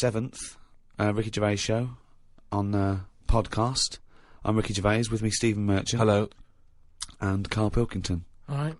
7th Ricky Gervais show on podcast. I'm Ricky Gervais, with me Stephen Merchant. Hello. And Karl Pilkington. Alright.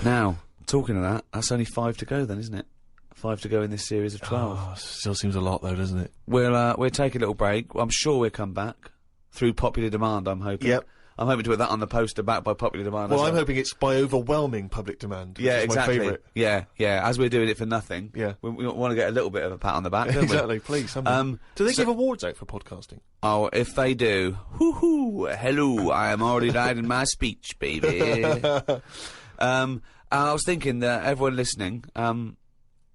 Now, talking of that, that's only 5 to go then, isn't it? 5 to go in this series of 12. Oh, still seems a lot though, doesn't it? We'll take a little break. I'm sure we'll come back through popular demand, I'm hoping. Yep. I'm hoping to put that on the poster, back by popular demand. Well, I'm hoping it's by overwhelming public demand. Yeah, which is exactly. My favourite. Yeah, as we're doing it for nothing. Yeah. We want to get a little bit of a pat on the back, don't Exactly, please. Do they give awards out for podcasting? Oh, if they do, hoo-hoo, hello, I am already writing my speech, baby. I was thinking that everyone listening,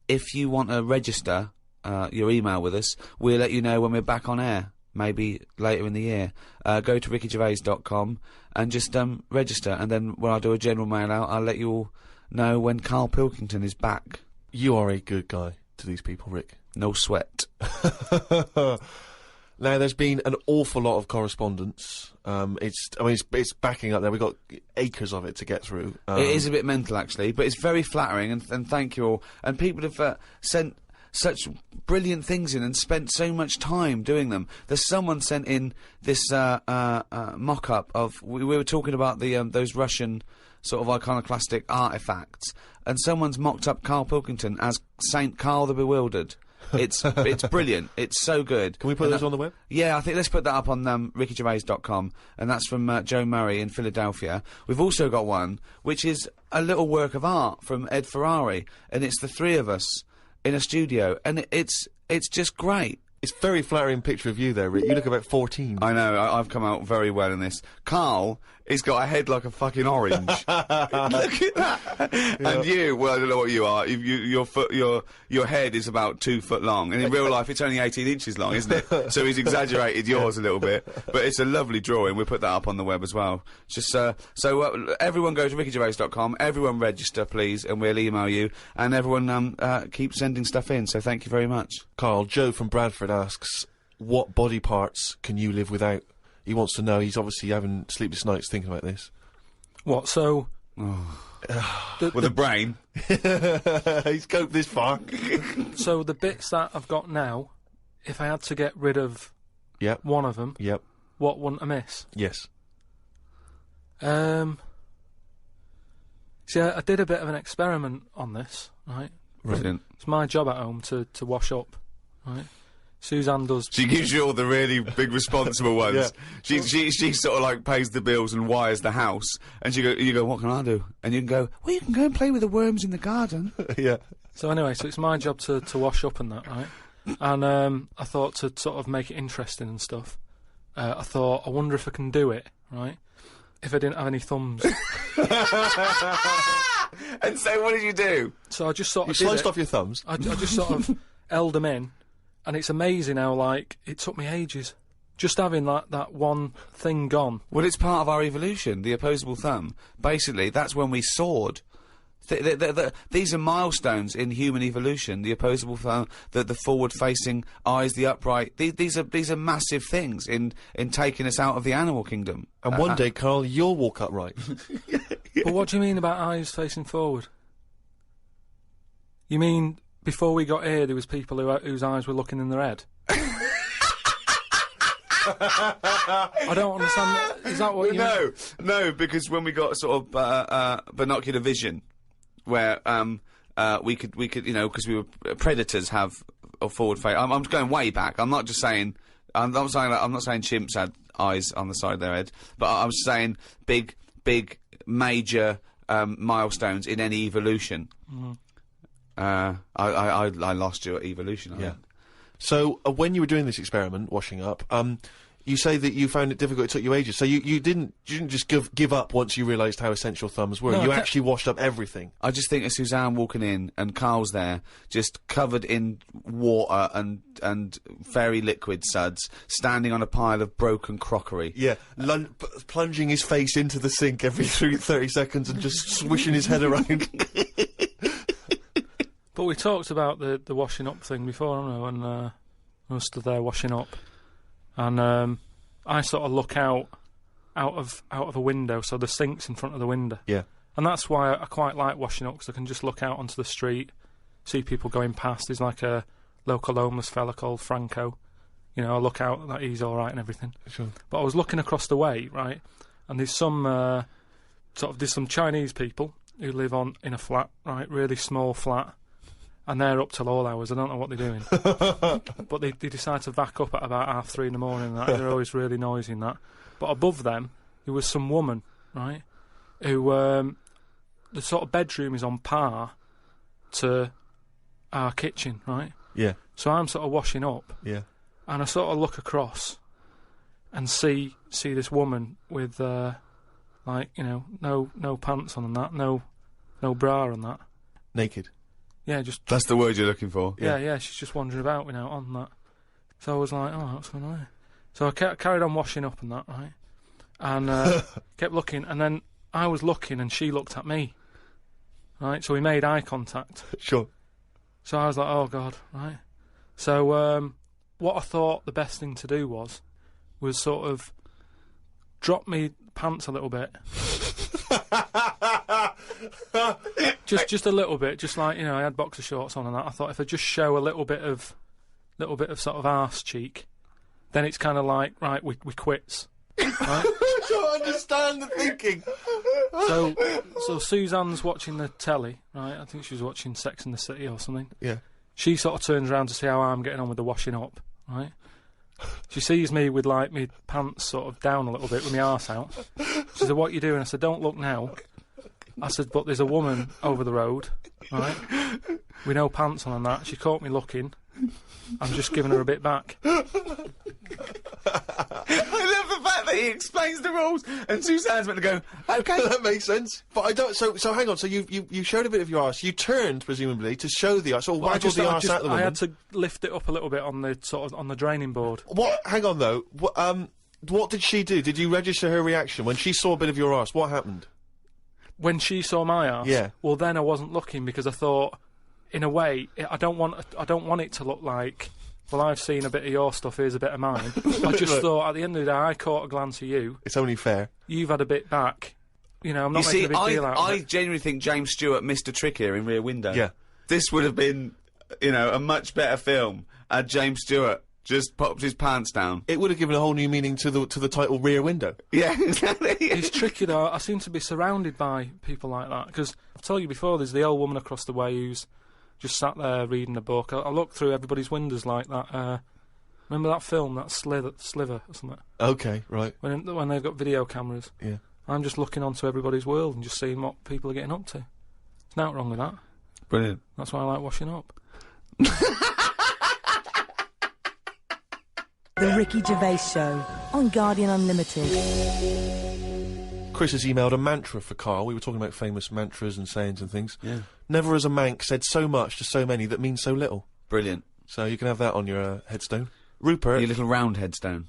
if you want to register your email with us, we'll let you know when we're back on air. Maybe later in the year. Go to rickygervais.com and just register, and then when I do a general mail out, I'll let you all know when Karl Pilkington is back. You are a good guy to these people, Rick. No sweat. Now, there's been an awful lot of correspondence. It's backing up there. We've got acres of it to get through. It is a bit mental, actually, but it's very flattering, and thank you all. And people have sent such brilliant things in and spent so much time doing them. There's someone sent in this mock-up of... We were talking about the those Russian sort of iconoclastic artefacts, and someone's mocked up Karl Pilkington as Saint Karl the Bewildered. It's brilliant. It's so good. Can we put those on the web? Yeah, I think let's put that up on rickygervais.com, and that's from Joe Murray in Philadelphia. We've also got one which is a little work of art from Ed Ferrari, and it's the three of us in a studio, and it's just great. It's a very flattering picture of you there, Rick. You look about 14. I know, I've come out very well in this. Karl, he's got a head like a fucking orange. Look at that! Yeah. And you, well, I don't know what you are. Your head is about 2 foot long, and in real life it's only 18 inches long, isn't it? So he's exaggerated yours a little bit. But it's a lovely drawing. We'll put that up on the web as well. Just, everyone go to rickygervais.com, everyone register, please, and we'll email you. And everyone, keep sending stuff in, so thank you very much. Carl, Joe from Bradford asks, what body parts can you live without? He wants to know. He's obviously having sleepless nights thinking about this. What, so... the brain. He's coped this far. So the bits that I've got now, if I had to get rid of one of them, what wouldn't I miss? Yes. See, I did a bit of an experiment on this, right? Brilliant. It's my job at home to wash up, right? Suzanne does... She gives you all the really big responsible ones. Yeah. She sort of like pays the bills and wires the house, and you go, what can I do? And you can go, well, you can go and play with the worms in the garden. Yeah. So anyway, so it's my job to wash up and that, right? And I thought to sort of make it interesting and stuff, I thought, I wonder if I can do it, right? If I didn't have any thumbs. And so what did you do? So I just sort of... You sliced off your thumbs? I just sort of held them in. And it's amazing how, like, it took me ages. Just having that one thing gone. Well, it's part of our evolution, the opposable thumb. Basically, that's when we soared. These are milestones in human evolution, the opposable thumb, the forward-facing eyes, the upright. These are massive things in taking us out of the animal kingdom. And one day, Karl, you'll walk upright. But what do you mean about eyes facing forward? You mean... Before we got here, there was people whose eyes were looking in their head. I don't understand. Is that what you mean? No, because when we got sort of binocular vision, where we could, you know, because we were predators have a forward face. I'm going way back. I'm not just saying. I'm not saying chimps had eyes on the side of their head, but I'm saying big, major milestones in any evolution. Mm. I lost you at evolution. Yeah. So when you were doing this experiment, washing up, you say that you found it difficult. It took you ages. So you didn't just give up once you realised how essential thumbs were. No, you actually washed up everything. I just think of Suzanne walking in and Karl's there, just covered in water and fairy liquid suds, standing on a pile of broken crockery. Yeah, plunging his face into the sink every 30 seconds and just swishing his head around. But we talked about the washing up thing before, haven't we? When I was stood there washing up, and I sort of look out of a window, so the sink's in front of the window. Yeah. And that's why I quite like washing up, because I can just look out onto the street, see people going past. There's like a local homeless fella called Franco. You know, I look out that he's all right and everything. Sure. But I was looking across the way, right, and there's some there's some Chinese people who live in a flat, right, really small flat, and they're up till all hours. I don't know what they're doing, but they decide to back up at about 3:30 in the morning. And that. They're always really noisy and that. But above them, there was some woman, right, who the sort of bedroom is on par to our kitchen, right? Yeah. So I'm sort of washing up. Yeah. And I sort of look across and see this woman with like, you know, no pants on and that, no bra and that. Naked. Yeah, just That's the word you're looking for. yeah, she's just wandering about, you know, on that. So I was like, oh, what's going on here? So I carried on washing up and that, right? And kept looking, and then I was looking and she looked at me. Right? So we made eye contact. Sure. So I was like, oh God, right? So what I thought the best thing to do was sort of drop me pants a little bit. just a little bit, just like, you know, I had boxer shorts on and that. I thought if I just show a little bit of sort of arse cheek, then it's kind of like, right, we quits. Right? I don't understand the thinking. So Suzanne's watching the telly, right? I think she was watching Sex and the City or something. Yeah. She sort of turns around to see how I'm getting on with the washing up, right? She sees me with, like, me pants sort of down a little bit with my arse out. She said, what are you doing? I said, don't look now. I said, but there's a woman over the road, right, with no pants on and that. She caught me looking. I'm just giving her a bit back. I love the fact that he explains the rules, and Suzanne's meant to go, okay. That makes sense. But I don't. So hang on. So you showed a bit of your arse. You turned presumably to show the arse, or waggled the arse at the woman. I had to lift it up a little bit on the sort of on the draining board. What? Hang on though. What did she do? Did you register her reaction when she saw a bit of your arse? What happened? When she saw my arse, yeah. Well, then I wasn't looking because I thought, in a way, I don't want it to look like, well, I've seen a bit of your stuff, here's a bit of mine. I just thought, at the end of the day, I caught a glance of you. It's only fair. You've had a bit back. You know, I'm not making a big deal out of it. I genuinely think James Stewart missed a trick here in Rear Window. Yeah. This would have been, you know, a much better film had James Stewart just popped his pants down. It would have given a whole new meaning to the title Rear Window. Yeah, exactly. It's tricky though. I seem to be surrounded by people like that because I've told you before. There's the old woman across the way who's just sat there reading a book. I look through everybody's windows like that. Remember that film, that Sliver or something? Okay, right. When they've got video cameras. Yeah. I'm just looking onto everybody's world and just seeing what people are getting up to. There's nothing wrong with that. Brilliant. That's why I like washing up. The Ricky Gervais Show on Guardian Unlimited. Chris has emailed a mantra for Karl. We were talking about famous mantras and sayings and things. Yeah. Never has a mank said so much to so many that means so little. Brilliant. So you can have that on your headstone. Rupert. Your little round headstone.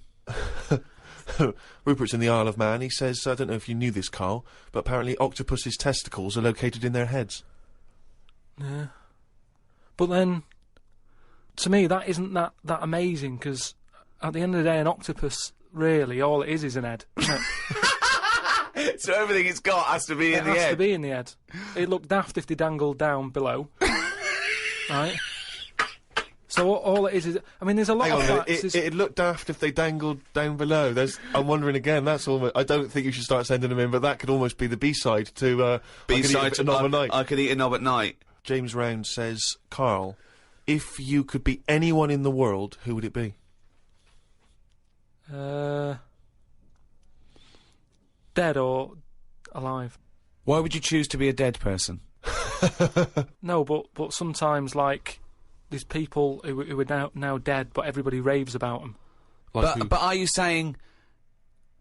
Rupert's in the Isle of Man. He says, I don't know if you knew this, Karl, but apparently octopus's testicles are located in their heads. Yeah. But then, to me, that isn't that amazing, because at the end of the day, an octopus, really, all it is an head. So everything it's got has to be in the head? It has to be in the head. It'd look daft if they dangled down below. Right? So all it is... I mean, there's a lot Hang of on, facts. it'd look daft if they dangled down below. I'm wondering again, that's almost... I don't think you should start sending them in, but that could almost be the B-side to... B-side to Knob at Night. I could eat a knob at night. James Round says, Karl, if you could be anyone in the world, who would it be? Dead or alive? Why would you choose to be a dead person? No, but sometimes, like, there's people who are now dead, but everybody raves about them. Like But are you saying...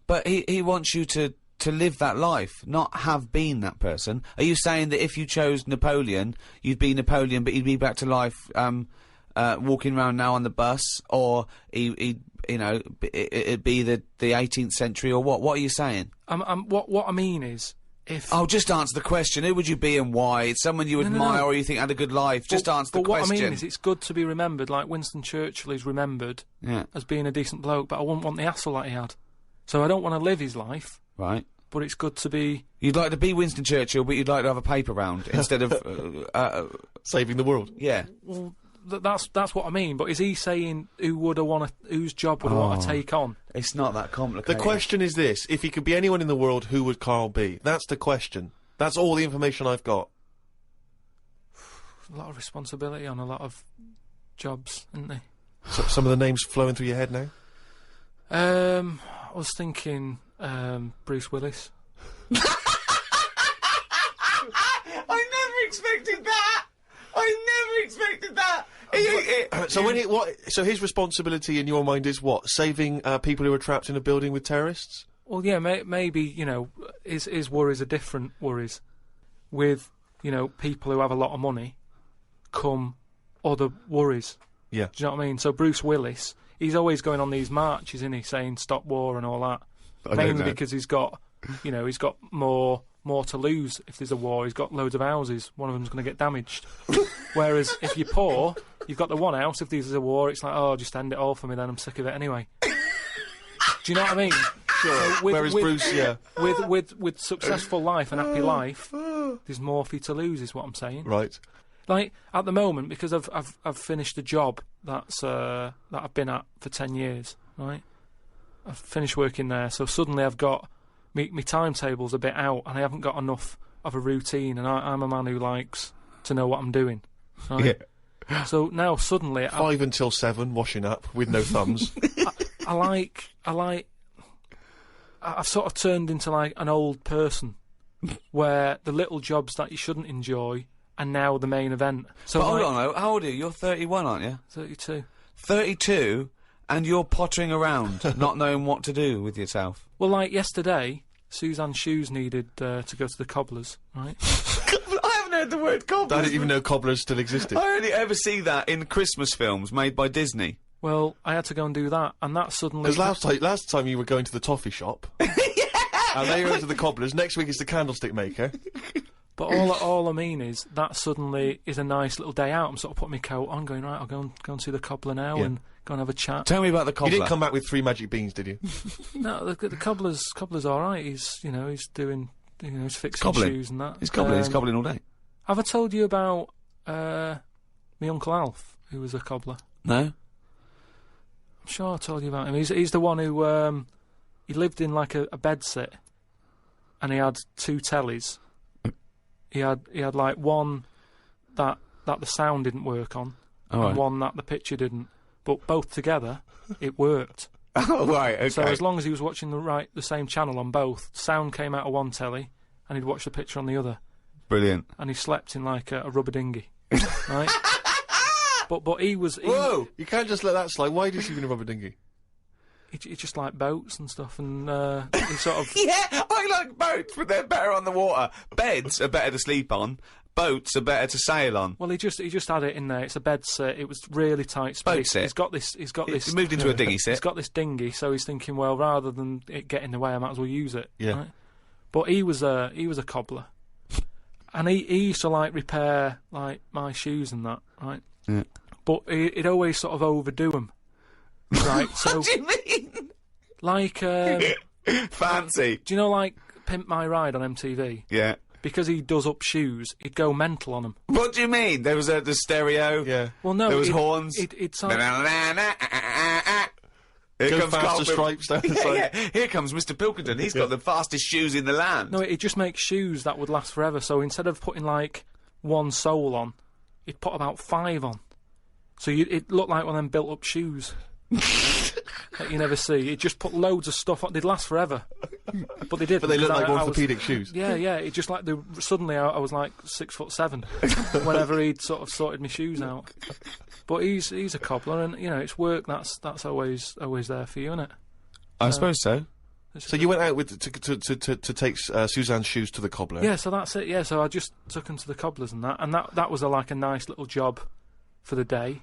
But he wants you to live that life, not have been that person. Are you saying that if you chose Napoleon, you'd be Napoleon, but he'd be back to life, walking around now on the bus, or it'd be the 18th century, or what? What are you saying? What I mean is, if... Oh, just answer the question. Who would you be and why? It's someone you admire or you think had a good life. Just answer the question. But what I mean is, it's good to be remembered, like Winston Churchill is remembered as being a decent bloke, but I wouldn't want the hassle that he had. So I don't want to live his life. Right. But it's good to be... You'd like to be Winston Churchill, but you'd like to have a paper round instead of... saving the world. Yeah. Well, that's what I mean. But is he saying whose job would I want to take on? It's not that complicated. The question is this: if he could be anyone in the world, who would Karl be? That's the question. That's all the information I've got. A lot of responsibility on a lot of jobs, isn't there? So, some of the names flowing through your head now? I was thinking Bruce Willis. I never expected that. So his responsibility in your mind is what? Saving people who are trapped in a building with terrorists? Well, yeah, maybe, you know, his worries are different worries. With, you know, people who have a lot of money come other worries. Yeah. Do you know what I mean? So Bruce Willis, he's always going on these marches, isn't he, saying stop war and all that. Mainly because he's got, you know, he's got more to lose if there's a war. He's got loads of houses. One of them's going to get damaged. Whereas if you're poor, you've got the one house. If there's a war, it's like, oh, just end it all for me then. I'm sick of it anyway. Do you know what I mean? Sure. So Whereas Bruce, yeah. With successful life and happy life, there's more for you to lose, is what I'm saying. Right. Like at the moment, because I've finished a job that I've been at for 10 years, right? I've finished working there, so suddenly I've got my timetable's a bit out, and I haven't got enough of a routine, and I'm a man who likes to know what I'm doing. Right? Yeah. So now suddenly 5 until 7, washing up with no thumbs. I've sort of turned into like an old person, where the little jobs that you shouldn't enjoy are now the main event. So but hold on, how old are you? You're 31, aren't you? 32. 32, and you're pottering around, not knowing what to do with yourself. Well, like yesterday, Suzanne's shoes needed to go to the cobblers, right? I haven't heard the word cobblers. I didn't even know cobblers still existed. I only ever see that in Christmas films made by Disney. Well, I had to go and do that, and that suddenly... Because last time you were going to the toffee shop, and then you're into the cobblers, next week it's the candlestick maker. But all I mean is, that suddenly is a nice little day out. I'm sort of putting my coat on, going, right, I'll go and see the cobbler now, and go and have a chat. Tell me about the cobbler. You didn't come back with 3 magic beans, did you? No, the cobbler's all right. He's doing, he's fixing shoes and that. He's cobbling all day. Have I told you about my Uncle Alf, who was a cobbler? No. I'm sure I told you about him. He's the one who he lived in like a bedsit, and he had 2 tellies. He had like one that the sound didn't work on, and one that the picture didn't. But both together, it worked. Oh, right, okay. So as long as he was watching the same channel on both, sound came out of one telly, and he'd watch the picture on the other. Brilliant. And he slept in like a rubber dinghy, right? But he was... Whoa! You can't just let that slide. Why did he sleep in a rubber dinghy? He just liked boats and stuff, and he sort of... Yeah, I like boats, but they're better on the water. Beds are better to sleep on. Boats are better to sail on. Well, he just had it in there. It's a bed sit. It was really tight space. Boat sit. He's got this. He moved into a dinghy sit. He's got this dinghy, so he's thinking, well, rather than it get in the way, I might as well use it. Yeah. Right? But he was a cobbler, and he used to like repair like my shoes and that, right? Yeah. But he'd always sort of overdo them. Right, so what do you mean? Like fancy. Do you know like Pimp My Ride on MTV? Yeah. Because he does up shoes, he'd go mental on them. What do you mean? There was the stereo. Yeah. Well, no. There was horns. It's Here comes faster stripes down the side. Yeah. Here comes Mr. Pilkington. He's got the fastest shoes in the land. No, it just makes shoes that would last forever. So instead of putting like 1 sole on, he'd put about 5 on. So it looked like one of them built-up shoes. That you never see. It just put loads of stuff on. They'd last forever, but they did. But they look like orthopaedic shoes. Yeah. It just like suddenly I was like 6'7" whenever he'd sort of sorted my shoes out. But he's a cobbler, and it's work that's always there for you, isn't it? I suppose so. So you went out to take Suzanne's shoes to the cobbler. Yeah. So that's it. Yeah. So I just took him to the cobblers and that was like a nice little job for the day.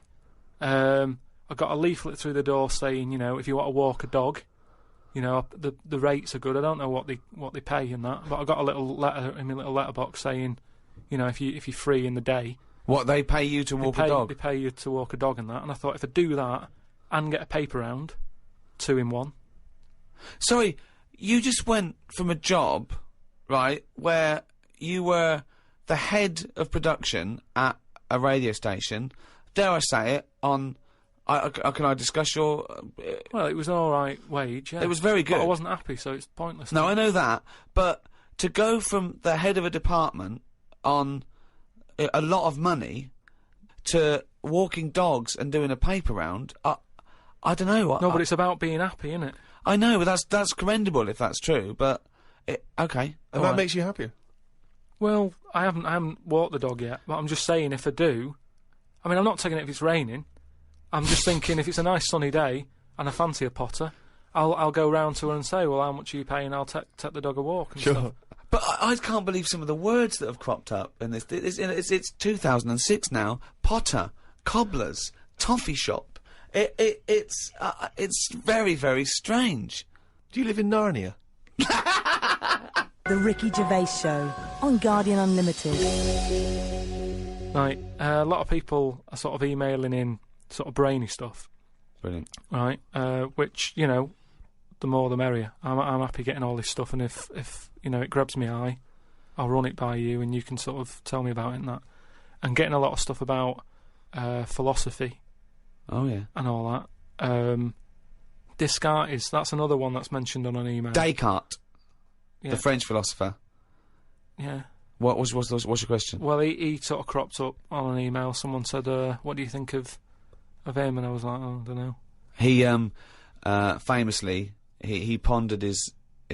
I got a leaflet through the door saying, if you want to walk a dog, the rates are good. I don't know what they pay and that, but I got a little letter in my little letterbox saying, if you're free in the day. What, they pay you to walk a dog? They pay you to walk a dog and that. And I thought, if I do that and get a paper round, 2 in 1. Sorry, you just went from a job, right, where you were the head of production at a radio station dare I say it, on... can I discuss your... Well, it was an alright wage, yeah. It was very good. But I wasn't happy, so it's pointless. No, I know that, but to go from the head of a department on a lot of money to walking dogs and doing a paper round, I don't know. No, but it's about being happy, isn't it? I know, but that's commendable if that's true, but... okay. And that makes you happier? Well, I haven't walked the dog yet, but I'm just saying if I do... I mean, I'm not taking it if it's raining. I'm just thinking if it's a nice sunny day and I fancy a potter, I'll go round to her and say, well, how much are you paying? I'll take the dog a walk and stuff. But I can't believe some of the words that have cropped up in this. It's 2006 now. Potter, cobblers, toffee shop. It's very, very strange. Do you live in Narnia? The Ricky Gervais Show on Guardian Unlimited. Right, a lot of people are sort of emailing in sort of brainy stuff. Brilliant. Right, which, you know, the more the merrier. I'm happy getting all this stuff, and if you know, it grabs my eye, I'll run it by you and you can sort of tell me about it and that. And getting a lot of stuff about philosophy. Oh, yeah. And all that. Descartes, that's another one that's mentioned on an email. Descartes, yeah. the French philosopher. Yeah. What's your question? Well, he sort of cropped up on an email. Someone said, what do you think of him? And I was like, oh, I don't know. He, famously, he pondered his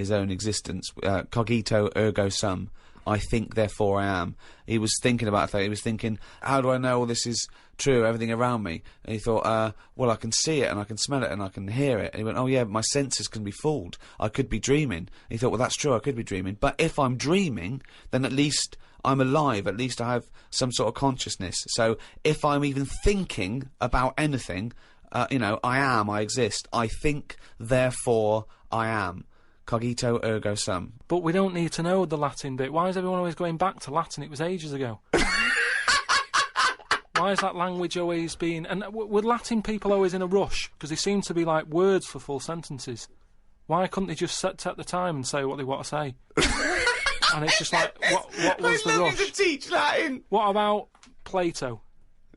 own existence, cogito ergo sum. I think, therefore I am. He was thinking about that. He was thinking, how do I know all this is true, everything around me? And he thought, well, I can see it, and I can smell it, and I can hear it. And he went, oh yeah, my senses can be fooled. I could be dreaming. And he thought, well, that's true, I could be dreaming. But if I'm dreaming, then at least I'm alive. At least I have some sort of consciousness. So if I'm even thinking about anything, you know, I exist. I think, therefore I am. Cogito ergo sum. But we don't need to know the Latin bit. Why is everyone always going back to Latin? It was ages ago. Why is that language always being... And were Latin people always in a rush? Because they seem to be like words for full sentences. Why couldn't they just take the time and say what they want to say? And it's just like, what was the rush? To teach Latin. What about Plato?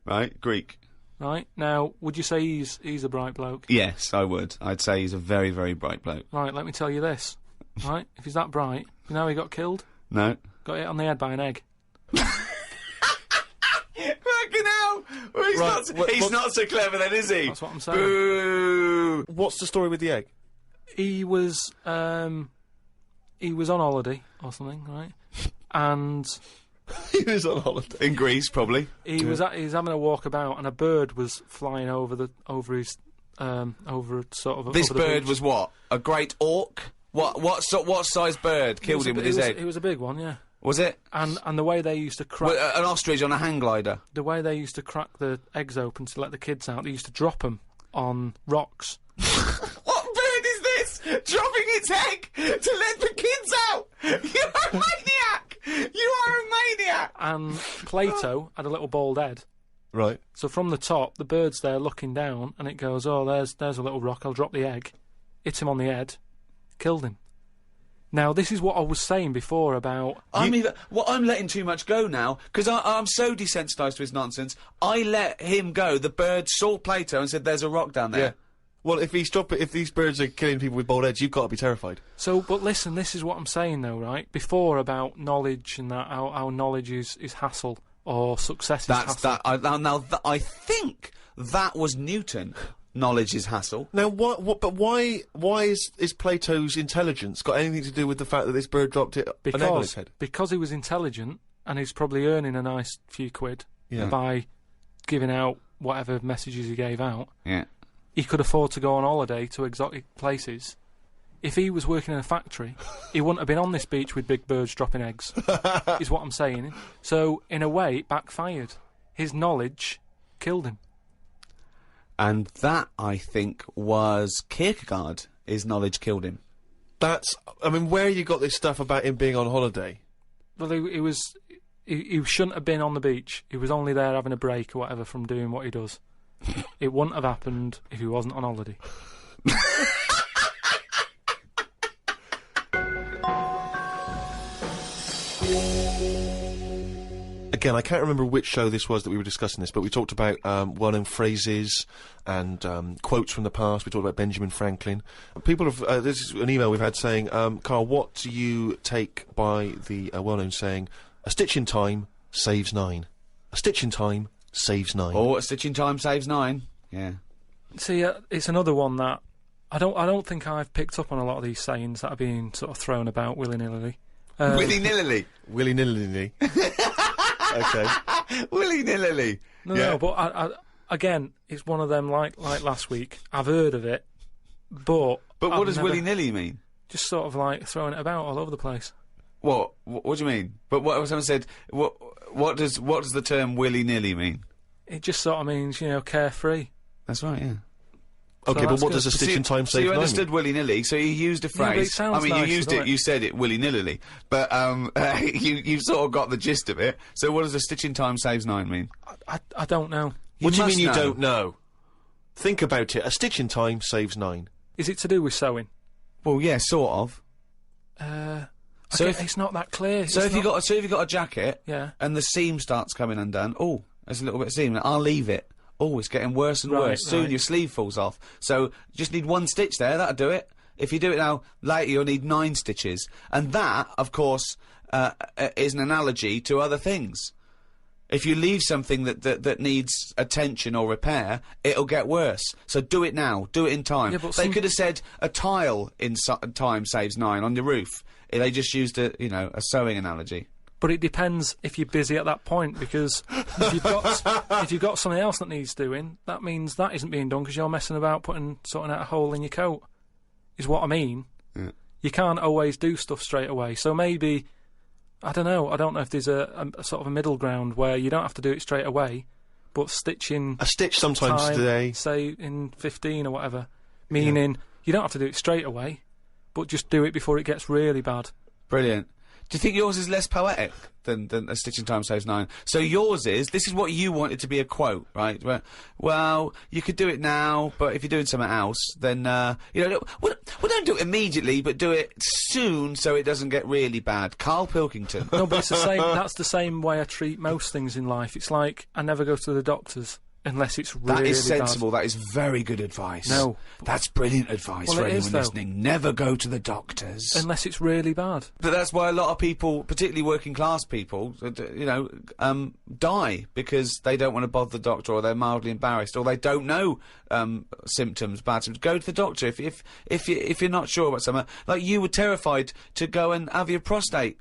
Right, Greek. Right, now, would you say he's a bright bloke? Yes, I would. I'd say he's a very, very bright bloke. Right, let me tell you this. Right, if he's that bright, you know how he got killed? No. Got hit on the head by an egg. Fucking hell! Well, he's not so clever then, is he? That's what I'm saying. Boo! What's the story with the egg? He was on holiday or something, right? And... He was on holiday. In Greece, probably. He was having a walk about, and a bird was flying over his sort of. This over the bird beach. was what? A great auk? What size bird killed him with his egg? It was a big one, yeah. Was it? And the way they used to crack An ostrich on a hang glider. the way they used to crack the eggs open to let the kids out, they used to drop them on rocks. What bird is this? Dropping its egg to let the kids out? You're a maniac! You are a maniac! And Plato had a little bald head. Right. So from the top, the bird's there looking down, and it goes, oh, there's a little rock, I'll drop the egg. Hit him on the head, killed him. Now, this is what I was saying before about... I'm letting too much go now, because I'm so desensitised to his nonsense. I let him go. The bird saw Plato and said, there's a rock down there. Yeah. Well, if these birds are killing people with bald heads, you've got to be terrified. So, but listen, this is what I'm saying though, right? Before about knowledge and that, how knowledge is hassle, or success is hassle. I think that was Newton. Knowledge is hassle. Now, why is Plato's intelligence got anything to do with the fact that this bird dropped an egg on his head? Because he was intelligent, and he's probably earning a nice few quid by giving out whatever messages he gave out. Yeah. He could afford to go on holiday to exotic places. If he was working in a factory, he wouldn't have been on this beach with big birds dropping eggs, is what I'm saying. So, in a way, it backfired. His knowledge killed him. And that, I think, was Kierkegaard. His knowledge killed him. I mean, where you got this stuff about him being on holiday? Well, he shouldn't have been on the beach. He was only there having a break or whatever from doing what he does. It wouldn't have happened if he wasn't on holiday. again, I can't remember which show this was that we were discussing this, but we talked about well-known phrases and quotes from the past. We talked about Benjamin Franklin. People have, this is an email we've had saying, Karl, what do you take by the well-known saying, a stitch in time saves 9? A stitch in time saves 9. Oh, a stitch in time saves 9. Yeah. See, it's another one that I don't think I've picked up on a lot of these sayings that are being sort of thrown about willy-nilly. Willy-nilly. Willy-nilly. Okay. Willy-nilly. No, but I, again, it's one of them like last week. I've heard of it, but what does willy-nilly mean? Just sort of like throwing it about all over the place. What do you mean? But what someone said? What does the term willy-nilly mean? It just sort of means, you know, carefree. That's right. Yeah. Okay, So but what that's does a good. stitch in time So save you 9 understood mean? willy-nilly, so you used a Yeah, but it phrase. sounds I mean, nice, you used doesn't it, it? you said it willy-nilly, but you sort of got the gist of it. So what does a stitch in time saves 9 mean? I don't know. What do you must mean you know. don't know? Think about it. A stitch in time saves 9. Is it to do with sewing? Well, yeah, sort of. So it's not that clear. So if you got a jacket, Yeah. and the seam starts coming undone, oh, there's a little bit of seam. I'll leave it. Oh, it's getting worse and Right, worse. Soon right. your sleeve falls off. So you just need 1 stitch there. That'll do it. If you do it now, later you'll need 9 stitches. And that, of course, is an analogy to other things. If you leave something that needs attention or repair, it'll get worse. So do it now. Do it in time. Yeah, but They could have said a tile in time saves 9 on your roof. They just used a sewing analogy. But it depends if you're busy at that point, because if you've got something else that needs doing, that means that isn't being done because you're messing about sorting out a hole in your coat. Is what I mean. Yeah. You can't always do stuff straight away. So maybe, I don't know. I don't know if there's a sort of a middle ground where you don't have to do it straight away, but stitching A stitch sometimes time, today. say in 15 or whatever, meaning you don't have to do it straight away, but just do it before it gets really bad. Brilliant. Do you think yours is less poetic than a stitch in time saves 9? So yours is, this is what you wanted to be a quote, right? Where, well, you could do it now, but if you're doing something else, then, well, don't do it immediately, but do it soon so it doesn't get really bad. Karl Pilkington. No, but it's the same. That's the same way I treat most things in life. It's like I never go to the doctors unless it's really That is sensible. bad. That is very good advice. No. That's brilliant advice Well, for it is, anyone though. listening. Never go to the doctors. Unless it's really bad. But that's why a lot of people, particularly working class people, die because they don't want to bother the doctor, or they're mildly embarrassed, or they don't know symptoms, bad symptoms. Go to the doctor if you're not sure about something. Like you were terrified to go and have your prostate.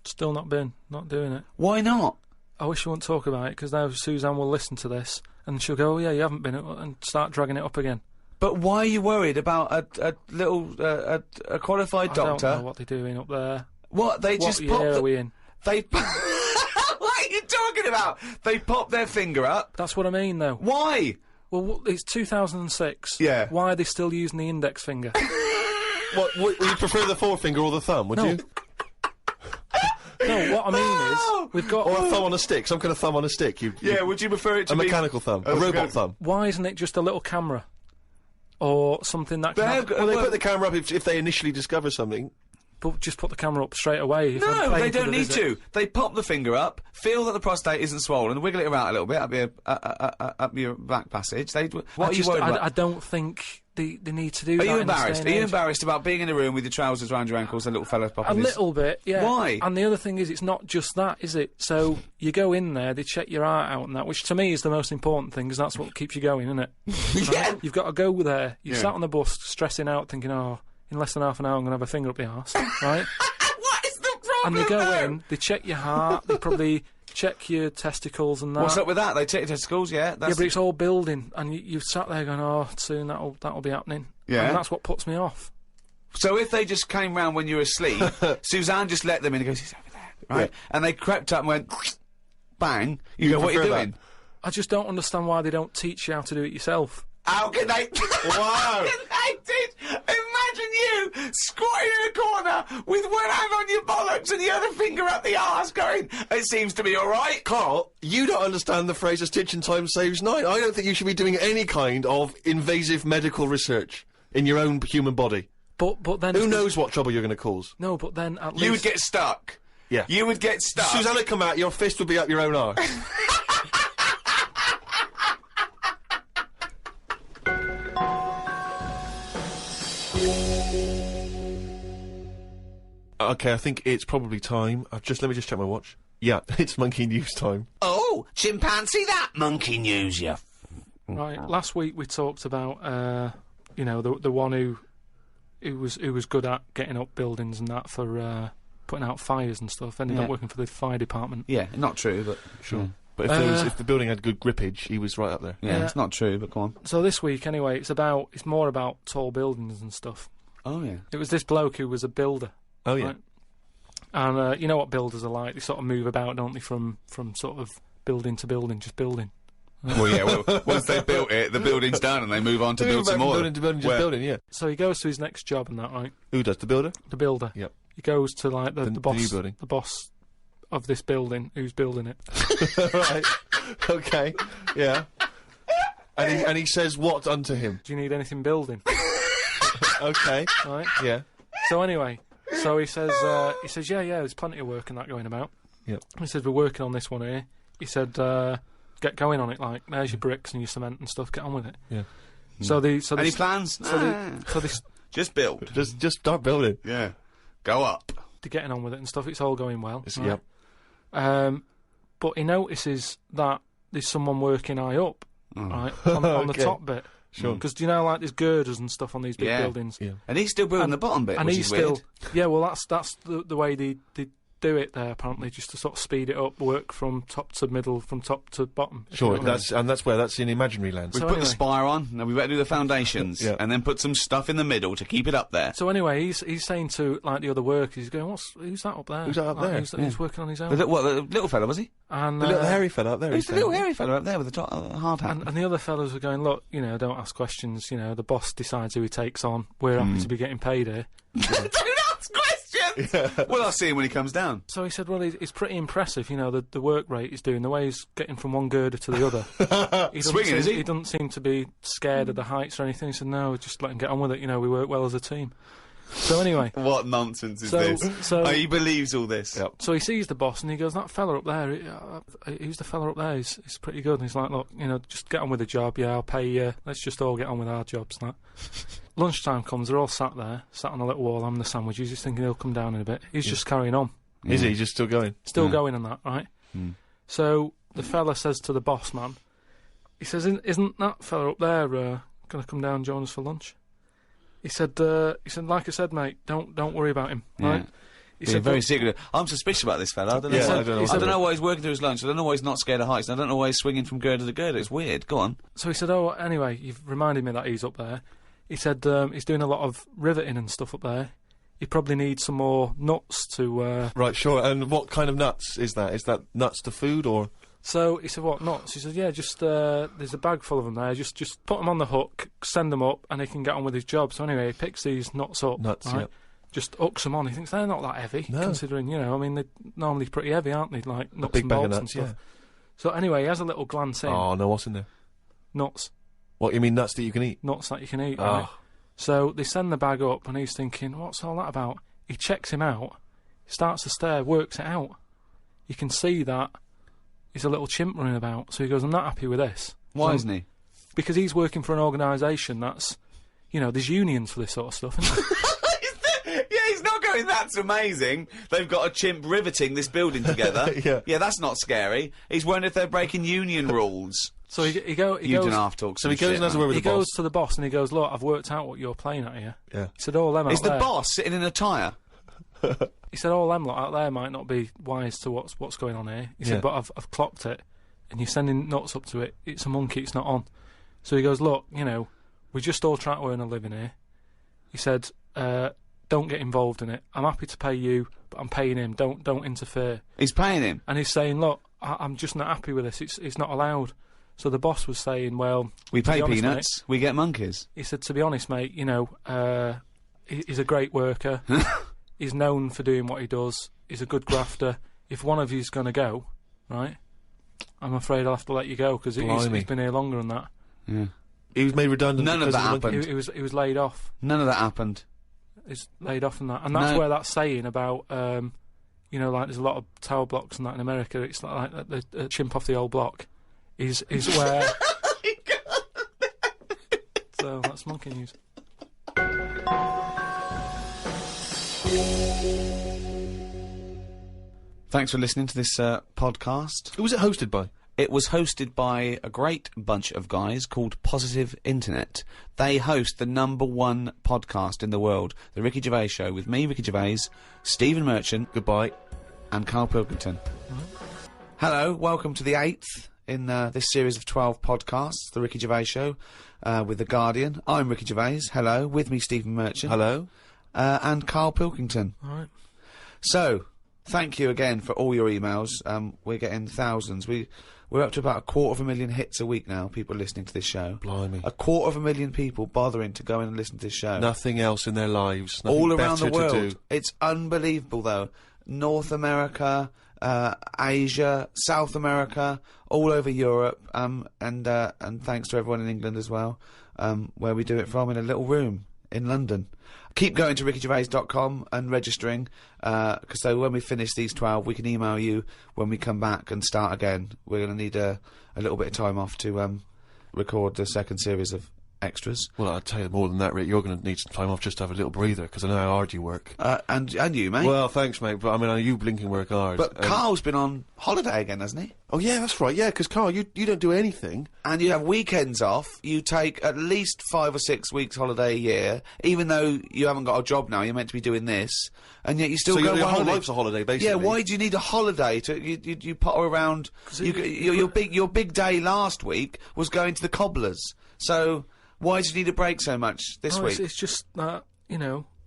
Still not doing it. Why not? I wish you wouldn't talk about it, because now Suzanne will listen to this and she'll go, "Oh yeah, you haven't been," and start dragging it up again. But why are you worried about a little a qualified doctor? I don't know what they're doing up there. What they What just year pop are we in? They. What are you talking about? They pop their finger up. That's what I mean, though. Why? Well, it's 2006. Yeah. Why are they still using the index finger? What, would you prefer the forefinger or the thumb, would No. you? No, what I mean is, we've got... Or a thumb on a stick, some kind of thumb on a stick. Yeah, would you prefer it to a be mechanical thumb, Oh, a robot okay. thumb. Why isn't it just a little camera? Or something that can... Well, they put the camera up if they initially discover something. But just put the camera up straight away. If I'm No, paying they for don't the need visit. to. They pop the finger up, feel that the prostate isn't swollen, wiggle it around a little bit up your back passage. What are you worried about? I don't think they need to do Are that. you in this day embarrassed? and Are you age. embarrassed about being in a room with your trousers around your ankles and a little fella popping A his... little bit, yeah. Why? And the other thing is, it's not just that, is it? So you go in there, they check your heart out and that, which to me is the most important thing, because that's what keeps you going, isn't it? Yeah. Right? You've got to go there. You Yeah. sat on the bus, stressing out, thinking, oh, in less than half an hour I'm going to have a finger up the arse, right? What is the And problem they go there? in, they check your heart, they probably check your testicles and that. What's up with that? They check your testicles, yeah? Yeah, That's... but it's all building, and you've sat there going, oh, soon that'll be happening. Yeah. And that's what puts me off. So if they just came round when you were asleep, Suzanne just let them in and goes, he's over there, right? And they crept up and went, bang, you go, what are you prefer doing? that? I just don't understand why they don't teach you how to do it yourself. How can they... Wow. How can they teach... Imagine you squatting in a corner with one hand on your bollocks and the other finger up the arse going, it seems to be all right. Carl, you don't understand the phrase "a stitch in time saves 9." I don't think you should be doing any kind of invasive medical research in your own human body. But then... Who knows what trouble you're going to cause? No, but then at least... You would get stuck. Yeah. You would get stuck. Susanna come out, your fist would be up your own arse. Okay, I think it's probably time. Let me just check my watch. Yeah, it's monkey news time. Oh, chimpanzee that monkey news, you. Right. Last week we talked about, you know, the one who was good at getting up buildings and that for putting out fires and stuff. Ended up working for the fire department. Yeah, not true, but Sure. Yeah. But if the building had good grippage, he was right up there. Yeah, it's not true, but go on. So this week, anyway, it's more about tall buildings and stuff. Oh yeah. It was this bloke who was a builder. Oh, yeah. Right? And you know what builders are like? They sort of move about, don't they, from sort of building to building, just building. Well, yeah. Well, once they built it, the building's done, and they move on to build some more. Building to building, just building, yeah. So he goes to his next job and that, right? Who does, the builder? The builder. Yep. He goes to like the boss, new building. the boss of this building, who's building it. Right. Okay. Yeah. And he says what unto him? Do you need anything building? Okay. Right. Yeah. So anyway, he says, yeah, there's plenty of work and that going about. Yep. He says, we're working on this one here. He said, get going on it. Like, there's your bricks and your cement and stuff. Get on with it. Yeah. Any plans? Just build. Just start building. Yeah. Go up. They're getting on with it and stuff. It's all going well. Yep. But he notices that there's someone working high up, right, on the Okay. top bit. Sure. Because do you know, like, there's girders and stuff on these big buildings. Yeah. And he's still building the bottom bit, And which he's is still, weird. yeah. Well, that's the way they do it there. Apparently, just to sort of speed it up, work from top to middle, from top to bottom. if you Sure. know what I mean. That's in imaginary land. We So put the anyway. spire on, now we better do the foundations, Yeah. and then put some stuff in the middle to keep it up there. So anyway, he's saying to like the other workers, he's going, who's that up there? Who's that up Like, there? Who's working on his own? The little fella, was he? And The little hairy fella up there. Who's he's the little saying. hairy fella up there with the hard hat? And the other fellas were going, look, you know, don't ask questions. You know, the boss decides who he takes on. We're happy to be getting paid here. Don't ask questions! Well, I'll see him when he comes down. So he said, well, it's pretty impressive, you know, the work rate he's doing, the way he's getting from one girder to the other. Swinging, is he? He doesn't seem to be scared of the heights or anything. He said, no, just let him get on with it. You know, we work well as a team. So anyway. What nonsense is So- this? so- He believes all this. Yep. So he sees the boss and he goes, that fella up there, who's the fella up there? He's pretty good. And he's like, look, you know, just get on with the job. Yeah, I'll pay you. Let's just all get on with our jobs. Like. Lunchtime comes, they're all sat there, sat on a little wall having the sandwiches. He's thinking he'll come down in a bit. He's just carrying on. Is he just still going? Still going on that, right? Mm. So the fella says to the boss man, he says, isn't that fella up there going to come down and join us for lunch? He said, like I said, mate, don't worry about him, right? He He's very secretive. I'm suspicious about this fella. I don't know. Yeah, I don't know. Why he's working through his lunch. I don't know why he's not scared of heights. And I don't know why he's swinging from girder to girder. It's weird. Go on. So he said, oh, anyway, you've reminded me that he's up there. He said he's doing a lot of riveting and stuff up there. He probably needs some more nuts to... Right, sure. And what kind of nuts is that? Is that nuts to food or...? So he said, what, nuts? He said, yeah, just, there's a bag full of them there. Just put them on the hook, send them up, and he can get on with his job. So anyway, he picks these nuts up. Nuts, right? yep. Just hooks them on. He thinks they're not that heavy, No. considering, you know, I mean, they're normally pretty heavy, aren't they? Like nuts big and bag bolts of and nuts, stuff. yeah. So anyway, he has a little glance in. Oh, no, what's in there? Nuts. What, you mean nuts that you can eat? Nuts that you can eat, Oh. right? So they send the bag up, and he's thinking, what's all that about? He checks him out, starts to stare, works it out. You can see that he's a little chimp running about. So he goes, I'm not happy with this. Why So- isn't he? Because he's working for an organisation that's, you know, there's unions for this sort of stuff, isn't there? Yeah, he's not going, that's amazing. They've got a chimp riveting this building together. Yeah. That's not scary. He's wondering if they're breaking union rules. So he goes... You don't have to talk So he goes and has a word with He the boss. goes to the boss and he goes, look, I've worked out what you're playing at here. Yeah. He said, all them out Is the there... boss sitting in a tyre? He said, all them lot out there might not be wise to what's going on here. He Yeah. said, but I've clocked it, and you're sending nuts up to it. It's a monkey, it's not on. So he goes, look, you know, we just all try to earn a living here. He said, don't get involved in it. I'm happy to pay you, but I'm paying him. Don't interfere. He's paying him. And he's saying, look, I'm just not happy with this. It's not allowed. So the boss was saying, well... We to be pay honest, peanuts, we get monkeys. He said, to be honest, mate, you know, he's a great worker. He's known for doing what he does. He's a good grafter. If one of you's going to go, right, I'm afraid I'll have to let you go, because he's been here longer than that. Yeah. He was made redundant None of because that the monkey. happened. He was laid off. None of that happened. He's laid off and that. And that's No. where that's saying about, like there's a lot of tower blocks and that in America. It's like the chimp off the old block is where. So that's monkey news. Thanks for listening to this podcast. Who was it hosted by? It was hosted by a great bunch of guys called Positive Internet. They host the #1 podcast in the world, The Ricky Gervais Show, with me, Ricky Gervais, Stephen Merchant, Goodbye. and Karl Pilkington. Hello, welcome to the 8th in this series of 12 podcasts, The Ricky Gervais Show, with The Guardian. I'm Ricky Gervais. Hello. With me, Stephen Merchant. Hello. And Karl Pilkington. All right. So, thank you again for all your emails. We're getting thousands. We're up to about 250,000 hits a week now, people listening to this show. Blimey. 250,000 people bothering to go in and listen to this show. Nothing else in their lives. Nothing All around the better to world. do. It's unbelievable, though. North America, Asia, South America, all over Europe, and thanks to everyone in England as well, where we do it from in a little room in London. Keep going to rickygervais.com and registering, because so when we finish these 12, we can email you when we come back and start again. We're going to need a little bit of time off to record the second series of extras. Well, I'll tell you more than that, Rick. You're going to need some time off just to have a little breather, because I know how hard you work. And you, mate. Well, thanks, mate, but I mean, you blinking work hard. But Karl's been on holiday again, hasn't he? Oh, yeah, that's right, yeah, because, Karl, you don't do anything. And you have weekends off. You take at least 5 or 6 weeks holiday a year, even though you haven't got a job now. You're meant to be doing this, and yet you still So go your on whole holiday. life's a holiday, basically. Yeah, why do you need a holiday? You potter around. Your big day last week was going to the cobblers. So why do you need a break so much this week? It's just that,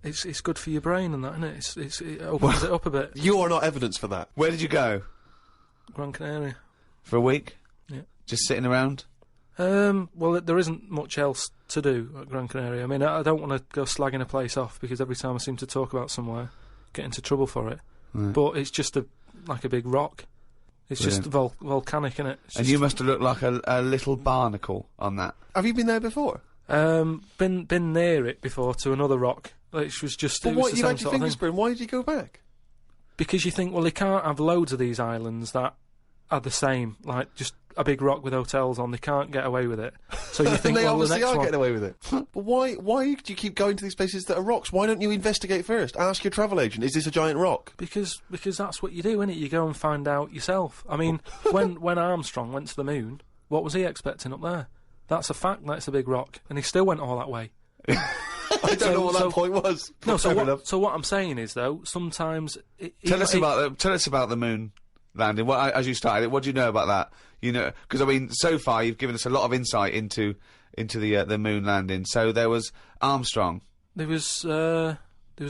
it's good for your brain and that, isn't it? It opens it up a bit. You are not evidence for that. Where did you go? Gran Canaria. For a week? Yeah. Just sitting around? Well, there isn't much else to do at Gran Canaria. I mean, I don't want to go slagging a place off, because every time I seem to talk about somewhere, get into trouble for it. Right. But it's just like a big rock. It's just volcanic, innit? And you must have looked like a little barnacle on that. Have you been there before? Been near it before to another rock. Which was just. But it was what, the you same had your sort of fingers thing. burned, why did you go back? Because you think, well, they can't have loads of these islands that are the same, like just a big rock with hotels on. They can't get away with it. So you think, And they well, the obviously next are one. getting away with it. But why do you keep going to these places that are rocks? Why don't you investigate first? Ask your travel agent, is this a giant rock? Because that's what you do, innit? You go and find out yourself. I mean, when Armstrong went to the moon, what was he expecting up there? That's a fact. That's a big rock, and he still went all that way. I don't know what that point was. No, Fair enough. so what I'm saying is, though, sometimes Tell us about the moon landing. As you started it, what do you know about that? Because I mean, so far you've given us a lot of insight into the moon landing. So there was Armstrong. There was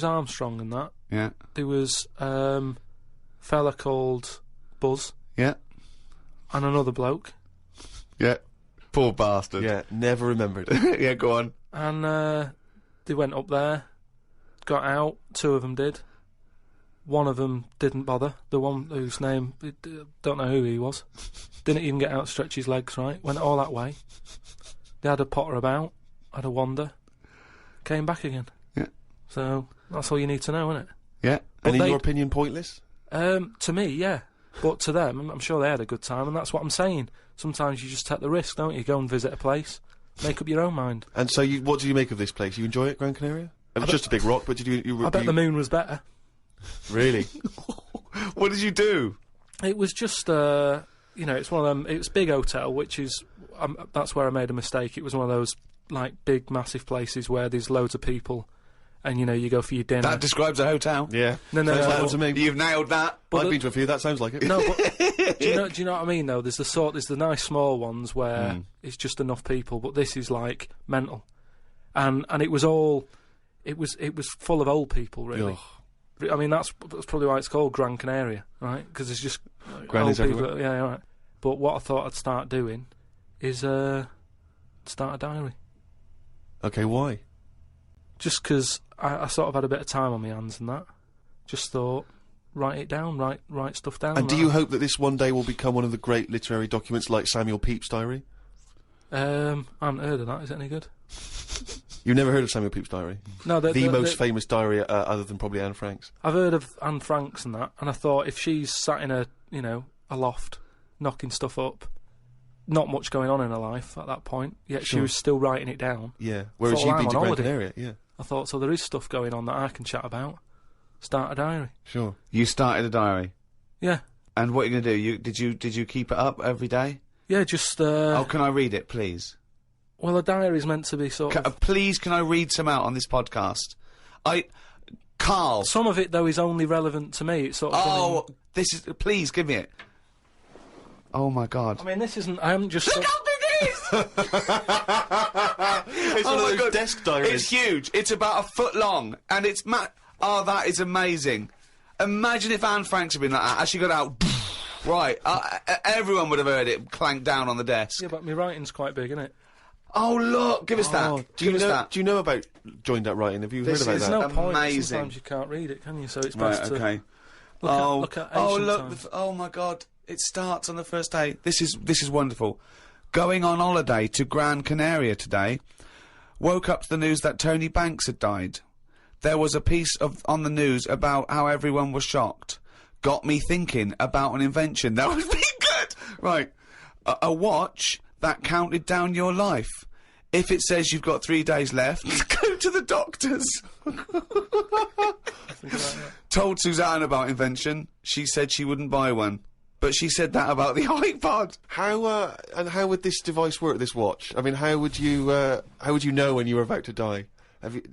Armstrong and that. Yeah. There was fella called Buzz. Yeah. And another bloke. Yeah. Poor bastard. Yeah, never remembered. Yeah, go on. And they went up there, got out. 2 of them did. One of them didn't bother. The one whose name, don't know who he was. Didn't even get out to stretch his legs, right? Went all that way. They had a potter about, had a wander, came back again. Yeah. So that's all you need to know, isn't it? Yeah. But And in your opinion, pointless? To me, yeah. But to them, I'm sure they had a good time, and that's what I'm saying. Sometimes you just take the risk, don't you? Go and visit a place, make up your own mind. And so, what do you make of this place? You enjoy it, Gran Canaria? It was just a big rock, but did you I bet the moon was better. Really? What did you do? It was just, it's one of them. It was big hotel, which is that's where I made a mistake. It was one of those like big, massive places where there's loads of people, and you go for your dinner. That describes a hotel. Yeah. No, Sounds like one to me. You've nailed that. I've been to a few, that sounds like it. No, but do you know what I mean? Though there's the nice small ones where it's just enough people, but this is like mental, and it was full of old people, really. Ugh. I mean, that's probably why it's called Gran Canaria, right? Because it's just Grannies old people. everywhere. Yeah, right. But what I thought I'd start doing is start a diary. Okay, why? Just because I sort of had a bit of time on my hands and that. Just thought, write it down, write stuff down. And do you hope that this one day will become one of the great literary documents like Samuel Pepys' diary? I haven't heard of that. Is it any good? You've never heard of Samuel Pepys' diary? No, the most famous diary, other than probably Anne Frank's. I've heard of Anne Frank's and that, and I thought if she's sat in a loft, knocking stuff up, not much going on in her life at that point, yet she was still writing it down. Yeah, whereas you've been to Gran Canaria, yeah. I thought, so there is stuff going on that I can chat about. Start a diary. Sure. You started a diary? Yeah. And what are you going to do? Did you keep it up every day? Yeah, just... Oh, can I read it, please? Well, a diary is meant to be sort of... Please, can I read some out on this podcast? Karl... Some of it, though, is only relevant to me. It's sort of... Oh, this is... Please, give me it. Oh, my God. I mean, this isn't... I haven't just... Look how big it is! It's one of those desk diaries. It's huge. It's about a foot long, and it's... Oh, that is amazing. Imagine if Anne Franks had been like that. As she got out... Right. Everyone would have heard it clank down on the desk. Yeah, but my writing's quite big, isn't it? Oh, look! Give us that. Do you know about joined up writing? Have you heard about that? There's no point. Amazing. Sometimes you can't read it, can you? So it's best to look at oh, ancient look! times. Oh my God! It starts on the first day. This is wonderful. Going on holiday to Gran Canaria today. Woke up to the news that Tony Banks had died. There was a piece on the news about how everyone was shocked. Got me thinking about an invention that would be good. Right, a watch that counted down your life. If it says you've got 3 days left, go to the doctors. Told Suzanne about invention. She said she wouldn't buy one. But she said that about the iPod. How would this device work, this watch? I mean, how would you know when you were about to die?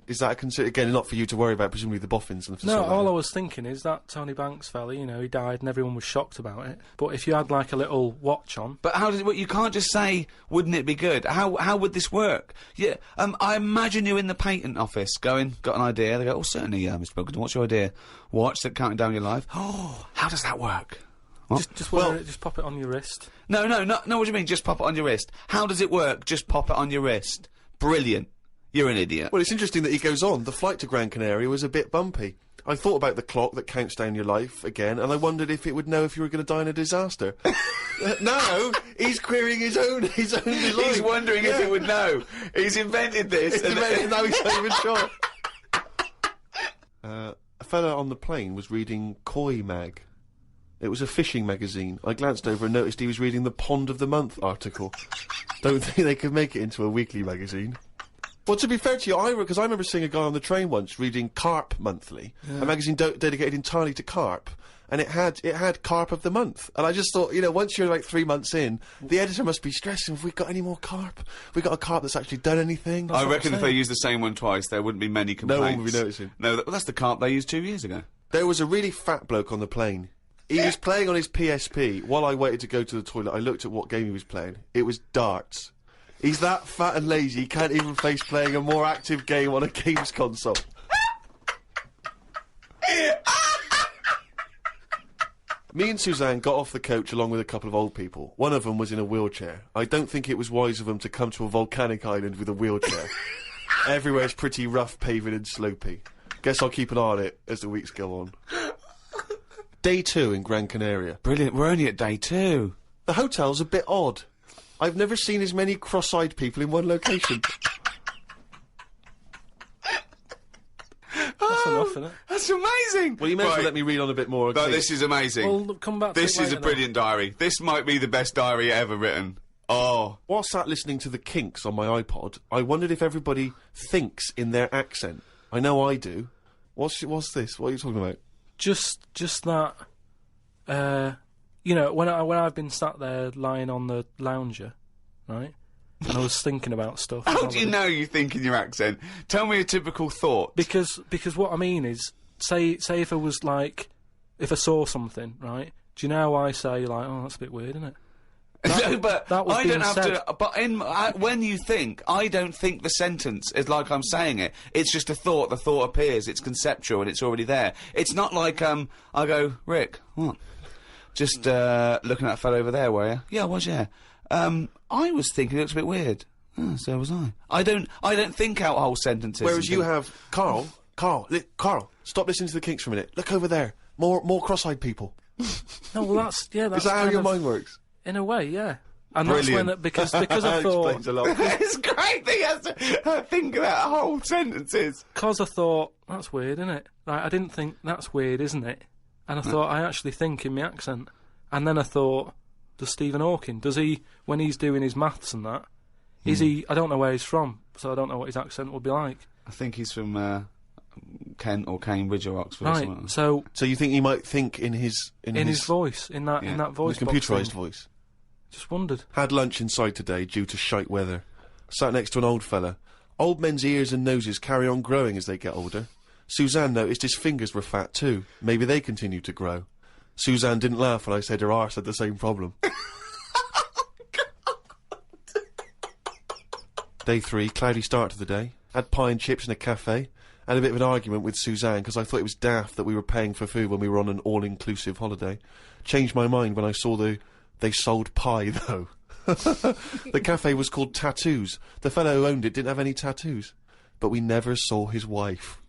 Is that a concern? Again, not for you to worry about, presumably the boffins and stuff. No, all I was thinking is that Tony Banks fella, he died and everyone was shocked about it. But if you had like a little watch on... But how does it work? You can't just say, wouldn't it be good? How would this work? Yeah, I imagine you in the patent office going, got an idea. They go, oh, certainly, Mr. Pilkington, what's your idea? Watch that counting down your life. Oh, how does that work? Just wear it, just pop it on your wrist. No, what do you mean, just pop it on your wrist? How does it work? Just pop it on your wrist. Brilliant. You're an idiot. Well, it's interesting that he goes on. The flight to Gran Canaria was a bit bumpy. I thought about the clock that counts down your life again, and I wondered if it would know if you were going to die in a disaster. No, he's querying his own design. He's wondering if it would know. He's invented this. And now he's not even sure. A fella on the plane was reading Koi Mag. It was a fishing magazine. I glanced over and noticed he was reading the Pond of the Month article. Don't think they could make it into a weekly magazine. Well, to be fair to you, because I remember seeing a guy on the train once reading Carp Monthly, a magazine dedicated entirely to carp, and it had Carp of the Month. And I just thought, once you're like 3 months in, the editor must be stressing, have we got any more carp? Have we got a carp that's actually done anything? I reckon if they used the same one twice, there wouldn't be many complaints. No one would be noticing. No, that's the carp they used 2 years ago. There was a really fat bloke on the plane. He was playing on his PSP. While I waited to go to the toilet, I looked at what game he was playing. It was darts. He's that fat and lazy, he can't even face playing a more active game on a games console. Me and Suzanne got off the coach along with a couple of old people. One of them was in a wheelchair. I don't think it was wise of them to come to a volcanic island with a wheelchair. Everywhere's pretty rough, paving and slopey. Guess I'll keep an eye on it as the weeks go on. Day 2 in Gran Canaria. Brilliant, we're only at day 2. The hotel's a bit odd. I've never seen as many cross-eyed people in one location. That's enough, isn't it? That's amazing! Well, you may as well let me read on a bit more. No, this is amazing. Well, come back to This it is a later brilliant diary. This might be the best diary ever written. Oh. While sat listening to the Kinks on my iPod, I wondered if everybody thinks in their accent. I know I do. What's this? What are you talking about? Just that, when I've been sat there lying on the lounger, right, and I was thinking about stuff. How do you know you think in your accent? Tell me a typical thought. Because what I mean is, say if I was like, if I saw something, right, do you know how I say, like, oh, that's a bit weird, isn't it? No, but that was I don't being have said. to. But when you think, I don't think the sentence is like I'm saying it. It's just a thought. The thought appears. It's conceptual and it's already there. It's not like I go, Rick, what? Just looking at a fellow over there, were you? Yeah, I was. Yeah. I was thinking it looks a bit weird. Oh, so was I. I don't think out whole sentences. Whereas you have Karl, stop listening to the Kinks for a minute. Look over there. More cross-eyed people. No, well, that's Is that how your mind works? In a way, yeah. And Brilliant. that's when, because I That thought, explains a lot. It's great that he has to think about whole sentences. because I thought, that's weird, isn't it? Like, I didn't think, that's weird, isn't it? And I thought, I actually think in my accent. And then I thought, does Stephen Hawking, does he, when he's doing his maths and that, is he, I don't know where he's from, so I don't know what his accent would be like. I think he's from Kent or Cambridge or Oxford or something. Right, so, So you think he might think in his voice, in that voice box computerised thing. voice? Just wondered. Had lunch inside today due to shite weather. Sat next to an old fella. Old men's ears and noses carry on growing as they get older. Suzanne noticed his fingers were fat too. Maybe they continue to grow. Suzanne didn't laugh when I said her arse had the same problem. Day 3, cloudy start to the day. Had pie and chips in a cafe. Had a bit of an argument with Suzanne because I thought it was daft that we were paying for food when we were on an all-inclusive holiday. Changed my mind when I saw they sold pie though. The cafe was called Tattoos. The fellow who owned it didn't have any tattoos. But we never saw his wife.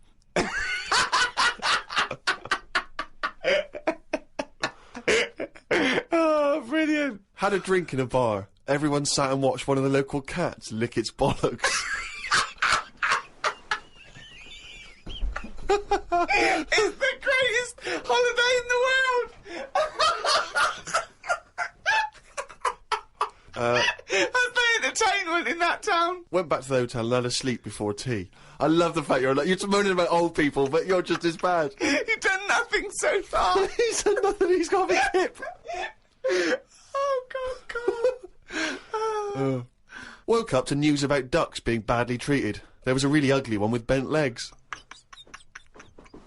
Oh, brilliant. Had a drink in a bar. Everyone sat and watched one of the local cats lick its bollocks. It's the greatest holiday in the world. That's the entertainment in that town. Went back to the hotel and had a sleep before tea. I love the fact you're moaning about old people, but you're just as bad. You've done nothing so far. He's done nothing, he's got a big hip. Oh, God. Woke up to news about ducks being badly treated. There was a really ugly one with bent legs.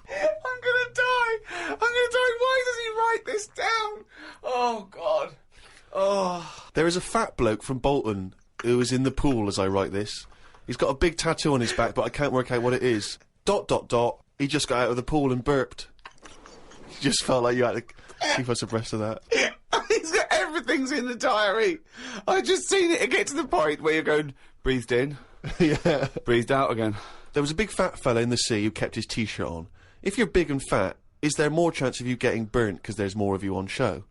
I'm gonna die. Why does he write this down? Oh, God. Oh. There is a fat bloke from Bolton who is in the pool as I write this. He's got a big tattoo on his back, but I can't work out what it is. ... He just got out of the pool and burped. Just felt like you had to keep us abreast of that. He's got everything's in the diary. I just seen it get to the point where you're going, breathed in, Yeah. breathed out again. There was a big fat fella in the sea who kept his t-shirt on. If you're big and fat, is there more chance of you getting burnt because there's more of you on show?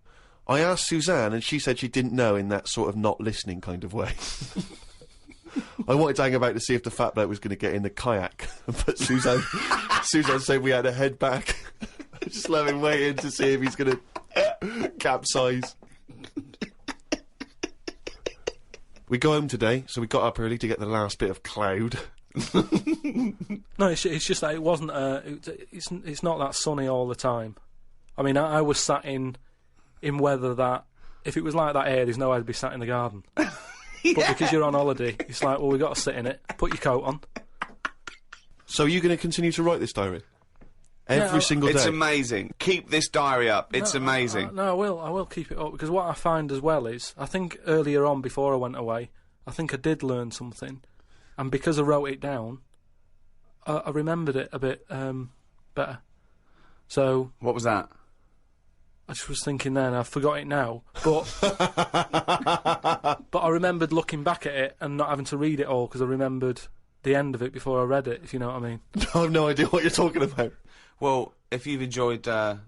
I asked Suzanne and she said she didn't know in that sort of not listening kind of way. I wanted to hang about to see if the fat bloke was going to get in the kayak, but Suzanne said we had to head back. Just let him wait in to see if he's going to capsize. We go home today, so we got up early to get the last bit of cloud. No, it's just that it wasn't. It's not that sunny all the time. I mean, I was sat in weather that if it was like that here, there's no way I'd be sat in the garden. But because you're on holiday, it's like, well, we've got to sit in it. Put your coat on. So are you going to continue to write this diary? Every single day? It's amazing. Keep this diary up. It's amazing. No, I will keep it up, because what I find as well is, I think earlier on, before I went away, I think I did learn something, and because I wrote it down, I remembered it a bit better. So What was that? I just was thinking then, I forgot it now, but but I remembered looking back at it and not having to read it all, because I remembered the end of it before I read it, if you know what I mean. I have no idea what you're talking about. Well, if you've enjoyed the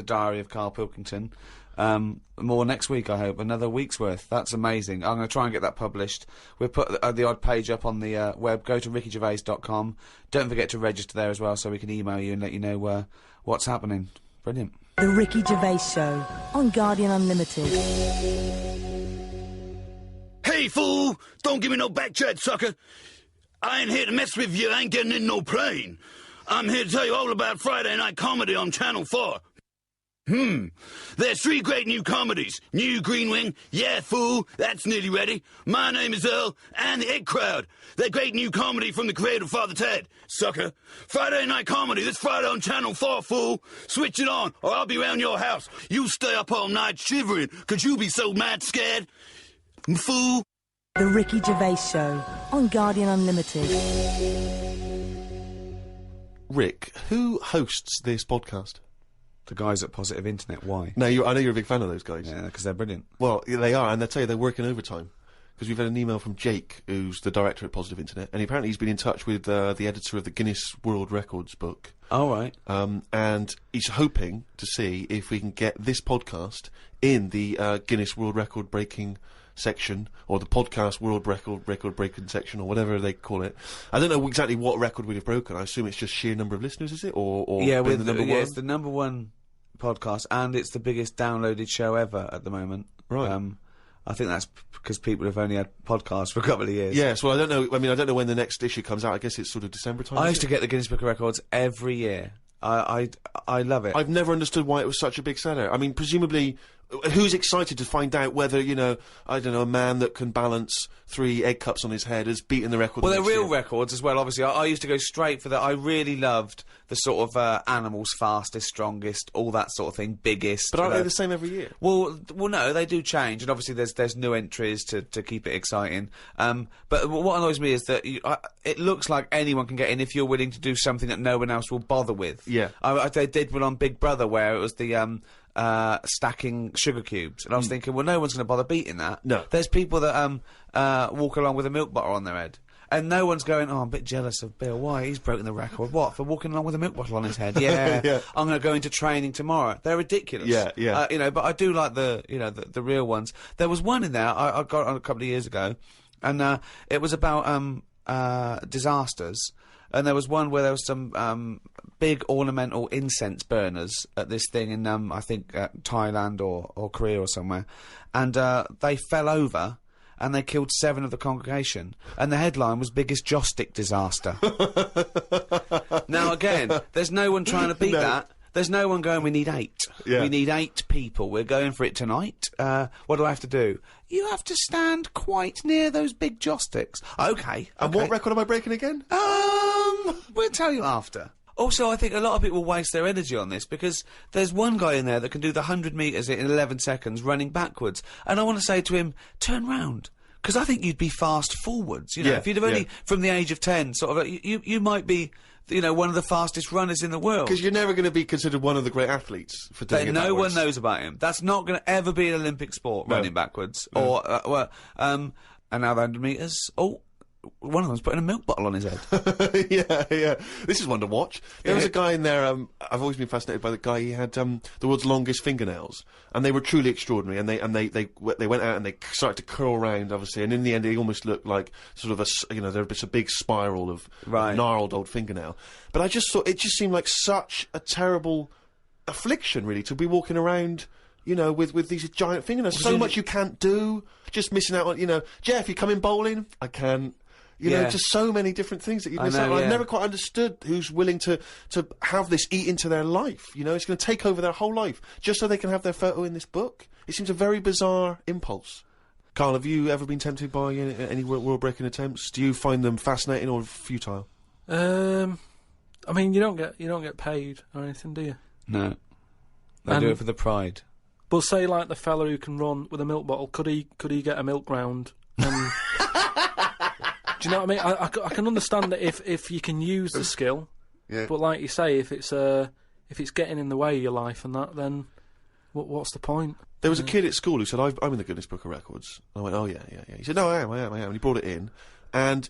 diary of Karl Pilkington, more next week, I hope. Another week's worth. That's amazing. I'm going to try and get that published. We'll put the odd page up on the web. Go to rickygervais.com. Don't forget to register there as well, so we can email you and let you know what's happening. Brilliant. The Ricky Gervais Show on Guardian Unlimited. Hey, fool! Don't give me no back chat, sucker! I ain't here to mess with you, I ain't getting in no plane. I'm here to tell you all about Friday night comedy on Channel 4. There's 3 great new comedies. New Green Wing, yeah, fool, that's nearly ready. My Name is Earl, and The Egg Crowd. They're great new comedy from the creator of Father Ted, sucker. Friday night comedy, this Friday on Channel 4, fool. Switch it on, or I'll be round your house. You stay up all night shivering, 'cause you be so mad scared. Fool. The Ricky Gervais Show on Guardian Unlimited. Rick, who hosts this podcast? The guys at Positive Internet, why? No, I know you're a big fan of those guys. Yeah, because they're brilliant. Well, yeah, they are, and I tell you, they're working overtime. Because we've had an email from Jake, who's the director at Positive Internet, and apparently he's been in touch with the editor of the Guinness World Records book. Oh, right. And he's hoping to see if we can get this podcast in the Guinness World Record breaking section, or the podcast world record breaking section, or whatever they call it. I don't know exactly what record we'd have broken. I assume it's just sheer number of listeners, is it? Or Yeah, being the number one? it's the number one podcast, and it's the biggest downloaded show ever at the moment. Right. I think that's because people have only had podcasts for a couple of years. Yes, well, I don't know. I mean, I don't know when the next issue comes out. I guess it's sort of December time. I used to get the Guinness Book of Records every year. I love it. I've never understood why it was such a big seller. I mean, presumably, who's excited to find out whether, you know, I don't know, a man that can balance 3 egg cups on his head has beaten the record? Well, the they're next real year? records as well, obviously. I used to go straight for that. I really loved the sort of animals fastest, strongest, all that sort of thing, biggest. But aren't they the same every year? Well, no, they do change, and obviously there's new entries to keep it exciting. But what annoys me is that it looks like anyone can get in if you're willing to do something that no one else will bother with. Yeah. They did one on Big Brother where it was the stacking sugar cubes, and I was thinking, well, no one's going to bother beating that. No. There's people that walk along with a milk bottle on their head. And no one's going, oh, I'm a bit jealous of Bill. Why? He's broken the record. What? For walking along with a milk bottle on his head? Yeah. Yeah. I'm going to go into training tomorrow. They're ridiculous. Yeah, yeah. You know, but I do like the real ones. There was one in there I got on a couple of years ago, and it was about disasters. And there was one where there was some big ornamental incense burners at this thing in I think Thailand or Korea or somewhere, and they fell over. And they killed 7 of the congregation. And the headline was biggest joss stick disaster. Now, again, there's no one trying to beat that. There's no one going, we need 8. Yeah. We need 8 people. We're going for it tonight. What do I have to do? You have to stand quite near those big joss sticks. Okay. And what record am I breaking again? We'll tell you after. Also, I think a lot of people waste their energy on this because there's one guy in there that can do the 100 metres in 11 seconds running backwards. And I want to say to him, turn round. Because I think you'd be fast forwards. You know, Yeah, if you'd have only, from the age of 10, sort of, you might be, you know, one of the fastest runners in the world. Because you're never going to be considered one of the great athletes for doing it No one backwards. knows about him. That's not going to ever be an Olympic sport, running backwards. Or, and now the 100 metres. Oh. One of them's putting a milk bottle on his head. yeah. This is one to watch. There was a guy in there, I've always been fascinated by the guy, he had the world's longest fingernails. And they were truly extraordinary. And they went out and they started to curl around, obviously. And in the end, they almost looked like sort of there's a big spiral of gnarled old fingernail. But I just thought, it just seemed like such a terrible affliction, really, to be walking around, you know, with these giant fingernails. So much you can't do. Just missing out on, you know, Jeff, you coming bowling? I can't. You know, just so many different things that you miss out on. I've never quite understood who's willing to have this eat into their life. You know, it's going to take over their whole life just so they can have their photo in this book. It seems a very bizarre impulse. Karl, have you ever been tempted by any world-breaking attempts? Do you find them fascinating or futile? I mean, you don't get paid or anything, do you? No. They do it for the pride. But say, like, the fella who can run with a milk bottle, could he get a milk round? Do you know what I mean? I can understand that if you can use the skill, but like you say, if it's getting in the way of your life and that, then what's the point? There was a kid at school who said, I'm in the Guinness Book of Records. I went, oh yeah. He said, no, I am. And he brought it in, and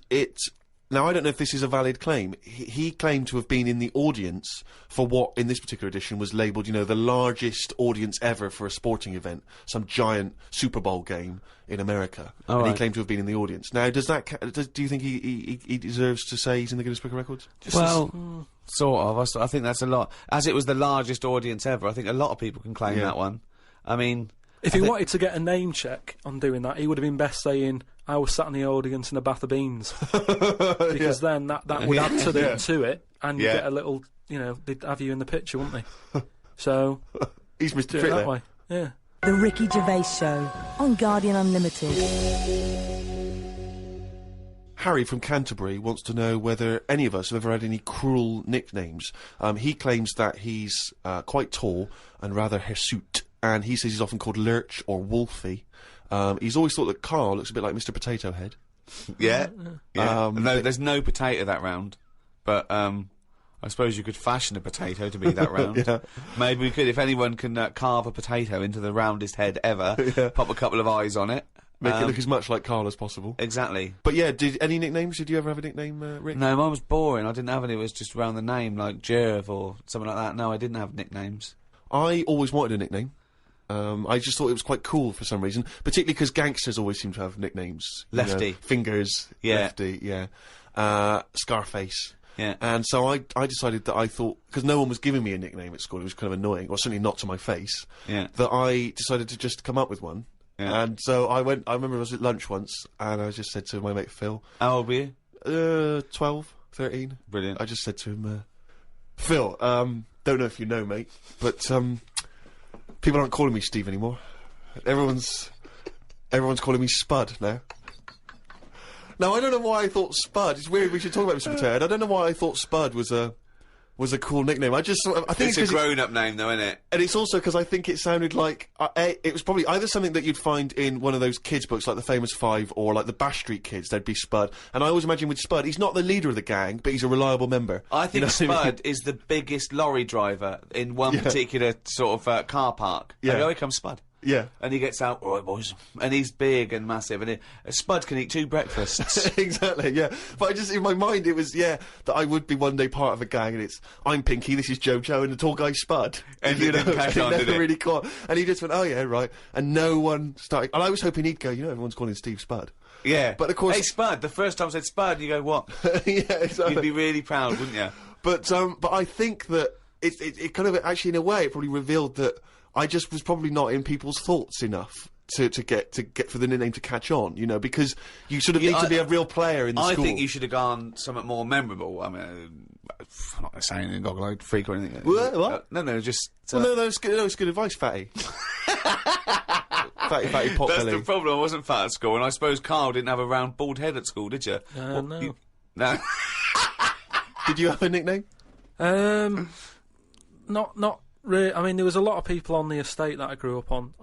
now, I don't know if this is a valid claim. He claimed to have been in the audience for what, in this particular edition, was labelled, you know, the largest audience ever for a sporting event, some giant Super Bowl game in America. He claimed to have been in the audience. Now, do you think he deserves to say he's in the Guinness Book of Records? Sort of. I think that's a lot. As it was the largest audience ever, I think a lot of people can claim that one. I mean... If he wanted to get a name check on doing that, he would have been best saying, I was sat in the audience in a bath of beans. Because then that would add to it, and you get a little, you know, they'd have you in the picture, wouldn't they? So... He's Mr. do it Trick that there. way. Yeah. The Ricky Gervais Show on Guardian Unlimited. Harry from Canterbury wants to know whether any of us have ever had any cruel nicknames. He claims that he's quite tall and rather hirsute, and he says he's often called Lurch or Wolfie. He's always thought that Karl looks a bit like Mr. Potato Head. Yeah. No, there's no potato that round, but I suppose you could fashion a potato to be that round. Maybe we could, if anyone can carve a potato into the roundest head ever, pop a couple of eyes on it. Make it look as much like Karl as possible. Exactly. But yeah, any nicknames? Did you ever have a nickname, Rick? No, mine was boring. I didn't have any. It was just around the name, like Jerv or something like that. No, I didn't have nicknames. I always wanted a nickname. I just thought it was quite cool for some reason, particularly because gangsters always seem to have nicknames. You know, Lefty. Fingers. Yeah. Lefty, yeah. Scarface. Yeah. And so I decided that I thought, because no one was giving me a nickname at school, it was kind of annoying, or certainly not to my face, Yeah. that I decided to just come up with one. Yeah. And so I remember I was at lunch once, and I just said to my mate Phil, How old were you? 12, 13. Brilliant. I just said to him, Phil, don't know if you know, mate, but people aren't calling me Steve anymore. Everyone's calling me Spud now. Now, I don't know why I thought Spud. It's weird. We should talk about Mr. Potato. I don't know why I thought Spud was a cool nickname. I think It's a grown-up name, though, isn't it? and it's also because I think it sounded like it was probably either something that you'd find in one of those kids' books, like the Famous Five, or like the Bash Street Kids. There'd be Spud, and I always imagine with Spud, he's not the leader of the gang, but he's a reliable member. I think You know what I mean? Spud is the biggest lorry driver in one particular sort of car park. Yeah. And here comes Spud. Yeah. And he gets out, all right, boys. And he's big and massive. And Spud can eat 2 breakfasts. Exactly, yeah. But I just, in my mind, it was, that I would be one day part of a gang, and it's, I'm Pinky, this is Jojo, and the tall guy's Spud. And it didn't catch on, never did it? really caught. And he just went, oh yeah, right. And no one started, and I was hoping he'd go, everyone's calling Steve Spud. Yeah. But of course- Hey, Spud. The first time I said Spud, you go, what? Yeah, exactly. You'd be really proud, wouldn't you? But I think that it kind of, actually, in a way, it probably revealed that I just was probably not in people's thoughts enough to get for the nickname to catch on, because you sort of need to be a real player in the school. I think you should have gone something more memorable. I mean, I'm not saying anything goggle-eyed freak or anything. What? No, just... Well, no, it's good advice, Fatty. fatty potbelly. That's the problem. I wasn't fat at school, and I suppose Karl didn't have a round bald head at school, did you? No. No. Did you have a nickname? Not really. I mean, there was a lot of people on the estate that I grew up on.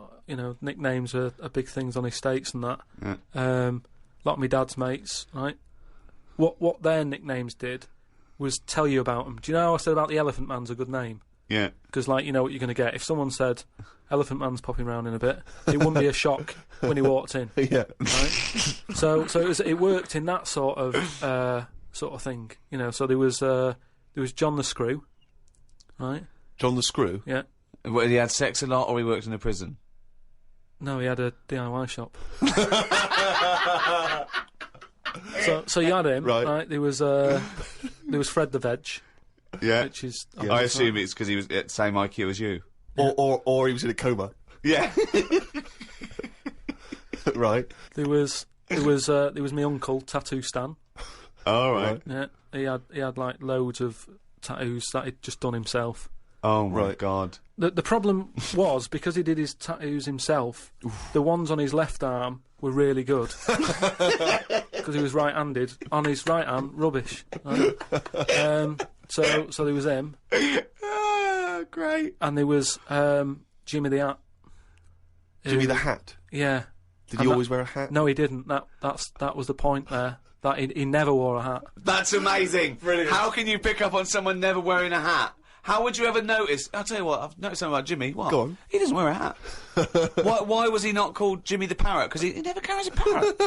Nicknames are big things on estates and that. Yeah. A lot of my dad's mates, right? What their nicknames did was tell you about them. Do you know how I said about the Elephant Man's a good name? Yeah. Because, you know what you're going to get. If someone said, Elephant Man's popping round in a bit, it wouldn't be a shock when he walked in. Yeah. Right? So it worked in that sort of thing. So there was John the Screw, right? John the Screw? Yeah. Well, he had sex a lot, or he worked in a prison? No, he had a DIY shop. So you had him, right? There was Fred the Veg. Yeah. Which is... I assume it's because he was at the same IQ as you. Or he was in a coma. Yeah. Right. There was my uncle, Tattoo Stan. All right. Yeah. He had like loads of tattoos that he'd just done himself. Oh my God. The problem was, because he did his tattoos himself, the ones on his left arm were really good. Because he was right-handed. On his right arm, rubbish. Right? So there was him. Great. And there was Jimmy the Hat. Jimmy the Hat? Yeah. Did he always wear a hat? No, he didn't. That was the point there. That he never wore a hat. That's amazing. Brilliant. How can you pick up on someone never wearing a hat? How would you ever notice? I'll tell you what, I've noticed something about Jimmy. What? Go on. He doesn't wear a hat. Why was he not called Jimmy the Parrot? Because he never carries a parrot.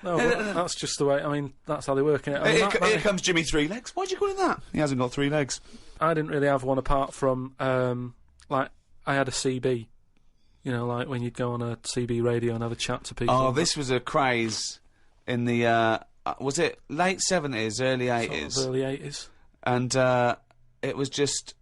No, but that's just the way. I mean, that's how they work in it. I mean, Here comes Jimmy Three Legs. Why'd you call him that? He hasn't got 3 legs. I didn't really have one apart from, I had a CB. Like when you'd go on a CB radio and have a chat to people. Oh, this was a craze in the, was it late 70s, early 80s? Sort of early 80s. And, it was just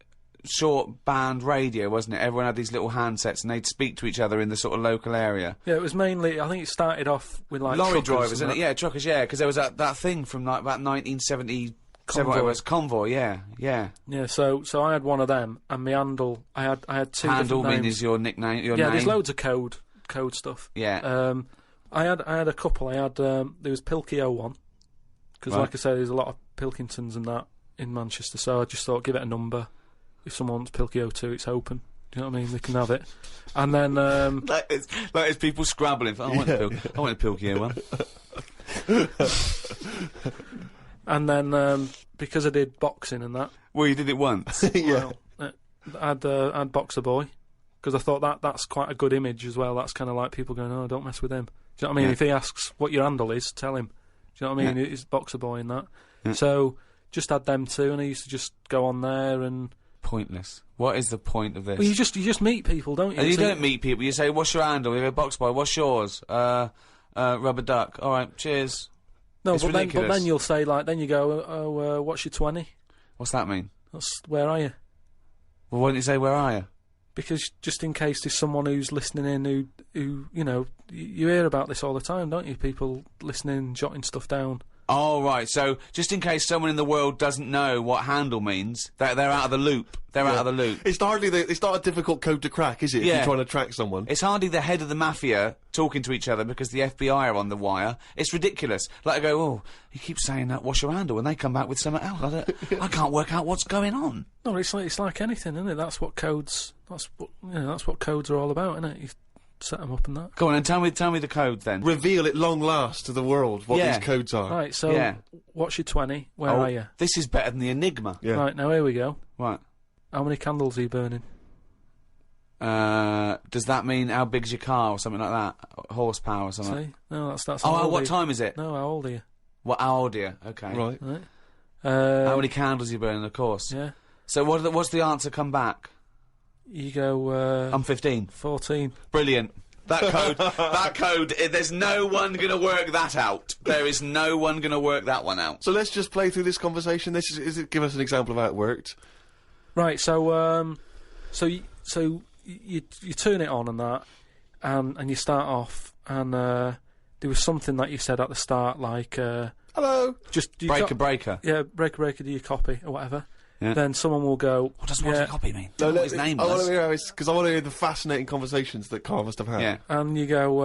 short band radio, wasn't it? Everyone had these little handsets and they'd speak to each other in the sort of local area. Yeah, it was mainly, I think it started off with like lorry truckers drivers, and isn't it? that. Yeah, truckers, yeah, because there was that thing from like about 1977, whatever it was, Convoy, yeah. Yeah, so I had one of them, and my handle, I had 2 Handle different names. means your nickname, your yeah, name. there's loads of code stuff. Yeah. I had a couple. I had there was Pilkington, because like I say, there's a lot of Pilkingtons and that in Manchester. So I just thought, give it a number. If someone wants Pilkington 2, it's open. Do you know what I mean? They can have it. And then like it's people scrabbling. I want a Pilkington one. And then because I did boxing and that. Well, you did it once. Yeah. I'd Boxer Boy, because I thought that's quite a good image as well. That's kind of like people going, oh, don't mess with him. Do you know what I mean? Yeah. If he asks what your handle is, tell him. Do you know what I mean? It's Boxer Boy and that. Yeah. So just had them 2, and I used to just go on there and Pointless. What is the point of this? Well, you just meet people, don't you? And you So don't meet people. You say, "What's your handle?" You go, "Box boy." "What's yours?" Rubber duck. All right, cheers. No, It's but ridiculous. then you'll say like, then you go, "Oh, what's your 20?" What's that mean? That's where are you? Well, why don't you say, "Where are you?" Because just in case there's someone who's listening in who you know, you hear about this all the time, don't you? People listening, jotting stuff down. Oh, right. So, just in case someone in the world doesn't know what handle means, they're out of the loop. They're out of the loop. It's not a difficult code to crack, is it? If Yeah. you're trying to track someone. It's hardly the head of the mafia talking to each other because the FBI are on the wire. It's ridiculous. Like, I go, "Oh, he keeps saying that, what's your handle?" And they come back with something else. I can't work out what's going on. No, it's like anything, isn't it? That's what codes are all about, isn't it? You set them up and that. Go on, and tell me the code then. Reveal at long last to the world what Yeah. these codes are. Right, so Yeah. what's your 20? Where are you? This is better than the Enigma. Yeah. Right, now here we go. Right. How many candles are you burning? Does that mean how big's your car or something like that? Horsepower or something? See? No, that's Oh, how old what are you? time is it? No, how old are you? What, how old are you? Okay. Right. Right. How many candles are you burning, of course? Yeah. So what's the answer come back? You go, I'm 15. 14. Brilliant. That code, there's no one gonna work that out. There is no one gonna work that one out. So let's just play through this conversation. Give us an example of how it worked. Right, so you turn it on and that, and you start off, and there was something that you said at the start, like, Hello. just you Breaker. yeah, breaker, do your copy or whatever. Yeah. Then someone will go, What does copy mean? No, What his name I want was. to hear because I want to hear the fascinating conversations that Karl must have had. Yeah. and you go,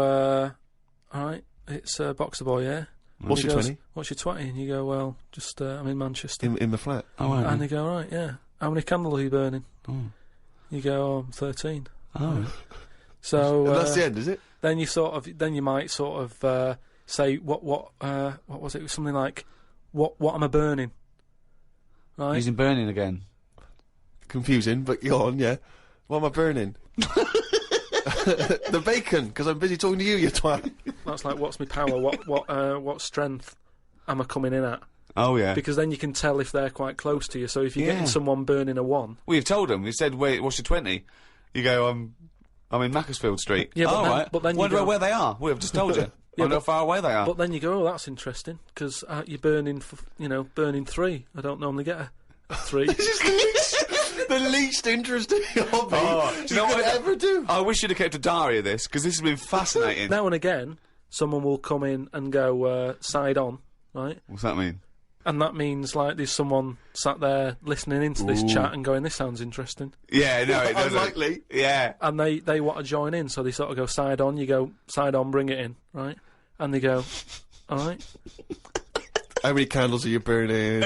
all right, it's Boxer Boy, yeah. What's And your he goes, 20? What's your 20? And you go, well, just I'm in Manchester. In the flat. Oh, right. And they go, right, yeah. How many candles are you burning? Oh. You go, oh, I'm 13. Oh. So And that's the end, is it? then you might sort of say what was it? It was something like what am I burning? Right. Using burning again. Confusing, but go on, yeah. What am I burning? The bacon, because I'm busy talking to you, you twat. That's like what's my power? What strength am I coming in at? Oh, yeah. Because then you can tell if they're quite close to you. So if you're Yeah. getting someone burning a 1, We've told them. We said, "Wait, what's your 20?" You go, I'm in Macclesfield Street." Yeah, but oh, then- right. but then you Wonder go- where they are. We've just told you. Yeah, Wonder how but- far away they are. but then you go, oh, that's interesting because you're burning, burning 3. I don't normally get a 3. This is the least interesting hobby do you know could what? ever do. I wish you'd have kept a diary of this, because this has been fascinating. Now and again, someone will come in and go side on, right? What's that mean? And that means like there's someone sat there listening into this chat and going, "This sounds interesting," Yeah, no, it doesn't. Unlikely. Yeah. and they want to join in, so they sort of go side on. You go side on, bring it in, right? And they go, "All right." How many candles are you burning?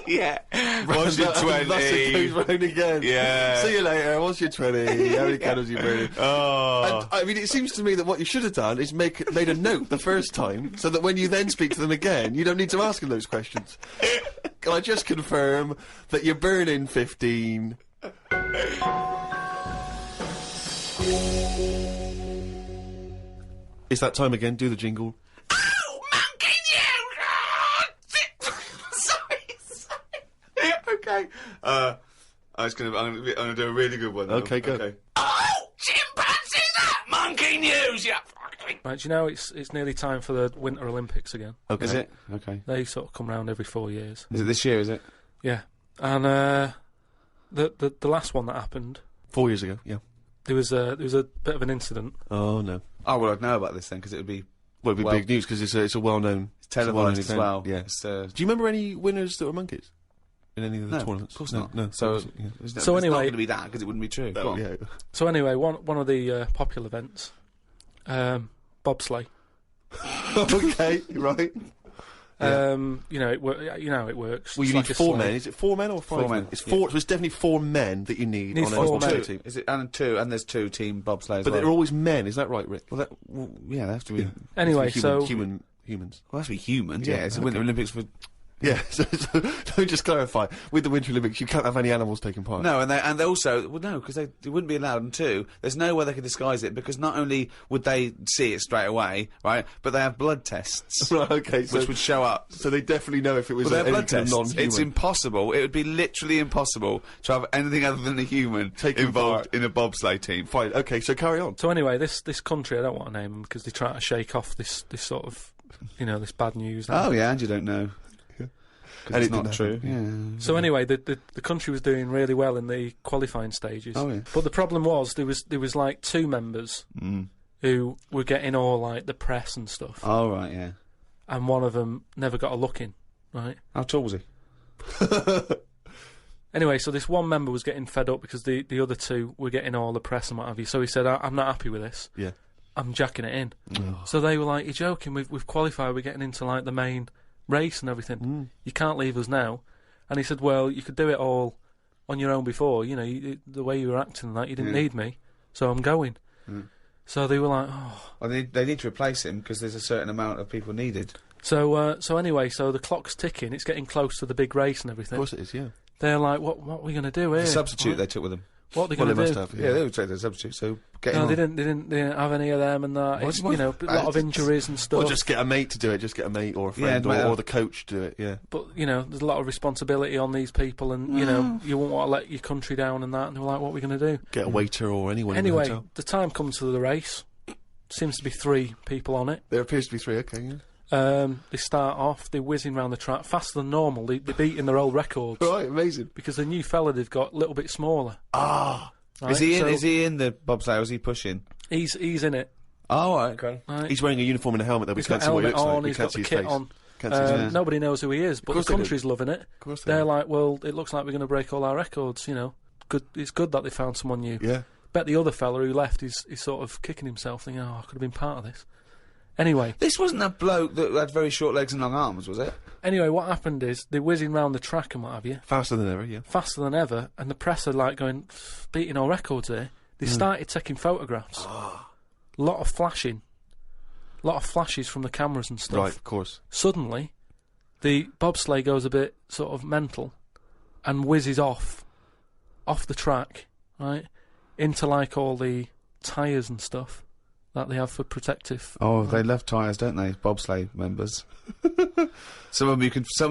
Yeah. What's your That's it 20? goes round again. Yeah. See you later. What's your 20? How many candles are you burning? Oh. And, I mean, it seems to me that what you should have done is made a note the first time, so that when you then speak to them again, you don't need to ask them those questions. Can I just confirm that you're burning 15? It's that time again. Do the jingle. Okay. I'm gonna do a really good one. Now. Okay, go. Okay. Oh, chimpanzee, that monkey news, yeah. Right, do you know it's nearly time for the Winter Olympics again. Okay. Is it? Okay. They sort of come round every 4 years. Is it this year? Is it? Yeah, and the last one that happened, 4 years ago. Yeah. there was a bit of an incident. Oh no. Oh well, I'd know about this then because it would be Well, it'd be big news because it's a well-known. televised as event. well. Yeah. It's, Do you remember any winners that were monkeys in any of the no, tournaments? of course No, not. No. So, yeah. it's So it's anyway- not going to be that because it wouldn't be true. Go on. Yeah. So anyway, one of the popular events, bobsleigh. Okay. Right. You know how it works. Well, It's you like need a 4 sleigh. men. Is it 4 men or 5 4 men, men? It's yeah. 4. So it's definitely 4 men that you need Need on a 4 bobsleigh men. team. Is it and two? And there's 2 team bobsleighs. But well. they're always men. Is that right, Rick? Well, yeah, they have to be. Anyway, Human- so humans. Well, that's be humans. Yeah, Yeah, it's the Winter okay. Olympics for Yeah, so let me just clarify. With the Winter Olympics, you can't have any animals taking part. No, and they also, well, no, because they wouldn't be allowed. And two, there's no way they could disguise it, because not only would they see it straight away, right, but they have blood tests. Right, okay, so... which would show up. So they definitely know if it was Well, they have anything blood tests. non-human. It's impossible. It would be literally impossible to have anything other than a human Taking involved part. in a bobsleigh team. Fine, okay, so carry on. So anyway, this country, I don't want to name them because they try to shake off this sort of, this bad news. Oh, yeah, and you don't know. And It's it not didn't true. happen, Yeah. So anyway, the country was doing really well in the qualifying stages. Oh, yeah. But the problem was there was like 2 members who were getting all like the press and stuff, Oh, right, yeah. and one of them never got a look in. Right. How tall was he? Anyway, so this one member was getting fed up because the other 2 were getting all the press and what have you. So he said, "I'm not happy with this. Yeah. I'm jacking it in." So they were like, "You're joking? We've qualified. We're getting into like the main race and everything. You can't leave us now." And he said, "Well, you could do it all on your own before. The way you were acting and that, you didn't need me, so I'm going." So they were like, "Oh." Well, they need to replace him because there's a certain amount of people needed. So anyway, so the clock's ticking. It's getting close to the big race and everything. Of course it is, yeah. They're like, "What are we going to do here?" The substitute Right? they took with them. What are they Well, going they to do? must have, Yeah, they would take the substitute, so get him No, on. they didn't have any of them and that. It's, What? a lot of injuries and stuff. Or just get a mate to do it, just get a mate or a friend Yeah, or the coach to do it, yeah. But, there's a lot of responsibility on these people and, you won't want to let your country down and that. And they're like, what are we going to do? Get a waiter or anyone in the Anyway, hotel. the time comes to the race. Seems to be 3 people on it. There appears to be 3, okay, yeah. They start off, they're whizzing around the track faster than normal. They're beating their old records. Right, amazing. Because the new fella they've got a little bit smaller. Ah! Right? Is he in? So Is he in the bobsleigh? Or is he pushing? He's in it. Oh, right, okay. Right? He's wearing a uniform and a helmet, though. We He's can't got see what he helmet looks like. on, We he's can't got see the his kit face. on. Can't see his face. Nobody knows who he is, but the course they do. country's loving it. Of course they They're do. like, well, it looks like we're going to break all our records, Good. It's good that they found someone new. Yeah. Bet the other fella who left is sort of kicking himself, thinking, I could have been part of this. Anyway, This wasn't a bloke that had very short legs and long arms, was it? what happened is they're whizzing round the track and what have you, Faster than ever, yeah. faster than ever, and the press are like going, beating all records here. They started taking photographs. A lot of flashing. A lot of flashes from the cameras and stuff. Right, of course. Suddenly, the bobsleigh goes a bit sort of mental and whizzes off the track, right, into like all the tyres and stuff that they have for protective. Oh, they love tyres, don't they? Bobsleigh members. Some of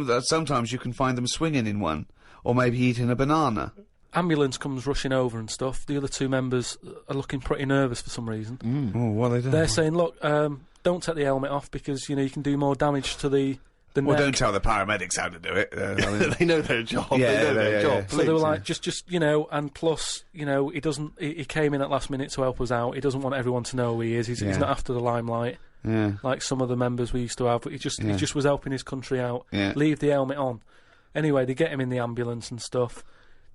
them sometimes you can find them swinging in one, or maybe eating a banana. Ambulance comes rushing over and stuff. The other 2 members are looking pretty nervous for some reason. Oh, what are they doing? They're saying, look, don't take the helmet off because, you can do more damage to the Well, neck. don't tell the paramedics how to do it. They know their job. Yeah, they know their yeah, job. yeah. So they were Please, like, just and plus, he doesn't. He came in at last minute to help us out. He doesn't want everyone to know who he is. He's Yeah. not after the limelight Yeah. like some of the members we used to have. He just was helping his country out. Yeah. Leave the helmet on. Anyway, they get him in the ambulance and stuff.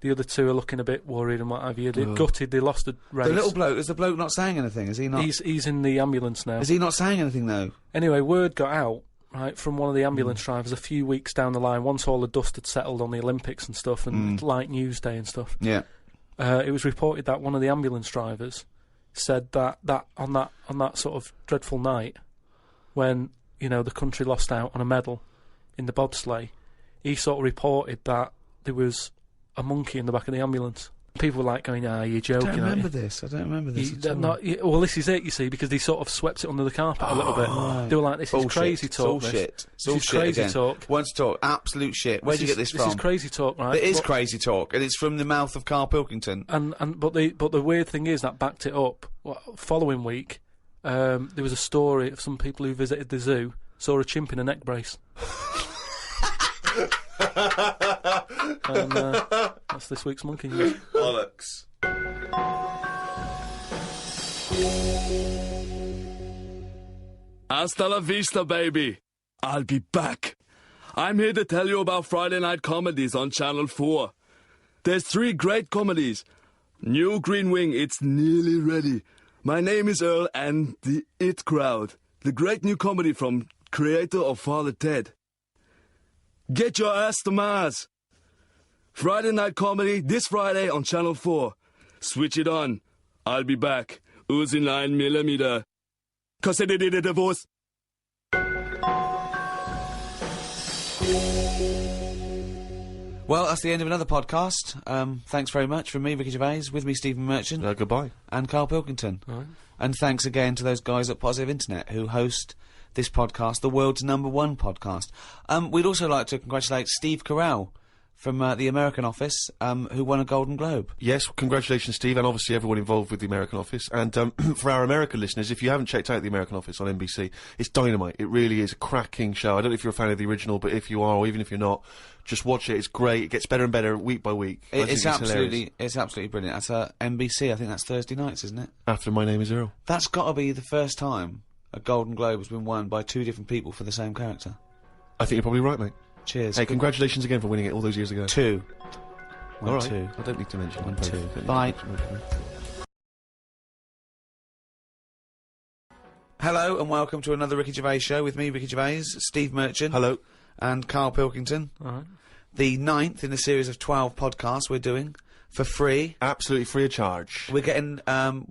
The other 2 are looking a bit worried and what have you. They're gutted. They lost the race. The little bloke, is the bloke not saying anything? Is he not? He's in the ambulance now. Is he not saying anything though? Anyway, word got out, right, from one of the ambulance drivers a few weeks down the line, once all the dust had settled on the Olympics and stuff, and light news day and stuff. Yeah. It was reported that one of the ambulance drivers said that on that sort of dreadful night, when the country lost out on a medal in the bobsleigh, he sort of reported that there was a monkey in the back of the ambulance. People were like going, you're joking. I don't aren't remember you?" this. I don't remember this at all. Well, this is it, you see, because they sort of swept it under the carpet a little bit. right. They were like, this Bullshit. is crazy talk. It's all shit. It's all This is shit crazy again. talk. Once talk, absolute shit. Where'd you get this from? This is crazy talk, right? It is But- crazy talk, and it's from the mouth of Karl Pilkington. But the weird thing is that backed it up. Following week, there was a story of some people who visited the zoo saw a chimp in a neck brace. And that's this week's Monkey News. Bollocks. Hasta la vista, baby. I'll be back. I'm here to tell you about Friday night comedies on Channel 4. There's 3 great comedies. New Green Wing, it's nearly ready. My name is Earl and the It Crowd. The great new comedy from creator of Father Ted. Get your ass to Mars. Friday night comedy this Friday on Channel 4. Switch it on. I'll be back. Uzi 9mm. Cause I did it, divorce. Well, that's the end of another podcast. Thanks very much from me, Ricky Gervais, with me, Stephen Merchant. Goodbye. And Karl Pilkington. All right. And thanks again to those guys at Positive Internet who host this podcast, the world's #1 podcast. We'd also like to congratulate Steve Carell from the American office, who won a Golden Globe. Yes, congratulations, Steve, and obviously everyone involved with the American office. And for our American listeners, if you haven't checked out the American office on NBC, it's dynamite. It really is a cracking show. I don't know if you're a fan of the original, but if you are, or even if you're not, just watch it. It's great. It gets better and better week by week. It's absolutely brilliant. That's NBC. I think that's Thursday nights, isn't it? After My Name Is Earl. That's got to be the first time a Golden Globe has been won by two different people for the same character. I think you're probably right, mate. Cheers. Hey, congratulations again for winning it all those years ago. Two. All right. Two. I don't need to mention One, both. two. Don't need to Bye. mention both. Hello and welcome to another Ricky Gervais show with me, Ricky Gervais, Steve Merchant. Hello. And Karl Pilkington. All right. The 9th in a series of 12 podcasts we're doing for free. Absolutely free of charge. We're getting,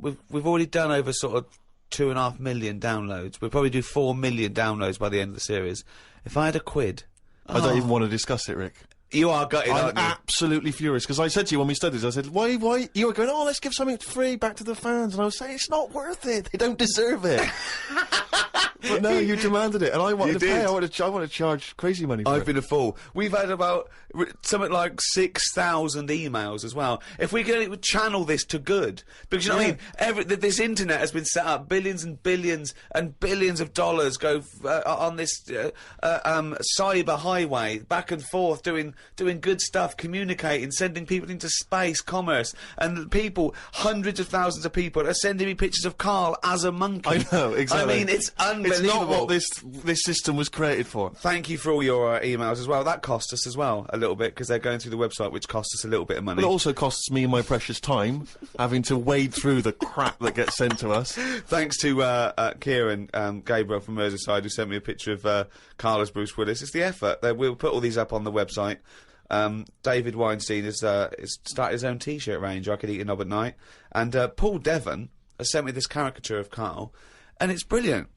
we've already done over sort of 2.5 million downloads. We'll probably do 4 million downloads by the end of the series. If I had a quid... I don't even want to discuss it, Rick. You are gutted, I'm aren't you? absolutely furious, because I said to you when we studied this, I said, why, you were going, oh, let's give something free back to the fans, and I was saying, it's not worth it, they don't deserve it. But no, you demanded it, and I wanted to pay, I want to charge crazy money for it. I've been a fool. We've had about something like 6,000 emails as well. If we could channel this to good, because you know what I mean. This internet has been set up. Billions and billions and billions of dollars go on this cyber highway back and forth, doing good stuff, communicating, sending people into space, commerce, and people, hundreds of thousands of people are sending me pictures of Karl as a monkey. I know, exactly. I mean, it's unbelievable. It's not what this system was created for. Thank you for all your emails as well. That cost us as well a little bit, because they're going through the website, which cost us a little bit of money. But it also costs me my precious time, having to wade through the crap that gets sent to us. Thanks to Kieran Gabriel from Merseyside, who sent me a picture of Karl as Bruce Willis. It's the effort. We'll put all these up on the website. David Weinstein has started his own T-shirt range, I Could Eat a Knob at Night. And Paul Devon has sent me this caricature of Karl, and it's brilliant.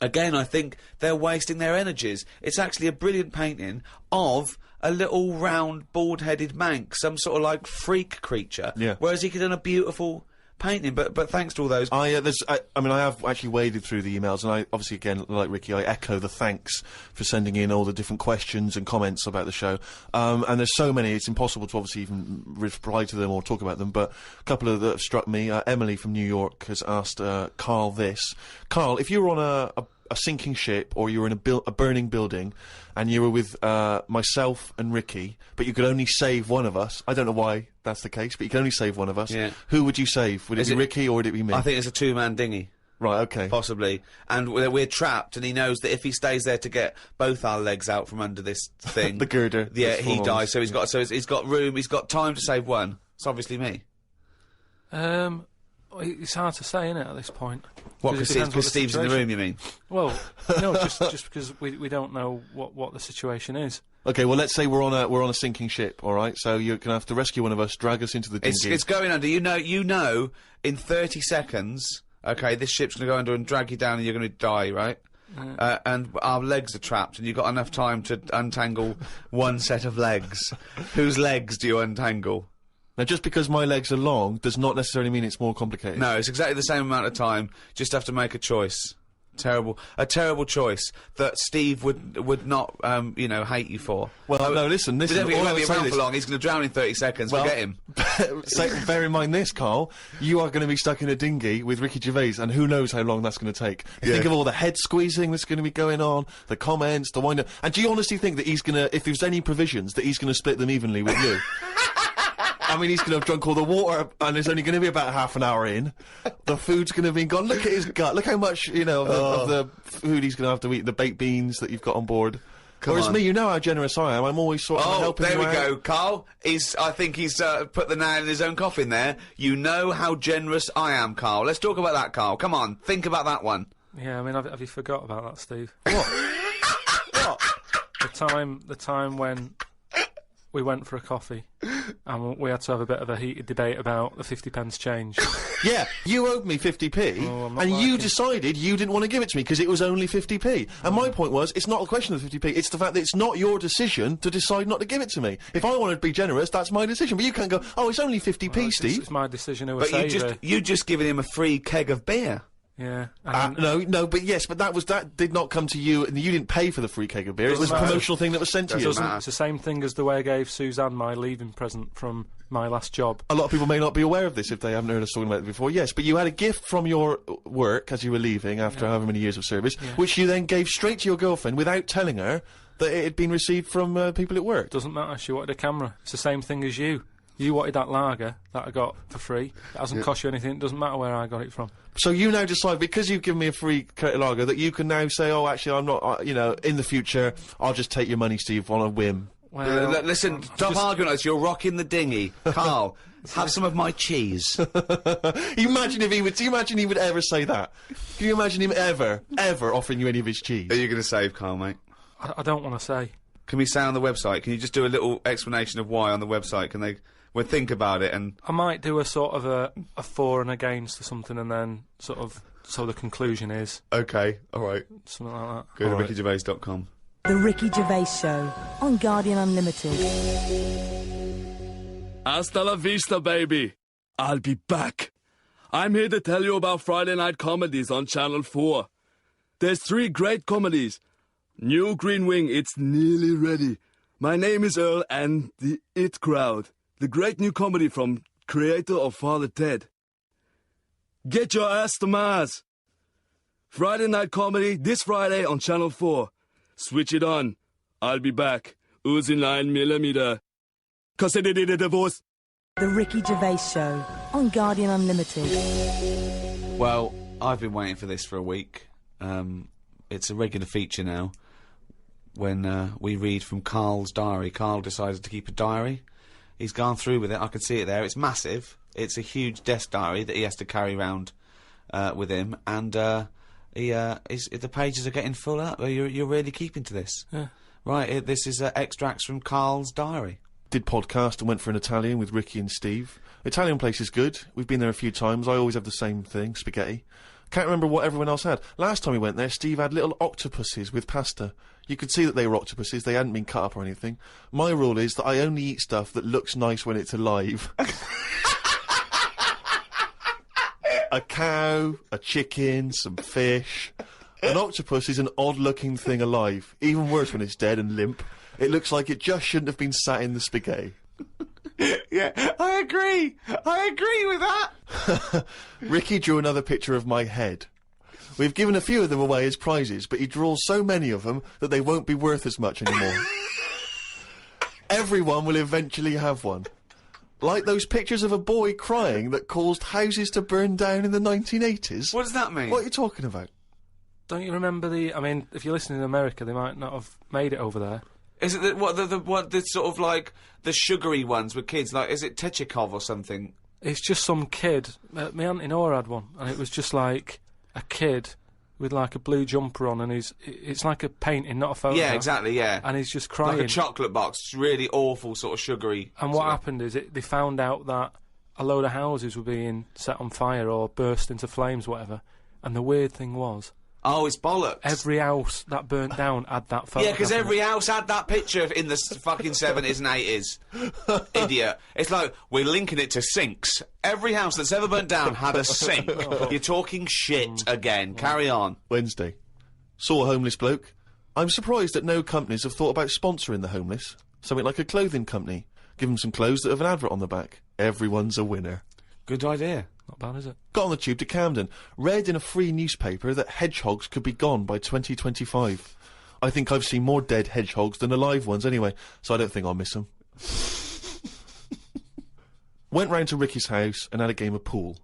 Again, I think they're wasting their energies. It's actually a brilliant painting of a little round, bald-headed Manx, some sort of like freak creature. Yeah. Whereas he could have done a beautiful painting. But thanks to all those. I mean, I have actually waded through the emails, and I obviously, again, like Ricky, I echo the thanks for sending in all the different questions and comments about the show. And there's so many, it's impossible to obviously even reply to them or talk about them. But a couple of that have struck me. Emily from New York has asked Karl this: Karl, if you were on a sinking ship, or you were in a burning building, and you were with myself and Ricky, but you could only save one of us. I don't know why that's the case, but you can only save one of us. Yeah. Who would you save? Would it be Ricky, or would it be me? I think it's a two-man dinghy. Right, okay. Possibly. And we're trapped, and he knows that if he stays there to get both our legs out from under this thing... The girder. Yeah, he dies, so he's got room, he's got time to save one. It's obviously me. It's hard to say, isn't it, at this point? What, because Steve's in the room, you mean? Well, no, just because we don't know what the situation is. Okay, well, let's say we're on a sinking ship, all right? So you're gonna have to rescue one of us, drag us into the dinghy. It's going under. You know, in 30 seconds, okay, this ship's gonna go under and drag you down, and you're gonna die, right? And our legs are trapped, and you've got enough time to untangle one set of legs. Whose legs do you untangle? Now, just because my legs are long does not necessarily mean it's more complicated. No, it's exactly the same amount of time. Just have to make a choice. A terrible choice that Steve would not, hate you for. Well, no, listen, this is all all I I'm around saying for long. He's going to drown in 30 seconds. Forget him. Bear in mind this, Karl. You are going to be stuck in a dinghy with Ricky Gervais, and who knows how long that's going to take. Think of all the head squeezing that's going to be going on, the comments, the wind-up. And do you honestly think that he's going to, if there's any provisions, that he's going to split them evenly with you? I mean, he's going to have drunk all the water, and there's only going to be about half an hour in. The food's going to be gone. Look at his gut. Look how much, of the food he's going to have to eat, the baked beans that you've got on board. Whereas me, you know how generous I am. I'm always sort of helping you out. There we go, Karl. I think he's put the nail in his own coffin there. You know how generous I am, Karl. Let's talk about that, Karl. Come on, think about that one. Yeah, I mean, have you forgot about that, Steve? What? What? The time when we went for a coffee, and we had to have a bit of a heated debate about the 50p change. Yeah, you owed me 50p, Oh, I'm not and you liking- decided you didn't want to give it to me because it was only 50p. And my point was, it's not a question of 50p, it's the fact that it's not your decision to decide not to give it to me. If I wanted to be generous, that's my decision, but you can't go, oh, it's only 50p, Steve. It's my decision who I But save you just given him a free keg of beer. Yeah. No, but yes, but that did not come to you, and you didn't pay for the free keg of beer. It was a matter. promotional thing that was sent to you. matter. It's the same thing as the way I gave Suzanne my leaving present from my last job. A lot of people may not be aware of this if they haven't heard us talking about it before. Yes, but you had a gift from your work as you were leaving after however many years of service, which you then gave straight to your girlfriend without telling her that it had been received from people at work. Doesn't matter, she wanted a camera. It's the same thing as you. You wanted that lager that I got for free. It hasn't cost you anything, it doesn't matter where I got it from. So you now decide, because you've given me a free crate of lager, that you can now say, oh, actually, I'm not, in the future, I'll just take your money, Steve, on a whim. Well, Listen, stop arguing with us. You're rocking the dinghy. Karl, have some of my cheese. Imagine if he would, do you imagine he would ever say that? Can you imagine him ever offering you any of his cheese? Are you going to save Karl, mate? I don't want to say. Can we say on the website? Can you just do a little explanation of why on the website? Can they... We'll think about it and... I might do a sort of a for and against or something, and then sort of, so the conclusion is... Okay, alright. Something like that. Go to rickygervais.com. The Ricky Gervais Show on Guardian Unlimited. Hasta la vista, baby. I'll be back. I'm here to tell you about Friday night comedies on Channel 4. There's 3 great comedies. New Green Wing, it's nearly ready. My name is Earl and the It Crowd. The great new comedy from creator of Father Ted. Get your ass to Mars. Friday night comedy this Friday on Channel 4. Switch it on. I'll be back. Uzi 9mm. Cause it did a divorce. The Ricky Gervais Show on Guardian Unlimited. Well, I've been waiting for this for a week. It's a regular feature now. When we read from Karl's diary. Karl decided to keep a diary. He's gone through with it. I can see it there. It's massive. It's a huge desk diary that he has to carry around with him, and the pages are getting full up. You're really keeping to this, right? This is extracts from Karl's diary. Did podcast and went for an Italian with Ricky and Steve. Italian place is good. We've been there a few times. I always have the same thing, spaghetti. Can't remember what everyone else had. Last time we went there, Steve had little octopuses with pasta. You could see that they were octopuses, they hadn't been cut up or anything. My rule is that I only eat stuff that looks nice when it's alive. A cow, a chicken, some fish. An octopus is an odd-looking thing alive. Even worse when it's dead and limp. It looks like it just shouldn't have been sat in the spaghetti. Yeah, I agree with that. Ricky drew another picture of my head. We've given a few of them away as prizes, but he draws so many of them that they won't be worth as much anymore. Everyone will eventually have one. Like those pictures of a boy crying that caused houses to burn down in the 1980s. What does that mean? What are you talking about? Don't you remember I mean, if you're listening in America, they might not have made it over there. Is it the sort of like the sugary ones with kids? Like, is it Techikov or something? It's just some kid. My Auntie Nora had one, and it was just like a kid with like a blue jumper on, and it's like a painting, not a photo. Yeah, exactly, yeah. And he's just crying. Like a chocolate box, really awful, sort of sugary. And what happened is they found out that a load of houses were being set on fire or burst into flames, whatever. And the weird thing was, oh, it's bollocks. every house that burnt down had that photo. Yeah, because every house had that picture in the fucking 70s and 80s. Idiot. It's like, we're linking it to sinks. Every house that's ever burnt down had a sink. You're talking shit again. Carry on. Wednesday. Saw a homeless bloke. I'm surprised that no companies have thought about sponsoring the homeless. Something like a clothing company. Give them some clothes that have an advert on the back. Everyone's a winner. Good idea. Not bad, is it? Got on the tube to Camden. Read in a free newspaper that hedgehogs could be gone by 2025. I think I've seen more dead hedgehogs than alive ones anyway, so I don't think I'll miss them. Went round to Ricky's house and had a game of pool.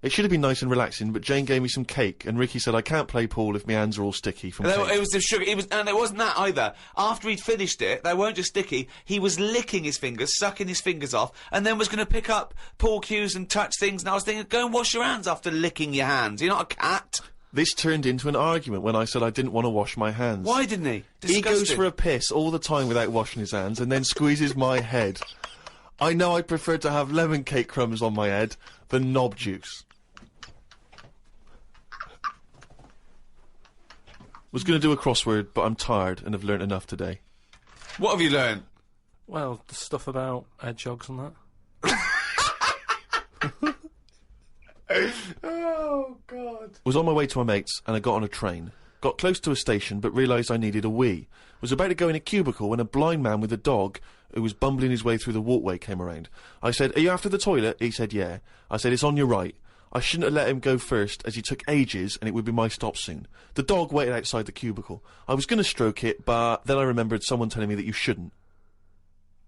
It should have been nice and relaxing, but Jane gave me some cake, and Ricky said I can't play pool if my hands are all sticky from cake. It was the sugar. And it wasn't that either. After he'd finished it, they weren't just sticky. He was licking his fingers, sucking his fingers off, and then was going to pick up pool cues and touch things. And I was thinking, go and wash your hands after licking your hands. You're not a cat. This turned into an argument when I said I didn't want to wash my hands. Why didn't he? He goes Disgusting. for a piss all the time without washing his hands and then squeezes my head. I know I'd prefer to have lemon cake crumbs on my head than knob juice. Was going to do a crossword, but I'm tired and have learnt enough today. What have you learned? Well, the stuff about hedgehogs and that. Oh, God. Was on my way to my mates and I got on a train. Got close to a station but realised I needed a wee. Was about to go in a cubicle when a blind man with a dog who was bumbling his way through the walkway came around. I said, "Are you after the toilet?" He said, "Yeah." I said, "It's on your right." I shouldn't have let him go first, as he took ages, and it would be my stop soon. The dog waited outside the cubicle. I was going to stroke it, but then I remembered someone telling me that you shouldn't.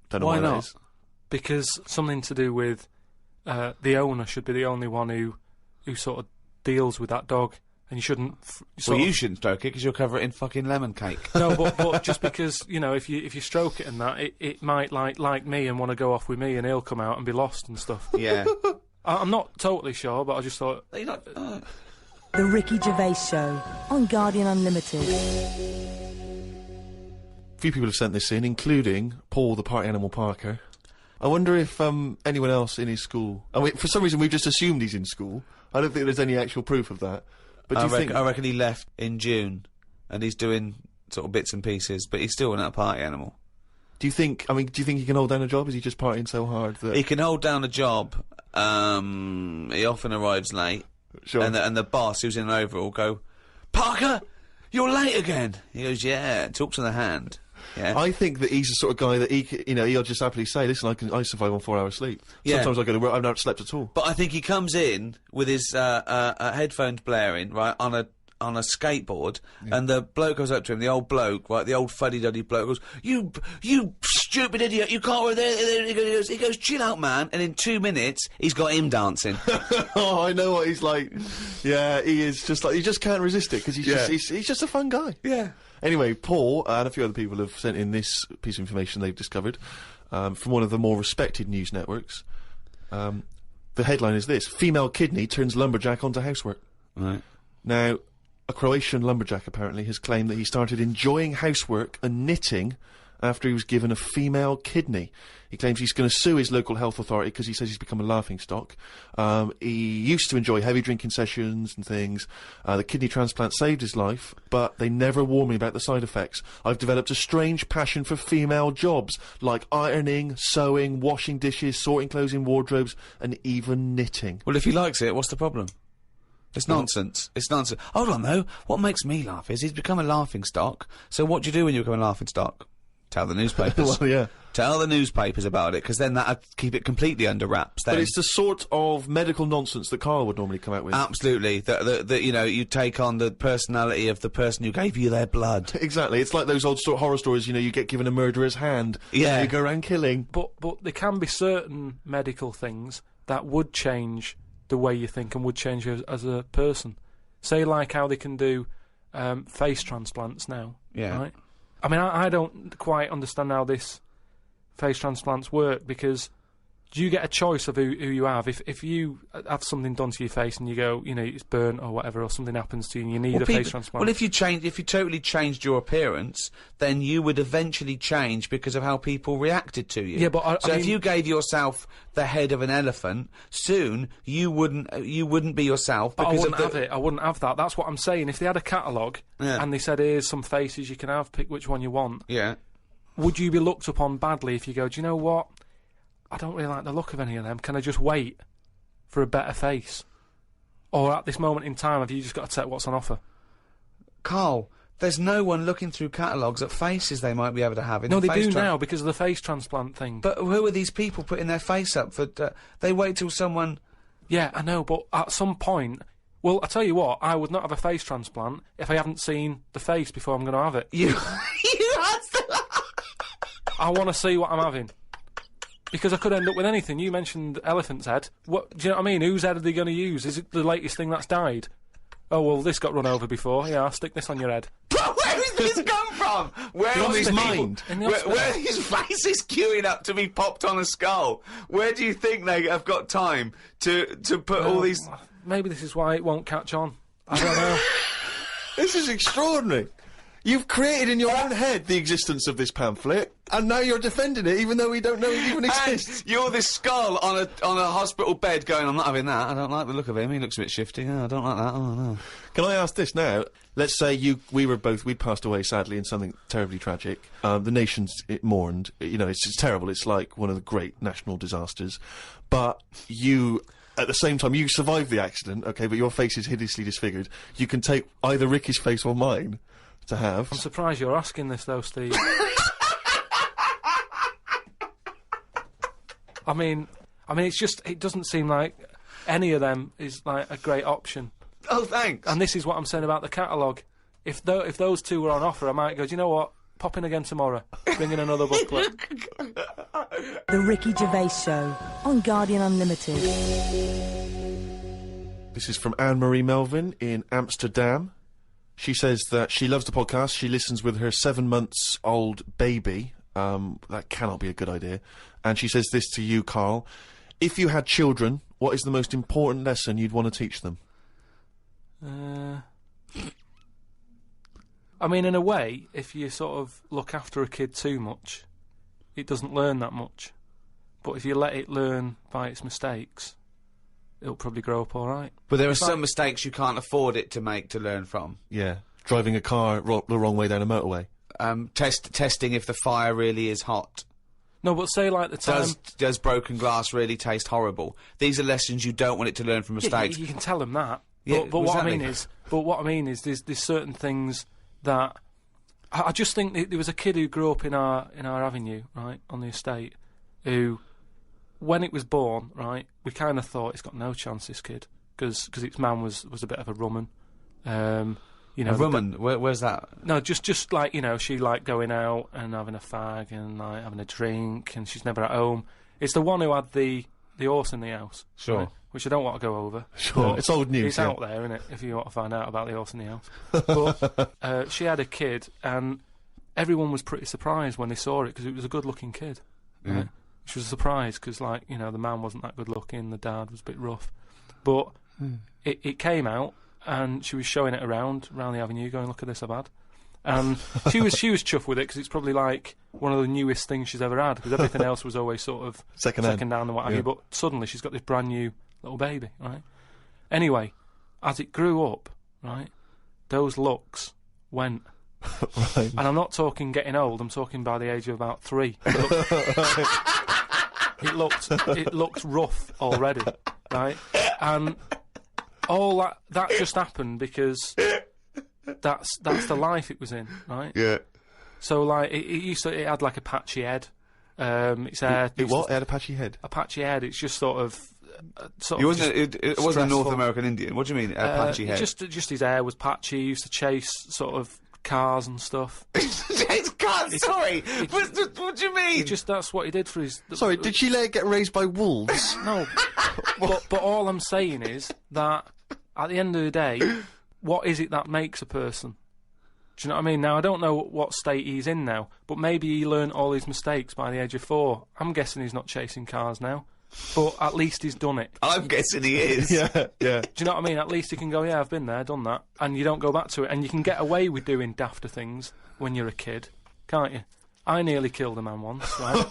Don't know why not? that is. Because something to do with the owner should be the only one who sort of deals with that dog, and you shouldn't. Well, you shouldn't stroke it because you'll cover it in fucking lemon cake. No, but just because, you know, if you stroke it and that, it might like me and want to go off with me, and he'll come out and be lost and stuff. Yeah. I'm not totally sure, but I just thought. You're not, The Ricky Gervais Show on Guardian Unlimited. A few people have sent this in, including Paul, the party animal Parker. I wonder if anyone else in his school... I mean, for some reason we've just assumed he's in school. I don't think there's any actual proof of that. But do you think... I reckon he left in June, and he's doing sort of bits and pieces, but he's still not a party animal. Do you think he can hold down a job? Is he just partying so hard that... He can hold down a job. He often arrives late. Sure. And the boss, who's in an overall, go, "Parker, you're late again." He goes, "Yeah," talks to the hand. Yeah. I think that he's the sort of guy that he'll just happily say, "Listen, I survive on 4 hours sleep. Yeah. Sometimes I go to work, I've not slept at all." But I think he comes in with his headphones blaring, right, on a skateboard, and the bloke goes up to him, the old bloke, right, the old fuddy-duddy bloke goes, You stupid idiot, you can't work there." He goes, "Chill out, man," and in 2 minutes, he's got him dancing. Oh, I know what he's like. Yeah, he is just like, he just can't resist it, because he's just a fun guy. Yeah. Anyway, Paul and a few other people have sent in this piece of information they've discovered from one of the more respected news networks. The headline is this: "Female kidney turns lumberjack onto housework." Right. Now, a Croatian lumberjack apparently has claimed that he started enjoying housework and knitting after he was given a female kidney. He claims he's going to sue his local health authority because he says he's become a laughingstock. He used to enjoy heavy drinking sessions and things. The kidney transplant saved his life, but they never warned me about the side effects. "I've developed a strange passion for female jobs, like ironing, sewing, washing dishes, sorting clothes in wardrobes, and even knitting." Well, if he likes it, what's the problem? It's nonsense. It's nonsense. Hold on, though. What makes me laugh is he's become a laughingstock. So what do you do when you become a laughingstock? Tell the newspapers. Well, yeah. Tell the newspapers about it, because then that'd keep it completely under wraps. Then. But it's the sort of medical nonsense that Karl would normally come out with. Absolutely. That you know, you take on the personality of the person who gave you their blood. Exactly. It's like those old horror stories, you know, you get given a murderer's hand. Yeah. And you go around killing. But there can be certain medical things that would change the way you think and would change you as a person. Say, like how they can do face transplants now. Yeah. Right? I mean, I don't quite understand how this face transplants work, because do you get a choice of who you have? If you have something done to your face and you go, you know, it's burnt or whatever, or something happens to you and you need a face transplant. Well, if you totally changed your appearance, then you would eventually change because of how people reacted to you. Yeah, but I if mean, you gave yourself the head of an elephant, soon you wouldn't be yourself because I wouldn't of have it. I wouldn't have that. That's what I'm saying. If they had a catalogue and they said, "Here's some faces you can have, pick which one you want," Yeah. would you be looked upon badly if you go, "Do you know what? I don't really like the look of any of them. Can I just wait for a better face?" Or at this moment in time, have you just got to take what's on offer? Karl, there's no one looking through catalogues at faces they might be able to have in No, the they face do now because of the face transplant thing. But who are these people putting their face up for? They wait till someone. Yeah, I know, but at some point... Well, I tell you what, I would not have a face transplant if I haven't seen the face before I'm going to have it. You have to. I want to see what I'm having. Because I could end up with anything. You mentioned elephant's head. What, do you know what I mean? Whose head are they going to use? Is it the latest thing that's died? Oh, well, this got run over before. Yeah, I'll stick this on your head. Where has this come from? Where In are his these mind. people- where are these faces queuing up to be popped on a skull? Where do you think they have got time to put all these... Maybe this is why it won't catch on. I don't know. This is extraordinary. You've created in your own head the existence of this pamphlet, and now you're defending it, even though we don't know it even exists. And you're this skull on a hospital bed going, I'm not having that. I don't like the look of him. He looks a bit shifty. Oh, I don't like that. Oh, no. Can I ask this now? Let's say we'd passed away sadly in something terribly tragic. The nation's mourned. You know, it's terrible. It's like one of the great national disasters. But you, at the same time, you survived the accident, okay, but your face is hideously disfigured. You can take either Ricky's face or mine to have. I'm surprised you're asking this, though, Steve. I mean, it's just, it doesn't seem like any of them is, like, a great option. Oh, thanks. And this is what I'm saying about the catalogue. If those two were on offer, I might go, do you know what? Pop in again tomorrow. Bring in another booklet. The Ricky Gervais Show on Guardian Unlimited. This is from Anne-Marie Melvin in Amsterdam. She says that she loves the podcast. She listens with her 7-month-old baby. That cannot be a good idea. And she says this to you, Karl. If you had children, what is the most important lesson you'd want to teach them? I mean, in a way, if you sort of look after a kid too much, it doesn't learn that much. But if you let it learn by its mistakes, it'll probably grow up all right. But there are some mistakes you can't afford it to make to learn from. Yeah. Driving a car the wrong way down a motorway. Testing if the fire really is hot. No, but say like the time... Does broken glass really taste horrible? These are lessons you don't want it to learn from mistakes. Yeah, you can tell them that. Yeah, but what I mean is, there's certain things that I just think there was a kid who grew up in our avenue, right, on the estate, who, when it was born, right, we kind of thought it's got no chance, this kid, because its man was a bit of a rumman. You know, a rumman? Where's that? No, just like, you know, she liked going out and having a fag and like having a drink, and she's never at home. It's the one who had the horse in the house. Sure. Right? Which I don't want to go over. Sure, it's old news. It's out there, isn't it, if you want to find out about the horse in the house. But she had a kid, and everyone was pretty surprised when they saw it, because it was a good-looking kid. Right? Which was a surprise, because, like, you know, the man wasn't that good-looking, the dad was a bit rough. But it came out, and she was showing it around the avenue, going, look at this I've had. And she was chuffed with it, because it's probably like one of the newest things she's ever had, because everything else was always sort of second down and what have you. But suddenly she's got this brand new little baby, right? Anyway, as it grew up, right, those looks went. Right. And I'm not talking getting old, I'm talking by the age of about 3. It looked rough already, right? And all that just happened because that's the life it was in, right? Yeah. So like it had like a patchy head. Its hair. It had a patchy head. A patchy head. It's just sort of. It wasn't a North American Indian. What do you mean, a patchy head? Just his hair was patchy. He used to chase sort of cars and stuff. Chase cars. Sorry. What do you mean? That's what he did for his. Sorry, did she let it get raised by wolves? No. but all I'm saying is that at the end of the day, what is it that makes a person? Do you know what I mean? Now, I don't know what state he's in now, but maybe he learned all his mistakes by the age of 4. I'm guessing he's not chasing cars now, but at least he's done it. I'm guessing he is. Yeah. Do you know what I mean? At least he can go, yeah, I've been there, done that, and you don't go back to it. And you can get away with doing dafter things when you're a kid, can't you? I nearly killed a man once, right?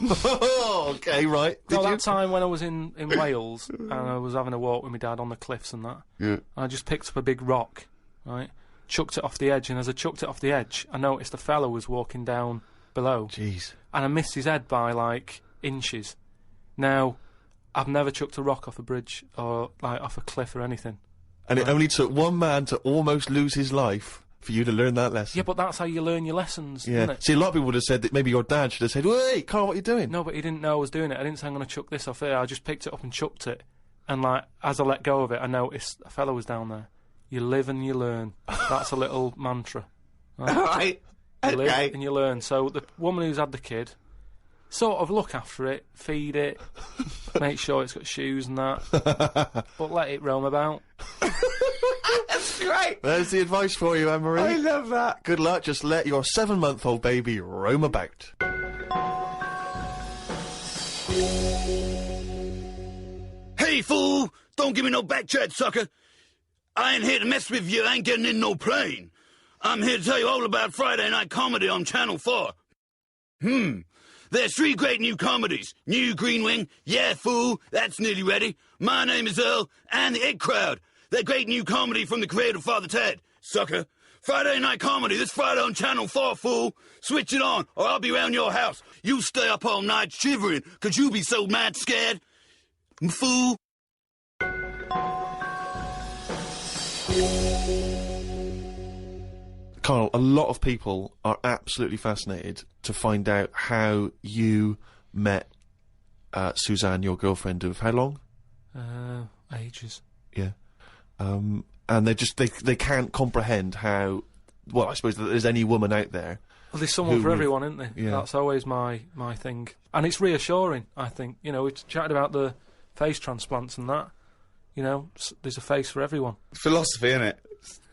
Okay, right. That time when I was in Wales, and I was having a walk with my dad on the cliffs and that, Yeah. I just picked up a big rock, right? Chucked it off the edge, and as I chucked it off the edge, I noticed a fella was walking down below. Jeez. And I missed his head by, like, inches. Now, I've never chucked a rock off a bridge or, like, off a cliff or anything. And it only took one man to almost lose his life for you to learn that lesson. Yeah, but that's how you learn your lessons, Yeah. isn't it? See, a lot of people would have said that maybe your dad should have said, "Wait, Karl, what are you doing?" No, but he didn't know I was doing it. I didn't say I'm going to chuck this off here. I just picked it up and chucked it. And, like, as I let go of it, I noticed a fella was down there. You live and you learn. That's a little mantra. Right? Right. You live Okay. and you learn. So the woman who's had the kid, sort of look after it, feed it, make sure it's got shoes and that, but let it roam about. That's great. There's the advice for you, Anne-Marie. I love that. Good luck. Just let your 7-month-old baby roam about. Hey, fool! Don't give me no back chat, sucker! I ain't here to mess with you. I ain't getting in no plane. I'm here to tell you all about Friday night comedy on Channel 4. There's 3 great new comedies. New Green Wing, Yeah Fool, that's nearly ready. My Name is Earl, and The It Crowd. They're great new comedy from the creator of Father Ted. Sucker. Friday night comedy this Friday on Channel 4, fool. Switch it on, or I'll be round your house. You stay up all night shivering, 'cause you be so mad scared. Fool. Karl, a lot of people are absolutely fascinated to find out how you met Suzanne, your girlfriend of how long? Ages. Yeah. And they can't comprehend how, well, I suppose that there's any woman out there. Well, there's someone for everyone, isn't there? Yeah. That's always my thing. And it's reassuring, I think. You know, we chatted about the face transplants and that. You know, there's a face for everyone. Philosophy, innit?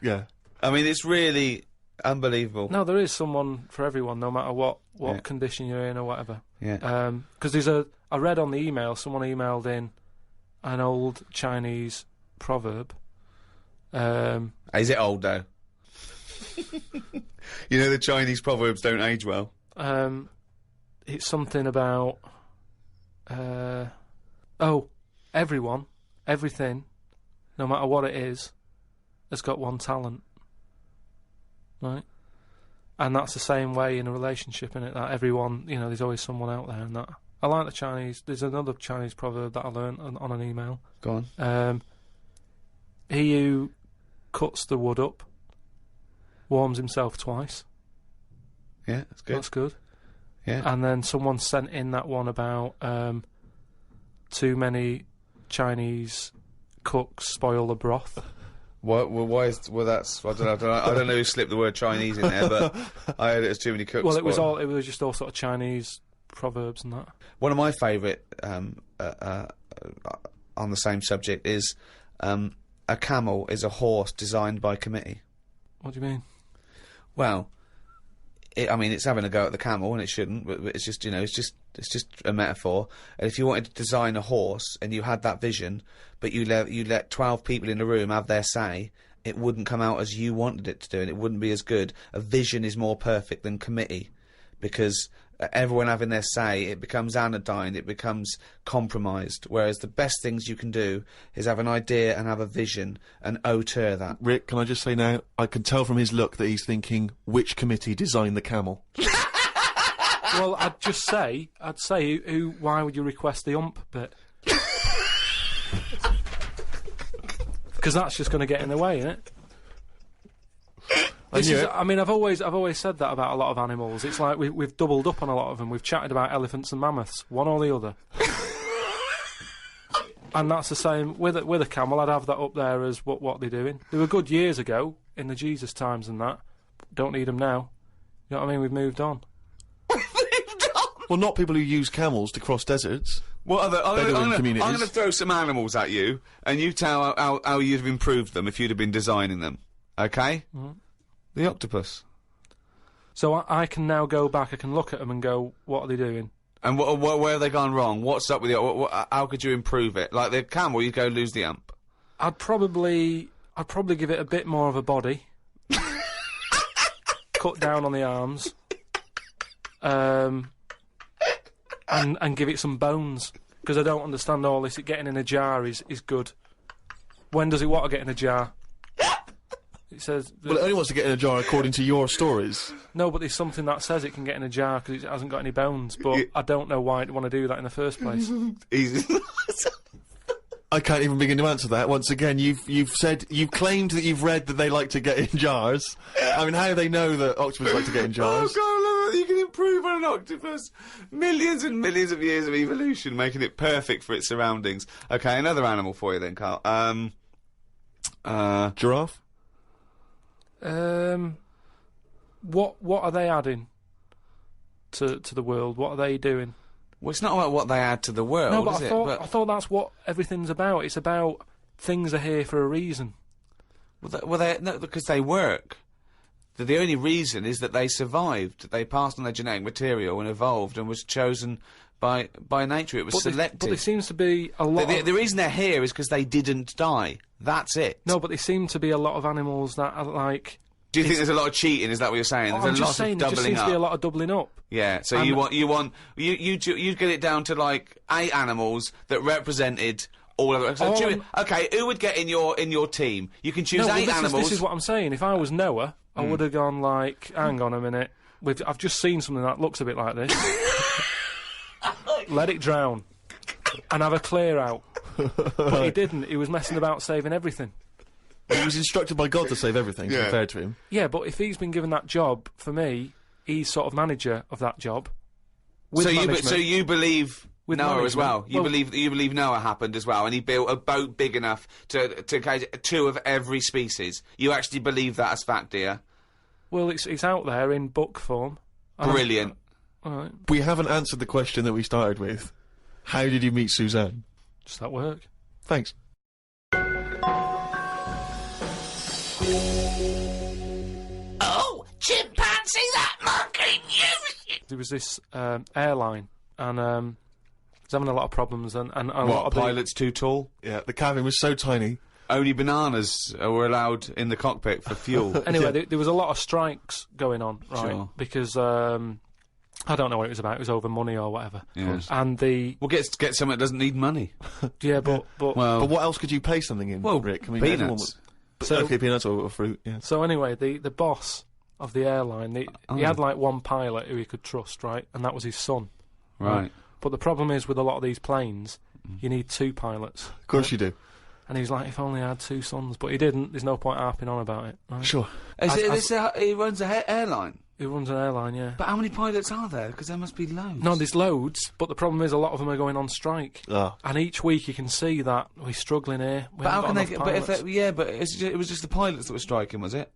Yeah. I mean, it's really unbelievable. No, there is someone for everyone, no matter what condition you're in or whatever. Yeah. Because I read on the email, someone emailed in an old Chinese proverb. Is it old, though? You know, the Chinese proverbs don't age well. It's something about... everyone, everything, no matter what it is, has got one talent. Right? And that's the same way in a relationship, innit? That everyone, you know, there's always someone out there and that. I like the Chinese... There's another Chinese proverb that I learned on an email. Go on. He who cuts the wood up warms himself twice. Yeah, that's good. That's good. Yeah. And then someone sent in that one about too many Chinese cooks spoil the broth. Why is that's I don't know who slipped the word Chinese in there, but I heard it as too many cooks. Well, it was just all sort of Chinese proverbs and that. One of my favourite on the same subject is a camel is a horse designed by committee. What do you mean? Well, it's having a go at the camel, and it shouldn't. But it's just, you know, it's just a metaphor. And if you wanted to design a horse and you had that vision, but you let 12 people in the room have their say, it wouldn't come out as you wanted it to do, and it wouldn't be as good. A vision is more perfect than committee, because everyone having their say, it becomes anodyne, it becomes compromised. Whereas the best things you can do is have an idea and have a vision and auteur that. Rick, can I just say now, I can tell from his look that he's thinking, which committee designed the camel? Well, I'd say, why would you request the ump bit? Because that's just going to get in the way, isn't it? I've always said that about a lot of animals. It's like we've doubled up on a lot of them. We've chatted about elephants and mammoths, one or the other. And that's the same with a camel. I'd have that up there as what they're doing. They were good years ago in the Jesus times and that. Don't need them now. You know what I mean? We've moved on. Well, not people who use camels to cross deserts. What other? I'm communities. going to throw some animals at you, and you tell how you'd have improved them if you'd have been designing them. Okay? Mm-hmm. The octopus. So I can now go back. I can look at them and go, "What are they doing?" And where have they gone wrong? What's up with it? How could you improve it? Like the camel, you go lose the ump. I'd probably give it a bit more of a body. Cut down on the arms. And give it some bones, because I don't understand all this. It getting in a jar is good. When does it want to get in a jar? It says... Well, it only wants to get in a jar according to your stories. No, but there's something that says it can get in a jar because it hasn't got any bones, but I don't know why it want to do that in the first place. I can't even begin to answer that. Once again, you've claimed that you've read that they like to get in jars. I mean, how do they know that octopus like to get in jars? Oh God, I love that you can improve on an octopus. Millions and millions of years of evolution, making it perfect for its surroundings. Okay, another animal for you then, Karl. Giraffe? What are they adding to the world? What are they doing? Well, it's not about what they add to the world, no, but is I thought that's what everything's about. It's about things are here for a reason. No, because they work. The only reason is that they survived. They passed on their genetic material and evolved and was chosen by nature. It was selected. But there seems to be a lot. The reason they're here is because they didn't die. That's it. No, but there seem to be a lot of animals that are like. Do you think there's a lot of cheating? Is that what you're saying? There's I'm a just lot saying, of there just doubling seems up. to be a lot of doubling up. Yeah, so you get it down to like 8 animals that represented all of it. So okay, who would get in your team? You can choose 8 animals. This is what I'm saying. If I was Noah, I would have gone like, hang on a minute. I've just seen something that looks a bit like this. Let it drown. And have a clear out. But he didn't. He was messing about saving everything. He was instructed by God to save everything, to be fair to him. Yeah, but if he's been given that job, for me, he's sort of manager of that job. With management. So you believe With Noah as well? management. You believe Noah happened as well, and he built a boat big enough to catch 2 of every species. You actually believe that as fact, do you? Well, it's out there in book form. Brilliant. All right, We haven't answered the question that we started with. How did you meet Suzanne? just that work. Thanks. Oh, chimpanzee, that monkey music! There was this airline, and was having a lot of problems, and a lot What, of pilot's too tall? Yeah, the cabin was so tiny. Only bananas were allowed in the cockpit for fuel. Anyway, there was a lot of strikes going on, right? Sure. Because I don't know what it was about. It was over money or whatever. Yes. And Well, get someone that doesn't need money. but Well, But what else could you pay something in, well, Rick? I mean, peanuts. everyone would- So- okay, peanuts or fruit, yeah. so anyway, the boss of the airline, he had like one pilot who he could trust, right? And that was his son. Right. But the problem is with a lot of these planes, you need 2 pilots. Of course you do. And he was like, if only I had 2 sons, but he didn't. There's no point harping on about it. Right? Sure. He runs a airline. He runs an airline, yeah. But how many pilots are there? Because there must be loads. No, there's loads, but the problem is a lot of them are going on strike. Ah. And each week you can see that we're struggling here. We But how haven't can got they? enough But pilots. it was just the pilots that were striking, was it?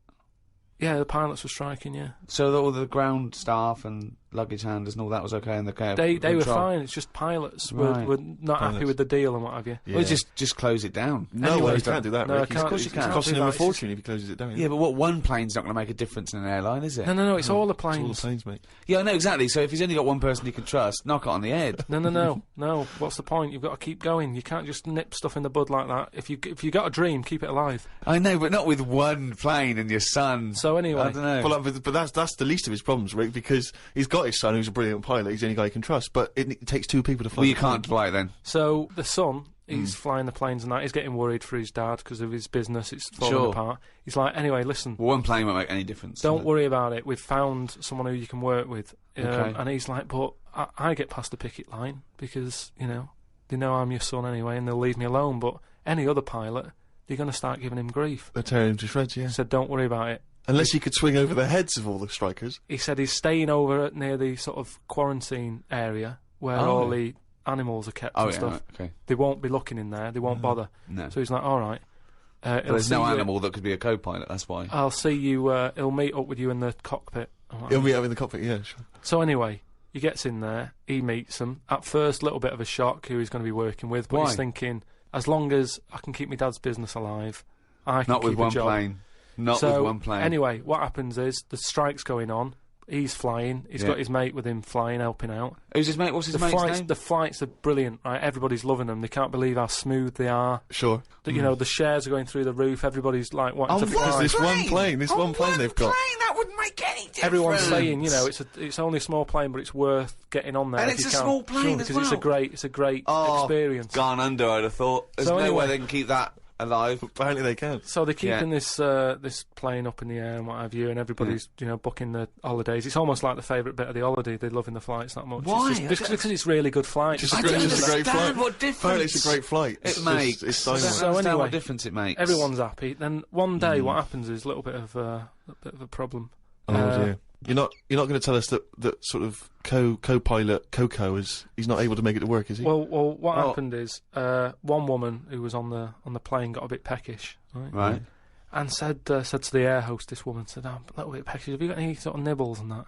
Yeah, the pilots were striking, yeah. So all the ground staff and luggage handlers and all that was okay in the cab. They were control? fine, it's just pilots Right. were not happy Pilots. with the deal and what have you. Yeah. Well, just close it down. No Anyway, way, you can't do that, No, Rick. I can't. Of course you It's can't. costing do him a that, it's just- fortune if he closes it down. Yeah, but what one plane's not going to make a difference in an airline, is it? No, it's all the It's all the planes. planes, mate. Yeah, I know exactly. So if he's only got one person he can trust, knock it on the head. No. What's the point? You've got to keep going. You can't just nip stuff in the bud like that. If you got a dream, keep it alive. I know, but not with one plane and your son. So anyway, I don't know. Well, but that's the least of his problems, Rick, because he's got his son who's a brilliant pilot. He's the only guy he can trust, but it takes 2 people to fly. Well, you the plane. can't fly it then. so the son, he's flying the planes and that. He's getting worried for his dad because of his business. It's falling Sure. apart. He's like, anyway, listen. Well, one plane won't make any difference. Don't worry about it. We've found someone who you can work with. Okay. And he's like, but I get past the picket line because, they know I'm your son anyway and they'll leave me alone. But any other pilot, they're going to start giving him grief. They're tearing him to shreds, yeah. He said, don't worry about it. Unless he could swing over the heads of all the strikers. He said he's staying over near the sort of quarantine area where Oh. all the animals are kept Oh, and yeah, stuff. right, okay. They won't be looking in there. They won't bother. No. So he's like, all right. But there's no animal that could be a co-pilot, that's why. I'll see you. He'll meet up with you in the cockpit. I'm like, He'll meet up in the cockpit, yeah, sure. So anyway, he gets in there, he meets them. At first, a little bit of a shock who he's going to be working with, but Why? he's thinking, as long as I can keep my dad's business alive, I can Not with keep one a job. plane. Not So, with one plane. Anyway, what happens is, the strike's going on, he's flying, he's Yeah. got his mate with him flying, helping out. Who's his mate? What's his The mate's flights, name? the flights are brilliant, right? Everybody's loving them. They can't believe how smooth they are. Sure. The shares are going through the roof. Everybody's like wanting to There's fly. this one plane, this one plane they've got. That wouldn't make any difference. Everyone's saying, it's only a small plane, but it's worth getting on there. And if it's you a can. small plane as because it's a great Oh, experience. Gone under, I'd have thought. There's So no anyway- way they can keep that alive. Apparently they can. So they're keeping Yeah. this plane up in the air and what have you, and everybody's booking the holidays. It's almost like the favourite bit of the holiday. They're loving the flights that much. Why? It's just because it's really good flights. Just I a great, don't just a great understand flight. what difference Apparently it's a great flight. it makes. It's I don't dynamite. So understand anyway, what difference it makes. Everyone's happy. Then one day, what happens is a little bit of a problem. Oh dear. You're not going to tell us that sort of co-pilot Coco he's not able to make it to work, is he? Well, what happened is one woman who was on the plane got a bit peckish, right? Right. And said to the air hostess woman, said, "I'm a little bit peckish. Have you got any sort of nibbles and that?"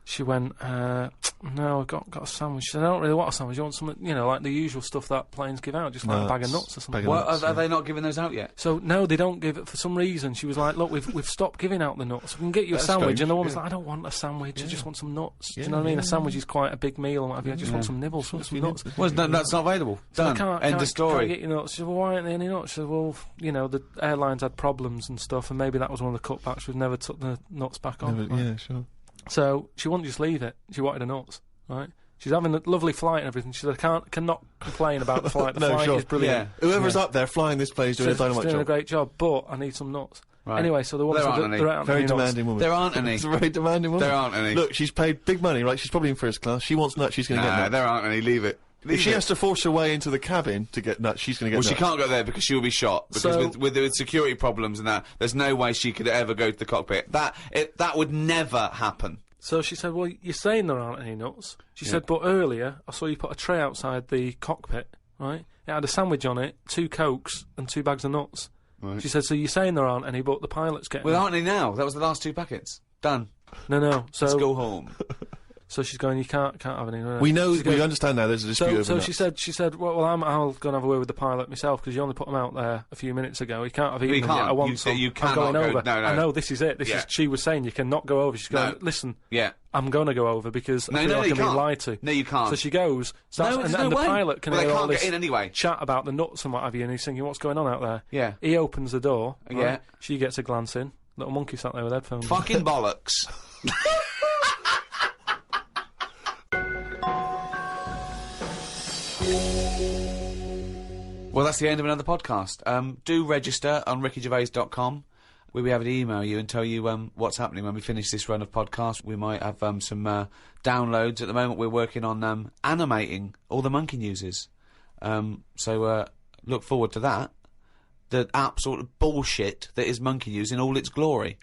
She went, no, I got a sandwich. She said, I don't really want a sandwich. You want something, like the usual stuff that planes give out, just like a bag of nuts or something. Are they not giving those out yet? So, no, they don't give it for some reason. She was like, look, we've stopped giving out the nuts. We can get you a sandwich. And the woman's like, I don't want a sandwich. I just want some nuts. Do you know what I mean? A sandwich is quite a big meal and what have you. I just want some nibbles, want some nuts. Well, that's not available. Done. End of story. Can't get your nuts. She said, well, why aren't there any nuts? She said, well, the airlines had problems and stuff, and maybe that was one of the cutbacks. We've never took the nuts back on. Yeah, sure. So she wouldn't just leave it. She wanted the nuts, right? She's having a lovely flight and everything. She said, I cannot complain about the flight. The flight is brilliant. Yeah. Whoever's up there flying this plane is doing a dynamite job. Doing a great job, but I need some nuts. Right. Anyway, so the woman said there aren't very any demanding nuts. woman. There aren't any. It's a very demanding woman. There aren't any. Look, she's paid big money, right? She's probably in first class. She wants nuts, she's going to get nuts. There aren't any. Leave it. If she has to force her way into the cabin to get nuts, she's going to get nuts. Well, she can't go there because she'll be shot. Because with security problems and that, there's no way she could ever go to the cockpit. That would never happen. So she said, well, you're saying there aren't any nuts. She said, but earlier, I saw you put a tray outside the cockpit, right? It had a sandwich on it, 2 Cokes, and 2 bags of nuts. Right. She said, so you're saying there aren't any, but the pilot's getting Well, aren't any now? That was the last 2 packets. Done. No. So let's go home. So she's going, you can't have any. We know, we understand now there's a dispute over So nuts. she said, well, I'll go and have a word with the pilot myself, because you only put them out there a few minutes ago. You can't have eaten them yet. I want some. You I'm going over. No. I know, this is it. She was saying you cannot go over. She's going, listen, I'm going to go over because I feel like I'm being lied to. No, you can't. So she goes, and the pilot can hear all this chat about the nuts and what have you, and he's thinking, what's going on out there? Yeah. He opens the door. Yeah. Right? She gets a glance in. Little monkey sat there with headphones. Fucking bollocks. Well, that's the end of another podcast. Do register on rickygervais.com. We'll be able to email you and tell you what's happening when we finish this run of podcasts. We might have some downloads. At the moment, we're working on animating all the monkey newses. So look forward to that. The absolute bullshit that is Monkey News in all its glory.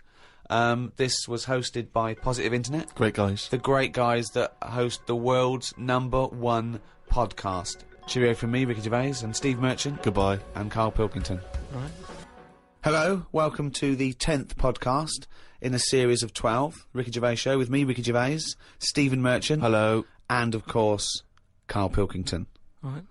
This was hosted by Positive Internet. Great guys. The great guys that host the world's #1 podcast. Cheerio from me, Ricky Gervais, and Steve Merchant. Goodbye. And Karl Pilkington. All right. Hello, welcome to the 10th podcast in a series of 12. Ricky Gervais Show with me, Ricky Gervais, Stephen Merchant. Hello. And, of course, Karl Pilkington. All right.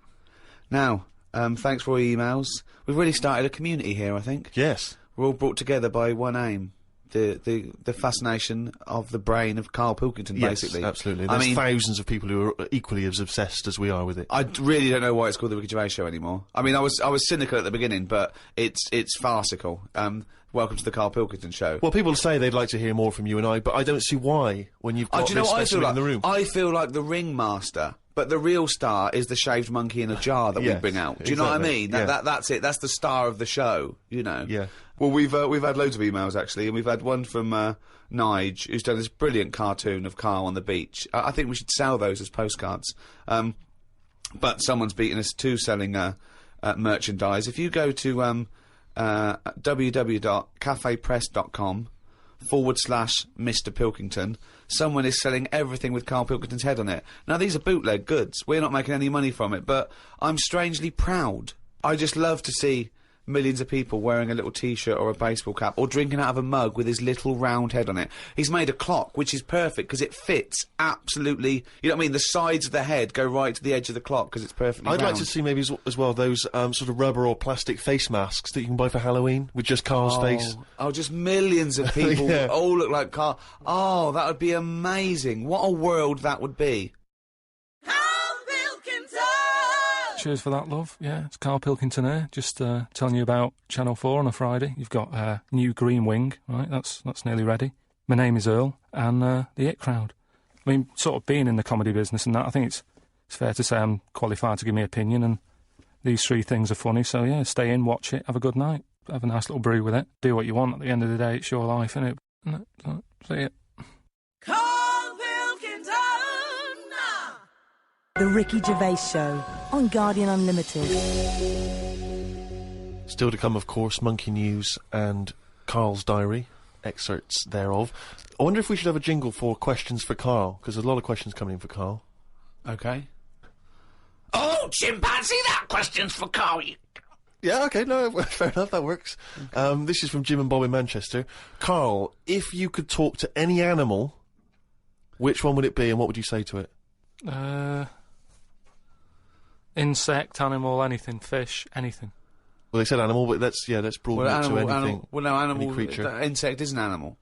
Now, thanks for all your emails. We've really started a community here, I think. Yes. We're all brought together by one aim. The fascination of the brain of Karl Pilkington, basically. Yes, absolutely. There's thousands of people who are equally as obsessed as we are with it. I really don't know why it's called the Ricky Gervais Show anymore. I mean, I was cynical at the beginning, but it's farcical. Welcome to the Karl Pilkington Show. Well, people say they'd like to hear more from you and I, but I don't see why when you've got this specimen in the room. I feel like the ringmaster. But the real star is the shaved monkey in a jar that we bring out. Do you know what I mean? That's it. That's the star of the show, you know. Yeah. Well, we've had loads of emails, actually, and we've had one from Nige, who's done this brilliant cartoon of Karl on the beach. I think we should sell those as postcards. But someone's beaten us to selling merchandise. If you go to www.cafepress.com/Mr. Pilkington, someone is selling everything with Karl Pilkington's head on it. Now, these are bootleg goods. We're not making any money from it, but I'm strangely proud. I just love to see millions of people wearing a little T-shirt or a baseball cap or drinking out of a mug with his little round head on it. He's made a clock, which is perfect because it fits absolutely. You know what I mean? The sides of the head go right to the edge of the clock because it's perfectly round. I'd like to see maybe as well those sort of rubber or plastic face masks that you can buy for Halloween with just Karl's face. Oh, just millions of people all look like Karl. Oh, that would be amazing. What a world that would be. Cheers for that, love. Yeah, it's Karl Pilkington here, just telling you about Channel 4 on a Friday. You've got new Green Wing, right? That's nearly ready. My name is Earl, and the It Crowd. I mean, sort of being in the comedy business and that, I think it's fair to say I'm qualified to give my opinion, and these 3 things are funny, so yeah, stay in, watch it, have a good night, have a nice little brew with it, do what you want. At the end of the day, it's your life, innit? See ya. The Ricky Gervais Show on Guardian Unlimited. Still to come, of course, Monkey News and Karl's diary, excerpts thereof. I wonder if we should have a jingle for questions for Karl, because there's a lot of questions coming in for Karl. Okay. Oh, chimpanzee, that question's for Karl. Yeah, okay, no, fair enough, that works. Okay. This is from Jim and Bob in Manchester. Karl, if you could talk to any animal, Which one would it be, and what would you say to it? Insect, animal, anything, fish, anything. Well, they said animal, but let's broaden it to anything. Animal, creature. Insect is an animal.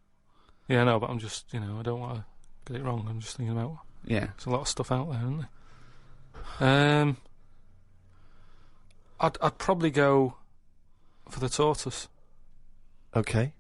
Yeah, no, but I'm just, I don't want to get it wrong. I'm just thinking about. Yeah. There's a lot of stuff out there, isn't there? I'd probably go for the tortoise. Okay.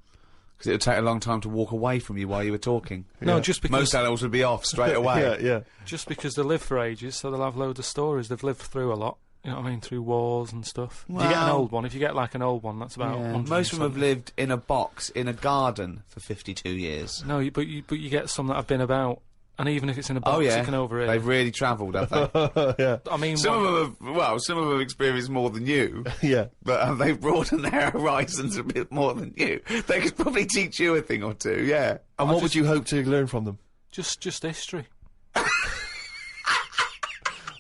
Because it would take a long time to walk away from you while you were talking. No, just because most animals would be off straight away. Yeah. Just because they live for ages, so they'll have loads of stories. They've lived through a lot. You know what I mean? Through wars and stuff. If you get an old one, like an old one, that's about 100 most of them have lived in a box in a garden for 52 years. No, but you get some that have been about, and even if it's in a box, you can overhear. They've really travelled, have they? Yeah. I mean, some of them have experienced more than you. Yeah. But they've broadened their horizons a bit more than you. They could probably teach you a thing or two, yeah. And what would you hope to learn from them? Just history.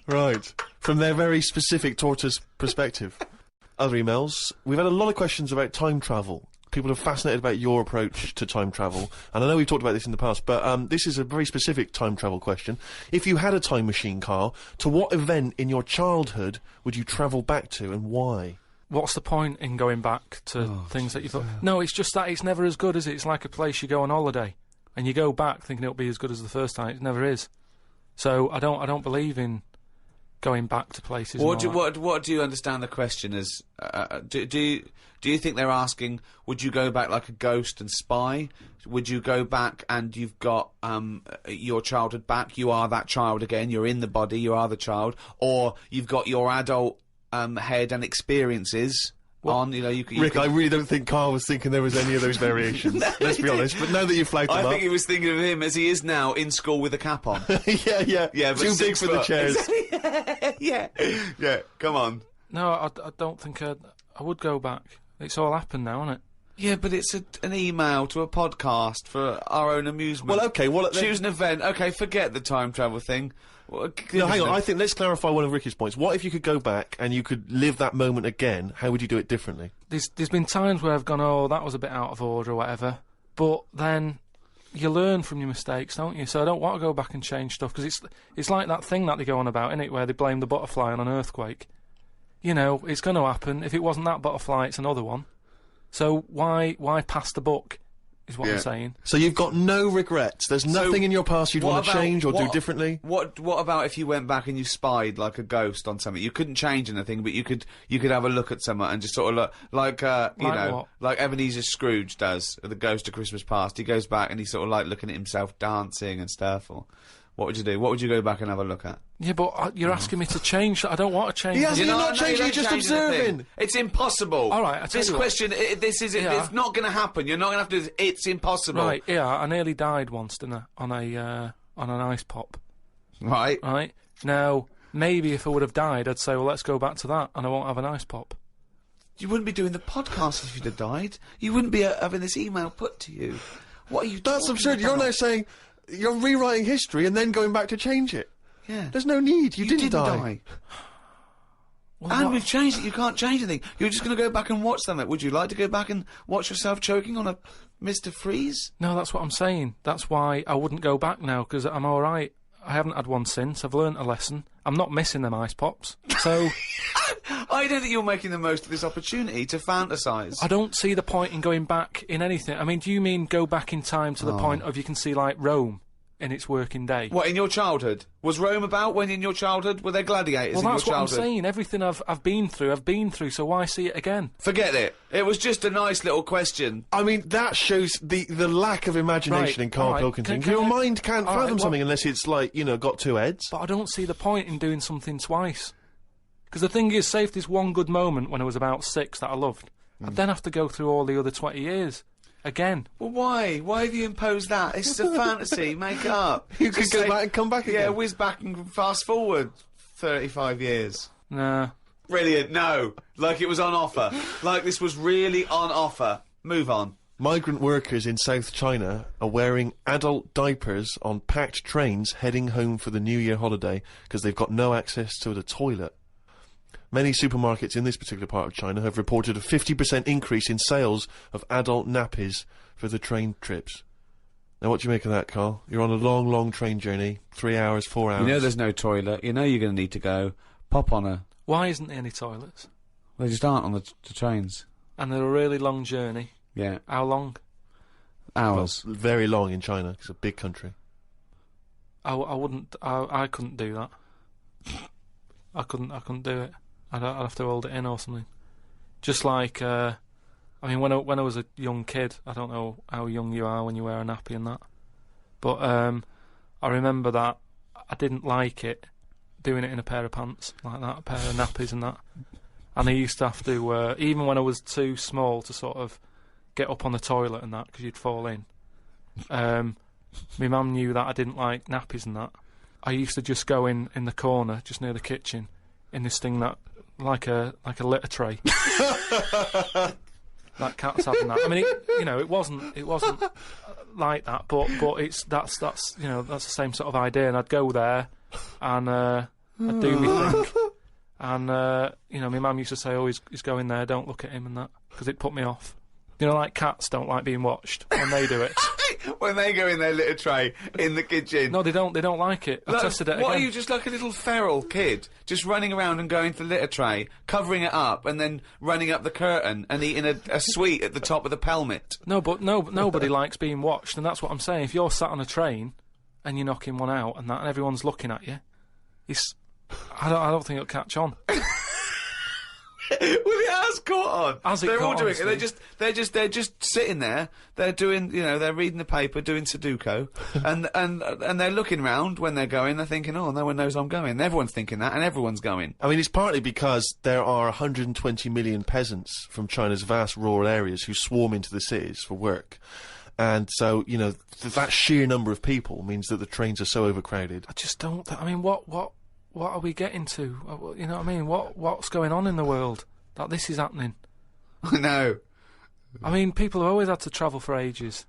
Right. From their very specific tortoise perspective. Other emails. We've had a lot of questions about time travel. People are fascinated about your approach to time travel. And I know we've talked about this in the past, but this is a very specific time travel question. If you had a time machine, Karl, to what event in your childhood would you travel back to, and why? What's the point in going back to things that you thought... No, it's just that it's never as good, is it? It's like a place you go on holiday, and you go back thinking it'll be as good as the first time. It never is. So I don't believe in going back to places. What do you understand the question as? Do you think they're asking, would you go back like a ghost and spy? Would you go back and you've got your childhood back? You are that child again. You're in the body. You are the child, or you've got your adult head and experiences. Rick, I really don't think Karl was thinking there was any of those variations. No, let's be honest. But now that you've flagged them up, I think he was thinking of him as he is now in school with a cap on. yeah. But too big for the chairs. yeah. Come on. No, I don't think I would go back. It's all happened now, isn't it? Yeah, but it's an email to a podcast for our own amusement. Well, okay. Choose an event. Okay, forget the time travel thing. No, hang on. I think let's clarify one of Ricky's points. What if you could go back and you could live that moment again? How would you do it differently? There's been times where I've gone, oh, that was a bit out of order or whatever. But then you learn from your mistakes, don't you? So I don't want to go back and change stuff, because it's like that thing that they go on about, innit, where they blame the butterfly on an earthquake. You know, it's going to happen. If it wasn't that butterfly, it's another one. So why pass the buck? Is what I'm saying. So you've got no regrets. There's nothing in your past you'd want to change or do differently. What about if you went back and you spied like a ghost on something? You couldn't change anything, but you could have a look at someone and just sort of look like like Ebenezer Scrooge does, the Ghost of Christmas Past. He goes back and he's sort of like looking at himself dancing and stuff. Or what would you do? What would you go back and have a look at? Yeah, but you're asking me to change. I don't want to change. You're not changing. You're just observing. It's impossible. All right. This question. It's not going to happen. You're not going to have to do this. It's impossible. Right. Yeah. I nearly died once, didn't I? On an ice pop. Right. Right. Now, maybe if I would have died, I'd say, well, let's go back to that, and I won't have an ice pop. You wouldn't be doing the podcast if you'd have died. You wouldn't be having this email put to you. What are you? That's absurd. You're now saying you're rewriting history and then going back to change it. Yeah. There's no need. You didn't die. Well, and we've changed it. You can't change anything. You're just going to go back and watch something. Would you like to go back and watch yourself choking on a Mr. Freeze? No, that's what I'm saying. That's why I wouldn't go back now, because I'm all right. I haven't had one since. I've learnt a lesson. I'm not missing them ice pops. So I don't think you're making the most of this opportunity to fantasise. I don't see the point in going back in anything. I mean, do you mean go back in time to the point of you can see, like, Rome in its working day? What, in your childhood? Was Rome about when in your childhood? Were there gladiators in your childhood? Well, that's what I'm saying. Everything I've been through, so why see it again? Forget it. It was just a nice little question. I mean, that shows the lack of imagination in Karl Pilkington. Your mind can't fathom something unless it's, like, you know, got two heads. But I don't see the point in doing something twice. Because the thing is, say if there's one good moment when I was about 6 that I loved, I'd then have to go through all the other 20 years. Again. Well, why? Why have you imposed that? It's a fantasy. Make it up. You could go back and come back again. Yeah, whiz back and fast forward 35 years. Nah. Brilliant. No. Like it was on offer. Like this was really on offer. Move on. Migrant workers in South China are wearing adult diapers on packed trains heading home for the New Year holiday because they've got no access to the toilet. Many supermarkets in this particular part of China have reported a 50% increase in sales of adult nappies for the train trips. Now, what do you make of that, Karl? You're on a long, long train journey, 3 hours, 4 hours. You know there's no toilet. You know you're going to need to go. Pop on a... Why isn't there any toilets? They just aren't on the trains. And they're a really long journey. Yeah. How long? Hours. Well, very long in China. It's a big country. I wouldn't. I couldn't do that. I couldn't do it. I'd have to hold it in or something. Just like, I mean, when I was a young kid, I don't know how young you are when you wear a nappy and that, but I remember that I didn't like it doing it in a pair of pants like that, a pair of nappies and that. And I used to have to, even when I was too small to sort of get up on the toilet and that, because you'd fall in. My mum knew that I didn't like nappies and that. I used to just go in the corner, just near the kitchen, in this thing that, like a litter tray. That cat's having that. I mean, it wasn't like that, but that's the same sort of idea. And I'd go there, and I'd do my thing. And my mum used to say, "Oh, he's going there. Don't look at him," and that, because it put me off. Like cats don't like being watched when they do it. When they go in their litter tray in the kitchen. No, they don't. They don't like it. I tested it again. What are you, just like a little feral kid, just running around and going to the litter tray, covering it up, and then running up the curtain and eating a sweet at the top of the pelmet? No, but nobody likes being watched, and that's what I'm saying. If you're sat on a train and you're knocking one out and that, and everyone's looking at you, I don't think it'll catch on. Well, it has caught on. They're all doing it. They're just sitting there. They're doing, they're reading the paper, doing Sudoku, and they're looking round when they're going. They're thinking, oh, no one knows I'm going. And everyone's thinking that, and everyone's going. I mean, it's partly because there are 120 million peasants from China's vast rural areas who swarm into the cities for work. And so, that sheer number of people means that the trains are so overcrowded. I just don't... I mean, what are we getting to? You know what I mean? What's going on in the world that this is happening? I know. I mean, people have always had to travel for ages.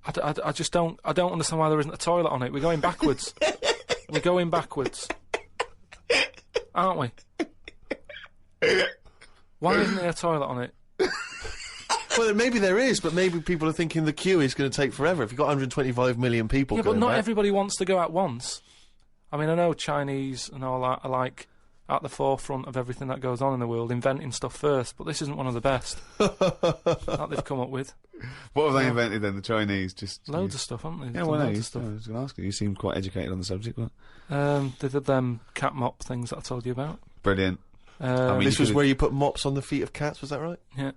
I just don't... I don't understand why there isn't a toilet on it. We're going backwards. We're going backwards. Aren't we? Why isn't there a toilet on it? Well, maybe there is, but maybe people are thinking the queue is going to take forever. If you've got 125 million people Yeah, but not back. everybody wants to go at once. I mean, I know Chinese and all that are like at the forefront of everything that goes on in the world, inventing stuff first, but this isn't one of the best that they've come up with. What have they invented then, the Chinese? Just loads of stuff, haven't they? Yeah, well, loads I of stuff. was going to ask you. You seem quite educated on the subject. What? They did them cat mop things that I told you about. Brilliant. I mean, this was where you put mops on the feet of cats, was that right? Yeah.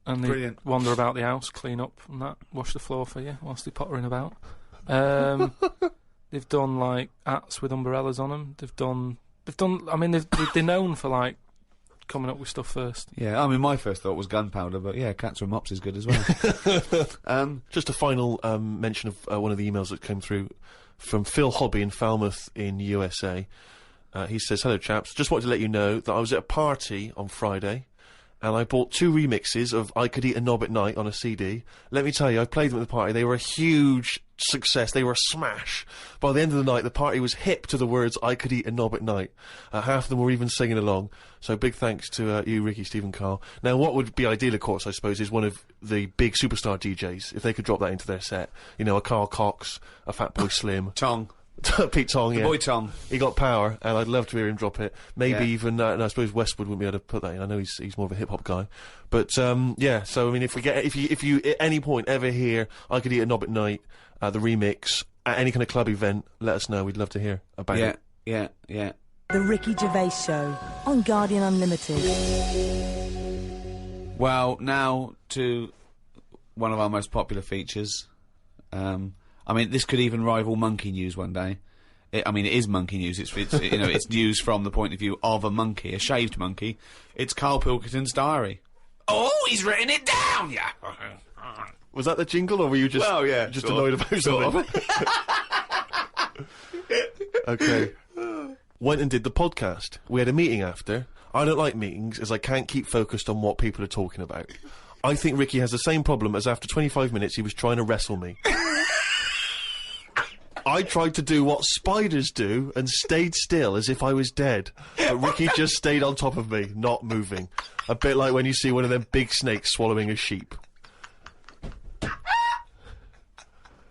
And they wander about the house, clean up and that, wash the floor for you whilst they're pottering about. They've done like hats with umbrellas on them. They've done. I mean, they're known for like coming up with stuff first. Yeah, I mean, my first thought was gunpowder, but yeah, cats with mops is good as well. Just a final mention of one of the emails that came through from Phil Hobby in Falmouth in USA. He says, "Hello chaps, just wanted to let you know that I was at a party on Friday and I bought 2 remixes of I Could Eat a Knob at Night on a CD. Let me tell you, I played them at the party. They were a huge success. They were a smash. By the end of the night, the party was hip to the words I Could Eat a Knob at Night. Half of them were even singing along. So big thanks to you, Ricky, Stephen, Karl. Now, what would be ideal, of course, I suppose, is one of the big superstar DJs, if they could drop that into their set. A Carl Cox, a Fatboy Slim. Tong. Pete Tong, yeah. Boy Tong. He got power, and I'd love to hear him drop it. Maybe even, and I suppose Westwood wouldn't be able to put that in. I know he's more of a hip-hop guy. But, yeah, so, I mean, if you at any point ever hear I Could Eat a Knob at Night, the remix, at any kind of club event, let us know. We'd love to hear about it. Yeah. The Ricky Gervais Show on Guardian Unlimited. Well, now to one of our most popular features. I mean, this could even rival Monkey News one day. It is Monkey News. It's it's news from the point of view of a monkey, a shaved monkey. It's Karl Pilkington's diary. Oh, he's written it down, yeah. Was that the jingle, or were you just annoyed about something? Okay. Went and did the podcast. We had a meeting after. I don't like meetings, as I can't keep focused on what people are talking about. I think Ricky has the same problem as after 25 minutes he was trying to wrestle me. I tried to do what spiders do and stayed still as if I was dead. But Ricky just stayed on top of me, not moving. A bit like when you see one of them big snakes swallowing a sheep.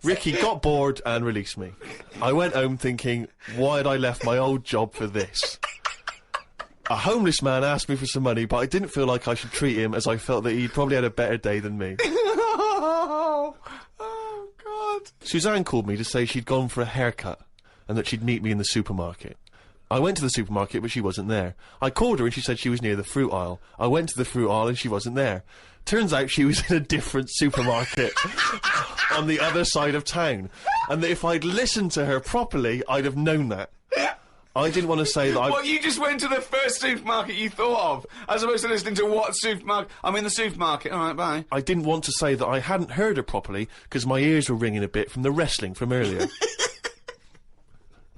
Ricky got bored and released me. I went home thinking, why had I left my old job for this? A homeless man asked me for some money, but I didn't feel like I should treat him, as I felt that he'd probably had a better day than me. Oh, God. Suzanne called me to say she'd gone for a haircut and that she'd meet me in the supermarket. I went to the supermarket, but she wasn't there. I called her and she said she was near the fruit aisle. I went to the fruit aisle and she wasn't there. Turns out she was in a different supermarket on the other side of town, and that if I'd listened to her properly, I'd have known that. I didn't want to say that I... Well, you just went to the first supermarket you thought of, as opposed to listening to what supermarket... I'm in the supermarket. All right, bye. I didn't want to say that I hadn't heard her properly, because my ears were ringing a bit from the wrestling from earlier.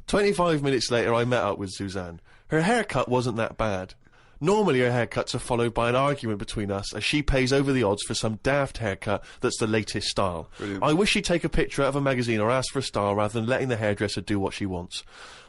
25 minutes later, I met up with Suzanne. Her haircut wasn't that bad. Normally her haircuts are followed by an argument between us, as she pays over the odds for some daft haircut that's the latest style. Brilliant. I wish she'd take a picture out of a magazine or ask for a style rather than letting the hairdresser do what she wants.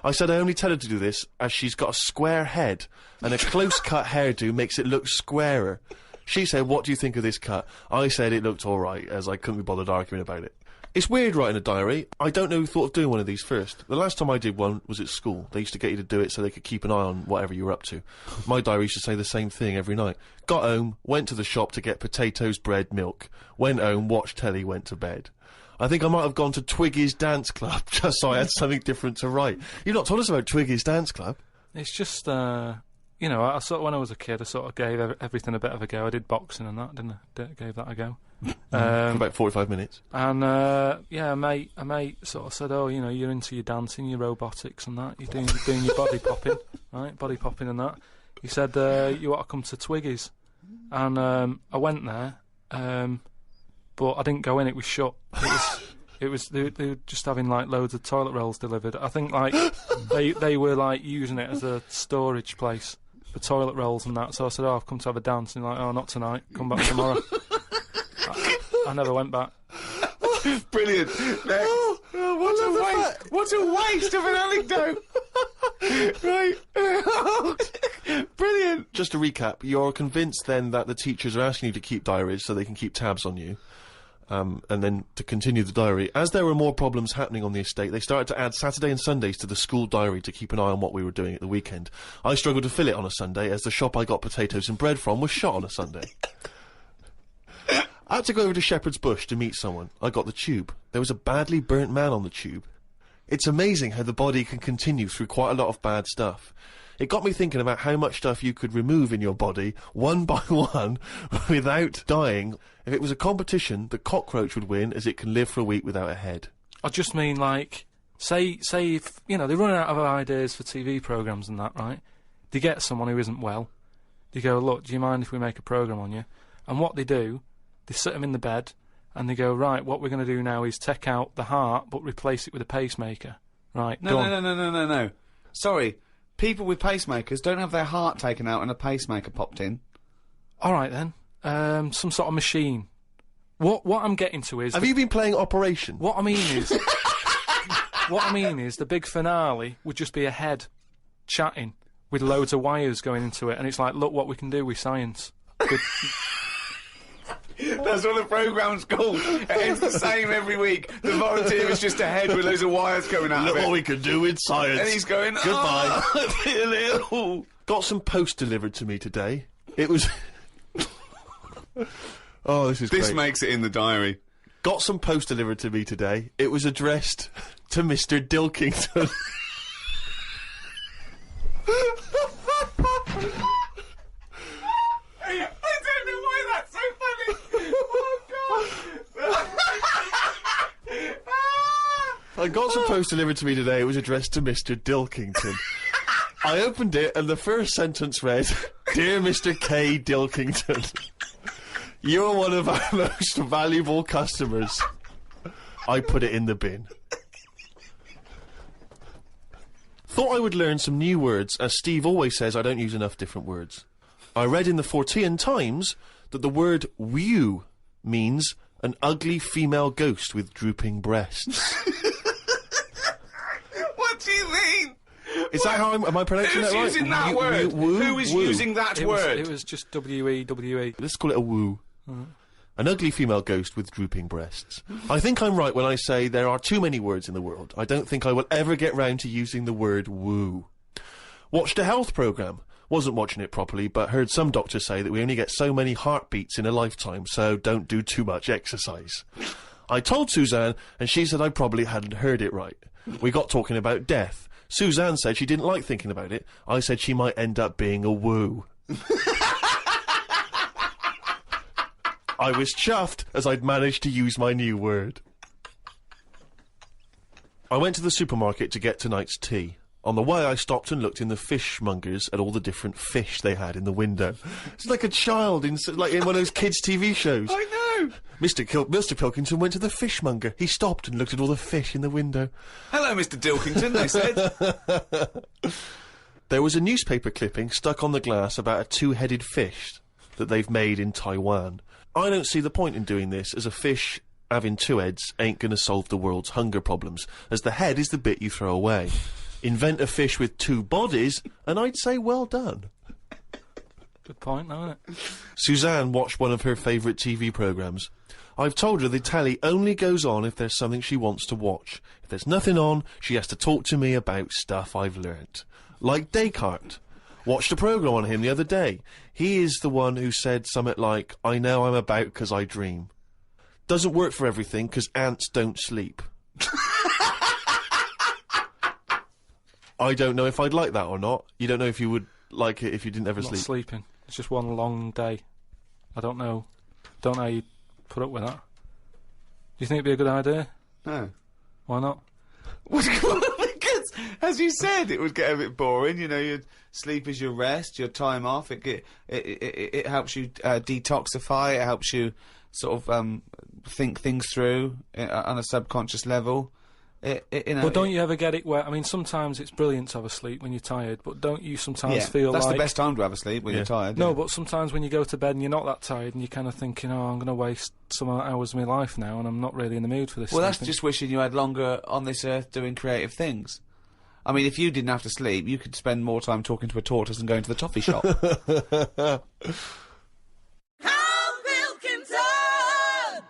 I said I only tell her to do this as she's got a square head, and a close-cut hairdo makes it look squarer. She said, what do you think of this cut? I said it looked alright, as I couldn't be bothered arguing about it. It's weird writing a diary. I don't know who thought of doing one of these first. The last time I did one was at school. They used to get you to do it so they could keep an eye on whatever you were up to. My diary used to say the same thing every night. Got home, went to the shop to get potatoes, bread, milk. Went home, watched telly, went to bed. I think I might have gone to Twiggy's Dance Club just so I had something different to write. You've not told us about Twiggy's Dance Club. It's just, you know, I sort of, when I was a kid, I sort of gave everything a bit of a go. I did boxing and that, didn't I? Gave that a go. For about 45 minutes. And, yeah, a mate sort of said, oh, you know, you're into your dancing, your robotics and that. You're doing your body popping, right? Body popping and that. He said, you ought to come to Twiggy's. And, I went there, but I didn't go in, it was shut. They were just having, like, loads of toilet rolls delivered. I think, like, they were, like, using it as a storage place for toilet rolls and that. So I said, oh, I've come to have a dance. And he's like, oh, not tonight. Come back tomorrow. I never went back. Brilliant. Next. What a waste of an anecdote. Right. Brilliant. Just to recap, you're convinced then that the teachers are asking you to keep diaries so they can keep tabs on you. And then to continue the diary, as there were more problems happening on the estate, they started to add Saturday and Sundays to the school diary to keep an eye on what we were doing at the weekend. I struggled to fill it on a Sunday, as the shop I got potatoes and bread from was shut on a Sunday. I had to go over to Shepherd's Bush to meet someone. I got the tube. There was a badly burnt man on the tube. It's amazing how the body can continue through quite a lot of bad stuff. It got me thinking about how much stuff you could remove in your body, one by one, without dying. If it was a competition, the cockroach would win, as it can live for a week without a head. I just mean, like, say if, you know, they're running out of ideas for TV programmes and that, right? They get someone who isn't well. They go, look, do you mind if we make a programme on you? And what they do, they sit them in the bed, and they go, right, what we're going to do now is take out the heart, but replace it with a pacemaker. Right, No. Sorry. People with pacemakers don't have their heart taken out and a pacemaker popped in. All right, then. Some sort of machine. What I'm getting to is... Have you been playing Operation? What I mean is the big finale would just be a head chatting with loads of wires going into it, and it's like, look what we can do with science. That's what the programme's called. It's the same every week. The volunteer is just a head with loads of wires coming out Look of it. what we can do with science. And he's going, goodbye. Oh, I feel ill. Got some post delivered to me today. It was... Oh, this is This great. makes it in the diary. Got some post delivered to me today. It was addressed to Mr. Dilkington. I don't know why that's so funny. Oh, God. I got some post delivered to me today. It was addressed to Mr. Dilkington. I opened it and the first sentence read, Dear Mr. K. Dilkington, you're one of our most valuable customers. I put it in the bin. Thought I would learn some new words, as Steve always says I don't use enough different words. I read in the Fortean Times that the word whew means an ugly female ghost with drooping breasts. What do you mean? Is that how am I pronouncing Who's that right? using that word? Woo, Who is woo. using that word? It was just W-E-W-E. Let's call it a woo. An ugly female ghost with drooping breasts. I think I'm right when I say there are too many words in the world. I don't think I will ever get round to using the word woo. Watched a health programme. Wasn't watching it properly, but heard some doctors say that we only get so many heartbeats in a lifetime, so don't do too much exercise. I told Suzanne, and she said I probably hadn't heard it right. We got talking about death. Suzanne said she didn't like thinking about it. I said she might end up being a woo. I was chuffed as I'd managed to use my new word. I went to the supermarket to get tonight's tea. On the way, I stopped and looked in the fishmongers at all the different fish they had in the window. It's like a child in one of those kids' TV shows. I know! Mr. Pilkington went to the fishmonger. He stopped and looked at all the fish in the window. Hello, Mr. Dilkington, they said. There was a newspaper clipping stuck on the glass about a two-headed fish that they've made in Taiwan. I don't see the point in doing this, as a fish having two heads ain't gonna solve the world's hunger problems, as the head is the bit you throw away. Invent a fish with two bodies, and I'd say well done. Good point, isn't it? Suzanne watched one of her favourite TV programmes. I've told her the telly only goes on if there's something she wants to watch. If there's nothing on, she has to talk to me about stuff I've learnt. Like Descartes. Watched a programme on him the other day. He is the one who said something like, I know I'm about 'cause I dream. Doesn't work for everything, 'cause ants don't sleep. I don't know if I'd like that or not. You don't know if you would like it if you didn't ever Not sleep. sleeping. It's just one long day. I don't know. Don't know how you put up with that. Do you think it'd be a good idea? No. Why not? Because, as you said, it would get a bit boring. You know, your sleep is your rest, your time off. It helps you detoxify. It helps you sort of think things through on a subconscious level. You know, But don't you ever get it where, I mean, sometimes it's brilliant to have a sleep when you're tired, but don't you sometimes feel that's like... the best time to have a sleep, when you're tired. No, yeah. but sometimes when you go to bed and you're not that tired and you're kind of thinking, oh, I'm going to waste some hours of my life now and I'm not really in the mood for this. Well, that's sleeping. just wishing you had longer on this earth doing creative things. I mean, if you didn't have to sleep, you could spend more time talking to a tortoise and going to the toffee shop.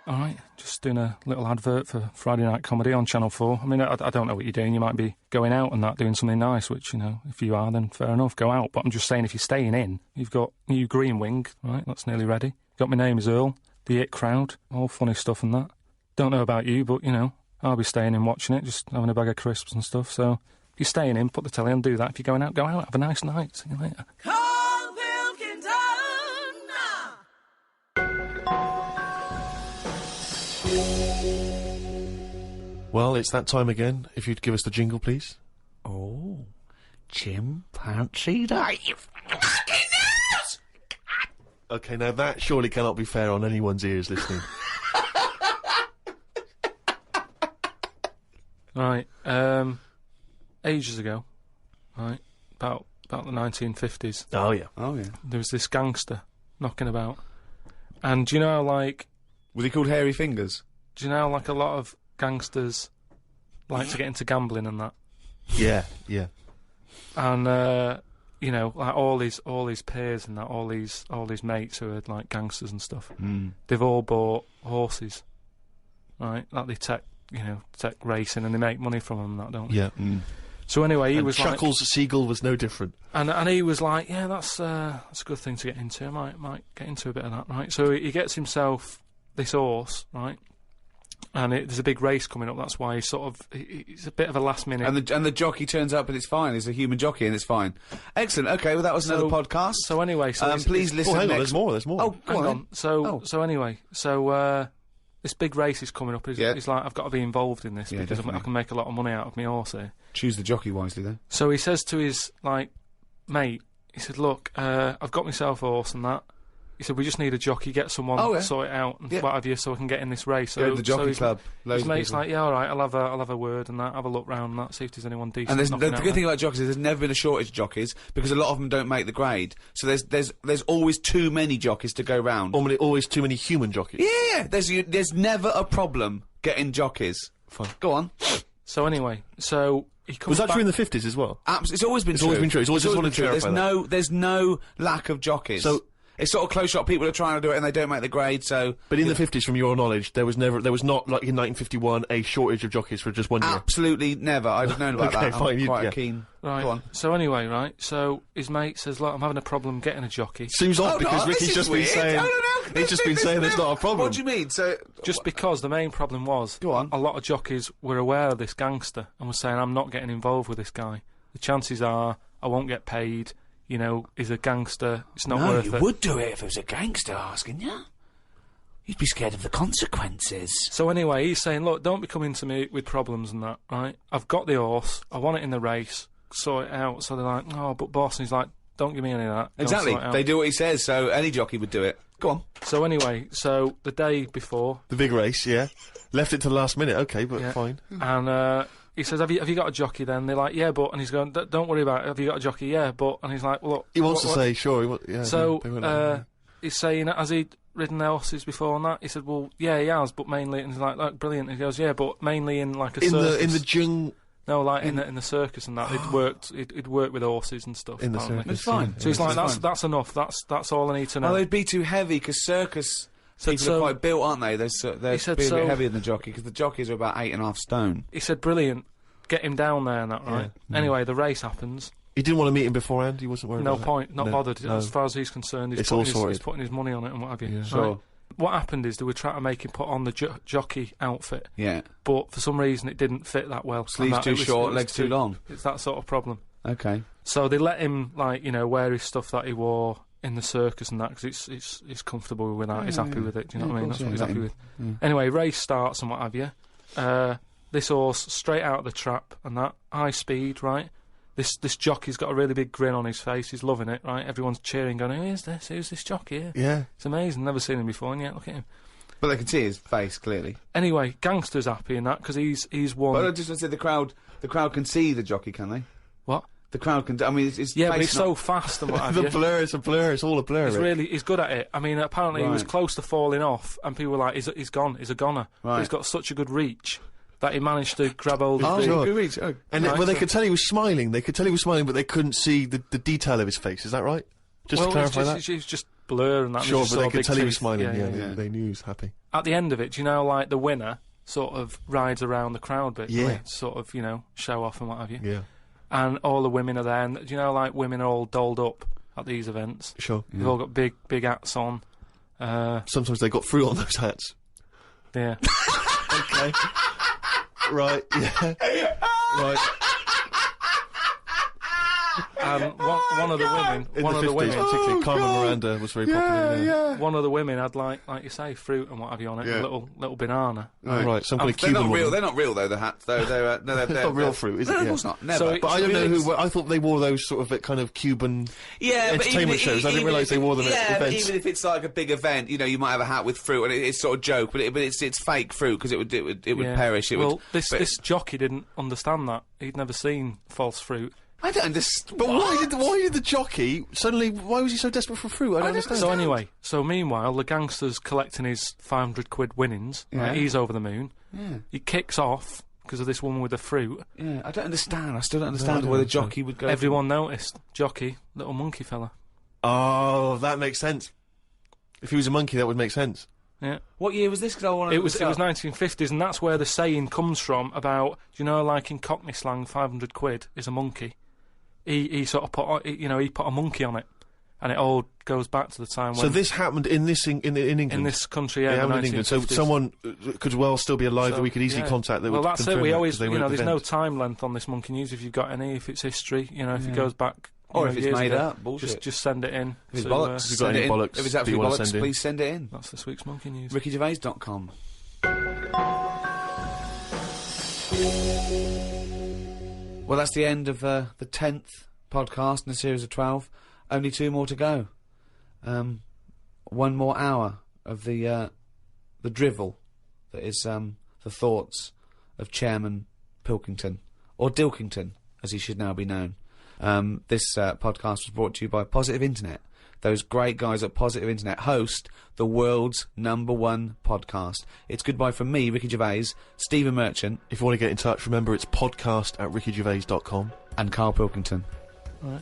Alright, just doing a little advert for Friday Night Comedy on Channel 4. I mean, I don't know what you're doing. You might be going out and that, doing something nice, which, you know, if you are, then fair enough, go out. But I'm just saying, if you're staying in, you've got new Green Wing, right, that's nearly ready. Got My Name Is Earl, The It Crowd, all funny stuff and that. Don't know about you, but, you know, I'll be staying in watching it, just having a bag of crisps and stuff. So, if you're staying in, put the telly on, do that. If you're going out, go out, have a nice night. See you later. Well, it's that time again. If you'd give us the jingle, please. Oh, chimpanzee day. Okay, now that surely cannot be fair on anyone's ears listening. Right, ages ago, right, about the 1950s, Oh, yeah. Oh, yeah. there was this gangster knocking about. And do you know how, like, Was he called Hairy Fingers? do you know how, like, a lot of gangsters like to get into gambling and that? Yeah, yeah. And, you know, like, all his peers and that, all these mates who are, like, gangsters and stuff, they've all bought horses, right? Like, they take racing and they make money from them and that, don't they? Yeah. So anyway, he And was Chuckles the Seagull was no different. and he was like, yeah, that's a good thing to get into. I might get into a bit of that, right? So he gets himself this horse, right? And there's a big race coming up. That's why he's a bit of a last minute. And the jockey turns up and it's fine. He's a human jockey and it's fine. Excellent. Okay, well that was another podcast. So anyway, please listen. Oh, hang on, next... there's more. Oh, go hang on. on. So anyway, this big race is coming up. He's like, I've got to be involved in this because definitely. I can make a lot of money out of my horse here. Choose the jockey wisely, though. So he says to his mate, he said, look, I've got myself a horse and that. He said, we just need a jockey, get someone to sort it out and what have you, so we can get in this race. Go to the jockey club. His mate's like, yeah, all right, I'll have a word and that, have a look round and that, see if there's anyone decent. And the knocking out good thing there. about jockeys is there's never been a shortage of jockeys because a lot of them don't make the grade. So there's always too many jockeys to go round. Always too many human jockeys. Yeah, there's never a problem getting jockeys. Fine. Go on. So anyway, he comes Was that back. true in the 50s as well? It's always been true. Always been true. It's always just wanted to true. clarify that. There's no lack of jockeys. So, It's sort of close shot. People are trying to do it and they don't make the grade. So, But in the 50s, from your knowledge, there was not like in 1951 a shortage of jockeys for just 1 year. absolutely never. I'd have known about Okay, that. fine, I'm quite yeah. keen. Right. Go on. So anyway, right. So his mate says, "Look, I'm having a problem getting a jockey." Seems odd because no, this Ricky's is just weird. been saying No. he's just been saying there's not a problem. What do you mean? So, Just because the main problem was, Go on. a lot of jockeys were aware of this gangster and were saying, "I'm not getting involved with this guy. The chances are I won't get paid. You know, he's a gangster. It's not worth it." would do it if it was a gangster asking you. You'd be scared of the consequences. So anyway, he's saying, "Look, don't be coming to me with problems and that, right? I've got the horse. I want it in the race. Sort it out." So they're like, "Oh, but boss," and he's like, "Don't give me any of that. Go and exactly. sort it out." They do what he says, so any jockey would do it. Go on. So anyway, so the day before, The big race, yeah. Left it to the last minute, okay, but Yeah. fine. and he says, have you got a jockey then? They're like, "Yeah, but," and he's going, "Don't worry about it. Have you got a jockey? Yeah, but," and he's like, "Well, look." He wants what- to say, sure, yeah. So, they won't let him. he's saying, has he ridden horses before and that? He said, "Well, yeah, he has, but mainly," and he's like, "Look, brilliant." And he goes, "Yeah, but mainly in like a circus." in the jung No, like in the circus and that. He'd worked with horses and stuff. in the apparently. circus. It's fine. yeah. So he's like, It's that's enough. That's all I need to know. Well, they'd be too heavy because circus people so- are quite built, aren't they? They're He said be a so- bit heavier than the jockey because the jockeys are about 8.5 stone. He said, "Brilliant, get him down there and that, right?" Anyway, the race happens. He didn't want to meet him beforehand. He wasn't worried. No about that? point, not No, bothered. no. As far as he's concerned, It's all he's sorted. putting his money on it and what have you. Yeah. right? Sure. What happened is they were trying to make him put on the jockey outfit, Yeah. but for some reason it didn't fit that well. Sleeves And that- too it was- short, it was legs too long. It's that sort of problem. Okay. So they let him, like, you know, wear his stuff that he wore in the circus and that because it's comfortable with that. He's happy with it. Do you know what I mean? of That's course, what he's yeah, happy let with. Anyway, race starts and what have you. This horse straight out of the trap and that high speed, right? This jockey's got a really big grin on his face. He's loving it, right? Everyone's cheering, going, "Who is this? Who's this jockey here?" Yeah. It's amazing. Never seen him before, and yet look at him. But they can see his face clearly. Anyway, gangster's happy in that because he's won. But I just want to say the crowd can see the jockey, can they? What? The crowd can. I mean, it's Yeah, but face he's not- so fast and what have The you. blur, it's a blur. It's all a blur. Rick. He's good at it. I mean, apparently he was Right. close to falling off, and people were like, he's gone, he's a goner. But Right. he's got such a good reach that he managed to grab hold of Oh, the... sure. good reach. Oh. And Right, well, they so- could tell he was smiling. They could tell he was smiling, but they couldn't see the detail of his face. Is that right? Just well, to clarify it's just blur and that. and Sure, just but saw they could big tell he was teeth. smiling. Yeah, yeah. they knew he was happy. At the end of it, do you know, like, the winner sort of rides around the crowd bit, Yeah. right? Sort of, you know, show off and what have you. Yeah, And all the women are there, and do you know, like, women are all dolled up at these events. sure. They've all got big hats on. Sometimes they got fruit on those hats. Yeah. Okay. Right. Yeah. Right. And one of the women, In one the of the 50s, women, particularly, Carmen Miranda was very popular. Yeah. one of the women had like you say, fruit and what have you on it, Yeah. a little banana. Right. Some kind of They're Cuban not real. woman. They're not real though. The hats. Though they're no, It's not real fruit, is it? No, of Yeah. course not. Never. So But I don't know who. I thought they wore those sort of kind of Cuban entertainment shows. I didn't realise they wore them at but events. even if it's like a big event, you know, you might have a hat with fruit, and it's sort of joke, but it's fake fruit because it would Yeah. perish. It well, would. this jockey didn't understand that. He'd never seen false fruit. I don't understand. But why did the jockey suddenly? Why was he so desperate for fruit? I don't understand. So anyway, meanwhile, the gangster's collecting his 500 quid winnings. Yeah. Right, he's over the moon. Yeah. He kicks off because of this woman with the fruit. Yeah, I don't understand. I still don't understand don't why the understand. jockey would go. Everyone noticed. Jockey, little monkey fella. Oh, that makes sense. If he was a monkey, that would make sense. Yeah. What year was this? Because I want to. It was 1950s, and that's where the saying comes from about, do you know, like in Cockney slang, 500 quid is a monkey. He sort of he put a monkey on it, and it all goes back to the time when So this happened in England. in this country, yeah, It the happened in England. So 1950s. someone could well still be alive that we could easily yeah. contact. That well, would that's it. confirm We that, always, 'cause they you were know, at there's the no event. time length on this monkey news. If you've got any, if it's history, you know, if it goes back, you Or know, if it's years made ago, up, bullshit. just send it in. If it's to, bollocks, If you've got send any it in. bollocks If it's that absolute you wanna bollocks, send in. please send it in. That's this week's monkey news. RickyGervais.com. Well, that's the end of the 10th podcast in a series of 12. Only 2 more to go. 1 more hour of the drivel that is the thoughts of Chairman Pilkington, or Dilkington, as he should now be known. This podcast was brought to you by Positive Internet. Those great guys at Positive Internet host the world's #1 podcast. It's goodbye from me, Ricky Gervais, Stephen Merchant, If you want to get in touch, remember it's podcast@rickygervais.com. and Karl Pilkington. All right.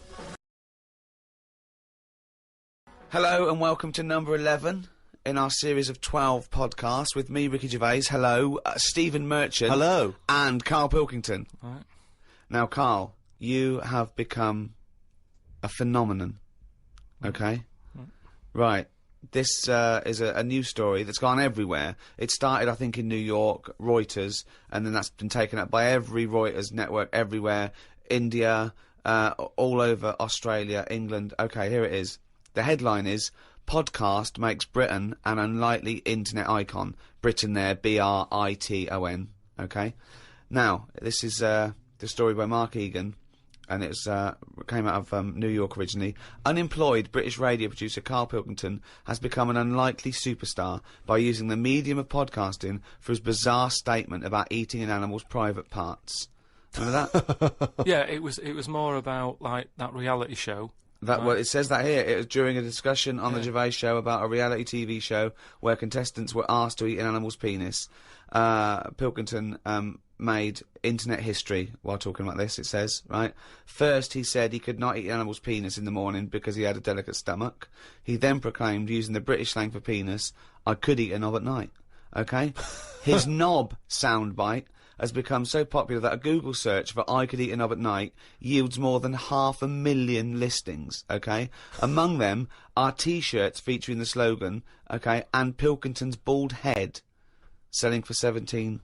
Hello and welcome to number 11 in our series of 12 podcasts with me, Ricky Gervais. Hello, Stephen Merchant. Hello. And Karl Pilkington. Right. Now, Karl, you have become a phenomenon. Okay? Right. This is a news story that's gone everywhere. It started, I think, in New York, Reuters, and then that's been taken up by every Reuters network everywhere. India, all over Australia, England. Okay, here it is. The headline is, Podcast makes Britain an unlikely internet icon. Britain there, Briton. Okay? Now, this is the story by Mark Egan, and it came out of New York originally. Unemployed British radio producer Karl Pilkington has become an unlikely superstar by using the medium of podcasting for his bizarre statement about eating an animal's private parts. Remember that? Yeah, it was more about, like, that reality show. Well, it says that here. It was during a discussion on the Gervais show about a reality TV show where contestants were asked to eat an animal's penis. Pilkington made internet history while talking about this, it says, right? First, he said he could not eat an animal's penis in the morning because he had a delicate stomach. He then proclaimed, using the British slang for penis, I could eat a knob at night. Okay? His knob soundbite has become so popular that a Google search for I could eat a knob at night yields more than 500,000 listings, okay? Among them are T-shirts featuring the slogan, okay, and Pilkington's bald head, selling for $17.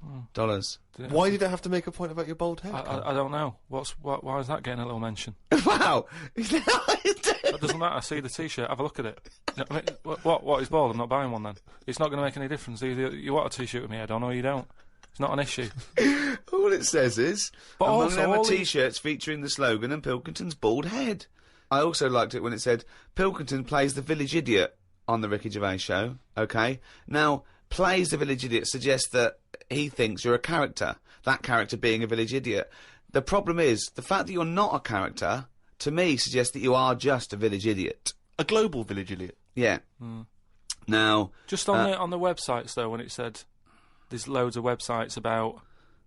Why did I have to make a point about your bald head? I don't know. Why is that getting a little mention? Wow! It doesn't matter. See the T-shirt. Have a look at it. I mean, what is bald? I'm not buying one then. It's not going to make any difference. Either you want a T-shirt with me head on or you don't. It's not an issue. All it says is, but among also them are T-shirts featuring the slogan and Pilkington's bald head. I also liked it when it said, Pilkington plays the village idiot on the Ricky Gervais show, okay? Now, plays the village idiot suggests that he thinks you're a character, that character being a village idiot. The problem is, the fact that you're not a character, to me, suggests that you are just a village idiot. A global village idiot. Yeah. Now... Just on the websites, though, when it said there's loads of websites about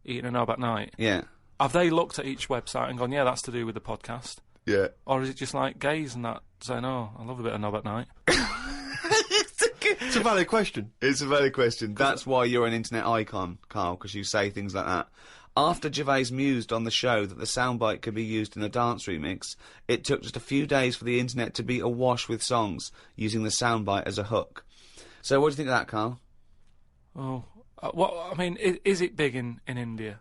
eating a knob at night. Yeah. Have they looked at each website and gone, yeah, that's to do with the podcast? Yeah. Or is it just like gays and that saying, oh, I love a bit of knob at night? It's a valid question. It's a valid question. That's why you're an internet icon, Karl, because you say things like that. After Gervais mused on the show that the soundbite could be used in a dance remix, it took just a few days for the internet to be awash with songs using the soundbite as a hook. So what do you think of that, Karl? Oh, I mean, is it big in India?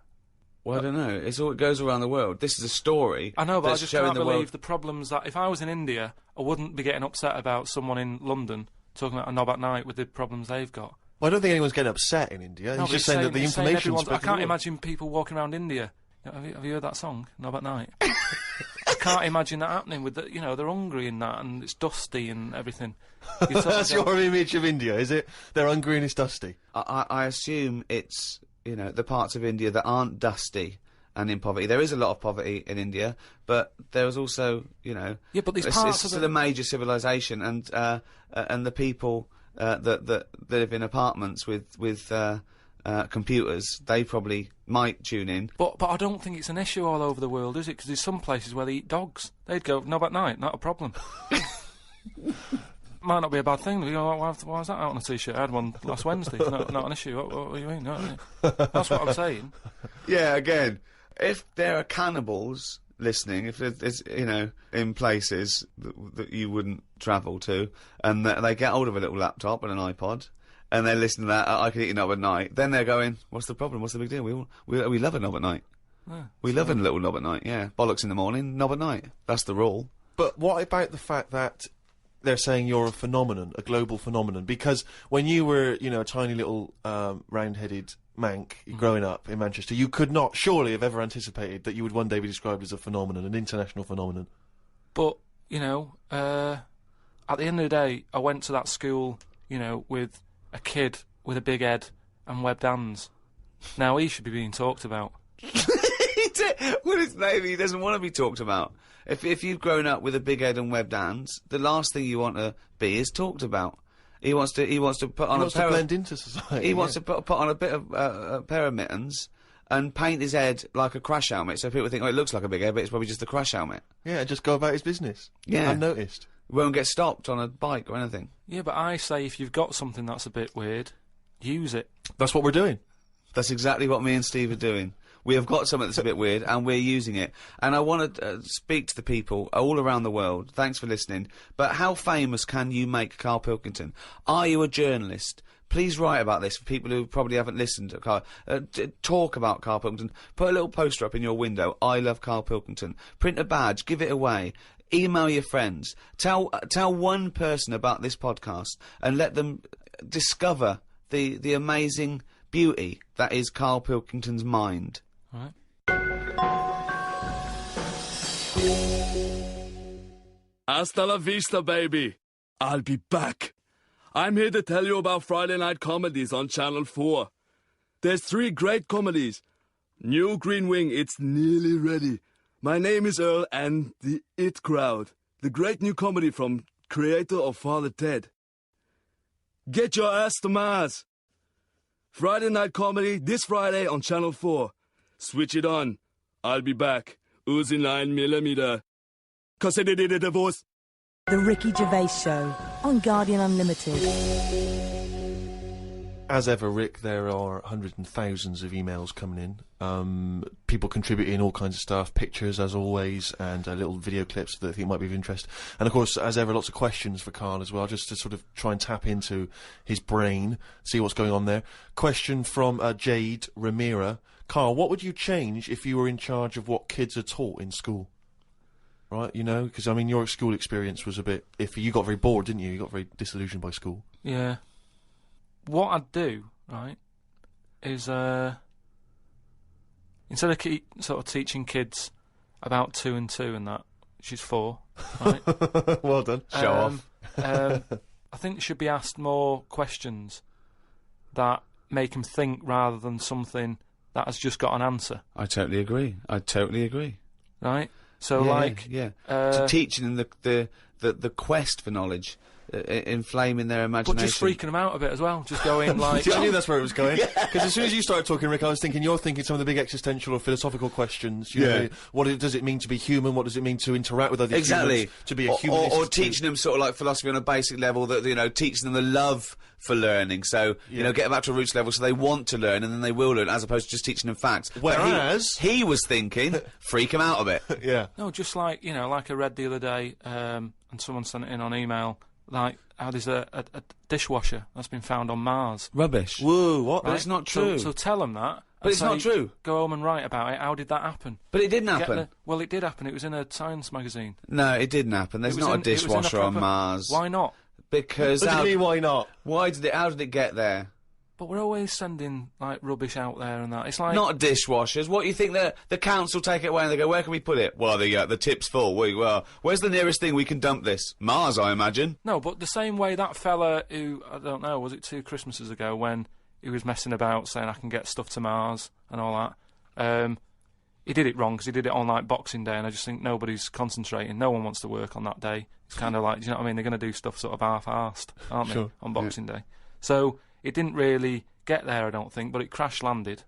Well, I don't know. It goes around the world. This is a story. I know, but I just can't believe world... the problems that... If I was in India, I wouldn't be getting upset about someone in London talking about a knob at night with the problems they've got. Well, I don't think anyone's getting upset in India. No, He's just saying that the information's... I can't imagine people walking around India. Have you heard that song, Knob at Night? I can't imagine that happening with the, they're hungry and that, and it's dusty and everything. That's your image of India, is it? They're hungry and it's dusty. I assume it's, the parts of India that aren't dusty and in poverty. There is a lot of poverty in India, but there is also, Yeah, but these parts it's still a major civilization, and the people that live in apartments with computers, they probably might tune in. But I don't think it's an issue all over the world, is it? Because there's some places where they eat dogs. They'd go, knob at night, not a problem. Might not be a bad thing. Why was that out on a T-shirt? I had one last Wednesday. Not an issue. What do you mean? That's what I'm saying. Yeah, again, if there are cannibals listening, if there's, in places that you wouldn't travel to, and they get hold of a little laptop and an iPod, and they listen to that, I can eat a knob at night, then they're going, what's the problem? What's the big deal? We love a knob at night. Yeah, we love a little knob at night, yeah. Bollocks in the morning, knob at night. That's the rule. But what about the fact that they're saying you're a phenomenon, a global phenomenon? Because when you were, a tiny little round-headed mank growing up in Manchester, you could not surely have ever anticipated that you would one day be described as a phenomenon, an international phenomenon. But, at the end of the day, I went to that school, with a kid with a big head and webbed hands. Now he should be being talked about. Maybe he doesn't want to be talked about. If you've grown up with a big head and webbed hands, the last thing you want to be is talked about. He wants to put on to blend into society. He wants to put on a bit of a pair of mittens and paint his head like a crash helmet, so people think, oh, it looks like a big head, but it's probably just a crash helmet. Yeah, just go about his business. Yeah, I've noticed. It won't get stopped on a bike or anything. Yeah, but I say if you've got something that's a bit weird, use it. That's what we're doing. That's exactly what me and Steve are doing. We have got something that's a bit weird, and we're using it. And I want to speak to the people all around the world. Thanks for listening. But how famous can you make Karl Pilkington? Are you a journalist? Please write about this for people who probably haven't listened to Karl. Talk about Karl Pilkington. Put a little poster up in your window. I love Karl Pilkington. Print a badge. Give it away. Email your friends. Tell one person about this podcast and let them discover the amazing beauty that is Karl Pilkington's mind. Right. Hasta la vista, baby. I'll be back. I'm here to tell you about Friday night comedies on Channel 4. There's 3 great comedies. New Green Wing, it's nearly ready. My name is Earl and the It Crowd, the great new comedy from creator of Father Ted. Get your ass to Mars. Friday night comedy this Friday on Channel 4. Switch it on. I'll be back. Uzi 9mm. Cause I did it a divorce. The Ricky Gervais Show on Guardian Unlimited. As ever, Rick, there are hundreds and thousands of emails coming in. People contributing all kinds of stuff, pictures as always, and little video clips that I think might be of interest. And of course, as ever, lots of questions for Karl as well, just to sort of try and tap into his brain, see what's going on there. Question from Jade Ramira. Karl, what would you change if you were in charge of what kids are taught in school? Right, you know, because I mean, your school experience was a bit iffy. You got very bored, didn't you? You got very disillusioned by school. Yeah. What I'd do, right, is instead of sort of teaching kids about 2 and 2 and that, she's 4, right? Well done. Show off. I think they should be asked more questions that make them think rather than something that has just got an answer. I totally agree. Right? So, so teaching them the quest for knowledge, inflaming their imagination. But just freaking them out a bit as well. Just going like... See, I knew that's where it was going. Because as soon as you started talking, Rick, I was thinking you're thinking some of the big existential or philosophical questions. You know, what does it mean to be human? What does it mean to interact with other humans? To be a humanist? Or teaching them sort of like philosophy on a basic level, that, you know, teaching them the love for learning. So, you know, get them back to a roots level so they want to learn and then they will learn, as opposed to just teaching them facts. Whereas... He was thinking, freak them out a bit. Yeah. No, just like, you know, like I read the other day, and someone sent it in on email, like how there's a dishwasher that's been found on Mars. Rubbish. Whoa, what? But it's not true. So tell them that. But it's not true. Go home and write about it. How did that happen? But it didn't happen. Well, it did happen. It was in a science magazine. No, it didn't happen. There's not a dishwasher on Mars. Why not? Because... What do you mean, why not? How did it get there? But we're always sending, like, rubbish out there and that. It's like... Not dishwashers. What do you think the council take it away and they go, where can we put it? Well, the tip's full. Well, where's the nearest thing we can dump this? Mars, I imagine. No, but the same way that fella who, I don't know, was it 2 Christmases ago when he was messing about saying I can get stuff to Mars and all that, he did it wrong because he did it on, like, Boxing Day, and I just think nobody's concentrating. No one wants to work on that day. It's kind of like, do you know what I mean? They're going to do stuff sort of half-arsed, aren't they, on Boxing Day? So... it didn't really get there, I don't think, but it crash-landed.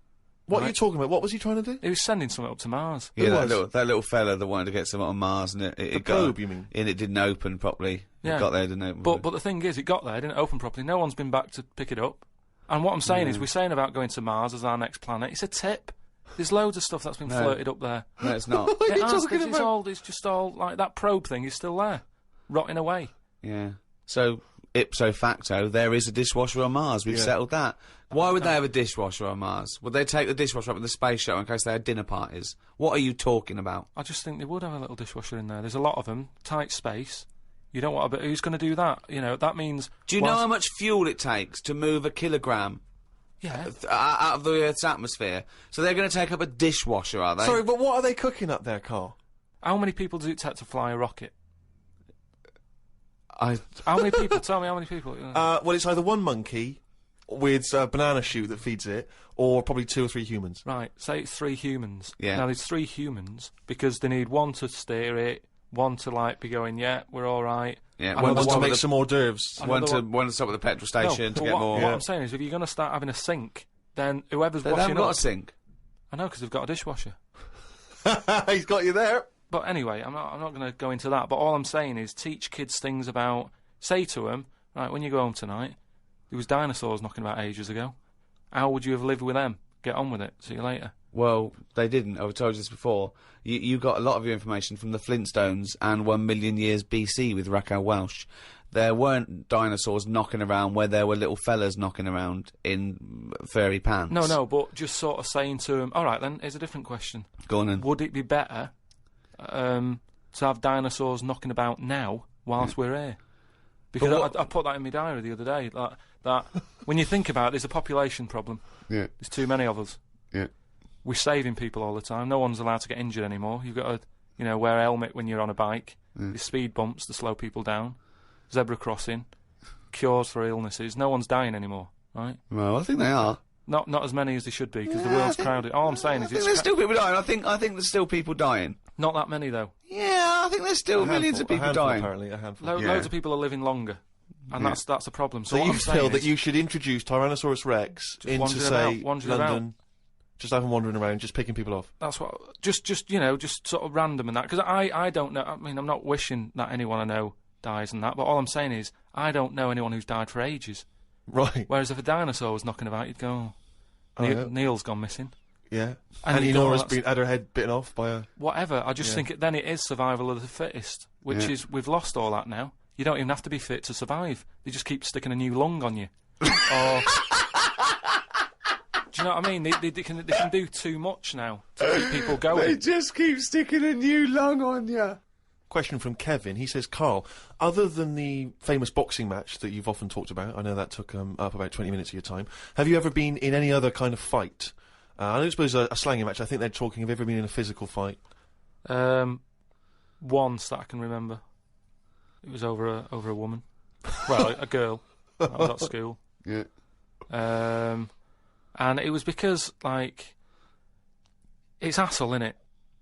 What are you talking about? What was he trying to do? He was sending something up to Mars. Yeah, that little fella that wanted to get something on Mars, and it got... probe, you mean? And it didn't open properly. Yeah. It got there, didn't open. But the thing is, it got there, it didn't open properly. No one's been back to pick it up. And what I'm saying is, we're saying about going to Mars as our next planet. It's a tip. There's loads of stuff that's been flirted up there. No, it's not. What are you talking about? It's just all, like, that probe thing is still there, rotting away. Yeah. So... ipso facto, there is a dishwasher on Mars. We've settled that. Why would they have a dishwasher on Mars? Would they take the dishwasher up in the space shuttle in case they had dinner parties? What are you talking about? I just think they would have a little dishwasher in there. There's a lot of them, tight space. You don't want to... Who's going to do that? You know, that means... Do you know how much fuel it takes to move a kilogram? Yeah. Out of the Earth's atmosphere? So they're going to take up a dishwasher, are they? Sorry, but what are they cooking up there, Karl? How many people does it take to fly a rocket? How many people? Tell me how many people. Well, it's either one monkey with a banana shoot that feeds it, or probably 2 or 3 humans. Right, say it's 3 humans. Yeah. Now, there's 3 humans, because they need one to steer it, one to, like, be going, yeah, we're all right. Yeah, one to make some hors d'oeuvres. One to stop at the petrol station to get more. What I'm saying is, if you're going to start having a sink, then whoever's They washing haven't got up... a sink. I know, because they've got a dishwasher. He's got you there. But anyway, I'm not going to go into that. But all I'm saying is teach kids things about. Say to them, right, when you go home tonight, there was dinosaurs knocking about ages ago. How would you have lived with them? Get on with it. See you later. Well, they didn't. I've told you this before. You got a lot of your information from the Flintstones and 1 million years BC with Raquel Welch. There weren't dinosaurs knocking around where there were little fellas knocking around in furry pants. No, but just sort of saying to them, all right, then, here's a different question. Go on then. Would it be better to have dinosaurs knocking about now whilst we're here? Because I put that in my diary the other day. That when you think about it, there's a population problem. Yeah. There's too many of us. Yeah. We're saving people all the time. No one's allowed to get injured anymore. You've got to, wear a helmet when you're on a bike. There's speed bumps to slow people down. Zebra crossing. Cures for illnesses. No one's dying anymore, right? Well, I think they are. Not as many as they should be, because the world's crowded. All I'm saying is there's still people dying. I think there's still people dying. Not that many, though. Yeah, I think there's still millions of people dying. Apparently, a handful. Loads of people are living longer, and that's a problem. So you what I'm feel saying that is, you should introduce Tyrannosaurus Rex into, say, London, just have them wandering around, just picking people off. That's what. Just sort of random and that. Because I don't know. I mean, I'm not wishing that anyone I know dies and that. But all I'm saying is, I don't know anyone who's died for ages. Right. Whereas if a dinosaur was knocking about, you'd go, Neil's gone missing. Yeah. And Nora's had her head bitten off by a... Whatever. I just think then it is survival of the fittest, which is, we've lost all that now. You don't even have to be fit to survive. They just keep sticking a new lung on you. Or... Do you know what I mean? They can do too much now to keep people going. They just keep sticking a new lung on you. Question from Kevin. He says, Karl, other than the famous boxing match that you've often talked about, I know that took up about 20 minutes of your time, have you ever been in any other kind of fight? I don't suppose a slanging match. I think they're talking, have you ever been in a physical fight? Once that I can remember. It was over a woman. Well, a girl. I was at school. Yeah. And it was because, like, it's hassle, innit?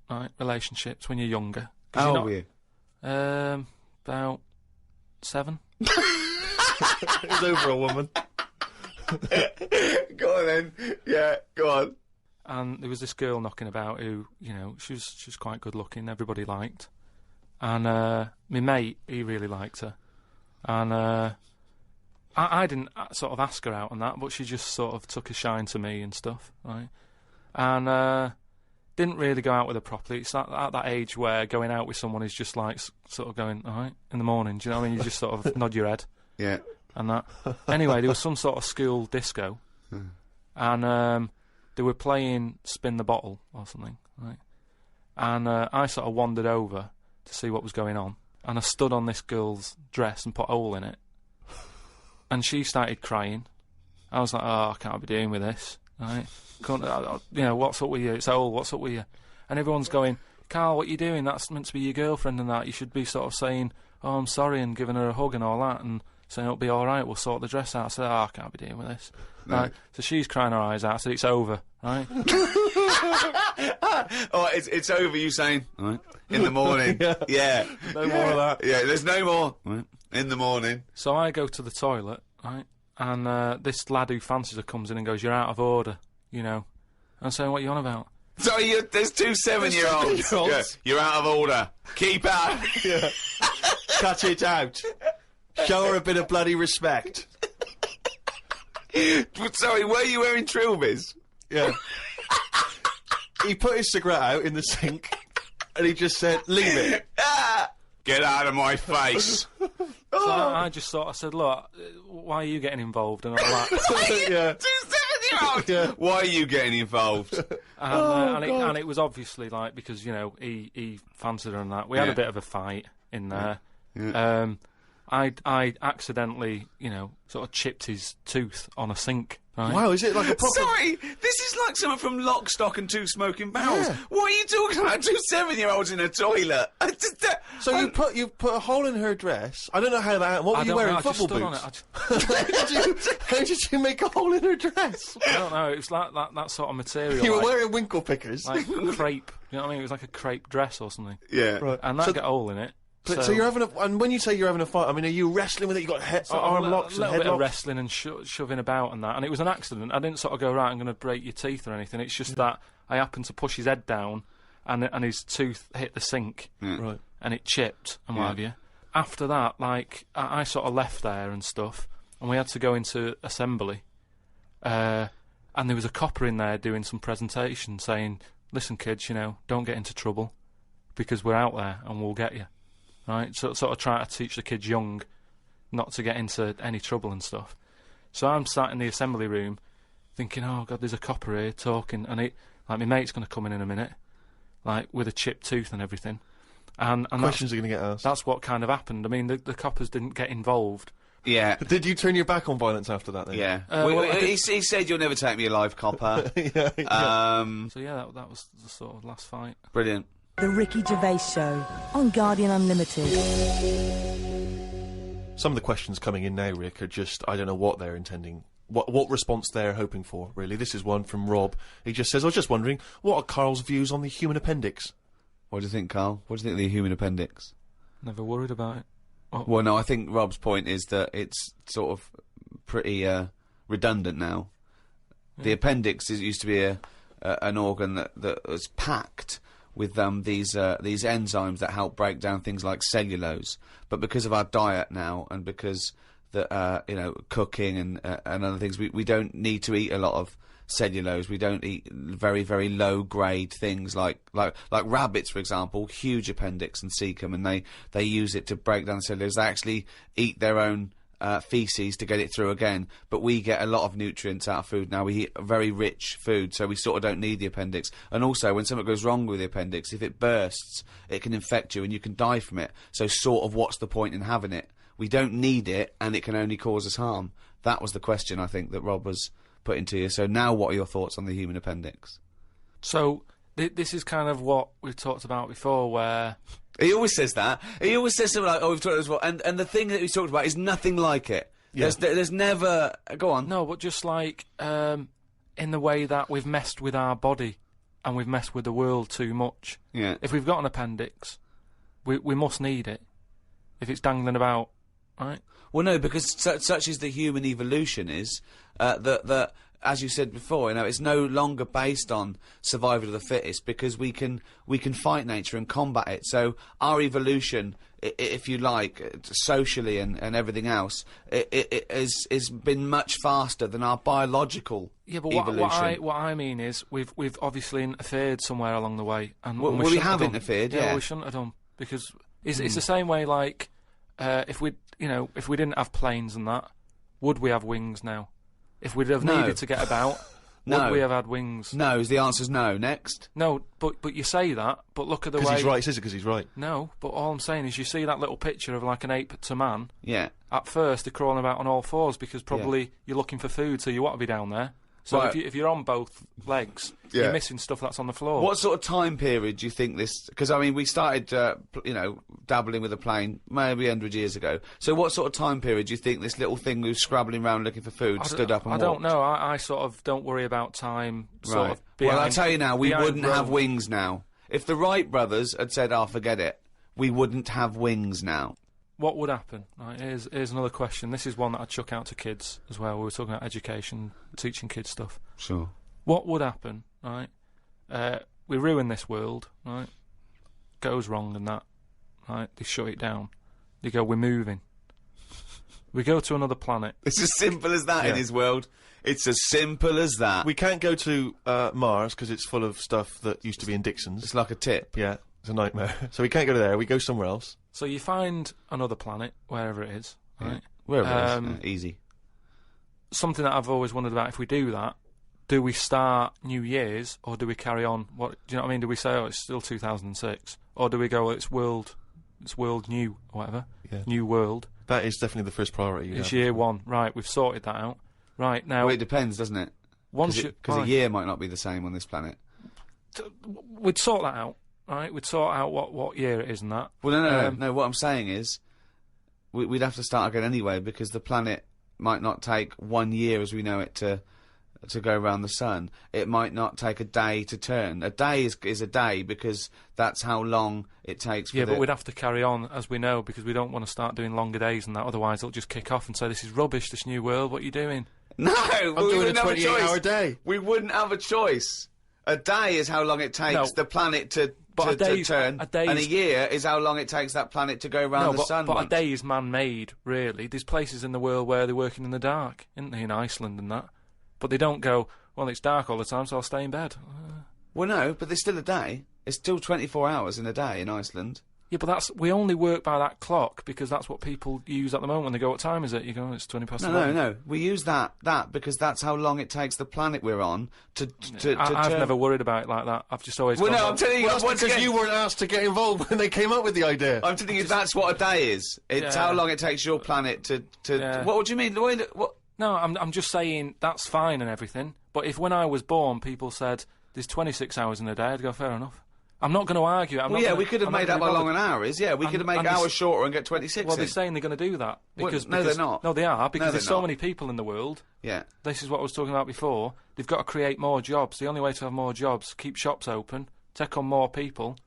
Right? Relationships when you're younger. How old were you? About 7. It was over a woman. Go on then. Yeah, go on. And there was this girl knocking about who, she was quite good looking, everybody liked. And my mate, he really liked her. And I didn't sort of ask her out on that, but she just sort of took a shine to me and stuff, right? And didn't really go out with her properly. It's at that age where going out with someone is just like sort of going, all right, in the morning, do you know what I mean? You just sort of nod your head. Yeah. And that. Anyway, there was some sort of school disco. And they were playing Spin the Bottle or something, right? And I sort of wandered over to see what was going on. And I stood on this girl's dress and put a hole in it. And she started crying. I was like, oh, I can't be doing with this, right? What's up with you? It's old, what's up with you? And everyone's going, Karl, what are you doing? That's meant to be your girlfriend and that. You should be sort of saying, oh, I'm sorry, and giving her a hug and all that, and saying it'll be all right, we'll sort the dress out. I said, oh, I can't be dealing with this. No. Right. So she's crying her eyes out. I said, it's over, right? Oh, it's over, you saying, right? In the morning. Yeah. No more of that. Yeah, there's no more. Right. In the morning. So I go to the toilet, right? And this lad who fancies her comes in and goes, you're out of order, I'm saying, what are you on about? Sorry, there's 2 7-year-olds. Yeah, you're out of order. Keep out. Yeah. Cut it out. Show her a bit of bloody respect. Sorry, were you wearing trilbies? Yeah. He put his cigarette out in the sink, and he just said, leave it. Get out of my face. So I just said, look, why are you getting involved and all that? Yeah. 2 7-year-olds. Yeah. Why are you getting involved? And it was obviously like because he fancied her and that. We had a bit of a fight in there. Yeah. I accidentally sort of chipped his tooth on a sink. Right? Wow, is it like a proper... Sorry, this is like someone from Lock, Stock and Two Smoking Barrels. Yeah. What are you talking about? 2 7-year-olds in a toilet. So you put a hole in her dress. I don't know how that... What were you wearing? Football boots? How did you make a hole in her dress? I don't know. It was like that sort of material. You were wearing winkle pickers. Like crepe. You know what I mean? It was like a crepe dress or something. Yeah. Right. And that got a hole in it. So you're having and when you say you're having a fight, I mean, are you wrestling with it? You got arm locks and head bit locks? Of wrestling and shoving about and that, and it was an accident. I didn't sort of go, right, I'm going to break your teeth or anything. It's just that I happened to push his head down, and his tooth hit the sink, Right. and it chipped and what have you. After that, like, I sort of left there and stuff, and we had to go into assembly, and there was a copper in there doing some presentation saying, listen, kids, you know, don't get into trouble, because we're out there and we'll get you, right? So sort of try to teach the kids young not to get into any trouble and stuff. So I'm sat in the assembly room thinking, oh, God, there's a copper here talking, and like, my mate's going to come in a minute, like, with a chipped tooth and everything. And Questions are going to get asked. that's what kind of happened. I mean, the coppers didn't get involved. Yeah. Did you turn your back on violence after that then? Yeah. well, he said, you'll never take me alive, copper. Yeah. So yeah, that was the sort of last fight. Brilliant. The Ricky Gervais Show on Guardian Unlimited. Some of the questions coming in now, Rick, are just, I don't know what they're intending. What response they're hoping for, really. This is one from Rob. He just says, I was just wondering, what are Karl's views on the human appendix? What do you think, Karl? What do you think of the human appendix? Never worried about it. Well, no, I think Rob's point is that it's sort of pretty redundant now. The appendix used to be an organ that was packed with these enzymes that help break down things like cellulose. But because of our diet now, and because cooking and other things, we don't need to eat a lot of cellulose. We don't eat very, very low grade things like rabbits, for example, huge appendix and cecum, and they use it to break down cellulose. They actually eat their own feces to get it through again, but we get a lot of nutrients out of food now. We eat very rich food, so we sort of don't need the appendix. And also, when something goes wrong with the appendix, if it bursts, it can infect you and you can die from it. So sort of what's the point in having it? We don't need it, and it can only cause us harm. That was the question, I think, that Rob was putting to you. So now what are your thoughts on the human appendix? So this is kind of what we've talked about before, where... He always says that. He always says something like, oh, we've talked about this before. And the thing that he's talked about is nothing like it. Yeah. There's never... Go on. No, but just like in the way that we've messed with our body and we've messed with the world too much. Yeah. If we've got an appendix, we must need it. If it's dangling about, right? Well, no, because such is the human evolution is that, as you said before, you know, it's no longer based on survival of the fittest, because we can fight nature and combat it. So our evolution, if you like, socially and everything else, it has been much faster than our biological evolution. What I mean is we've obviously interfered somewhere along the way, and Well, we have interfered, yeah. Well, we shouldn't have done, because it's the same way. Like if we didn't have planes and that, would we have wings now? If we'd have needed to get about, would we have had wings? No, the answer's no. Next. No, but you say that, but look at the way... Because he's right, says it because he's right. No, but all I'm saying is you see that little picture of like an ape to man. Yeah. At first, they're crawling about on all fours because probably you're looking for food, so you want to be down there. So Right. if you're on both legs, Yeah. you're missing stuff that's on the floor. What sort of time period do you think this... Because, I mean, we started, dabbling with a plane maybe 100 years ago. So what sort of time period do you think this little thing who was scrabbling around looking for food stood up and I walked? don't know. I sort of don't worry about time. Sort Right. of Well, I'll behind- tell you now, we behind wouldn't have Rome. wings now. If the Wright brothers had said, oh, forget it, we wouldn't have wings now. What would happen? Right, here's another question. This is one that I chuck out to kids as well. We were talking about education, teaching kids stuff. Sure. What would happen, right? We ruin this world, right? Goes wrong and that, right? They shut it down. They go, we're moving. We go to another planet. It's as simple as that in his world. It's as simple as that. We can't go to Mars because it's full of stuff that used to be in Dixon's. It's like a tip. Yeah, it's a nightmare. So we can't go to there. We go somewhere else. So you find another planet, wherever it is, right? Wherever it is. Easy. Something that I've always wondered about, if we do that, do we start New Year's or do we carry on? What do you know what I mean? Do we say, oh, it's still 2006, or do we go, it's world new or whatever, new world? That is definitely the first priority. It's year one, right? We've sorted that out, right now. Well, it depends, doesn't it? Because a year might not be the same on this planet. We'd sort that out, right? We'd sort out what year it is and that. Well, no. What I'm saying is, we'd have to start again anyway, because the planet might not take 1 year as we know it to go around the sun. It might not take a day to turn. A day is a day because that's how long it takes. But we'd have to carry on as we know, because we don't want to start doing longer days and that. Otherwise, it'll just kick off and say, "This is rubbish. This new world. What are you doing?" No, I'm doing a 28-hour day. We wouldn't have a choice. A day is how long it takes the planet to turn, and a year is how long it takes that planet to go around the sun. But once. a day is man-made, really. There's places in the world where they're working in the dark, isn't there, in Iceland and that? But they don't go, well, it's dark all the time, so I'll stay in bed. Well, no, but there's still a day. It's still 24 hours in a day in Iceland. Yeah, but we only work by that clock because that's what people use at the moment when they go, what time is it? You go, it's 20 past 11. No. We use that because that's how long it takes the planet we're on to I've never worried about it like that. I've just always Well, no, I'm telling you, Well, that's because you weren't asked to get involved when they came up with the idea. I'm telling you, that's what a day is. It's how long it takes your planet to... Yeah. What do you mean? What? No, I'm just saying that's fine and everything, but if when I was born people said there's 26 hours in a day, I'd go, fair enough. I'm not going to argue. We could have made up how long an hour is. Yeah, we could have made hours shorter and get 26 Well, they're saying they're going to do that. Because, no, they're not. No, they are, because there's so not. many people in the world. Yeah. This is what I was talking about before. They've got to create more jobs. The only way to have more jobs, keep shops open, take on more people,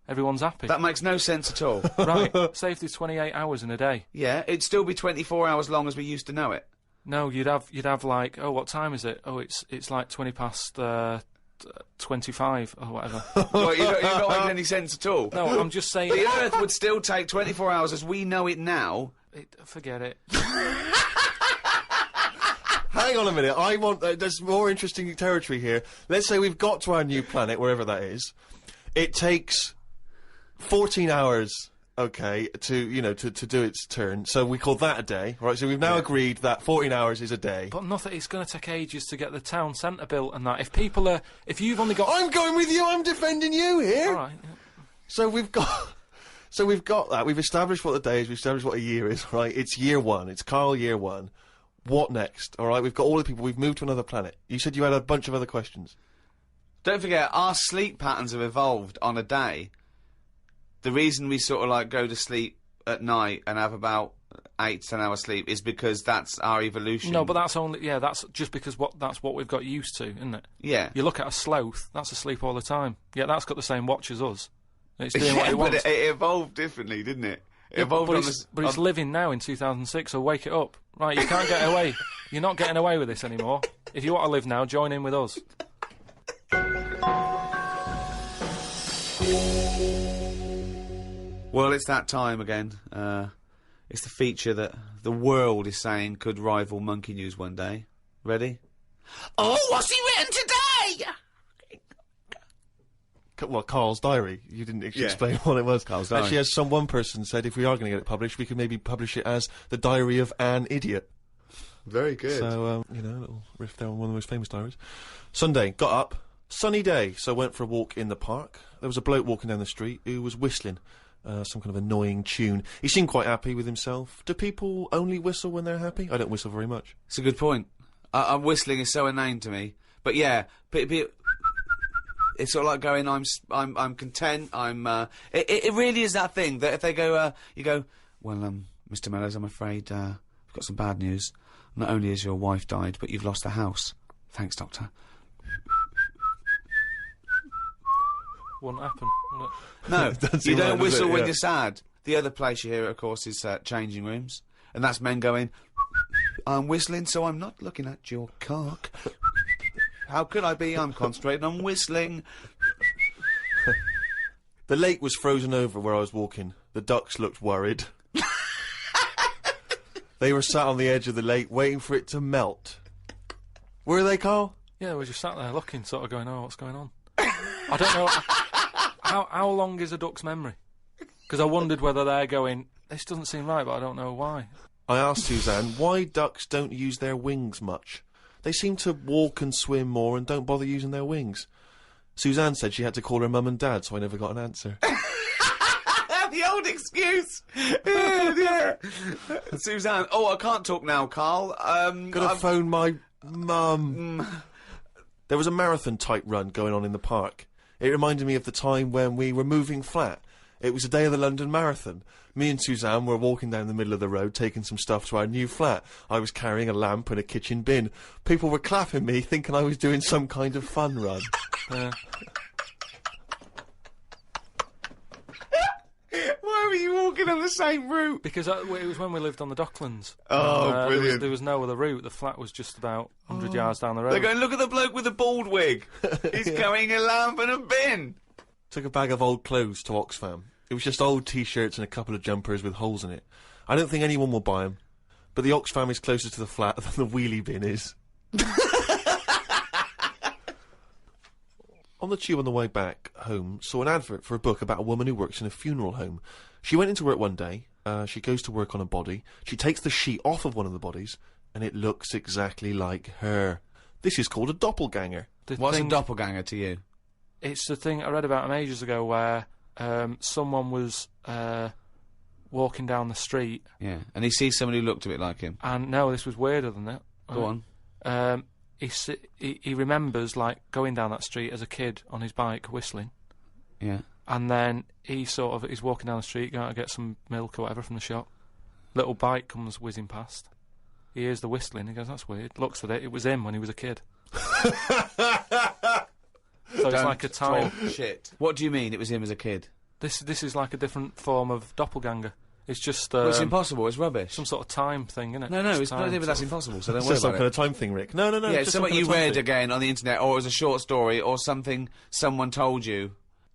everyone's happy. That makes no sense at all. Right, say if there's 28 hours in a day. Yeah, it'd still be 24 hours long as we used to know it. No, you'd have like, oh, what time is it? Oh, it's like 20 past... 25 or whatever. Well, you're not making any sense at all. No, I'm just saying... The Earth would still take 24 hours as we know it now. Forget it. Hang on a minute, I want... there's more interesting territory here. Let's say we've got to our new planet, wherever that is. It takes 14 hours... Okay, to do its turn. So we call that a day, right? So we've now agreed that 14 hours is a day. But nothing. It's going to take ages to get the town centre built and that. If you've only got... I'm going with you. I'm defending you here. All right. Yeah. So we've got that. We've established what the day is. We've established what a year is. Right? It's year one. It's Karl year one. What next? All right. We've got all the people. We've moved to another planet. You said you had a bunch of other questions. Don't forget, our sleep patterns have evolved on a day. The reason we sort of like go to sleep at night and have about 8 to 10 hours sleep is because that's our evolution. No, but that's just because that's what we've got used to, isn't it? Yeah. You look at a sloth, that's asleep all the time. Yeah, that's got the same watch as us. It's doing what it wants. But it evolved differently, didn't it? It evolved but it's living now in 2006, so wake it up. Right, you can't get away. You're not getting away with this anymore. If you want to live now, join in with us. Well, it's that time again. It's the feature that the world is saying could rival Monkey News one day. Ready? Oh, what's he written today? Well, Karl's diary. You didn't explain what it was. Karl's diary. Actually, as one person said, if we are going to get it published, we could maybe publish it as The Diary of an Idiot. Very good. So, a little riff there on one of the most famous diaries. Sunday, got up, sunny day, so went for a walk in the park. There was a bloke walking down the street who was whistling. Some kind of annoying tune. He seemed quite happy with himself. Do people only whistle when they're happy? I don't whistle very much. It's a good point. Whistling is so inane to me. But yeah, it's sort of like going, I'm content. It really is that thing that if they go, you go, well, Mr. Mellows, I'm afraid I've got some bad news. Not only has your wife died, but you've lost the house. Thanks, Doctor. Wouldn't happen, would it? No, you don't whistle when yeah. you're sad. The other place you hear it, of course, is changing rooms. And that's men going, I'm whistling, so I'm not looking at your cock. How could I be? I'm concentrating on whistling. The lake was frozen over where I was walking. The ducks looked worried. They were sat on the edge of the lake waiting for it to melt. Were they, Karl? Yeah, we just sat there looking, sort of going, oh, what's going on? I don't know. How long is a duck's memory? Because I wondered whether they're going, this doesn't seem right, but I don't know why. I asked Suzanne why ducks don't use their wings much. They seem to walk and swim more and don't bother using their wings. Suzanne said she had to call her mum and dad, so I never got an answer. The old excuse! Yeah. Suzanne, I can't talk now, Karl. Gotta phone my mum. There was a marathon-type run going on in the park. It reminded me of the time when we were moving flat. It was the day of the London Marathon. Me and Suzanne were walking down the middle of the road, taking some stuff to our new flat. I was carrying a lamp and a kitchen bin. People were clapping me, thinking I was doing some kind of fun run. Why were you walking on the same route? Because it was when we lived on the Docklands. Oh, And, brilliant. There was no other route. The flat was just about 100 yards down the road. They're going, look at the bloke with the bald wig. He's carrying a lamp and a bin. Took a bag of old clothes to Oxfam. It was just old T-shirts and a couple of jumpers with holes in it. I don't think anyone will buy them, but the Oxfam is closer to the flat than the wheelie bin is. On the tube on the way back home, saw an advert for a book about a woman who works in a funeral home. She went into work one day, she goes to work on a body, she takes the sheet off of one of the bodies, and it looks exactly like her. This is called a doppelganger. What's a doppelganger to you? It's the thing I read about him ages ago where someone was walking down the street. Yeah, and he sees somebody who looked a bit like him. And no, this was weirder than that. Go on. He remembers, like, going down that street as a kid on his bike, whistling. Yeah. And then he's walking down the street, going to get some milk or whatever from the shop. Little bike comes whizzing past. He hears the whistling, he goes, that's weird. Looks at it, it was him when he was a kid. So it's like a time. Shit. What do you mean it was him as a kid? This is like a different form of doppelganger. It's just Well, it's impossible, it's rubbish. some sort of time thing, isn't it? No, Just it's not time even that's sort of- impossible, so don't It's worry just some about kind it. of time thing, Rick. No, Yeah, it's just something some you kind of time read thing. again on the internet, or it was a short story, or something someone told you.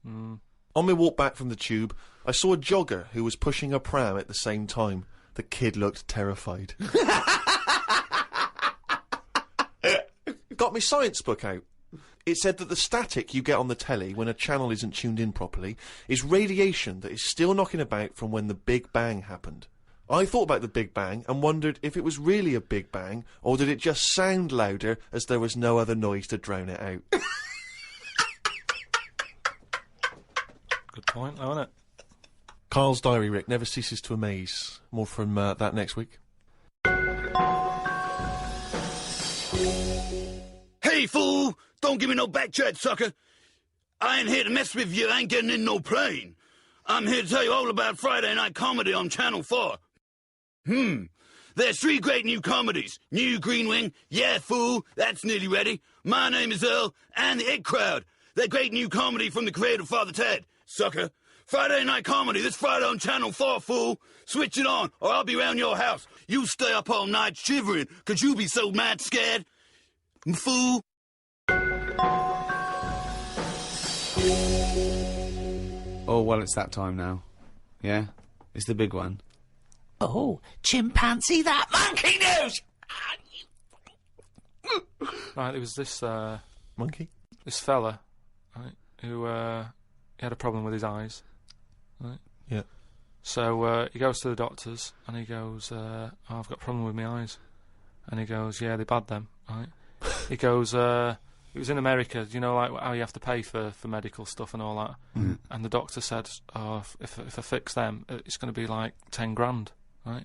On my walk back from the tube, I saw a jogger who was pushing a pram at the same time. The kid looked terrified. Got my science book out. It said that the static you get on the telly when a channel isn't tuned in properly is radiation that is still knocking about from when the Big Bang happened. I thought about the Big Bang and wondered if it was really a Big Bang, or did it just sound louder as there was no other noise to drown it out. Good point, though, isn't it? Karl's diary, Rick, never ceases to amaze. More from that next week. Hey, fool! Don't give me no back chat, sucker! I ain't here to mess with you, I ain't getting in no plane. I'm here to tell you all about Friday night comedy on Channel 4. There's 3 great new comedies. New Green Wing, Yeah Fool, that's nearly ready. My Name is Earl, and The It Crowd. They're great new comedy from the creator of Father Ted, sucker. Friday night comedy this Friday on Channel 4, fool. Switch it on, or I'll be round your house. You stay up all night shivering, 'cause you be so mad scared. Fool. Oh, well, it's that time now. Yeah? It's the big one. Oh, chimpanzee that monkey news! Right, there was this Monkey? this fella, right, who he had a problem with his eyes, right? Yeah. So he goes to the doctors and he goes, oh, I've got a problem with my eyes. And he goes, yeah, they're bad then, right? He goes, it was in America, you know, like how you have to pay for medical stuff and all that. And the doctor said, oh, if I fix them, it's going to be like 10 grand, right?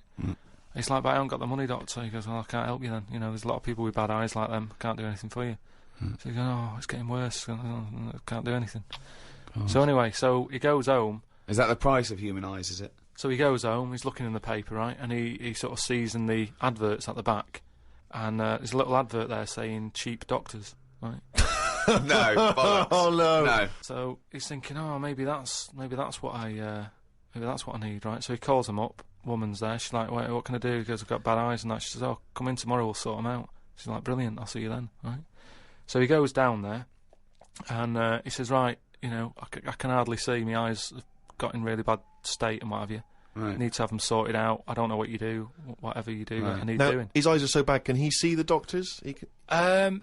He's like, but I haven't got the money, doctor. He goes, well, I can't help you then. You know, there's a lot of people with bad eyes like them. Can't do anything for you. So he goes, oh, it's getting worse. I can't do anything. So anyway, so he goes home. Is that the price of human eyes, is it? So he goes home, he's looking in the paper, right, and he sort of sees in the adverts at the back, and there's a little advert there saying cheap doctors, right? No, bollocks. Oh, no. No. So he's thinking, oh, maybe that's what I need, right? So he calls them up. Woman's there. She's like, wait, what can I do? He goes, I've got bad eyes and that. She says, oh, come in tomorrow, we'll sort them out. She's like, brilliant, I'll see you then, right? So he goes down there, and he says, right, you know, I can hardly see. My eyes have got in really bad state and what have you. Right. I need to have them sorted out. I don't know what you do. Whatever you do, Right. I need Now, doing. his eyes are so bad, can he see the doctors? He can...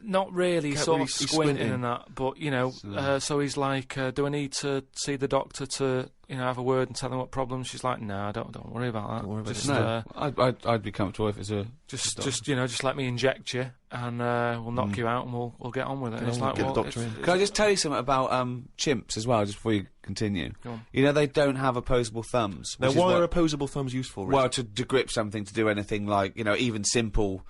Not really, Can't sort really- of he's squinting squinting. and that, but, you know, so he's like, do I need to see the doctor to, you know, have a word and tell him what problems? She's like, no, don't worry about that. Don't worry about just, it. No, I'd be comfortable if it's a... just you know, just let me inject you, and we'll knock you out, and we'll get on with it. And it's on, like, get the well, doctor in. Can I just tell you something about chimps as well, just before you continue? Go on. You know, they don't have opposable thumbs. Now, which is why what- are opposable thumbs useful, Rick? Well, to grip something, to do anything like, you know, even simple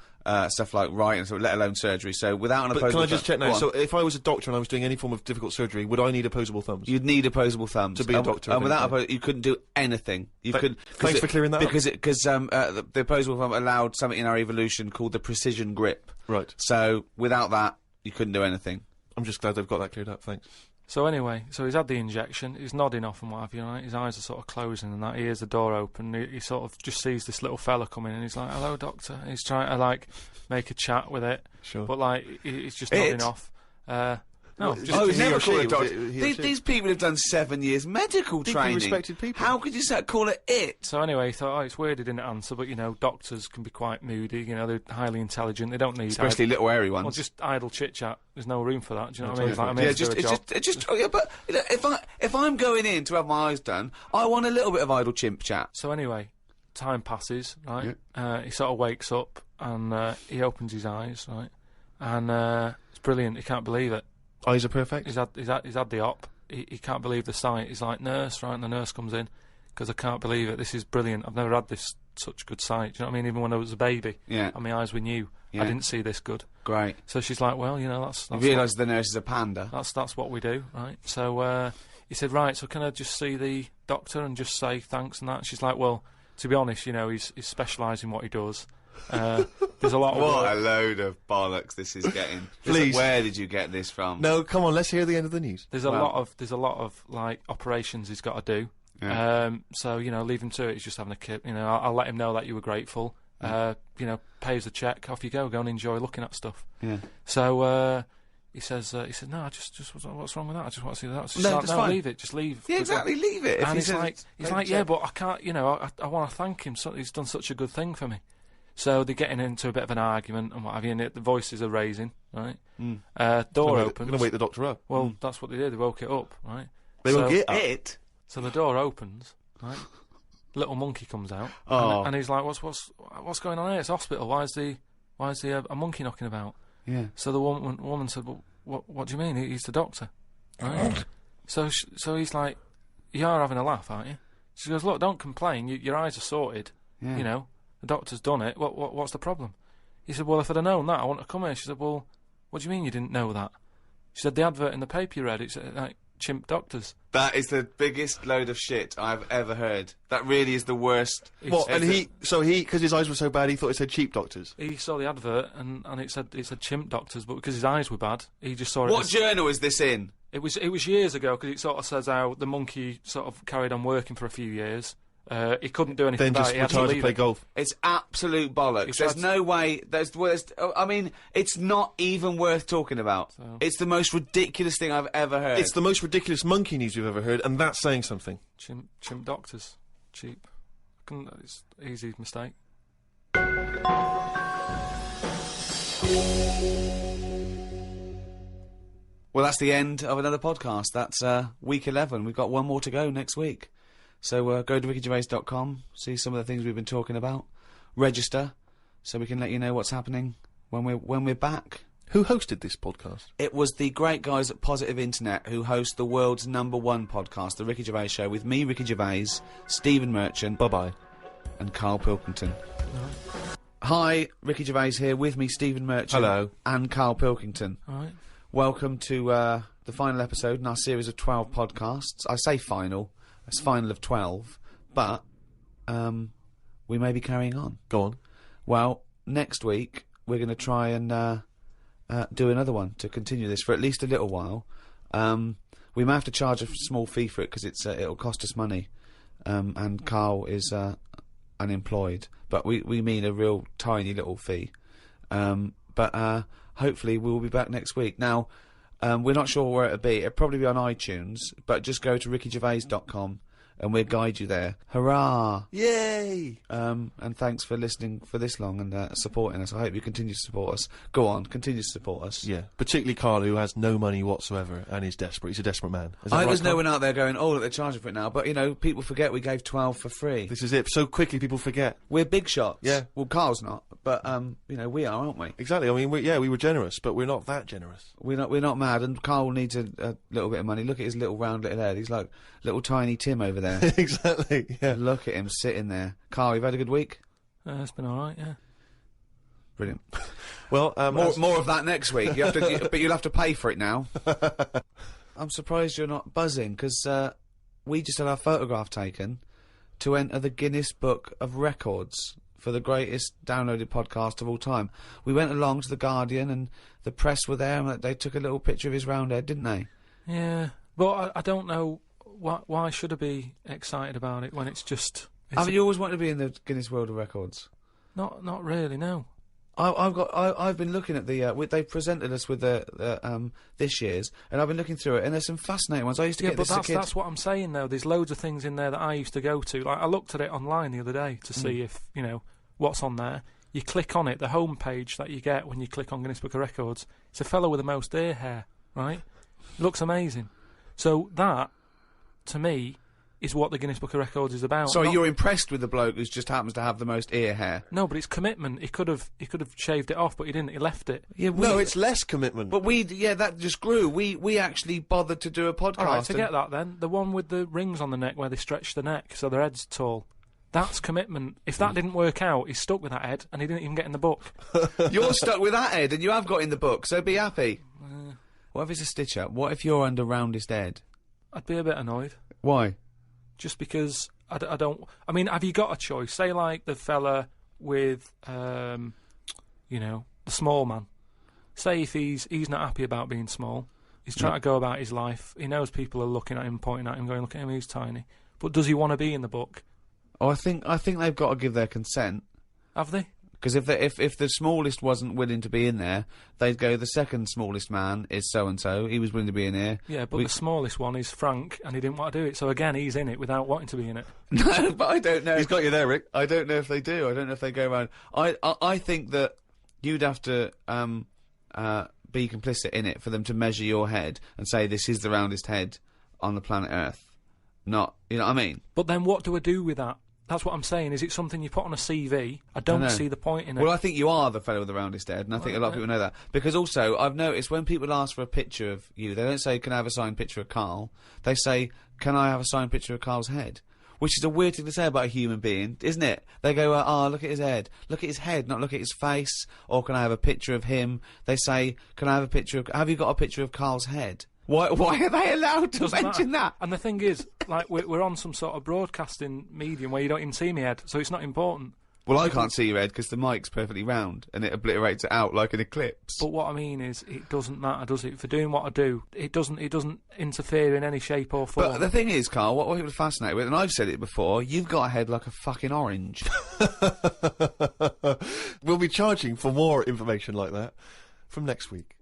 stuff like writing, so let alone surgery. So without an But opposable can I just check thumb- now? Go So on. if I was a doctor and I was doing any form of difficult surgery, would I need opposable thumbs? You'd need opposable thumbs To be a doctor, and without eventually. you couldn't do anything. You could. thanks for clearing that up. Because the opposable thumb allowed something in our evolution called the precision grip. Right. So without that, you couldn't do anything. I'm just glad they've got that cleared up, thanks. So anyway, so he's had the injection, he's nodding off and what have you, right? His eyes are sort of closing and that, he hears the door open, he sort of just sees this little fella coming and he's like, hello doctor, and he's trying to like make a chat with it, Sure. but like, he's just nodding off. No, just Oh, he never or call she? it doctor. Was it he or she? These people have done 7 years medical Deeply training. respected people. How could you call it it? So anyway, he thought, it's weird he didn't answer, but you know, doctors can be quite moody, you know, they're highly intelligent, they don't need... Especially little airy Well, ones. just idle chit-chat, there's no room for that, do you know what I mean? It's like, I'm Yeah, here to do a job. but you know, if I'm going in to have my eyes done, I want a little bit of idle chimp chat. So anyway, time passes, right? He sort of wakes up and he opens his eyes, right? And it's brilliant, he can't believe it. Eyes are perfect. He's had the op. He can't believe the sight. He's like, nurse, right? And the nurse comes in because I can't believe it. This is brilliant. I've never had this such good sight. Do you know what I mean? Even when I was a baby, Yeah. and my eyes were new, Yeah. I didn't see this good. Great. So she's like, well, you know, that's You realise the nurse is a panda. that's what we do, right? So he said, right, so can I just see the doctor and just say thanks and that? And she's like, well, to be honest, you know, he's specialised in what he does. There's a lot of What work. a load of bollocks this is getting. Please. Where did you get this from? No, come on, let's hear the end of the news. There's a lot of like operations he's got to do. Yeah. So you know, leave him to it. He's just having a kip. You know, I'll let him know that you were grateful. You know, pay us a check. Off you go. Go and enjoy looking at stuff. Yeah. So he said, no, I just what's wrong with that? I just want to see that. She's No, like, that's no, fine. leave it. Just leave. Yeah, exactly. Leave it. If And he he's says like, don't yeah, check. but I can't. You know, I want to thank him. So he's done such a good thing for me. So they're getting into a bit of an argument and what have you, and the voices are raising, right? Door opens. I'm going to wake the doctor up. Well, that's what they did. They woke it up, right? They so, woke it up. It. So the door opens, right? Little monkey comes out, Oh. and he's like, "What's going on here? It's a hospital. Why is a monkey knocking about?" Yeah. So the woman said, "Well, what do you mean? He's the doctor, right?" so he's like, "You are having a laugh, aren't you?" She goes, "Look, don't complain. Your eyes are sorted. Yeah. You know, the doctor's done it. What's the problem?" He said, "Well, if I'd have known that, I wouldn't have come here." She said, "Well, what do you mean you didn't know that?" She said, "The advert in the paper you read, it's like chimp doctors." That is the biggest load of shit I've ever heard. That really is the worst. What? And because his eyes were so bad, he thought it said cheap doctors. He saw the advert and it said chimp doctors, but because his eyes were bad, he just saw it. What as, journal is this in? It was years ago because it sort of says how the monkey sort of carried on working for a few years. He couldn't do anything Then about just it. He had to retired to leave play it. golf. It's absolute bollocks. It's There's abs- no way. I mean, it's not even worth talking about. So- It's the most ridiculous thing I've ever heard. It's the most ridiculous monkey news you've ever heard, and that's saying something. Chimp doctors, cheap. It's easy mistake. Well, that's the end of another podcast. That's week 11. We've got one more to go next week. So go to rickygervais.com, see some of the things we've been talking about, register, so we can let you know what's happening when we're back. Who hosted this podcast? It was the great guys at Positive Internet who host the world's #1 podcast, The Ricky Gervais Show, with me, Ricky Gervais, Stephen Merchant, Bye-bye. and Karl Pilkington. Hi, Ricky Gervais here, with me, Stephen Merchant. Hello. And Karl Pilkington. All right. Welcome to the final episode in our series of 12 podcasts. I say final, it's final of 12, but we may be carrying on. Go on. Well, next week we're going to try and do another one to continue this for at least a little while. We may have to charge a small fee for it because it'll cost us money, and Karl is unemployed, but we mean a real tiny little fee. But hopefully we'll be back next week. Now, we're not sure where it'll be. It'll probably be on iTunes, but just go to rickygervais.com and we'll guide you there. Hurrah! Yay! And thanks for listening for this long and supporting us. I hope you continue to support us. Go on, continue to support us. Yeah, particularly Karl, who has no money whatsoever and is desperate. He's a desperate man. Is that right, There's no Karl? one out there going, oh, look, they're charging for it now. But, you know, people forget we gave 12 for free. This is it. So quickly people forget. We're big shots. Yeah. Well, Carl's not, but, you know, we are, aren't we? Exactly. I mean, we were generous, but we're not that generous. We're not mad, and Karl needs a little bit of money. Look at his little round little head. He's like little tiny Tim over there. Exactly. Yeah. Look at him sitting there. Karl, you've had a good week? It's been all right, yeah. Brilliant. Well, More of that next week. You have to, but you'll have to pay for it now. I'm surprised you're not buzzing, because we just had our photograph taken to enter the Guinness Book of Records for the greatest downloaded podcast of all time. We went along to The Guardian, and the press were there, and they took a little picture of his round head, didn't they? Yeah, but I don't know why should I be excited about it when it's just... Have you always wanted to be in the Guinness World of Records? Not really, no. I've been looking at the they presented us with the this year's, and I've been looking through it, and there's some fascinating ones. I used to get this as a kid. That's what I'm saying though. There's loads of things in there that I used to go to. Like I looked at it online the other day to see if what's on there. You click on it, the home page that you get when you click on Guinness Book of Records. It's a fellow with the most ear hair, right? It looks amazing. So that, to me, is what the Guinness Book of Records is about. So you're impressed with the bloke who just happens to have the most ear hair? No, but it's commitment. He could have shaved it off, but he didn't. He left it. Yeah, no, it's less commitment. But that just grew. We actually bothered to do a podcast. All right, to get that then, the one with the rings on the neck where they stretch the neck so their head's tall. That's commitment. If that didn't work out, he's stuck with that head, and he didn't even get in the book. You're stuck with that head, and you have got in the book, so be happy. What if it's a stitch-up? What if you're under roundest head? I'd be a bit annoyed. Why? Just because I don't... I mean, have you got a choice? Say, like, the fella with, the small man. Say if he's not happy about being small, he's trying to go about his life, he knows people are looking at him, pointing at him, going, look at him, he's tiny. But does he want to be in the book? Oh, I think they've got to give their consent. Have they? Because if the smallest wasn't willing to be in there, they'd go, the second smallest man is so-and-so, he was willing to be in here. Yeah, but the smallest one is Frank, and he didn't want to do it, so again, he's in it without wanting to be in it. No, but I don't know. He's got you there, Rick. I don't know if they do. I don't know if they go around. I think that you'd have to be complicit in it for them to measure your head and say this is the roundest head on the planet Earth. Not, you know what I mean? But then what do I do with that? That's what I'm saying. Is it something you put on a CV? I don't see the point in it. Well, I think you are the fellow with the roundest head, and I think a lot of people know that. Because also, I've noticed when people ask for a picture of you, they don't say, can I have a signed picture of Karl? They say, can I have a signed picture of Karl's head? Which is a weird thing to say about a human being, isn't it? They go, look at his head. Look at his head, not look at his face. Or can I have a picture of him? They say, can I have a picture of... Have you got a picture of Karl's head? Why are they allowed to mention that? And the thing is, like, we're on some sort of broadcasting medium where you don't even see my head, so it's not important. Well, I can't see your head because the mic's perfectly round and it obliterates it out like an eclipse. But what I mean is, it doesn't matter, does it? For doing what I do, it doesn't interfere in any shape or form. But the thing is, Karl, what people are fascinated with, and I've said it before, you've got a head like a fucking orange. We'll be charging for more information like that from next week.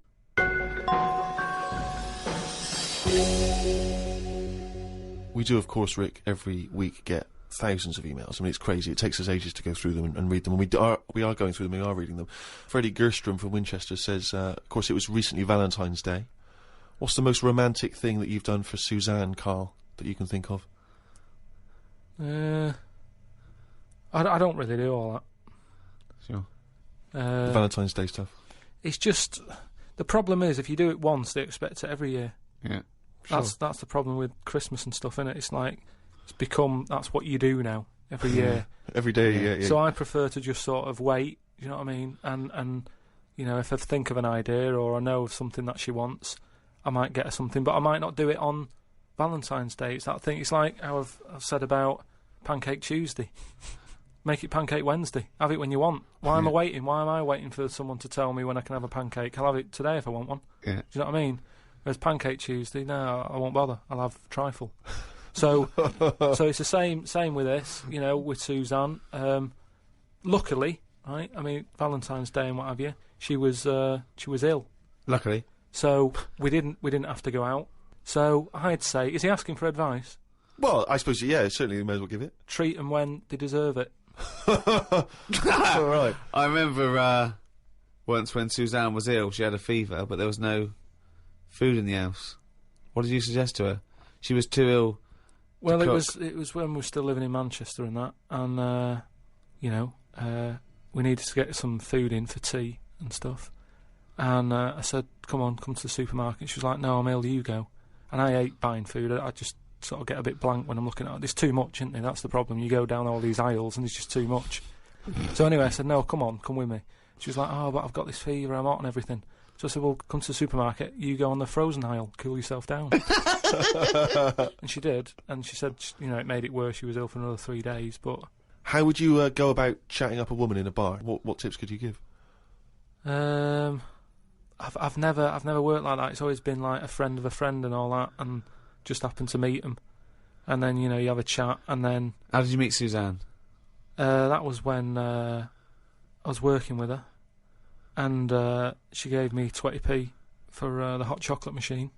We do, of course, Rick, every week get thousands of emails. I mean, it's crazy. It takes us ages to go through them and read them. And we are going through them, we are reading them. Freddie Gerstrom from Winchester says, of course, it was recently Valentine's Day. What's the most romantic thing that you've done for Suzanne, Karl, that you can think of? I don't really do all that. Sure. The Valentine's Day stuff. It's just... The problem is, if you do it once, they expect it every year. Yeah. That's the problem with Christmas and stuff, innit? It's like, that's what you do now, every year. Every day, yeah. So I prefer to just sort of wait, you know what I mean? And if I think of an idea or I know of something that she wants, I might get her something, but I might not do it on Valentine's Day. It's that thing, it's like how I've said about Pancake Tuesday. Make it Pancake Wednesday. Have it when you want. Why am I waiting? Why am I waiting for someone to tell me when I can have a pancake? I'll have it today if I want one. Yeah. Do you know what I mean? Whereas Pancake Tuesday, no, I won't bother. I'll have trifle. So it's the same with this, with Suzanne. Luckily, right? I mean, Valentine's Day and what have you, she was ill. Luckily. So we didn't have to go out. So I'd say, is he asking for advice? Well, I suppose, yeah, certainly you may as well give it. Treat them when they deserve it. All right. I remember once when Suzanne was ill, she had a fever, but there was no food in the house. What did you suggest to her? She was too ill. Well, it was when we were still living in Manchester and that, and we needed to get some food in for tea and stuff. And I said, come to the supermarket. She was like, no, I'm ill, you go. And I hate buying food. I just sort of get a bit blank when I'm looking at it. There's too much, isn't there? That's the problem. You go down all these aisles and there's just too much. So anyway, I said, no, come with me. She was like, oh, but I've got this fever, I'm hot and everything. So I said, well, come to the supermarket, you go on the frozen aisle, cool yourself down. And she did, and she said, it made it worse, she was ill for another 3 days, but... How would you go about chatting up a woman in a bar? What tips could you give? I I've never worked like that. It's always been like a friend of a friend and all that, and just happened to meet them, and then you have a chat, and then. How did you meet Suzanne? That was when I was working with her, and she gave me 20p for the hot chocolate machine.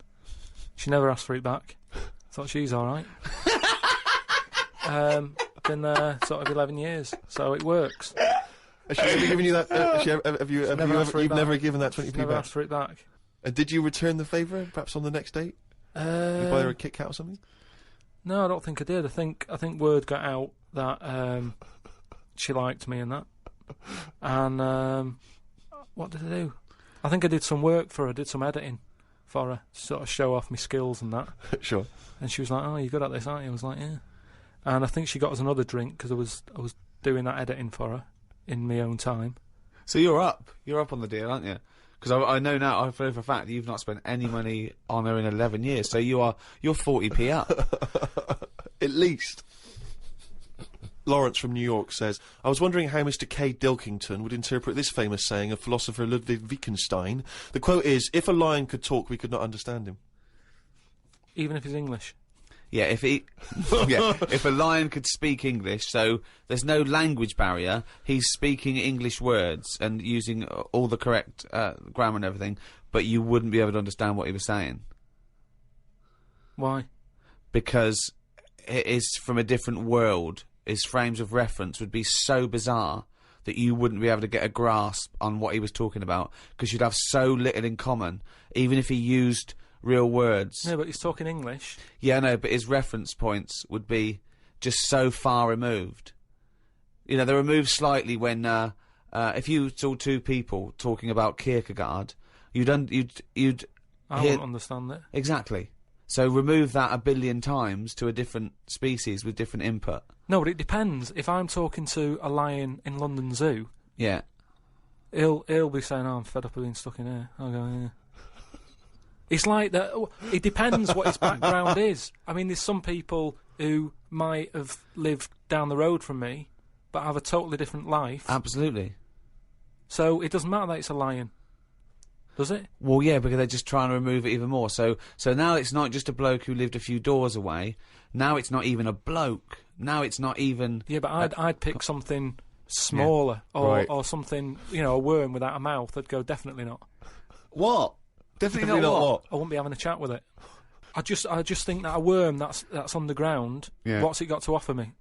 She never asked for it back. Thought she's all right. Been there sort of 11 years, so it works. Has she ever given you that? You've never given that 20p Never back? asked for it back. And did you return the favour, perhaps on the next date? You buy her a Kit Kat or something? No, I don't think I did. I think word got out that she liked me and that. And what did I do? I think I did some work for her, did some editing for her, to sort of show off my skills and that. Sure. And she was like, "Oh, you're good at this, aren't you?" I was like, "Yeah." And I think she got us another drink because I was doing that editing for her in my own time. So you're up on the deal, aren't you? Because I know now, I know for a fact, you've not spent any money on her in 11 years, so you're 40p up. At least. Lawrence from New York says, I was wondering how Mr. K. Pilkington would interpret this famous saying of philosopher Ludwig Wittgenstein. The quote is, "If a lion could talk, we could not understand him." Even if he's English. Yeah, if a lion could speak English, so there's no language barrier, he's speaking English words and using all the correct grammar and everything, but you wouldn't be able to understand what he was saying. Why? Because it is from a different world. His frames of reference would be so bizarre that you wouldn't be able to get a grasp on what he was talking about, because you'd have so little in common, even if he used real words. No, but he's talking English. Yeah, no, but his reference points would be just so far removed. You know, they're removed slightly when, if you saw two people talking about Kierkegaard, you'd I hear... wouldn't understand it. Exactly. So remove that 1 billion times to a different species with different input. No, but it depends. If I'm talking to a lion in London Zoo, Yeah. he'll be saying, "Oh, I'm fed up of being stuck in here." I'll go, "Yeah." It's like that. It depends what his background is. I mean, there's some people who might have lived down the road from me, but have a totally different life. Absolutely. So it doesn't matter that it's a lion, does it? Well, yeah, because they're just trying to remove it even more. So now it's not just a bloke who lived a few doors away. Now it's not even a bloke. Now it's not even... Yeah, but I'd pick something smaller, or something, a worm without a mouth. I'd go, definitely not. What? Definitely not what? I wouldn't be having a chat with it. I just think that a worm that's underground, what's it got to offer me?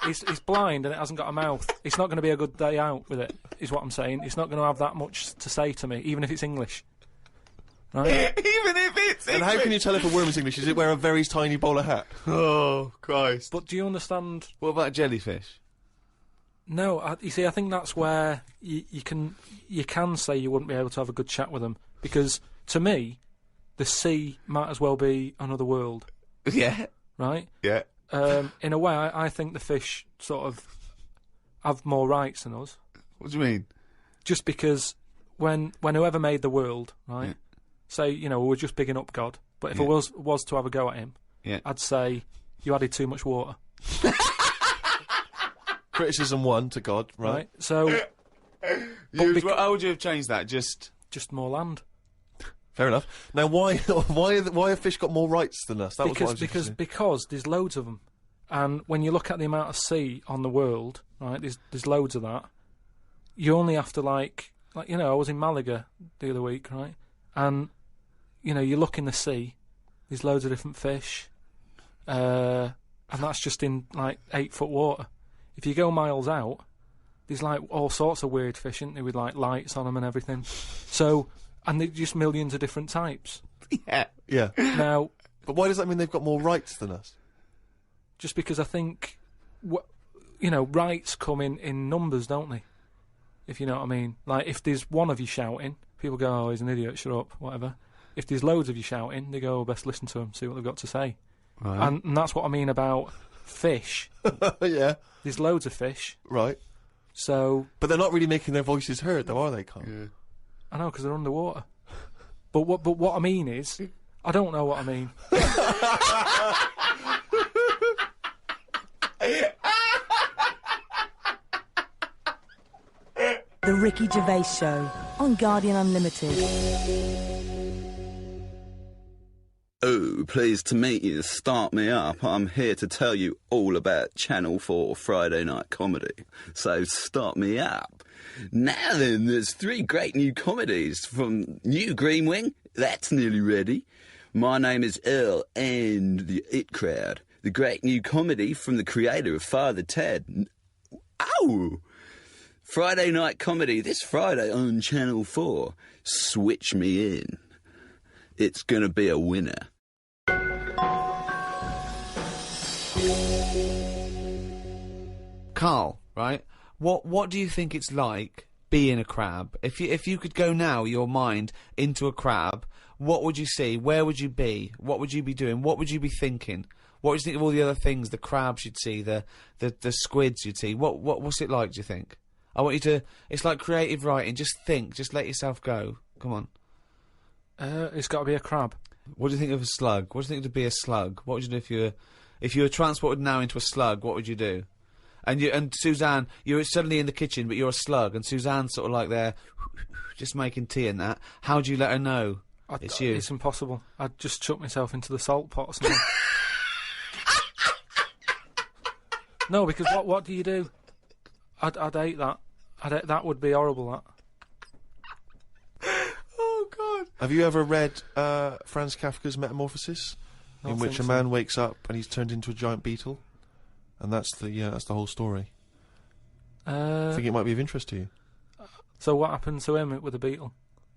It's blind and it hasn't got a mouth. It's not going to be a good day out with it, is what I'm saying. It's not going to have that much to say to me, even if it's English. Right? Even if it's And how can you tell if a worm is English? Is it wear a very tiny bowler hat? Oh, Christ. But do you understand... What about a jellyfish? No, you see, I think that's where you can say you wouldn't be able to have a good chat with them, because to me, the sea might as well be another world. Yeah. Right? Yeah. In a way, I think the fish sort of have more rights than us. What do you mean? Just because when whoever made the world, right? Yeah. Say, we're just bigging up God, but if I was to have a go at him, I'd say you added too much water. Criticism 1 to God, right? So, how would you have changed that? Just more land. Fair enough. Now, why have fish got more rights than us? Because there's loads of them, and when you look at the amount of sea on the world, right? There's loads of that. You only have to like I was in Malaga the other week, right? And you look in the sea. There's loads of different fish, and that's just in like 8-foot water. If you go miles out, there's like all sorts of weird fish, isn't there, with like lights on them and everything. So, and there's just millions of different types. Yeah. Now, but why does that mean they've got more rights than us? Just because I think, rights come in numbers, don't they? If you know what I mean. Like, if there's one of you shouting, people go, "Oh, he's an idiot, shut up," whatever. If there's loads of you shouting, they go, "Oh, best listen to them, see what they've got to say." Right. And that's what I mean about fish. Yeah. There's loads of fish. Right. So... But they're not really making their voices heard, though, are they, Karl? Yeah. I know, because they're underwater. But what I mean is... I don't know what I mean. The Ricky Gervais Show on Guardian Unlimited. Oh, pleased to meet you. Start me up. I'm here to tell you all about Channel 4 Friday night comedy. So start me up. Now then, there's 3 great new comedies from New Green Wing. That's nearly ready. My Name is Earl and The It Crowd. The great new comedy from the creator of Father Ted. Ow! Friday night comedy this Friday on Channel 4. Switch me in. It's gonna be a winner. Karl, right? What do you think it's like being a crab? If you could go now, your mind into a crab, what would you see? Where would you be? What would you be doing? What would you be thinking? What would you think of all the other things? The crabs you'd see, the squids you'd see. What's it like? Do you think? I want you to. It's like creative writing. Just think. Just let yourself go. Come on. It's got to be a crab. What do you think of a slug? What do you think to be a slug? What would you do if you were transported now into a slug? What would you do? And Suzanne, you're suddenly in the kitchen, but you're a slug, and Suzanne's sort of like there, just making tea and that. How do you let her know it's you? It's impossible. I'd just chuck myself into the salt pot or something. No, because what do you do? I'd hate that. That would be horrible, that. Oh, God. Have you ever read Franz Kafka's Metamorphosis? In which a man wakes up and he's turned into a giant beetle? And that's the whole story. I think it might be of interest to you. So what happened to him with the beetle?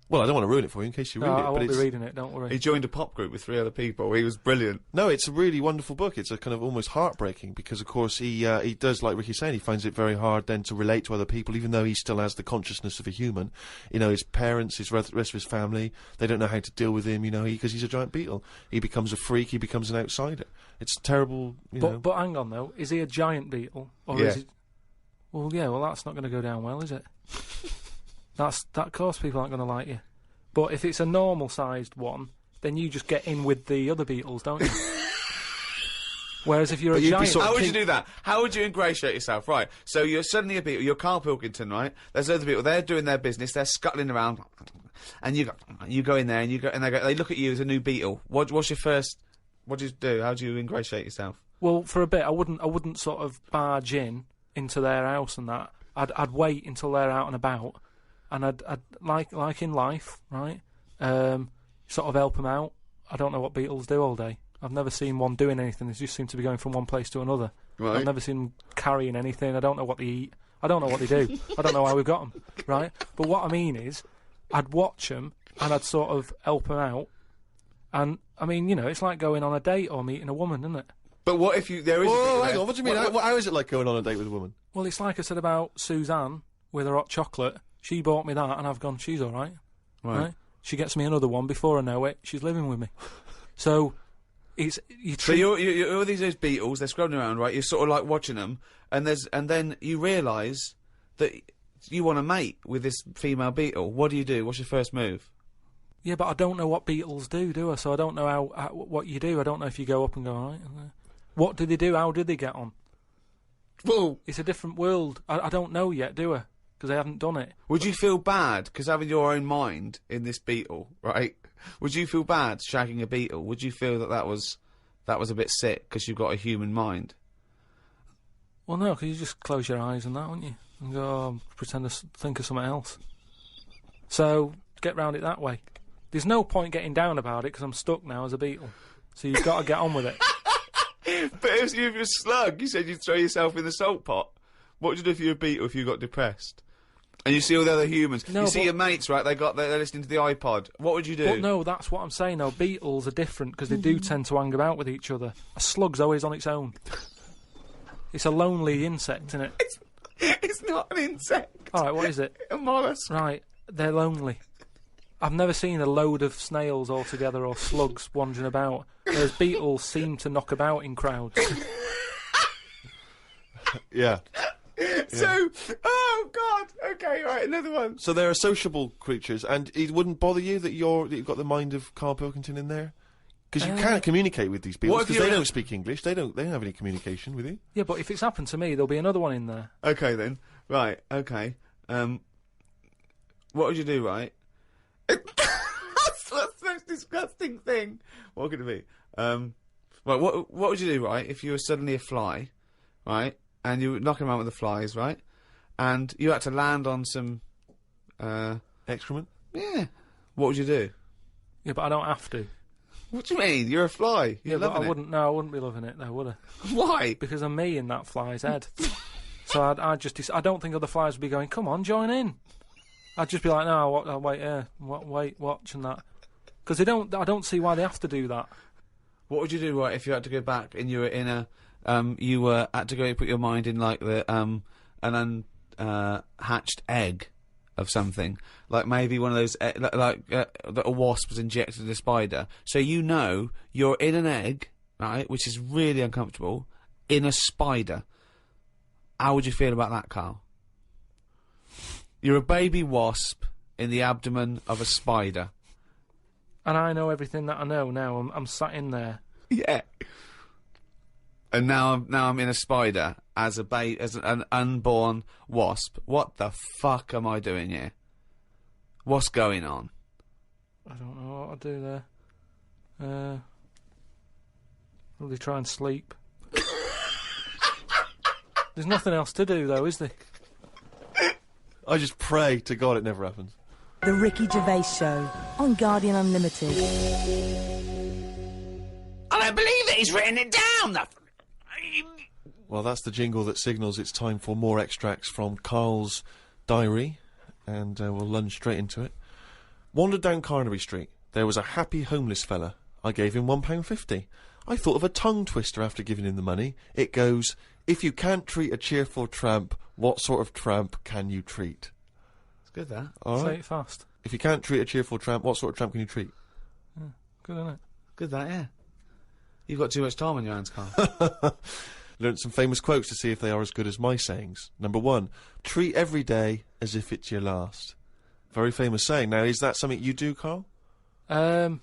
Well, I don't want to ruin it for you in case you read it. I won't be reading it, don't worry. He joined a pop group with 3 other people. He was brilliant. No, it's a really wonderful book. It's a kind of almost heartbreaking because, of course, he does, like Ricky's saying, he finds it very hard then to relate to other people, even though he still has the consciousness of a human. You know, his parents, his rest of his family, they don't know how to deal with him, you know, because he's a giant beetle. He becomes a freak, he becomes an outsider. It's terrible, you know. But hang on, though. Is he a giant beetle? Or is he... Well, yeah, that's not going to go down well, is it? That, of course, people aren't going to like you. But if it's a normal-sized one, then you just get in with the other beetles, don't you? Whereas if you're a giant... How would you do that? How would you ingratiate yourself? Right, so you're suddenly a beetle, you're Karl Pilkington, right? There's other people, they're doing their business, they're scuttling around, and you go in there, and they look at you as a new beetle. What's your first... What do you do? How do you ingratiate yourself? Well, for a bit, I wouldn't sort of barge into their house and that. I'd wait until they're out and about, and I'd like in life, right? Sort of help them out. I don't know what beetles do all day. I've never seen one doing anything. They just seem to be going from one place to another. Right. I've never seen them carrying anything. I don't know what they eat. I don't know what they do. I don't know how we've got them, right? But what I mean is, I'd watch them and I'd sort of help them out. And I mean, you know, it's like going on a date or meeting a woman, isn't it? But what if there is? Whoa, hang on. What do you mean? How is it like going on a date with a woman? Well, it's like I said about Suzanne with her hot chocolate. She bought me that, and I've gone. She's all right. Right. She gets me another one before I know it. She's living with me. So it's you. So you're all these beetles. They're scrubbing around, right? You're sort of like watching them, and then you realise that you want to mate with this female beetle. What do? What's your first move? Yeah, but I don't know what beetles do I? So I don't know what you do. I don't know if you go up and go, all right. What do they do? How did they get on? Well, it's a different world. I don't know yet, do I? Because I haven't done it. Would you feel bad because having your own mind in this beetle, right? Would you feel bad shagging a beetle? Would you feel that was a bit sick because you've got a human mind? Well, no, because you just close your eyes and that, wouldn't you? And go, pretend to think of something else. So get round it that way. There's no point getting down about it because I'm stuck now as a beetle. So you've got to get on with it. But if you're a slug, you said you'd throw yourself in the salt pot. What would you do if you were a beetle if you got depressed? And you see all the other humans. No, you see your mates, right? They're listening to the iPod. What would you do? But no, that's what I'm saying. No, beetles are different because they do tend to hang about with each other. A slug's always on its own. It's a lonely insect, isn't it? It's not an insect. All right, what is it? A mollusk. Right, they're lonely. I've never seen a load of snails all together or slugs wandering about, whereas beetles seem to knock about in crowds. Yeah. So, oh God, okay, right, another one. So they're sociable creatures, and it wouldn't bother you that you've got the mind of Karl Pilkington in there? Because you can't communicate with these beetles, because they don't speak English, they don't have any communication with you. Yeah, but if it's happened to me, there'll be another one in there. Okay then, right, okay. What would you do, right? That's the most disgusting thing. What could it be? Well, what would you do, right, if you were suddenly a fly, right, and you were knocking around with the flies, right, and you had to land on some, Excrement? yeah, what would you do? Yeah, but I don't have to. What do you mean? You're a fly. You're but loving I wouldn't. No, I wouldn't be loving it though, would I? Why? Because I'm me in that fly's head. So I'd just. I don't think other flies would be going, "Come on, join in." I'd just be like, "No, I'll wait here. Wait, watch and that." Because they don't. I don't see why they have to do that. What would you do, right, if you had to go back and you were in a, you were had to go and put your mind in like the an hatched egg of something, like maybe one of those that a wasp was injected in a spider. So you know you're in an egg, right, which is really uncomfortable, in a spider. How would you feel about that, Karl? You're a baby wasp in the abdomen of a spider. And I know everything that I know now. I'm sat in there. Yeah. And now I'm in a spider as an unborn wasp. What the fuck am I doing here? What's going on? I don't know what I'll do there. Probably try and sleep. There's nothing else to do, though, is there? I just pray to God it never happens. The Ricky Gervais Show on Guardian Unlimited. I don't believe that he's written it down. Well, that's the jingle that signals it's time for more extracts from Karl's diary, and we'll lunge straight into it. Wandered down Carnaby Street. There was a happy homeless fella. I gave him £1.50. I thought of a tongue twister after giving him the money. It goes, if you can't treat a cheerful tramp, what sort of tramp can you treat? It's good, that. All Say right. it fast. If you can't treat a cheerful tramp, what sort of tramp can you treat? Yeah, good, isn't it? Good, that, yeah. You've got too much time on your hands, Karl. Learned some famous quotes to see if they are as good as my sayings. Number 1, treat every day as if it's your last. Very famous saying. Now, is that something you do, Karl? But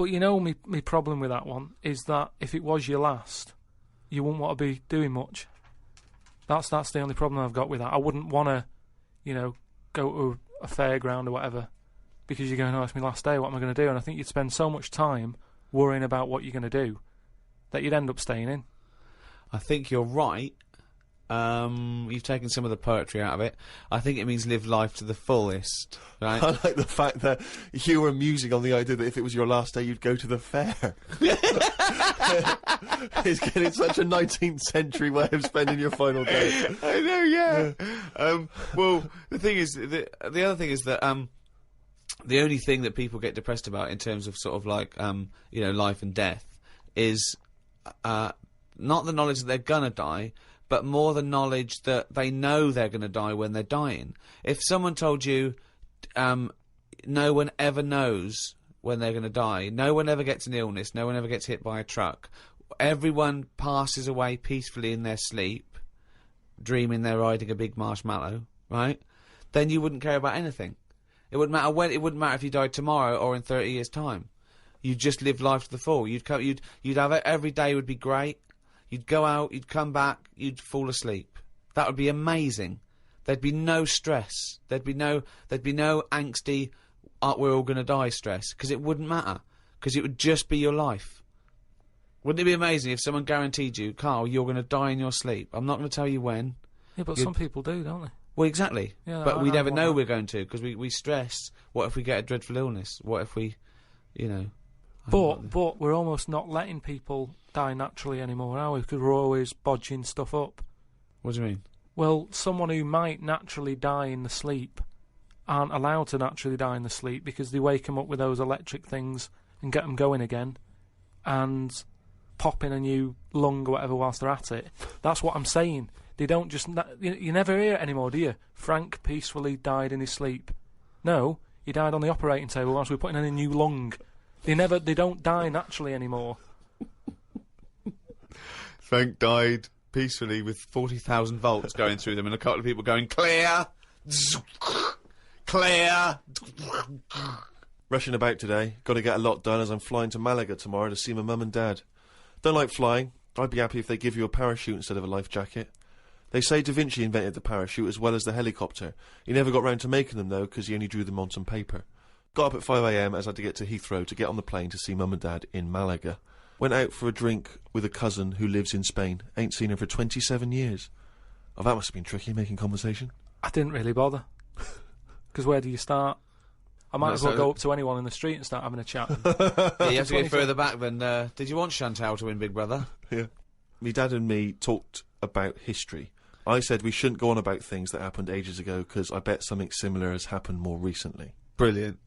you know, me problem with that one is that if it was your last, you wouldn't want to be doing much. That's the only problem I've got with that. I wouldn't want to, go to a fairground or whatever, because you're going, oh, it's my last day, what am I going to do? And I think you'd spend so much time worrying about what you're going to do that you'd end up staying in. I think you're right. You've taken some of the poetry out of it. I think it means live life to the fullest, right? I like the fact that you were musing on the idea that if it was your last day, you'd go to the fair. It's getting such a 19th century way of spending your final day. I know, yeah. Well, the thing is, the other thing is that the only thing that people get depressed about in terms of sort of like life and death is not the knowledge that they're gonna die, but more the knowledge that they know they're going to die when they're dying. If someone told you, no one ever knows when they're going to die, no one ever gets an illness, no one ever gets hit by a truck, everyone passes away peacefully in their sleep, dreaming they're riding a big marshmallow, right? Then you wouldn't care about anything. It wouldn't matter when. It wouldn't matter if you died tomorrow or in 30 years' time. You'd just live life to the full. You'd have it, every day would be great. You'd go out, you'd come back, you'd fall asleep. That would be amazing. There'd be no stress. There'd be no angsty, we're all going to die stress, because it wouldn't matter, because it would just be your life. Wouldn't it be amazing if someone guaranteed you, Karl, you're going to die in your sleep? I'm not going to tell you when. Yeah, but some people do, don't they? Well, exactly. Yeah, but we never know that. we're going to, because we stress. What if we get a dreadful illness? What if we, But we're almost not letting people die naturally anymore, are we? Because we're always bodging stuff up. What do you mean? Well, someone who might naturally die in the sleep aren't allowed to naturally die in the sleep because they wake them up with those electric things and get them going again and pop in a new lung or whatever whilst they're at it. That's what I'm saying. They don't just... You never hear it anymore, do you? Frank peacefully died in his sleep. No, he died on the operating table whilst we were putting in a new lung. They don't die naturally anymore. Frank died peacefully with 40,000 volts going through them and a couple of people going, clear! Clear! Rushing about today. Got to get a lot done as I'm flying to Malaga tomorrow to see my mum and dad. Don't like flying. I'd be happy if they give you a parachute instead of a life jacket. They say Da Vinci invented the parachute as well as the helicopter. He never got round to making them, though, because he only drew them on some paper. Got up at 5 a.m. as I had to get to Heathrow to get on the plane to see Mum and Dad in Malaga. Went out for a drink with a cousin who lives in Spain. Ain't seen her for 27 years. Oh, that must have been tricky, making conversation. I didn't really bother. Because where do you start? I might as well go up to anyone in the street and start having a chat. Yeah, you have to go further back than, did you want Chantal to win Big Brother? Yeah. Me dad and me talked about history. I said we shouldn't go on about things that happened ages ago because I bet something similar has happened more recently. Brilliant.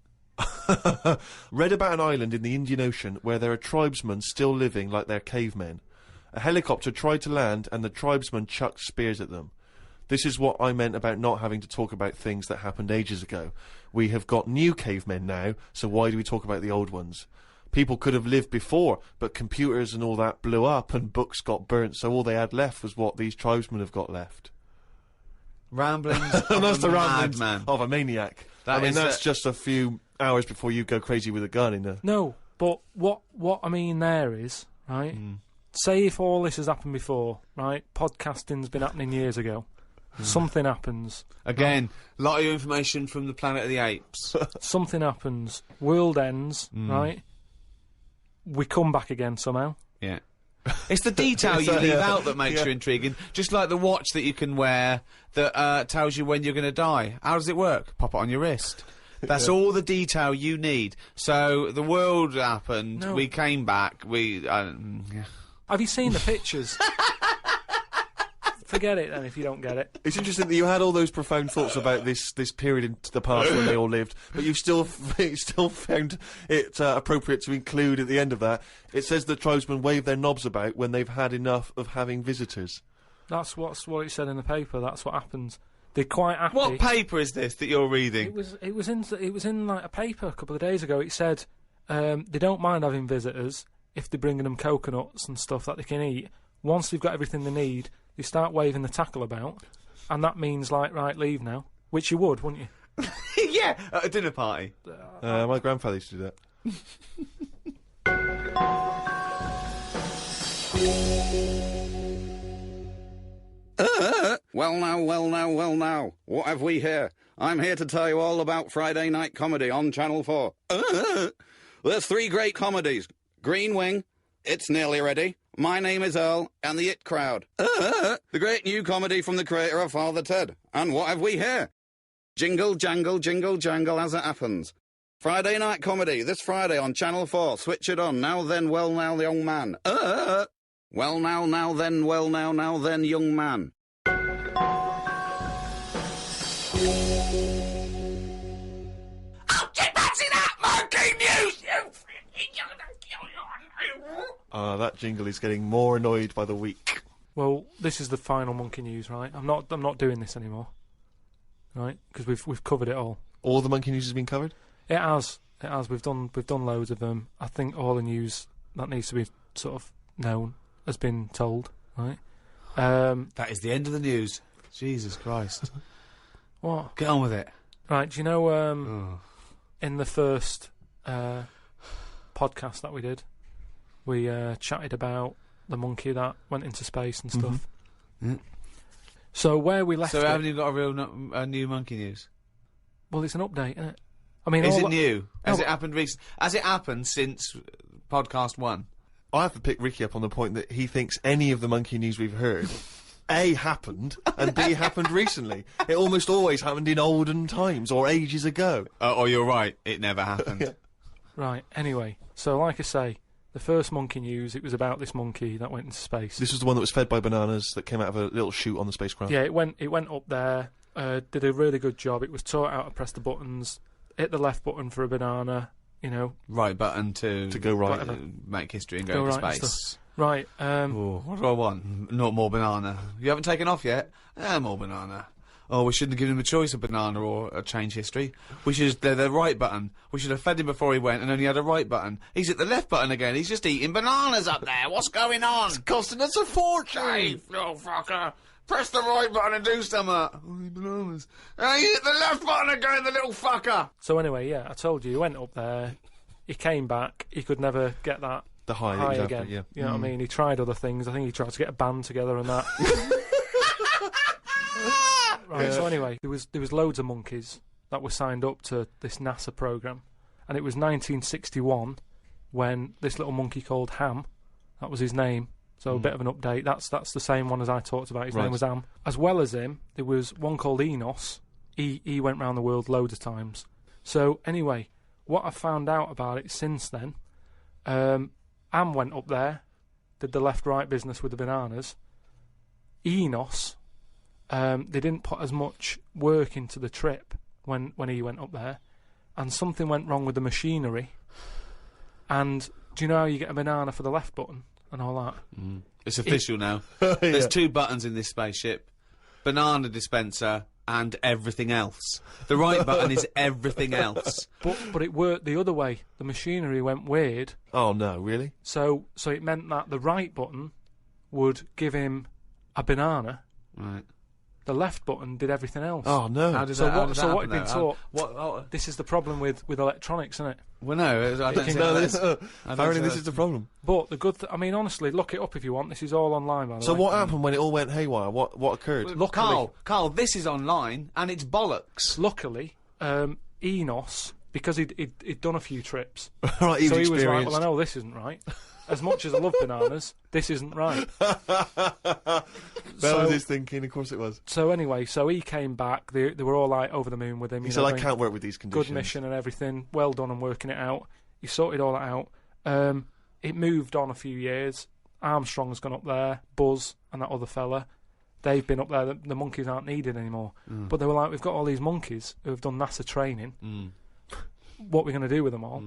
Read about an island in the Indian Ocean where there are tribesmen still living like they're cavemen. A helicopter tried to land and the tribesmen chucked spears at them. This is what I meant about not having to talk about things that happened ages ago. We have got new cavemen now, so why do we talk about the old ones? People could have lived before, but computers and all that blew up and books got burnt, so all they had left was what these tribesmen have got left. Ramblings That's the ramblings madman. of a maniac. That's just a few hours before you go crazy with a gun in there. No, but what I mean there is, right, say if all this has happened before, right, podcasting's been happening years ago, something happens. Again, a lot of information from the Planet of the Apes. Something happens, world ends, right, we come back again somehow. Yeah. It's the detail you leave out that makes you intriguing. Just like the watch that you can wear that tells you when you're going to die. How does it work? Pop it on your wrist. That's all the detail you need. So the world happened, we came back, Have you seen the pictures? Forget it then if you don't get it. It's interesting that you had all those profound thoughts about this period in the past when they all lived, but you've still found it appropriate to include at the end of that. It says that tribesmen wave their knobs about when they've had enough of having visitors. That's what it said in the paper. That's what happens. They're quite happy. What paper is this that you're reading? It was in like a paper a couple of days ago. It said they don't mind having visitors if they're bringing them coconuts and stuff that they can eat. Once they've got everything they need, they start waving the tackle about, and that means like, right, leave now, which you would, wouldn't you? Yeah, at a dinner party. My grandfather used to do that. Well now, what have we here? I'm here to tell you all about Friday night comedy on Channel 4. There's 3 great comedies. Green Wing, It's Nearly Ready, My Name is Earl, and The It Crowd. The great new comedy from the creator of Father Ted. And what have we here? Jingle, jangle, jingle, jangle as it happens. Friday night comedy, this Friday on Channel 4. Switch it on. Now then, well now, the young man. Well now then, well now then, young man. Fancy that monkey news! That jingle is getting more annoyed by the week. Well, this is the final monkey news, right? I'm not doing this anymore, right? Because we've covered it all. All the monkey news has been covered? It has. We've done loads of them. I think all the news that needs to be sort of known has been told, right? That is the end of the news. Jesus Christ. What? Get on with it. Right, do you know, in the first podcast that we did, we chatted about the monkey that went into space and stuff. Mm. So where we left So it... haven't you got a real new monkey news? Well, it's an update, isn't it? I mean, Is it new? Has it happened recently? Has it happened since podcast 1? I have to pick Ricky up on the point that he thinks any of the monkey news we've heard, A, happened, and B, happened recently. It almost always happened in olden times, or ages ago. Oh, you're right. It never happened. Yeah. Right, anyway, so like I say, the first monkey news, it was about this monkey that went into space. This was the one that was fed by bananas that came out of a little chute on the spacecraft. Yeah, it went up there, did a really good job. It was taught how to press the buttons, hit the left button for a banana, you know. Right button to go right. Whatever. Make history and go into right and space. stuff. Right, What do I want? Not more banana. You haven't taken off yet? More banana. Oh, we shouldn't have given him a choice of banana or a change history. We should have the right button. We should have fed him before he went and only had a right button. He's at the left button again. He's just eating bananas up there. What's going on? It's costing us a fortune! Hey, little fucker. Press the right button and do something. Oh, bananas. Hey, you hit the left button again, the little fucker. So anyway, yeah, I told you, he went up there, he came back, he could never get that The high exactly, again. yeah. You know what I mean? He tried other things. I think he tried to get a band together and that. right. So anyway, there was loads of monkeys that were signed up to this NASA program, and it was 1961 when this little monkey called Ham, that was his name. So a bit of an update. That's the same one as I talked about. His name was Ham. As well as him, there was one called Enos. He went round the world loads of times. So anyway, what I found out about it since then, Ham went up there, did the left-right business with the bananas. Enos, they didn't put as much work into the trip when he went up there, and something went wrong with the machinery. And do you know how you get a banana for the left button and all that? It's official now. There's 2 buttons in this spaceship. Banana dispenser and everything else. The right button is everything else. But it worked the other way. The machinery went weird. Oh no, really? So it meant that the right button would give him a banana. Right. The left button did everything else. Oh no. How did So that, how what? did So that what had happen, been though? taught? This is the problem with electronics, isn't it? Well, no, I don't think No, that's... apparently this is the problem. But the good. I mean, honestly, look it up if you want. This is all online, by the So way. what happened when it all went haywire? What occurred? Luckily, Carl, this is online, and it's bollocks. luckily, Enos, because he'd done a few trips, Right, he so was he was like, experienced. "Well, I know this isn't right. As much as I love bananas, this isn't right." That was his thinking. Of course, it was. So anyway, so he came back. They were all like over the moon with him. He you said, know, "I going, can't work with these conditions." good mission and everything. Well done on working it out. He sorted all that out. It moved on a few years. Armstrong's gone up there. Buzz and that other fella, they've been up there. The monkeys aren't needed anymore. But they were like, we've got all these monkeys who have done NASA training. What are we going to do with them all?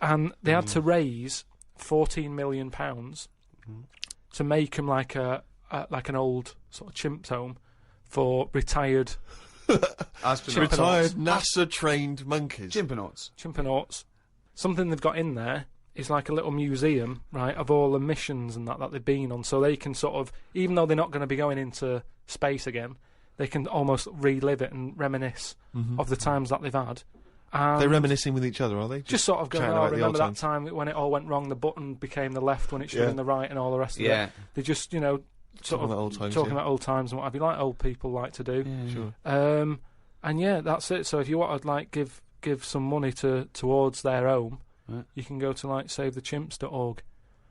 And they had to raise £14 million to make them like an old sort of chimps home for retired Retired NASA-trained monkeys. chimpanauts. Something they've got in there is like a little museum, right, of all the missions and that they've been on, so they can sort of, even though they're not going to be going into space again, they can almost relive it and reminisce of the times that they've had. And They're reminiscing with each other, are they? just sort of going, chatting oh, about the remember old that time when it all went wrong, the button became the left when it should have been the right and all the rest of Yeah. it. They just, you know, sort Talking of about old times, talking yeah. about old times and what have you, like old people like to do. Sure. And yeah, that's it. So if you want to like give some money towards their home, Right. you can go to like savethechimps.org,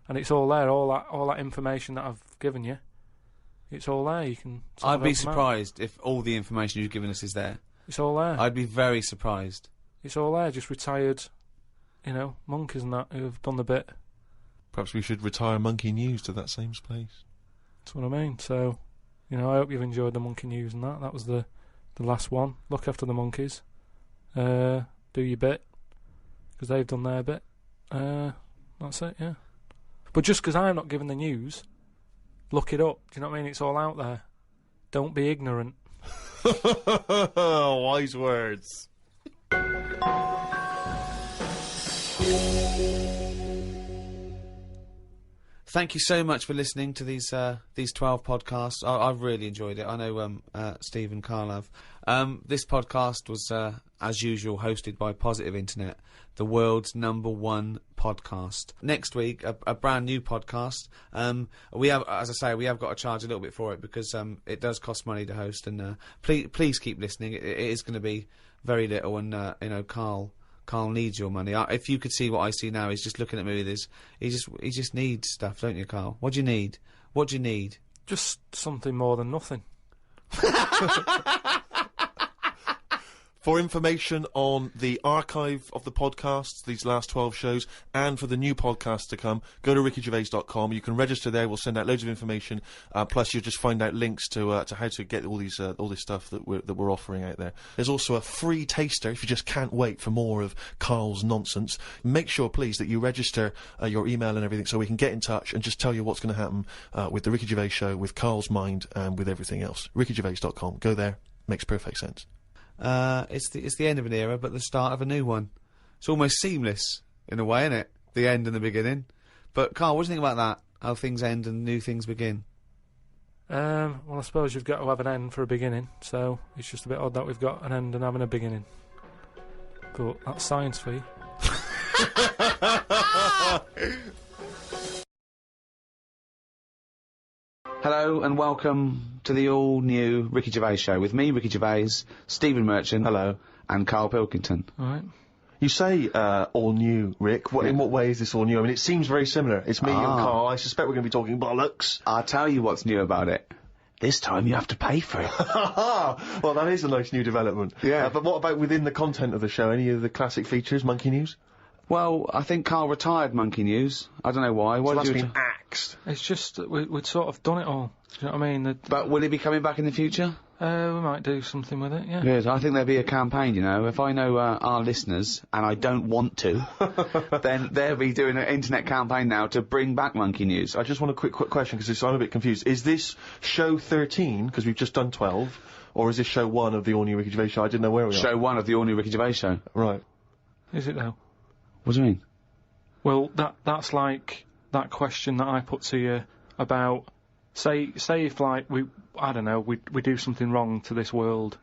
and it's all there. All that information that I've given you, it's all there. You can. sort I'd of be help 'em out. surprised if all the information you've given us is there. It's all there. I'd be very surprised. It's all there. Just retired, you know, monkeys and that who have done the bit. Perhaps we should retire Monkey News to that same place. That's what I mean. So, you know, I hope you've enjoyed the monkey news and that. That was the last one. Look after the monkeys. Do your bit, because they've done their bit. That's it, yeah. But just because I'm not giving the news, look it up. Do you know what I mean? It's all out there. Don't be ignorant. Wise words. Thank you so much for listening to these 12 podcasts. I've really enjoyed it. I know Steve and Karl have. This podcast was, as usual, hosted by Positive Internet, the world's #1 podcast. Next week, a brand new podcast. We have, as I say, we have got to charge a little bit for it because it does cost money to host. And please keep listening. It is going to be very little, and you know, Karl needs your money. If you could see what I see now, he's just looking at me with his. He just needs stuff, don't you, Karl? What do you need? What do you need? Just something more than nothing. For information on the archive of the podcasts, these last 12 shows, and for the new podcasts to come, go to rickygervais.com. You can register there. We'll send out loads of information. Plus, you'll just find out links to how to get all this stuff that we're offering out there. There's also a free taster if you just can't wait for more of Karl's nonsense. Make sure, please, that you register your email and everything so we can get in touch and just tell you what's going to happen with the Ricky Gervais show, with Karl's mind, and with everything else. rickygervais.com. Go there. Makes perfect sense. It's the end of an era, but the start of a new one. It's almost seamless in a way, isn't it? The end and the beginning. But Karl, what do you think about that? How things end and new things begin? Well, I suppose you've got to have an end for a beginning, so it's just a bit odd that we've got an end and having a beginning. But that's science for you. Hello and welcome to the all-new Ricky Gervais show with me, Ricky Gervais, Stephen Merchant. Hello. And Karl Pilkington. All right. You say all new, Rick. In what way is this all new? I mean, it seems very similar. It's me and Karl. I suspect we're going to be talking bollocks. I'll tell you what's new about it. This time you have to pay for it. Well, that is a nice new development. Yeah. But what about within the content of the show? Any of the classic features, Monkey News? Well, I think Karl retired Monkey News. I don't know why. Why So did that's you been axed. It's just that we'd sort of done it all. Do you know what I mean? But will he be coming back in the future? We might do something with it, yeah. Good. I think there'll be a campaign, you know. If I know our listeners, and I don't want to, then they'll be doing an internet campaign now to bring back Monkey News. I just want a quick question, because I'm a bit confused. Is this show 13, because we've just done 12, or is this show 1 of the all-new Ricky Gervais show? I didn't know where we are. Show 1 of the all-new Ricky Gervais show. Right. Is it, though? What do you mean? Well, that's like that question that I put to you about, say if, like, we do something wrong to this world,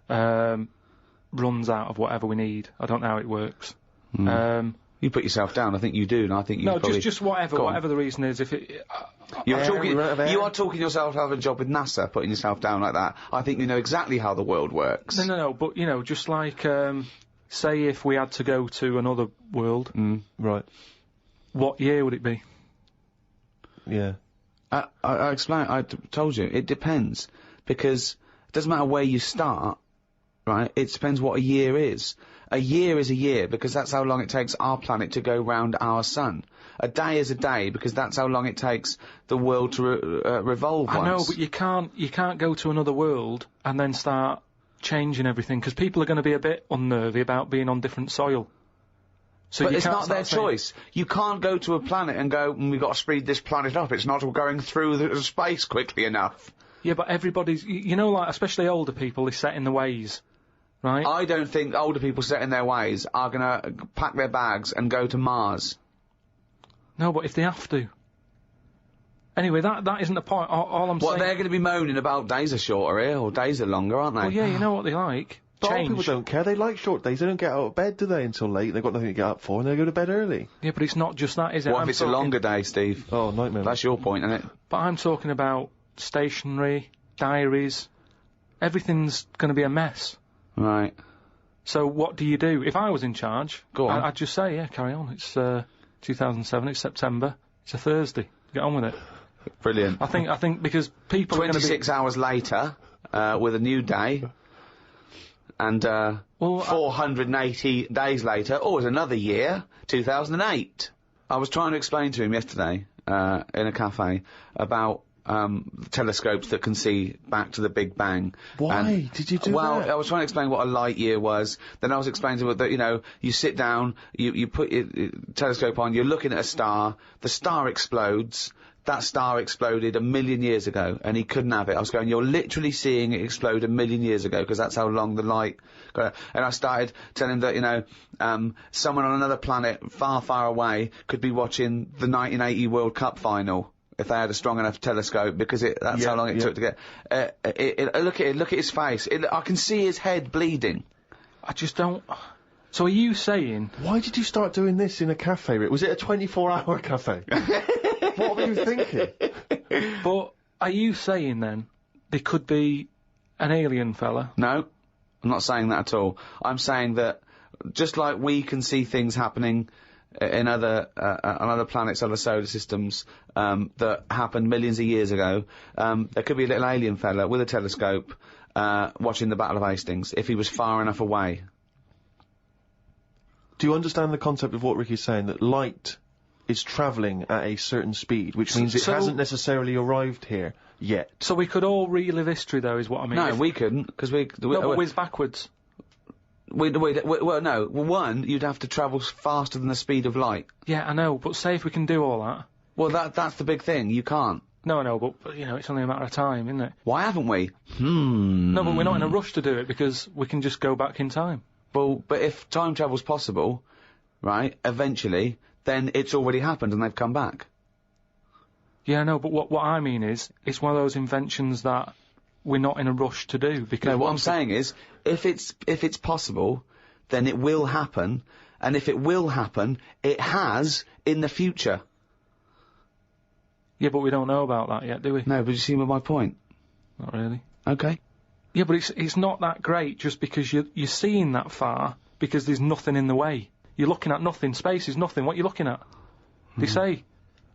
runs out of whatever we need. I don't know how it works. You put yourself down. I think you do, and I think you No, probably... just whatever the reason is. If it... You Yeah, are talking yourself out of a job with NASA, putting yourself down like that. I think you know exactly how the world works. No, but, you know, just like, say if we had to go to another world, Right. what year would it be? Yeah. I explained, told you, it depends. Because it doesn't matter where you start, right? It depends what a year is. A year is a year, because that's how long it takes our planet to go round our sun. A day is a day, because that's how long it takes the world to revolve once. I know, but you can't go to another world and then start changing everything, because people are going to be a bit unnervy about being on different soil. So but you it's can't not their start saying- choice. You can't go to a planet and go, we've got to speed this planet up. It's not going through the space quickly enough. Yeah, but everybody's, you know, like, especially older people, is set in the ways, right? I don't think older people set in their ways are going to pack their bags and go to Mars. No, but if they have to. Anyway, that isn't the point. All I'm What, saying... they're going to be moaning about days are shorter here, or days are longer, aren't they? Well, yeah, you know what they like. But Change. people don't care. They like short days. They don't get out of bed, do they, until late? They've got nothing to get up for, and they go to bed early. Yeah, but it's not just that, is it? What I'm if it's talking- a longer day, Steve? Oh, nightmare. That's your point, isn't it? But I'm talking about stationery, diaries. Everything's going to be a mess. Right. So what do you do? If I was in charge, Go on. I'd just say, yeah, carry on. It's 2007. It's September. It's a Thursday. Get on with it. Brilliant. I think because people are going to be 26 hours later, with a new day, and 480 days later, it's another year, 2008. I was trying to explain to him yesterday, in a cafe, about telescopes that can see back to the Big Bang. Why did you do well, that? I was trying to explain what a light year was. Then I was explaining to him that, you know, you sit down, you put your telescope on, you're looking at a star, the star explodes. That star exploded 1 million years ago, and he couldn't have it. I was going, you're literally seeing it explode 1 million years ago, because that's how long the light got. And I started telling him that, you know, someone on another planet far, far away could be watching the 1980 World Cup final if they had a strong enough telescope, because that's how long it took to get. Look at his face. I can see his head bleeding. I just don't. So are you saying? Why did you start doing this in a cafe, Rick? Was it a 24-hour cafe? What were you thinking? But are you saying then there could be an alien fella? No, I'm not saying that at all. I'm saying that just like we can see things happening in other on other planets, other solar systems that happened millions of years ago, there could be a little alien fella with a telescope watching the Battle of Hastings if he was far enough away. Do you understand the concept of what Ricky's saying, that light is travelling at a certain speed, which means it hasn't necessarily arrived here yet? So we could all relive history, though, is what I mean. No, we couldn't, because we No, but whiz backwards. well, no. One, you'd have to travel faster than the speed of light. Yeah, I know, but say if we can do all that. Well, that's the big thing. You can't. No, but, you know, it's only a matter of time, isn't it? Why haven't we? No, but we're not in a rush to do it, because we can just go back in time. Well, but if time travel's possible, right, eventually, then it's already happened and they've come back. Yeah, I know, but what I mean is, it's one of those inventions that we're not in a rush to do, because... No, what I'm saying is, if it's possible, then it will happen, and if it will happen, it has in the future. Yeah, but we don't know about that yet, do we? No, but you see my point? Not really. Okay. Yeah, but it's not that great just because you're seeing that far, because there's nothing in the way. You're looking at nothing. Space is nothing. What are you looking at? They say.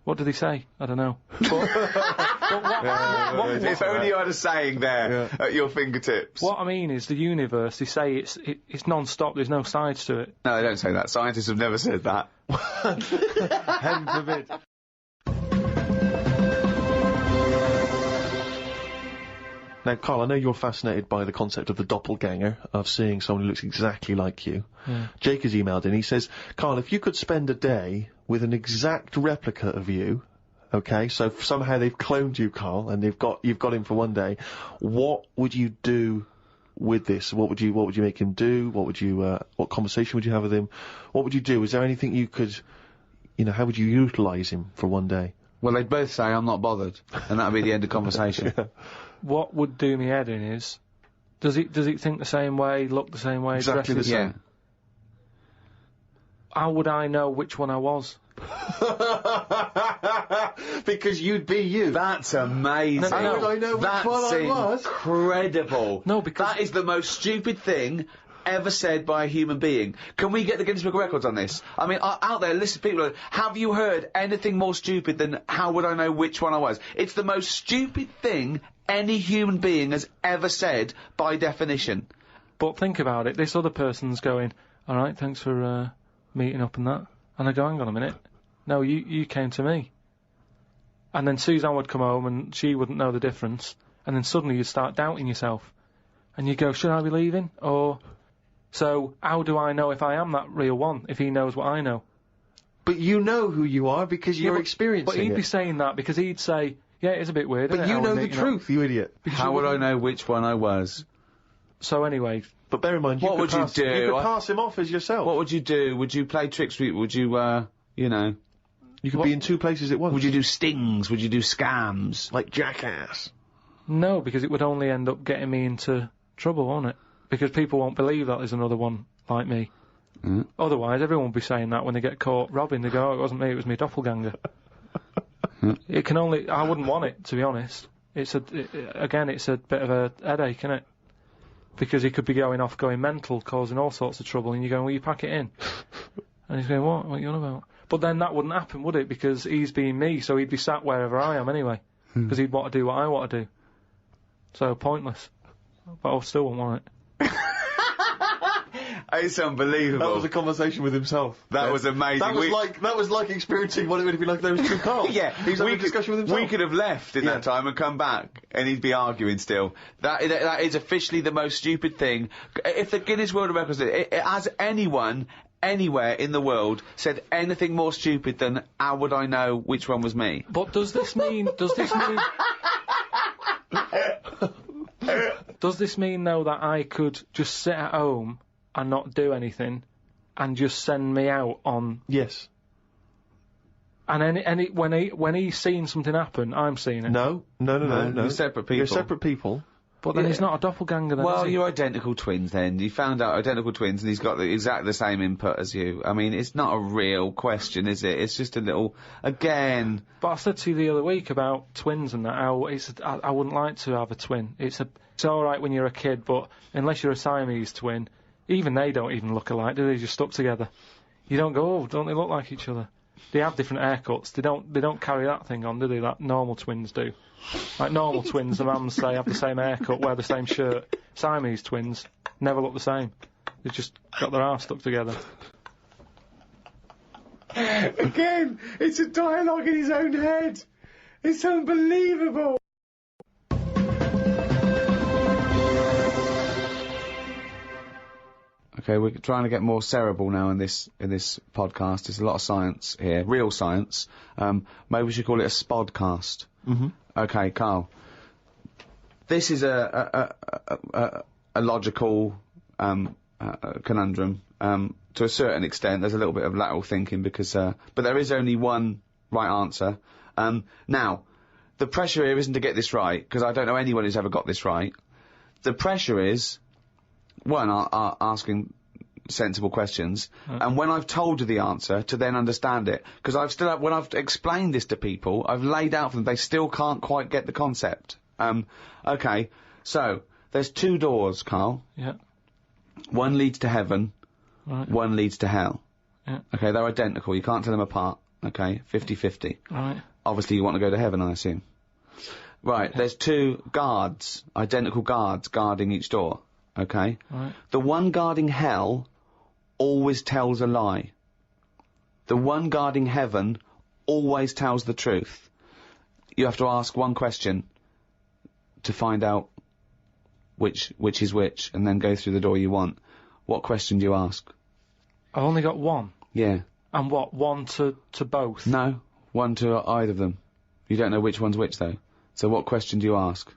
What do they say? I don't know. But If only you had a saying there at your fingertips. what I mean is the universe, they say it's non-stop, there's no sides to it. No, they don't say that. Scientists have never said that. Heaven forbid. Now, Karl, I know you're fascinated by the concept of the doppelganger, of seeing someone who looks exactly like you. Yeah. Jake has emailed in, he says, Karl, if you could spend a day with an exact replica of you, okay, so somehow they've cloned you, Karl, and you've got him for one day, what would you do with this? What would you make him do? What conversation would you have with him? What would you do? Is there anything you could, how would you utilise him for one day? Well, they'd both say, I'm not bothered, and that'd be the end of conversation. What would do me head in is, does it think the same way, look the same way, Exactly dress the same. How would I know which one I was? Because you'd be you. That's amazing. How would I know which That's one I was? incredible. No, because- that is the most stupid thing ever said by a human being. Can we get the Guinness Book of Records on this? I mean, out there, listen, people, have you heard anything more stupid than how would I know which one I was? It's the most stupid thing any human being has ever said by definition. But think about it, this other person's going, alright, thanks for meeting up and that. And I go, hang on a minute. No, you came to me. And then Suzanne would come home and she wouldn't know the difference. And then suddenly you'd start doubting yourself. And you go, should I be leaving? Or... So, how do I know if I am that real one, if he knows what I know? But you know who you are because you're experiencing But he'd it. be saying that because he'd say, yeah, it's a bit weird, But isn't it, you how know we the meet, truth, you idiot. How would I know which one I was? So anyway... But bear in mind, What would you do? You could pass him off as yourself. What would you do? Would you play tricks? Would you, You could be in two places at once. would you do stings? Would you do scams? Like Jackass. No, because it would only end up getting me into trouble, won't it? Because people won't believe that there's another one like me. Otherwise, everyone would be saying that when they get caught robbing. They go, oh, it wasn't me, it was me doppelganger. It can only... I wouldn't want it, to be honest. It's a bit of a headache, isn't it? Because he could be going mental, causing all sorts of trouble, and you're going, well, you pack it in. And he's going, what? What are you on about? But then that wouldn't happen, would it? Because he's being me, so he'd be sat wherever I am anyway. Because he'd want to do what I want to do. So, pointless. But I still wouldn't want it. It's unbelievable. That was a conversation with himself. That was amazing. That was like experiencing what it would be like if there was two Karls. Yeah, He was having a discussion with himself. We could have left in that time and come back, and he'd be arguing still. That is officially the most stupid thing. If the Guinness World Records, has anyone anywhere in the world said anything more stupid than how would I know which one was me? But does this mean though that I could just sit at home and not do anything and just send me out on... Yes. And when he's seen something happen, I'm seeing it. No. You're separate people. You're separate people. But then he's not a doppelganger then, Well, is he? you're identical twins then. You found out identical twins and he's got exactly the same input as you. I mean, it's not a real question, is it? It's just a little... Again... But I said to you the other week about twins and that, how I wouldn't like to have a twin. It's alright when you're a kid, but unless you're a Siamese twin, even they don't even look alike, do they? Just stuck together. You don't go, oh, don't they look like each other? They have different haircuts. They don't carry that thing on, do they? Like normal twins do. Like normal twins, the mums say have the same haircut, wear the same shirt. Siamese twins never look the same. They've just got their arse stuck together. Again, it's a dialogue in his own head. It's unbelievable. Okay, we're trying to get more cerebral now in this podcast. There's a lot of science here, real science. Maybe we should call it a spodcast. Mm-hmm. Okay, Karl. This is a logical conundrum. To a certain extent, there's a little bit of lateral thinking because, but there is only one right answer. Now, the pressure here isn't to get this right because I don't know anyone who's ever got this right. The pressure is. One, asking sensible questions, and when I've told you the answer, to then understand it. Because when I've explained this to people, I've laid out for them, they still can't quite get the concept. Okay, so, there's 2 doors, Karl. Yeah. One leads to heaven, Right. one leads to hell. Yeah. Okay, they're identical, you can't tell them apart. Okay, 50-50. Right. Obviously you want to go to heaven, I assume. Right, there's 2 guards, identical guards, guarding each door. Okay? Right. The one guarding hell always tells a lie. The one guarding heaven always tells the truth. You have to ask one question to find out which is which, and then go through the door you want. What question do you ask? I've only got one. Yeah. And what? One to both? No, one to either of them. You don't know which one's which, though. So what question do you ask?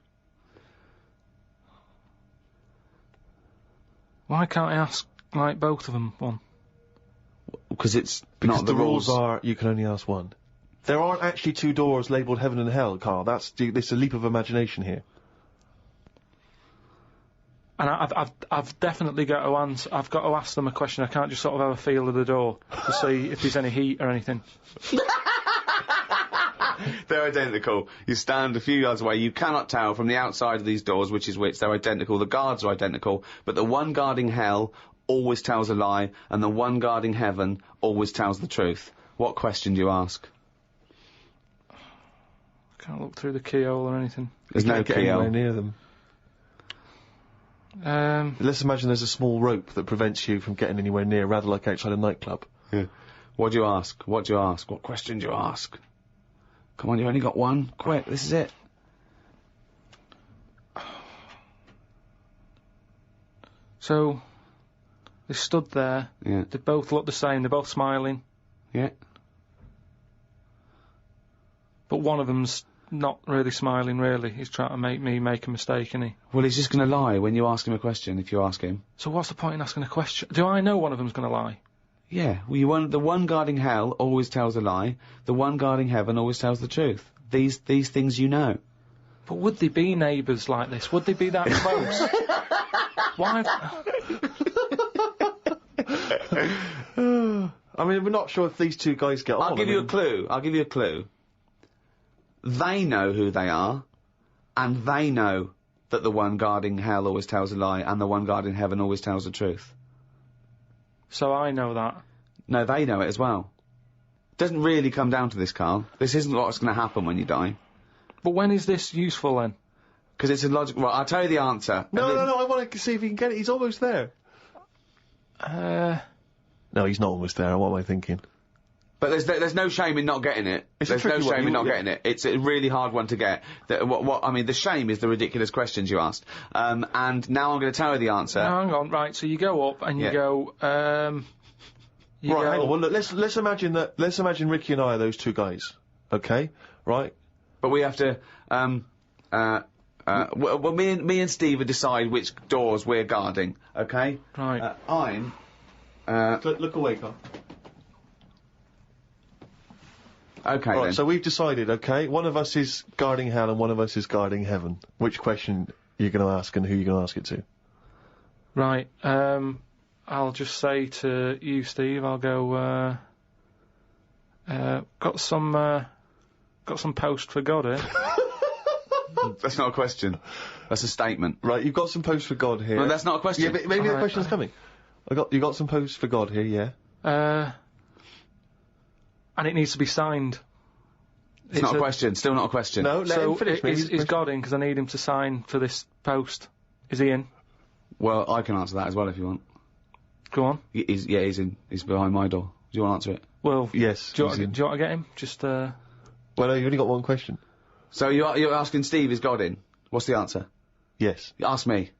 Why can't I ask, like, both of them one? Because it's Because not the rules. are you can only ask one. There aren't actually 2 doors labelled heaven and hell, Karl. It's a leap of imagination here. And I've definitely got to answer. I've got to ask them a question. I can't just sort of have a feel of the door to see if there's any heat or anything. They're identical. You stand a few yards away. You cannot tell from the outside of these doors which is which. They're identical. The guards are identical. But the one guarding hell always tells a lie, and the one guarding heaven always tells the truth. What question do you ask? I can't look through the keyhole or anything. There's You no can't get anywhere keyhole. near them. Let's imagine there's a small rope that prevents you from getting anywhere near, rather like outside a nightclub. Yeah. What do you ask? What do you ask? What question do you ask? Come on, you've only got one. Quick, this is it. So, they stood there. Yeah. They both looked the same. They're both smiling. Yeah. But one of them's not really smiling, really. He's trying to make me make a mistake, isn't he? Well, he's just going to lie when you ask him a question, if you ask him. So what's the point in asking a question? Do I know one of them's going to lie? Yeah, well, the one guarding hell always tells a lie. The one guarding heaven always tells the truth. These things you know. But would they be neighbours like this? Would they be that close? Why? I mean, we're not sure if these 2 guys get on. I'll give you a clue. I'll give you a clue. They know who they are, and they know that the one guarding hell always tells a lie, and the one guarding heaven always tells the truth. So I know that. No, they know it as well. Doesn't really come down to this, Karl. This isn't what's going to happen when you die. But when is this useful then? Because it's a logical... Well, I'll tell you the answer. No, I want to see if he can get it. He's almost there. No, he's not almost there. What am I thinking? But there's no shame in not getting it. It's a There's no tricky one. shame in not Yeah. getting it. It's a really hard one to get. I mean, the shame is the ridiculous questions you asked. And now I'm going to tell you the answer. No, hang on, right, so you go up and you Yeah. go, you Right, go, hang on. Well, look, let's imagine that. Let's imagine Ricky and I are those 2 guys. Okay, right? But we have to, well, me and Steve will decide which doors we're guarding, okay? Right. Look away, Karl. Okay Right, then. so we've decided, okay, one of us is guarding hell and one of us is guarding heaven. Which question are you going to ask and who are you going to ask it to? right, I'll just say to you, Steve, I'll go, got some post for God here. That's not a question. That's a statement. Right, you've got some posts for God here. No, that's not a question. Yeah, but maybe the Alright. question's coming. You got some posts for God here, yeah? And it needs to be signed. It's not a question. Still not a question. No, let So him finish. is God in? Because I need him to sign for this post. Is he in? Well, I can answer that as well if you want. Go on. He's in. He's behind my door. Do you want to answer it? Well, Yes. do you he's want in. to get him? Just, Well, no, you only got one question. So you're asking Steve, is God in? What's the answer? Yes. Ask me.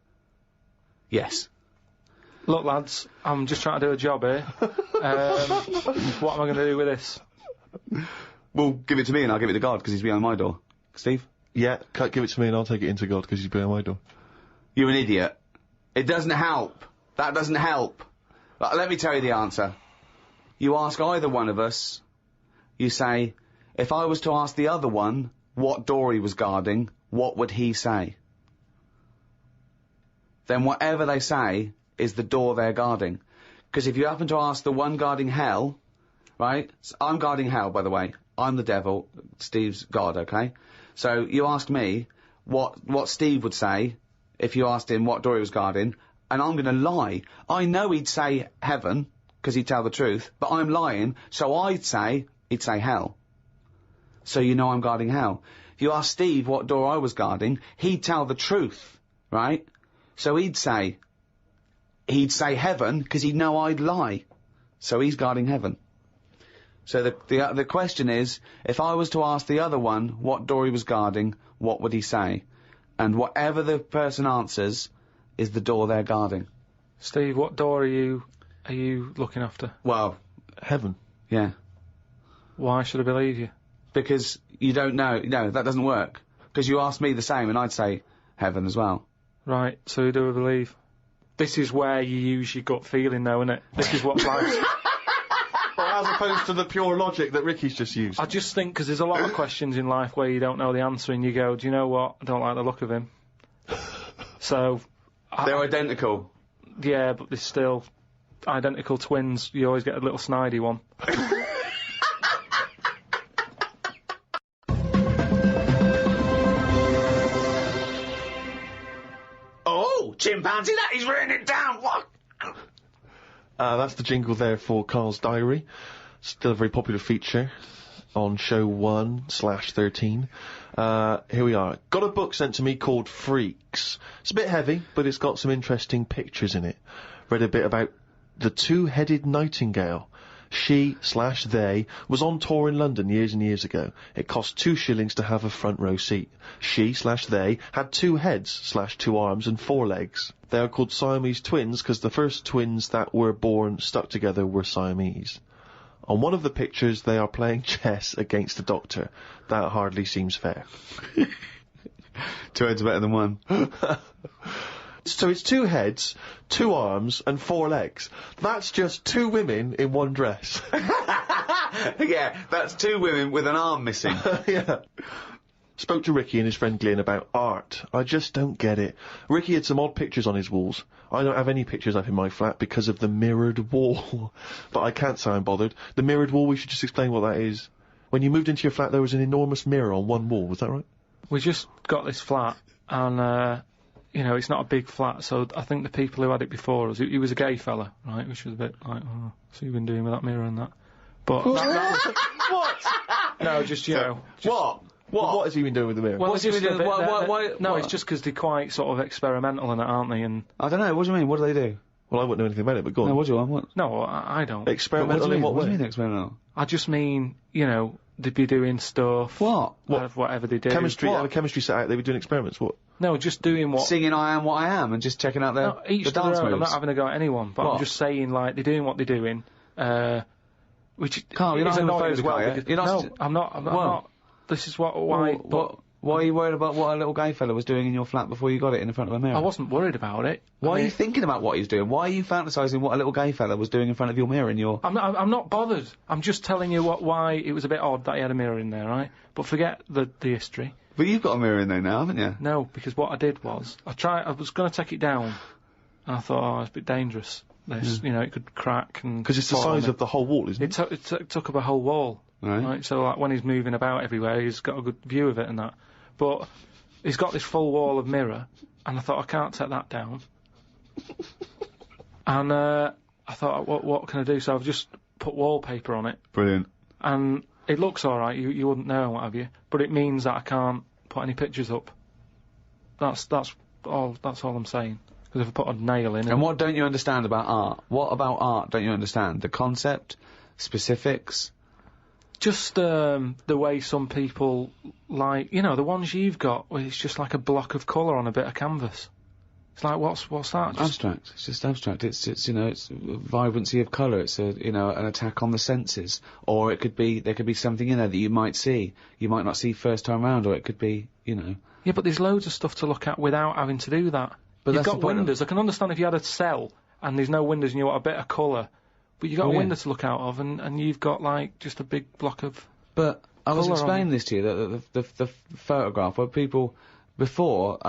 Yes. Look, lads, I'm just trying to do a job here. What am I going to do with this? Well, give it to me and I'll give it to God because he's behind my door. Steve? Yeah, give it to me and I'll take it into God because he's behind my door. You're an idiot. It doesn't help. That doesn't help. Let me tell you the answer. You ask either one of us, you say, if I was to ask the other one what door he was guarding, what would he say? Then whatever they say is the door they're guarding. Because if you happen to ask the one guarding hell, right? I'm guarding hell, by the way. I'm the devil. Steve's God, okay? So you ask me what Steve would say if you asked him what door he was guarding, and I'm gonna lie. I know he'd say heaven, because he'd tell the truth, but I'm lying, so he'd say hell. So you know I'm guarding hell. If you ask Steve what door I was guarding, he'd tell the truth, right? So he'd say heaven, because he'd know I'd lie. So he's guarding heaven. So the question is, if I was to ask the other one what door he was guarding, what would he say? And whatever the person answers is the door they're guarding. Steve, what door are you looking after? Well, Heaven. yeah. Why should I believe you? Because you don't know. No, that doesn't work. Because you asked me the same, and I'd say heaven as well. Right, so who do I believe? This is where you use your gut feeling, though, isn't it? This is what life's... Well, as opposed to the pure logic that Ricky's just used. I just think, because there's a lot of questions in life where you don't know the answer, and you go, do you know what? I don't like the look of him. So... They're identical. Yeah, but they're still identical twins. You always get a little snidey one. Oh, chimpanzee, that is raining down. What? That's the jingle there for Karl's Diary. Still a very popular feature on show 1/13. Here we are. Got a book sent to me called Freaks. It's a bit heavy, but it's got some interesting pictures in it. Read a bit about the two-headed nightingale. She/they was on tour in London years and years ago. It cost 2 shillings to have a front row seat. She/they had 2 heads/2 arms and 4 legs. They are called Siamese twins because the first twins that were born stuck together were Siamese. On one of the pictures, they are playing chess against the doctor. That hardly seems fair. 2 heads are better than 1. So it's 2 heads, 2 arms, and 4 legs. That's just 2 women in one dress. Yeah, that's 2 women with an arm missing. Yeah. Spoke to Ricky and his friend Glyn about art. I just don't get it. Ricky had some odd pictures on his walls. I don't have any pictures up in my flat because of the mirrored wall. But I can't say I'm bothered. The mirrored wall, we should just explain what that is. When you moved into your flat, there was an enormous mirror on one wall, was that right? We just got this flat, and, you know, it's not a big flat, so I think the people who had it before us, he was a gay fella, right, which was a bit like, oh, so you've been doing with that mirror and that. But... that was, What? no, just, you know... Just, What? What has he been doing with the mirror? Well, What's he been doing? No, it's just because they're quite sort of experimental in it, aren't they? And I don't know, what do you mean? What do they do? Well, I wouldn't know anything about it, but go on. No, what do you want? What? no, I don't. Experimental in what What do way? you mean experimental? I just mean, you know, they'd be doing stuff. What? Whatever they do. Chemistry, What? have a chemistry set out, they were doing experiments, what? No, just doing what... Singing I Am What I Am and just checking out No, each the to dance their own. moves. I'm not having a go at anyone, but What? I'm just saying, like, they're doing what they're doing, which Carl, you're is not annoying as homophobic, well. are you? Because, You're not no, st- I'm not. I'm What? not. This is why. Why are you worried about what a little gay fella was doing in your flat before you got it in front of a mirror? I wasn't worried about it. Why I are mean, you thinking about what he's doing? Why are you fantasising what a little gay fella was doing in front of your mirror in your... I'm not bothered. I'm just telling you why it was a bit odd that he had a mirror in there, right? But forget the history. But you've got a mirror in there now, haven't you? No, because what I did was I was going to take it down, and I thought, oh, it's a bit dangerous. This, you know, it could crack and... Because it's the fall on size of the whole wall, isn't it? It took up a whole wall. Right. So, like, when he's moving about everywhere, he's got a good view of it and that. But he's got this full wall of mirror, and I thought, I can't take that down. And I thought, what can I do? So I've just put wallpaper on it. Brilliant. And it looks alright, you wouldn't know and what have you, but it means that I can't put any pictures up. That's all I'm saying. Because if I put a nail in... And what don't you understand about art? What about art don't you understand? The concept? Specifics? Just the way some people like, you know, the ones you've got, where it's just like a block of colour on a bit of canvas. It's like, what's that? Just Abstract. It's just abstract. It's you know, it's vibrancy of colour. It's a, you know, an attack on the senses. Or it could be, there could be something in there that you might see. You might not see first time round, or it could be, you know. Yeah, but there's loads of stuff to look at without having to do that. But You've that's got the point of- windows. I can understand if you had a cell and there's no windows and you want a bit of colour. But you've got a window to look out of, and you've got, like, just a big block of... But I was colour on explaining it. this to you, the photograph where people before,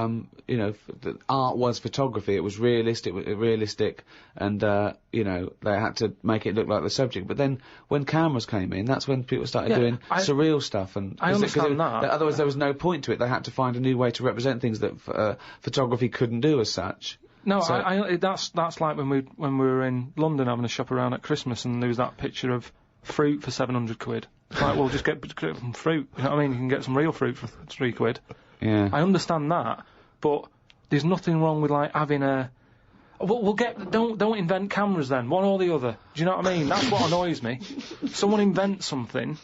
you know, the art was photography. It was realistic, and you know, they had to make it look like the subject. But then, when cameras came in, that's when people started doing surreal stuff. And I understand that. Otherwise, there was no point to it. They had to find a new way to represent things that photography couldn't do as such. No, So- that's like when we were in London having a shop around at Christmas, and there was that picture of fruit for 700 quid. It's like, well, just get some fruit. You know what I mean? You can get some real fruit for 3 quid. Yeah. I understand that, but there's nothing wrong with like having a. We'll get. Don't invent cameras then. One or the other. Do you know what I mean? That's what annoys me. Someone invents something,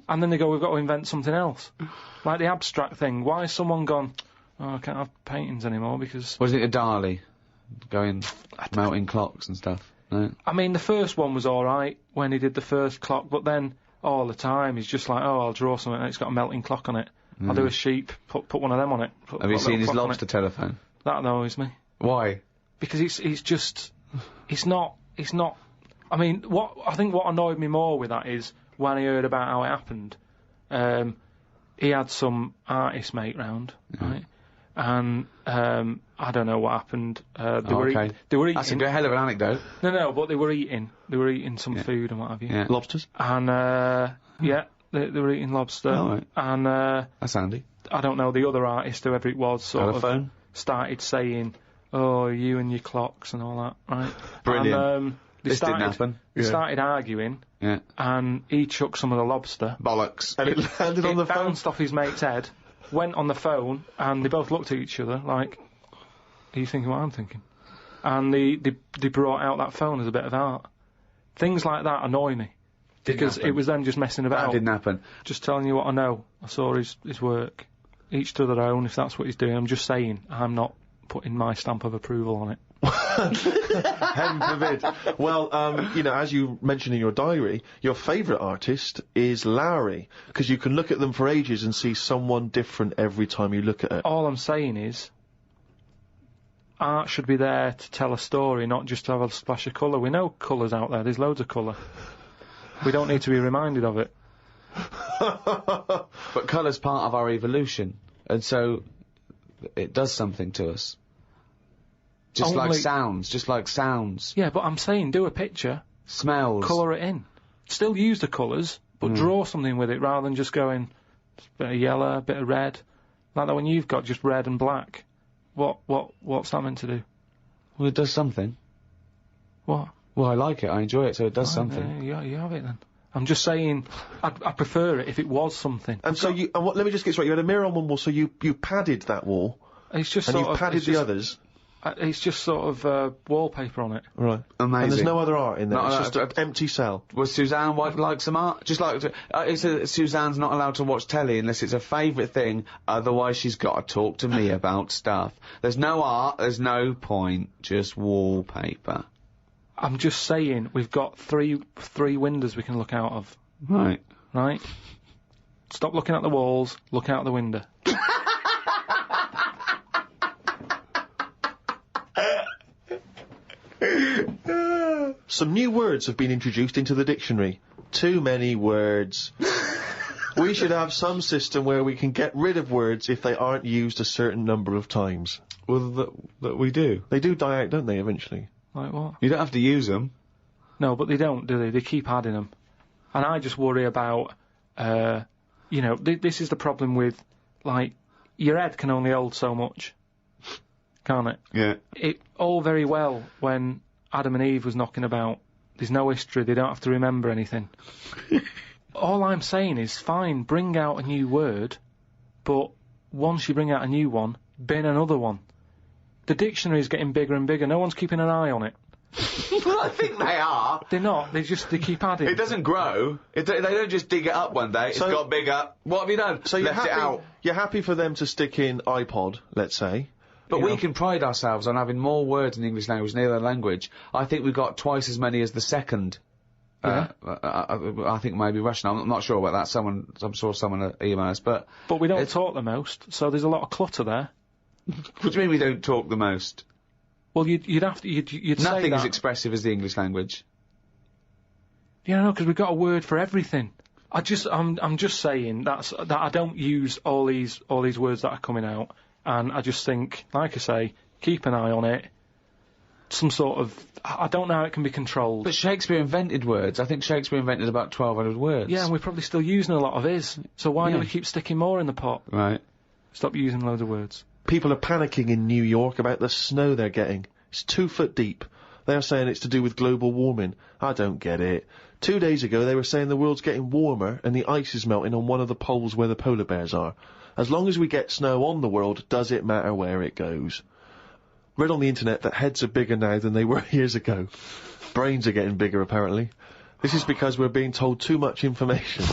and then they go, "We've got to invent something else." Like the abstract thing. Why has someone gone? Oh, I can't have paintings anymore because. Wasn't it a Dali? Going melting clocks and stuff. No. I mean, the first one was alright when he did the first clock, but then all the time he's just like, oh, I'll draw something and it's got a melting clock on it. I'll do a sheep, put one of them on it. Have you seen his lobster telephone? That annoys me. Why? Because it's not, I mean, I think what annoyed me more with that is when I heard about how it happened, he had some artist mate round, right? And, I don't know what happened. They were eating. That's a hell of an anecdote. No, but they were eating some food and what have you. Yeah. Lobsters? And, yeah, they were eating lobster. Oh, right. And, That's handy. I don't know, the other artist, whoever it was, sort of Telephone? started saying, oh, you and your clocks and all that, right? Brilliant. And, This didn't happen. They started arguing, Yeah. and he chucked some of the lobster. Bollocks. And it landed on the It phone. bounced off his mate's head, went on the phone, and they both looked at each other like, are you thinking what I'm thinking? And they brought out that phone as a bit of art. Things like that annoy me. Because happen. it was them just messing about. That didn't happen. Just telling you what I know. I saw his work. Each to their own, if that's what he's doing. I'm just saying, I'm not putting my stamp of approval on it. Heaven forbid. Well, you know, as you mentioned in your diary, your favourite artist is Lowry, because you can look at them for ages and see someone different every time you look at it. All I'm saying is, art should be there to tell a story, not just to have a splash of colour. We know colour's out there, there's loads of colour. We don't need to be reminded of it. But colour's part of our evolution, and so it does something to us. Just like sounds. Yeah, but I'm saying, do a picture, Smells. colour it in. Still use the colours, but draw something with it rather than just going, a bit of yellow, a bit of red. Like that when you've got just red and black. What's that meant to do? Well, it does something. What? Well, I like it, I enjoy it, so it does something. You have it then. I'm just saying, I'd prefer it if it was something. And so you, and let me just get straight, you had a mirror on one wall, so you padded that wall, It's just and sort you of, padded it's the just- others. It's just sort of wallpaper on it. Right. Amazing. And there's no other art in there, No, it's no, just an empty cell. Was Suzanne like some art? Just like Suzanne's not allowed to watch telly unless it's a favourite thing. Otherwise, she's got to talk to me about stuff. There's no art. There's no point. Just wallpaper. I'm just saying, we've got three windows we can look out of. Right. Right? Stop looking at the walls. Look out the window. Some new words have been introduced into the dictionary. Too many words. We should have some system where we can get rid of words if they aren't used a certain number of times. Well, that we do. They do die out, don't they, eventually? Like what? You don't have to use them. No, but they don't, do they? They keep adding them. And I just worry about, you know, this is the problem with, like, your head can only hold so much. Can't it? Yeah. It all very well when Adam and Eve was knocking about. There's no history, they don't have to remember anything. All I'm saying is, fine, bring out a new word, but once you bring out a new one, bin another one. The dictionary's getting bigger and bigger, no one's keeping an eye on it. Well, I think they are. They're not, they keep adding. It doesn't grow. They don't just dig it up one day. It's got bigger. What have you done? So you're Left happy, it out. you're happy for them to stick in iPod, let's say. But You we know. can pride ourselves on having more words in the English language than any other language. I think we've got twice as many as the second. I think maybe Russian. I'm not sure about that. I'm sure someone emailed us, but we don't talk the most, so there's a lot of clutter there. what do you mean we don't talk the most? Well, you'd have to, you'd say Nothing that. as expressive as the English language. Yeah, no, because we've got a word for everything. I'm just saying that I don't use all these words that are coming out. And I just think, like I say, keep an eye on it. Some sort of... I don't know how it can be controlled. But Shakespeare invented words. I think Shakespeare invented about 1,200 words. Yeah, and we're probably still using a lot of his. So why do Yeah. we keep sticking more in the pot? Right. Stop using loads of words. People are panicking in New York about the snow they're getting. It's 2 foot deep. They're saying it's to do with global warming. I don't get it. 2 days ago they were saying the world's getting warmer and the ice is melting on one of the poles where the polar bears are. As long as we get snow on the world, does it matter where it goes? Read on the internet that heads are bigger now than they were years ago. Brains are getting bigger, apparently. This is because we're being told too much information.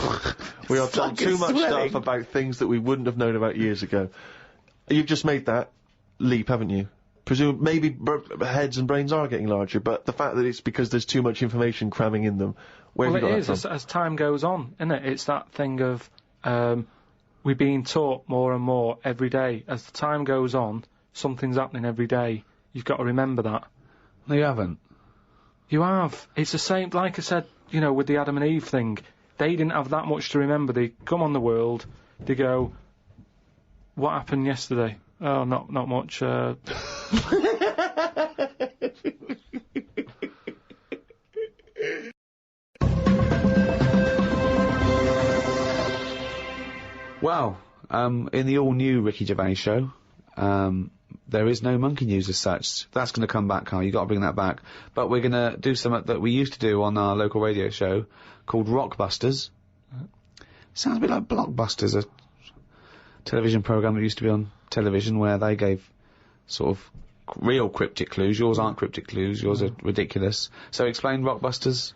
We are told too much stuff about things that we wouldn't have known about years ago. You've just made that leap, haven't you? Presume maybe heads and brains are getting larger, but the fact that it's because there's too much information cramming in them. Where Well, have you it got is, that from? as time goes on, isn't it? It's that thing of we're being taught more and more every day. As the time goes on, something's happening every day. You've got to remember that. No, you haven't. You have. It's the same, like I said, you know, with the Adam and Eve thing. They didn't have that much to remember. They come on the world, they go, what happened yesterday? Oh, not much. Well, in the all-new Ricky Gervais show, there is no monkey news as such. That's going to come back, Karl. You've got to bring that back. But we're going to do something that we used to do on our local radio show called Rockbusters. Sounds a bit like Blockbusters, a television programme that used to be on television where they gave sort of real cryptic clues. Yours aren't cryptic clues. Yours are ridiculous. So explain Rockbusters.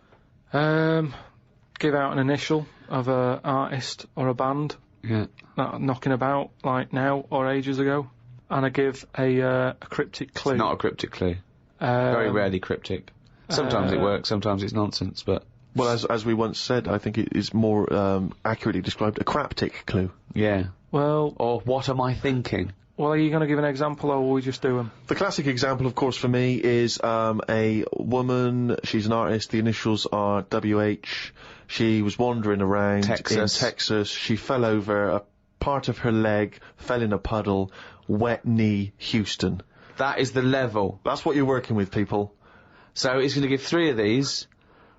Give out an initial of a artist or a band. Yeah. Knocking about, like now or ages ago. And I give a cryptic clue. Not a cryptic clue. Very rarely cryptic. Sometimes it works, sometimes it's nonsense, but... Well, as we once said, I think it is more accurately described a craptic clue. Yeah. Well... Or what am I thinking? Well, are you going to give an example, or will we just do them? The classic example, of course, for me is a woman. She's an artist. The initials are WH. She was wandering around in Texas. She fell over. A part of her leg fell in a puddle. Wet knee, Houston. That is the level. That's what you're working with, people. So it's going to give 3 of these.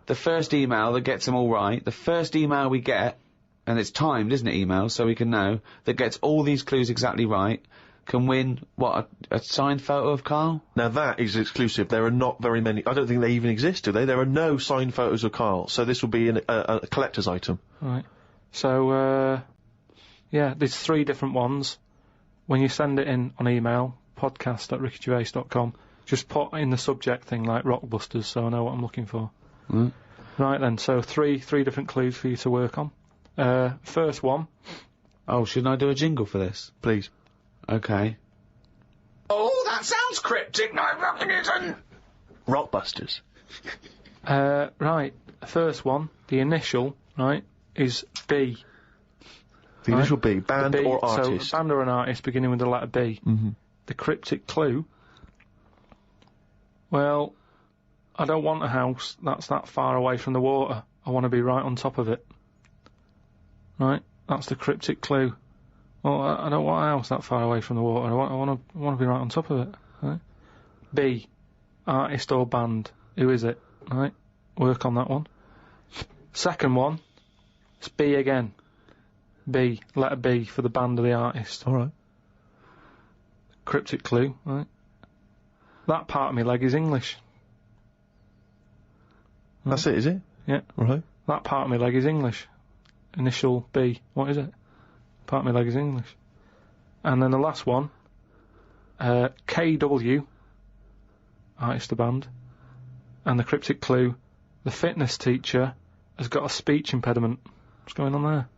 The first email that gets them all right, the first email we get, and it's timed, isn't it, email, so we can know, that gets all these clues exactly right, can win, what, a signed photo of Karl? Now that is exclusive. There are not very many. I don't think they even exist, do they? There are no signed photos of Karl, so this will be a collector's item. Right. So, yeah, there's 3 different ones. When you send it in on email, podcast@rickygervais.com, just put in the subject thing like Rockbusters so I know what I'm looking for. Mm. Right then, so three different clues for you to work on. First one. Oh, shouldn't I do a jingle for this? Please. Okay. Oh, that sounds cryptic, no recognition. Rockbusters. Right, first one, the initial, right, is B. The initial B, band B, or artist? So, band or an artist beginning with the letter B. Mm-hmm. The cryptic clue. Well, I don't want a house that's that far away from the water. I want to be right on top of it. Right? That's the cryptic clue. Well, I don't want a house that far away from the water. I want to be right on top of it. Right? B. Artist or band. Who is it? Right? Work on that one. Second one. It's B again. B. Letter B for the band or the artist. Alright. Cryptic clue. Right? That part of my leg is English. That's it, is it? Yeah. Right. That part of my leg is English. Initial B. What is it? Part of my leg is English. And then the last one, KW, artist or band, and the cryptic clue, the fitness teacher has got a speech impediment. What's going on there?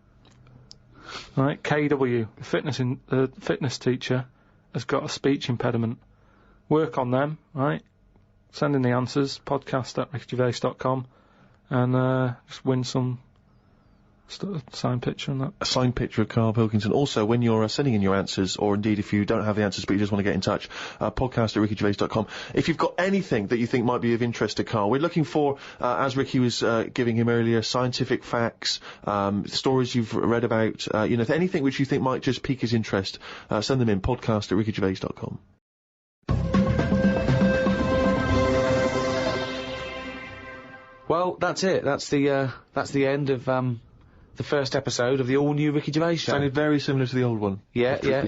Right, KW, the fitness teacher has got a speech impediment. Work on them, right? Send in the answers, podcast@rickygervais.com, and just win some Signed picture and that. A signed picture of Karl Pilkington. Also, when you're sending in your answers, or indeed if you don't have the answers but you just want to get in touch, podcast@rickygervais.com. If you've got anything that you think might be of interest to Karl, we're looking for, as Ricky was giving him earlier, scientific facts, stories you've read about, anything which you think might just pique his interest, send them in, podcast@rickygervais.com. Well, that's it. That's the end of the first episode of the all-new Ricky Gervais show. Sounded very similar to the old one. Yeah, yeah.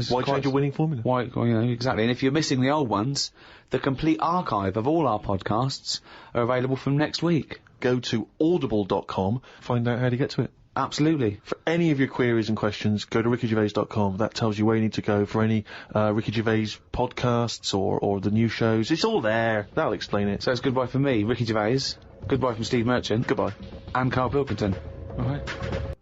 Why change a winning formula? Why, exactly. And if you're missing the old ones, the complete archive of all our podcasts are available from next week. Go to audible.com, find out how to get to it. Absolutely. For any of your queries and questions, go to rickygervais.com. That tells you where you need to go for any Ricky Gervais podcasts or the new shows. It's all there. That'll explain it. So it's goodbye from me, Ricky Gervais. Goodbye from Steve Merchant. Goodbye. And Karl Pilkington. All right.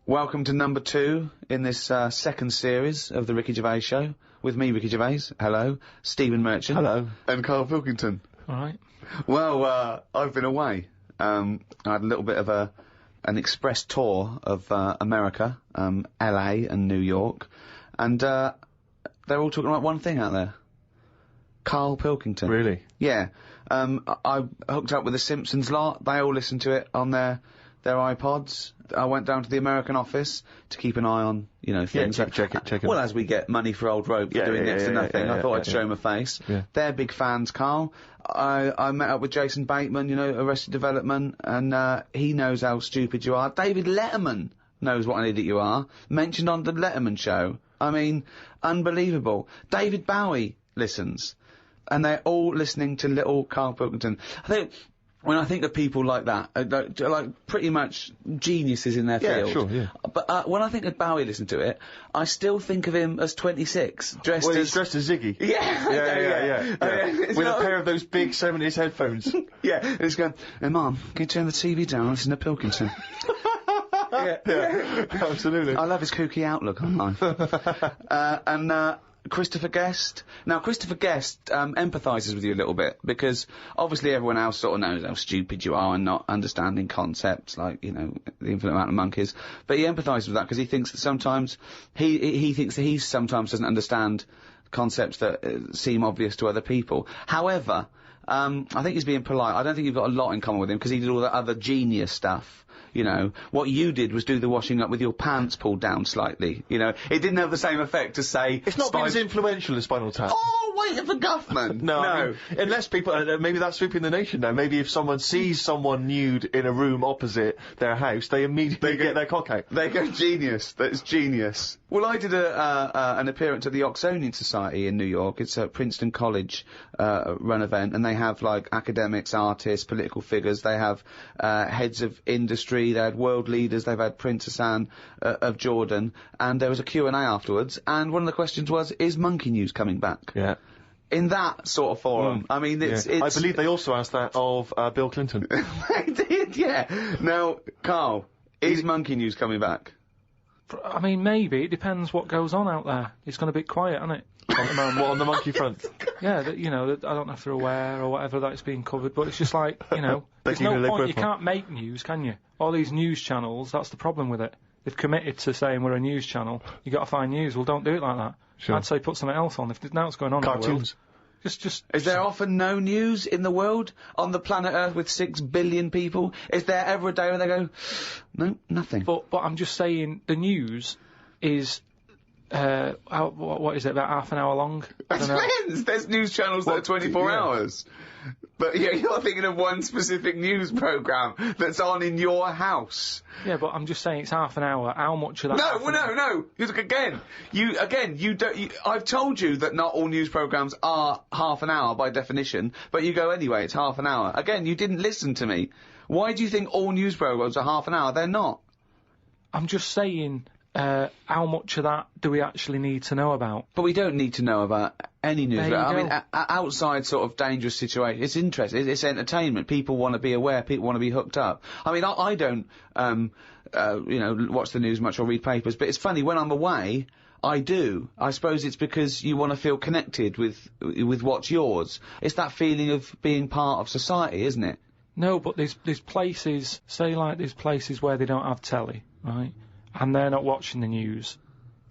Welcome to number 2 in this second series of the Ricky Gervais show. With me, Ricky Gervais. Hello. Stephen Merchant. Hello. And Karl Pilkington. All right. Well, I've been away. I had a little bit of an express tour of America, LA and New York, and they're all talking about one thing out there. Karl Pilkington. Really? Yeah. I hooked up with the Simpsons lot. They all listen to it on their iPods. I went down to the American office to keep an eye on, things. Yeah, check it. Well, as we get money for old rope for doing next to nothing, I thought I'd show them a face. Yeah. They're big fans, Karl. I met up with Jason Bateman, Arrested Development, and he knows how stupid you are. David Letterman knows what an idiot you are. Mentioned on the Letterman show. I mean, unbelievable. David Bowie listens. And they're all listening to little Karl Pilkington. When I think of people like that, like pretty much geniuses in their field. Sure, yeah. But when I think of Bowie listening to it, I still think of him as 26, dressed he's dressed as Ziggy. Yeah. With a pair of those big 70s headphones. Yeah, and he's going, "Hey, Mum, can you turn the TV down and listen to Pilkington?" Yeah, absolutely. I love his kooky outlook on life. And Christopher Guest. Now, Christopher Guest empathises with you a little bit, because obviously everyone else sort of knows how stupid you are and not understanding concepts like, the infinite amount of monkeys. But he empathises with that because he thinks that sometimes, he thinks that he sometimes doesn't understand concepts that seem obvious to other people. However, I think he's being polite. I don't think you've got a lot in common with him, because he did all that other genius stuff. What you did was do the washing up with your pants pulled down slightly. It didn't have the same effect as, say... It's not been as influential as Spinal Tap. Oh, waiting for Guffman! No. I mean, unless people... maybe that's sweeping the nation now. Maybe if someone sees someone nude in a room opposite their house, they immediately get their cock out. They go, genius. That's genius. Well, I did an appearance at the Oxonian Society in New York. It's a Princeton College run event, and they have, academics, artists, political figures. They have heads of industry. They had world leaders. They've had Princess Anne of Jordan, and there was a Q&A afterwards. And one of the questions was, "Is Monkey News coming back?" Yeah. In that sort of forum. I mean, it's... I believe they also asked that of Bill Clinton. They did, yeah. Now, Karl, is Monkey News coming back? I mean, maybe. It depends what goes on out there. It's going to be quiet, isn't it? At the moment. What, on the monkey front? Yeah, I don't know if they're aware or whatever that it's being covered, but it's just like, there's no point. You can't make news, can you? All these news channels, that's the problem with it. They've committed to saying we're a news channel. You got to find news. Well, don't do it like that. Sure. I'd say put something else on. If now it's going on in the world. Cartoons. Is there often no news in the world? On the planet Earth with 6 billion people? Is there ever a day when they go, no, nothing? But I'm just saying, the news is... what is it, about half an hour long? It depends! There's news channels that are 24 hours. But yeah, you're thinking of one specific news programme that's on in your house. Yeah, but I'm just saying it's half an hour. How much of that? No. You look again. You don't. I've told you that not all news programmes are half an hour by definition, but you go anyway. It's half an hour. Again, you didn't listen to me. Why do you think all news programmes are half an hour? They're not. I'm just saying. How much of that do we actually need to know about? But we don't need to know about any news. I mean, outside sort of dangerous situations, it's interesting. It's entertainment. People want to be aware. People want to be hooked up. I mean, I don't, watch the news much or read papers. But it's funny, when I'm away, I do. I suppose it's because you want to feel connected with what's yours. It's that feeling of being part of society, isn't it? No, but there's places, say like there's places where they don't have telly. right, and they're not watching the news,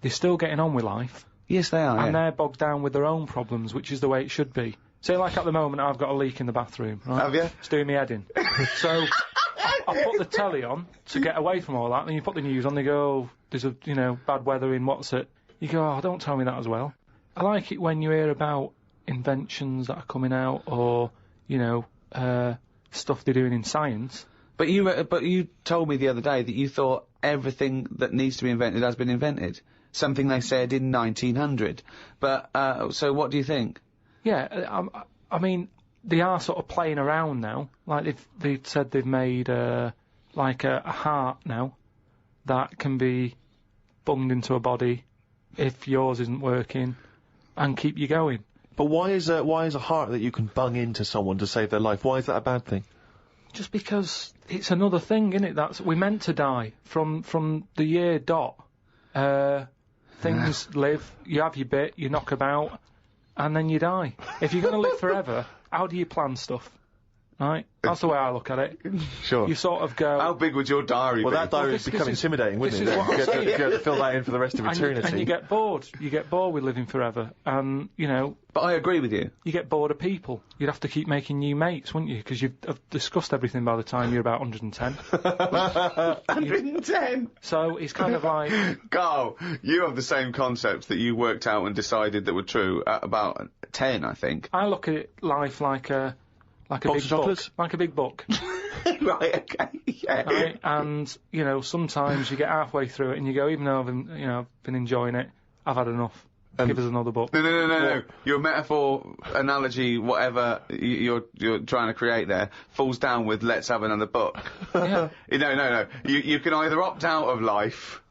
they're still getting on with life. Yes, they are. And they're bogged down with their own problems, which is the way it should be. Say, like at the moment, I've got a leak in the bathroom, right? Have you? It's doing me head in. So, I put the telly on to get away from all that, and you put the news on, they go, oh, there's a, bad weather in what's it? You go, oh, don't tell me that as well. I like it when you hear about inventions that are coming out, or, stuff they're doing in science. But you told me the other day that you thought everything that needs to be invented has been invented. Something they said in 1900. But, so what do you think? Yeah, I mean, they are sort of playing around now. Like, they've said they've made, a heart now that can be bunged into a body if yours isn't working and keep you going. But why is a heart that you can bung into someone to save their life, why is that a bad thing? Just because it's another thing, isn't it? We're meant to die from the year dot. Things live, you have your bit, you knock about, and then you die. If you're going to live forever, how do you plan stuff? Right? That's the way I look at it. Sure. You sort of go... How big would your diary be? Well, that diary would become intimidating, wouldn't it? This is what I'm saying. You have to fill that in for the rest of eternity. And you get bored. You get bored with living forever. And, But I agree with you. You get bored of people. You'd have to keep making new mates, wouldn't you? Because you've discussed everything by the time you're about 110. 110? So it's kind of like... Karl, you have the same concepts that you worked out and decided that were true at about 10, I think. I look at life like a big book. Like a big book. Right, okay, yeah. Right? And, sometimes you get halfway through it and you go, even though I've been enjoying it, I've had enough. Give us another book. No. Your metaphor, analogy, whatever you're trying to create there, falls down with let's have another book. Yeah. No. You can either opt out of life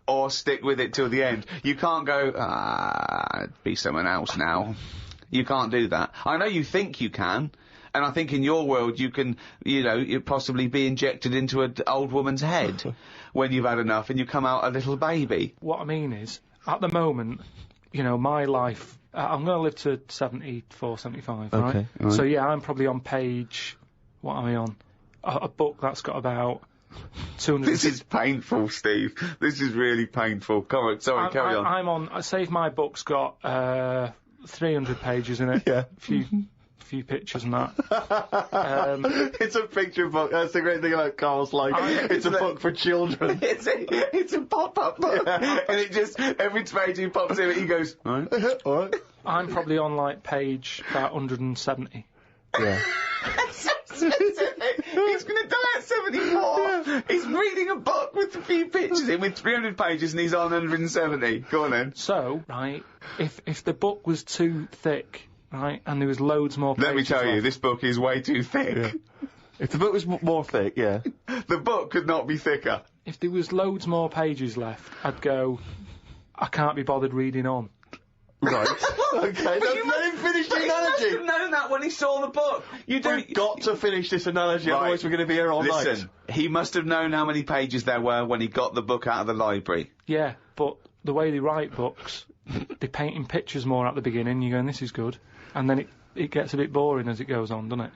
or stick with it till the end. You can't go, be someone else now. You can't do that. I know you think you can. And I think in your world you can, you possibly be injected into an old woman's head when you've had enough and you come out a little baby. What I mean is, at the moment, my life, I'm going to live to 74, 75, right? Okay. Right. So yeah, I'm probably on page, what am I on? A book that's got about 200... This is painful, Steve. This is really painful. Carry on. I'm on, say if my book's got 300 pages in it. Yeah. Few pictures and that. It's a picture book. That's the great thing about Karl's life. It's a book for children. It's a pop-up book. And it just, every page he pops in, he goes, all right. I'm probably on, page about 170. Yeah. He's going to die at 74. He's reading a book with a few pictures in with 300 pages and he's on 170. Go on then. So, right, if the book was too thick... Right, and there was loads more pages. Let me tell you, this book is way too thick. Yeah. If the book was more thick, yeah. The book could not be thicker. If there was loads more pages left, I'd go, I can't be bothered reading on. Right. Okay, let him finish the He must analogy. have known that when he saw the book. You've got to finish this analogy, Right. otherwise we're going to be here all night. Listen, he must have known how many pages there were when he got the book out of the library. Yeah, but the way they write books, they're painting pictures more at the beginning, you're going, this is good. And then it gets a bit boring as it goes on, doesn't it?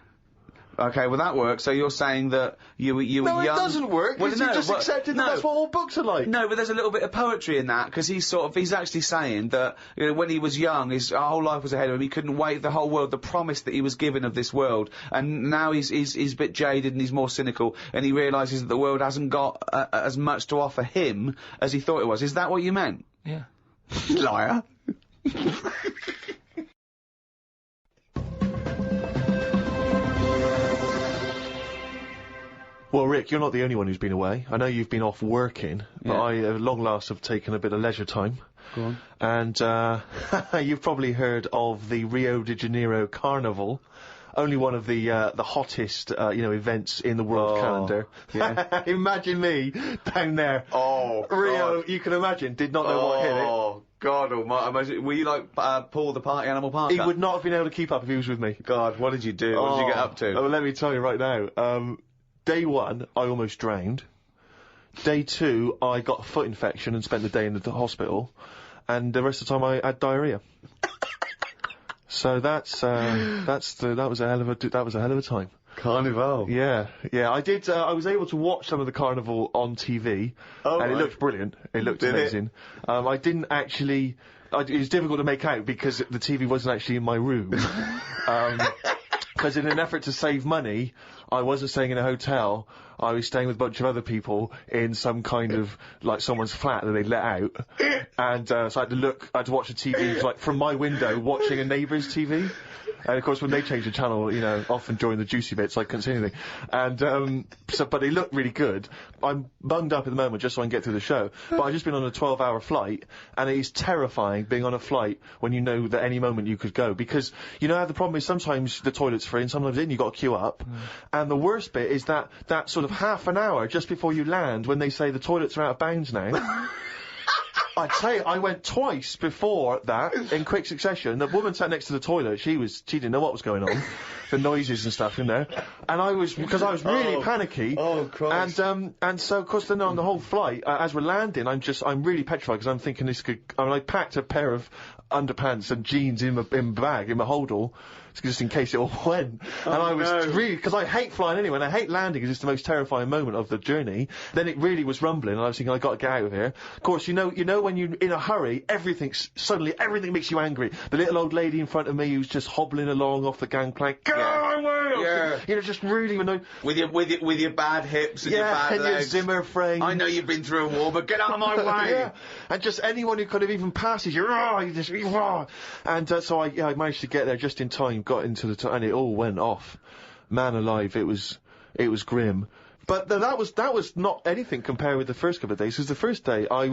Okay, well that works. So you're saying that you were young... No, it doesn't work. Well, You just accepted that that's what all books are like. No, but there's a little bit of poetry in that, because he's actually saying that, when he was young, his whole life was ahead of him, he couldn't wait the whole world, the promise that he was given of this world, and now he's a bit jaded and he's more cynical, and he realises that the world hasn't got as much to offer him as he thought it was. Is that what you meant? Yeah. Liar. Well, Rick, you're not the only one who's been away. I know you've been off working, but I, at long last, have taken a bit of leisure time. Go on. And, you've probably heard of the Rio de Janeiro Carnival. Only one of the hottest, events in the world calendar. Yeah. Imagine me down there. Oh, Rio, God. you can imagine, did not know what hit it. Oh, God almighty. Imagine, were you like Paul the Party Animal Parker? He would not have been able to keep up if he was with me. God, what did you do? What did you get up to? Oh, well, let me tell you right now. Day one, I almost drowned. Day two, I got a foot infection and spent the day in the hospital. And the rest of the time, I had diarrhea. So that was a hell of a time. Carnival. Yeah, I did. I was able to watch some of the carnival on TV, and it looked brilliant. It looked amazing. I didn't actually. It was difficult to make out because the TV wasn't actually in my room. Because in an effort to save money, I wasn't staying in a hotel. I was staying with a bunch of other people in some kind of, like, someone's flat that they let out. And, so I had to watch the TV, like, from my window, watching a neighbour's TV. And, of course, when they changed the channel, you know, often during the juicy bits, I couldn't see anything. And, but they looked really good. I'm bunged up at the moment just so I can get through the show. But I've just been on a 12-hour flight, and it is terrifying being on a flight when you know that any moment you could go. Because, you know how the problem is sometimes the toilet's free and sometimes you've got to queue up. And the worst bit is that sort of half an hour just before you land when they say the toilets are out of bounds now. I'd say I went twice before that in quick succession. The woman sat next to the toilet. She didn't know what was going on, the noises and stuff in there. And because I was really panicky. Oh, Christ. And so, of course, then on the whole flight, as we're landing, I'm really petrified because I'm thinking I packed a pair of underpants and jeans in my bag, in my holdall, just in case it all went. And I was really, because I hate flying anyway, and I hate landing because it's the most terrifying moment of the journey. Then it really was rumbling, and I was thinking, I got to get out of here. Of course, you know when you're in a hurry, everything makes you angry. The little old lady in front of me who's just hobbling along off the gangplank. Get out of my way! Yeah. You know, just really annoying. With your bad hips and your bad legs. Your Zimmer frame. I know you've been through a war, but get out of my way! Yeah. And just anyone who kind of even passes you, and so I managed to get there just in time, got into and it all went off. Man alive, it was grim. But that was not anything compared with the first couple of days, because the first day I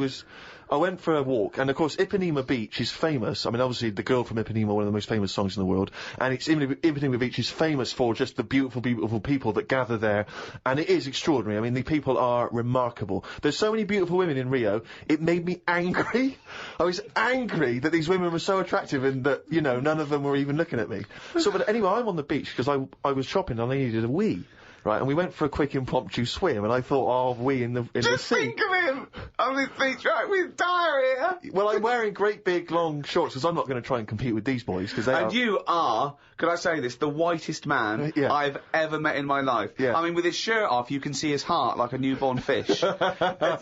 went for a walk, and of course Ipanema Beach is famous. I mean, obviously The Girl from Ipanema, one of the most famous songs in the world, and Ipanema Beach is famous for just the beautiful, beautiful people that gather there, and it is extraordinary. I mean, the people are remarkable. There's so many beautiful women in Rio, it made me angry. I was angry that these women were so attractive and that, you know, none of them were even looking at me. So, but anyway, I'm on the beach because I was shopping and I needed a wee. Right, and we went for a quick impromptu swim, and I thought, we in the sea. Just think of him on this beach, right, with diarrhea. Well, I'm wearing great big long shorts, because I'm not going to try and compete with these boys, because they are... And you are, could I say this, the whitest man I've ever met in my life. Yeah. I mean, with his shirt off, you can see his heart like a newborn fish. Well,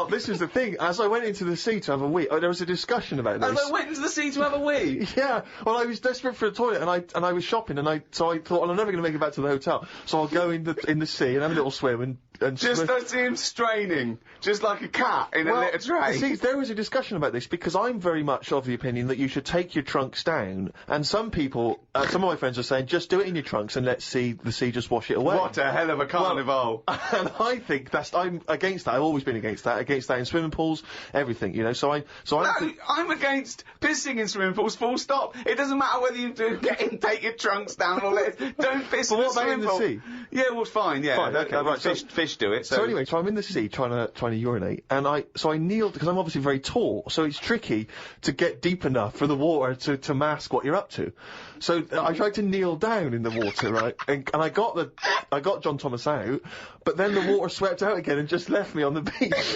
this is the thing. As I went into the sea to have a wee, there was a discussion about this. As I went into the sea to have a wee? Yeah. Well, I was desperate for a toilet, and I was shopping, so I thought, well, I'm never going to make it back to the hotel. So I'll go in the sea and have a little swim and just I see him straining, just like a cat in a litter tray. See, there was a discussion about this because I'm very much of the opinion that you should take your trunks down, and some people, some of my friends are saying, just do it in your trunks and let the sea just wash it away. What a hell of a carnival! And I think I'm against that. I've always been against that in swimming pools, everything, you know. I'm against pissing in swimming pools. Full stop. It doesn't matter whether you take your trunks down or don't piss in a swimming pool. Sea? Yeah, well, fine. Yeah, fine, okay, right. Fish do it. So anyway, I'm in the sea trying to urinate, and I kneeled because I'm obviously very tall, so it's tricky to get deep enough for the water to mask what you're up to. So I tried to kneel down in the water, right, and I got John Thomas out, but then the water swept out again and just left me on the beach.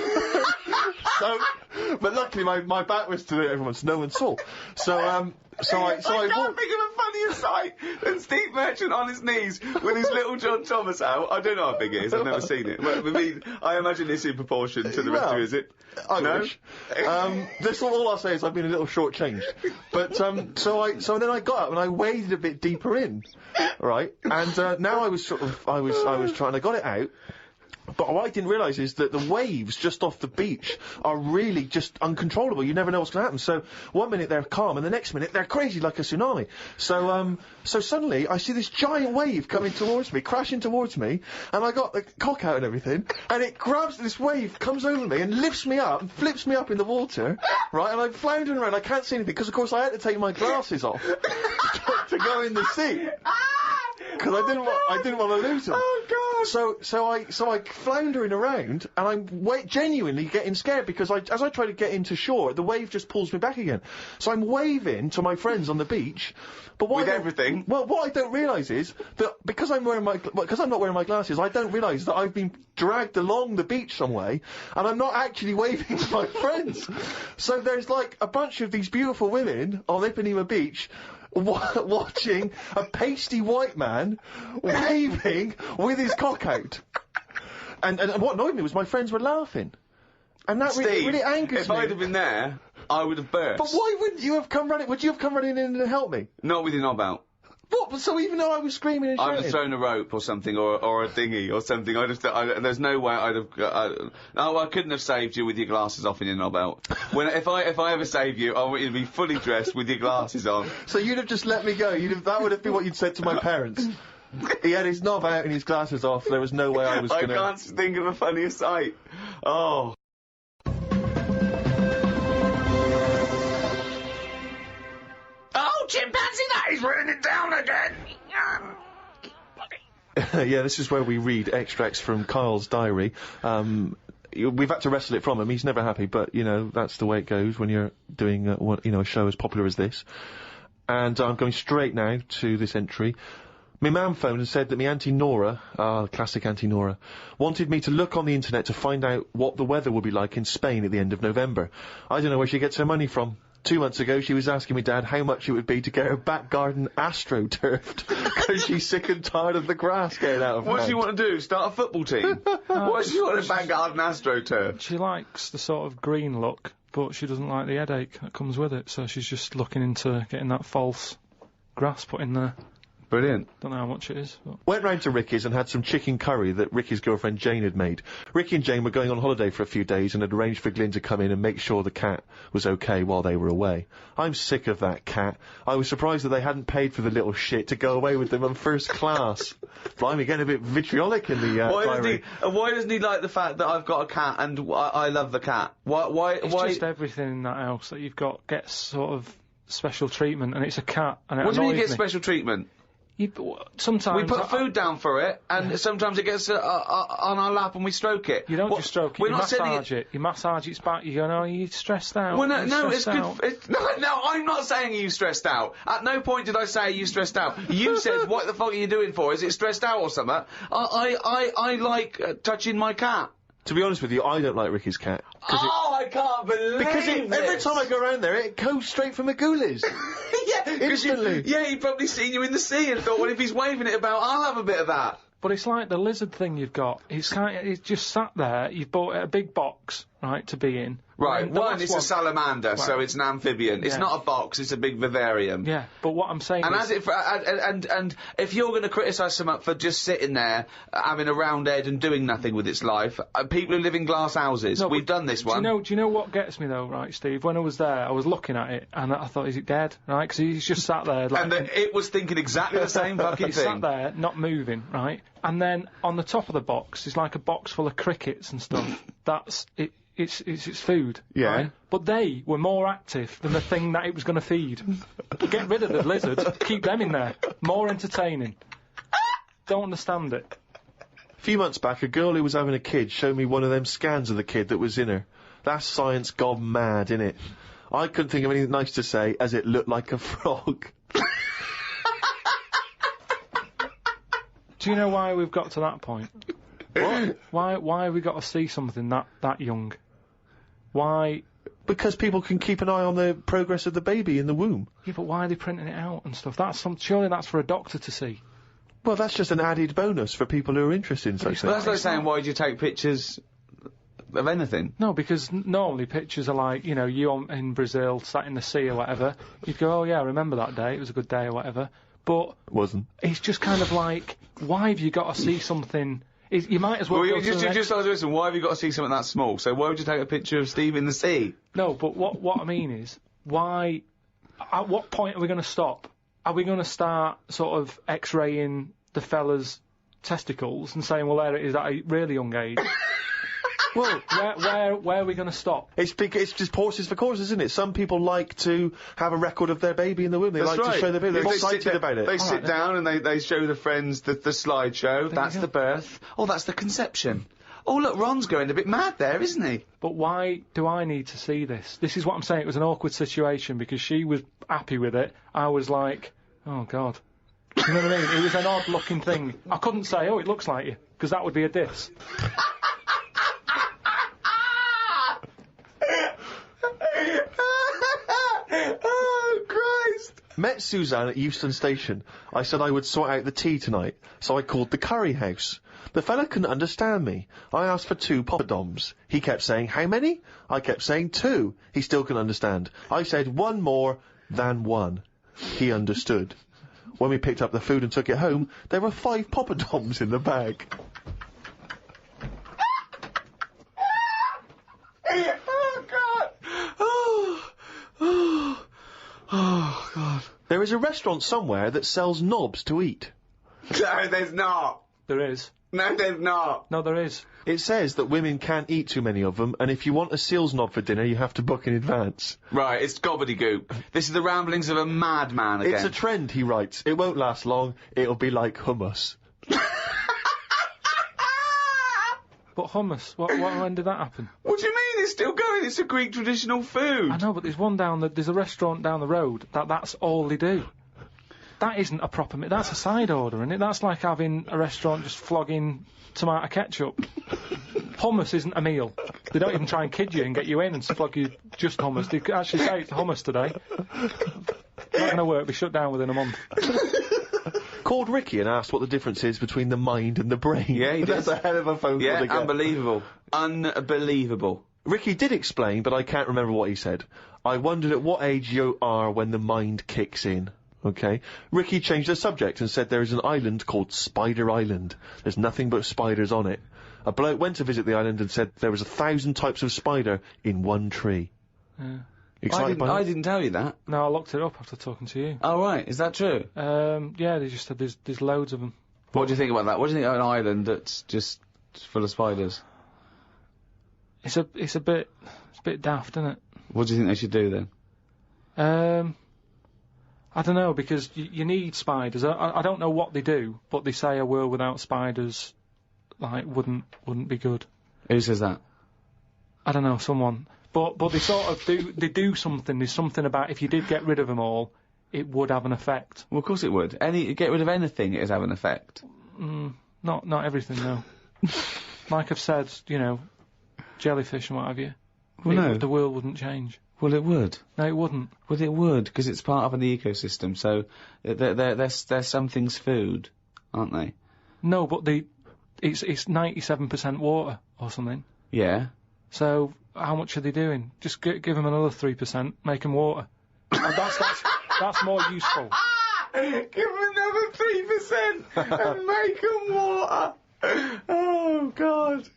But luckily my back was to everyone, so no one saw. I can't think of a funnier sight than Steve Merchant on his knees with his little John Thomas out. I don't know how big it is. I've never seen it. But, I imagine it's in proportion to the rest of it, is it? I wish. That's all I'll say is I've been a little shortchanged. But so then I got up and I waded a bit deeper in, right? And now I was trying. I got it out. But what I didn't realise is that the waves just off the beach are really just uncontrollable. You never know what's going to happen. So one minute they're calm, and the next minute they're crazy like a tsunami. So suddenly I see this giant wave coming towards me, crashing towards me, and I got the cock out and everything, and it grabs this wave, comes over me, and lifts me up and flips me up in the water, right? And I'm floundering around. I can't see anything because, of course, I had to take my glasses off to go in the sea. Because I didn't want to lose them. Oh God! So I floundering around, and I'm genuinely getting scared because as I try to get into shore, the wave just pulls me back again. So I'm waving to my friends on the beach, but what I don't realise is that because I'm not wearing my glasses, I don't realise that I've been dragged along the beach some way, and I'm not actually waving to my friends. So there's like a bunch of these beautiful women on Ipanema Beach. watching a pasty white man waving with his cock out. And what annoyed me was my friends were laughing. And that really angers if me. I'd have been there, I would have burst. But why wouldn't you have come running? Would you have come running in and helped me? Not with your knob out. What? So even though I was screaming and shouting? I'd have thrown a rope or something, or a dinghy or something. There's no way I'd have. I couldn't have saved you with your glasses off and your knob out. If I ever save you, I want you to be fully dressed with your glasses on. So you'd have just let me go. That would have been what you'd said to my parents. He had his knob out and his glasses off. There was no way I was gonna. I can't think of a funnier sight. Oh. Oh, chimpanzee, that is raining down again. Yeah, this is where we read extracts from Karl's diary. We've had to wrestle it from him. He's never happy, but, you know, that's the way it goes when you're doing, a show as popular as this. And I'm going straight now to this entry. My mum phoned and said that my Auntie Nora, classic Auntie Nora, wanted me to look on the internet to find out what the weather will be like in Spain at the end of November. I don't know where she gets her money from. 2 months ago, she was asking me dad how much it would be to get her back garden astroturfed because she's sick and tired of the grass getting out of What hand. does she want to do? Start a football team? What does she want a back garden astroturf? She likes the sort of green look, but she doesn't like the headache that comes with it, so she's just looking into getting that false grass put in there. Brilliant. Don't know how much it is. But. Went round to Ricky's and had some chicken curry that Ricky's girlfriend Jane had made. Ricky and Jane were going on holiday for a few days and had arranged for Glyn to come in and make sure the cat was okay while they were away. I'm sick of that cat. I was surprised that they hadn't paid for the little shit to go away with them on first class. Blimey, getting a bit vitriolic in the diary. Why doesn't he like the fact that I've got a cat and I love the cat? Why? It's just everything in that house that you've got gets sort of special treatment, and it's a cat, and it What do you mean you annoys get me. special treatment? Sometimes We put food down for it, and sometimes it gets on our lap and we stroke it. You don't just stroke it, you massage it. You massage its back, you go, no, you're stressed out. Well, no, You're it's stressed good. No, I'm not saying you stressed out. At no point did I say you stressed out. You said, what the fuck are you doing for? Is it stressed out or something? I like touching my cat. To be honest with you, I don't like Ricky's cat. Oh, I can't believe Because every time I go around there, it goes straight for my ghoulies. Yeah, instantly. He'd probably seen you in the sea and thought, well, if he's waving it about, I'll have a bit of that. But it's like the lizard thing you've got. It's just sat there. You've bought a big box, right, to be in. Right, And the one, last it's a salamander, so it's an amphibian. It's Yeah. not a box, it's a big vivarium. Yeah, but what I'm saying And is... and if you're going to criticise someone for just sitting there, having a round head and doing nothing with its life, people who live in glass houses, we've done this one. Do you know what gets me though, right, Steve? When I was there, I was looking at it, and I thought, is it dead? Right, because he's just sat there like... And it was thinking exactly the same fucking He's thing. sat there, not moving, right? And then on the top of the box is like a box full of crickets and stuff. That's it. It's its food. Yeah. Right? But they were more active than the thing that it was going to feed. Get rid of the lizards. Keep them in there. More entertaining. Don't understand it. A few months back, a girl who was having a kid showed me one of them scans of the kid that was in her. That's science gone mad, innit? I couldn't think of anything nice to say, as it looked like a frog. Do you know why we've got to that point? What? Why have we got to see something that young? Why? Because people can keep an eye on the progress of the baby in the womb. Yeah, but why are they printing it out and stuff? Surely that's for a doctor to see. Well, that's just an added bonus for people who are interested in such Well, things. that's like saying, why do you take pictures of anything? No, because normally pictures are like, you in Brazil, sat in the sea or whatever. You'd go, oh yeah, I remember that day, it was a good day or whatever. But... Wasn't. It's just kind of like, why have you got to see something... You might as well... Well, just listen, why have you got to see something that small? So why would you take a picture of Steve in the sea? No, but what I mean is, why... At what point are we going to stop? Are we going to start sort of x-raying the fella's testicles and saying, well, there it is at a really young age? Well, where are we going to stop? It's just horses for courses, isn't it? Some people like to have a record of their baby in the womb. They That's like right. to show their baby. They're excited about it. They sit down and they show the friends the slideshow. That's you the birth. Oh, that's the conception. Oh, look, Ron's going a bit mad there, isn't he? But why do I need to see this? This is what I'm saying. It was an awkward situation because she was happy with it. I was like, oh, God. You know what I mean? It was an odd-looking thing. I couldn't say, oh, it looks like you, because that would be a diss. Oh, Christ! Met Suzanne at Euston Station. I said I would sort out the tea tonight, so I called the curry house. The fella couldn't understand me. I asked for 2 poppadoms. He kept saying, how many? I kept saying 2. He still couldn't understand. I said 1 more than 1. He understood. When we picked up the food and took it home, there were 5 poppadoms in the bag. Oh, God! Oh, God. There is a restaurant somewhere that sells knobs to eat. No, there's not. There is. No, there's not. No, there is. It says that women can't eat too many of them, and if you want a seal's knob for dinner, you have to book in advance. Right, it's gobbledygook. This is the ramblings of a madman again. It's a trend, he writes. It won't last long. It'll be like hummus. But hummus, when did that happen? What do you mean it's still going? It's a Greek traditional food. I know, but there's a restaurant down the road that's all they do. That isn't a proper meal. That's a side order, isn't it? That's like having a restaurant just flogging tomato ketchup. Hummus isn't a meal. They don't even try and kid you and get you in and flog you just hummus. They actually say it's hummus today. Not going to work. Be shut down within a month. Called Ricky and asked what the difference is between the mind and the brain. Yeah, he did. That's a hell of a phone call to get. Unbelievable. Unbelievable. Ricky did explain, but I can't remember what he said. I wondered at what age you are when the mind kicks in. Okay. Ricky changed the subject and said there is an island called Spider Island. There's nothing but spiders on it. A bloke went to visit the island and said there was 1,000 types of spider in one tree. Yeah. Excited by that? I didn't tell you that. No, I looked it up after talking to you. Oh, right. Is that true? Yeah, they just said there's loads of them. What do you think about that? What do you think of an island that's just full of spiders? It's a bit daft, isn't it? What do you think they should do then? I don't know, because you need spiders. I don't know what they do, but they say a world without spiders, like, wouldn't be good. Who says that? I don't know, someone. But they sort of do something. There's something about if you did get rid of them all, it would have an effect. Well, of course it would. Get rid of anything, it'd have an effect. Not everything, no. Like I've said, jellyfish and what have you. Well, no. The world wouldn't change. Well, it would. No, it wouldn't. Well, it would, because it's part of an ecosystem, so they're something's food, aren't they? No, but it's 97% water or something. Yeah. So how much are they doing? Just give them another 3%, make them water. And that's more useful. Give them another 3% and make them water. Oh, God.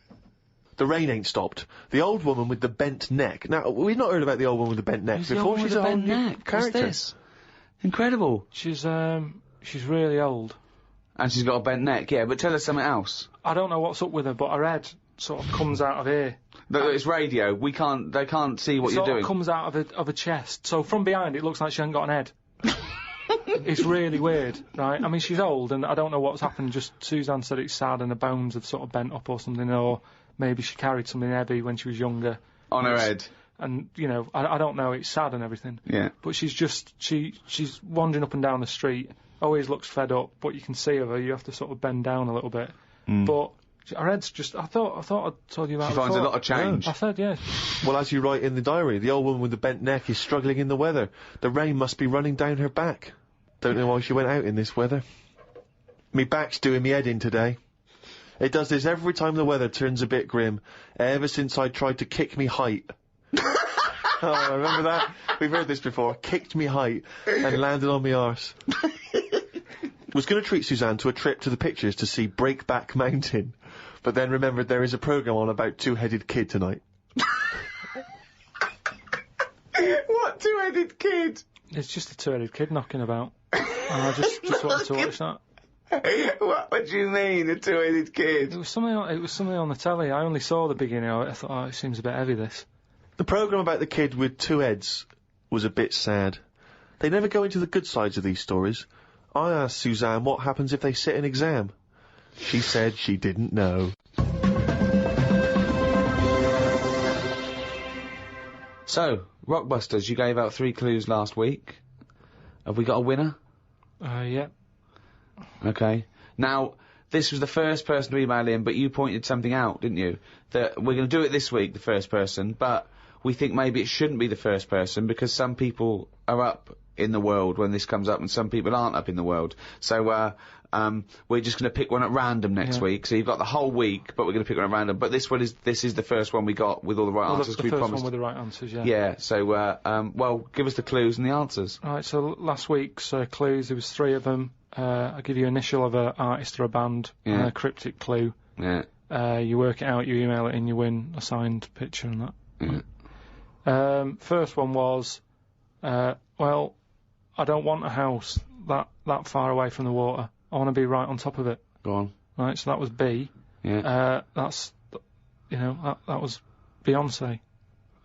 The rain ain't stopped. The old woman with the bent neck. Now, we've not heard about the old woman with the bent neck before. She's a whole new character. What's this? Incredible. She's really old. And she's got a bent neck, yeah, but tell us something else. I don't know what's up with her, but her head sort of comes out of here. It's radio. They can't see what you're doing. It comes out of a chest. So from behind it looks like she hasn't got an head. It's really weird, right? I mean, she's old, and I don't know what's happened. Just Suzanne said it's sad and the bones have sort of bent up or something, or maybe she carried something heavy when she was younger. On her head. And, I don't know, it's sad and everything. Yeah. But she's wandering up and down the street, always looks fed up, but you can see her, you have to sort of bend down a little bit. But her head's just, I thought I'd told you about it. She finds a lot of change. Yeah, I said, yeah. Well, as you write in the diary, the old woman with the bent neck is struggling in the weather. The rain must be running down her back. Don't know why she went out in this weather. Me back's doing me head in today. It does this every time the weather turns a bit grim, ever since I tried to kick me height. Oh, remember that? We've heard this before. Kicked me height and landed on me arse. Was going to treat Suzanne to a trip to the pictures to see Breakback Mountain, but then remembered there is a programme on about Two-Headed Kid tonight. What two-headed kid? It's just a two-headed kid knocking about. And I just wanted to watch that. What do you mean, a two-headed kid? It was something on the telly. I only saw the beginning of it. I thought, oh, it seems a bit heavy, this. The programme about the kid with 2 heads was a bit sad. They never go into the good sides of these stories. I asked Suzanne what happens if they sit an exam. She said she didn't know. So, Rockbusters, you gave out 3 clues last week. Have we got a winner? Yeah. Okay. Now, this was the first person to email in, but you pointed something out, didn't you? That we're going to do it this week, the first person, but we think maybe it shouldn't be the first person because some people are up in the world when this comes up, and some people aren't up in the world. So, we're just going to pick one at random next week. So you've got the whole week, but we're going to pick one at random. But this is the first one we got with all the right answers. The we first promised. one with the right answers, yeah. Yeah. So, well, give us the clues and the answers. Right. So last week's clues, there was 3 of them. I give you initial of an artist or a band, and a cryptic clue. Yeah. You work it out, you email it in, you win a signed picture and that. First one was, well, I don't want a house that far away from the water. I want to be right on top of it. Go on. Right, so that was B. Yeah. That was Beyonce.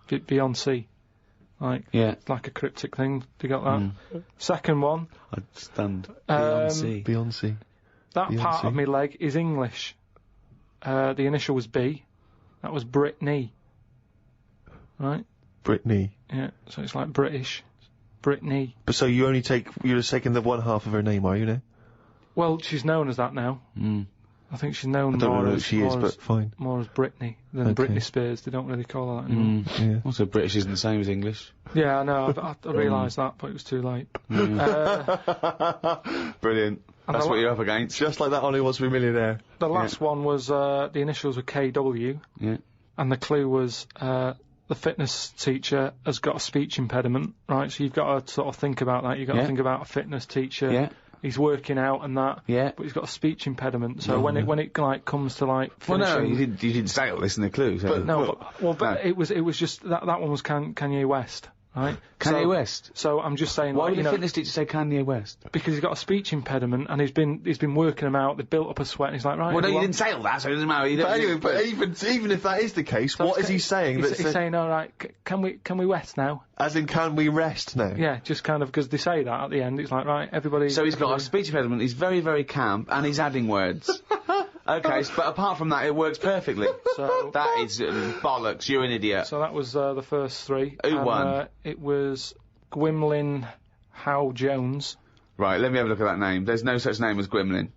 Beyonce. Like, it's like a cryptic thing. You got that? Second one. I stand. Beyonce. That part of my leg is English. The initial was B. That was Britney. Right? Britney. Yeah, so it's like British. Britney. But so you're just taking the one half of her name, are you now? Well, she's known as that now. I think she's known I don't know who she is, but fine. More as Britney than Britney Spears. They don't really call her that anymore. Yeah. Also, British isn't the same as English. Yeah, I know. I realised that, but it was too late. Brilliant. That's what you're up against. Just like that Ollie Wants to Be a Millionaire. The last one was, the initials were KW. Yeah. And the clue was, the fitness teacher has got a speech impediment, right? So you've got to sort of think about that. You've got to think about a fitness teacher. Yeah. He's working out and that. Yeah. But he's got a speech impediment. So when it like comes to like Well, finishing, no, you didn't say all this in the clue. So. But it was just that one was Kanye West, right? Kanye West. So I'm just saying. Why like, would the fitness teacher say Kanye West? Because he's got a speech impediment and he's been working them out. They've built up a sweat and he's like, right. Well, no, you didn't say all that, so it doesn't matter. But anyway, even if that is the case, So what is he saying? He's saying, all right, can we rest now? As in, can we rest now? Yeah, just kind of because they say that at the end. It's like, right, everybody. So he's got a speech impediment. He's very, very camp, and he's adding words. Okay, but apart from that, it works perfectly. So that is bollocks. You're an idiot. So that was the first 3. Who won? It was Gwymlyn Howe Jones. Right, let me have a look at that name. There's no such name as Gwymlyn.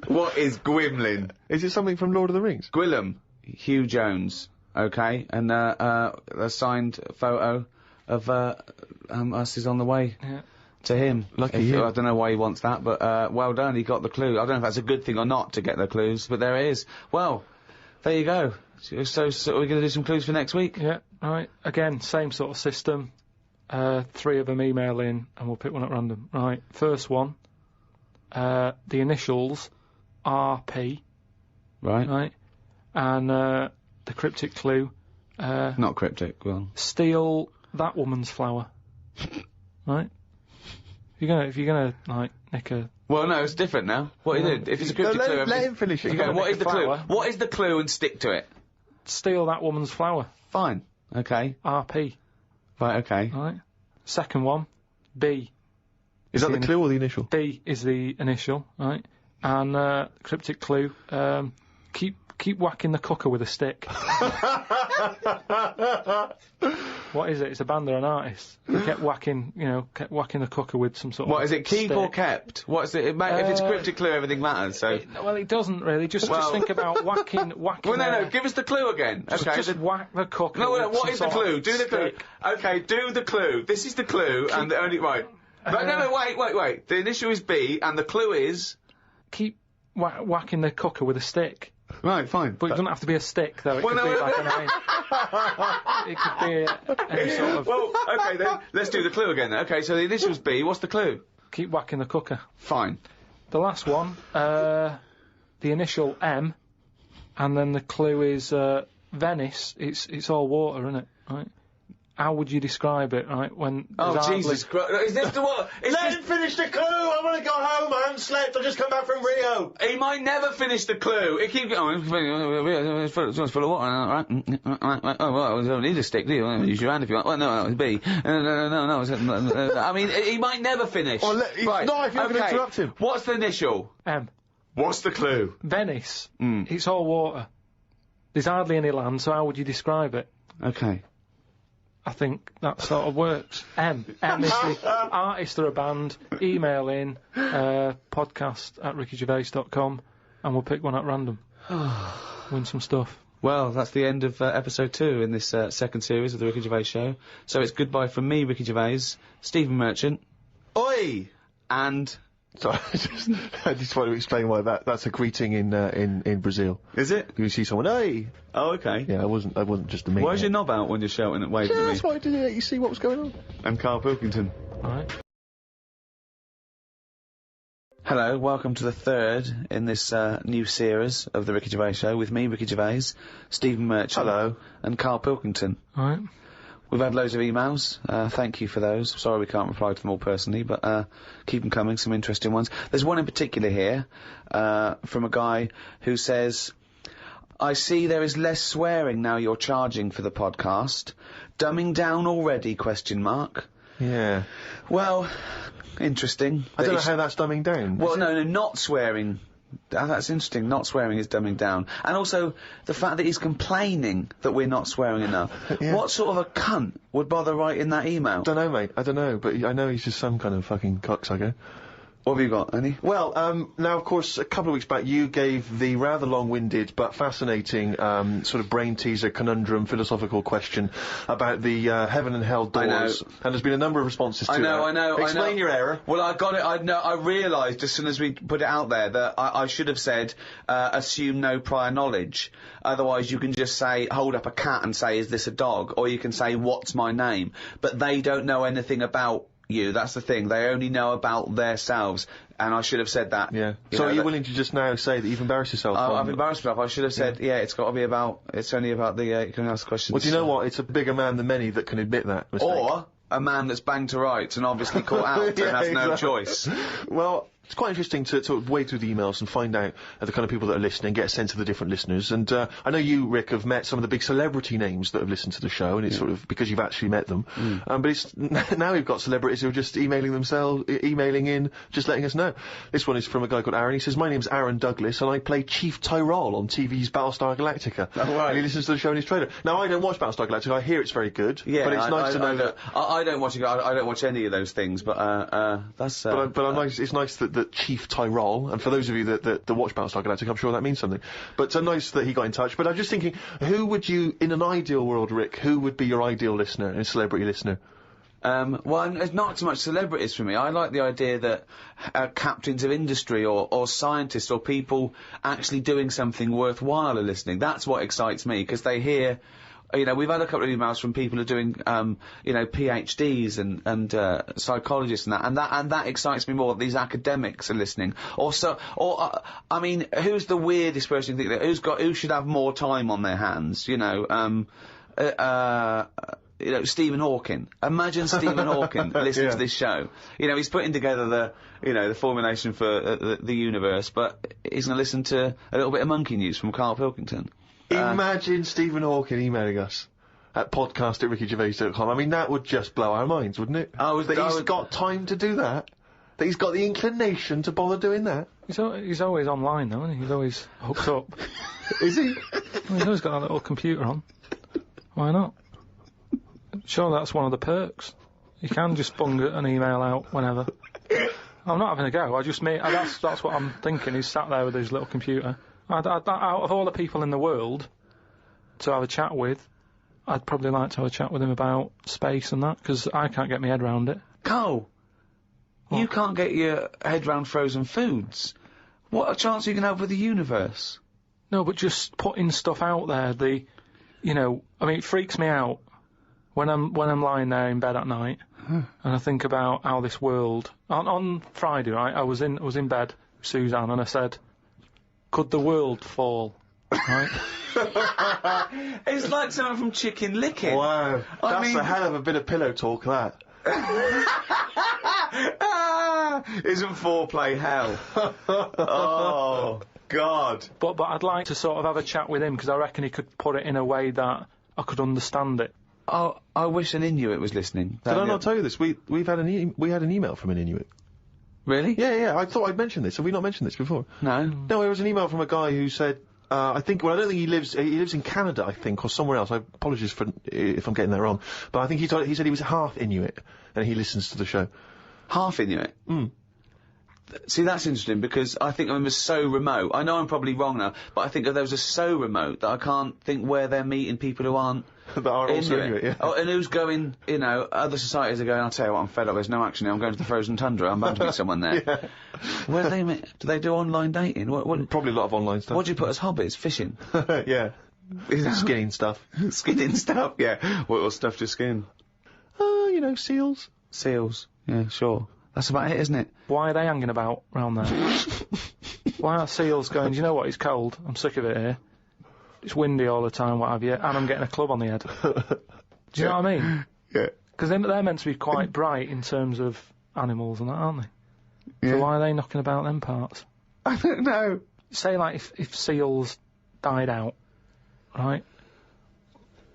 What is Gwymlyn? Is it something from Lord of the Rings? Gwillem Hugh Jones. Okay, and a signed photo of us is on the way to him. Lucky you. I don't know why he wants that, but well done. He got the clue. I don't know if that's a good thing or not to get the clues, but there it is. Well, there you go. So we're going to do some clues for next week. Yeah. Right. Again, same sort of system. 3 of them email in, and we'll pick one at random. Right. First one. The initials RP. Right. Right. And the cryptic clue. Not cryptic. Well. Steal that woman's flower. Right. If you're gonna like nick a. Well, no, it's different now. What is it? If it's a cryptic clue, let him finish it. Okay, what is the clue? flower. What is the clue, and stick to it. Steal that woman's flower. Fine. Okay. RP. Right. Okay. Right. Second one. B. Is that the clue or the initial? B is the initial, right? And cryptic clue. Keep whacking the cooker with a stick. What is it? It's a band or an artist. They kept whacking the cooker with some sort of. What is it? Keep stick. or kept? What's it? If it's cryptic clue, everything matters. So. Well, it doesn't really. Just think about whacking. Well, no. Give us the clue again. Just whack the cooker. No, with what is the clue? Do the clue. stick. Okay, do the clue. This is the clue, and the only right. No, wait. The initial is B, and the clue is. Keep whacking the cooker with a stick. Right, fine. But it doesn't have to be a stick, though. It could be like an iron. It could be any sort of. Well, okay then. Let's do the clue again. Then. Okay, so the initials B. What's the clue? Keep whacking the cooker. Fine. The last one, the initial M, and then the clue is Venice. It's all water, isn't it? Right. How would you describe it, right? When Jesus Christ! Is this the what? Let him finish the clue. I want to go home. I haven't slept. I just come back from Rio. He might never finish the clue. It keeps going. It's full of water, right? Oh well, you don't need a stick, do you? Use your hand if you want. Well, no, it's B. No. I mean, he might never finish. Well, right. No, if you're going to interrupt him. What's the initial? M. What's the clue? Venice. It's all water. There's hardly any land, so how would you describe it? Okay. I think that sort of works. M is the artist or a band. Email in podcast@rickygervais.com and we'll pick one at random. Win some stuff. Well, that's the end of episode 2 in this second series of the Ricky Gervais Show. So it's goodbye from me, Ricky Gervais, Stephen Merchant, Oi! and... Sorry, I just want to explain why that's a greeting in Brazil. Is it? You see someone, hey! Oh, okay. Yeah, I wasn't just a mate. Why's your knob out when you're shouting and waving at me? That's why I did it, you see what was going on. And Karl Pilkington. Right. Hello, welcome to the third in this new series of the Ricky Gervais Show with me, Ricky Gervais, Stephen Merchant. Hello. And Karl Pilkington. Right. We've had loads of emails. Thank you for those. Sorry we can't reply to them all personally, but keep them coming, some interesting ones. There's one in particular here from a guy who says, I see there is less swearing now you're charging for the podcast. Dumbing down already, ? Yeah. Well, interesting. I don't know how that's dumbing down. Well, no, not swearing. That's interesting. Not swearing is dumbing down. And also, the fact that he's complaining that we're not swearing enough. Yeah. What sort of a cunt would bother writing that email? Don't know, mate. I don't know, but I know he's just some kind of fucking cocksucker. What have you got, any? Well, now, of course, a couple of weeks back, you gave the rather long-winded but fascinating sort of brain teaser, conundrum, philosophical question about the heaven and hell doors. And there's been a number of responses to I know. Explain your error. Well, I got it. I realised as soon as we put it out there that I should have said, assume no prior knowledge. Otherwise, you can just say, hold up a cat and say, is this a dog? Or you can say, what's my name? But they don't know anything about you. That's the thing. They only know about themselves. And I should have said that. Yeah. So are you willing to just now say that you've embarrassed yourself? I've embarrassed myself. I should have said, yeah, it's got to be about, it's only about the, you can ask questions. Well, do you know what? It's a bigger man than many that can admit that mistake. Or a man that's banged to rights and obviously caught out and has no choice. Well, it's quite interesting to sort of wade through the emails and find out the kind of people that are listening, get a sense of the different listeners. And I know you, Rick, have met some of the big celebrity names that have listened to the show, and it's sort of because you've actually met them. But it's now we've got celebrities who are just emailing in, just letting us know. This one is from a guy called Aaron. He says, my name's Aaron Douglas, and I play Chief Tyrol on TV's Battlestar Galactica. Oh, right. And he listens to the show in his trailer. Now, I don't watch Battlestar Galactica. I hear it's very good. Yeah, but it's nice to know that... I don't watch it. I don't watch any of those things, but that's... it's nice that Chief Tyrol, and for those of you that watch Battlestar Galactica, I'm sure that means something. But it's nice that he got in touch. But I'm just thinking, who would you, in an ideal world, Rick, who would be your ideal listener, a celebrity listener? Well, it's not so much celebrities for me. I like the idea that captains of industry or scientists or people actually doing something worthwhile are listening. That's what excites me, because they hear... You know, we've had a couple of emails from people who are doing, you know, PhDs and psychologists and that excites me more. These academics are listening. I mean, who's the weirdest person you think that, who should have more time on their hands? You know, Stephen Hawking. Imagine Stephen Hawking listening to this show. You know, he's putting together the formulation for the universe, but he's going to listen to a little bit of monkey news from Karl Pilkington. Imagine Stephen Hawking emailing us at podcast@rickygervais.com. I mean, that would just blow our minds, wouldn't it? He's got time to do that? That he's got the inclination to bother doing that? He's always online, though, isn't he? He's always hooked up. Is he? Well, he's always got a little computer on. Why not? Sure, that's one of the perks. You can just bung an email out whenever. I'm not having a go. That's what I'm thinking. He's sat there with his little computer. Out of all the people in the world to have a chat with, I'd probably like to have a chat with him about space and that, because I can't get my head round it. Karl, you can't get your head round frozen foods. What a chance you can have with the universe. No, but just putting stuff out there, it freaks me out when I'm lying there in bed at night and I think about how this world... On Friday, right, I was in bed with Suzanne and I said... Could the world fall? Right? It's like something from Chicken Licken. Wow. That's a hell of a bit of pillow talk, that. Isn't foreplay hell? Oh, God. But I'd like to sort of have a chat with him, because I reckon he could put it in a way that I could understand it. Oh, I wish an Inuit was listening. Did I not tell you this? We had an email from an Inuit. Really? Yeah, I thought I'd mentioned this. Have we not mentioned this before? No. No, it was an email from a guy who said, I don't think he lives in Canada, I think, or somewhere else. I apologise if I'm getting that wrong. But I think he said he was half Inuit, and he listens to the show. Half Inuit? See, that's interesting because I think of them as so remote. I know I'm probably wrong now, but I think of those as so remote that I can't think where they're meeting people who aren't that are also into it, yeah. Oh, and who's going, you know, other societies are going, I'll tell you what, I'm fed up, there's no action here, I'm going to the frozen tundra, I'm bound to meet someone there. Yeah. Where do they meet? Do they do online dating? What, Probably a lot of online stuff. what do you put as hobbies? Fishing? Yeah. Skinning stuff. Skinning stuff, yeah. What stuff to skin? You know, seals. Seals. Yeah, sure. That's about it, isn't it? Why are they hanging about round there? Why are seals going, do you know what, it's cold, I'm sick of it here. It's windy all the time, what have you, and I'm getting a club on the head. Do you know what I mean? Yeah. Because they're meant to be quite bright in terms of animals and that, aren't they? Yeah. So why are they knocking about them parts? I don't know. Say, like, if seals died out, right?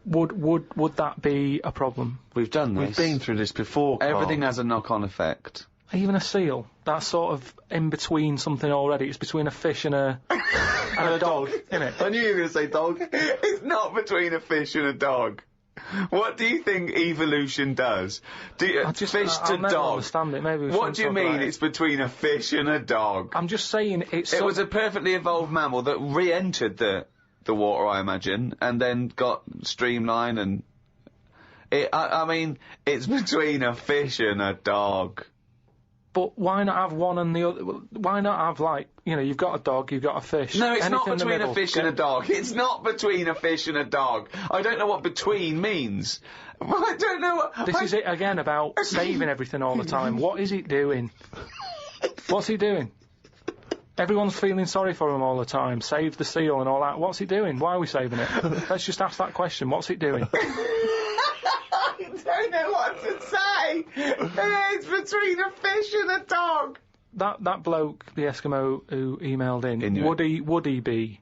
Would that be a problem? We've done this. We've been through this before, Karl. Everything has a knock-on effect. Even a seal, that's sort of in between something already. It's between a fish and a dog, isn't it? I knew you were going to say dog. It's not between a fish and a dog. What do you think evolution does? I'll never dog. understand it. Maybe we What shouldn't do you talk mean about it. it's between a fish and a dog? I'm just saying it's. It was a perfectly evolved mammal that re-entered the water, I imagine, and then got streamlined and... I mean, it's between a fish and a dog. But why not have one and the other? Why not have, like, you know, you've got a dog, you've got a fish. No, it's anything not in the between a middle. fish and a dog. It's not between a fish and a dog. I don't know what between means. I don't know what... This is it again about saving everything all the time. What is it doing? What's he doing? Everyone's feeling sorry for him all the time. Save the seal and all that. What's it doing? Why are we saving it? Let's just ask that question. What's it doing? I don't know what to say. It's between a fish and a dog. That bloke, the Eskimo who emailed in, Inuit. would he be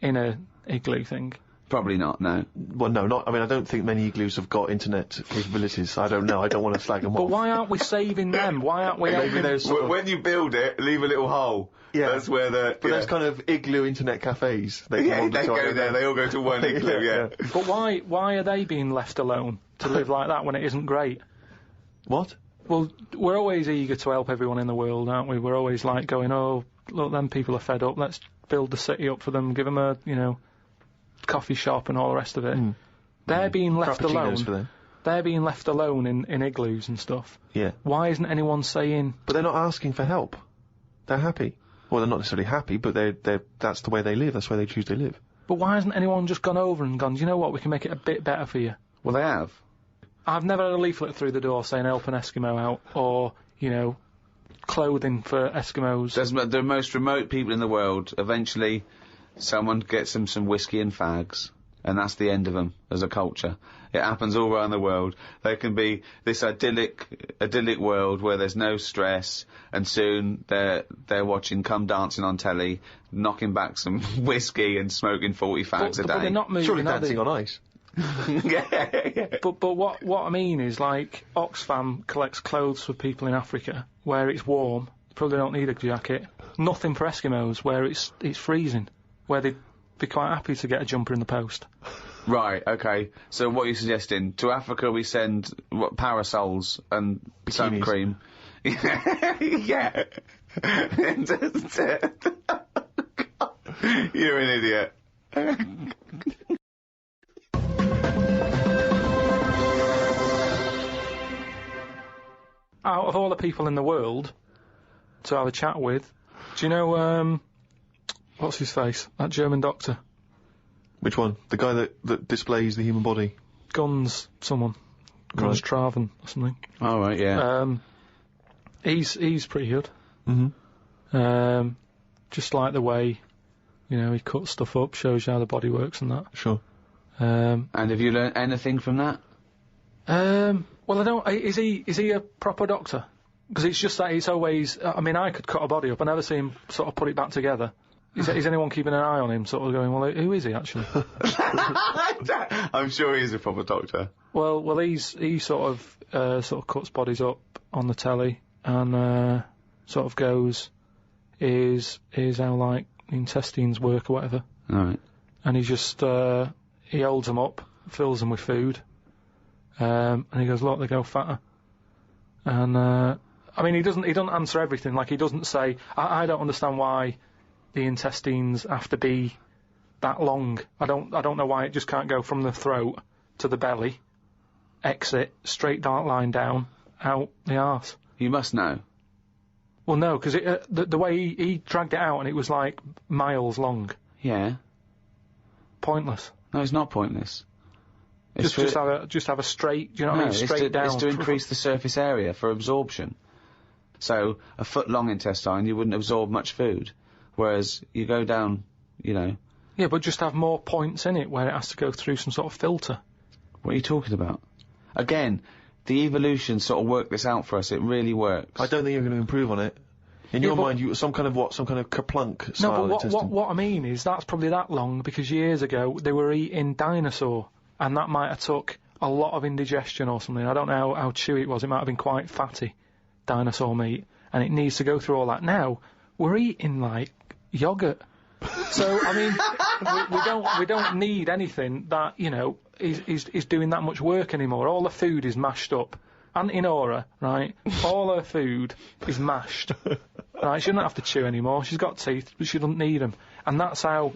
in a igloo thing? Probably not, no. Well, no, not. I mean, I don't think many igloos have got internet capabilities. I don't know. I don't want to slag them But off. why aren't we saving them? Why aren't we Maybe helping? there's sort of, When you build it, leave a little hole. Yeah. That's where the... but there's kind of igloo internet cafes. They Yeah, they go there, they all go to one igloo, yeah. But why are they being left alone to live like that when it isn't great? What? Well, we're always eager to help everyone in the world, aren't we? We're always like going, oh, look, them people are fed up. Let's build the city up for them, give them a, you know, coffee shop and all the rest of it. They're being left Frappuccinos for alone. them. They're being left alone in igloos and stuff. Yeah. Why isn't anyone saying... But they're not asking for help. They're happy. Well, they're not necessarily happy, but that's the way they live. That's where they choose to live. But why hasn't anyone just gone over and gone, do you know what, we can make it a bit better for you? Well, they have. I've never had a leaflet through the door saying help an Eskimo out, or, you know, clothing for Eskimos. The most remote people in the world, eventually someone gets them some whiskey and fags, and that's the end of them as a culture. It happens all around the world. There can be this idyllic world where there's no stress, and soon they're watching Come Dancing on telly, knocking back some whiskey and smoking 40 fags a day. But they're not moving, Surely are Dancing they? on Ice. yeah. But what I mean is, like, Oxfam collects clothes for people in Africa where it's warm, probably don't need a jacket. Nothing for Eskimos where it's freezing, where they'd be quite happy to get a jumper in the post. Right, okay. So what are you suggesting? To Africa we send parasols and sun Bikinis. cream. Yeah. You're an idiot. Out of all the people in the world to have a chat with, do you know, what's his face? That German doctor. Which one? The guy that displays the human body? Guns Right. Traven or something. All right, yeah. He's pretty good. Mm-hmm. Just like the way, you know, he cuts stuff up, shows you how the body works and that. Sure. And have you learnt anything from that? Well, I don't. Is he a proper doctor? Because it's just that it's always. I mean, I could cut a body up. I never see him sort of put it back together. Is anyone keeping an eye on him, sort of going, well, who is he actually? I'm sure he's a proper doctor. Well, he sort of cuts bodies up on the telly and sort of goes, here's how, like, the intestines work or whatever. All right. And he just he holds them up, fills them with food, and he goes, look, they go fatter. And I mean, he doesn't answer everything. Like, he doesn't say, I don't understand why the intestines have to be that long. I don't know why it just can't go from the throat to the belly, exit, straight dark line down, out the arse. You must know. Well, no, because the way he dragged it out, and it was like miles long. Yeah. Pointless. No, it's not pointless. Just have a straight, do you know what I mean? Straight down. It's to increase the surface area for absorption. So, a foot long intestine, you wouldn't absorb much food. Whereas, you go down, you know... Yeah, but just have more points in it where it has to go through some sort of filter. What are you talking about? Again, the evolution sort of worked this out for us. It really works. I don't think you're going to improve on it. In your mind, you some kind of kerplunk style No, but what I mean is that's probably that long because years ago they were eating dinosaur, and that might have took a lot of indigestion or something. I don't know how chewy it was. It might have been quite fatty, dinosaur meat, and it needs to go through all that. Now we're eating like yogurt. So I mean, we don't need anything that is doing that much work anymore. All the food is mashed up. Auntie Nora, right? All her food is mashed. Right? She doesn't have to chew anymore. She's got teeth, but she doesn't need them. And that's how.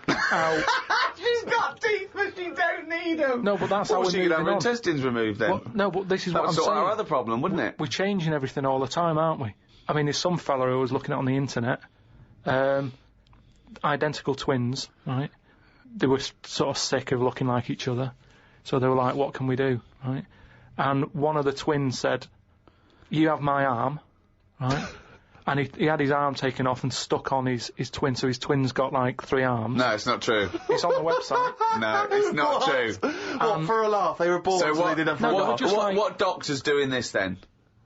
She's got teeth, but she don't need them. No, but that's how we're she moving could have her on. intestines removed then. Well, no, but this is that what I'm would saying. sort our other problem, wouldn't it? We're changing everything all the time, aren't we? I mean, there's some fella who was looking at on the internet, identical twins, right? They were sort of sick of looking like each other, so they were like, "What can we do?" Right? And one of the twins said, "You have my arm," right? And he had his arm taken off and stuck on his twin, so his twin's got like 3 arms. No, it's not true. It's on the website. No, it's not true. What, for a laugh? They were born, so they didn't have no, a but laugh. just like- What doctor's doing this then?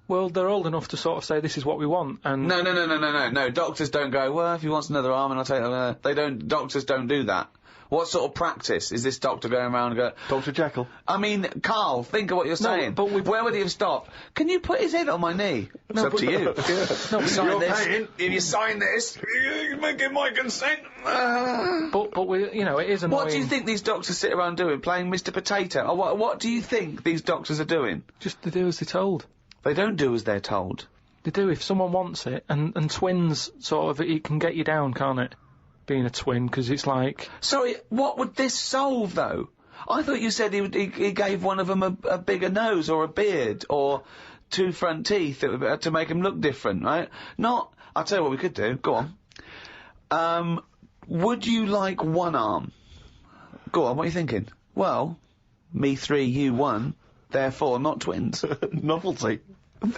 Well, they're old enough to sort of say this is what we want, and No. Doctors don't go, well, if he wants another arm, and I'll take that. They don't. Doctors don't do that. What sort of practice is this doctor going around and go, Dr. Jekyll? I mean, Karl, think of what you're saying. but where would he have stopped? Can you put his head on my knee? It's up to you. No, Sign this. If you sign this, you give my consent. but we, it is annoying. What do you think these doctors sit around doing? Playing Mr. Potato? Or what do you think these doctors are doing? Just to do as they're told. They don't do as they're told. They do if someone wants it, and twins sort of, it can get you down, can't it? Being a twin, because it's like... Sorry, what would this solve, though? I thought you said he gave one of them a bigger nose or a beard or 2 front teeth to make him look different, right? Not... I'll tell you what we could do. Go on. Would you like 1 arm? Go on, what are you thinking? Well, me 3, you 1, therefore not twins. Novelty.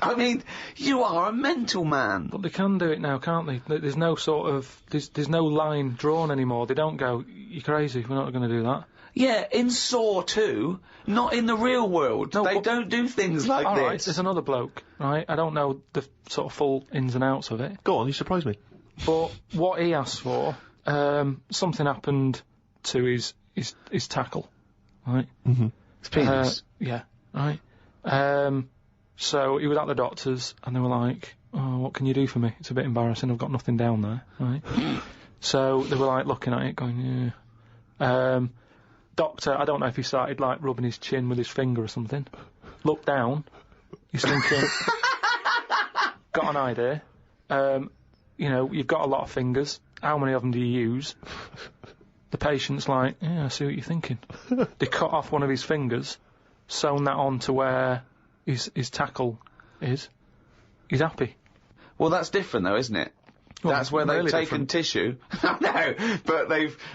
I mean, you are a mental man. But they can do it now, can't they? There's no sort of... There's no line drawn anymore. They don't go, you're crazy, we're not going to do that. Yeah, in Saw 2, not in the real world. No, they don't do things like all this. right, there's another bloke, right? I don't know the sort of full ins and outs of it. Go on, you surprised me. But what he asked for, something happened to his tackle, right? Mm-hmm. His penis. Yeah, right. So he was at the doctor's, and they were like, "Oh, what can you do for me? It's a bit embarrassing. I've got nothing down there." Right. So they were like looking at it, going, "Yeah." Doctor, I don't know if he started like rubbing his chin with his finger or something. Looked down. He's thinking, got an idea. You've got a lot of fingers. How many of them do you use? The patient's like, "Yeah, I see what you're thinking." They cut off one of his fingers, sewn that on to where his tackle is. He's happy. Well, that's different though, isn't it? Well, that's where they've really taken different. tissue. No, but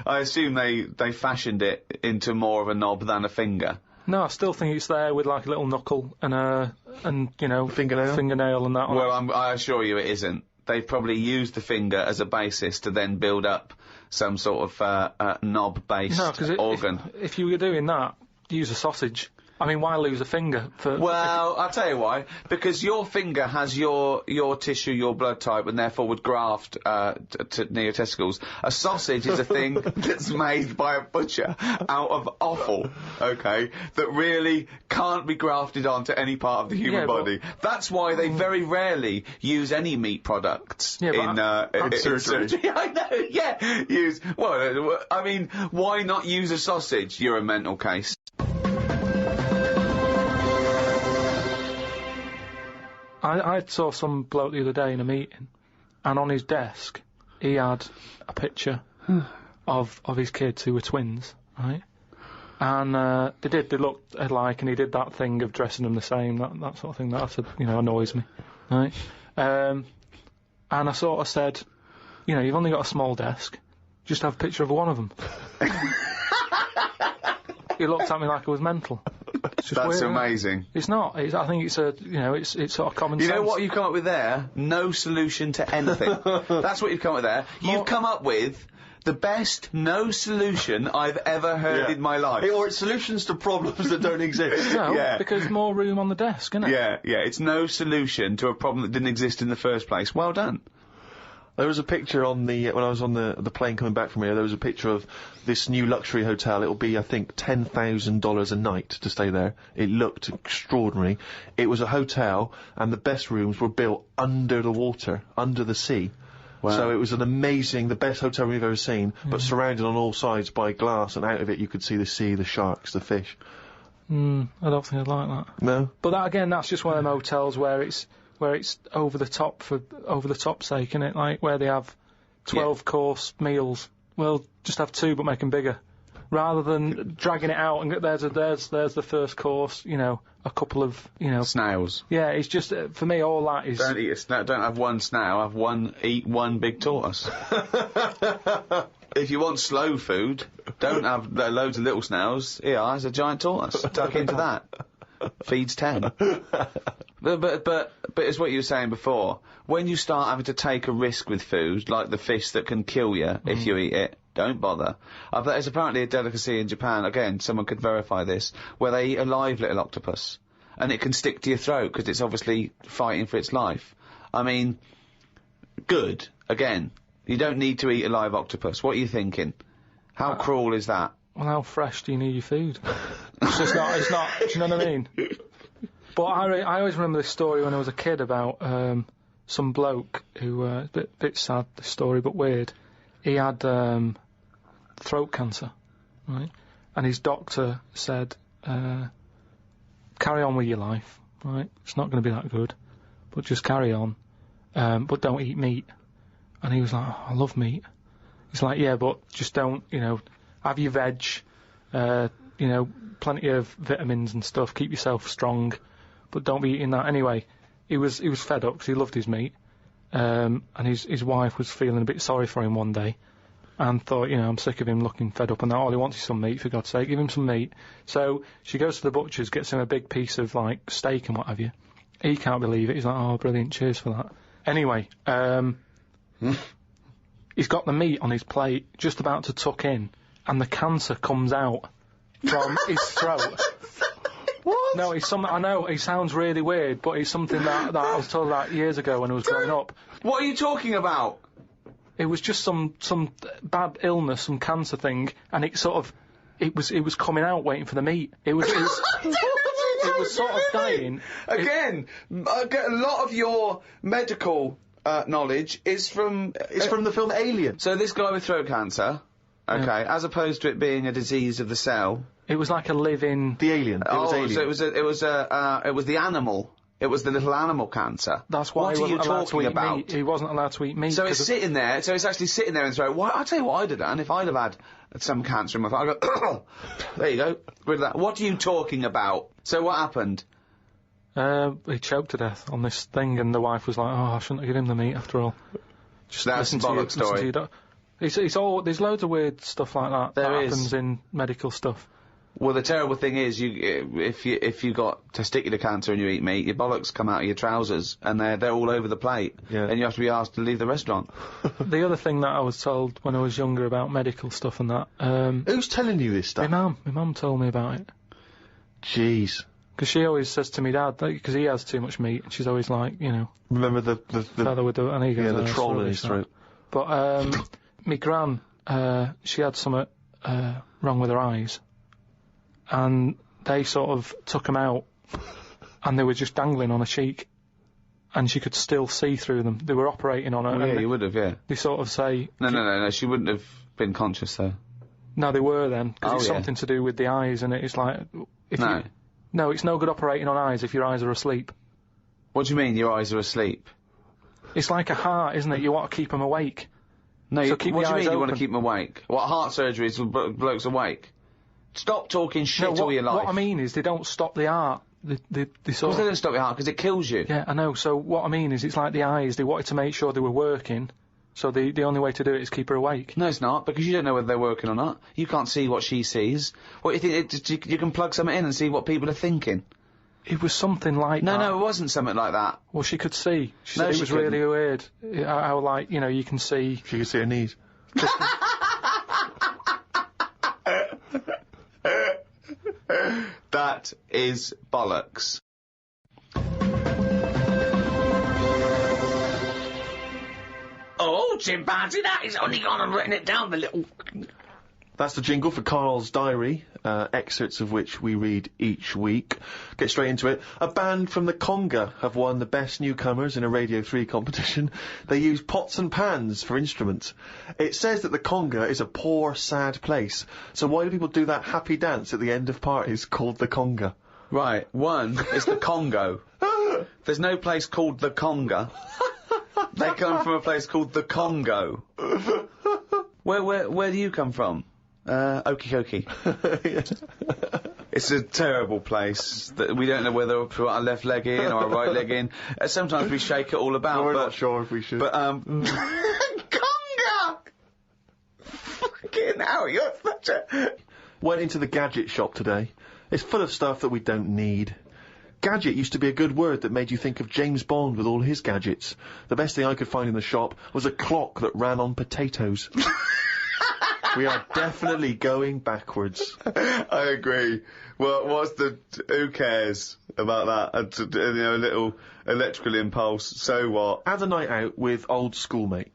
I assume they fashioned it into more of a knob than a finger. No, I still think it's there with like a little knuckle and fingernail and that on Well, it. I assure you it isn't. They've probably used the finger as a basis to then build up some sort of knob-based organ. If you were doing that, use a sausage. I mean, why lose a finger for... Well, I'll tell you why. Because your finger has your tissue, your blood type, and therefore would graft near your testicles. A sausage is a thing that's made by a butcher out of offal, okay, that really can't be grafted onto any part of the human body. That's why they very rarely use any meat products in surgery. I know, yeah. Well, I mean, why not use a sausage? You're a mental case. I saw some bloke the other day in a meeting, and on his desk he had a picture of his kids who were twins, right? And they looked alike, and he did that thing of dressing them the same, that sort of thing. That annoys me, right? And I sort of said, you've only got a small desk, just have a picture of one of them. He looked at me like I was mental. It's just That's weird, amazing. It's not. I think it's it's sort of common sense. You know what you've come up with there? No solution to anything. That's what you've come up with there. You've come up with the best no solution I've ever heard in my life. Or it's solutions to problems that don't exist. No, because more room on the desk, isn't it? Yeah. It's no solution to a problem that didn't exist in the first place. Well done. There was a picture on when I was on the plane coming back from here, there was a picture of this new luxury hotel. It'll be, I think, $10,000 a night to stay there. It looked extraordinary. It was a hotel, and the best rooms were built under the water, under the sea. Wow. So it was the best hotel we've ever seen, but surrounded on all sides by glass, and out of it you could see the sea, the sharks, the fish. I don't think I'd like that. No? But that's just one of them hotels where it's over the top for over the top sake, innit? Like where they have 12-course meals. Well, just have 2 but make them bigger, rather than dragging it out and there's the first course. A couple of snails. Yeah, it's just for me all that is. Don't eat a snail. Don't have one snail. Eat one big tortoise. If you want slow food, don't have loads of little snails. Here, there's a giant tortoise. Tuck into that. Feeds 10. But it's what you were saying before. When you start having to take a risk with food, like the fish that can kill you if you eat it, don't bother. There's apparently a delicacy in Japan, again, someone could verify this, where they eat a live little octopus. And it can stick to your throat, because it's obviously fighting for its life. I mean, good. Again, you don't need to eat a live octopus. What are you thinking? How cruel is that? Well, how fresh do you need your food? It's not, do you know what I mean? But I always remember this story when I was a kid about some bloke who, a bit sad, this story, but weird. He had throat cancer, right? And his doctor said, carry on with your life, right? It's not going to be that good, but just carry on, but don't eat meat. And he was like, I love meat. He's like, yeah, but just don't, have your veg, plenty of vitamins and stuff, keep yourself strong, but don't be eating that anyway. He was fed up because he loved his meat, and his wife was feeling a bit sorry for him one day, and thought, I'm sick of him looking fed up and that, all he wants is some meat, for God's sake, give him some meat. So she goes to the butcher's, gets him a big piece of, steak and what have you. He can't believe it, he's like, oh, brilliant, cheers for that. Anyway, he's got the meat on his plate, just about to tuck in, and the cancer comes out from his throat. What? No, it's something, I know, it sounds really weird, but it's something that I was told about years ago when I was growing up. What are you talking about? It was just some bad illness, some cancer thing, and it was coming out waiting for the meat. It was sort of dying. Again, I get a lot of your medical knowledge is from... It's from the film Alien. So this guy with throat cancer, okay, as opposed to it being a disease of the cell... It was like a living... The alien. It was alien. So it was the animal. It was the little animal cancer. That's why he wasn't allowed to eat meat. He wasn't allowed to eat meat. So it's sitting there. So it's actually sitting there in the throat. Well, I'll tell you what I'd have done if I'd have had some cancer in my throat. I'd go, there you go, rid of that. What are you talking about? So what happened? He choked to death on this thing, and the wife was like, "Oh, I shouldn't have given him the meat after all." Just that's a bollock story. It's all. There's loads of weird stuff like that that happens in medical stuff. Well, the terrible thing is, if you got testicular cancer and you eat meat, your bollocks come out of your trousers, and they're all over the plate, and you have to be asked to leave the restaurant. The other thing that I was told when I was younger about medical stuff and that. Who's telling you this stuff? My mum told me about it. Jeez. Because she always says to me dad, because he has too much meat, and she's always like, Remember the feather with the... And he goes, the troll in his throat. But, me gran, she had something, wrong with her eyes. And they sort of took them out, and they were just dangling on her cheek, and she could still see through them. They were operating on her. Well, yeah, you would have, yeah. They sort of say... No, she wouldn't have been conscious, though. No, they were then, because it's something to do with the eyes, and it's like... No, it's no good operating on eyes if your eyes are asleep. What do you mean, your eyes are asleep? It's like a heart, isn't it? You want to keep them awake. No, So keep what the do you eyes mean you want to open. keep them awake? What, heart surgery is blokes awake? Stop talking shit No, all your life. what I mean is they don't stop the heart. They Of course sort they of... don't stop your heart, because it kills you. Yeah, I know. So what I mean is it's like the eyes. They wanted to make sure they were working. So the only way to do it is keep her awake. No, it's not, because you don't know whether they're working or not. You can't see what she sees. What, you think, you can plug something in and see what people are thinking? It was something like that. No, it wasn't something like that. Well, she could see. She No, said it she was couldn't. really weird. How, like, you know, you can see... She can see her knees. That is bollocks. Oh, chimpanzee, that is only gone and written it down, the little... That's the jingle for Karl's diary, excerpts of which we read each week. Get straight into it. A band from the Conga have won the Best Newcomers in a Radio 3 competition. They use pots and pans for instruments. It says that the Conga is a poor, sad place. So why do people do that happy dance at the end of parties called the Conga? Right, one is the Congo. There's no place called the Conga. They come from a place called the Congo. Where do you come from? Okie dokie. It's a terrible place that we don't know whether to put our left leg in or our right leg in. Sometimes we shake it all about. We're but, not sure if we should. But, Conga! Fucking hell, you're such a... Went into the gadget shop today. It's full of stuff that we don't need. Gadget used to be a good word that made you think of James Bond with all his gadgets. The best thing I could find in the shop was a clock that ran on potatoes. We are definitely going backwards. I agree. Well, who cares about that? You know, a little electrical impulse, so what? Had a night out with old schoolmate.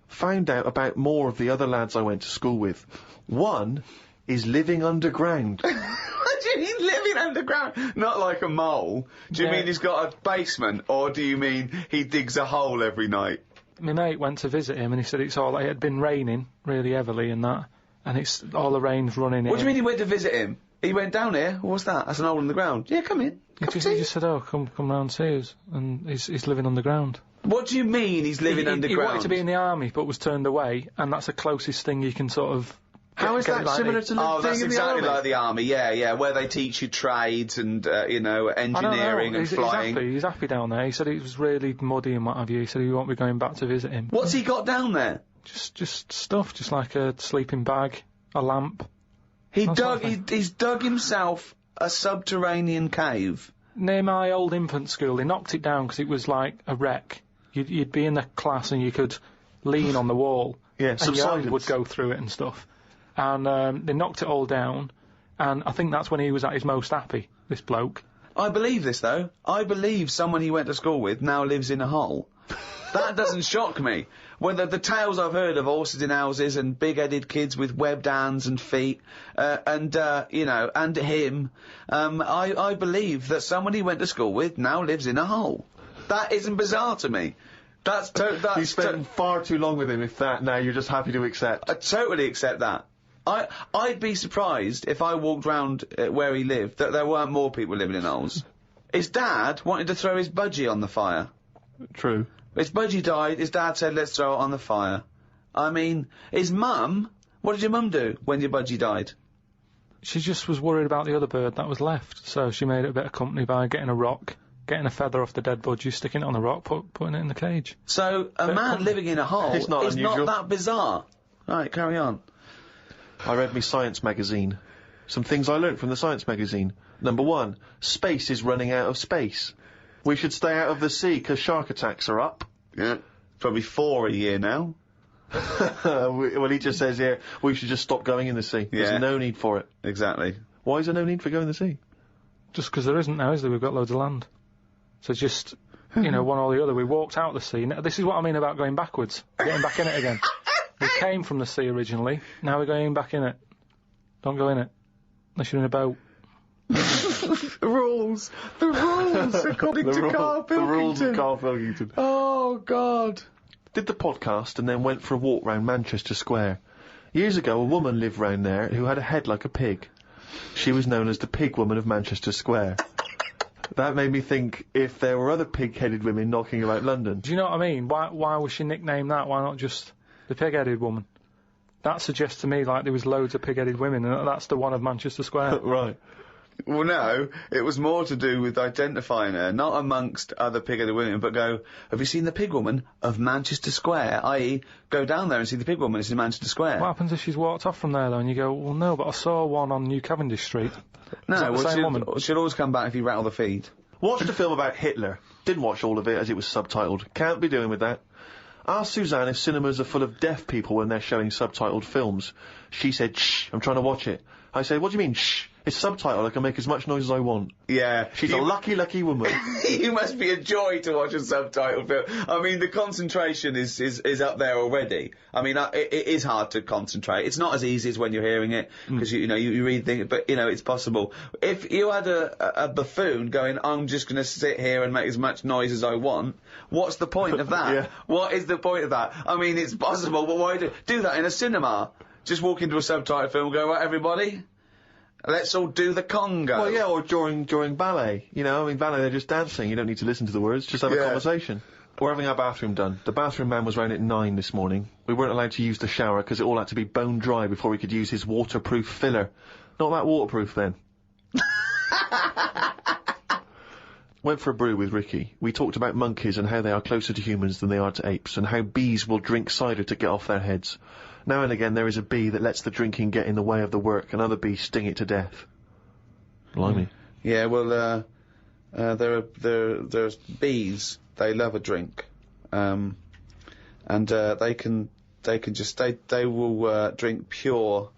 Found out about more of the other lads I went to school with. One is living underground. What do you mean living underground? Not like a mole. Do you mean he's got a basement, or do you mean he digs a hole every night? My mate went to visit him and he said it had been raining really heavily and that, and it's all the rain's running in. What do you mean he went to visit him? He went down here? What's that? That's an hole in the ground. Yeah, come in. He just said, oh, come round and see us, and he's living underground. What do you mean he's living He underground? wanted to be in the army but was turned away, and that's the closest thing you can sort of... How is that similar to Oh, being that's in the exactly army? like the army, yeah, where they teach you trades and, you know, engineering and flying. He's happy down there. He said it was really muddy and what have you. He said he won't be going back to visit him. What's he got down there? Just stuff, just like a sleeping bag, a lamp. He's That's dug himself a subterranean cave. Near my old infant school, they knocked it down because it was like a wreck. You'd be in the class and you could lean on the wall. Yeah, and your hand subsidence. would go through it and stuff. And they knocked it all down, and I think that's when he was at his most happy, this bloke. I believe this, though. I believe someone he went to school with now lives in a hole. That doesn't shock me. Whether the tales I've heard of horses in houses and big-headed kids with webbed hands and feet, you know, and him, I believe that someone he went to school with now lives in a hole. That isn't bizarre to me. You spent far too long with him, if that, now you're just happy to accept. I totally accept that. I'd be surprised if I walked round where he lived that there weren't more people living in holes. His dad wanted to throw his budgie on the fire. True. His budgie died, his dad said, let's throw it on the fire. I mean, his mum, what did your mum do when your budgie died? She just was worried about the other bird that was left, so she made it a bit of company by getting a rock, getting a feather off the dead budgie, sticking it on the rock, putting it in the cage. So, a man living in a hole It's not is unusual. not that bizarre. Right, carry on. I read me science magazine. Some things I learnt from the science magazine. Number 1, space is running out of space. We should stay out of the sea 'cause shark attacks are up. Yeah, probably 4 a year now. Well, he just says here, we should just stop going in the sea. Yeah. There's no need for it. Exactly. Why is there no need for going in the sea? Just because there isn't now, is there? We've got loads of land. So just, you know, one or the other. We walked out of the sea. Now, this is what I mean about going backwards. Getting back in it again. We came from the sea originally. Now we're going back in it. Don't go in it. Unless you're in a boat. The rules, according to Karl The rules of Pilkington. Karl Pilkington. Oh, God. Did the podcast and then went for a walk round Manchester Square. Years ago, a woman lived round there who had a head like a pig. She was known as the Pig Woman of Manchester Square. That made me think if there were other pig-headed women knocking about London. Do you know what I mean? Why was she nicknamed that? Why not just the pig-headed woman? That suggests to me like there was loads of pig-headed women, and that's the one of Manchester Square. Right. Well, no, it was more to do with identifying her, not amongst other pig-headed women, but go, have you seen the pig woman of Manchester Square? I.e., go down there and see the pig woman, it's in Manchester Square. What happens if she's walked off from there, though, and you go, well, no, but I saw one on New Cavendish Street. No, Is that the same woman? she'll always come back if you rattle the feed. Watched a film about Hitler. Didn't watch all of it as it was subtitled. Can't be doing with that. Asked Suzanne if cinemas are full of deaf people when they're showing subtitled films. She said, shh, I'm trying to watch it. I said, what do you mean, shh? It's subtitled, I can make as much noise as I want. Yeah. She's a lucky, lucky woman. You must be a joy to watch a subtitled film. I mean, the concentration is up there already. I mean, it is hard to concentrate. It's not as easy as when you're hearing it, because, you read things, but, it's possible. If you had a buffoon going, I'm just gonna sit here and make as much noise as I want, what's the point of that? Yeah. What is the point of that? I mean, it's possible, but why do that in a cinema? Just walk into a subtitled film and go, right, everybody? Let's all do the conga. Well, yeah, or during ballet. Ballet, they're just dancing. You don't need to listen to the words, just have a conversation. We're having our bathroom done. The bathroom man was round at 9 this morning. We weren't allowed to use the shower because it all had to be bone dry before we could use his waterproof filler. Not that waterproof, then. Went for a brew with Ricky. We talked about monkeys and how they are closer to humans than they are to apes, and how bees will drink cider to get off their heads. Now and again there is a bee that lets the drinking get in the way of the work, and other bees sting it to death. Blimey. Yeah, well, there's bees. They love a drink, and they will drink pure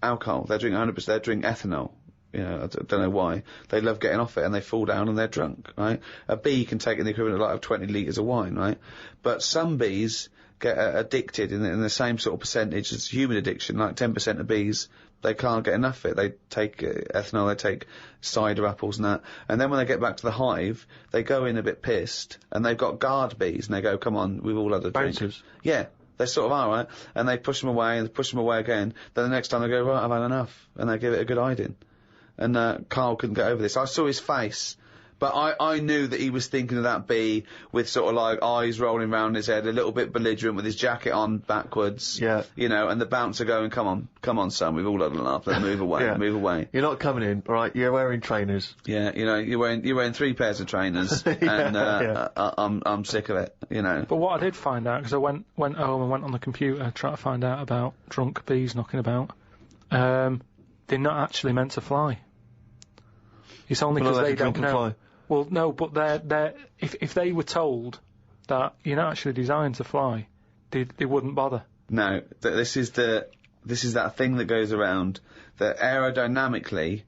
alcohol. They drink 100%. They drink ethanol. I don't know why. They love getting off it, and they fall down and they're drunk, right? A bee can take in the equivalent of 20 litres of wine, right? But some bees get addicted in the same sort of percentage as human addiction, like 10% of bees, they can't get enough of it. They take ethanol, they take cider apples and that, and then when they get back to the hive, they go in a bit pissed, and they've got guard bees, and they go, come on, we've all had a drink. Bouncers. Yeah, they sort of are, right? And they push them away, and they push them away again, then the next time they go, right, I've had enough, and they give it a good hiding. And Karl couldn't get over this. I saw his face, but I knew that he was thinking of that bee with sort of like eyes rolling round his head, a little bit belligerent with his jacket on backwards. Yeah. And the bouncer going, come on, son, we've all had enough, let's move away, Yeah. move away. You're not coming in, alright? You're wearing trainers. Yeah, you're wearing 3 pairs of trainers, and I'm sick of it, But what I did find out, because I went home and went on the computer trying to find out about drunk bees knocking about, they're not actually meant to fly. It's only because they don't know. Fly. Well, no, but they're if they were told that you're not actually designed to fly, they wouldn't bother. No, this is that thing that goes around that aerodynamically,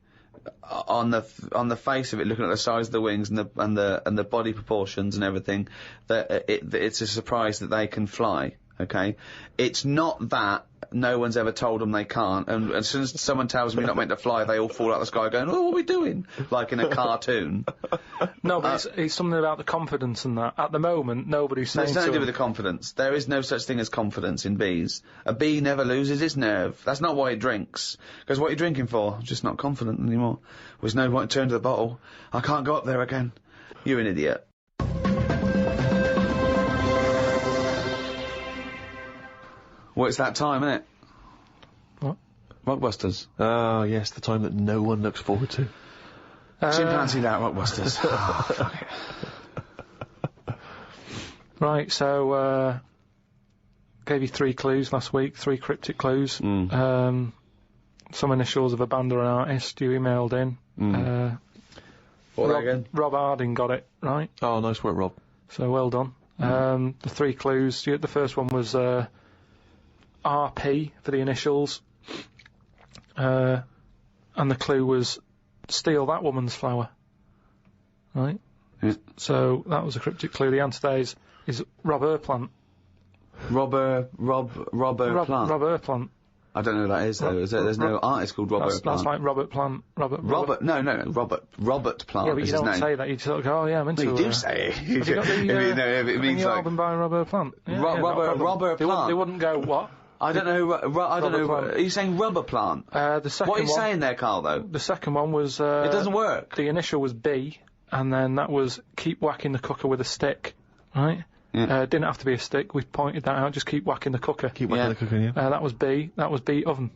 on the face of it, looking at the size of the wings and the body proportions and everything, that it's a surprise that they can fly. Okay, it's not that no one's ever told them they can't, and as soon as someone tells them you're not meant to fly, they all fall out of the sky going, oh, what are we doing? Like in a cartoon. No, but it's something about the confidence and that. At the moment, nobody's saying It's nothing to do with the confidence. There is no such thing as confidence in bees. A bee never loses its nerve. That's not why it drinks. Because what are you drinking for? I'm just not confident anymore. There's no point to turn to the bottle. I can't go up there again. You're an idiot. Well, it's that time, isn't it? What? Rockbusters. Oh, yes, the time that no one looks forward to. Chimpanzee that, Rockbusters. Oh, fuck it. Right, so, gave you 3 clues last week, 3 cryptic clues. Some initials of a band or an artist you emailed in. What were they again? Rob Harding got it, right? Oh, nice work, Rob. So, well done. The 3 clues, the first one was, RP for the initials, and the clue was steal that woman's flower, right? Yeah. So that was a cryptic clue. The answer there is Rob Erplant. Rob Plant. Rob Erplant. I don't know who that is though. There's no artist called Robert Plant. That's like Robert Plant. Robert Plant. Yeah, but is you don't his name. say that. You sort of go, oh yeah, I'm into Well, you do say it. Have you got the, it means like album by Robert Plant? Yeah, Robert Plant. They wouldn't go what? I don't know. I don't know. Plant. Are you saying rubber plant? The second What are you one, saying there, Karl? Though the second one was. it doesn't work. The initial was B, and then that was keep whacking the cooker with a stick, right? Yeah. Didn't have to be a stick. We pointed that out. Just keep whacking the cooker. Keep whacking the cooker, yeah. That was B. That was beat oven.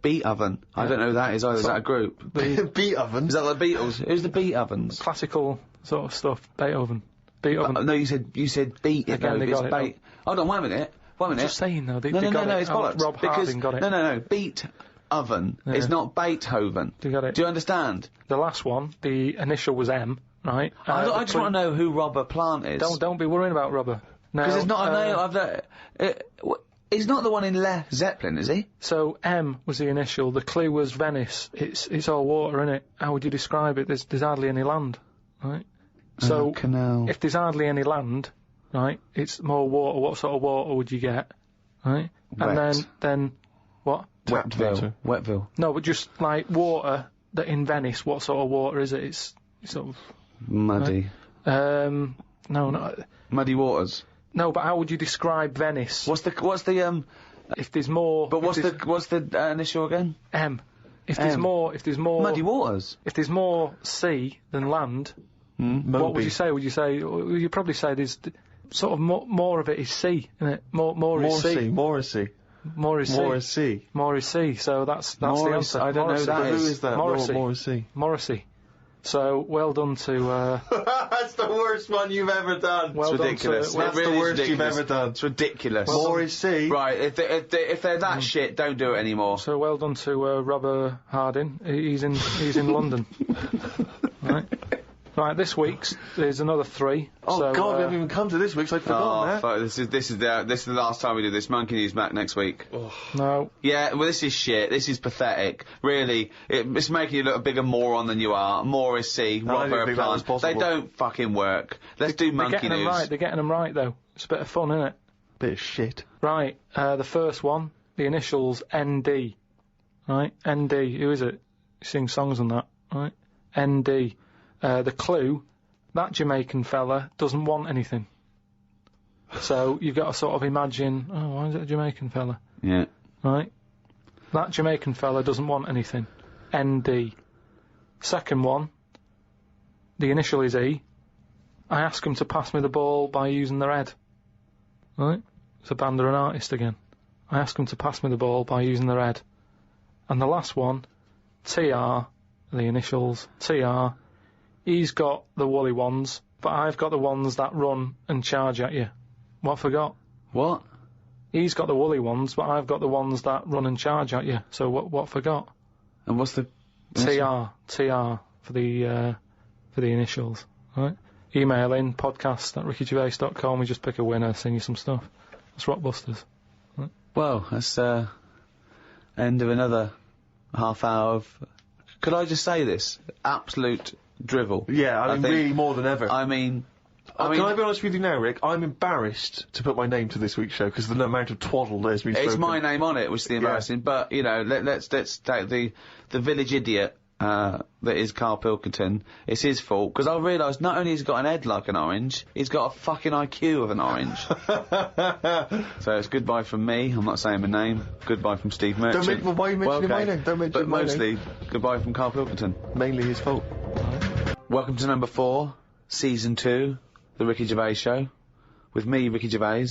Beat oven. I don't know who that is either. Is that a group? Beat oven? Is that like the Beatles? Who's the Beat ovens? Classical sort of stuff. Beethoven. Beethoven. No, you said beat it. Again, though. they It's got it. bait. Hold on, wait a minute. Just saying though. They No, got it. it's bollocks. Rob because Harding got it. No. Beat oven is not Beethoven. They got it. Do you understand? The last one, the initial was M, right? I just want to know who Robert Plant is. Don't be worrying about Robert. No. Because it's not a name. He's not the one in Led Zeppelin, is he? So M was the initial. The clue was Venice. It's all water, innit? How would you describe it? There's hardly any land, right? So canal. if there's hardly any land, right, it's more water. What sort of water would you get, right? Wet. And then what? Wetville. No, but just like water that in Venice. What sort of water is it? It's sort of Muddy. no. Muddy waters. No, but how would you describe Venice? What's the If there's more. But what's the initial again? M. If there's more. Muddy waters. If there's more sea than land, what would you say? Would you probably say there's sort of more of it is sea, isn't it? More is sea. More is sea. More is sea. More is sea. More is sea. So that's the answer. I don't know who that Who is. is that? Morrissey. More is sea. Morrissey. So well done to. That's the worst one you've ever done. Well It's ridiculous. done to. That's the worst you've ever done. It's ridiculous. More is sea. Right, if they're that shit, don't do it anymore. So well done to Robert Harding. He's in London. Right, this week's there's another 3. Oh so, God, we haven't even come to this week, so I'd forgotten that. Fuck, this is the last time we do this. Monkey News back next week. No. Yeah, well, this is shit. This is pathetic. Really, it's making you look a bigger moron than you are. More is C. I didn't think that was possible. They don't fucking work. Let's do Monkey News. They're getting them right though. It's a bit of fun, isn't it? Bit of shit. Right, the first one, the initials ND. Right, ND. Who is it? He sings songs on that. Right, ND. The clue, that Jamaican fella doesn't want anything. So you've got to sort of imagine, why is it a Jamaican fella? Yeah. Right? That Jamaican fella doesn't want anything. ND. Second one, the initial is E. I ask him to pass me the ball by using their head. Right? It's a band or an artist again. I ask him to pass me the ball by using their head. And the last one, TR, the initials, TR. He's got the woolly ones, but I've got the ones that run and charge at you. What forgot? What? He's got the woolly ones, but I've got the ones that run and charge at you. So what forgot? And what's the TR for the initials. Right? Email in podcast@rickygervais.com. We just pick a winner, sing you some stuff. That's Rockbusters. Right? Well, that's end of another half hour of. Could I just say this? Absolute drivel. Yeah, I mean, think. really more than ever. I mean, can I be honest with you now, Rick? I'm embarrassed to put my name to this week's show because of the amount of twaddle there's been spoken. It's my name on it, which is the embarrassing. But you know, let's take the village idiot that is Karl Pilkington. It's his fault because I realised not only has he got an head like an orange, he's got a fucking IQ of an orange. So it's goodbye from me. I'm not saying my name. Goodbye from Steve Merchant. Why are you mentioning my name? Don't mention But my mostly, name. goodbye from Karl Pilkington. Mainly his fault. Welcome to number 4, season 2, the Ricky Gervais Show, with me, Ricky Gervais,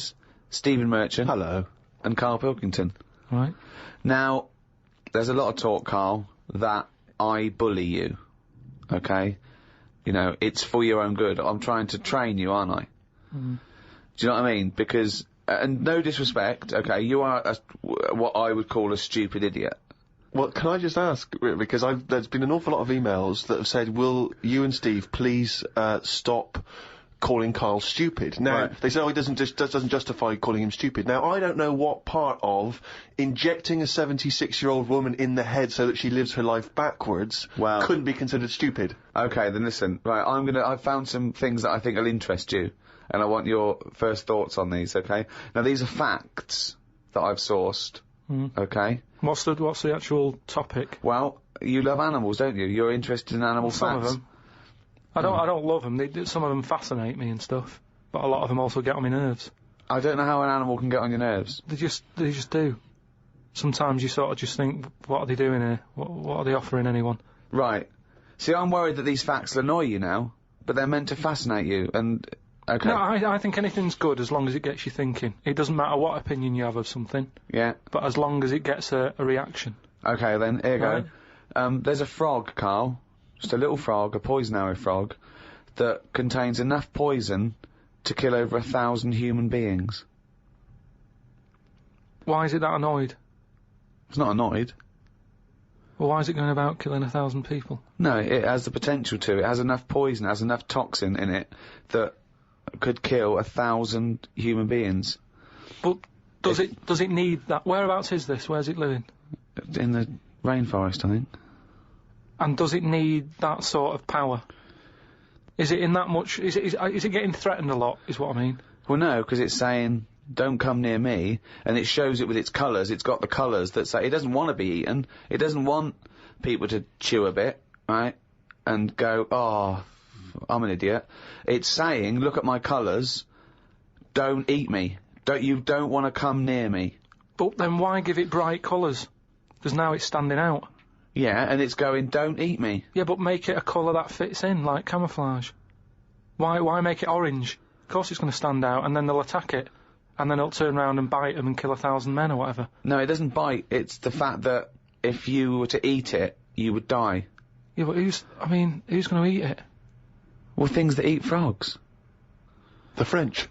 Stephen Merchant. Hello. And Karl Pilkington. Right. Now, there's a lot of talk, Karl, that I bully you. Okay? You know, it's for your own good. I'm trying to train you, aren't I? Do you know what I mean? Because, and no disrespect, okay, you are what I would call a stupid idiot. Well, can I just ask, because there's been an awful lot of emails that have said, will you and Steve please stop calling Karl stupid? Now, they say, it doesn't justify calling him stupid. Now, I don't know what part of injecting a 76-year-old woman in the head so that she lives her life backwards couldn't be considered stupid. Okay, then listen, right, I've found some things that I think will interest you, and I want your first thoughts on these, okay? Now, these are facts that I've sourced, okay? What's the actual topic? Well, you love animals, don't you? You're interested in animal facts. Some of them. I don't love them. Some of them fascinate me and stuff, but a lot of them also get on my nerves. I don't know how an animal can get on your nerves. They just do. Sometimes you sort of just think, what are they doing here? What are they offering anyone? Right. See, I'm worried that these facts will annoy you now, but they're meant to fascinate you, and... Okay. No, I think anything's good as long as it gets you thinking. It doesn't matter what opinion you have of something. Yeah. But as long as it gets a reaction. Okay, then, here you Right. go. There's a frog, Karl, just a little frog, a poison arrow frog, that contains enough poison to kill over 1,000 human beings. Why is it that annoyed? It's not annoyed. Well, why is it going about killing 1,000 people? No, it has the potential to. It has enough poison, it has enough toxin in it that could kill 1,000 human beings. But does it need that? Whereabouts is this? Where's it living? In the rainforest, I think. And does it need that sort of power? Is it in that much? Is it getting threatened a lot? Is what I mean. Well, no, because it's saying, don't come near me, and it shows it with its colours. It's got the colours that say it doesn't want to be eaten. It doesn't want people to chew a bit, right, and go, oh, I'm an idiot. It's saying, look at my colours, don't eat me. You don't want to come near me. But then why give it bright colours? Because now it's standing out. Yeah, and it's going, don't eat me. Yeah, but make it a colour that fits in, like camouflage. Why make it orange? Of course it's going to stand out, and then they'll attack it. And then it'll turn around and bite them and kill 1,000 men or whatever. No, it doesn't bite. It's the fact that if you were to eat it, you would die. Yeah, but who's going to eat it? Well, things that eat frogs. The French.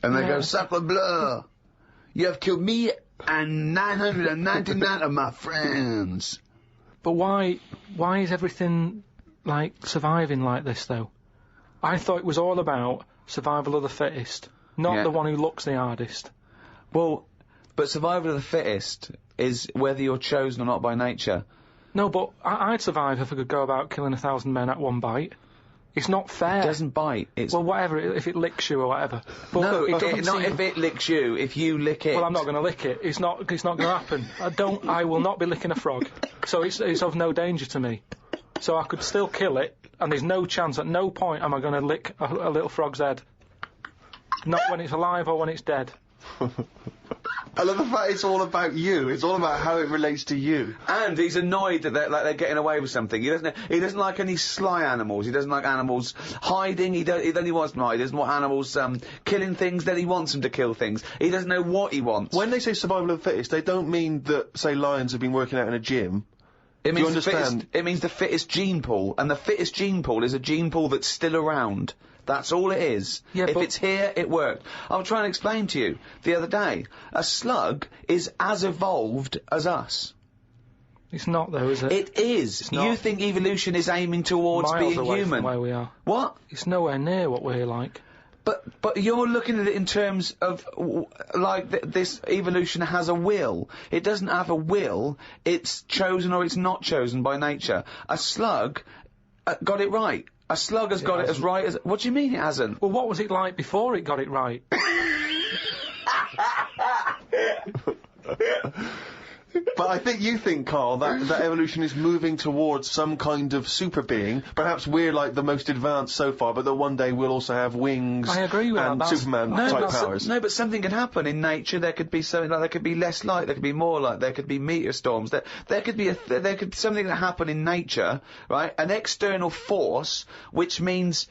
And they Yeah. go, sacre bleu! You have killed me and 999 of my friends. But why is everything, like, surviving like this, though? I thought it was all about survival of the fittest, not the one who looks the hardest. Well, but survival of the fittest is whether you're chosen or not by nature. No, but I'd survive if I could go about killing 1,000 men at one bite. It's not fair. It doesn't bite. It's Well, whatever, if it licks you or whatever. But no, it doesn't not seem- if it licks you. If you lick it. Well, I'm not going to lick it. It's not going to happen. I will not be licking a frog. So it's of no danger to me. So I could still kill it, and there's no chance, at no point am I going to lick a little frog's head. Not when it's alive or when it's dead. I love the fact it's all about you. It's all about how it relates to you. And he's annoyed that they're getting away with something. He doesn't like any sly animals. He doesn't like animals hiding. He only wants them hide. He doesn't want animals killing things. Then he wants them to kill things. He doesn't know what he wants. When they say survival of the fittest, they don't mean that, say, lions have been working out in a gym. It Do you means understand? it means the fittest gene pool, and the fittest gene pool is a gene pool that's still around. That's all it is. Yeah, if but- it's here, it worked. I'll try and explain to you. The other day, a slug is as evolved as us. It's not, though, is it? It is. not. You think evolution is aiming towards Miles being away human? from where we are. What? It's nowhere near what we're like. But you're looking at it in terms of, this evolution has a will. It doesn't have a will. It's chosen or it's not chosen by nature. A slug got it right. A slug has got it as right as... What do you mean it hasn't? Well, what was it like before it got it right? But I think you think, Karl, that evolution is moving towards some kind of super being. Perhaps we're like the most advanced so far, but that one day we'll also have wings I agree with and that. Superman No, type that's- powers. No, but something can happen in nature. There could be something like there could be less light, there could be more light, there could be meteor storms. There could be something that happen in nature, right? An external force, which means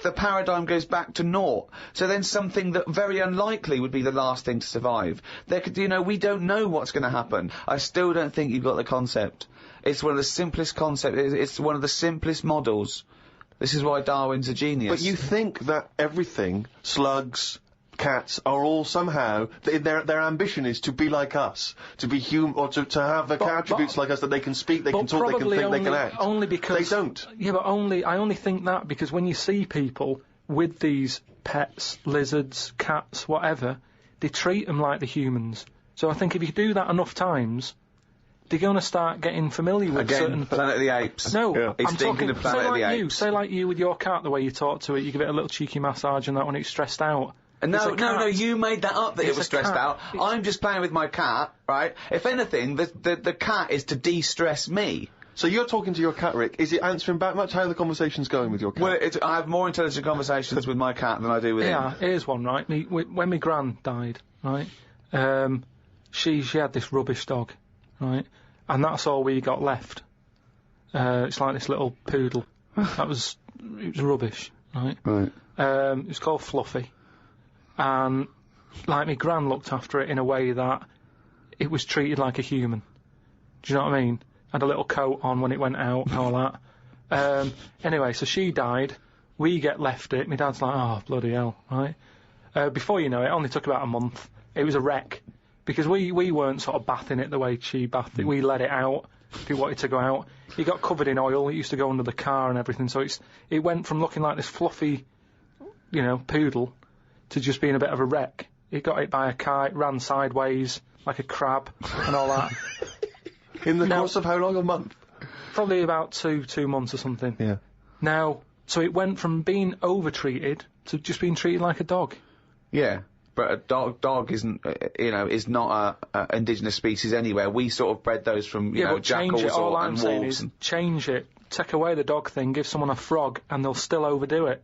the paradigm goes back to naught. So then something that very unlikely would be the last thing to survive. We don't know what's going to happen. I still don't think you've got the concept. It's one of the simplest concepts. It's one of the simplest models. This is why Darwin's a genius. But you think that everything, slugs, cats, are all somehow, their ambition is to be like us, to be human, or to have the attributes like us, that they can speak, they can talk, they can think, they can act. Only because they don't. Yeah, but I only think that because when you see people with these pets, lizards, cats, whatever, they treat them like the humans. So I think if you do that enough times, they're going to start getting familiar with Again, certain... Planet of the Apes. No, Yeah. He's I'm thinking talking, of Planet of the Apes. Say like you with your cat, the way you talk to it, you give it a little cheeky massage and that when it's stressed out. It's a cat. No, you made that up that it It's was a stressed cat. out. I'm just playing with my cat, right? If anything, the cat is to de-stress me. So you're talking to your cat, Rick. Is it answering back much? How are the conversations going with your cat? Well, I have more intelligent conversations with my cat than I do with him. Yeah, here's one, right? When my gran died, right, she had this rubbish dog, right, and that's all we got left. It's like this little poodle. It was rubbish, right? Right. It was called Fluffy, and like my gran looked after it in a way that it was treated like a human. Do you know what I mean? Had a little coat on when it went out and all that. Anyway, so she died. We get left it. My dad's like, oh, bloody hell, right? Before you know it, only took about a month. It was a wreck. Because we weren't sort of bathing it the way she bathed it. We let it out if it wanted to go out. It got covered in oil. It used to go under the car and everything. So it went from looking like this fluffy, poodle to just being a bit of a wreck. It got hit by a car. It ran sideways like a crab and all that. In the course of how long? A month? Probably about 2 months or something. Yeah. Now, so it went from being over-treated to just being treated like a dog. Yeah. But a dog isn't, is not a indigenous species anywhere. We sort of bred those from, but jackals change it. All I'm and saying wolves. is change it. Take away the dog thing, give someone a frog, and they'll still overdo it.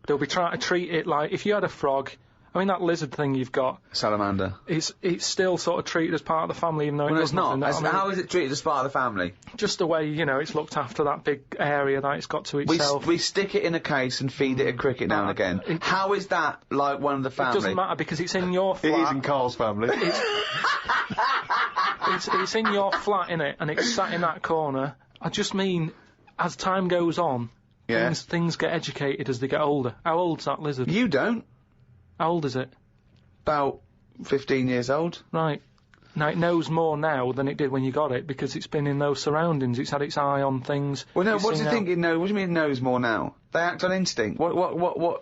They'll be trying to treat it like, if you had a frog, I mean that lizard thing you've got, Salamander. it's still sort of treated as part of the family, even though it Well, does it's not. nothing. How is it treated as part of the family? Just the way, it's looked after, that big area that it's got to itself. We stick it in a case and feed it a cricket now and again. How is that like one of the family? It doesn't matter because it's in your flat. It is in Karl's family. It's in your flat, innit? And it's sat in that corner. I just mean, as time goes on, things get educated as they get older. How old's that lizard? You don't. How old is it? About 15 years old. Right. Now, it knows more now than it did when you got it, because it's been in those surroundings. It's had its eye on things. Well, no, what do you think it knows? What do you mean it knows more now? They act on instinct. What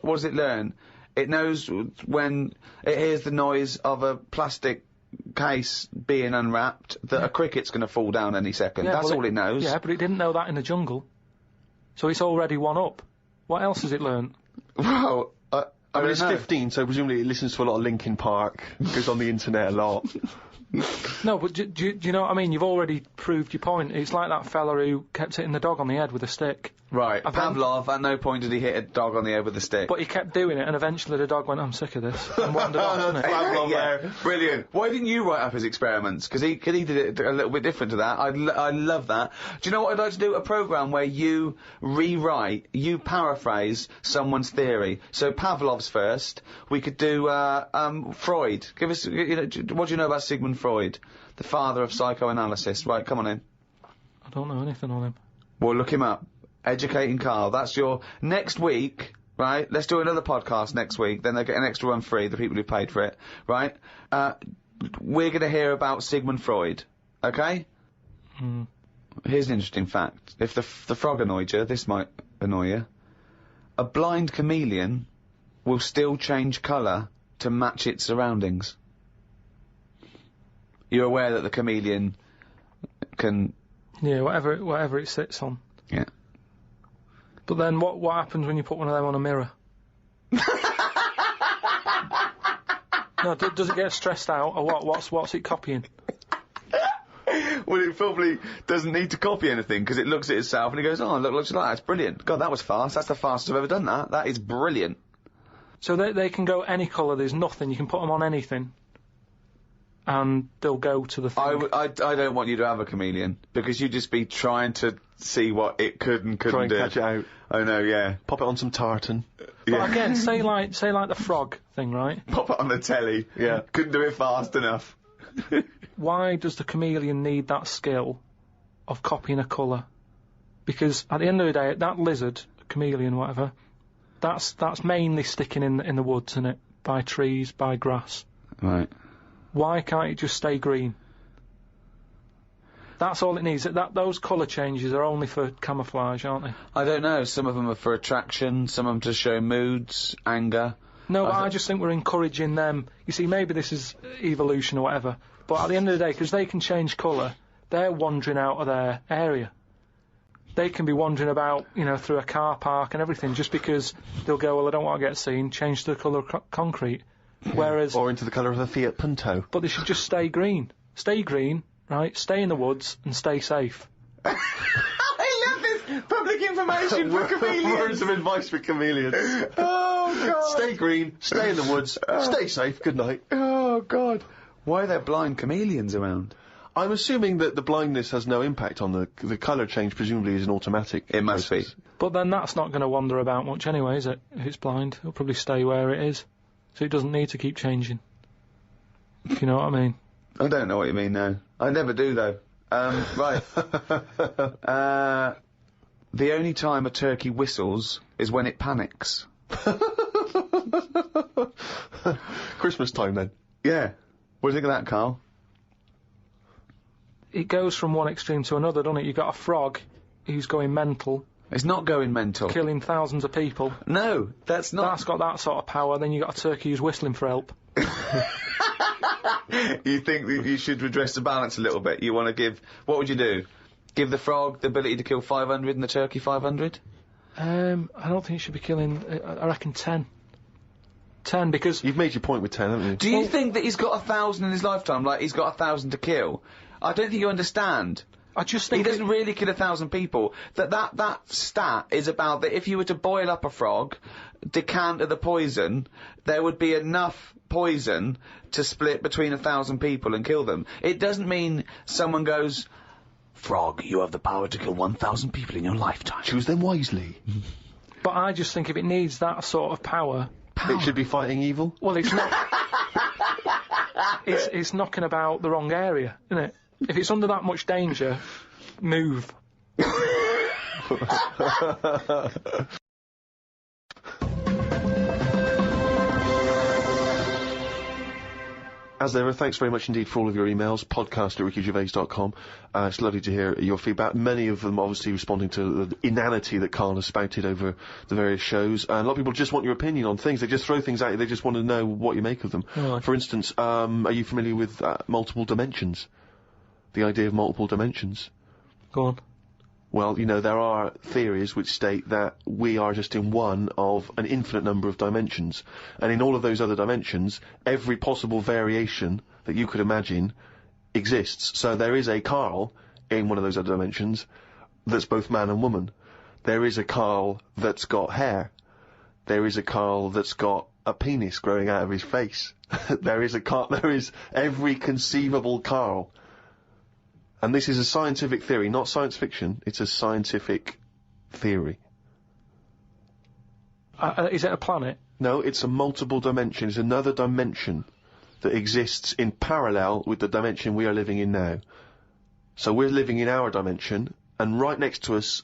does it learn? It knows when it hears the noise of a plastic case being unwrapped that a cricket's going to fall down any second. Yeah, That's all it knows. Yeah, but it didn't know that in the jungle. So it's already one up. What else has it learned? Well, I mean, it's 15, so presumably it listens to a lot of Linkin Park, goes on the internet a lot. No, but do you know what I mean? You've already proved your point. It's like that fella who kept hitting the dog on the head with a stick. Right, Pavlov, at no point did he hit a dog on the head with a stick. But he kept doing it, and eventually the dog went, I'm sick of this, and wandered off, didn't it? Pavlov there. Brilliant. Why didn't you write up his experiments? Because he did it a little bit different to that. I love that. Do you know what I'd like to do? A programme where you paraphrase someone's theory. So Pavlov's first. We could do, Freud. Give us, what do you know about Sigmund Freud? The father of psychoanalysis. Right, come on in. I don't know anything on him. Well, look him up. Educating Karl. That's your next week, right? Let's do another podcast next week. Then they get an extra one free, the people who paid for it, right? We're going to hear about Sigmund Freud, okay? Here's an interesting fact. If the frog annoyed you, this might annoy you. A blind chameleon will still change colour to match its surroundings. You're aware that the chameleon can... Yeah, whatever it sits on. Yeah. But then what happens when you put one of them on a mirror? No, does it get stressed out, or what? What's it copying? Well, it probably doesn't need to copy anything, because it looks at itself and it goes, oh, looks like that. It's brilliant. God, that was fast. That's the fastest I've ever done that. That is brilliant. So they can go any colour, there's nothing, you can put them on anything, and they'll go to the thing. I don't want you to have a chameleon, because you'd just be trying to see what it could and couldn't do. Try and catch it out. I know, yeah. Pop it on some tartan. But again, say like the frog thing, right? Pop it on the telly. Yeah. Couldn't do it fast enough. Why does the chameleon need that skill of copying a colour? Because at the end of the day, that lizard, chameleon, whatever, that's mainly sticking in the woods, isn't it? By trees, by grass. Right. Why can't it just stay green? That's all it needs. Those colour changes are only for camouflage, aren't they? I don't know. Some of them are for attraction, some of them to show moods, anger. No, I just think we're encouraging them. You see, maybe this is evolution or whatever, but at the end of the day, because they can change colour, they're wandering out of their area. They can be wandering about, through a car park and everything, just because they'll go, well, I don't want to get seen, change to the colour of concrete. Whereas... Or into the colour of the Fiat Punto. But they should just stay green. Stay green, right? Stay in the woods and stay safe. I love this public information for chameleons. Words of advice for chameleons. Oh, God. Stay green, stay in the woods, stay safe, good night. Oh, God. Why are there blind chameleons around? I'm assuming that the blindness has no impact on the colour change. Presumably, is an automatic. It must be. But then that's not going to wander about much anyway, is it? If it's blind, it'll probably stay where it is, so it doesn't need to keep changing. If you know what I mean. I don't know what you mean, no. I never do, though. Right. The only time a turkey whistles is when it panics. Christmas time, then. Yeah. What do you think of that, Karl? It goes from one extreme to another, doesn't it? You've got a frog who's going mental, It's not going mental. killing thousands of people. No, that's not. That's got that sort of power. Then you've got a turkey who's whistling for help. You think that you should redress the balance a little bit? You want to give... What would you do? Give the frog the ability to kill 500 and the turkey 500? I don't think you should be killing... I reckon 10. 10, because... You've made your point with 10, haven't you? Do you think that he's got 1,000 in his lifetime, like he's got 1,000 to kill? I don't think you understand. I just He think... doesn't really kill 1,000 people. That stat is about that if you were to boil up a frog, decant the poison, there would be enough poison to split between 1,000 people and kill them. It doesn't mean someone goes, "Frog, you have the power to kill 1,000 people in your lifetime. Choose them wisely. But I just think if it needs that sort of power... It should be fighting evil. Well, it's not... it's knocking about the wrong area, isn't it? If it's under that much danger, move. As ever, thanks very much indeed for all of your emails. Podcast at rickygervais.com. It's lovely to hear your feedback. Many of them obviously responding to the inanity that Karl has spouted over the various shows. And a lot of people just want your opinion on things. They just throw things at you. They just want to know what you make of them. Right. For instance, are you familiar with multiple dimensions? The idea of multiple dimensions? Go on. Well, you know, there are theories which state that we are just in one of an infinite number of dimensions. And in all of those other dimensions, every possible variation that you could imagine exists. So there is a Karl in one of those other dimensions that's both man and woman. There is a Karl that's got hair. There is a Karl that's got a penis growing out of his face. There is every conceivable Karl. And this is a scientific theory, not science fiction. It's a scientific theory. Is it a planet? No, it's a multiple dimension. It's another dimension that exists in parallel with the dimension we are living in now. So we're living in our dimension, and right next to us,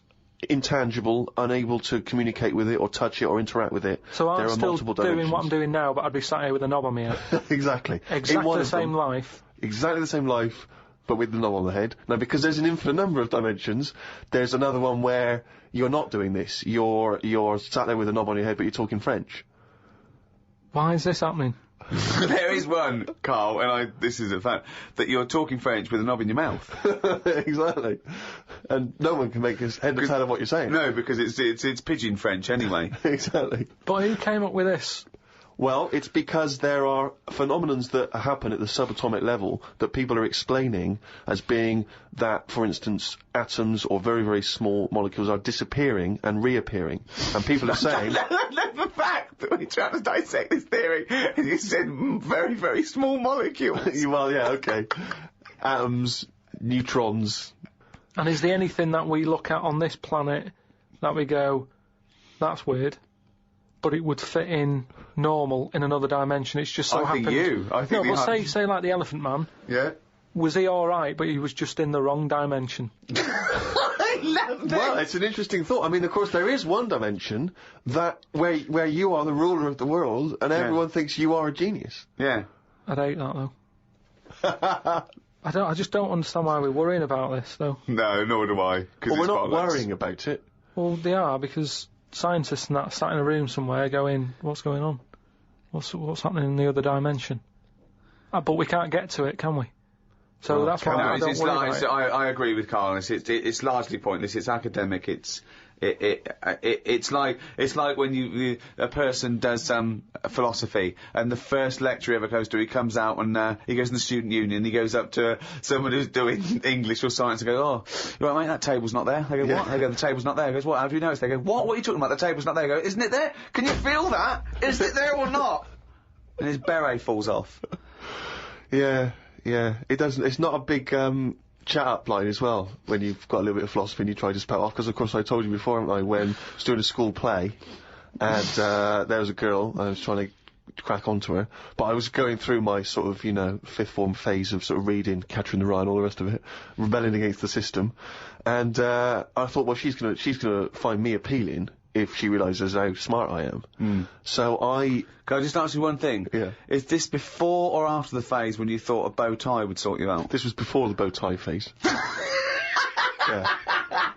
intangible, unable to communicate with it or touch it or interact with it, So there I'm are still multiple doing dimensions. what I'm doing now, but I'd be sat here with a knob on my head. Exactly. Exactly the same life. Exactly the same life, but with the knob on the head. Now, because there's an infinite number of dimensions, there's another one where you're not doing this. You're sat there with a knob on your head, but you're talking French. Why is this happening? There is one, Karl, and this is a fact, that you're talking French with a knob in your mouth. Exactly. And no one can make his head or tail of what you're saying. No, because it's pidgin French anyway. Exactly. But who came up with this? Well, it's because there are phenomenons that happen at the subatomic level that people are explaining as being that, for instance, atoms or very, very small molecules are disappearing and reappearing. And people are saying... The fact that we try to dissect this theory, and you said very, very small molecules. Well, yeah, okay. Atoms, neutrons... And is there anything that we look at on this planet that we go, that's weird, but it would fit in normal in another dimension? It's just so happens... I think No, but say like the Elephant Man. Yeah. Was he alright, but he was just in the wrong dimension? I love this. Well, it's an interesting thought. I mean, of course, there is one dimension that where you are the ruler of the world and everyone thinks you are a genius. Yeah. I'd hate that, though. I just don't understand why we're worrying about this, though. No, nor do I. Well, we're not worrying about it. Well, they are, because scientists and that sat in a room somewhere going, what's going on? What's happening in the other dimension? But we can't get to it, can we? So that's why I don't worry about it. I agree with Karl. It's largely pointless. It's academic. It's like when a person does philosophy and the first lecture he ever goes to, he comes out and he goes in the student union. He goes up to someone who's doing English or science and goes, "Oh, you right, mate? That table's not there." They go, "What?" They go, "The table's not there." He goes, "What? How do you notice?" They go, "What? What are you talking about? The table's not there." They go, "Isn't it there? Can you feel that? Is it there or not?" And his beret falls off. Yeah. Yeah, it doesn't. It's not a big chat up line as well when you've got a little bit of philosophy and you try to spout off. Because of course I told you before, haven't I, when I was doing a school play, and there was a girl and I was trying to crack onto her, but I was going through my sort of, you know, fifth form phase of sort of reading Catcher in the Rye and all the rest of it, rebelling against the system, and I thought, well, she's gonna find me appealing if she realises how smart I am. So Can I just ask you one thing? Yeah. Is this before or after the phase when you thought a bow tie would sort you out? This was before the bow tie phase. Yeah.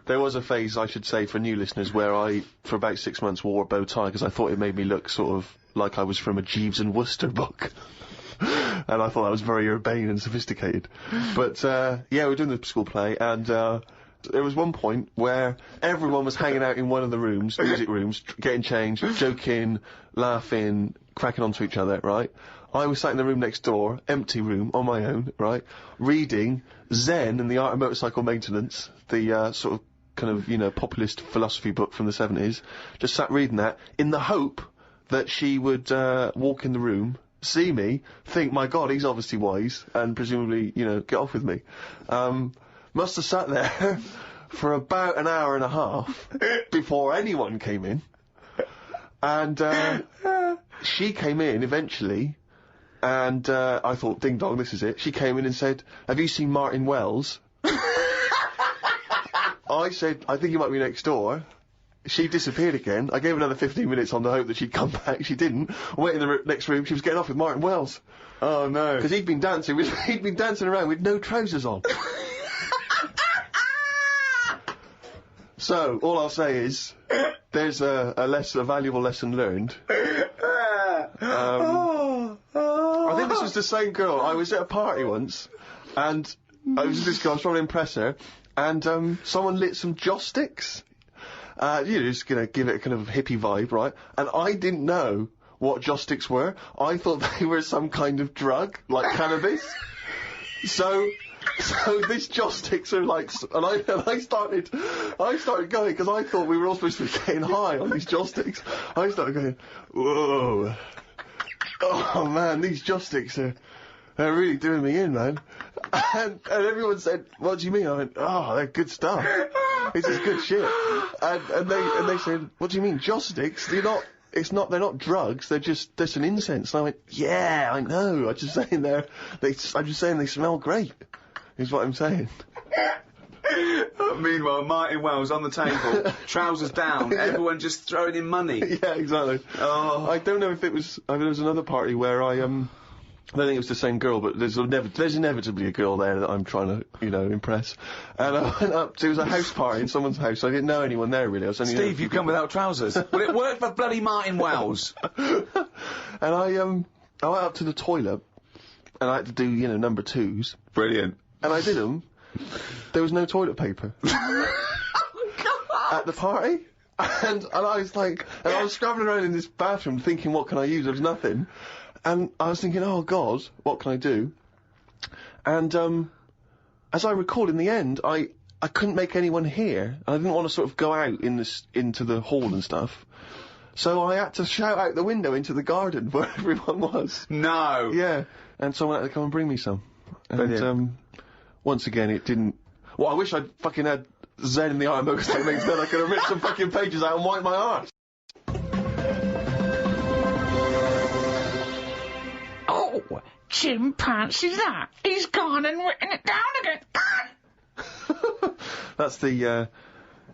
There was a phase, I should say, for new listeners, where I, for about 6 months, wore a bow tie because I thought it made me look sort of like I was from a Jeeves and Wooster book. And I thought that was very urbane and sophisticated. But, yeah, we were doing the school play, and, there was one point where everyone was hanging out in one of the rooms, music rooms, getting changed, joking, laughing, cracking onto each other, right? I was sat in the room next door, empty room, on my own, right? Reading Zen and the Art of Motorcycle Maintenance, the, sort of, kind of, you know, populist philosophy book from the 70s. Just sat reading that, in the hope that she would, walk in the room, see me, think, my God, he's obviously wise, and presumably, you know, get off with me. Must have sat there for about an hour and a half before anyone came in. And, she came in eventually, and, I thought, ding dong, this is it. She came in and said, have you seen Martin Wells? I said, I think he might be next door. She disappeared again. I gave her another 15 minutes on the hope that she'd come back. She didn't. Went in the next room, she was getting off with Martin Wells. Oh no. Because he'd been dancing around with no trousers on. So, all I'll say is, there's a valuable lesson learned. I think this was the same girl. I was at a party once, and I was with this girl, I was trying to impress her, and, someone lit some joss sticks. You know, just gonna give it a kind of hippie vibe, right? And I didn't know what joss sticks were. I thought they were some kind of drug, like cannabis. So these joss sticks are like, and I started going, because I thought we were all supposed to be getting high on these joss sticks. I started going, whoa. Oh man, these joss sticks they're really doing me in, man. And everyone said, what do you mean? I went, oh, they're good stuff. This is good shit. And they said, what do you mean, joss sticks? They're not drugs, they're just an incense. And I went, yeah, I know, I'm just saying they smell great, is what I'm saying. Meanwhile, Martin Wells on the table, trousers down, everyone just throwing in money. Yeah, exactly. Oh. I don't know if there was another party where I don't think it was the same girl, but there's inevitably a girl there that I'm trying to, you know, impress. And I went up to, it was a house party in someone's house, I didn't know anyone there really. I was only Steve, you come without trousers. Well, it worked for bloody Martin Wells. And I went up to the toilet, and I had to do, you know, number twos. Brilliant. And I did them. There was no toilet paper. At the party. And I was like, and I was scrabbling around in this bathroom thinking, what can I use? There was nothing. And I was thinking, oh God, what can I do? And, as I recall, in the end, I couldn't make anyone hear. I didn't want to sort of go out into the hall and stuff. So I had to shout out the window into the garden where everyone was. No. Yeah. And someone had to come and bring me some. And, once again, it didn't... Well, I wish I'd fucking had Zen in the Art of Motorcycle Maintenance, then I could have ripped some fucking pages out and wiped my arse. Oh, chimpanzee that. He's gone and written it down again. That's the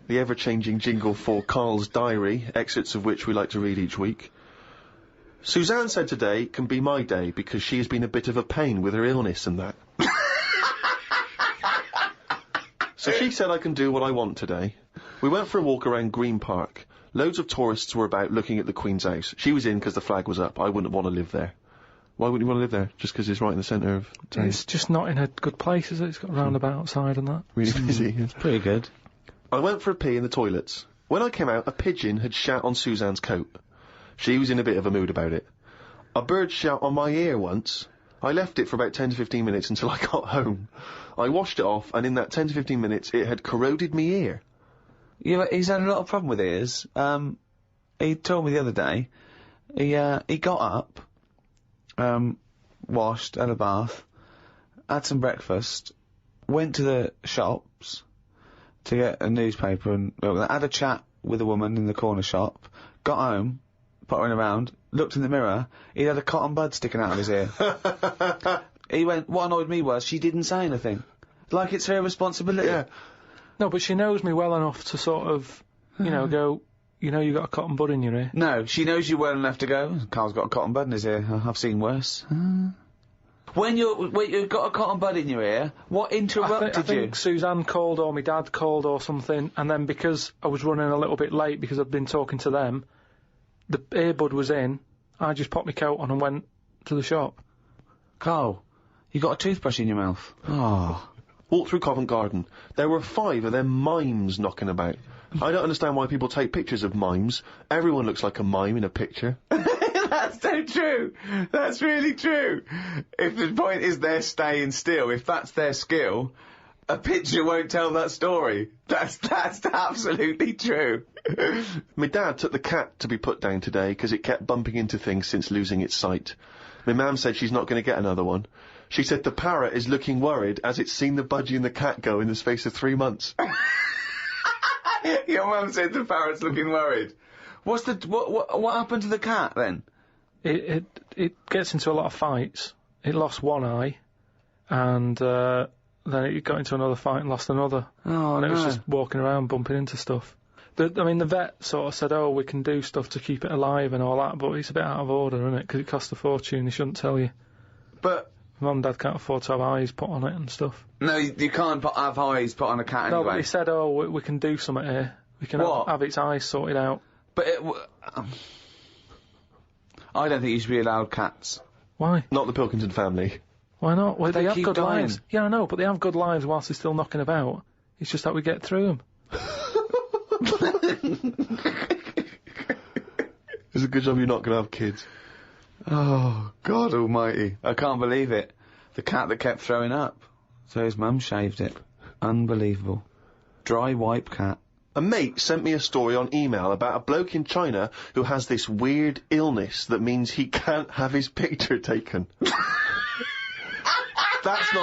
ever-changing jingle for Karl's diary, excerpts of which we like to read each week. Suzanne said today can be my day because she has been a bit of a pain with her illness and that. So she said I can do what I want today. We went for a walk around Green Park. Loads of tourists were about looking at the Queen's house. She was in because the flag was up. I wouldn't want to live there. Why wouldn't you want to live there? Just because it's right in the centre of town? It's just not in a good place, is it? It's got a roundabout outside and that. Really busy. It's pretty good. I went for a pee in the toilets. When I came out, a pigeon had shat on Suzanne's coat. She was in a bit of a mood about it. A bird shat on my ear once. I left it for about 10 to 15 minutes until I got home. I washed it off, and in that 10 to 15 minutes, it had corroded me ear. Yeah, he's had a lot of problem with ears. He told me the other day, he got up, washed, had a bath, had some breakfast, went to the shops to get a newspaper and had a chat with a woman in the corner shop, got home, pottering around, looked in the mirror, he had a cotton bud sticking out of his ear. He went, what annoyed me was she didn't say anything. Like it's her responsibility. Yeah. No, but she knows me well enough to sort of, you know, go, you know you got a cotton bud in your ear. No, she knows you well enough to go, Karl's got a cotton bud in his ear, I've seen worse. When you've got a cotton bud in your ear, what interrupted I think Suzanne called or my dad called or something, and then because I was running a little bit late because I'd been talking to them, the earbud was in, I just popped my coat on and went to the shop. Karl, you got a toothbrush in your mouth. Oh. Walked through Covent Garden. There were 5 of them mimes knocking about. I don't understand why people take pictures of mimes. Everyone looks like a mime in a picture. That's so true. That's really true. If the point is they're staying still, if that's their skill, a picture won't tell that story. That's absolutely true. My dad took the cat to be put down today because it kept bumping into things since losing its sight. My mum said she's not going to get another one. She said the parrot is looking worried as it's seen the budgie and the cat go in the space of 3 months. Your mum said the parrot's looking worried. What happened to the cat then? It gets into a lot of fights. It lost one eye, and then it got into another fight and lost another. Oh, and it was just walking around bumping into stuff. The vet sort of said, oh, we can do stuff to keep it alive and all that, but it's a bit out of order, isn't it? Because it costs a fortune, they shouldn't tell you. But Mum and Dad can't afford to have eyes put on it and stuff. no, you can't have eyes put on a cat anyway. No, but he said, oh, we can do something here. We can have its eyes sorted out. But I don't think you should be allowed cats. Why? Not the Pilkington family. Why not? Well, they have keep good dying. lives. Yeah, I know, but they have good lives whilst they're still knocking about. It's just that we get through them. It's a good job you're not going to have kids. Oh, God almighty. I can't believe it. The cat that kept throwing up. So his mum shaved it. Unbelievable. Dry wipe cat. A mate sent me a story on email about a bloke in China who has this weird illness that means he can't have his picture taken. That's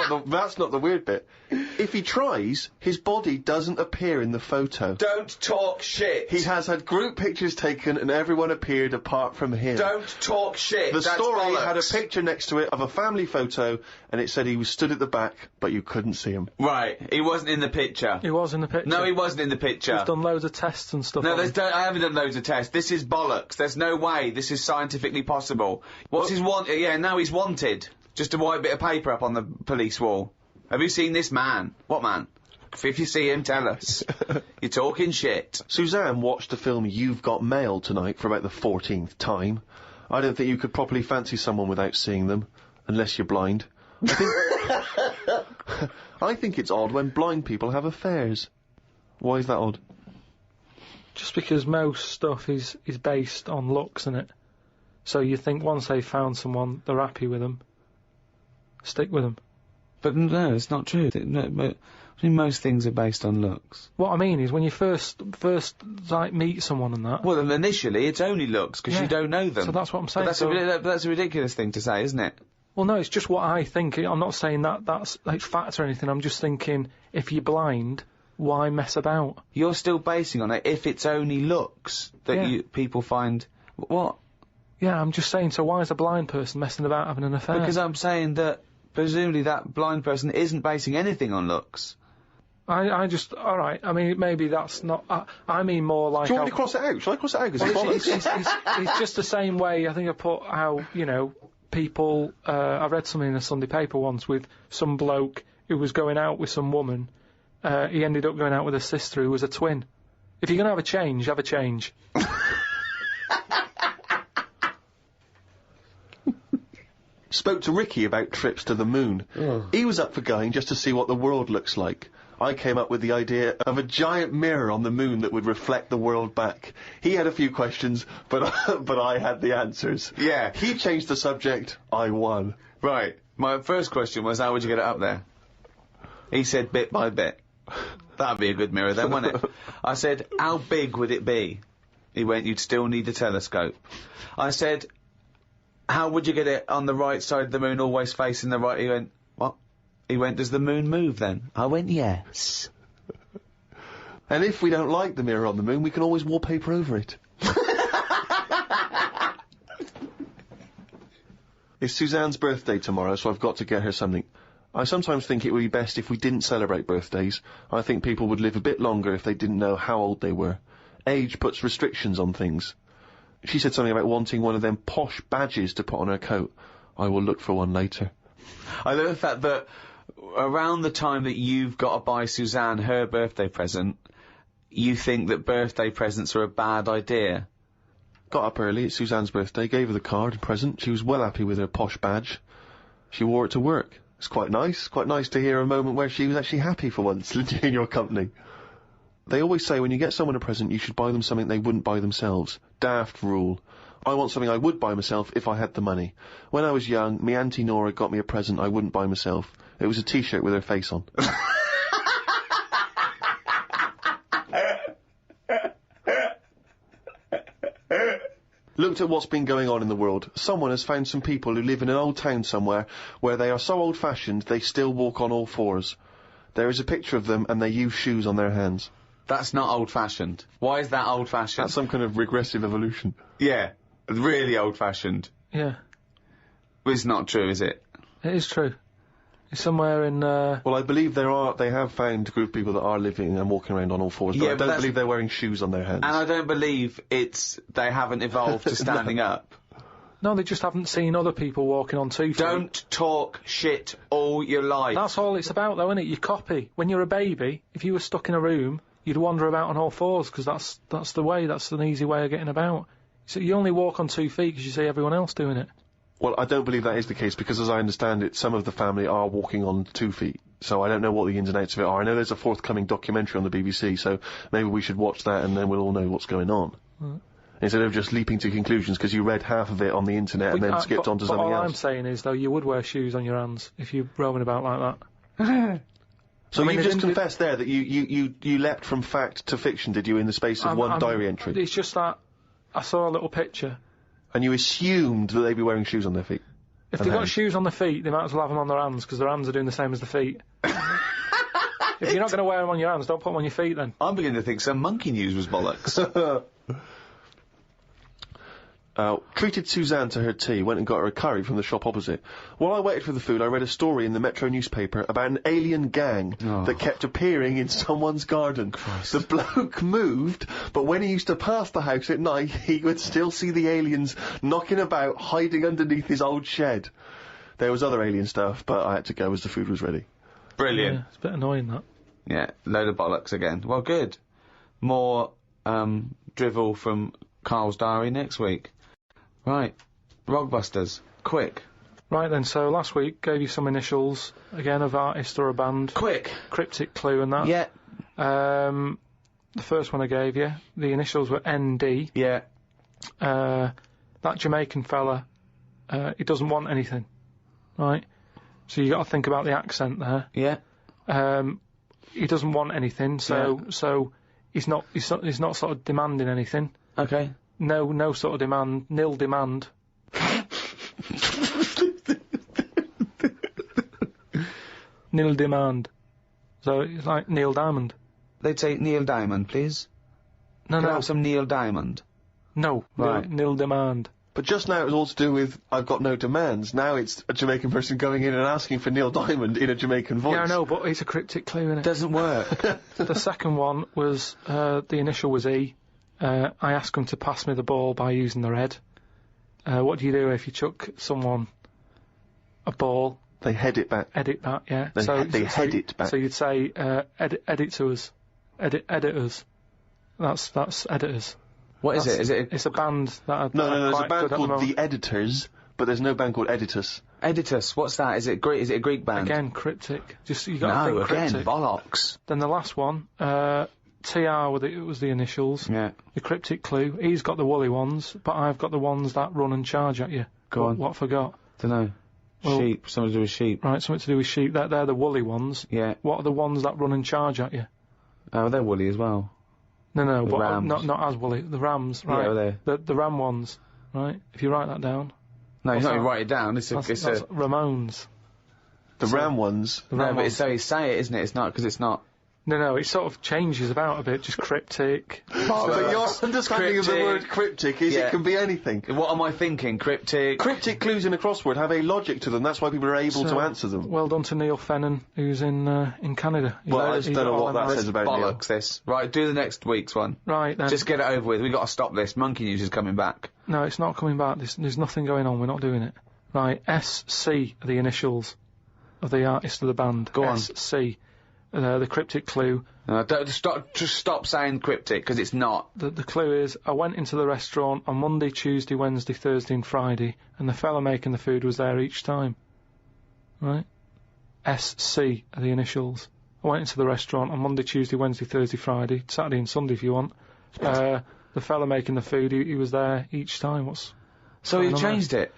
not the weird bit. If he tries, his body doesn't appear in the photo. Don't talk shit. He has had group pictures taken and everyone appeared apart from him. Don't talk shit. The That's story bollocks. had a picture next to it of a family photo and it said he was stood at the back, but you couldn't see him. Right, he wasn't in the picture. He was in the picture. No, he wasn't in the picture. We've done loads of tests and stuff. No, on him. I haven't done loads of tests. This is bollocks. There's no way this is scientifically possible. What's his want? Yeah, now he's wanted. Just a white bit of paper up on the police wall. Have you seen this man? What man? If you see him, tell us. You're talking shit. Suzanne watched the film You've Got Mail tonight for about the 14th time. I don't think you could properly fancy someone without seeing them, unless you're blind. I think it's odd when blind people have affairs. Why is that odd? Just because most stuff is based on looks, isn't it? So you think once they've found someone, they're happy with them. Stick with them. But no, it's not true. No, but I mean, most things are based on looks. What I mean is when you first like meet someone and that. Well, initially it's only looks because you don't know them. So that's what I'm saying. But that's a ridiculous thing to say, isn't it? Well, no, it's just what I think. I'm not saying that's like fact or anything. I'm just thinking if you're blind, why mess about? You're still basing on it if it's only looks that people find. What? Yeah, I'm just saying. So why is a blind person messing about having an affair? Because I'm saying that presumably that blind person isn't basing anything on looks. Alright, I mean, maybe that's not, I mean more like... Do you want me to cross it out? Shall I cross it out? Because it's just the same way, I think I put how, you know, people, I read something in a Sunday paper once with some bloke who was going out with some woman, he ended up going out with a sister who was a twin. If you're gonna have a change, have a change. Spoke to Ricky about trips to the moon. He was up for going just to see what the world looks like. I came up with the idea of a giant mirror on the moon that would reflect the world back. He had a few questions, but I had the answers. Yeah. He changed the subject, I won. Right. My first question was, how would you get it up there? He said bit by bit. That'd be a good mirror then, wouldn't it? I said, how big would it be? He went, you'd still need a telescope. I said, how would you get it on the right side of the moon, always facing the right? He went, what? He went, does the moon move then? I went, yes. And if we don't like the mirror on the moon, we can always wallpaper over it. It's Suzanne's birthday tomorrow, so I've got to get her something. I sometimes think it would be best if we didn't celebrate birthdays. I think people would live a bit longer if they didn't know how old they were. Age puts restrictions on things. She said something about wanting one of them posh badges to put on her coat. I will look for one later. I love the fact that around the time that you've got to buy Suzanne her birthday present, you think that birthday presents are a bad idea. Got up early, it's Suzanne's birthday, gave her the card and present. She was well happy with her posh badge. She wore it to work. It's quite nice to hear a moment where she was actually happy for once in your company. They always say when you get someone a present, you should buy them something they wouldn't buy themselves. Daft rule. I want something I would buy myself if I had the money. When I was young, me Auntie Nora got me a present I wouldn't buy myself. It was a t-shirt with her face on. Looked at what's been going on in the world. Someone has found some people who live in an old town somewhere where they are so old-fashioned they still walk on all fours. There is a picture of them and they use shoes on their hands. That's not old-fashioned. Why is that old-fashioned? That's some kind of regressive evolution. Yeah, really old-fashioned. Yeah. It's not true, is it? It is true. It's somewhere in, Well, I believe they have found a group of people that are living and walking around on all fours, but Yeah, I but don't believe they're wearing shoes on their hands. And I don't believe they haven't evolved to standing up. No, they just haven't seen other people walking on 2 feet. Don't talk shit all your life. That's all it's about, though, isn't it? You copy. When you're a baby, if you were stuck in a room, you'd wander about on all fours, because that's the way, that's an easy way of getting about. So you only walk on 2 feet because you see everyone else doing it. Well, I don't believe that is the case, because as I understand it, some of the family are walking on 2 feet. So I don't know what the ins and outs of it are. I know there's a forthcoming documentary on the BBC, so maybe we should watch that and then we'll all know what's going on. Instead of just leaping to conclusions because you read half of it on the internet and then skipped on to something all else. I'm saying is, though, you would wear shoes on your hands if you're roaming about like that. So you just confessed there that you leapt from fact to fiction, did you, in the space of one diary entry? It's just that I saw a little picture. And you assumed that they'd be wearing shoes on their feet? If they've got shoes on their feet, they might as well have them on their hands, because their hands are doing the same as the feet. If you're not going to wear them on your hands, don't put them on your feet, then. I'm beginning to think some monkey news was bollocks. Treated Suzanne to her tea, went and got her a curry from the shop opposite. While I waited for the food, I read a story in the Metro newspaper about an alien gang that kept appearing in someone's garden. Christ. The bloke moved, but when he used to pass the house at night, he would still see the aliens knocking about, hiding underneath his old shed. There was other alien stuff, but I had to go as the food was ready. Brilliant. Yeah, it's a bit annoying, that. Yeah, load of bollocks again. Well, good. More, drivel from Karl's diary next week. Right. Rockbusters. Quick. Right then, so last week gave you some initials, again, of artist or a band. Quick. Cryptic clue and that. Yeah. The first one I gave you, the initials were ND. Yeah. That Jamaican fella, he doesn't want anything. Right? So you got to think about the accent there. Yeah. He doesn't want anything, so he's not sort of demanding anything. Okay. No sort of demand, nil demand. Nil demand. So it's like Neil Diamond. They'd say Neil Diamond, please. No, Can I have some Neil Diamond? No. Right. Nil demand. But just now it was all to do with, I've got no demands. Now it's a Jamaican person going in and asking for Neil Diamond in a Jamaican voice. Yeah, I know, but it's a cryptic clue, innit? Doesn't work. The second one was, the initial was E. I asked him to pass me the ball by using their head. What do you do if you chuck someone a ball? They head it back. Edit that, yeah. They head it back. So you'd say, edit to us. Editors. That's editors. What is it? Is it? It's a band that No, there's a quite band good at called moment. The Editors, but there's no band called Editus. Editus. What's that? Is it a Greek band? Again, cryptic. Just you got to think cryptic. Bollocks. Then the last one, TR it was the initials. Yeah. The cryptic clue. He's got the woolly ones, but I've got the ones that run and charge at you. Go on. What I forgot? Dunno. Well, sheep. Something to do with sheep. Right, something to do with sheep. They're the woolly ones. Yeah. What are the ones that run and charge at you? Oh, they're woolly as well. No, The but rams. not as woolly. The rams, right? Yeah, they're... The ram ones, right? If you write that down. No, you're not that? going to write it down. It's That's Ramones. The round ones. No, but it's so you say it, isn't it? It's not, because it's not... No, it sort of changes about a bit, just cryptic. But your understanding of the word cryptic is it can be anything. What am I thinking? Cryptic? Cryptic clues in a crossword have a logic to them, that's why people are able to answer them. Well done to Neil Fennan, who's in Canada. Well, I just don't know what that says about Neil. Bollocks, this. Right, do the next week's one. Right, then. Just get it over with. We've got to stop this. Monkey News is coming back. No, it's not coming back. There's nothing going on. We're not doing it. Right, SC are the initials of the artist of the band. Go on. SC. The cryptic clue. Just stop saying cryptic, because it's not. The clue is, I went into the restaurant on Monday, Tuesday, Wednesday, Thursday and Friday, and the fella making the food was there each time. Right? SC are the initials. I went into the restaurant on Monday, Tuesday, Wednesday, Thursday, Friday, Saturday and Sunday if you want. The fella making the food, he was there each time. So you changed it?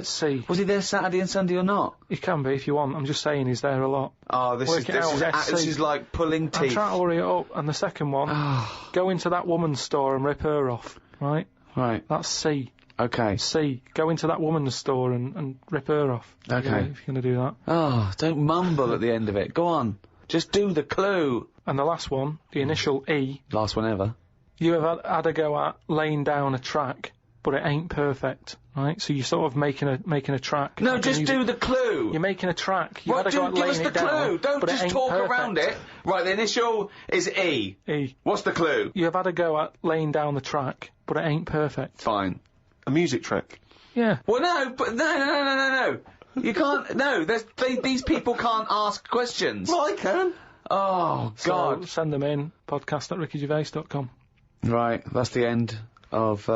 SC. Was he there Saturday and Sunday or not? He can be if you want. I'm just saying he's there a lot. Oh, this is like pulling teeth. I'm trying to hurry it up. And the second one, go into that woman's store and rip her off. Right? Right. That's C. Okay. C. Go into that woman's store and rip her off. Okay. If you're going to do that. Oh, don't mumble at the end of it. Go on. Just do the clue. And the last one, the initial E. Last one ever. You have had a go at laying down a track, but it ain't perfect, right? So you're sort of making a track. No, just do the clue. You're making a track. You Right, had a go at give laying us the it down, clue. Don't but it just ain't talk perfect. around it. Right, the initial is E. E. What's the clue? You have had a go at laying down the track, but it ain't perfect. Fine. A music track. Yeah. Well, no, but no. You can't. No, these people can't ask questions. Well, I can. Oh God. So send them in. podcast@rickygervais.com. Right, that's the end of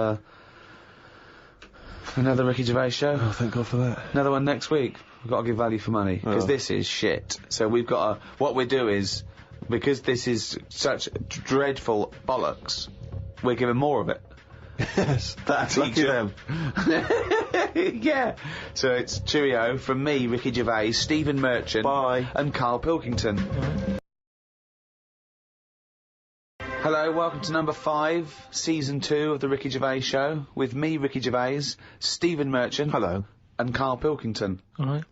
another Ricky Gervais show. Oh, thank God for that. Another one next week. We've got to give value for money, because this is shit. So we've got to... What we do is, because this is such dreadful bollocks, we're giving more of it. Yes, that's lucky them. Yeah. So it's cheerio from me, Ricky Gervais, Stephen Merchant... Bye. ...and Karl Pilkington. Hello, welcome to number 5, season 2 of the Ricky Gervais show, with me, Ricky Gervais, Stephen Merchant. Hello. And Karl Pilkington. Alright.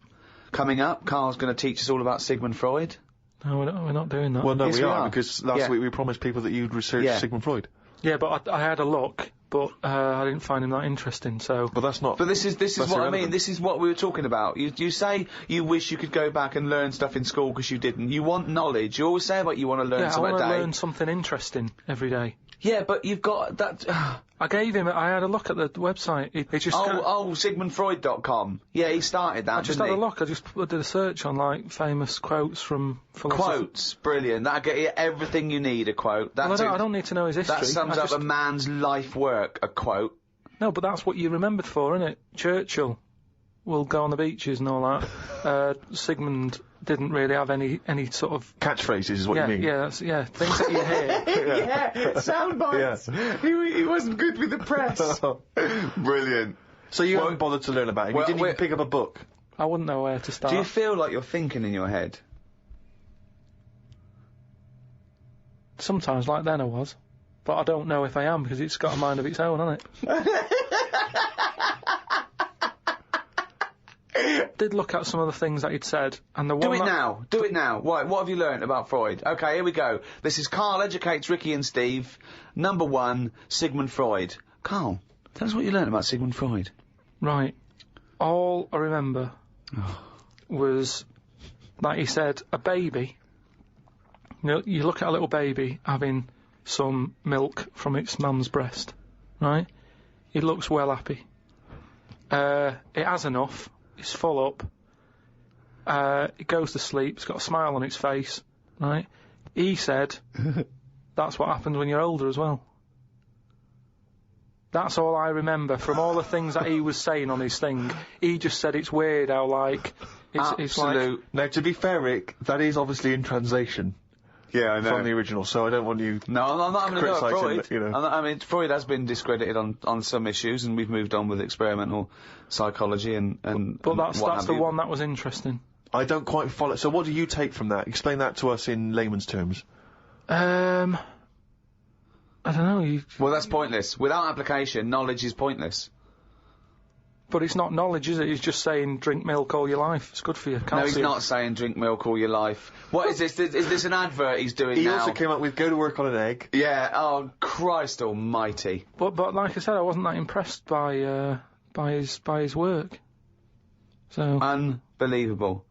Coming up, Karl's going to teach us all about Sigmund Freud. No, we're not doing that. Well, no, Yes, we we are, are. because last week we promised people that you'd research Sigmund Freud. Yeah, but I had a look, but I didn't find him that interesting, so... But that's not... But this is what irrelevant. I mean, this is what we were talking about. You say you wish you could go back and learn stuff in school because you didn't. You want knowledge. You always say about you want to learn something a day. I want to learn something interesting every day. Yeah, but you've got that... I had a look at the website. It just... SigmundFreud.com. Yeah, he started that, I just had a look. I just did a search on, like, famous quotes from philosophers. Quotes. Brilliant. That'll get you everything you need, a quote. Well, I don't need to know his history. That sums up a man's life work, a quote. No, but that's what you're remembered for, isn't it? Churchill will go on the beaches and all that. Sigmund didn't really have any sort of... Catchphrases is what you mean. Yeah, things that you hear. Yeah, sound bites. Yeah. He wasn't good with the press. Brilliant. So you haven't bothered to learn about him? You didn't even pick up a book? I wouldn't know where to start. Do you feel like you're thinking in your head? Sometimes, like then I was. But I don't know if I am, because it's got a mind of its own, hasn't it? Did look at some of the things that he'd said, and the one Do it now. What have you learnt about Freud? Okay, here we go. This is Karl Educates Ricky and Steve. Number 1, Sigmund Freud. Karl, tell us what you learnt about Sigmund Freud. Right. All I remember was that he said a baby... You look at a little baby having some milk from its mum's breast, right? It looks well happy. It has enough. It's full up. It goes to sleep. It's got a smile on its face, right? He said that's what happens when you're older as well. That's all I remember from all the things that he was saying on his thing. He just said it's weird how, like... It's like... Now, to be fair, Rick, that is obviously in translation. Yeah, I know. From the original, so I don't want you... No, I'm not having a go at Freud. You know. I mean, Freud has been discredited on some issues, and we've moved on with experimental psychology and But that's the one that was interesting. I don't quite follow... So what do you take from that? Explain that to us in layman's terms. I don't know, Well, that's pointless. Without application, knowledge is pointless. But it's not knowledge, is it? He's just saying drink milk all your life. It's good for you. No, he's not saying drink milk all your life. What is this? Is this an advert he's doing He now? also came up with go to work on an egg. Yeah, oh, Christ almighty. But like I said, I wasn't that impressed by his work. So Unbelievable.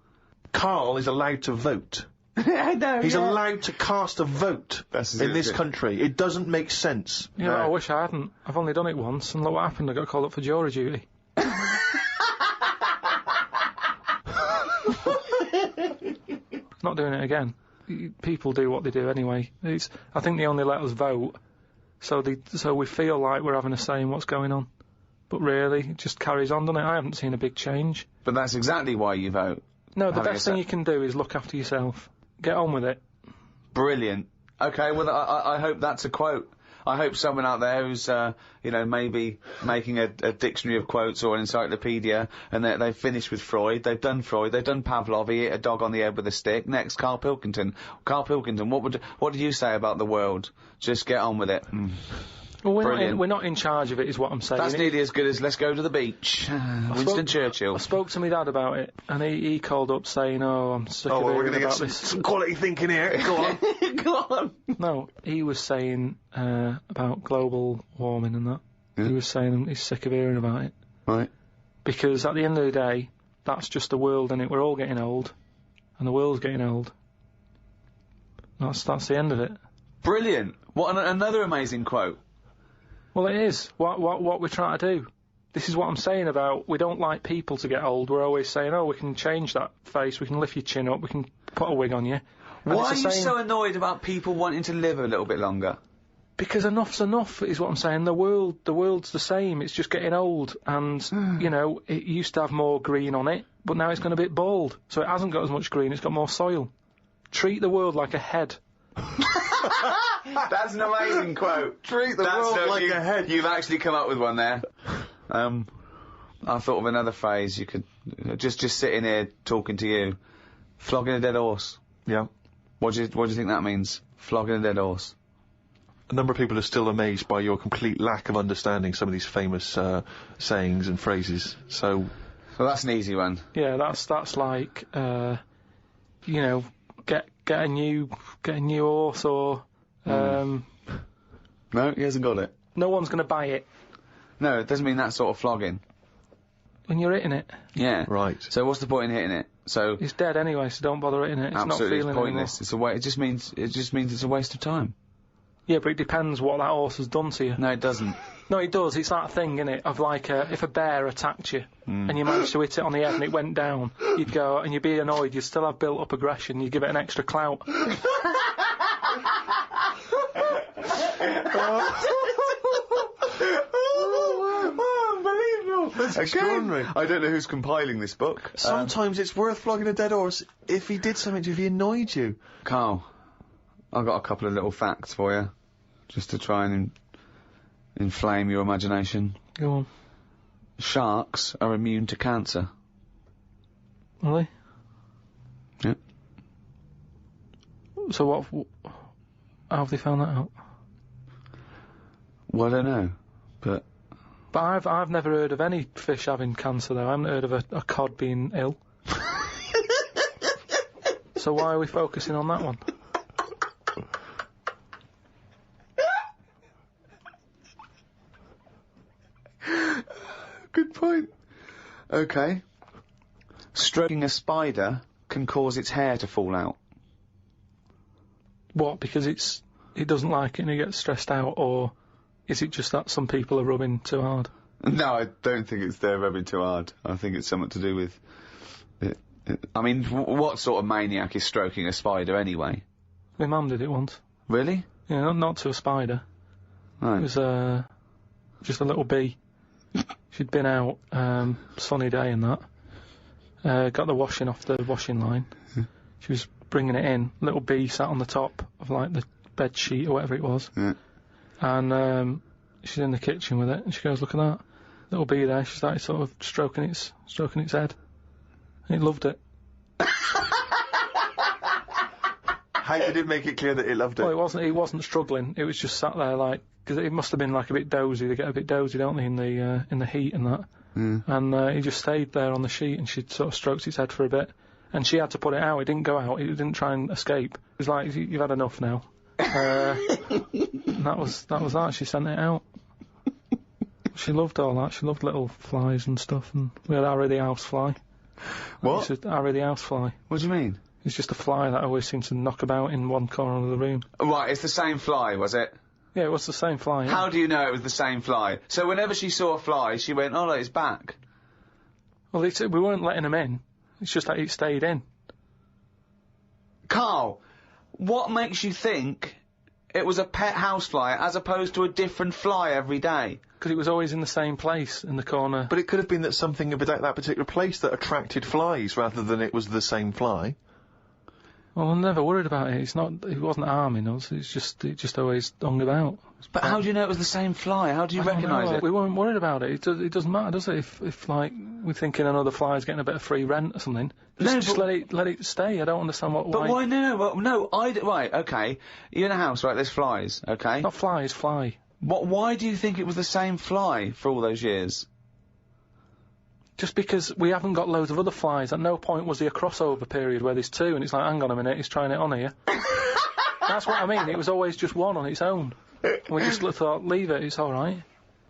Karl is allowed to vote. I know, He's allowed to cast a vote in this country. It doesn't make sense. yeah, I wish I hadn't. I've only done it once, and look what happened. I got called up for jury duty. Not doing it again. People do what they do anyway. I think they only let us vote, so we feel like we're having a say in what's going on. But really, it just carries on, doesn't it? I haven't seen a big change. But that's exactly why you vote. No, the best thing you can do is look after yourself. Get on with it. Brilliant. Okay, well, I hope that's a quote. I hope someone out there who's, maybe making a dictionary of quotes or an encyclopedia, and they've finished with Freud, they've done Pavlov, he hit a dog on the head with a stick. Next, Karl Pilkington. Karl Pilkington, what did you say about the world? Just get on with it. Well, we're not in charge of it, is what I'm saying. That's nearly as good as let's go to the beach. Winston Churchill. I spoke to my dad about it, and he called up saying, "Oh, I'm sick of hearing about this." Some quality thinking here. Go on. Go on. No, he was saying about global warming and that. Yeah. He was saying he's sick of hearing about it. Right. Because at the end of the day, that's just the world, innit? We're all getting old, and the world's getting old. That's the end of it. Brilliant. What another amazing quote. Well, it is. What we're trying to do. This is what I'm saying about we don't like people to get old. We're always saying, oh, we can change that face, we can lift your chin up, we can put a wig on you. And why are you so annoyed about people wanting to live a little bit longer? Because enough's enough, is what I'm saying. The world's the same. It's just getting old, and it used to have more green on it, but now it's gone a bit bald, so it hasn't got as much green. It's got more soil. Treat the world like a head. That's an amazing quote. Treat the world like a head. You've actually come up with one there. I thought of another phrase you could just sitting here talking to you. Flogging a dead horse. Yeah. What do you think that means? Flogging a dead horse. A number of people are still amazed by your complete lack of understanding some of these famous sayings and phrases. So that's an easy one. Yeah, that's like get a new horse or. No, he hasn't got it. No one's going to buy it. No, it doesn't mean that sort of flogging. When you're hitting it. Yeah. Right. So what's the point in hitting it? So it's dead anyway, so don't bother hitting it. It's absolutely, not feeling it's pointless. anymore. It's a way. It just means it's a waste of time. Yeah, but it depends what that horse has done to you. No, it doesn't. No, it does. It's that thing, innit, of like if a bear attacked you and you managed to hit it on the head and it went down, you'd go and you'd be annoyed. You'd still have built-up aggression. You'd give it an extra clout. That's extraordinary. I don't know who's compiling this book. Sometimes it's worth flogging a dead horse if he did something to you, if he annoyed you. Karl, I've got a couple of little facts for you, just to try and inflame your imagination. Go on. Sharks are immune to cancer. Are they? Yep. So how have they found that out? Well, I don't know, but I've never heard of any fish having cancer, though. I haven't heard of a cod being ill. So why are we focusing on that one? Good point. Okay. Stroking a spider can cause its hair to fall out. What, because it doesn't like it and it gets stressed out, or is it just that some people are rubbing too hard? No, I don't think it's they're rubbing too hard. I think it's something to do with it. I mean, what sort of maniac is stroking a spider anyway? My mum did it once. Really? Yeah, not to a spider. Right. It was just a little bee. She'd been out, sunny day and that. Got the washing off the washing line. She was bringing it in. Little bee sat on the top of like the bed sheet or whatever it was. Yeah. And she's in the kitchen with it, and she goes, "Look at that little bee there." She started sort of stroking its head, and it loved it. How did it make it clear that it loved it? Well, he wasn't struggling. It was just sat there like, because it must have been like a bit dozy. They get a bit dozy, don't they, in the heat and that. And he just stayed there on the sheet, and she sort of stroked its head for a bit, and she had to put it out. It didn't go out. It didn't try and escape. It was like, you've had enough now. And that was that. She sent it out. She loved all that. She loved little flies and stuff. And we had Harry the housefly. What? Harry the housefly. What do you mean? It's just a fly that always seemed to knock about in one corner of the room. Right, it's the same fly, was it? Yeah, it was the same fly. Yeah. How do you know it was the same fly? So whenever she saw a fly, she went, oh, look, it's back. Well, we weren't letting him in. It's just that it stayed in. Karl, what makes you think it was a pet housefly as opposed to a different fly every day? Because it was always in the same place, in the corner. But it could have been that something about that particular place that attracted flies rather than it was the same fly. Well, I'm never worried about it. It wasn't harming us. It just always hung about. But how do you know it was the same fly? How do you recognise it? We weren't worried about it. It doesn't matter, does it? If like we're thinking another fly's getting a bit of free rent or something, just let it stay. I don't understand why. But why? No. Right. Okay. You're in a house, right? There's flies. Okay. Not flies. Fly. Why do you think it was the same fly for all those years? Just because we haven't got loads of other flies. At no point was there a crossover period where there's two, and it's like, hang on a minute, he's trying it on here. That's what I mean. It was always just one on its own. And we just thought, leave it, it's all right.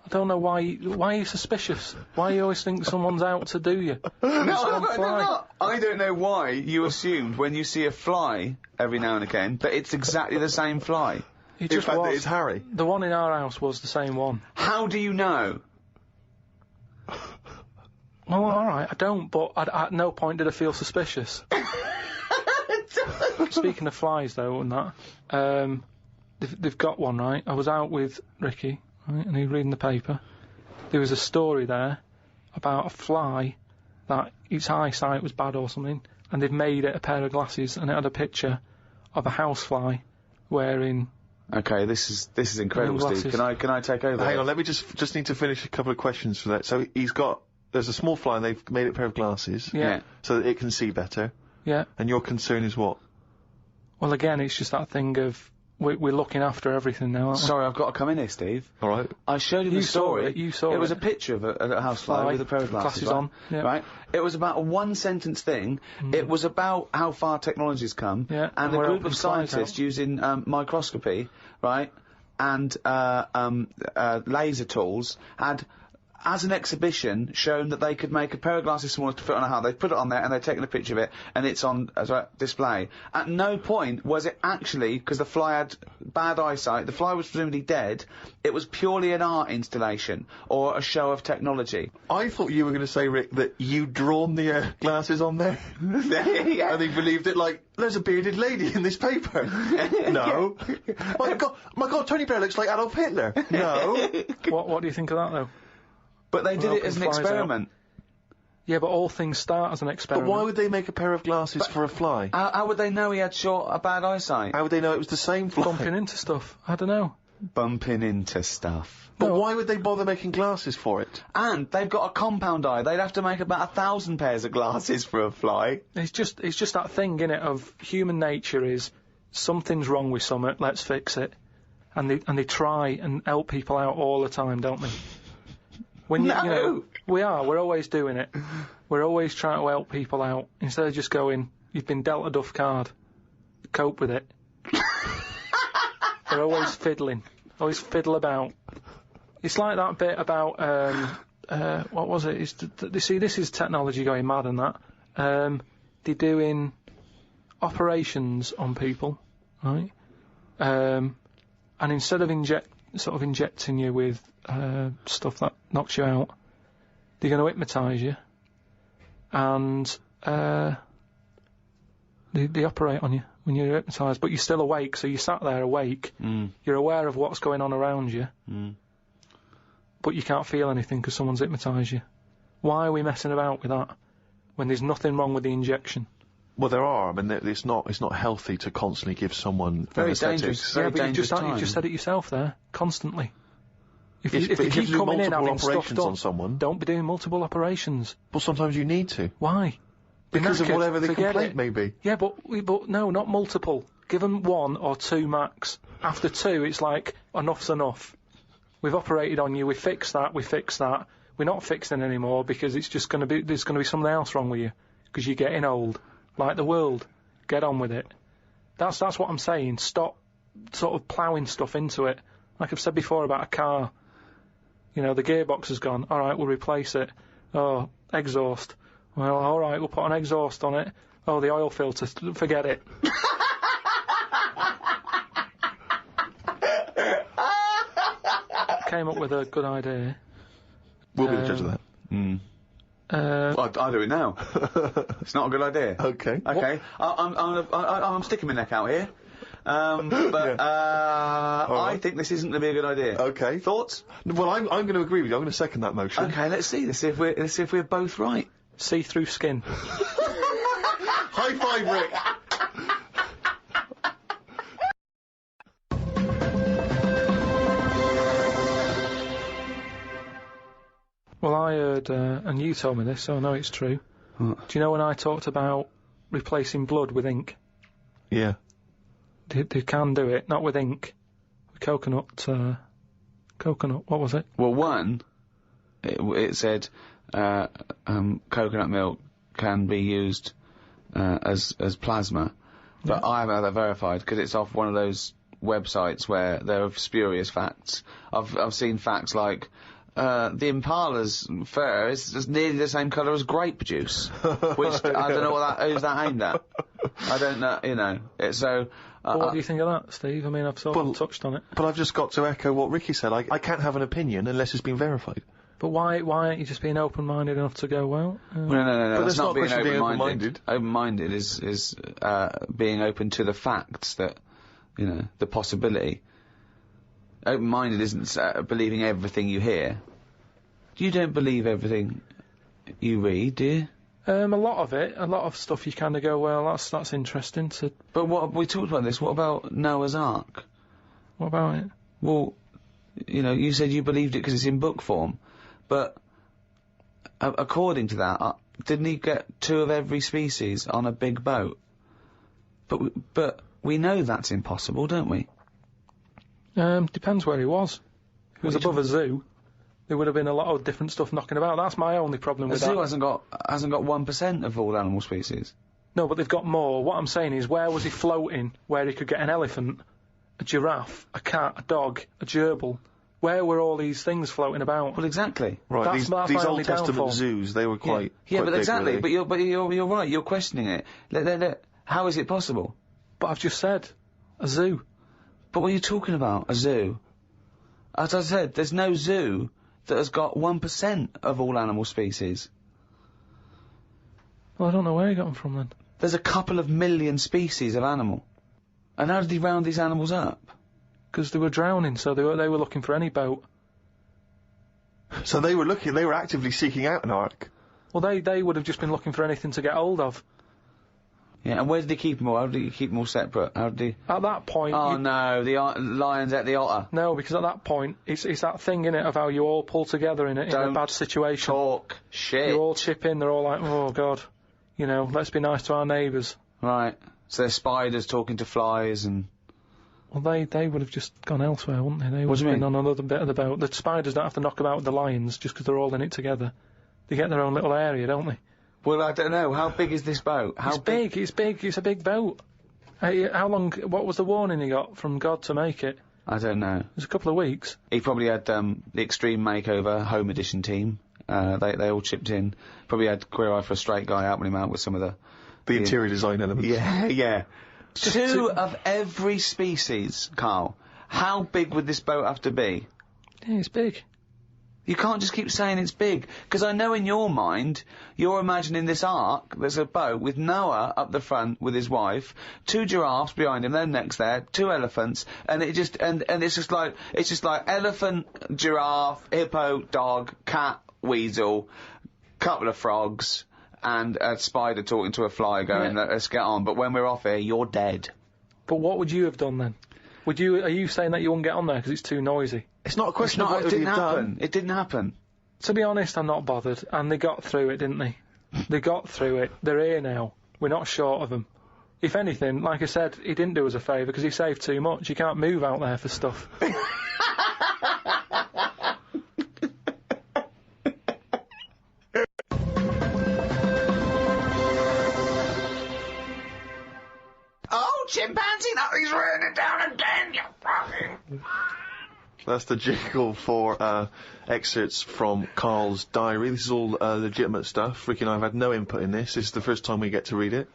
I don't know why are you suspicious? Why you always think someone's out to do you? No, I don't know why you assumed when you see a fly every now and again that it's exactly the same fly. It just in fact, was. it's Harry. The one in our house was the same one. How do you know? Well, all right, I don't, but at no point did I feel suspicious. Speaking of flies, though, and that, they've got one, right? I was out with Ricky, right, and he was reading the paper. There was a story there about a fly that its eyesight was bad or something, and they've made it a pair of glasses, and it had a picture of a housefly wearing. Okay, this is incredible, Steve. Can I take over? Hang on, let me just need to finish a couple of questions for that. So there's a small fly and they've made it a pair of glasses. Yeah. So that it can see better. Yeah. And your concern is what? Well, again, it's just that thing of we're looking after everything now, aren't we? Sorry, I've got to come in here, Steve. All right. I showed you the story. You saw it. It was a picture of a housefly with a pair of glasses on. Yeah. Right? It was about a one-sentence thing. It was about how far technology's come. Yeah. And a group of scientists using microscopy, right, and laser tools had, as an exhibition, shown that they could make a pair of glasses smaller to fit on a hat. They put it on there and they've taken a picture of it and it's on as a display. At no point was it actually, because the fly had bad eyesight, the fly was presumably dead, it was purely an art installation or a show of technology. I thought you were going to say, Rick, that you'd drawn the glasses on there. Yeah. And he believed it like, there's a bearded lady in this paper. No. My God, Tony Blair looks like Adolf Hitler. No. What do you think of that, though? But they did it as an experiment. Yeah, but all things start as an experiment. But why would they make a pair of glasses for a fly? How would they know he had bad eyesight? How would they know it was the same fly? Bumping into stuff. I don't know. Bumping into stuff. But why would they bother making glasses for it? And they've got a compound eye. They'd have to make about 1,000 pairs of glasses for a fly. It's just that thing, innit, of human nature is something's wrong with something, let's fix it. And they try and help people out all the time, don't they? When you know, we're always doing it. We're always trying to help people out. Instead of just going, you've been dealt a duff card, cope with it. We're always fiddling. Always fiddle about. It's like that bit about, what was it? See, this is technology going mad and that. They're doing operations on people, right? And instead of injecting you with stuff that knocks you out, they're going to hypnotise you, and they operate on you when you're hypnotised, but you're still awake, so you're sat there awake, you're aware of what's going on around you, but you can't feel anything because someone's hypnotised you. Why are we messing about with that when there's nothing wrong with the injection? Well, there are. I mean, it's not healthy to constantly give someone very anesthetics. dangerous. Yeah, Very but dangerous you just said it yourself there, constantly. If But you if you keep do coming in multiple having stuff operations done, on someone, don't be doing multiple operations. well, sometimes you need to Why? because of Knackered, whatever the forget complaint it. may be. Yeah, but no, not multiple. Give them 1 or 2 max. After 2, it's like, enough's enough. We've operated on you, we fixed that. We're not fixing anymore because it's just going to be, there's going to be something else wrong with you. Because you're getting old. Like the world. Get on with it. That's what I'm saying. Stop sort of ploughing stuff into it. Like I've said before about a car. You know, the gearbox has gone. Alright, we'll replace it. Oh, exhaust. Well, alright, we'll put an exhaust on it. Oh, the oil filter. Forget it. Came up with a good idea. We'll be the judge of that. I'll do it now. It's not a good idea. Okay. Okay. I'm sticking my neck out here. I think this isn't going to be a good idea. Okay. Thoughts? Well, I'm going to agree with you. I'm going to second that motion. Okay, let's see. Let's see if we're both right. See-through skin. High five, Rick. Well, I heard, and you told me this, so I know it's true. What? Do you know when I talked about replacing blood with ink? Yeah. They can do it, not with ink. With coconut, what was it? Well, one, it said coconut milk can be used as plasma, but I haven't had that verified because it's off one of those websites where there are spurious facts. I've seen facts like the Impala's fur is just nearly the same colour as grape juice, which I don't know who's that aimed at. I don't know, you know. So. What do you think of that, Steve? I mean, I've sort of touched on it. But I've just got to echo what Ricky said. I can't have an opinion unless it's been verified. But why aren't you just being open-minded enough to go, well? No. But That's not being open-minded. Open-minded is being open to the facts that, you know, the possibility. Open-minded isn't believing everything you hear. You don't believe everything you read, do you? A lot of stuff you kind of go, well, that's interesting to... But what, we talked about this, what about Noah's Ark? What about it? Well, you know, you said you believed it because it's in book form, but according to that, didn't he get 2 of every species on a big boat? But we know that's impossible, don't we? Depends where he was. If he was above a zoo, there would have been a lot of different stuff knocking about. That's my only problem with that. A zoo hasn't got 1% of all animal species. No, but they've got more. What I'm saying is, where was he floating where he could get an elephant, a giraffe, a cat, a dog, a gerbil? Where were all these things floating about? Well, exactly. Right, That's these my Old only Testament downfall. zoos, they were quite Yeah, quite but big, exactly. really. But you're right. You're questioning it. How is it possible? But I've just said, a zoo. But what are you talking about? A zoo? As I said, there's no zoo that has got 1% of all animal species. Well, I don't know where he got them from then. There's a couple of million species of animal. And how did he round these animals up? Because they were drowning, so they were looking for any boat. So they were actively seeking out an ark. Well, they would have just been looking for anything to get hold of. Yeah, and where did he keep them all? How did he keep them all separate? How did he... At that point... Oh, no, the lions at the altar. No, because at that point, it's that thing, innit, of how you all pull together in a bad situation. Talk shit. You all chip in, they're all like, oh, God, you know, let's be nice to our neighbours. Right. So there's spiders talking to flies and... Well, they would have just gone elsewhere, wouldn't they? They would What do you have been mean? on another bit of the boat. The spiders don't have to knock about with the lions just because they're all in it together. They get their own little area, don't they? Well, I don't know. How big is this boat? How It's big, it's a big boat. How long, what was the warning he got from God to make it? I don't know. It was a couple of weeks. He probably had the Extreme Makeover Home Edition team. They all chipped in. Probably had Queer Eye for a Straight Guy helping him out with some of The interior design elements. Yeah. Two of every species, Karl. How big would this boat have to be? Yeah, it's big. You can't just keep saying it's big, because I know in your mind, you're imagining this ark, there's a boat with Noah up the front with his wife, 2 giraffes behind him, then next there, 2 elephants, and it just, and it's just like elephant, giraffe, hippo, dog, cat, weasel, couple of frogs, and a spider talking to a fly going, let's get on, but when we're off here, you're dead. But what would you have done then? Are you saying that you wouldn't get on there because it's too noisy? It's not a question of what it didn't have happen. done. It didn't happen. To be honest, I'm not bothered. And they got through it, didn't they? They got through it. They're here now. We're not short of them. if anything, like I said, he didn't do us a favour because he saved too much. You can't move out there for stuff. Oh, chimpanzee, nothing's raining down again, you fucking... That's the jingle for excerpts from Karl's diary. This is all legitimate stuff. Ricky and I have had no input in this. This is the first time we get to read it.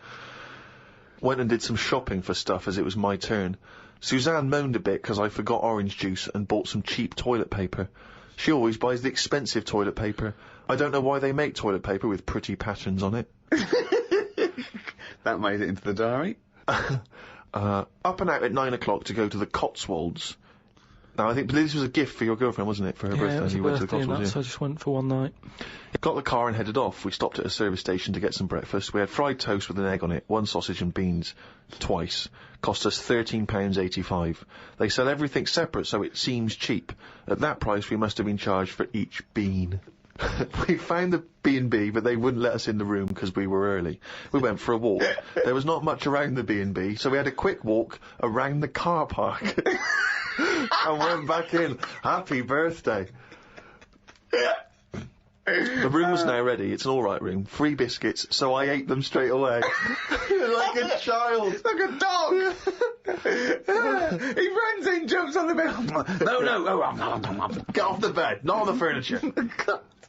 Went and did some shopping for stuff as it was my turn. Suzanne moaned a bit because I forgot orange juice and bought some cheap toilet paper. She always buys the expensive toilet paper. I don't know why they make toilet paper with pretty patterns on it. That made it into the diary. Up and out at 9 o'clock to go to the Cotswolds. Now, I think this was a gift for your girlfriend, wasn't it, for her birthday? Yeah, it was a You went to the birthday and Cotswolds, that, so I just went for one night. Got the car and headed off. We stopped at a service station to get some breakfast. We had fried toast with an egg on it, 1 sausage and beans, twice. Cost us £13.85. They sell everything separate, so it seems cheap. At that price, we must have been charged for each bean. We found the B&B, but they wouldn't let us in the room because we were early. We went for a walk. There was not much around the B&B, so we had a quick walk around the car park. And went back in. Happy birthday. The room was now ready. It's an alright room. 3 biscuits, so I ate them straight away. Like a child. Like a dog. He runs in, jumps on the bed. No. Get off the bed, not on the furniture.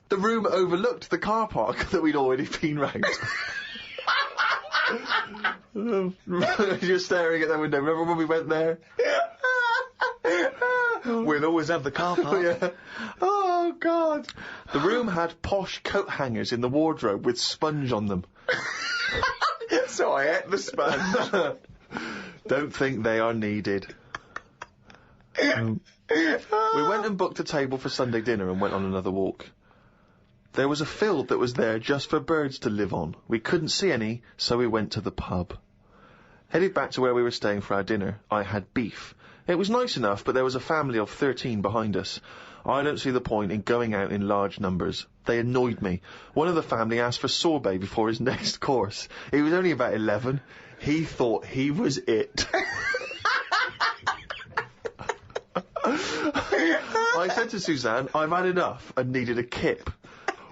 The room overlooked the car park that we'd already been round. You're staring at that window. Remember when we went there? We'll always have the car park. Yeah. Oh, God. The room had posh coat hangers in the wardrobe with sponge on them. So I ate the sponge. Don't think they are needed. We went and booked a table for Sunday dinner and went on another walk. There was a field that was there just for birds to live on. We couldn't see any, so we went to the pub. Headed back to where we were staying for our dinner, I had beef. It was nice enough, but there was a family of 13 behind us. I don't see the point in going out in large numbers. They annoyed me. One of the family asked for sorbet before his next course. He was only about 11. He thought he was it. I said to Suzanne, I've had enough and needed a kip.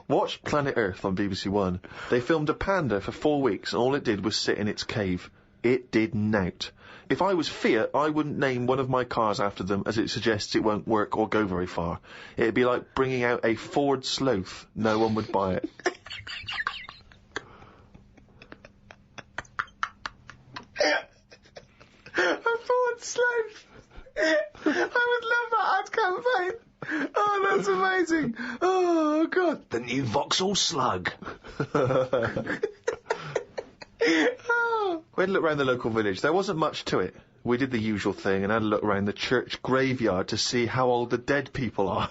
Watched Planet Earth on BBC One. They filmed a panda for 4 weeks and all it did was sit in its cave. It did nout. If I was Fiat, I wouldn't name one of my cars after them, as it suggests it won't work or go very far. It'd be like bringing out a Ford Sloth. No one would buy it. A Ford Sloth. I would love that ad campaign. Oh, that's amazing. Oh, God. The new Vauxhall Slug. We had a look around the local village. There wasn't much to it. We did the usual thing and had a look around the church graveyard to see how old the dead people are.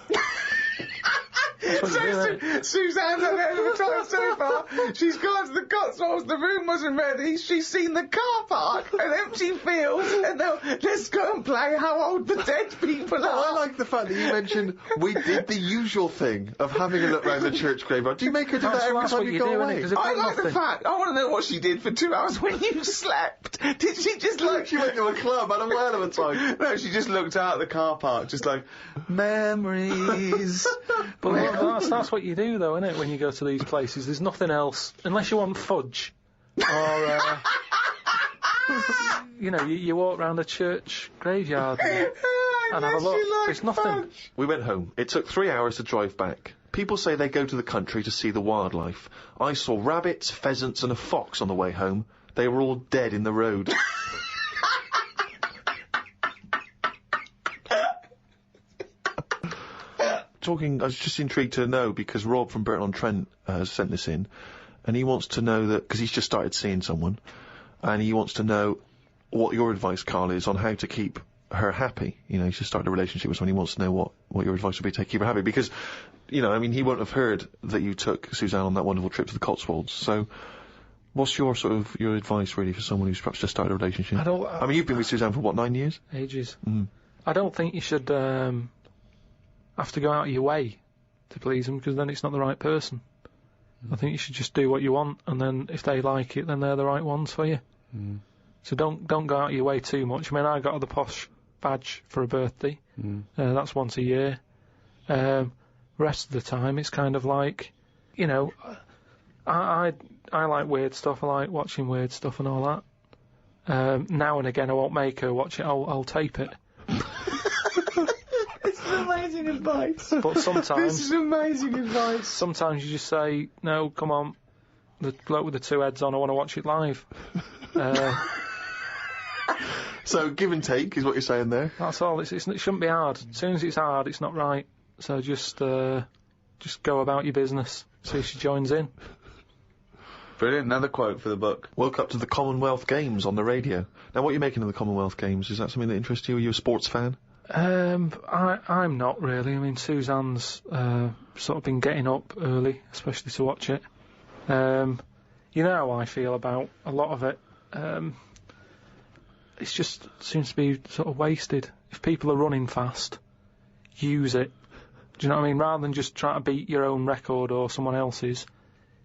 Suzanne's had it of a time so far. She's gone to the Cotswolds, the room wasn't ready, she's seen the car park, an empty field, and now let's go and play how old the dead people are. I like the fact that you mentioned we did the usual thing of having a look round the church graveyard. Do you make her do that every time you go away? I like the fact, I want to know what she did for 2 hours when you slept. Did she just look... She went to a club, had a whale of a time. No, she just looked out at the car park, just like, memories. But that's what you do, though, isn't it, when you go to these places? There's nothing else, unless you want fudge, or, you know, you walk round a church graveyard and have a look. There's nothing. We went home. It took 3 hours to drive back. People say they go to the country to see the wildlife. I saw rabbits, pheasants and a fox on the way home. They were all dead in the road. I was just intrigued to know, because Rob from Burton-on-Trent has sent this in, and he wants to know that, because he's just started seeing someone, and he wants to know what your advice, Karl, is on how to keep her happy. You know, he's just started a relationship with someone, he wants to know what your advice would be to keep her happy, because, you know, I mean, he won't have heard that you took Suzanne on that wonderful trip to the Cotswolds, so... What's your your advice, really, for someone who's perhaps just started a relationship? I mean, you've been with Suzanne for, what, 9 years? Ages. I don't think you should, have to go out of your way to please them, because then it's not the right person. I think you should just do what you want, and then if they like it, then they're the right ones for you. So don't go out of your way too much. I mean, I got the posh badge for a birthday. That's once a year. Rest of the time, it's kind of like, you know, I like weird stuff. I like watching weird stuff and all that. Now and again, I won't make her watch it. I'll tape it. This is amazing advice. But sometimes... This is amazing advice. Sometimes you just say, no, come on, the bloke with the 2 heads on, I want to watch it live. So, give and take is what you're saying there. That's all. It shouldn't be hard. As soon as it's hard, it's not right. So just go about your business. See if she joins in. Brilliant. Another quote for the book. Woke up to the Commonwealth Games on the radio. Now, what are you making of the Commonwealth Games? Is that something that interests you? Are you a sports fan? I'm not really. I mean, Suzanne's sort of been getting up early, especially to watch it. You know how I feel about a lot of it. It just seems to be sort of wasted. If people are running fast, use it. Do you know what I mean? Rather than just trying to beat your own record or someone else's,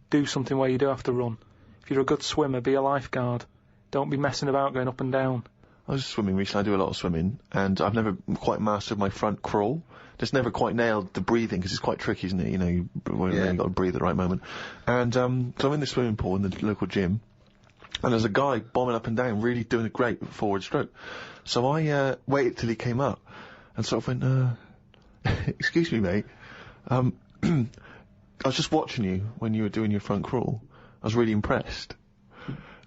do something where you do have to run. If you're a good swimmer, be a lifeguard. Don't be messing about going up and down. I was swimming recently. I do a lot of swimming, and I've never quite mastered my front crawl. Just never quite nailed the breathing, because it's quite tricky, isn't it? You know, you've got to breathe at the right moment. And so I'm in the swimming pool in the local gym, and there's a guy bombing up and down, really doing a great forward stroke. So I waited till he came up, and sort of went, excuse me, mate. I was just watching you when you were doing your front crawl. I was really impressed.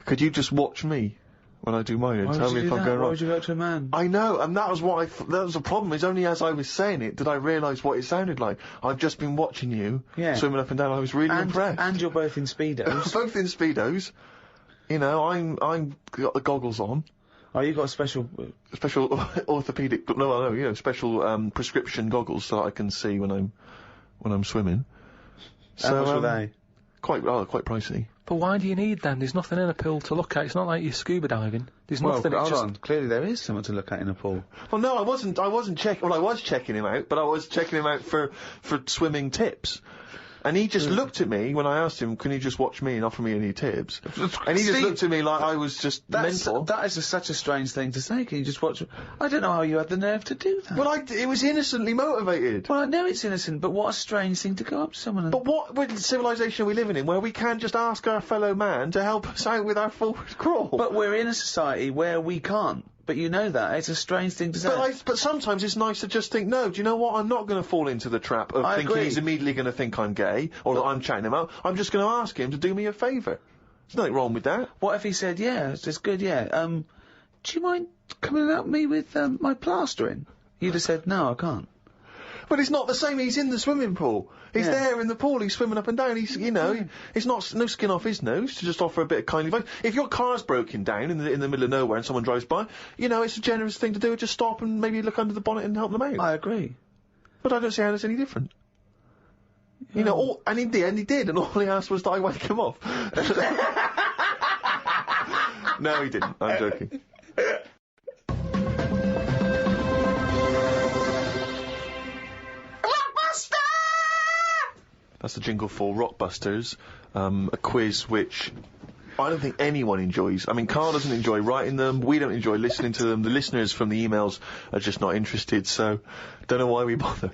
Could you just watch me when I do mine and tell me if I'm going wrong? Why would you go to a man? I know, and that was what that was the problem. Is only as I was saying it did I realise what it sounded like. I've just been watching you swimming up and down. I was really impressed. And you're both in Speedos. Both in Speedos. You know, I'm got the goggles on. Oh, you got a special orthopedic, special prescription goggles so that I can see when I'm swimming. How much were they? Quite pricey. But why do you need them? There's nothing in a pool to look at. It's not like you're scuba diving. There's nothing. Hold on. Clearly there is something to look at in a pool. Well, no, I wasn't checking. Well, I was checking him out, but I was checking him out for swimming tips. And he just looked at me when I asked him, can you just watch me and offer me any tips? And he just looked at me like I was just mental. That is such a strange thing to say. Can you just watch... I don't know how you had the nerve to do that. Well, it was innocently motivated. Well, I know it's innocent, but what a strange thing to go up to someone and... But what civilization are we living in where we can't just ask our fellow man to help us out with our forward crawl? But we're in a society where we can't. But you know that. It's a strange thing to say. But sometimes it's nice to just think, no, do you know what? I'm not going to fall into the trap of thinking he's immediately going to think I'm gay, or that I'm chatting him out. I'm just going to ask him to do me a favour. There's nothing wrong with that. What if he said, yeah, it's good, yeah, do you mind coming and help me with, my plastering? You'd have said, no, I can't. But it's not the same. He's in the swimming pool. He's there in the pool. He's swimming up and down. He's, you know, it's not no skin off his nose to just offer a bit of kindly advice. If your car's broken down in the middle of nowhere and someone drives by, you know, it's a generous thing to do. Just stop and maybe look under the bonnet and help them out. I agree. But I don't see how that's any different. You know, and in the end he did, and all he asked was that I wake him off. No, he didn't. I'm joking. That's the jingle for Rockbusters, a quiz which I don't think anyone enjoys. I mean, Karl doesn't enjoy writing them, we don't enjoy listening to them, the listeners from the emails are just not interested, so don't know why we bother.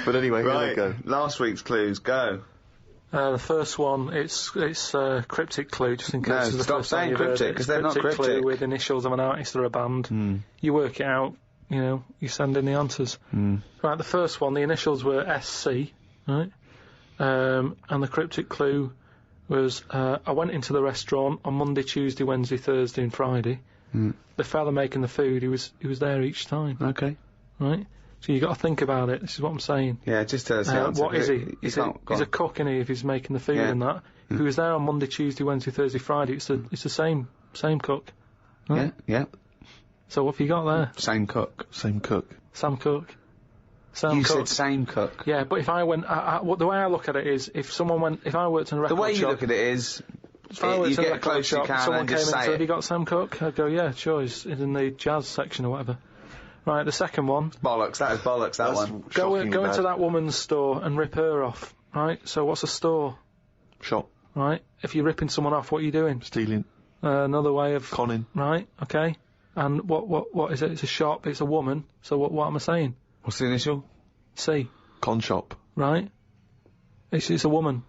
But anyway, here we go. Last week's clues, go. The first one, it's cryptic clue, just in case. No, stop saying cryptic, because they're not cryptic. Clue with initials of an artist or a band. You work it out, you know, you send in the answers. Right, the first one, the initials were SC, right? And the cryptic clue was, I went into the restaurant on Monday, Tuesday, Wednesday, Thursday and Friday. The fella making the food, he was there each time. Okay. Right? So you got to think about it, this is what I'm saying. Yeah, just tell us the answer. What is he? He's a cook, isn't he, if he's making the food and that. If he was there on Monday, Tuesday, Wednesday, Thursday, Friday, it's the same cook. Right? Yeah. So what have you got there? Same cook. Sam Cook. You said same cook. Yeah, but if I went, the way I look at it is, if I worked in a record shop... The way you look at it is, if I worked in a record shop, someone came in and said, have you got Sam Cook? I'd go, yeah, sure, he's in the jazz section or whatever. Right, the second one... Bollocks, that is bollocks, that one. Go into that woman's store and rip her off, right? So what's a store? Shop. Right? If you're ripping someone off, what are you doing? Stealing. Another way of... Conning. Right, okay. And what is it? It's a shop, it's a woman, so what am I saying? What's the initial? C. Con shop. Right? It's a woman.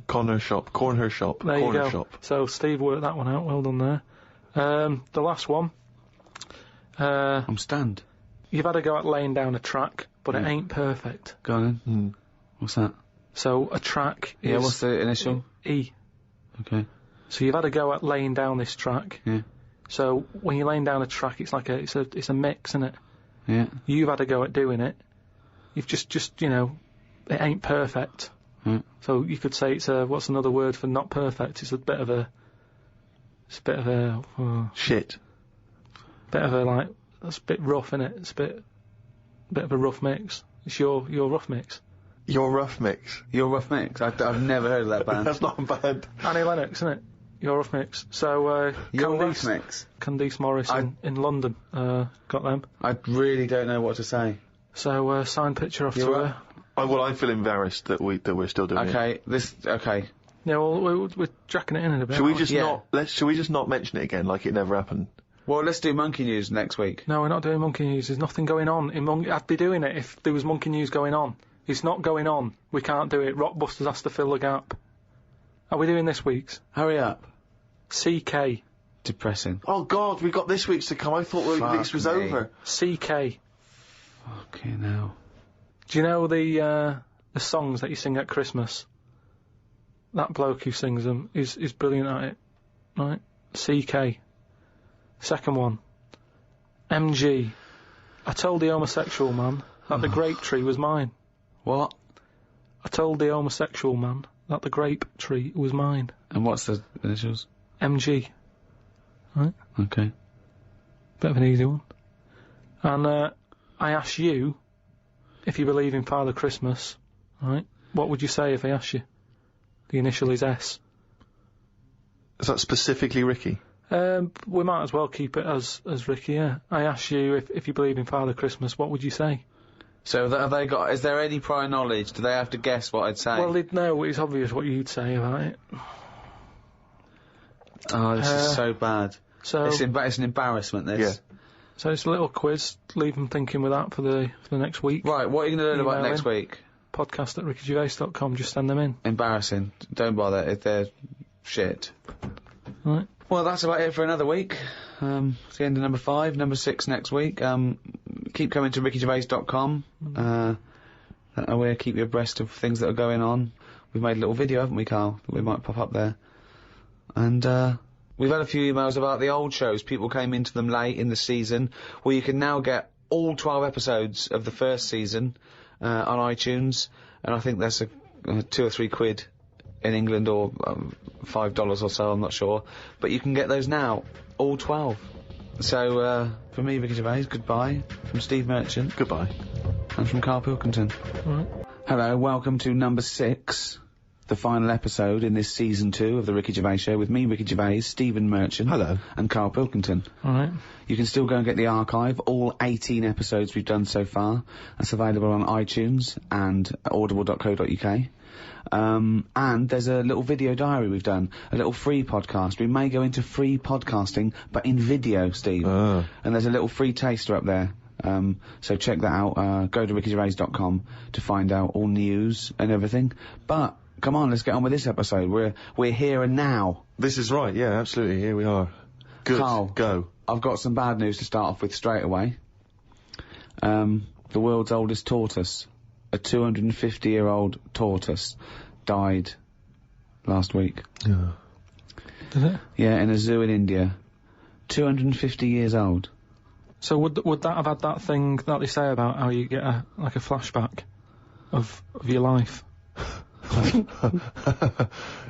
Corner shop. Corner shop. There you corner go. shop. So Steve worked that one out, well done there. The last one. I'm stunned. You've had a go at laying down a track, but it ain't perfect. Go on then. What's that? So a track is... Yeah, what's the initial? E. Okay. So you've had a go at laying down this track. Yeah. So when you're laying down a track, it's like it's a mix, isn't it? Yeah. You've had a go at doing it. You've just you know, it ain't perfect. So you could say it's a, what's another word for not perfect? It's a bit of a Shit. bit of a like, that's a bit rough, isn't it? It's a bit of a rough mix. It's your rough mix. Your rough mix. Your rough mix. I've never heard of that band. That's not bad. Annie Lennox, isn't it? Your rough mix. So Your rough mix. Candice Morris in London got them. I really don't know what to say. So signed picture off to You're her. I feel embarrassed that we're still doing it. Okay. Yeah, well, we're jacking it in a bit. Should we aren't just Should we just not mention it again, like it never happened? Well, let's do Monkey News next week. No, we're not doing Monkey News. There's nothing going on. I'd be doing it if there was Monkey News going on. It's not going on. We can't do it. Rockbusters has to fill the gap. Are we doing this week's? Hurry up. CK. Depressing. Oh God, we've got this week's to come. I thought this was over. CK. Okay, now. Do you know the songs that you sing at Christmas? That bloke who sings them is brilliant at it. Right? CK. Second one. MG. I told the homosexual man that the grape tree was mine. What? I told the homosexual man that the grape tree was mine. And what's the initials? MG. Right? Okay. Bit of an easy one. And I ask you if you believe in Father Christmas, right? What would you say if I asked you? The initial is S. Is that specifically Ricky? We might as well keep it as Ricky, yeah. I ask you if you believe in Father Christmas, what would you say? So have they got? Is there any prior knowledge? Do they have to guess what I'd say? Well, they'd know. It's obvious what you'd say about it. Oh, this is so bad. So it's an embarrassment. This. Yeah. So it's a little quiz. Leave them thinking with that for the next week. Right. What are you going to learn about Email next in. week? Podcast at rickygervais.com. Just send them in. Embarrassing. Don't bother if they're shit. Right. Well, that's about it for another week. It's the end of number 5, number 6 next week. Keep coming to rickygervais.com. We'll keep you abreast of things that are going on. We've made a little video, haven't we, Karl? That we might pop up there. And we've had a few emails about the old shows. People came into them late in the season. Well, you can now get all 12 episodes of the first season on iTunes. And I think there's 2 or 3 quid in England, or $5 or so, I'm not sure. But you can get those now, all 12. So, from me, Ricky Gervais, goodbye. From Steve Merchant. Goodbye. And from Karl Pilkington. Right. Hello, welcome to number 6, the final episode in this season 2 of the Ricky Gervais Show, with me, Ricky Gervais, Stephen Merchant. Hello. And Karl Pilkington. Alright. You can still go and get the archive, all 18 episodes we've done so far. That's available on iTunes and audible.co.uk. And there's a little video diary we've done, a little free podcast. We may go into free podcasting, but in video, Steve. And there's a little free taster up there. So check that out. Go to rickygervais.com to find out all news and everything. But come on, let's get on with this episode. We're here and now. This is right. Yeah, absolutely. Here we are. Good. Karl, Go. I've got some bad news to start off with straight away. The world's oldest tortoise, a 250-year-old tortoise, died last week. Yeah. Did it? Yeah, in a zoo in India. 250 years old. So would that have had that thing that they say about how you get a flashback of your life?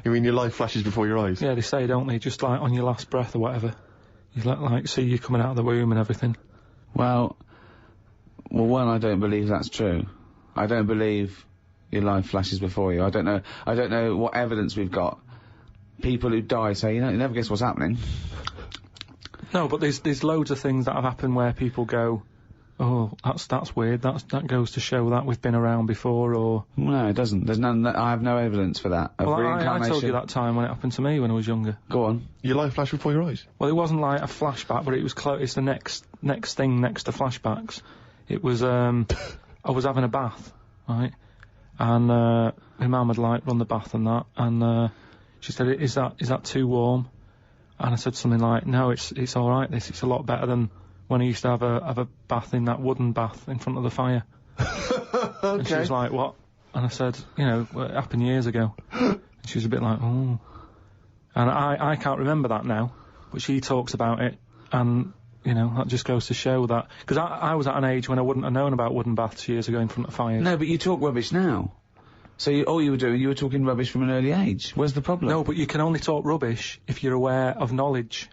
You mean your life flashes before your eyes? Yeah, they say, don't they? Just like on your last breath or whatever. You like see you coming out of the womb and everything. Well, one, I don't believe that's true. I don't believe your life flashes before you. I don't know what evidence we've got. People who die say, you never guess what's happening. No, but there's loads of things that have happened where people go, oh, that's weird. That goes to show that we've been around before, or... No, it doesn't. There's none. I have no evidence for that. Of Well, reincarnation. I told you that time when it happened to me when I was younger. Go on. Your life flashed before your eyes? Well, it wasn't like a flashback, but it was close. It's the next thing next to flashbacks. It was, I was having a bath, right? And, my mum had, like, run the bath and that, and, she said, is that too warm? And I said something like, no, it's alright, it's a lot better than when I used to have a bath in that wooden bath in front of the fire. Okay. And she was like, what? And I said, you know, well, it happened years ago. And she was a bit like, oh. And I can't remember that now, but she talks about it, and, you know, that just goes to show that... Because I was at an age when I wouldn't have known about wooden baths years ago in front of fires. No, but you talk rubbish now. So all you were doing, you were talking rubbish from an early age. Where's the problem? No, but you can only talk rubbish if you're aware of knowledge.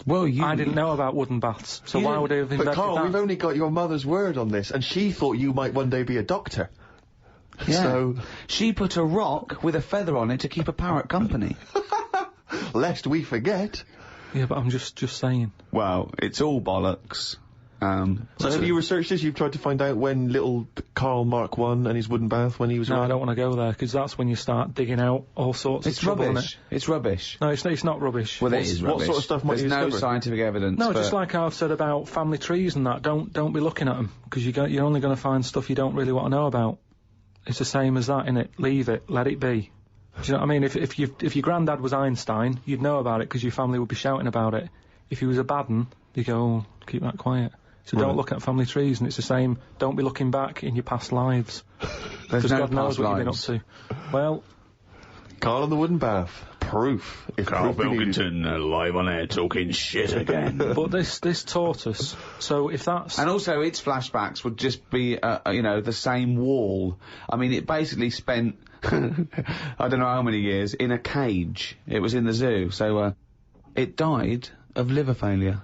Well, I didn't know about wooden baths, so why would I have invented But Karl, that? we've only got your mother's word on this, and she thought you might one day be a doctor. Yeah. So... She put a rock with a feather on it to keep a parrot company. Lest we forget. Yeah, but I'm just saying. Well, it's all bollocks. So have you researched this? You've tried to find out when little Karl Mark I and his wooden bath, when he was No, around? I don't want to go there, because that's when you start digging out all sorts It's of trouble, rubbish. innit? It's rubbish. No, it's not rubbish. Well, it is rubbish. What sort of stuff might There's you no discover? scientific evidence. No, for... just like I've said about family trees and that, don't be looking at them, because you're only going to find stuff you don't really want to know about. It's the same as that, innit? Leave it, let it be. Do you know what I mean? If your granddad was Einstein, you'd know about it, because your family would be shouting about it. If he was a bad un, you go, oh, keep that quiet. So don't look at family trees, and it's the same, don't be looking back in your past lives. Because no God knows past what you've been up lives. to. Well... Karl and the wooden bath. Proof. If Karl proof be needed. Pilkington, live on air, talking shit again. But this taught us, so if that's... And also, its flashbacks would just be, you know, the same wall. I mean, it basically spent, I don't know how many years, in a cage. It was in the zoo, so, it died of liver failure.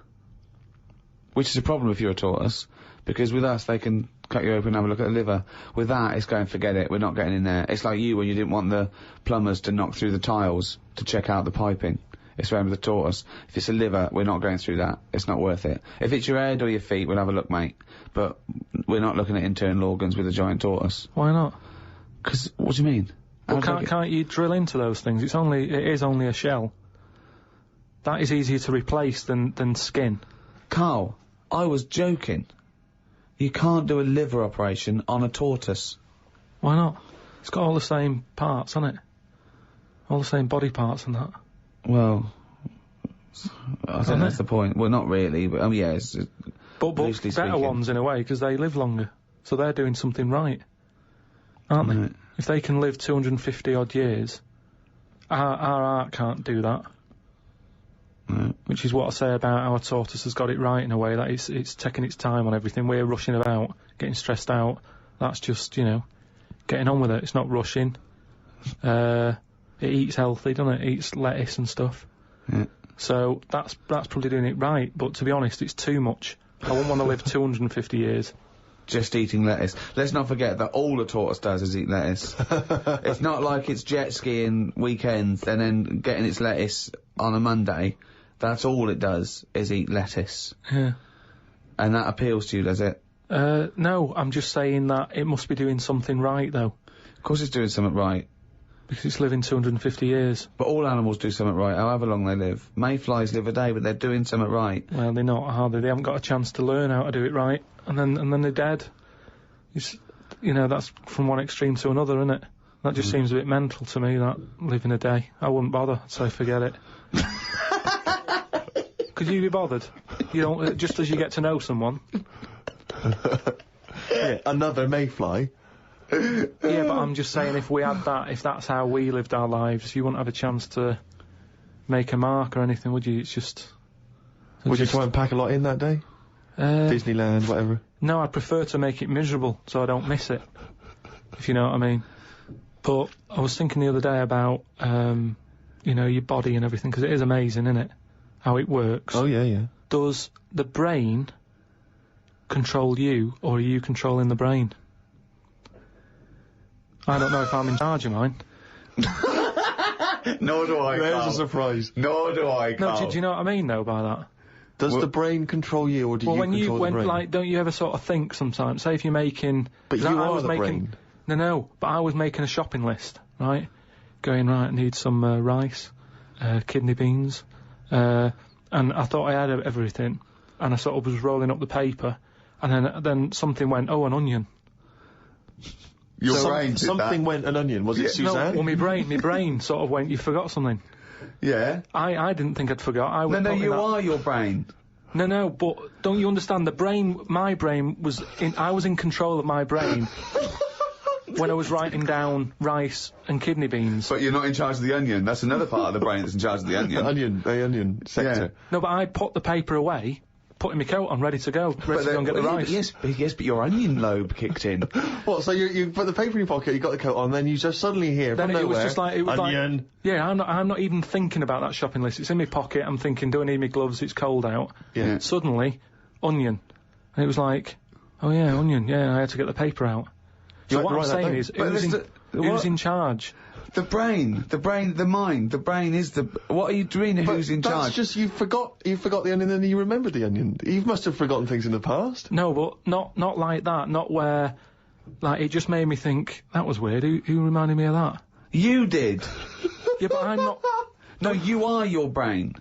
Which is a problem if you're a tortoise, because with us, they can cut you open and have a look at the liver. With that, it's going, forget it, we're not getting in there. It's like you when you didn't want the plumbers to knock through the tiles to check out the piping. It's the same with the tortoise. If it's a liver, we're not going through that. It's not worth it. If it's your head or your feet, we'll have a look, mate. But we're not looking at internal organs with a giant tortoise. Why not? 'Cause, what do you mean? Well, can't you drill into those things? It is only a shell. That is easier to replace than skin. Karl, I was joking. You can't do a liver operation on a tortoise. Why not? It's got all the same parts, hasn't it? All the same body parts and that. Well, I think that's the point. Well, not really, but, yeah, it's... But loosely better speaking. ones in a way, because they live longer. So they're doing something right. Aren't they? Right. If they can live 250 odd years, our art can't do that. Right. Which is what I say about our tortoise has got it right in a way, that it's taking its time on everything. We're rushing about, getting stressed out. That's just, you know, getting on with it. It's not rushing. It eats healthy, doesn't it? It eats lettuce and stuff. Yeah. So that's probably doing it right, but to be honest, it's too much. I wouldn't want to live 250 years. Just eating lettuce. Let's not forget that all a tortoise does is eat lettuce. It's not like it's jet skiing weekends and then getting its lettuce on a Monday. That's all it does, is eat lettuce. Yeah. And that appeals to you, does it? No, I'm just saying that it must be doing something right, though. Of course it's doing something right. Because it's living 250 years. But all animals do something right, however long they live. Mayflies live a day, but they're doing something right. Well, they're not, are they? They haven't got a chance to learn how to do it right. And then they're dead. It's, you know, that's from one extreme to another, isn't it? That just seems a bit mental to me, that, living a day. I wouldn't bother, so forget it. Could you be bothered? You don't, just as you get to know someone. Yeah, another mayfly. Yeah, but I'm just saying, if we had that, if that's how we lived our lives, you wouldn't have a chance to make a mark or anything, would you? It's just... Would you try and pack a lot in that day? Disneyland, whatever. No, I'd prefer to make it miserable, so I don't miss it. If you know what I mean. But I was thinking the other day about, you know, your body and everything, because it is amazing, isn't it? How it works. Oh, yeah, yeah. Does the brain control you, or are you controlling the brain? I don't know if I'm in charge of mine. Nor do I, There's Karl. a surprise. Nor do I, No, Karl. do you know what I mean, though, by that? Does the brain control you, or do you control the brain? Like, don't you ever sort of think sometimes? Say if you're making, but you are the brain. No, but I was making a shopping list, right? Going right, I need some rice, kidney beans, and I thought I had everything, and I sort of was rolling up the paper, and then something went, oh, an onion. Your brain did something that. went an onion. Was it Suzanne? No, well, my brain sort of went, you forgot something. Yeah. I didn't think I'd forgot. You are your brain. No, but don't you understand? My brain was I was in control of my brain when I was writing down rice and kidney beans. But you're not in charge of the onion. That's another part of the brain that's in charge of the onion. The onion sector. Yeah. No, but I put the paper away, putting my coat on, ready to go and get the rice. Yes, but your onion lobe kicked in. What? So you put the paper in your pocket, you got the coat on, then you just suddenly hear then from nowhere, was just like onion. Yeah, I'm not even thinking about that shopping list. It's in my pocket. I'm thinking, do I need my gloves? It's cold out. Yeah. Suddenly, onion, and it was like, oh yeah, onion. Yeah, I had to get the paper out. So what I'm saying is, who's in charge? The brain, the mind, the brain is the... What are you doing? Who's in charge? That's just, you forgot the onion and then you remembered the onion. You must have forgotten things in the past. No, but not like that. Not where... Like, it just made me think, that was weird. Who reminded me of that? You did. Yeah, but I'm not... No, you are your brain.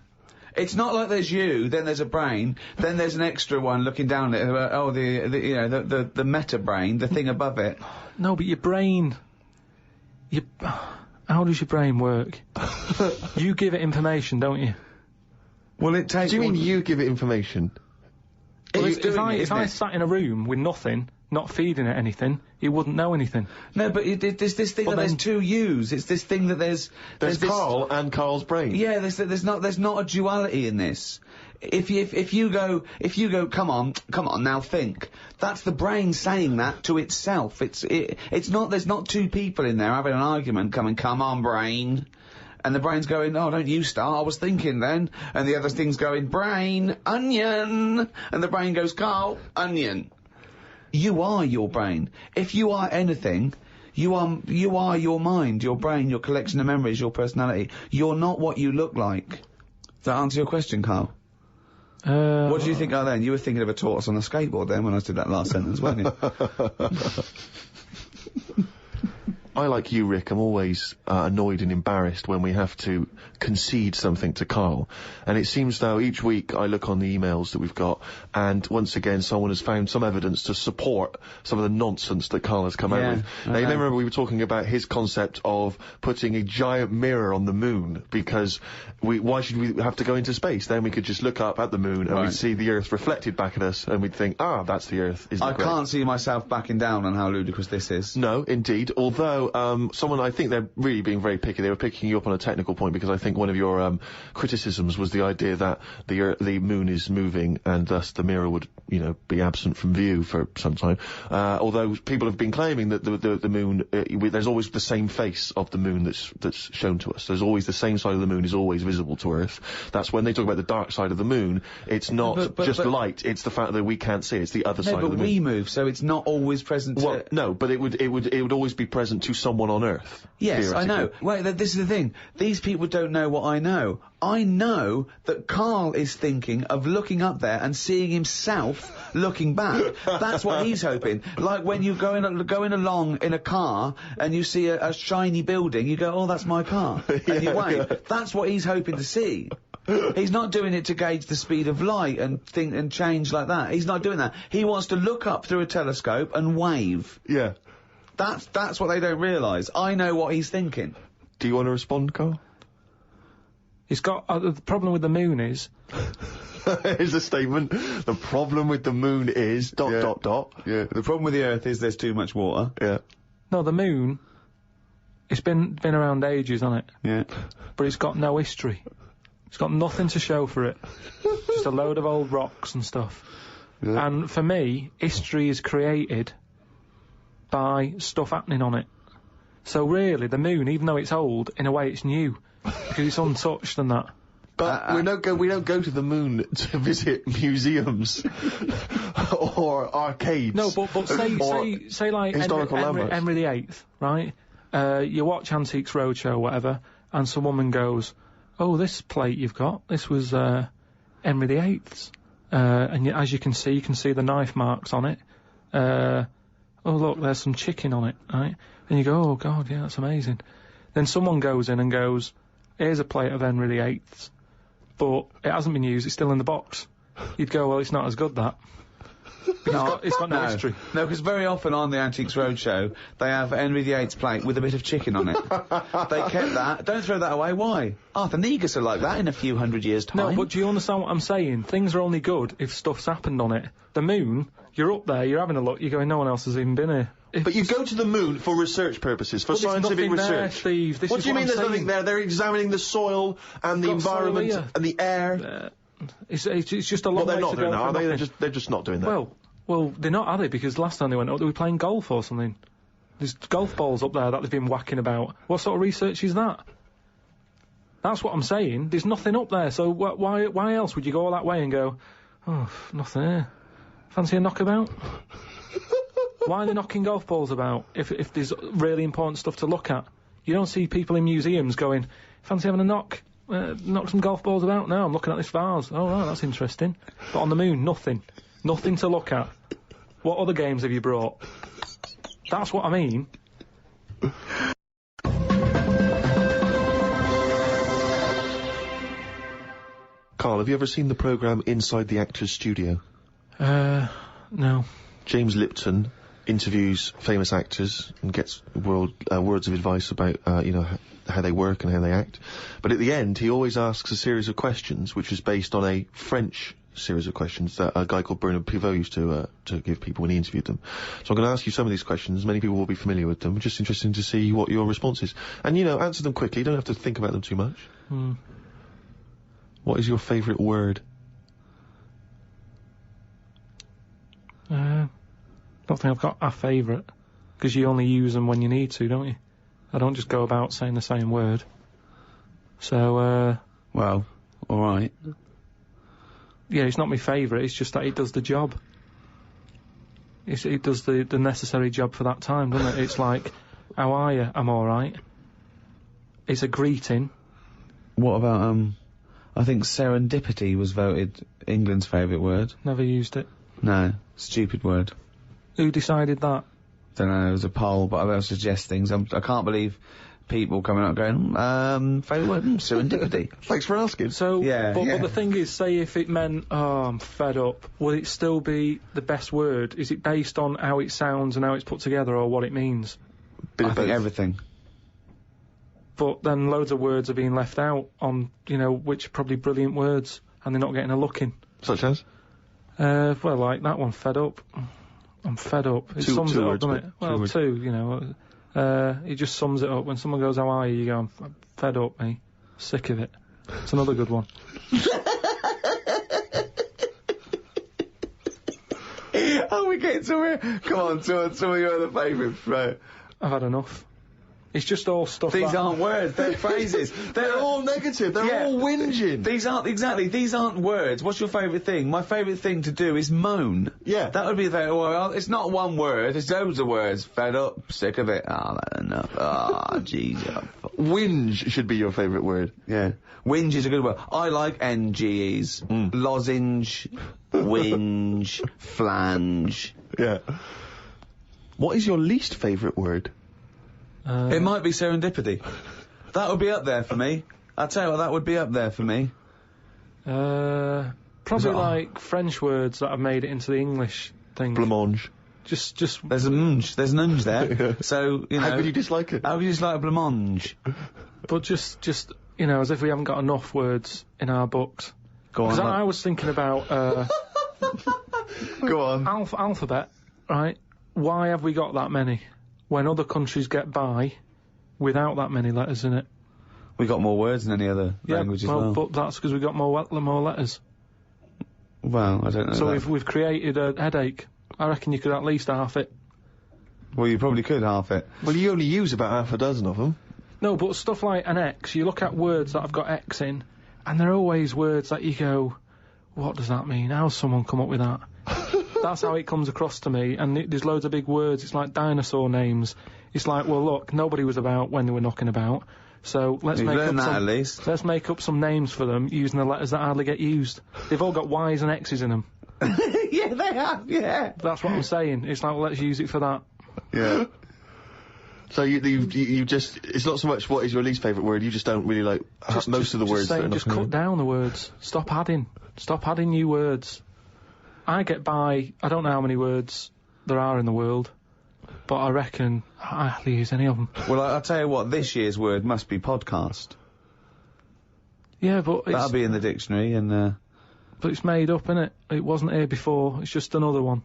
It's not like there's you, then there's a brain, then there's an extra one looking down at it. The meta brain, the thing above it. No, but your brain... How does your brain work? You give it information, don't you? Well, it takes... Do you mean you give it information? Well, if I sat in a room with nothing, not feeding it anything, it wouldn't know anything. No, but there's this thing that there's two yous. It's this thing that there's Karl and Karl's brain. Yeah, there's not a duality in this. If you go, come on, now think. That's the brain saying that to itself. It's not, there's not two people in there having an argument come on, brain. And the brain's going, oh, don't you start, I was thinking then. And the other thing's going, brain, onion. And the brain goes, Karl, onion. You are your brain. If you are anything, you are your mind, your brain, your collection of memories, your personality. You're not what you look like. Does that answer your question, Karl? What did you think of then? You were thinking of a tortoise on a skateboard then when I did that last sentence, weren't you? I, like you, Rick, I'm always annoyed and embarrassed when we have to concede something to Karl. And it seems though each week I look on the emails that we've got, and once again someone has found some evidence to support some of the nonsense that Karl has come out with. Now, you remember we were talking about his concept of putting a giant mirror on the moon, because why should we have to go into space? Then we could just look up at the moon and we'd see the Earth reflected back at us, and we'd think, that's the Earth. Isn't it great? I can't see myself backing down on how ludicrous this is. No, indeed. Although, someone, I think they're really being very picky. They were picking you up on a technical point, because I think one of your criticisms was the idea that the moon is moving and thus the mirror would, be absent from view for some time. Although people have been claiming that the moon, there's always the same face of the moon that's shown to us. There's always the same side of the moon is always visible to Earth. That's when they talk about the dark side of the moon. It's not just light. It's the fact that we can't see it. It's the other side of the moon. No, but we move, so it's not always present. Well, no, but it would always be present to someone on Earth. Yes, I know. Wait, this is the thing. These people don't know what I know. I know that Karl is thinking of looking up there and seeing himself looking back. That's what he's hoping. Like when you're going along in a car and you see a shiny building, you go, oh, that's my car. And you wave. That's what he's hoping to see. He's not doing it to gauge the speed of light and think and change like that. He's not doing that. He wants to look up through a telescope and wave. Yeah. That's what they don't realise. I know what he's thinking. Do you want to respond, Karl? He's got... the problem with the moon is... Here's a statement. The problem with the moon is... ... Yeah. The problem with the Earth is there's too much water. Yeah. No, the moon... It's been around ages, hasn't it? Yeah. But it's got no history. It's got nothing to show for it. Just a load of old rocks and stuff. Yeah. And for me, history is created by stuff happening on it. So really, the moon, even though it's old, in a way it's new, because it's untouched and that. But we don't go to the moon to visit museums or arcades. No, but say like Henry VIII, right? You watch Antiques Roadshow or whatever, and some woman goes, "Oh, this plate you've got, this was Henry VIII's. And as you can see the knife marks on it. Oh look, there's some chicken on it, right? And you go, oh God, yeah, that's amazing. Then someone goes in and goes, here's a plate of Henry VIII's, but it hasn't been used, it's still in the box. You'd go, well, it's not as good, that. It's got no history. No, because very often on the Antiques Roadshow, they have Henry VIII's plate with a bit of chicken on it. They kept that. Don't throw that away. Why? Arthur Negus are like that in a few hundred years' time. No, but do you understand what I'm saying? Things are only good if stuff's happened on it. The moon, you're up there, you're having a look, you're going, no one else has even been here. But you go to the moon for research purposes, for scientific research. There, Steve. What do you mean there's nothing there? They're examining the soil and the environment and the air. It's just a long way to go. Well, they're not doing that, are they? They're just not doing that. Well, they're not, are they? Because last time they went up, they were playing golf or something. There's golf balls up there that they've been whacking about. What sort of research is that? That's what I'm saying. There's nothing up there, so why else would you go all that way and go, oh, nothing here. Fancy a knockabout? Why are they knocking golf balls about if there's really important stuff to look at? You don't see people in museums going, fancy having a knock some golf balls about? No, I'm looking at this vase. Oh, right, that's interesting. But on the moon, nothing. Nothing to look at. What other games have you brought? That's what I mean. Karl, have you ever seen the programme Inside the Actors Studio? No. James Lipton interviews famous actors and gets words of advice about, how they work and how they act. But at the end, he always asks a series of questions, which is based on a French series of questions that a guy called Bernard Pivot used to give people when he interviewed them. So I'm going to ask you some of these questions. Many people will be familiar with them. Just interesting to see what your response is. And, answer them quickly. You don't have to think about them too much. What is your favourite word? Don't think I've got a favourite, because you only use them when you need to, don't you? I don't just go about saying the same word. So, well, alright. Yeah, it's not my favourite, it's just that it does the job. It does the necessary job for that time, doesn't it? It's like, how are you? I'm alright. It's a greeting. What about, I think serendipity was voted England's favourite word. Never used it. No, stupid word. Who decided that? Don't know, it was a poll, but I'll suggest things. I can't believe people coming up going, favourite word, serendipity. Thanks for asking. So, but the thing is, say if it meant, oh, I'm fed up, would it still be the best word? Is it based on how it sounds and how it's put together, or what it means? I think everything. But then loads of words are being left out on, which are probably brilliant words, and they're not getting a look in. Such as? Well, like that one, fed up. I'm fed up. It sums it up, doesn't it? Well, two, it just sums it up. When someone goes, how are you? You go, I'm fed up, mate. Sick of it. It's another good one. Oh, we get somewhere. Come on, some of your other favourites, right? I've had enough. It's just all stuff. These aren't words, they're phrases. They're all negative, they're all whinging. These aren't words. What's your favourite thing? My favourite thing to do is moan. Yeah. That would be the well, it's not one word, it's loads of words. Fed up, sick of it, that's enough. Jeez. Whinge should be your favourite word. Yeah. Whinge is a good word. I like NGEs. Lozenge, whinge, flange. Yeah. What is your least favourite word? It might be serendipity. That would be up there for me. I'll tell you what, that would be up there for me. Probably like French words that have made it into the English thing. Blancmange. Just. There's an unge there. So, How could you dislike it? How could you dislike blancmange? But just, as if we haven't got enough words in our books. Go on. Because I was thinking about, Go on. alphabet, right? Why have we got that many? When other countries get by without that many letters in it. We got more words than any other language as well. But that's because we got more letters. Well, I don't know. So we've created a headache. I reckon you could at least half it. Well, you probably could half it. Well, you only use about half a dozen of them. No, but stuff like an X, you look at words that have got X in, and they're always words that you go, what does that mean? How's someone come up with that? That's how it comes across to me, and there's loads of big words. It's like dinosaur names. It's like, well, look, nobody was about when they were knocking about. So let's You've make learned up that some. at least. Let's make up some names for them using the letters that hardly get used. They've all got Y's and X's in them. Yeah, they have, yeah. That's what I'm saying. It's like, well, let's use it for that. Yeah. So you just, it's not so much what is your least favourite word, you just don't really like most of the words. Just cut down the words. Stop adding new words. I get by, I don't know how many words there are in the world, but I reckon I hardly use any of them. Well, I'll tell you what, this year's word must be podcast. Yeah, but That'll be in the dictionary, and, but it's made up, innit? It wasn't here before, it's just another one.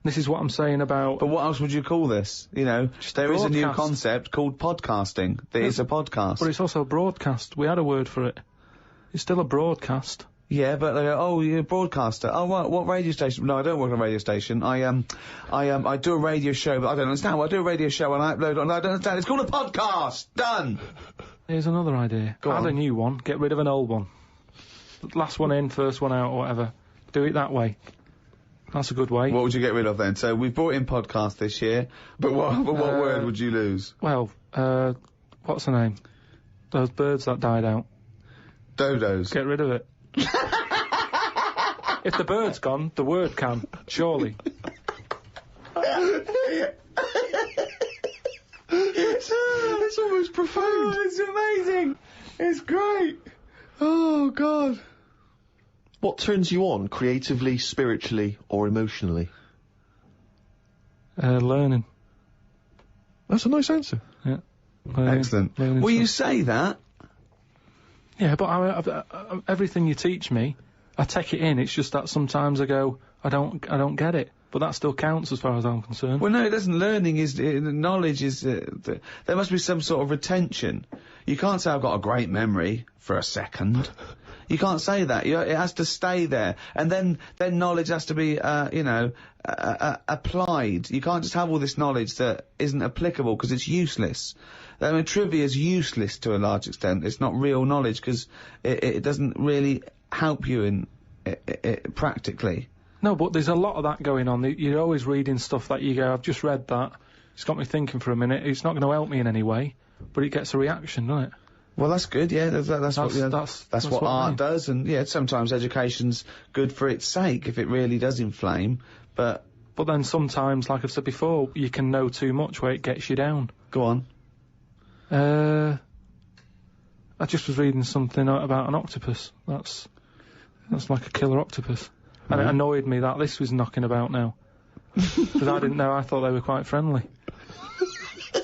This is what I'm saying about... But what else would you call this? You know, there is a new broadcast. concept called podcasting. That is a podcast. But it's also a broadcast. We had a word for it. It's still a broadcast. Yeah, but they go, oh, you're a broadcaster. Oh, what radio station? No, I don't work on a radio station. I do a radio show, but I don't understand. Well, I do a radio show and I upload it, and I don't understand. It's called a podcast. Done. Here's another idea. Add a new one, get rid of an old one. Last one in, first one out, or whatever. Do it that way. That's a good way. What would you get rid of then? So we've brought in podcast this year, but what word would you lose? Well, what's the name? Those birds that died out. Dodos. Get rid of it. If the bird's gone, the word can, surely. It's almost profound. Oh, it's amazing. It's great. Oh, God. What turns you on, creatively, spiritually, or emotionally? Learning. That's a nice answer. Yeah. Excellent. Learning Will you stuff. say that? Yeah, but I, everything you teach me, I take it in. It's just that sometimes I go, I don't get it. But that still counts as far as I'm concerned. Well, no, it doesn't. Learning is, knowledge is, there must be some sort of retention. You can't say I've got a great memory for a second. You can't say that. It has to stay there. And then knowledge has to be, applied. You can't just have all this knowledge that isn't applicable because it's useless. I mean, trivia is useless to a large extent. It's not real knowledge because it doesn't really help you in practically. No, but there's a lot of that going on. You're always reading stuff that you go, I've just read that. It's got me thinking for a minute. It's not going to help me in any way, but it gets a reaction, doesn't it? Well, that's good, yeah. That's what art does, and yeah, sometimes education's good for its sake if it really does inflame, but then sometimes, like I've said before, you can know too much where it gets you down. Go on. I just was reading something about an octopus. That's like a killer octopus. And it annoyed me that this was knocking about now. Because I didn't know, I thought they were quite friendly.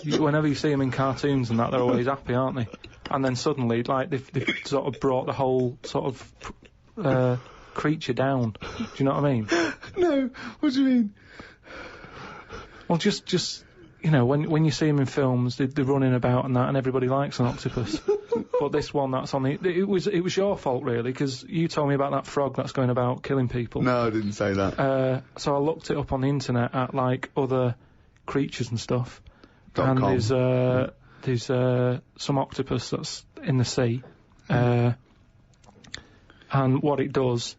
Whenever you see them in cartoons and that, they're always happy, aren't they? And then suddenly, like, they've sort of brought the whole sort of creature down. Do you know what I mean? No, what do you mean? Well, just you know, when you see them in films, they're running about and that, and everybody likes an octopus. But this one that's on it was your fault really, because you told me about that frog that's going about killing people. No, I didn't say that. So I looked it up on the internet at like other creatures and stuff. .com. And there's some octopus that's in the sea, and what it does,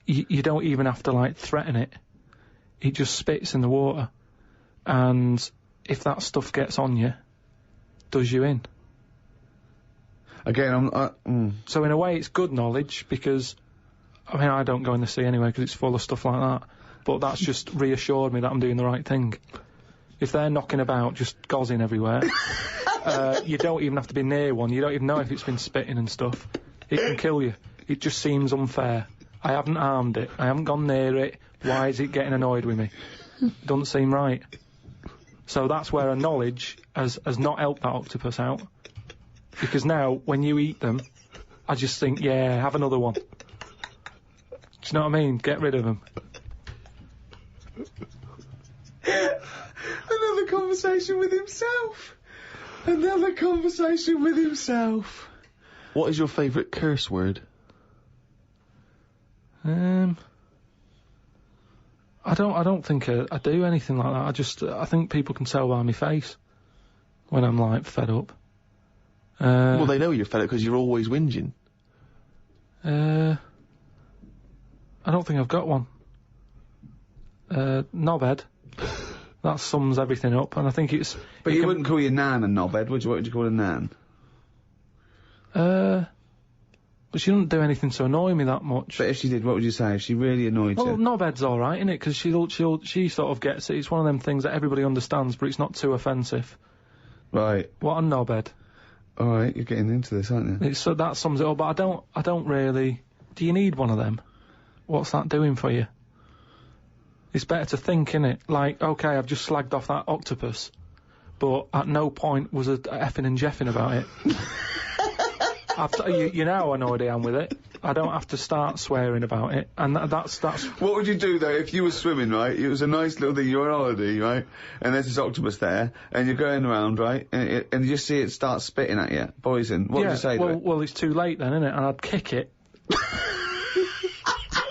you don't even have to like threaten it. It just spits in the water, and if that stuff gets on you, does you in. Again, So in a way, it's good knowledge because, I mean, I don't go in the sea anyway because it's full of stuff like that. But that's just reassured me that I'm doing the right thing. If they're knocking about, just gozzing everywhere, you don't even have to be near one. You don't even know if it's been spitting and stuff. It can kill you. It just seems unfair. I haven't harmed it. I haven't gone near it. Why is it getting annoyed with me? Doesn't seem right. So that's where a knowledge has not helped that octopus out. Because now, when you eat them, I just think, yeah, have another one. Do you know what I mean? Get rid of them. Another conversation with himself. Another conversation with himself. What is your favourite curse word? I don't think I do anything like that. I think people can tell by my face when I'm like fed up. Well, they know you're fed up because you're always whinging. I don't think I've got one. Knobhead. That sums everything up, and I think it's... But you wouldn't call your nan a knobhead, would you? What would you call a nan? But she doesn't do anything to annoy me that much. But if she did, what would you say? If she really annoyed Well, you? knobhead's alright, innit? Because she sort of gets it. It's one of them things that everybody understands, but it's not too offensive. Right. What a knobhead. Alright, you're getting into this, aren't you? So that sums it up, but I don't really... Do you need one of them? What's that doing for you? It's better to think, innit? Like, okay, I've just slagged off that octopus, but at no point was a effing and jeffing about it. You know how annoyed I am with it. I don't have to start swearing about it, and that's... What would you do, though, if you were swimming, right? It was a nice little thing, you're on holiday, right? And there's this octopus there, and you're going around, right? And you just see it start spitting at you, poison. What would you say to it? Well, it's too late then, innit? And I'd kick it.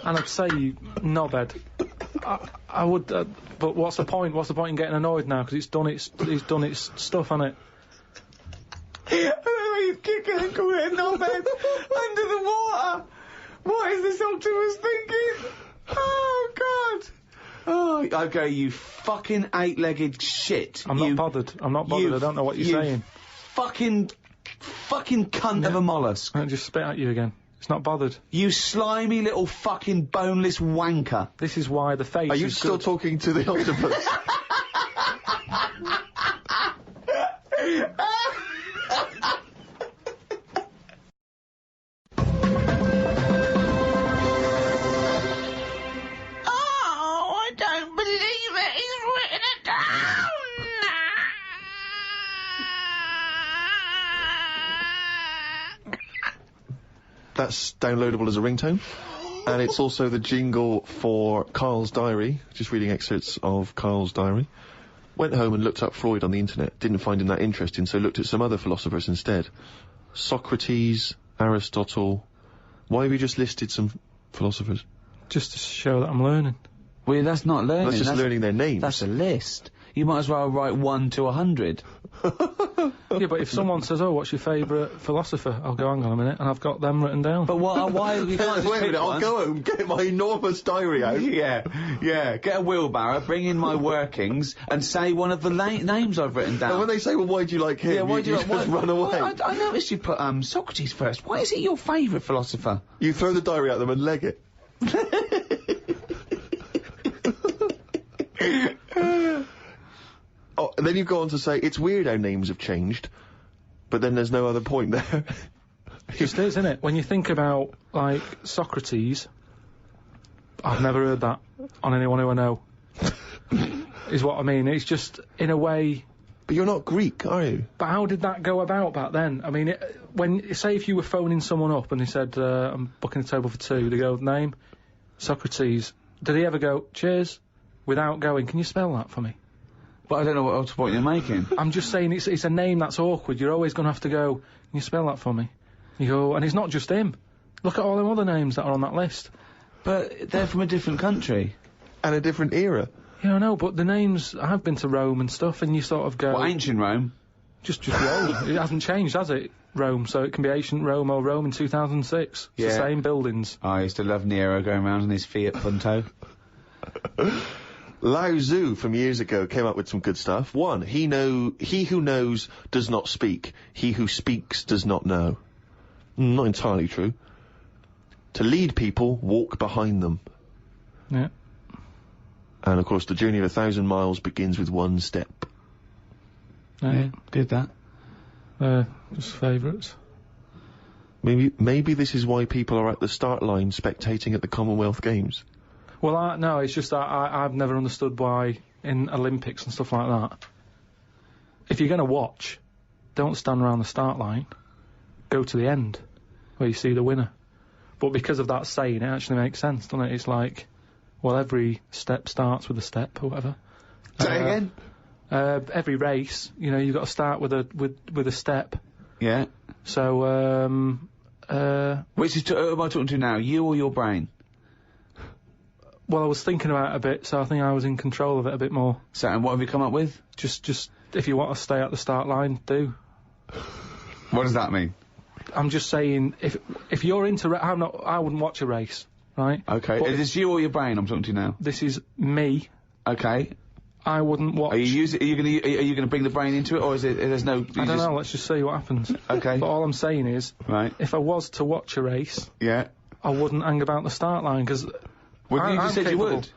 And I'd say, you knobhead. I would, but what's the point? What's the point in getting annoyed now? Because it's done its stuff, hasn't it? He's kicking and calling it knobhead under the water. What is this octopus thinking? Oh, God. Oh, okay, you fucking eight-legged shit. I'm not bothered. I don't know what you're saying. Fucking cunt of a mollusk. I'll just spit at you again. It's not bothered. You slimy little fucking boneless wanker. This is why the face Are you is still good. talking to the octopus? Oh, I don't believe it. He's written it down. That's downloadable as a ringtone. And it's also the jingle for Karl's diary. Just reading excerpts of Karl's diary. Went home and looked up Freud on the internet. Didn't find him that interesting, so looked at some other philosophers instead. Socrates, Aristotle. Why have you just listed some philosophers? Just to show that I'm learning. Well, that's not learning. That's just learning their names. That's a list. You might as well write 1 to 100. Yeah, but if someone says, "Oh, what's your favourite philosopher?" I'll go, "Hang on a minute," and I've got them written down. But why you can't just Wait a pick minute, I'll one. go home, get my enormous diary out. Yeah. Get a wheelbarrow, bring in my workings, and say one of the names I've written down. And when they say, well, why do you like him? Yeah, why do you just run away? I noticed you put Socrates first. Why is he your favourite philosopher? You throw the diary at them and leg it. Oh, and then you go on to say, it's weird how names have changed, but then there's no other point there. It just is, isn't it? When you think about, like, Socrates, I've never heard that on anyone who I know. Is what I mean. It's just, in a way... But you're not Greek, are you? But how did that go about back then? I mean, say if you were phoning someone up and they said, I'm booking a table for 2, they go, name? Socrates. Did he ever go, cheers? Without going, can you spell that for me? But I don't know what else point you're making. I'm just saying it's a name that's awkward. You're always going to have to go, can you spell that for me? You go, and it's not just him. Look at all them other names that are on that list. But they're from a different country. And a different era. Yeah, I know, but the names, I've been to Rome and stuff, and you sort of go... Well, ancient Rome? Just Rome. It hasn't changed, has it? Rome, so it can be ancient Rome or Rome in 2006. It's the same buildings. Oh, I used to love Nero going around on his Fiat Punto. Lao Tzu from years ago came up with some good stuff. 1, he who knows does not speak. He who speaks does not know. Not entirely true. To lead people, walk behind them. Yeah. And of course, the journey of 1,000 miles begins with 1 step. Yeah. Did that. Just favourites. Maybe this is why people are at the start line spectating at the Commonwealth Games. Well, no, it's just that I've never understood why in Olympics and stuff like that, if you're going to watch, don't stand around the start line. Go to the end, where you see the winner. But because of that saying, it actually makes sense, doesn't it? It's like, well, every step starts with a step, or whatever. Say again? Every race, you know, you've got to start with a step. Yeah. So, Which is, who am I talking to now, you or your brain? well, I was thinking about it a bit, so I think I was in control of it a bit more. So, and what have you come up with? Just, if you want to stay at the start line, do. What does that mean? I'm just saying, if you're into, I wouldn't watch a race, right? Okay, But is this you or your brain I'm talking to now? this is me. Okay. I wouldn't watch. Are you gonna bring the brain into it, or is it? There's no. I don't know. Let's just see what happens. Okay. But all I'm saying is, Right. if I was to watch a race, Yeah. I wouldn't hang about the start line because. Well, you said you would.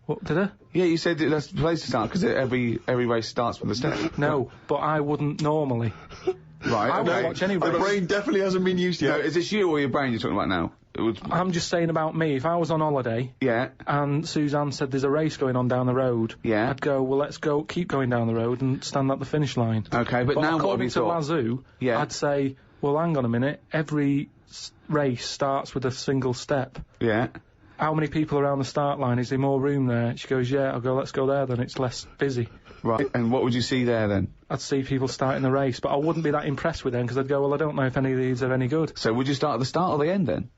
What did I? Yeah, you said that's the place to start because every race starts with a step. No, but I wouldn't normally. Right. I okay. won't watch any race. The brain definitely hasn't been used No, yet. is this you or your brain you're talking about now? I'm just saying about me. If I was on holiday Yeah. and Suzanne said there's a race going on down the road, Yeah. I'd go, well, let's go, keep going down the road and stand at the finish line. Okay, but now what have you according to thought? Wazoo, Yeah. I'd say, well, hang on a minute. Every race starts with a single step. Yeah. How many people around the start line? Is there more room there? She goes, yeah. I'll go, let's go there then. It's less busy. Right. And what would you see there then? I'd see people starting the race, but I wouldn't be that impressed with them because I'd go, well, I don't know if any of these are any good. So would you start at the start or the end then?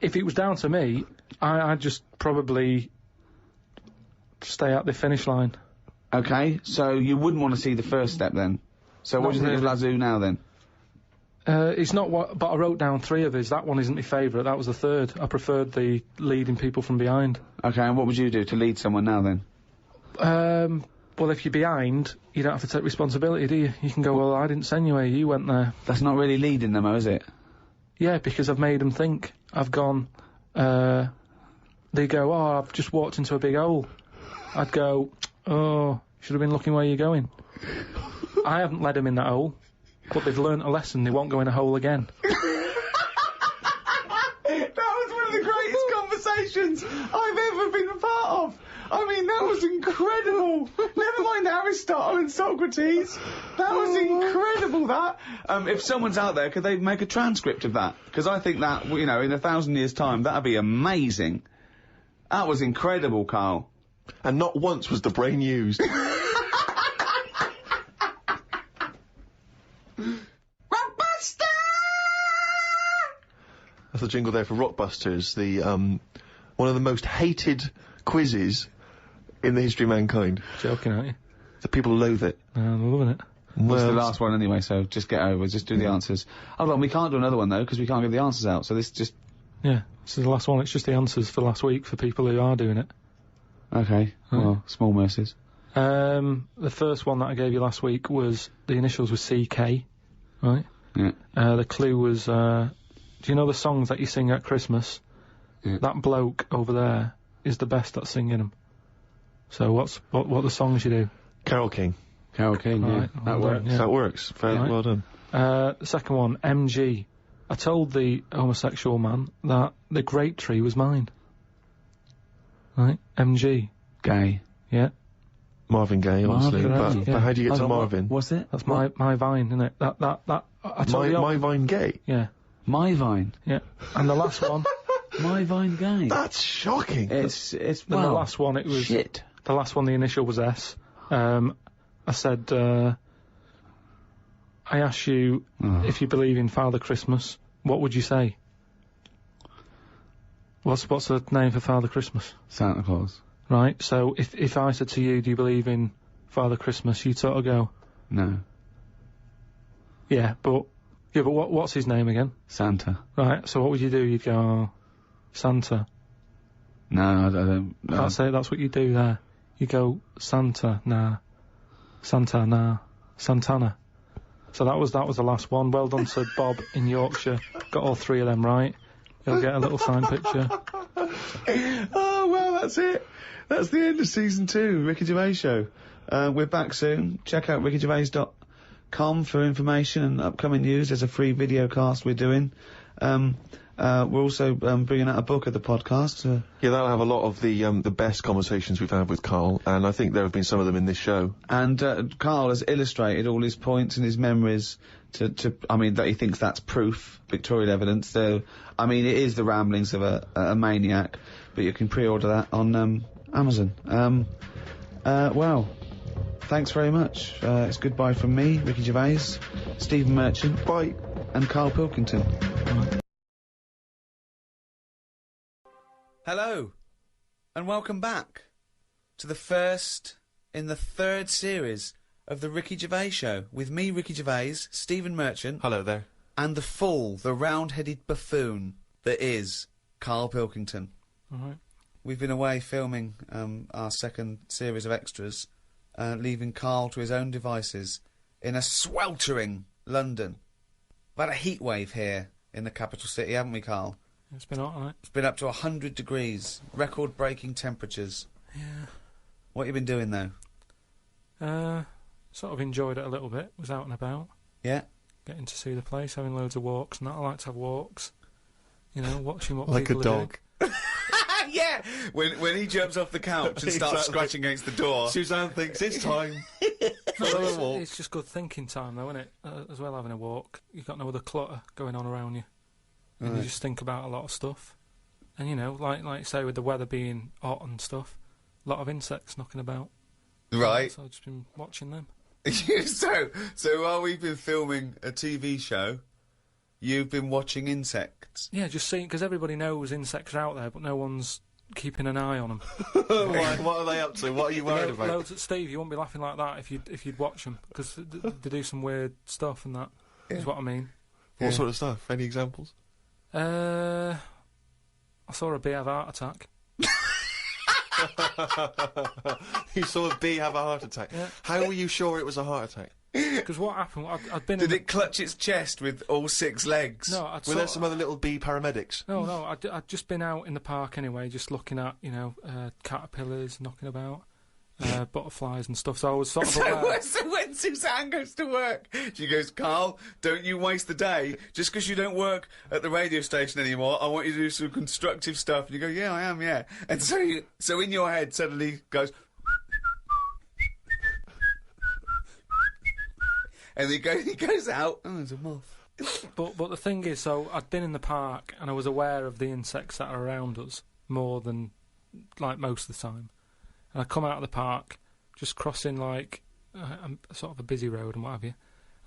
If it was down to me, I'd just probably stay at the finish line. Okay. So you wouldn't want to see the first step then. So what Not do you think of really. Lazoo now then? It's not what, but I wrote down 3 of his. That one isn't my favourite. That was the 3rd. I preferred the leading people from behind. Okay. And what would you do to lead someone now then? Well, if you're behind, you don't have to take responsibility, do you? You can go, well, I didn't send you here. You went there. That's not really leading them, though, is it? Yeah, because I've made them think. I've gone. They go, oh, I've just walked into a big hole. I'd go, oh, should have been looking where you're going. I haven't led them in that hole, but they've learnt a lesson. They won't go in a hole again. That was one of the greatest conversations I've ever been a part of. I mean, that was incredible. Never mind Aristotle and Socrates. That was incredible, that. If someone's out there, could they make a transcript of that? Because I think that, you know, in 1,000 years' time, that'd be amazing. That was incredible, Karl. And not once was the brain used. That's the jingle there for Rockbusters, the, one of the most hated quizzes in the history of mankind. Joking, aren't you? The people loathe it. I'm loving it. Well, it's the Well, last one anyway, so just get over it. Just do the answers. Hold on, we can't do another one, though, because we can't give the answers out, so this just... Yeah, this is the last one. It's just the answers for last week for people who are doing it. Okay, well, small mercies. The first one that I gave you last week was, the initials were CK, right? Yeah. The clue was, do you know the songs that you sing at Christmas? Yeah. That bloke over there is the best at singing them. So what are the songs you do? Carol King. Carol King, yeah. Right, That well works. done, yeah. That works. Very Right. well done. The second one, MG. I told the homosexual man that the grape tree was mine. Right? MG. Gay. Yeah. Marvin Gaye, obviously. Marvin But, Gaye, but how do you get Hold to on, Marvin? What's it? That's my vine, isn't it? I told you. My Vine Gay? Yeah. My Vine. Yeah. And the last one, My Vine Gay. That's shocking. It's, and the well, last one, it was, shit. the last one, the initial was S. I said, I asked you if you believe in Father Christmas, what would you say? What's the name for Father Christmas? Santa Claus. Right, so if I said to you, do you believe in Father Christmas, you'd sort of go, No. yeah, but what's his name again? Santa. Right, so what would you do? You'd go, oh, Santa. No, I don't. No. That's it, that's what you do there. You go, Santa, nah. Santa, nah. Santana. So that was the last one. Well done to Bob in Yorkshire. Got all 3 of them right. You'll get a little signed picture. Oh, well, that's it. That's the end of season 2, Ricky Gervais Show. We're back soon. Check out rickygervais.com for information and upcoming news. There's a free video cast we're doing. We're also bringing out a book of the podcast. Yeah, that'll have a lot of the best conversations we've had with Karl, and I think there have been some of them in this show. And Karl has illustrated all his points and his memories I mean, that he thinks that's proof, pictorial evidence. So, I mean, it is the ramblings of a maniac, but you can pre-order that on Amazon. Well, thanks very much. It's goodbye from me, Ricky Gervais, Stephen Merchant, Bye. and Karl Pilkington. Hello, and welcome back to the first in the 3rd series of the Ricky Gervais Show, with me, Ricky Gervais, Stephen Merchant, Hello there. and the round-headed buffoon that is Karl Pilkington. Alright. we've been away filming our second series of extras, leaving Karl to his own devices in a sweltering London. We've had a heat wave here in the capital city, haven't we, Karl? It's been hot, right? It's been up to 100 degrees, record-breaking temperatures. Yeah. What have you been doing, though? Sort of enjoyed it a little bit. Was out and about. Yeah? Getting to see the place, having loads of walks and that. I like to have walks. You know, watching what Like a people are dog. doing. Yeah! When he jumps off the couch and starts Exactly. scratching against the door. Suzanne thinks it's time for another walk. It's just good thinking time, though, isn't it? As well, having a walk. You've got no other clutter going on around you. And you just think about a lot of stuff. And, you know, like you say, with the weather being hot and stuff, a lot of insects knocking about. Right. So I've just been watching them. so while we've been filming a TV show, you've been watching insects. Yeah, just seeing, because everybody knows insects are out there, but no one's keeping an eye on them. What are they up to? What are you worried about? Loads, Steve, you wouldn't be laughing like that if you'd watch them, because they do some weird stuff and that, is what I mean. What sort of stuff? Any examples? I saw a bee have a heart attack. You saw a bee have a heart attack. Yeah. How were you sure it was a heart attack? Because what happened, I'd been Did in it clutch its chest with all 6 legs? No, I'd Were there some other little bee paramedics? No, I'd just been out in the park anyway, just looking at, you know, caterpillars knocking about, butterflies and stuff, so I was sort of aware. So when Suzanne goes to work, she goes, Karl, don't you waste the day. Just because you don't work at the radio station anymore, I want you to do some constructive stuff. And you go, yeah, I am, yeah. And so in your head suddenly goes... and he goes out, oh, there's a moth. But the thing is, so I'd been in the park and I was aware of the insects that are around us more than, like, most of the time. And I come out of the park, just crossing, like, sort of a busy road and what have you,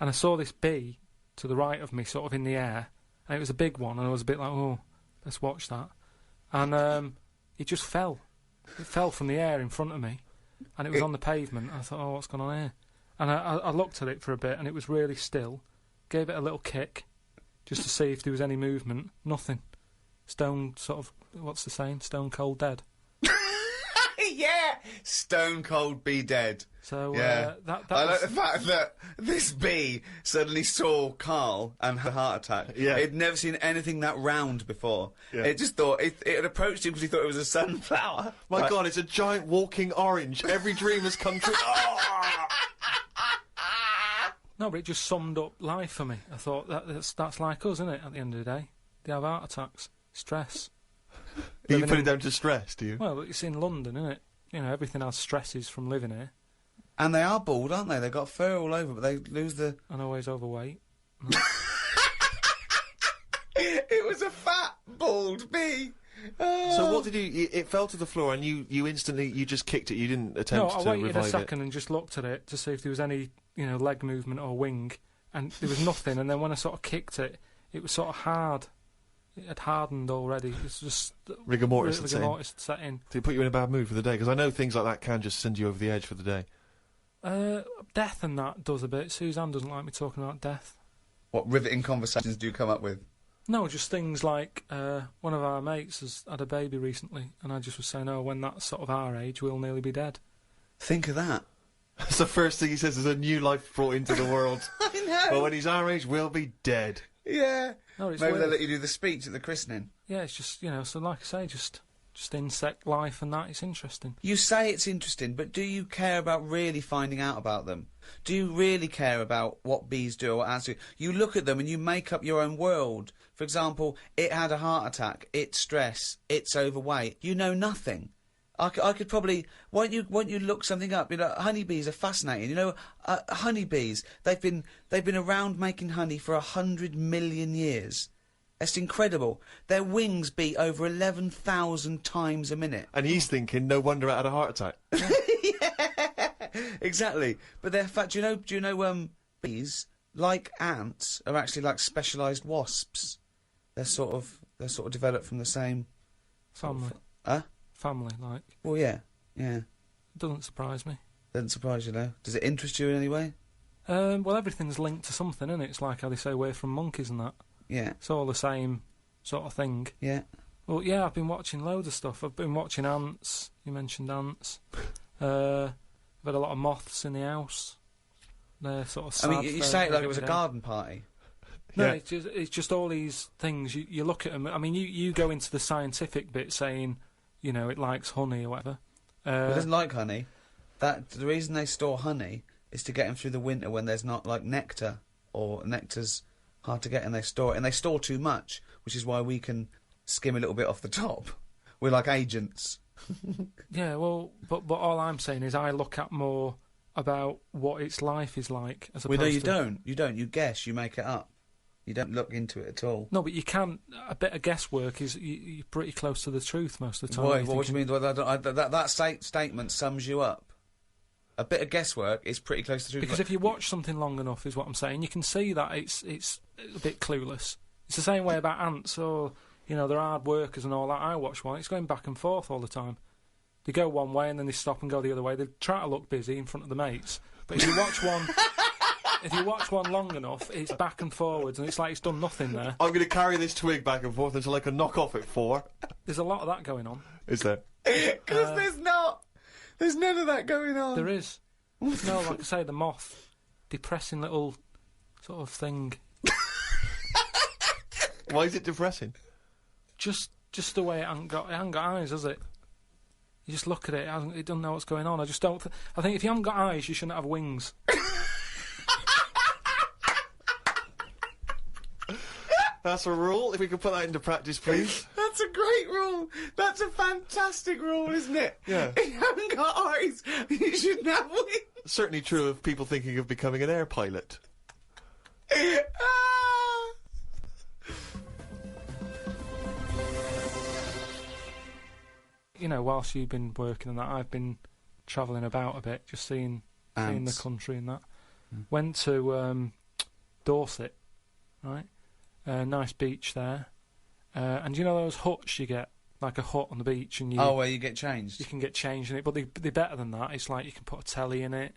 and I saw this bee to the right of me, sort of in the air, and it was a big one, and I was a bit like, oh, let's watch that. And it just fell. It fell from the air in front of me, and it was on the pavement. I thought, oh, what's going on here? And I looked at it for a bit, and it was really still. Gave it a little kick, just to see if there was any movement. Nothing. Stone, sort of, what's the saying? Stone cold dead. Yeah! Stone cold bee dead. So, yeah. that I like was... the fact that this bee suddenly saw Karl and had a heart attack. Yeah. It'd never seen anything that round before. Yeah. It just thought, it had approached him because he thought it was a sunflower. My Like- God, it's a giant walking orange. Every dream has come true. No, but it just summed up life for me. I thought, that's like us, isn't it, at the end of the day? They have heart attacks, stress. You Living put in- it down to stress, do you? Well, it's in London, isn't it? You know, everything has stresses from living here. And they are bald, aren't they? They've got fur all over, but they lose the... And always overweight. It was a fat, bald bee. So what did you... It fell to the floor and you instantly... You just kicked it. You didn't attempt No, I to waited revive a second and just looked at it to see if there was any, you know, leg movement or wing. And there was nothing. And then when I sort of kicked it, it was sort of hard. It had hardened already. It's just... Rigor mortis had rigor set in. mortis had set in. Did it put you in a bad mood for the day? Because I know things like that can just send you over the edge for the day. Death and that does a bit. Suzanne doesn't like me talking about death. What riveting conversations do you come up with? No, just things like one of our mates has had a baby recently, and I just was saying, oh, when that's sort of our age, we'll nearly be dead. Think of that. That's the first thing he says, is a new life brought into the world. I know. But when he's our age, we'll be dead. Yeah. No, it's Maybe weird. they'll let you do the speech at the christening. Yeah, it's just, you know, so like I say, just insect life and that, it's interesting. You say it's interesting, but do you care about really finding out about them? Do you really care about what bees do or what ants do? You look at them and you make up your own world. For example, it had a heart attack, it's stress, it's overweight. You know nothing. I could probably... Won't you look something up? You know, honeybees are fascinating. You know, honeybees, they've been around making honey for 100 million years. That's incredible. Their wings beat over 11,000 times a minute. And he's thinking, no wonder I had a heart attack. Yeah, exactly. But they're do you know bees, like ants, are actually like specialised wasps. They're sort of developed from the same Family. Huh? Family, like. Well, yeah. It Doesn't surprise me. doesn't surprise you, though. Does it interest you in any way? Well, everything's linked to something, isn't it? It's like how they say we're from monkeys and that. Yeah. It's all the same sort of thing. Yeah. Well, yeah, I've been watching loads of stuff. I've been watching Ants. You mentioned Ants. I've had a lot of moths in the house. They're sort of sad. I mean, you say it like it was a garden party. No, Yeah. it's just all these things. You look at them. I mean, you go into the scientific bit saying, you know, it likes honey or whatever. It doesn't like honey. The reason they store honey is to get them through the winter when there's not, like, nectar, or nectar's hard to get, and they store it. And they store too much, which is why we can skim a little bit off the top. We're like agents. Yeah, well, but all I'm saying is I look at more about what its life is like as opposed Well, no, you to... don't. You don't. You guess. You make it up. You don't look into it at all. No, but you can. A bit of guesswork is you're pretty close to the truth most of the time. Why? What do you mean? That statement sums you up. A bit of guesswork is pretty close to the truth. Because if you watch something long enough, is what I'm saying, you can see that it's a bit clueless. It's the same way about ants, or, you know, they're hard workers and all that. I watch one, it's going back and forth all the time. They go one way and then they stop and go the other way. They try to look busy in front of the mates. But if you watch one... If you watch one long enough, it's back and forwards, and it's like it's done nothing there. I'm going to carry this twig back and forth until I can knock off at 4. There's a lot of that going on. Is there? Because there's not. There's none of that going on. There is. No, like I say, the moth. Depressing little sort of thing. Why is it depressing? Just the way it hasn't got eyes, has it? You just look at it, it doesn't know what's going on. I just don't... I think if you haven't got eyes, you shouldn't have wings. That's a rule. If we could put that into practice, please. That's a great rule. That's a fantastic rule, isn't it? Yeah. If you haven't got eyes, you shouldn't have wings. Certainly true of people thinking of becoming an air pilot. You know, whilst you've been working on that, I've been travelling about a bit, just seeing the country and that. Went to Dorset, right? Nice beach there. And you know those huts you get? Like a hut on the beach and you... Oh, where you get changed? You can get changed in it, but they're better than that. It's like you can put a telly in it,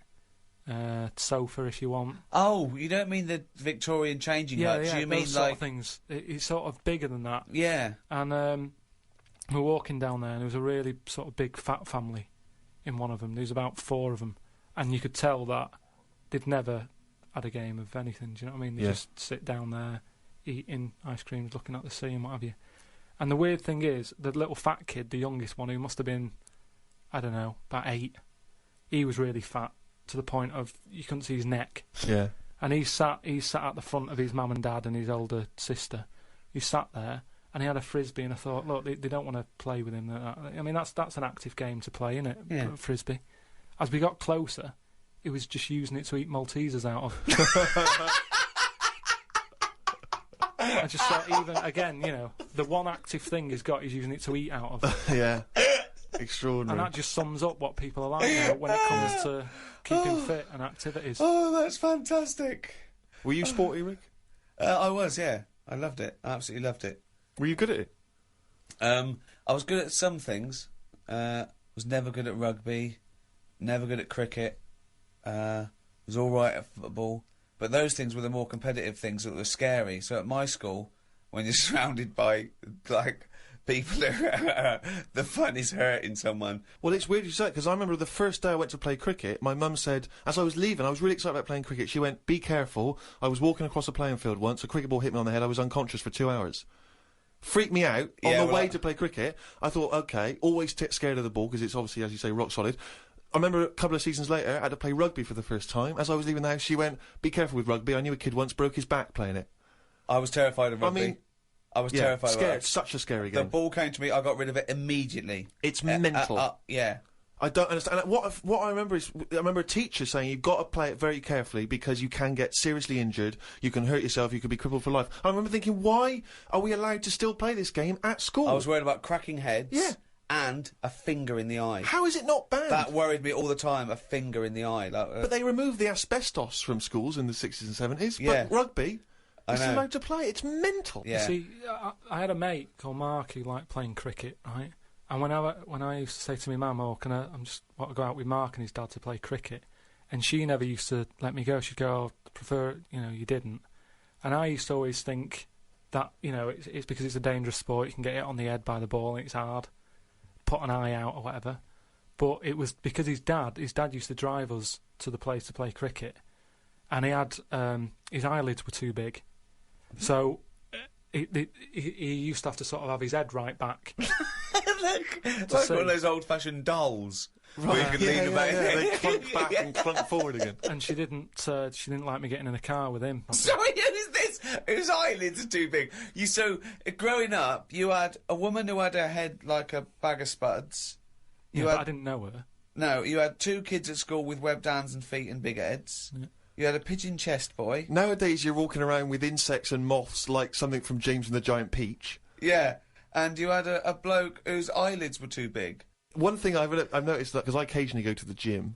sofa if you want. Oh, you don't mean the Victorian changing huts? Yeah, you mean those like... sort of things. It's sort of bigger than that. Yeah. And we were walking down there and there was a really sort of big fat family in one of them. There was about 4 of them. And you could tell that they'd never had a game of anything, do you know what I mean? They just sit down there, eating ice creams, looking at the sea and what have you. And the weird thing is, the little fat kid, the youngest one, who must have been, I don't know, about 8, he was really fat, to the point of you couldn't see his neck. Yeah. And he sat at the front of his mum and dad and his older sister. He sat there, and he had a frisbee, and I thought, look, they don't want to play with him. I mean, that's an active game to play, isn't it? Yeah. Frisbee. As we got closer, he was just using it to eat Maltesers out of. I just thought, even, again, you know, the one active thing he's got, he's using it to eat out of. Yeah. Extraordinary. And that just sums up what people are like now when it comes to keeping fit and activities. Oh, that's fantastic. Were you sporty, Rick? I was, yeah. I loved it. I absolutely loved it. Were you good at it? I was good at some things. Was never good at rugby. Never good at cricket. Was all right at football. But those things were the more competitive things that were scary. So at my school, when you're surrounded by, like, people the fun is hurting someone. Well, it's weird you say it, because I remember the first day I went to play cricket, my mum said, as I was leaving, I was really excited about playing cricket, she went, be careful. I was walking across a playing field once, a cricket ball hit me on the head, I was unconscious for 2 hours. Freaked me out. On the way to play cricket, I thought, OK, always scared of the ball, because it's obviously, as you say, rock solid. I remember a couple of seasons later, I had to play rugby for the first time. As I was leaving the house, she went, be careful with rugby. I knew a kid once broke his back playing it. I was terrified of rugby. I mean, I was terrified scared. of it. Such a scary game. The ball came to me, I got rid of it immediately. It's mental. Yeah. I don't understand. And what I remember is, I remember a teacher saying you've got to play it very carefully because you can get seriously injured, you can hurt yourself, you could be crippled for life. I remember thinking, why are we allowed to still play this game at school? I was worried about cracking heads. Yeah. And a finger in the eye. How is it not banned? That worried me all the time, a finger in the eye. Like, but they removed the asbestos from schools in the 60s and 70s, Yeah. but rugby is know. allowed to play. It's mental. Yeah. You see, I had a mate called Mark who liked playing cricket, right? And when I used to say to my mum, oh, I'm just want to go out with Mark and his dad to play cricket, and she never used to let me go. She'd go, oh, I prefer, you didn't. And I used to always think, that, you know, it's because it's a dangerous sport. You can get hit on the head by the ball and it's hard. Put an eye out or whatever. But it was because his dad used to drive us to the place to play cricket, and he had his eyelids were too big, so he used to have to sort of have his head right back. It's like one of those old-fashioned dolls. Right. Where you can lean back. Yeah, they clunk back and clunk forward again. And she didn't like me getting in a car with him. Sorry, who's this? Whose eyelids are too big? Growing up, you had a woman who had her head like a bag of spuds. But I didn't know her. No, you had 2 kids at school with webbed hands and feet and big heads. Yeah. You had a pigeon chest boy. Nowadays, you're walking around with insects and moths like something from James and the Giant Peach. Yeah, and you had a bloke whose eyelids were too big. One thing I've noticed, that because I occasionally go to the gym,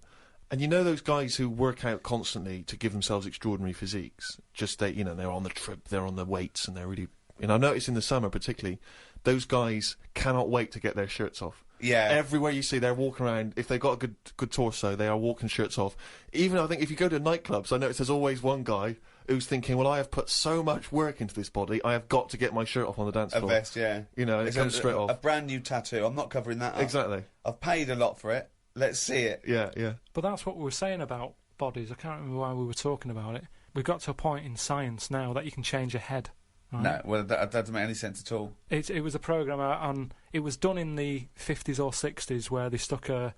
and you know those guys who work out constantly to give themselves extraordinary physiques. They're on the trip, they're on the weights, and they're really. I notice in the summer particularly, those guys cannot wait to get their shirts off. Yeah. Everywhere you see, they're walking around. If they've got a good torso, they are walking shirts off. Even, I think, if you go to nightclubs, I notice there's always one guy who's thinking, well, I have put so much work into this body, I have got to get my shirt off on the dance floor. A vest, yeah. You know, and it comes straight off. A brand new tattoo. I'm not covering that up. Exactly. I've paid a lot for it. Let's see it. Yeah, yeah. But that's what we were saying about bodies. I can't remember why we were talking about it. We've got to a point in science now that you can change your head. Right? No, well, that doesn't make any sense at all. It was a programme on. It was done in the 50s or 60s where they stuck a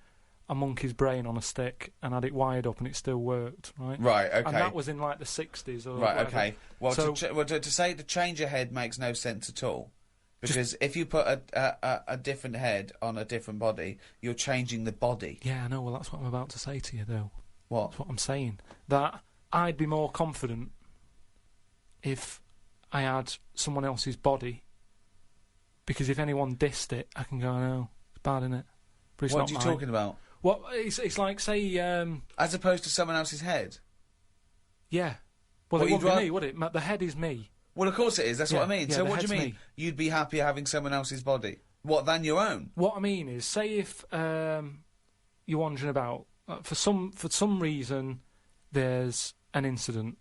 monkey's brain on a stick and had it wired up and it still worked, right? Right, okay. And that was in like the 60s or right, whatever. Okay. Well, so, to say to change your head makes no sense at all. Because if you put a different head on a different body, you're changing the body. Yeah, I know. Well, that's what I'm about to say to you, though. What? That's what I'm saying. That I'd be more confident if I had someone else's body, because if anyone dissed it, I can go, no, it's bad, innit? But it's what not are you mine. talking about? What? It's like, say... as opposed to someone else's head? Yeah. Well, it wouldn't be me, would it? The head is me. Well, of course it is, that's what I mean. Yeah, so what do you mean? Me. You'd be happier having someone else's body? What, than your own? What I mean is, say if you're wandering about, for some reason, there's an incident,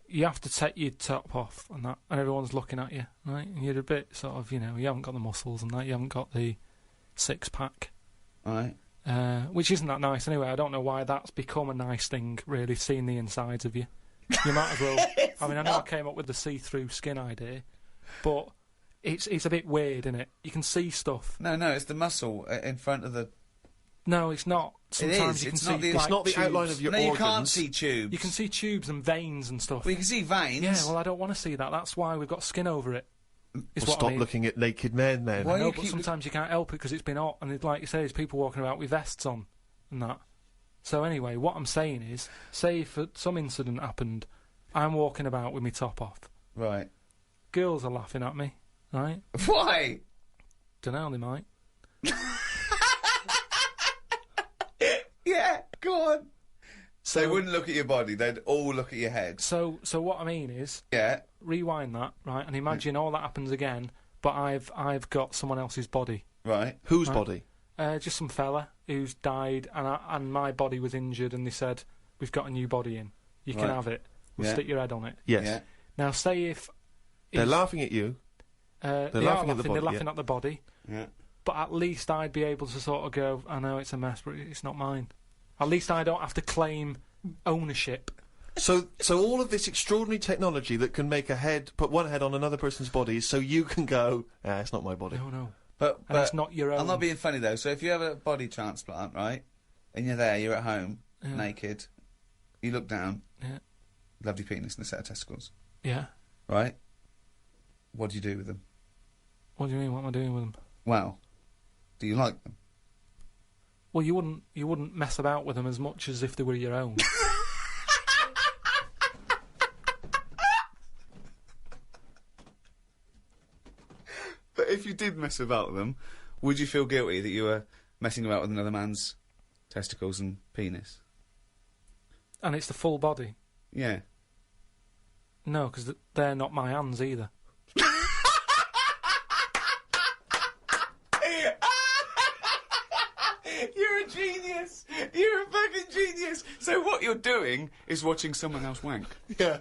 you have to take your top off and that, and everyone's looking at you, right? And you're a bit sort of, you haven't got the muscles and that, you haven't got the six-pack. Right. Which isn't that nice anyway. I don't know why that's become a nice thing, really, seeing the insides of you. You might as well... I mean, I know I came up with the see-through skin idea, but it's a bit weird, isn't it? You can see stuff. No, it's the muscle in front of the... No, it's not. Sometimes you can see it's not the outline of your organs. No, you can't see tubes. You can see tubes and veins and stuff. Well, you can see veins. Yeah, well, I don't want to see that. That's why we've got skin over it. Stop looking at naked men, then. I know, but sometimes you can't help it because it's been hot, and like you say, there's people walking about with vests on and that. So anyway, what I'm saying is, say if some incident happened, I'm walking about with my top off. Right. Girls are laughing at me, right? Why? Dunno, they might. Yeah, go on. So they wouldn't look at your body, they'd all look at your head. So what I mean is... Yeah. Rewind that, right, and imagine all that happens again, but I've got someone else's body. Right. Whose body? Just some fella who's died, and my body was injured, and they said, we've got a new body in. You can have it. We'll stick your head on it. Yes. Yeah. Now, say if... They're laughing at you. They're laughing at the body. They're laughing yeah. at the body. Yeah. But at least I'd be able to sort of go, I know it's a mess, but it's not mine. At least I don't have to claim ownership. So all of this extraordinary technology that can make put one head on another person's body, so you can go, it's not my body. No. But it's not your own. I'm not being funny though. So if you have a body transplant, right, and you're there, you're at home, naked, you look down, lovely penis and a set of testicles. Yeah. Right. What do you do with them? What do you mean? What am I doing with them? Well, do you like them? Well, you wouldn't mess about with them as much as if they were your own. But if you did mess about with them, would you feel guilty that you were messing about with another man's testicles and penis? And it's the full body? Yeah. No, because they're not my hands either. You're a genius! You're a fucking genius! So what you're doing is watching someone else wank. Yeah.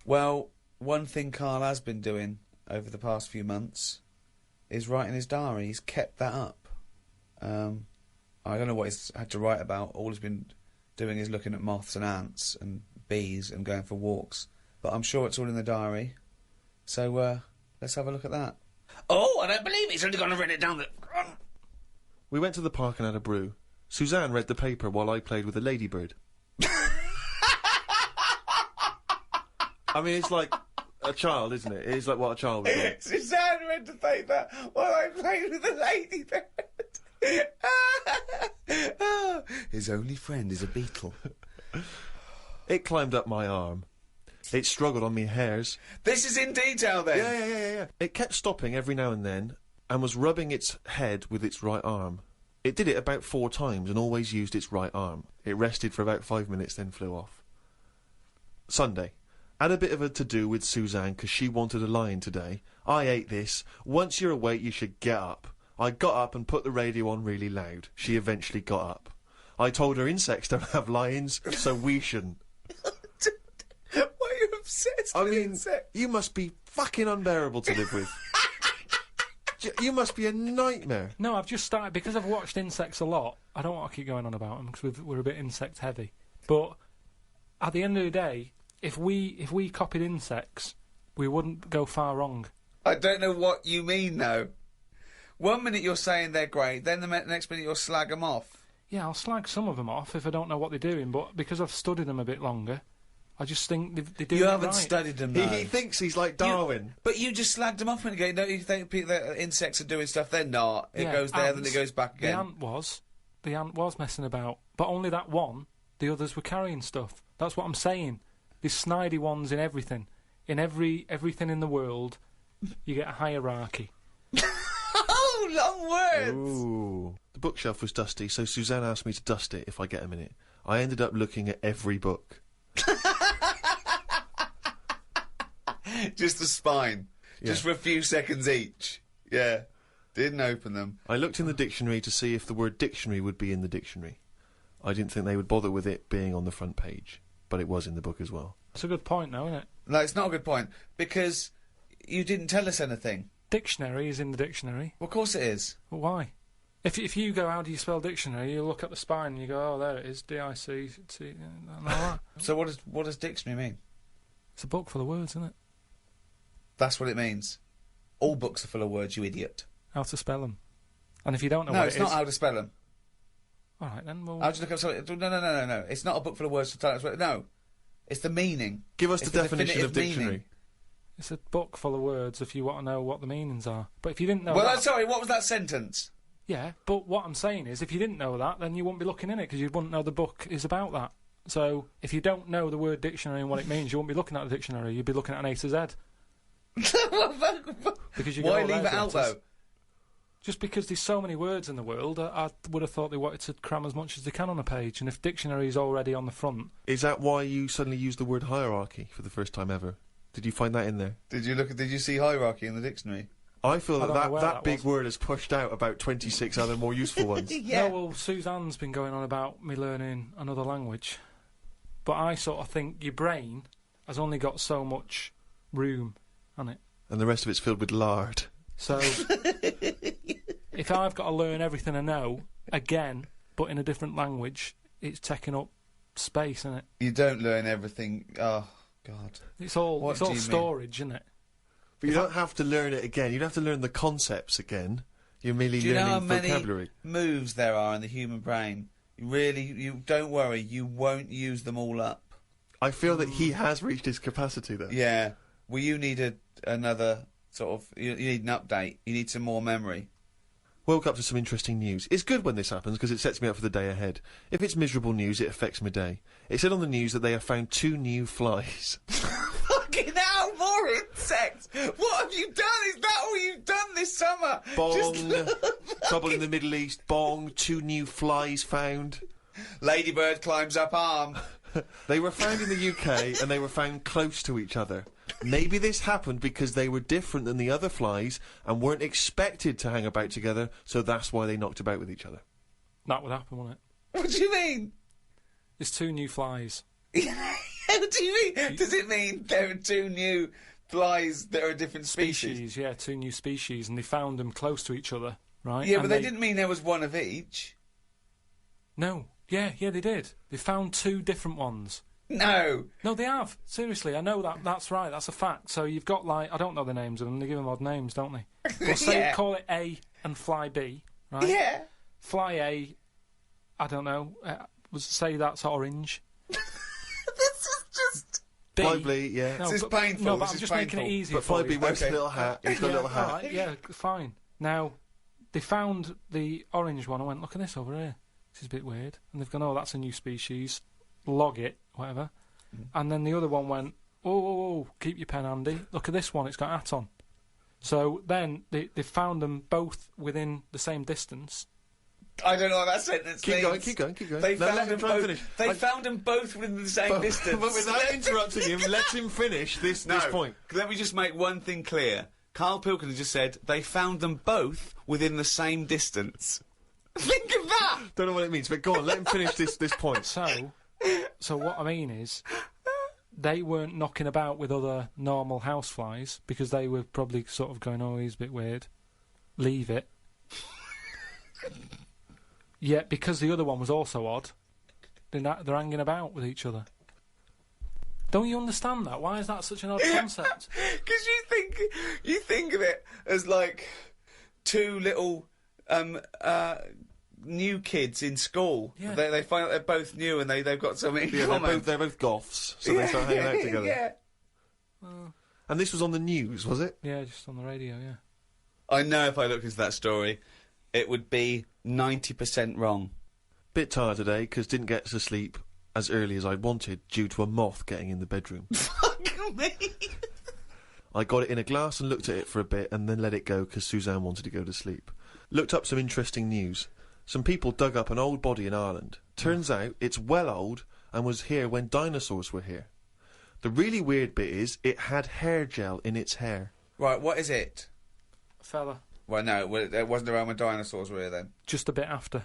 Well, one thing Karl has been doing over the past few months is writing his diary. He's kept that up. I don't know what he's had to write about. All he's been doing is looking at moths and ants and bees and going for walks. But I'm sure it's all in the diary. So, let's have a look at that. Oh, I don't believe he's only going to write it down the... We went to the park and had a brew. Suzanne read the paper while I played with a ladybird. I mean, it's like a child, isn't it? It's like what a child would do. Suzanne read the paper while I played with a ladybird. His only friend is a beetle. It climbed up my arm. It struggled on me hairs. This is in detail, then? Yeah. It kept stopping every now and then and was rubbing its head with its right arm. It did it about 4 times and always used its right arm. It rested for about 5 minutes, then flew off. Sunday. Had a bit of a to-do with Suzanne because she wanted a lion today. I ate this. Once you're awake, you should get up. I got up and put the radio on really loud. She eventually got up. I told her insects don't have lions, so we shouldn't. Why are you obsessed with insects? You must be fucking unbearable to live with. You must be a nightmare. No, I've just started, because I've watched insects a lot, I don't want to keep going on about them, because we're a bit insect heavy. But at the end of the day, if we copied insects, we wouldn't go far wrong. I don't know what you mean, though. 1 minute you're saying they're great, then the next minute you'll slag them off. Yeah, I'll slag some of them off if I don't know what they're doing, but because I've studied them a bit longer, I just think they do. You it haven't right. studied them, though. He thinks he's like Darwin. But you just slagged them off a minute ago. Don't you think that insects are doing stuff? They're not. It goes there, then it goes back again. The ant was messing about, but only that one. The others were carrying stuff. That's what I'm saying. These snidey ones in everything. In everything in the world, you get a hierarchy. Oh, long words! Ooh. The bookshelf was dusty, so Suzanne asked me to dust it if I get a minute. I ended up looking at every book. Just the spine. Yeah. Just for a few seconds each. Yeah. Didn't open them. I looked in the dictionary to see if the word dictionary would be in the dictionary. I didn't think they would bother with it being on the front page, but it was in the book as well. That's a good point, though, isn't it? No, it's not a good point, because you didn't tell us anything. Dictionary is in the dictionary. Well, of course it is. Well, why? If you go, how do you spell dictionary? You look at the spine and you go, oh, there it is, D-I-C-T, and all that. So what does dictionary mean? It's a book full of words, isn't it? That's what it means. All books are full of words, you idiot. How to spell them. And if you don't know No, what it's it not is... how to spell them. All right, then, well... I'll just look up something. No. It's not a book full of words to tell us what... No. It's the meaning. Give us It's the definition of dictionary. meaning. It's a book full of words if you want to know what the meanings are. But if you didn't know Well, that... sorry, what was that sentence? Yeah, but what I'm saying is, if you didn't know that, then you wouldn't be looking in it, because you wouldn't know the book is about that. So, if you don't know the word dictionary and what it means, you wouldn't be looking at the dictionary, you'd be looking at an A to Z. Because you go, Why oh, leave it there's out, letters. though? Just because there's so many words in the world, I would have thought they wanted to cram as much as they can on a page, and if dictionary is already on the front... Is that why you suddenly used the word hierarchy for the first time ever? Did you find that in there? Did you see hierarchy in the dictionary? I feel I don't know where that that big was. word has pushed out about 26 other more useful ones. Yeah. No, well, Suzanne's been going on about me learning another language, but I sort of think your brain has only got so much room on it. And the rest of it's filled with lard. So, if I've got to learn everything I know, again, but in a different language, it's taking up space, isn't it? You don't learn everything. Oh, God. It's all What do you mean? storage, isn't it? But you don't have to learn it again. You don't have to learn the concepts again. You're merely Do you know how learning many vocabulary. moves there are in the human brain? You don't worry, you won't use them all up. I feel that he has reached his capacity, though. Yeah. Well, you need another sort of... You need an update. You need some more memory. Woke up to some interesting news. It's good when this happens because it sets me up for the day ahead. If it's miserable news, it affects my day. It said on the news that they have found 2 new flies. Fucking hell, more insects! What have you done? Is that all you've done this summer? Bong. Trouble in the Middle East. Bong. 2 new flies found. Ladybird climbs up arm. They were found in the UK and they were found close to each other. Maybe this happened because they were different than the other flies and weren't expected to hang about together, so that's why they knocked about with each other. That would happen, wouldn't it? What do you mean? There's 2 new flies. What do you mean? Does it mean there are two new flies that are a different species? Yeah, two new species, and they found them close to each other, right? Yeah, and but they didn't mean there was one of each. No. Yeah, they did. They found two different ones. No. No, they have. Seriously, I know that. That's right. That's a fact. So you've got, like, I don't know the names of them. They give them odd names, don't they? Well, say, Yeah. call it A and Fly B, right? Yeah. Fly A, I don't know, say that's orange. This is just... B, Probably, yeah. No, This is but, painful. No, but this I'm is just painful. making it easy But for Flyby you. wears Okay. a little hat. He's got a little hat. Alright, yeah, fine. Now, they found the orange one. I went, look at this over here. This is a bit weird. And they've gone, oh, that's a new species. Log it, whatever. And then the other one went, oh, keep your pen handy. Look at this one, it's got a hat on. So then they found them both within the same distance. I don't know what that sentence means. Keep going. They No, let found him them try and both. finish. They found them both within the same distance. But without interrupting him, let him finish this point. Let me just make one thing clear. Karl Pilkington just said they found them both within the same distance. Think of that! Don't know what it means, but go on, let him finish this point. So what I mean is, they weren't knocking about with other normal houseflies because they were probably sort of going, oh, he's a bit weird. Leave it. Yet, because the other one was also odd, they're hanging about with each other. Don't you understand that? Why is that such an odd concept? Because you think of it as like two little new kids in school. Yeah. They find out they're both new and they've got something in common. They're both goths, so they start hanging out together. Yeah. And this was on the news, was it? Yeah, just on the radio, yeah. I know if I looked into that story, it would be 90% wrong. Bit tired today because didn't get to sleep as early as I wanted due to a moth getting in the bedroom. Fuck me! I got it in a glass and looked at it for a bit and then let it go because Suzanne wanted to go to sleep. Looked up some interesting news. Some people dug up an old body in Ireland. Turns out it's well old and was here when dinosaurs were here. The really weird bit is it had hair gel in its hair. Right, what is it? Fella. Well, no, it wasn't around when dinosaurs were here then. Just a bit after.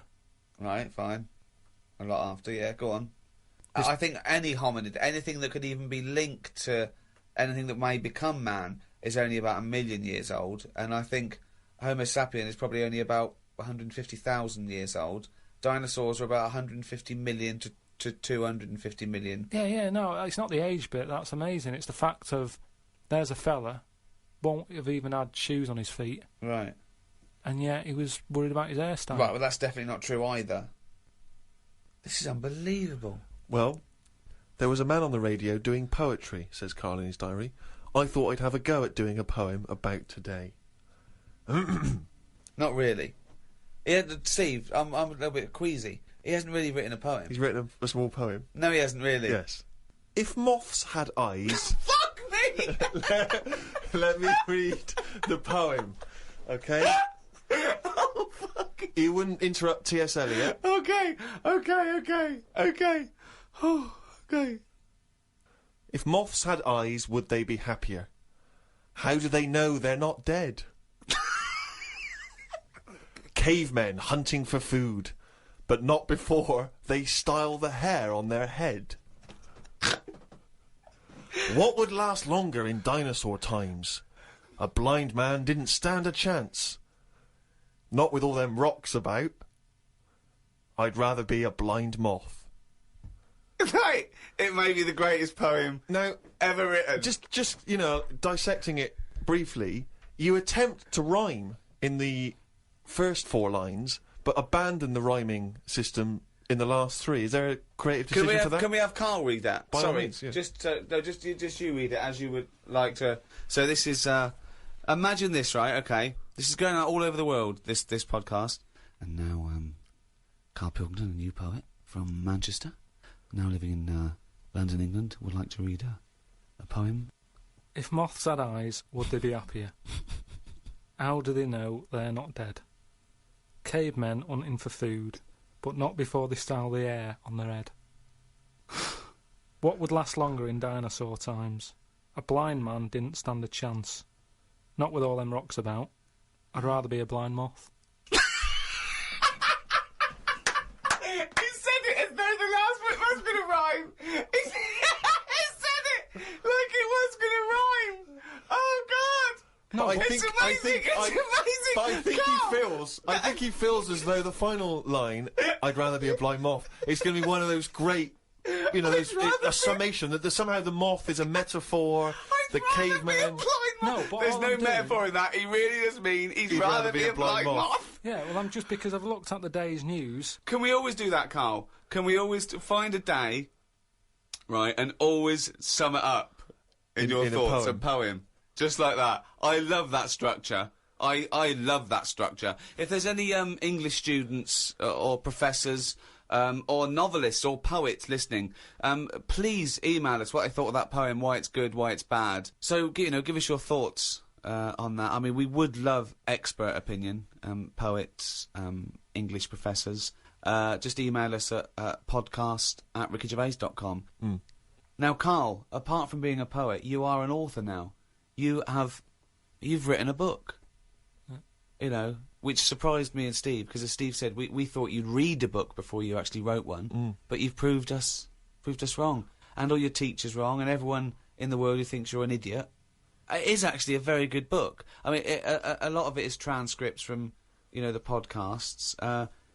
Right, fine. A lot after, yeah, go on. I think any hominid, anything that could even be linked to anything that may become man, is only about 1 million years old, and I think Homo sapien is probably only about 150,000 years old. Dinosaurs are about 150 million to 250 million. Yeah, no, it's not the age bit, that's amazing. It's the fact of, there's a fella, won't have even had shoes on his feet, Right. and yet he was worried about his hairstyle. Right, well, that's definitely not true either. This is unbelievable. Well, there was a man on the radio doing poetry, says Karl in his diary. I thought I'd have a go at doing a poem about today. Not really. Steve, I'm a little bit queasy. He hasn't really written a poem. He's written a small poem. No, he hasn't really. Yes. If moths had eyes... Fuck me! let me read the poem, okay? Oh, fuck. You wouldn't interrupt T.S. Eliot. Okay. Oh, okay. If moths had eyes, would they be happier? How do they know they're not dead? Cavemen hunting for food, but not before they style the hair on their head. What would last longer in dinosaur times? A blind man didn't stand a chance. Not with all them rocks about. I'd rather be a blind moth. Right. It may be the greatest poem Now, ever written. just you know, dissecting it briefly, you attempt to rhyme in the first 4 lines, but abandon the rhyming system in the last 3. Is there a creative decision for that? Can we have Karl read that? By all Sorry, means, yeah. just you read it as you would like to. So this is imagine this, right? Okay, this is going out all over the world. This podcast, and now Karl Pilkington, a new poet from Manchester, now living in London, England, would like to read a poem. If moths had eyes, would they be happier? How do they know they're not dead? Cavemen hunting for food, but not before they style the hair on their head. What would last longer in dinosaur times? A blind man didn't stand a chance. Not with all them rocks about. I'd rather be a blind moth. You said it as though the last bit must have been a rhyme. As No, But It's amazing, it's but I amazing, think Karl! I think he feels as though the final line, "I'd rather be a blind moth," is going to be one of those great, you know, a summation that somehow the moth is a metaphor. The caveman. No, but there's all no I'm metaphor in that. He really does mean he'd rather be a blind moth. Yeah, well, I'm just because I've looked at the day's news. Can we always do that, Karl? Can we always find a day, right, and always sum it up in your thoughts, a poem, just like that? I love that structure. I love that structure. If there's any English students or professors or novelists or poets listening, please email us what I thought of that poem, why it's good, why it's bad. So, you know, give us your thoughts on that. I mean, we would love expert opinion, poets, English professors. Just email us at podcast@rickygervais.com. Now, Karl, apart from being a poet, you are an author now. You've written a book. You know, which surprised me and Steve, because as Steve said, we thought you'd read a book before you actually wrote one, but you've proved us wrong, and all your teachers wrong, and everyone in the world who thinks you're an idiot. It is actually a very good book. I mean, a lot of it is transcripts from, you know, the podcasts,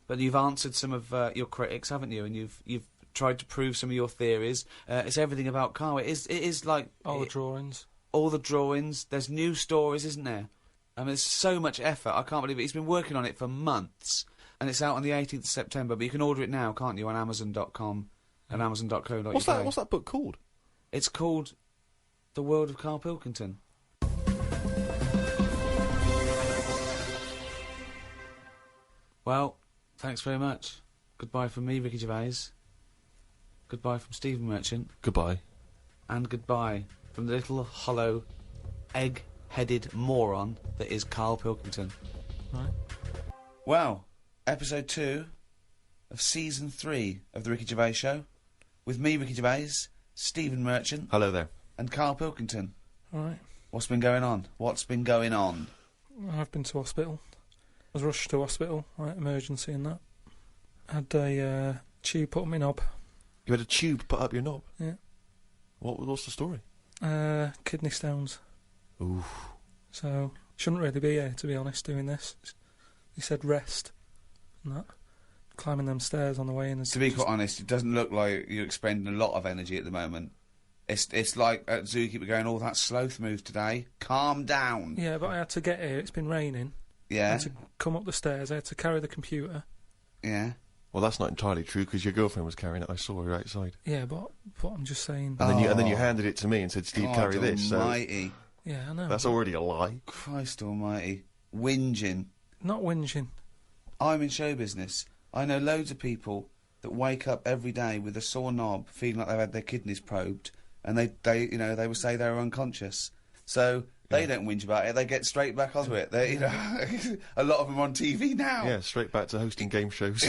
but you've answered some of your critics, haven't you? And you've tried to prove some of your theories. It's everything about Karl. It is like All the drawings. All the drawings. There's new stories, isn't there? I mean, there's so much effort. I can't believe it. He's been working on it for months, and it's out on the 18th of September. But you can order it now, can't you, on Amazon.com and Amazon.co.uk. What's that book called? It's called The World of Karl Pilkington. Well, thanks very much. Goodbye from me, Ricky Gervais. Goodbye from Stephen Merchant. Goodbye. And goodbye from the little hollow egg-headed moron that is Karl Pilkington. Right. Well, episode 2 of season 3 of the Ricky Gervais Show, with me, Ricky Gervais, Stephen Merchant. Hello there. And Karl Pilkington. All right. What's been going on? What's been going on? I've been to hospital. I was rushed to hospital, right, emergency and that. Had a tube put up my knob. You had a tube put up your knob? Yeah. What's the story? Kidney stones. Ooh. So, shouldn't really be here, to be honest, doing this. He said rest and that. Climbing them stairs on the way in. To be quite honest, it doesn't look like you're expending a lot of energy at the moment. It's like at Zookeeper going, "Oh, that sloth move today. Calm down." Yeah, but I had to get here. It's been raining. Yeah. I had to come up the stairs. I had to carry the computer. Yeah. Well, that's not entirely true, because your girlfriend was carrying it. I saw her outside. Yeah, but I'm just saying. And then you handed it to me and said, "Steve, God carry this." Almighty. Yeah, I know. That's already a lie. Christ almighty. Whinging. Not whinging. I'm in show business. I know loads of people that wake up every day with a sore knob, feeling like they've had their kidneys probed, and they will say they're unconscious. So they don't whinge about it. They get straight back onto it. They, you know, a lot of them are on TV now. Yeah, straight back to hosting game shows.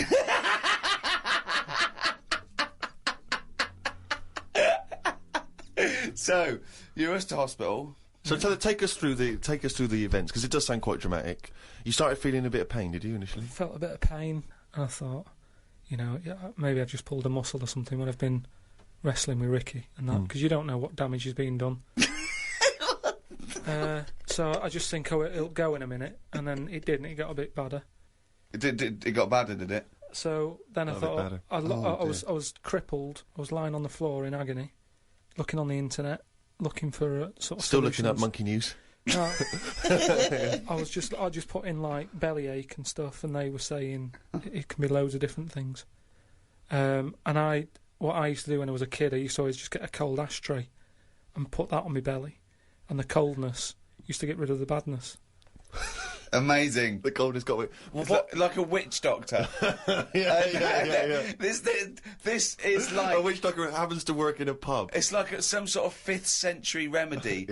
So you're rushed to hospital. So take us through the events, because it does sound quite dramatic. You started feeling a bit of pain, did you, initially? Felt a bit of pain, and I thought, you know, maybe I just pulled a muscle or something when I've been wrestling with Ricky and that, because you don't know what damage is being done. So I just think, it'll go in a minute, and then it didn't. It got a bit badder. It got badder, did it? So then I thought, I was crippled. I was lying on the floor in agony, looking on the internet, looking for sort of still solutions. looking up monkey news. No, I just put in like bellyache and stuff, and they were saying it can be loads of different things. And what I used to do when I was a kid, I used to always just get a cold ashtray and put that on my belly, and the coldness used to get rid of the badness. Amazing. The coldness got me. Like a witch doctor. Yeah. This is like a witch doctor happens to work in a pub. It's like some sort of 5th century remedy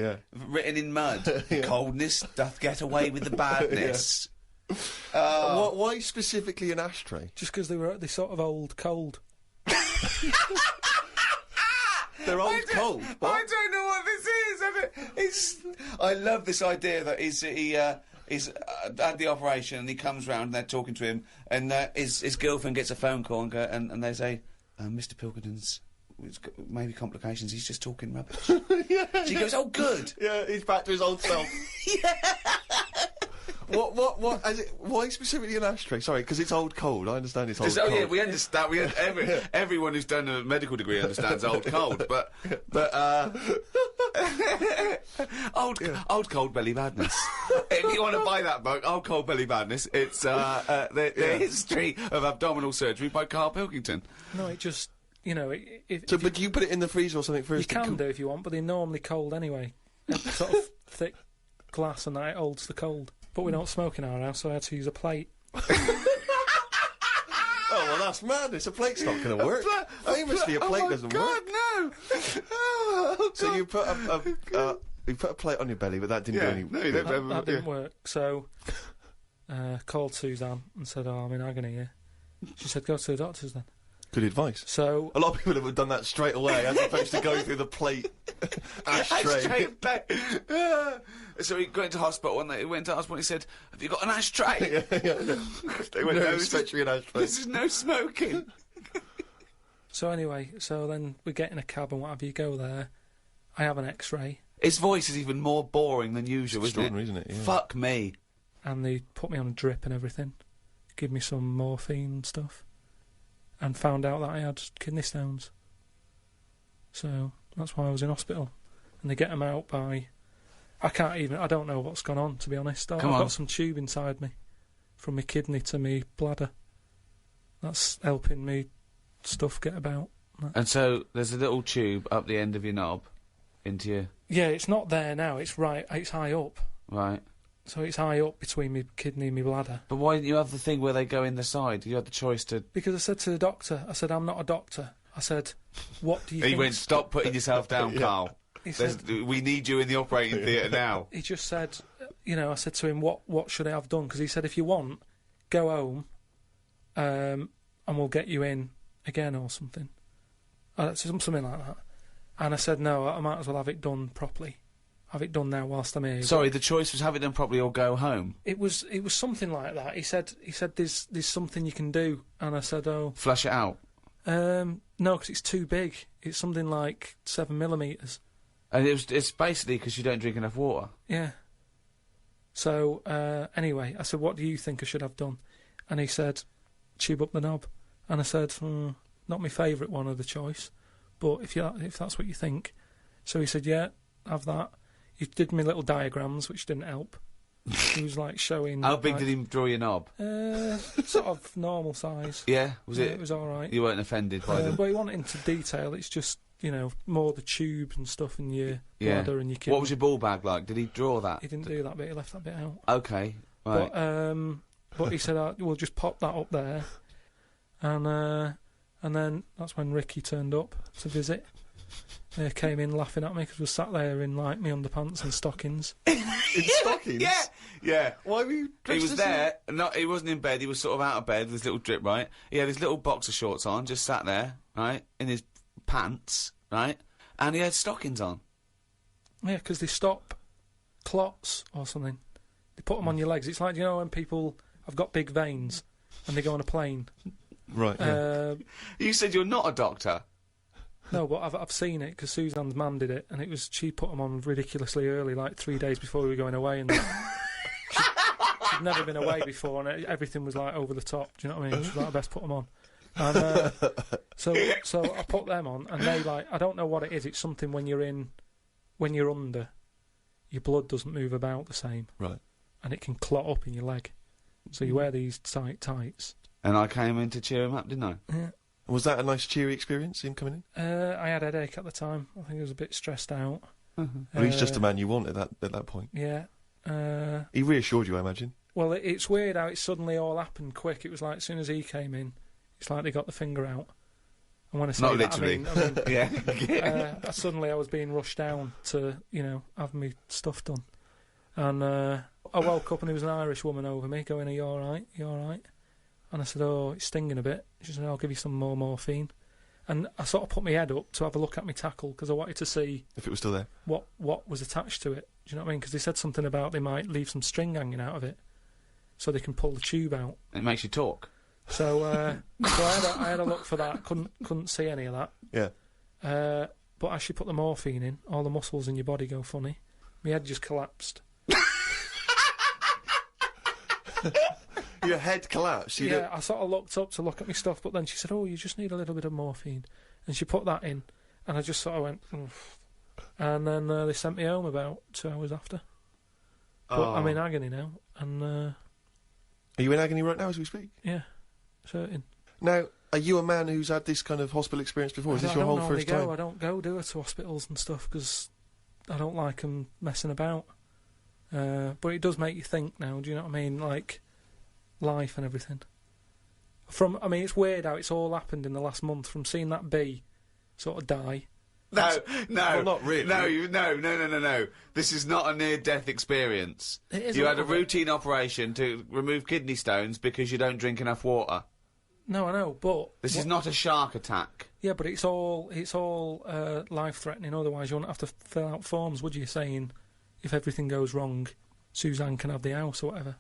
written in mud. Coldness doth get away with the badness. Why specifically an ashtray? Just because they sort of old cold. They're old cold. I don't know what this is. I love this idea that he had the operation and he comes round and they're talking to him, and his girlfriend gets a phone call and they say, "Mr. Pilkington's maybe complications. He's just talking rubbish. Yeah. She goes, oh, good. Yeah, he's back to his old self. What? Why specifically an ashtray? Sorry, because it's old cold. I understand it's old cold. Oh yeah, we understand. Everyone who's done a medical degree understands old cold, but old cold belly madness. If you want to buy that book, Old Cold Belly Madness, it's the history of abdominal surgery by Karl Pilkington. No, it just, you know, But you put it in the freezer or something first? You can do if you want, but they're normally cold anyway. Sort of thick glass and that it holds the cold. But we don't smoke in our house, so I had to use a plate. Oh, well, that's madness. A plate's not going to work. Famously, a plate doesn't work. No! Oh, So you put you put a plate on your belly, but that didn't do any... No, That didn't work. So, called Suzanne and said, oh, I'm in agony here. She said, go to the doctors then. Good advice. So a lot of people have done that straight away, as opposed to going through the plate ashtray. So he went to hospital, and he went to hospital. And he said, "Have you got an ashtray?" They went, no, especially an ashtray. This is no smoking. So anyway, so then we get in a cab and what have you. Go there. I have an X-ray. His voice is even more boring than usual, Extraordinary, isn't it? Yeah. Fuck me. And they put me on a drip and everything. Give me some morphine and stuff. And found out that I had kidney stones. So that's why I was in hospital. And they get them out by... I don't know what's gone on, to be honest. I've got some tube inside me. From my kidney to my bladder. That's helping me stuff get about. And so there's a little tube up the end of your knob into your... Yeah, it's not there now. It's high up. Right. So it's high up between my kidney and my bladder. But why didn't you have the thing where they go in the side? You had the choice to... Because I said to the doctor, I said, I'm not a doctor. I said, what do you think... He went, stop putting yourself down, Karl. He said, we need you in the operating theatre now. He just said, you know, I said to him, what should I have done? Because he said, if you want, go home, and we'll get you in again or something. Something like that. And I said, no, I might as well have it done properly. Have it done now whilst I'm here. Sorry, the choice was have it done properly or go home. It was something like that. He said there's something you can do, and I said, oh, flush it out. No, because it's too big. It's something like 7mm. And it's basically because you don't drink enough water. Yeah. So anyway, I said, what do you think I should have done? And he said, tube up the knob. And I said, not my favourite one of the choice, but if that's what you think. So he said, yeah, have that. He did me little diagrams, which didn't help. He was like showing... How big did he draw your knob? Sort of normal size. Yeah? Was it? It was alright. You weren't offended by them? But he went into detail. It's just, you know, more the tube and stuff in your bladder and your kidney. What was your ball bag like? Did he draw that? He didn't do that bit. He left that bit out. Okay, right. But he said, we'll just pop that up there. And then that's when Ricky turned up to visit. Came in laughing at me because we sat there in like my underpants and stockings. In stockings? Yeah. Why were you He was there. No, he wasn't in bed. He was sort of out of bed with his little drip, right? He had his little boxer shorts on, just sat there, right, in his pants, right, and he had stockings on. Yeah, because they stop clots or something. They put them on your legs. It's like, you know, when people have got big veins and they go on a plane. Right. Yeah. You said you're not a doctor. No, but I've seen it because Suzanne's mum did it, and she put them on ridiculously early, like 3 days before we were going away, and she'd never been away before, and everything was like over the top. Do you know what I mean? She was like, I best put them on. And so I put them on, and they like, I don't know what it is. It's something when you're under, your blood doesn't move about the same, right? And it can clot up in your leg. So you wear these tights. And I came in to cheer him up, didn't I? Yeah. Was that a nice cheery experience, him coming in? I had a headache at the time. I think I was a bit stressed out. Well, he's just the man you want at that point. Yeah. He reassured you, I imagine. Well, it's weird how it suddenly all happened quick. It was like as soon as he came in, it's like they got the finger out. And when I say not that, literally, I mean, yeah. Suddenly I was being rushed down to, you know, have me stuff done. And I woke up and there was an Irish woman over me going, "Are you all right? You all right?" And I said, "Oh, it's stinging a bit." She said, "I'll give you some more morphine." And I sort of put my head up to have a look at my tackle because I wanted to see if it was still there. What was attached to it. Do you know what I mean? Because they said something about they might leave some string hanging out of it, so they can pull the tube out. It makes you talk. So I had a look for that. Couldn't see any of that. Yeah. But as she put the morphine in, all the muscles in your body go funny. My head just collapsed. Your head collapsed? Yeah, I sort of looked up to look at my stuff, but then she said, "Oh, you just need a little bit of morphine." And she put that in, and I just sort of went, oof. And then they sent me home about 2 hours after. But I'm in agony now, and... Are you in agony right now as we speak? Yeah, certain. Now, are you a man who's had this kind of hospital experience before? Is this your whole first time? I don't go, do it, to hospitals and stuff, because I don't like them messing about. But it does make you think now, do you know what I mean? Like, life and everything. I mean, it's weird how it's all happened in the last month, from seeing that bee sort of die. No, Well, not really. No. This is not a near-death experience. It is You a had a little bit. routine operation to remove kidney stones because you don't drink enough water. No, I know, but... This is not a shark attack. Yeah, but it's all life-threatening, otherwise you wouldn't have to fill out forms, would you, saying, if everything goes wrong, Suzanne can have the house or whatever.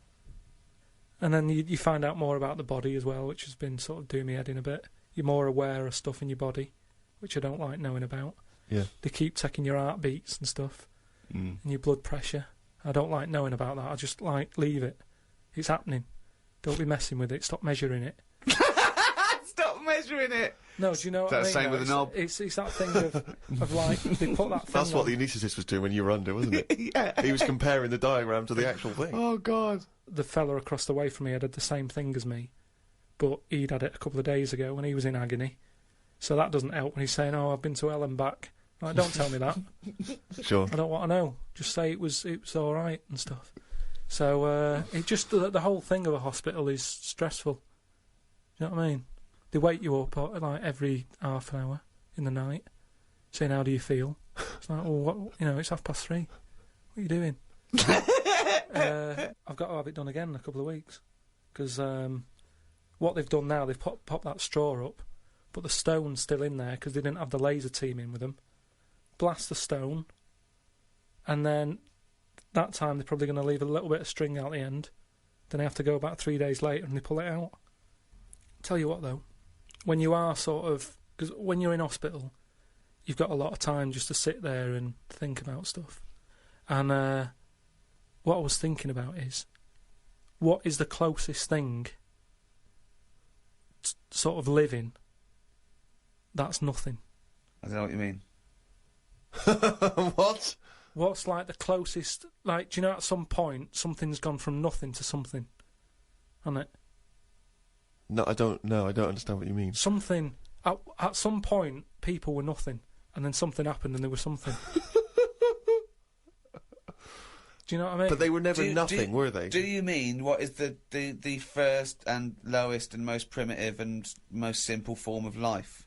And then you find out more about the body as well, which has been sort of doing me head in a bit. You're more aware of stuff in your body, which I don't like knowing about. Yeah. They keep checking your heartbeats and stuff, and your blood pressure. I don't like knowing about that. I just leave it. It's happening. Don't be messing with it. Stop measuring it. Stop measuring it! No, do you know what I mean? That's the same with a knob. It's that thing of like, they put that thing That's what on. the anaesthetist was doing when you were under, wasn't it? Yeah. He was comparing the diagram to the actual thing. Oh, God. The fella across the way from me had the same thing as me, but he'd had it a couple of days ago when he was in agony. So that doesn't help when he's saying, "Oh, I've been to hell and back." Like, don't tell me that. Sure. I don't want to know. Just say it was all right and stuff. So it just the whole thing of a hospital is stressful. You know what I mean? They wake you up like every half an hour in the night, saying, "How do you feel?" It's like, "Well, what, it's 3:30. What are you doing?" I've got to have it done again in a couple of weeks, because what they've done now, they've popped that straw up, but the stone's still in there because they didn't have the laser team in with them. Blast the stone, and then that time they're probably going to leave a little bit of string out the end. Then they have to go about 3 days later and they pull it out. Tell you what though, when you are because when you're in hospital, you've got a lot of time just to sit there and think about stuff. And what I was thinking about is, what is the closest thing to sort of living that's nothing? I don't know what you mean. What? What's like the closest, like, do you know at some point something's gone from nothing to something? Hasn't it? No, I don't understand what you mean. Something, at some point people were nothing, and then something happened and they were something. Do you know what I mean? But they were never nothing, were they? Do you mean what is the first and lowest and most primitive and most simple form of life?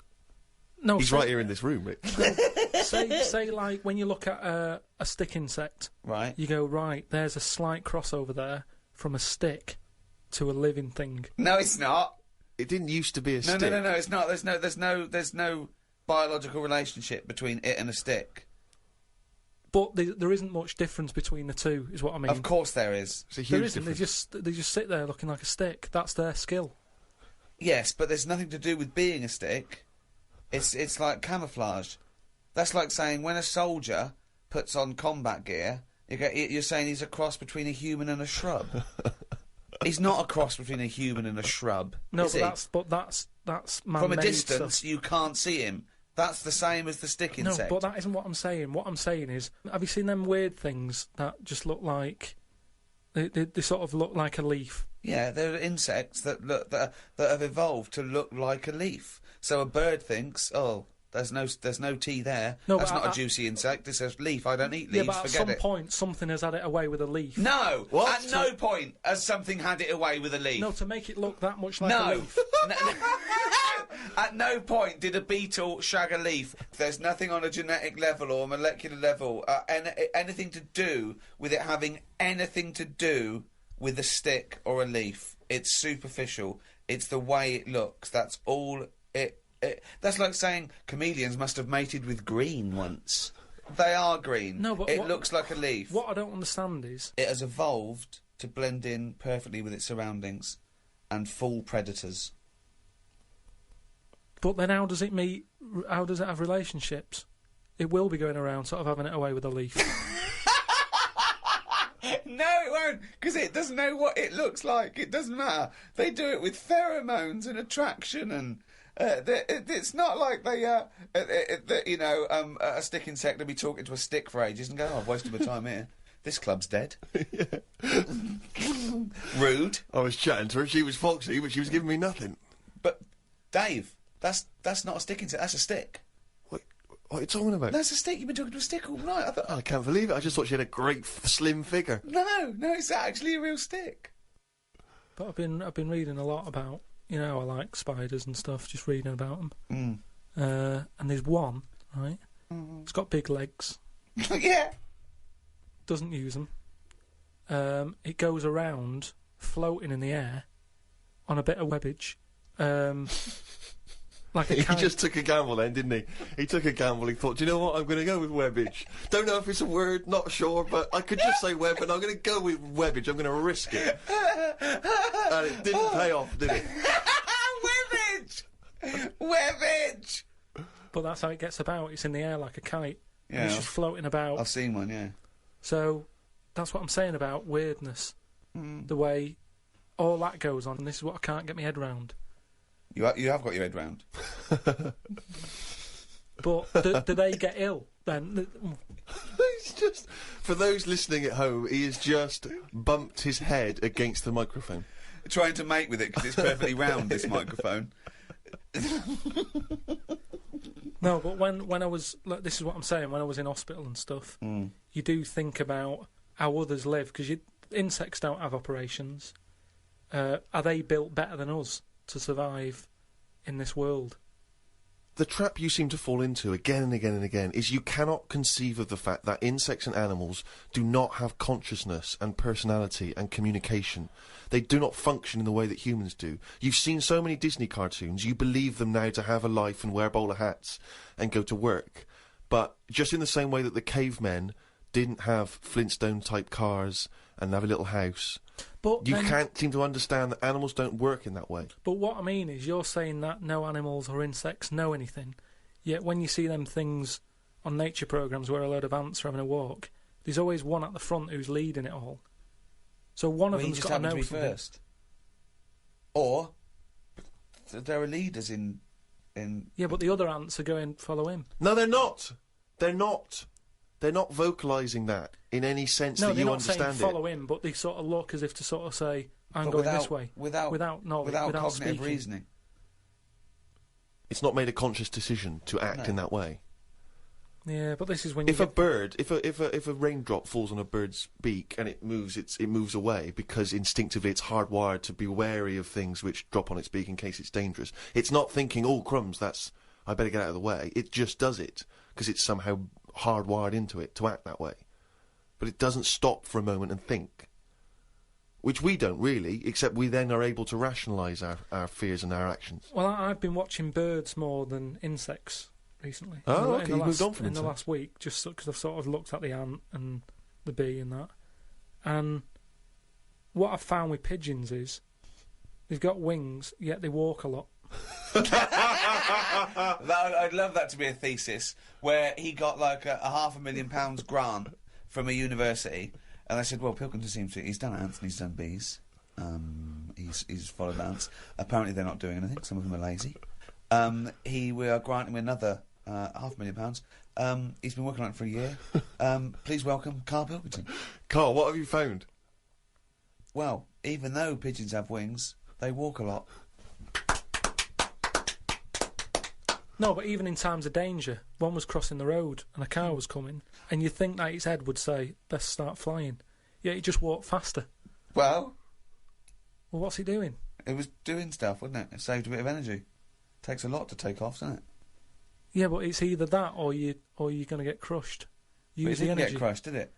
No, He's right here in this room, Rick. say like when you look at a stick insect, Right. you go, right, there's a slight crossover there from a stick to a living thing. No, it's not. It didn't used to be a No, stick. no, it's not. There's no biological relationship between it and a stick. But there isn't much difference between the two, is what I mean. Of course there is. It's a There huge isn't. difference. They just sit there looking like a stick. That's their skill. Yes, but there's nothing to do with being a stick. It's like camouflage. That's like saying when a soldier puts on combat gear, you're saying he's a cross between a human and a shrub. He's not a cross between a human and a shrub. No, is he? but that's man-made From a distance stuff. you can't see him. That's the same as the stick insect. No, but that isn't what I'm saying. What I'm saying is, have you seen them weird things that just look like they sort of look like a leaf? Yeah, they're insects that have evolved to look like a leaf. So a bird thinks, oh, there's no tea there. No, That's but not a juicy insect. It's a leaf. I don't eat leaves. Yeah, but at Forget some it. point, something has had it away with a leaf. No. What? At no point has something had it away with a leaf. No, to make it look that much like a No. leaf. At no point did a beetle shag a leaf. There's nothing on a genetic level or molecular level, anything to do with it having anything to do with a stick or a leaf. It's superficial. It's the way it looks. That's all it. That's like saying chameleons must have mated with green once. They are green. No, but it looks like a leaf. What I don't understand is, It has evolved to blend in perfectly with its surroundings and fool predators. But then how does it meet? How does it have relationships? It will be going around sort of having it away with a leaf. No, it won't, because it doesn't know what it looks like. It doesn't matter. They do it with pheromones and attraction, and it's not like they, a stick insect will be talking to a stick for ages and go, "Oh, I've wasted my time here. This club's dead." Rude. I was chatting to her. She was foxy, but she was giving me nothing. But Dave, that's not a stick insect. That's a stick. What are you talking about? That's a stick. You've been talking to a stick all night. I can't believe it. I just thought she had a great slim figure. No, it's actually a real stick. But I've been reading a lot about, I like spiders and stuff, just reading about them. And there's one, right? It's got big legs. Yeah. Doesn't use them. It goes around floating in the air on a bit of webbage. Like a kite. He just took a gamble then, didn't he? He took a gamble. He thought, do you know what? I'm going to go with webbage. Don't know if it's a word, not sure, but I could just say web, but I'm going to go with webbage. I'm going to risk it. And it didn't pay off, did it? Webbage! But that's how it gets about. It's in the air like a kite. Yeah. And it's just floating about. I've seen one, yeah. So that's what I'm saying about weirdness. The way all that goes on, and this is what I can't get my head round. You have got your head round. But do they get ill then? He's just, for those listening at home, he has just bumped his head against the microphone. Trying to mate with it because it's perfectly round, this microphone. No, but when I was, this is what I'm saying, when I was in hospital and stuff, you do think about how others live, because insects don't have operations. Are they built better than us to survive in this world? The trap you seem to fall into again and again and again is you cannot conceive of the fact that insects and animals do not have consciousness and personality and communication. They do not function in the way that humans do. You've seen so many Disney cartoons, you believe them now to have a life and wear bowler hats and go to work. But just in the same way that the cavemen didn't have Flintstone-type cars and have a little house, but you can't seem to understand that animals don't work in that way. But what I mean is, you're saying that no animals or insects know anything, yet when you see them things on nature programmes where a load of ants are having a walk, there's always one at the front who's leading it all. So one of them's got to know to be something. first. Or there are leaders in. Yeah, but the other ants are going follow him. No, they're not. They're not. They're not vocalising that in any sense that you understand it. No, they're not saying follow him, but they sort of look as if to sort of say, I'm going this way. Without cognitive speaking. reasoning. It's not made a conscious decision to act in that way. Yeah, but this is when you if a raindrop falls on a bird's beak and it moves away because instinctively it's hardwired to be wary of things which drop on its beak in case it's dangerous. It's not thinking, oh crumbs, I better get out of the way. It just does it because it's somehow hardwired into it to act that way. But it doesn't stop for a moment and think. Which we don't really, except we then are able to rationalise our fears and our actions. Well, I've been watching birds more than insects recently. Oh, okay, you moved on from insects. In the last week, just because I've sort of looked at the ant and the bee and that. And what I've found with pigeons is they've got wings, yet they walk a lot. I'd love that to be a thesis where he got like a £500,000 grant from a university, and I said, well, Pilkington he's done ants and he's done bees. He's followed ants. Apparently they're not doing anything. Some of them are lazy. We are granting him another £500,000. He's been working on it for a year. Please welcome Karl Pilkington. Karl, what have you found? Well, even though pigeons have wings, they walk a lot. No, but even in times of danger, one was crossing the road and a car was coming, and you'd think that its head would say, "Let's start flying." Yet it just walked faster. Well, what's he doing? It was doing stuff, wasn't it? It saved a bit of energy. Takes a lot to take off, doesn't it? Yeah, but it's either that or you're going to get crushed. Use the energy. It didn't get crushed, did it?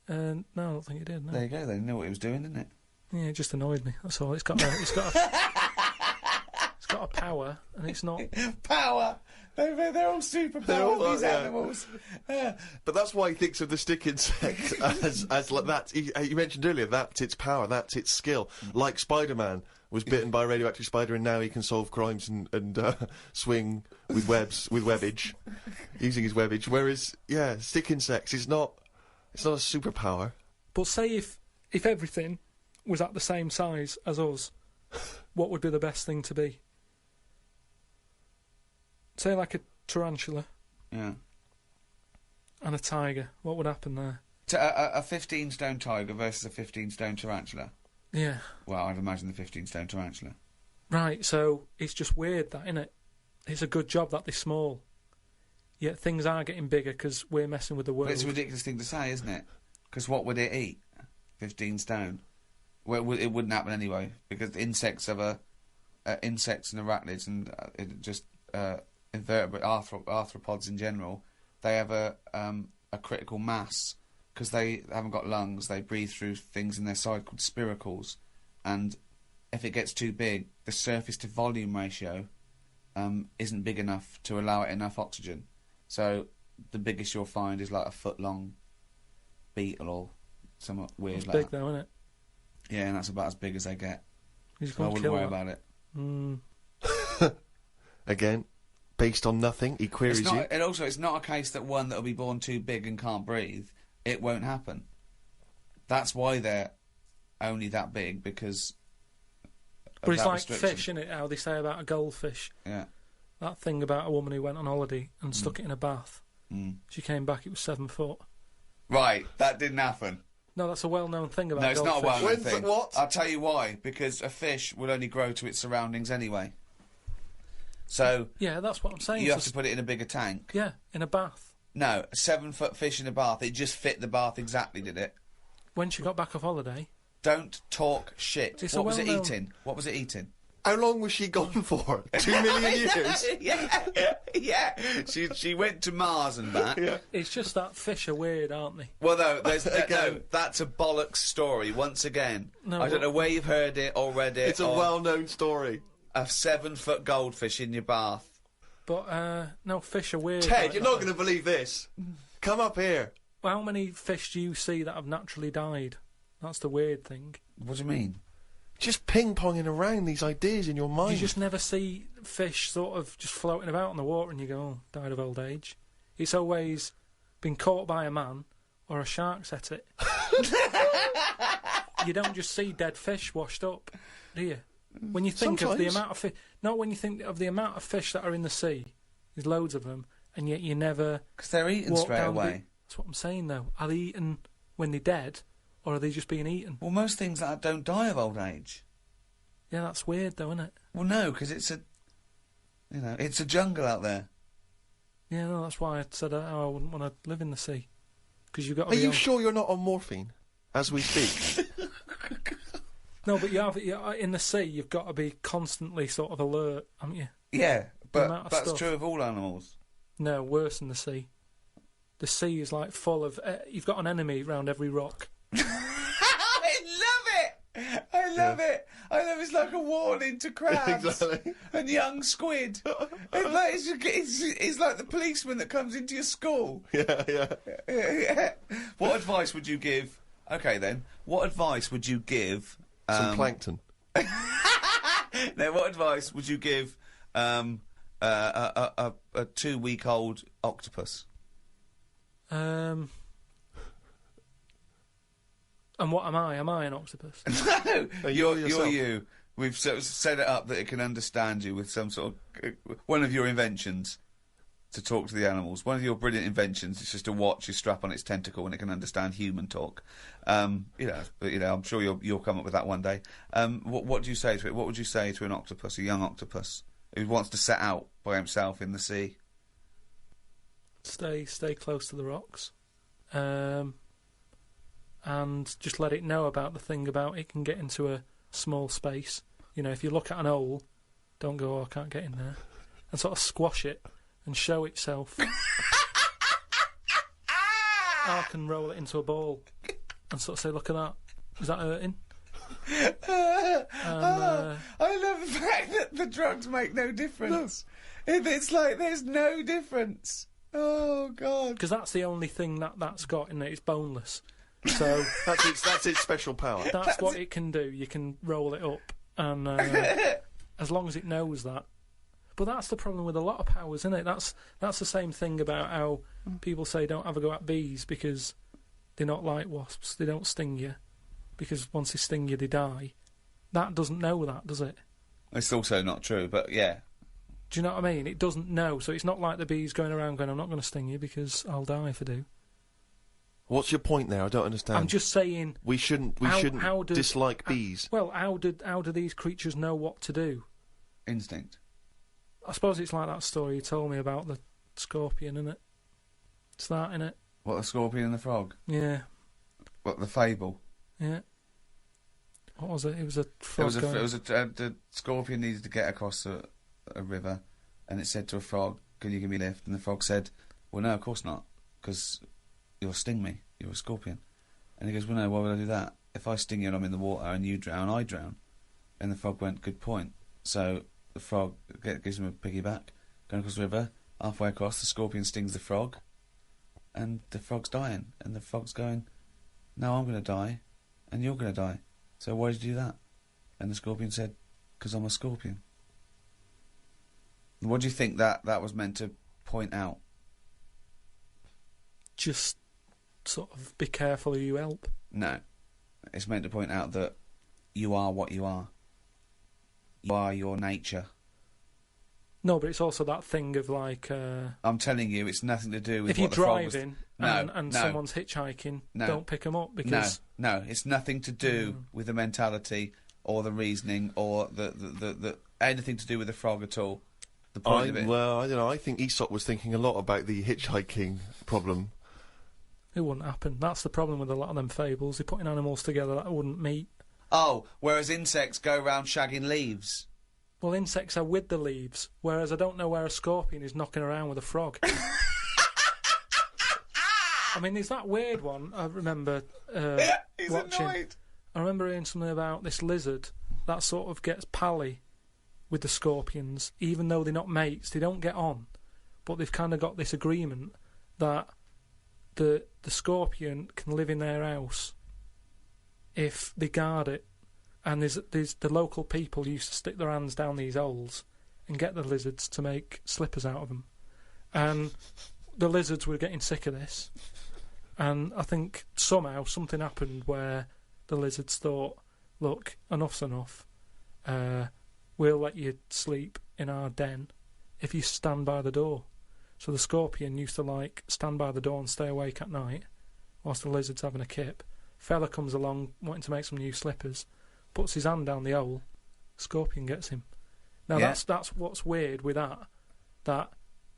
No, I don't think it did. No. There you go. They knew what it was doing, didn't it? Yeah, it just annoyed me. That's all. It's got a power, and it's not power. They're all superpowers, these animals. But that's why he thinks of the stick insect as like that. You mentioned earlier, that's its power, that's its skill. Like Spider-Man was bitten by a radioactive spider and now he can solve crimes and swing with webs, with webbage, using his webbage. Whereas, yeah, stick insects is not, it's not a superpower. But say if everything was at the same size as us, what would be the best thing to be? Say like a tarantula. Yeah. And a tiger. What would happen there? A 15-stone tiger versus a 15-stone tarantula. Yeah. Well, I'd imagine the 15-stone tarantula. Right, so it's just weird that, innit? It's a good job that they're small. Yet things are getting bigger because we're messing with the world. But it's a ridiculous thing to say, isn't it? Because what would it eat? 15 stone. Well, it wouldn't happen anyway, because insects have insects and arachnids and just invertebrate arthropods in general. They have a critical mass because they haven't got lungs. They breathe through things in their side called spiracles, and if it gets too big, the surface to volume ratio isn't big enough to allow it enough oxygen. So the biggest you'll find is like a foot-long beetle or somewhat weird it's like big that. though, isn't it? Yeah, and that's about as big as they get. So I wouldn't worry about it. Again, based on nothing, he queries It's not, you. and also, it's not a case that one that'll be born too big and can't breathe. It won't happen. That's why they're only that big, because But it's that like restriction. fish, isn't it? How they say about a goldfish. Yeah. That thing about a woman who went on holiday and stuck it in a bath. Mm. She came back, it was 7 foot. Right, that didn't happen. No, that's a well-known thing about No, it's goldfish. not a well-known When's thing. it what? I'll tell you why. Because a fish will only grow to its surroundings anyway. So Yeah, that's what I'm saying. you have It's to put it in a bigger tank. yeah, in a bath. No, a 7-foot fish in a bath. It just fit the bath exactly, did it? When she got back off holiday, Don't talk shit. It's a What was it well-known- eating? What was it eating? How long was she gone for? 2 million years? yeah. She went to Mars and back. Yeah. it's just that fish are weird, aren't they? Well, no, there's no, Again. that's a bollocks story. Once again, No, I don't know where you've heard it or read it. It's a or well-known story. a 7-foot goldfish in your bath. But, no, fish are weird. Ted, like you're that. not going to believe this. Come up here. Well, how many fish do you see that have naturally died? That's the weird thing. What do you mean? Just ping-ponging around these ideas in your mind. You just never see fish sort of just floating about in the water and you go, oh, died of old age. It's always been caught by a man or a shark's at it. You don't just see dead fish washed up, do you? When you think of the Sometimes. amount of fish... Not when you think of the amount of fish that are in the sea. There's loads of them, and yet you never... Because they're eaten walk straight down the away. beach. That's what I'm saying, though. Are they eaten when they're dead, or are they just being eaten? Well, most things like that don't die of old age. Yeah, that's weird, though, isn't it? Well, no, because it's a jungle out there. Yeah, no, that's why I said I wouldn't want to live in the sea. Because you've got to Are be you on- sure you're not on morphine as we speak? No, but in the sea, you've got to be constantly sort of alert, haven't you? Yeah, amount but of that's stuff. true of all animals. No, worse than the sea. The sea is like full of... you've got an enemy around every rock. I love it! I love it! It's like a warning to crabs Exactly. and young squid. It's like the policeman that comes into your school. Yeah. What advice would you give... Okay, then. What advice would you give... Some plankton. Now, what advice would you give a 2-week-old octopus? And what am I? Am I an octopus? No, you're you're yourself. you. We've sort of set it up that it can understand you with some sort of... one of your inventions to talk to the animals. One of your brilliant inventions is just a watch you strap on its tentacle and it can understand human talk. I'm sure you'll come up with that one day. What do you say to it? What would you say to an octopus, a young octopus, who wants to set out by himself in the sea? Stay close to the rocks. And just let it know about the thing about it can get into a small space. You know, if you look at an hole, don't go, oh, I can't get in there. And sort of squash it and show itself. I can roll it into a ball and sort of say, look at that. Is that hurting? I love the fact that the drugs make no difference. It's like there's no difference. Oh, God. Because that's the only thing that's got in it. It's boneless. So that's its special power. that's what it can do. You can roll it up, and as long as it knows that. But that's the problem with a lot of powers, isn't it? That's the same thing about how people say don't have a go at bees because they're not like wasps. They don't sting you because once they sting you, they die. That doesn't know that, does it? It's also not true, but yeah. Do you know what I mean? It doesn't know, so it's not like the bees going around going, I'm not going to sting you because I'll die if I do. What's your point there? I don't understand. I'm just saying... We shouldn't dislike bees. Well, how do these creatures know what to do? Instinct. I suppose it's like that story you told me about the scorpion, isn't it? It's that, innit? What, the scorpion and the frog? Yeah. What, the fable? Yeah. What was it? It was a frog the scorpion needed to get across a river, and it said to a frog, can you give me a lift? And the frog said, well, no, of course not, because you'll sting me. You're a scorpion. And he goes, well, no, why would I do that? If I sting you and I'm in the water and you drown, I drown. And the frog went, good point. So the frog gives him a piggyback, going across the river, halfway across, the scorpion stings the frog, and the frog's dying. And the frog's going, no, I'm going to die, and you're going to die. So why did you do that? And the scorpion said, because I'm a scorpion. What do you think that was meant to point out? Just sort of be careful who you help. No. It's meant to point out that you are what you are. You are your nature. No, but it's also that thing of like... I'm telling you, it's nothing to do with if you're what the frog was... driving No, and no. someone's hitchhiking, No. don't pick them up because... No, it's nothing to do with the mentality or the reasoning or the anything to do with the frog at all. The point of it. Well, I don't know. I think Aesop was thinking a lot about the hitchhiking problem. It wouldn't happen. That's the problem with a lot of them fables. They're putting animals together that wouldn't meet. Oh, whereas insects go around shagging leaves. Well, insects are with the leaves, whereas I don't know where a scorpion is knocking around with a frog. I mean, there's that weird one I remember He's watching. annoyed. I remember hearing something about this lizard that sort of gets pally with the scorpions, even though they're not mates, they don't get on, but they've kind of got this agreement that the scorpion can live in their house if they guard it. And there's the local people used to stick their hands down these holes and get the lizards to make slippers out of them. And the lizards were getting sick of this. And I think somehow something happened where the lizards thought, look, enough's enough. We'll let you sleep in our den if you stand by the door. So the scorpion used to like stand by the door and stay awake at night whilst the lizard's having a kip. Fella comes along wanting to make some new slippers, puts his hand down the hole, scorpion gets him. Now that's what's weird with that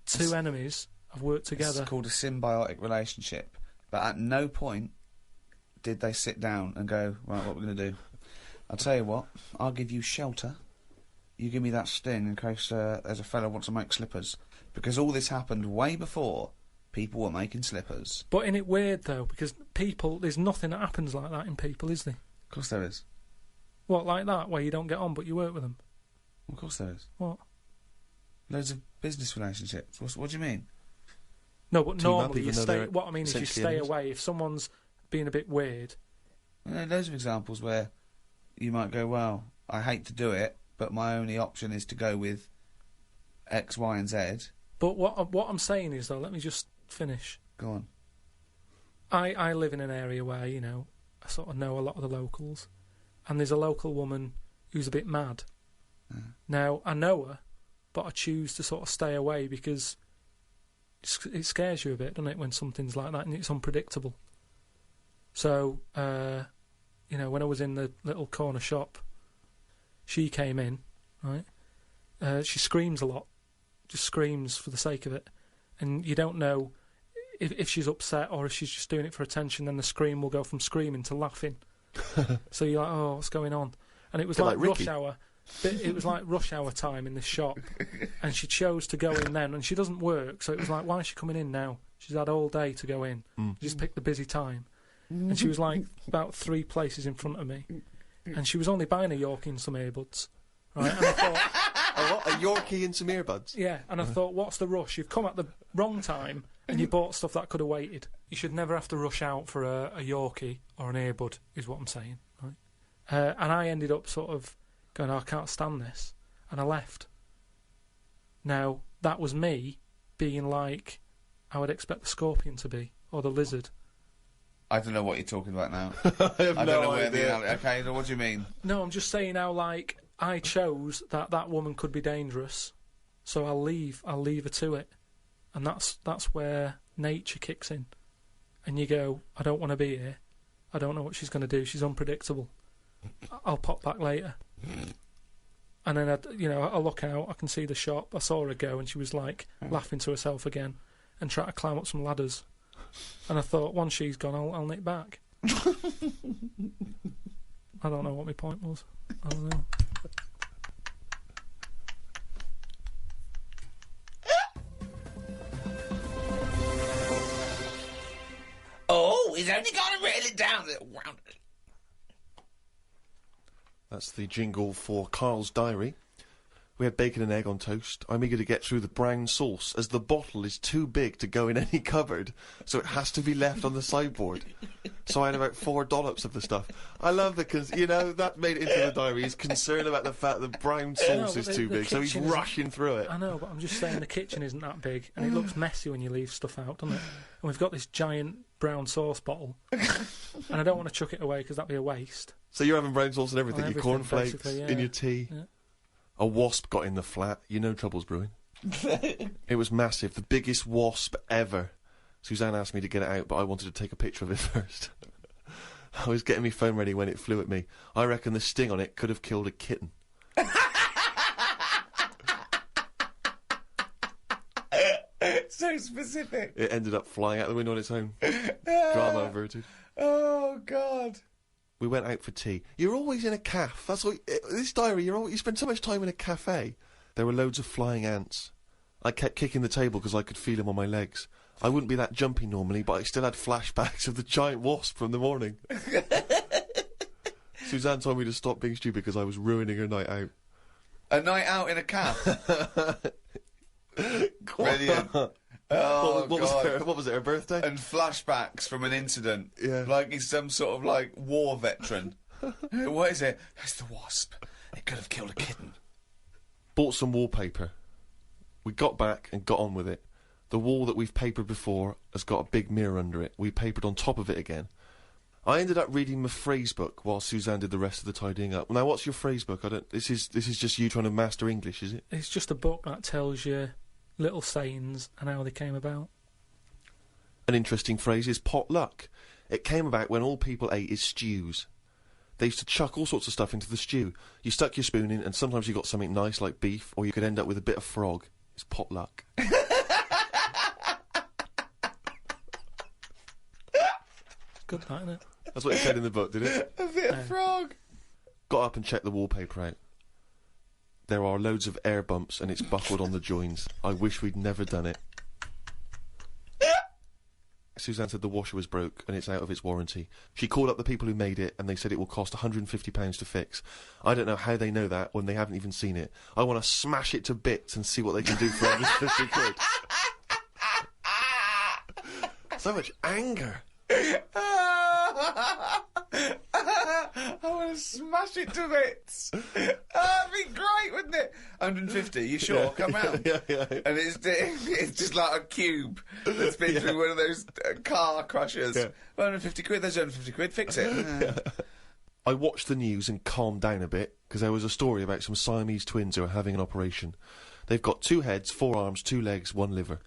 two enemies have worked together. It's called a symbiotic relationship. But at no point did they sit down and go, right, what we're going to do? I'll tell you what, I'll give you shelter. You give me that sting in case there's a fella wants to make slippers. Because all this happened way before people were making slippers. But isn't it weird, though? Because people, there's nothing that happens like that in people, is there? Of course there is. What, like that, where you don't get on but you work with them? Of course there is. What? Loads of business relationships. What do you mean? No, but Team up normally you even though stay... they're What I mean is you essentially stay enemies. away. If someone's being a bit weird... Loads of examples where you might go, well, I hate to do it, but my only option is to go with X, Y and Z. But what I'm saying is, though, let me just finish. Go on. I live in an area where, you know, I sort of know a lot of the locals, and there's a local woman who's a bit mad. Now, I know her, but I choose to sort of stay away because it scares you a bit, doesn't it, when something's like that and it's unpredictable. So, you know, when I was in the little corner shop, she came in, right? She screams a lot, just screams for the sake of it, and you don't know if she's upset or if she's just doing it for attention. Then the scream will go from screaming to laughing. So you're like, oh, what's going on? And it was like rush hour. It was like rush hour time in this shop, and she chose to go in then, and she doesn't work, so it was like, why is she coming in now? She's had all day to go in. Just pick the busy time. And she was like about 3 places in front of me, and she was only buying a Yorkie and some earbuds, right? And I thought, A Yorkie and some earbuds? yeah, and I thought, what's the rush? You've come at the wrong time, and you bought stuff that could have waited. You should never have to rush out for a Yorkie or an earbud, is what I'm saying, right? And I ended up sort of going, I can't stand this, and I left. Now, that was me being like I would expect the scorpion to be, or the lizard. I don't know what you're talking about now. I have I don't no know where idea. okay, then what do you mean? No, I'm just saying how, like, I chose that woman could be dangerous, so I'll leave her to it. And that's where nature kicks in. And you go, I don't want to be here. I don't know what she's going to do. She's unpredictable. I'll pop back later. And then, I look out, I can see the shop. I saw her go, and she was, like, laughing to herself again and trying to climb up some ladders. And I thought, once she's gone, I'll nick back. I don't know what my point was. I don't know. Oh, he's only got to reel it down. That's the jingle for Karl's diary. We had bacon and egg on toast. I'm eager to get through the brown sauce, as the bottle is too big to go in any cupboard, so it has to be left on the sideboard. So I had about 4 dollops of the stuff. I love that made it into the diary. He's concerned about the fact that brown sauce is too big, so he's rushing through it. I know, but I'm just saying the kitchen isn't that big, and it looks messy when you leave stuff out, doesn't it? And we've got this giant brown sauce bottle, and I don't want to chuck it away because that'd be a waste. So you're having brown sauce and everything, your cornflakes, basically, yeah. in your tea. Yeah. A wasp got in the flat. You know trouble's brewing. It was massive. The biggest wasp ever. Suzanne asked me to get it out, but I wanted to take a picture of it first. I was getting my phone ready when it flew at me. I reckon the sting on it could have killed a kitten. So specific. It ended up flying out the window on its own. Drama averted. Oh, God. We went out for tea. You're always in a cafe. That's what this diary. You spend so much time in a cafe. There were loads of flying ants. I kept kicking the table because I could feel them on my legs. I wouldn't be that jumpy normally, but I still had flashbacks of the giant wasp from the morning. Suzanne told me to stop being stupid because I was ruining her night out. A night out in a cafe. Brilliant. Oh, what was it, her birthday? And flashbacks from an incident. Yeah. Like he's some sort of, like, war veteran. What is it? It's the wasp. It could have killed a kitten. Bought some wallpaper. We got back and got on with it. The wall that we've papered before has got a big mirror under it. We papered on top of it again. I ended up reading my phrase book while Suzanne did the rest of the tidying up. Now, what's your phrase book? This is just you trying to master English, is it? It's just a book that tells you little sayings and how they came about. An interesting phrase is potluck. It came about when all people ate is stews. They used to chuck all sorts of stuff into the stew. You stuck your spoon in, and sometimes you got something nice like beef, or you could end up with a bit of frog. It's potluck. Good, that, isn't it? That's what it said in the book, did it? A bit of frog. Got up and checked the wallpaper out. There are loads of air bumps and it's buckled on the joins. I wish we'd never done it. Suzanne said the washer was broke and it's out of its warranty. She called up the people who made it and they said it will cost £150 to fix. I don't know how they know that when they haven't even seen it. I want to smash it to bits and see what they can do for £150. So much anger. I want to smash it to bits. That'd be great, wouldn't it? 150, you sure? Come round. Yeah. And it's just like a cube that's been through one of those car crushers. Yeah. 150 quid, there's 150 quid, fix it. I watched the news and calmed down a bit, because there was a story about some Siamese twins who are having an operation. They've got 2 heads, 4 arms, 2 legs, 1 liver.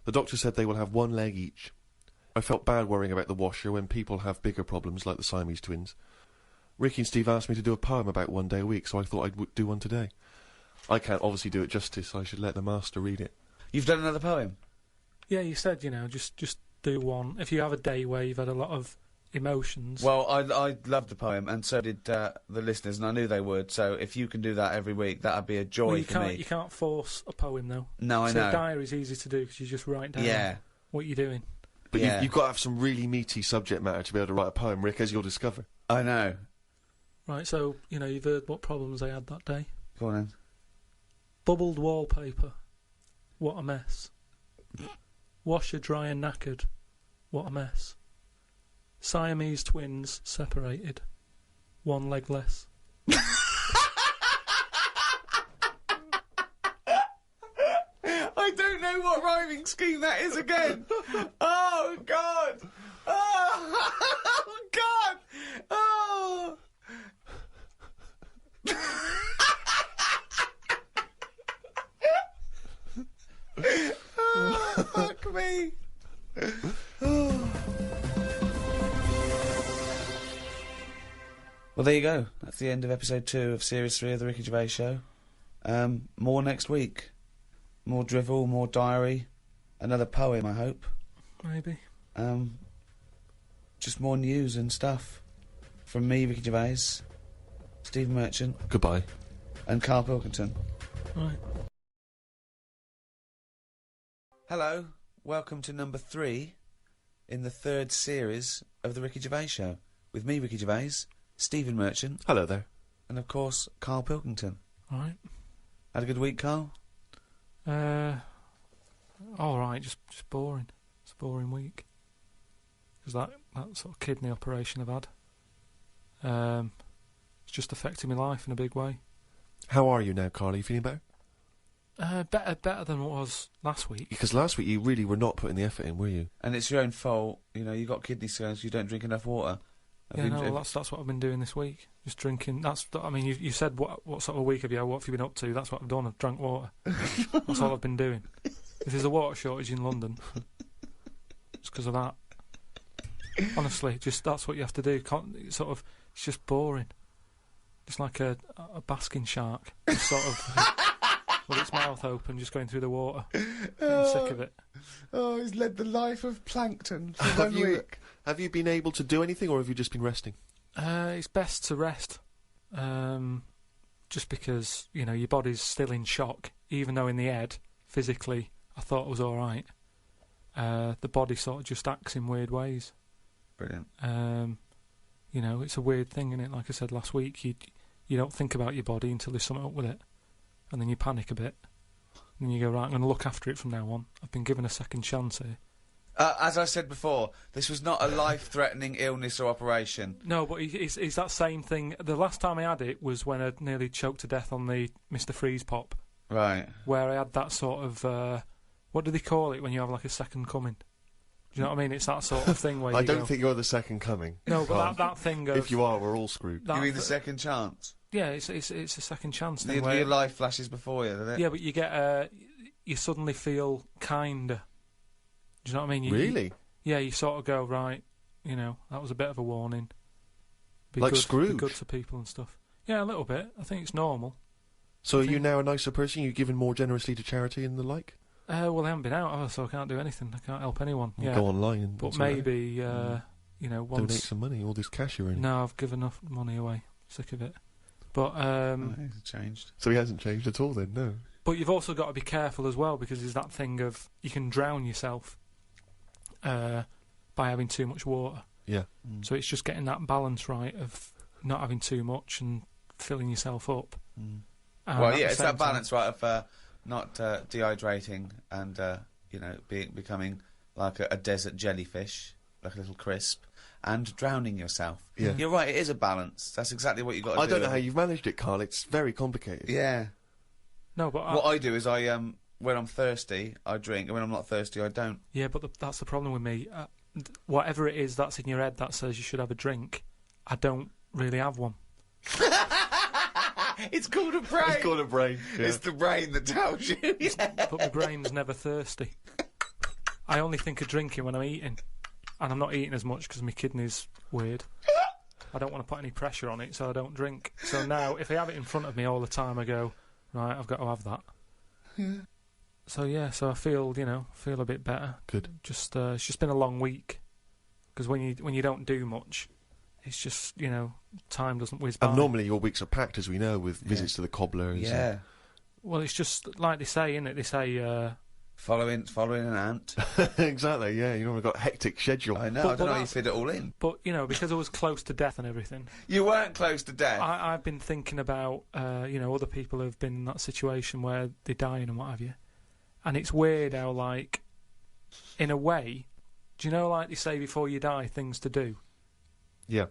The doctor said they will have 1 leg each. I felt bad worrying about the washer when people have bigger problems like the Siamese twins. Ricky and Steve asked me to do a poem about one day a week, so I thought I'd do one today. I can't obviously do it justice, so I should let the master read it. You've done another poem? Yeah, you said, just do one. If you have a day where you've had a lot of emotions. Well, I loved the poem, and so did the listeners, and I knew they would, so if you can do that every week, that'd be a joy for me. You can't force a poem, though. No, I know. So a diary's easy to do, because you just write down what you're doing. But you've got to have some really meaty subject matter to be able to write a poem, Rick, as you'll discover. I know. Right, so, you've heard what problems they had that day. Go on then. Bubbled wallpaper. What a mess. Washer, dry and knackered. What a mess. Siamese twins separated. One leg less. I don't know what rhyming scheme that is again. Oh, God. Oh, God. Oh. Oh, fuck me. Well, there you go. That's the end of episode 2 of series 3 of the Ricky Gervais Show. More next week. More drivel, more diary, another poem, I hope. Maybe. Just more news and stuff from me, Ricky Gervais, Stephen Merchant, Goodbye. and Karl Pilkington. Right. Hello, welcome to number 3 in the 3rd series of the Ricky Gervais Show with me, Ricky Gervais, Stephen Merchant, Hello there. and of course Karl Pilkington. All right. Had a good week, Karl? All right. Just boring. It's a boring week. Because that sort of kidney operation I've had, it's just affected my life in a big way. How are you now, Karl? Are you feeling better? Better than what was last week. Because last week you really were not putting the effort in, were you? And it's your own fault. You got kidney stones. You don't drink enough water. That's what I've been doing this week. Just drinking. You said what sort of week have you had? What have you been up to? That's what I've done. I've drank water. That's all I've been doing. If there's a water shortage in London, it's because of that. Honestly, just that's what you have to do. It's just boring. It's like a basking shark, just sort of with its mouth open, just going through the water. I'm sick of it. Oh, he's led the life of plankton for Have you been able to do anything, or have you just been resting? It's best to rest, just because your body's still in shock. Even though in the head, physically, I thought it was all right. The body sort of just acts in weird ways. Brilliant. It's a weird thing, isn't it? Like I said last week, you don't think about your body until there's something up with it, and then you panic a bit, and then you go, right, I'm going to look after it from now on. I've been given a second chance here. As I said before, this was not a life-threatening illness or operation. No, but it's that same thing. The last time I had it was when I nearly choked to death on the Mr. Freeze pop. Right. Where I had that sort of, what do they call it when you have like a second coming? Do you know what I mean? It's that sort of thing where I don't think you're the second coming. No, but that thing of... If you are, we're all screwed. You mean the second chance? Yeah, it's a second chance thing. Your life flashes before you, doesn't it? Yeah, but you get, you suddenly feel kinder. Do you know what I mean? Really? Yeah, you sort of go, right, that was a bit of a warning. Be like good, Scrooge? Be good to people and stuff. Yeah, a little bit. I think it's normal. So are you now a nicer person? You're giving more generously to charity and the like? Well, I haven't been out, so I can't do anything. I can't help anyone. Well, go online and... But maybe, once... Donate some money, all this cash you're earning. No, I've given enough money away. Sick of it. But, He hasn't changed. So he hasn't changed at all then, no? But you've also got to be careful as well, because there's that thing of you can drown yourself by having too much water. Yeah. So it's just getting that balance right of not having too much and filling yourself up. Well, yeah, it's that balance, right, of not dehydrating and, becoming like a desert jellyfish, like a little crisp, and drowning yourself. Yeah. You're right, it is a balance. That's exactly what you've got to do. I don't know how you've managed it, Karl. It's very complicated. Yeah. No, but what I do is when I'm thirsty, I drink, and when I'm not thirsty, I don't. Yeah, but that's the problem with me. Whatever it is that's in your head that says you should have a drink, I don't really have one. It's called a brain. It's called a brain. Yeah. It's the brain that tells you. Yeah. But my brain's never thirsty. I only think of drinking when I'm eating. And I'm not eating as much because my kidney's weird. I don't want to put any pressure on it, so I don't drink. So now, if I have it in front of me all the time, I go, right, I've got to have that. Yeah. So I feel, a bit better. Good. Just, it's just been a long week. Because when you don't do much, it's just, time doesn't whiz by. And normally your weeks are packed, as we know, with visits to the cobblers. Yeah. Well, it's just like they say, innit? They say, Following an ant. Exactly, yeah, you know, we've got a hectic schedule. I know, But- I don't but know how you that's- fit it all in. But, you know, because I was close to death and everything, You weren't close to death. I've been thinking about, you know, other people who've been in that situation where they're dying and what have you. And it's weird how, like, in a way, do you know, like they say before you die, things to do? Yeah.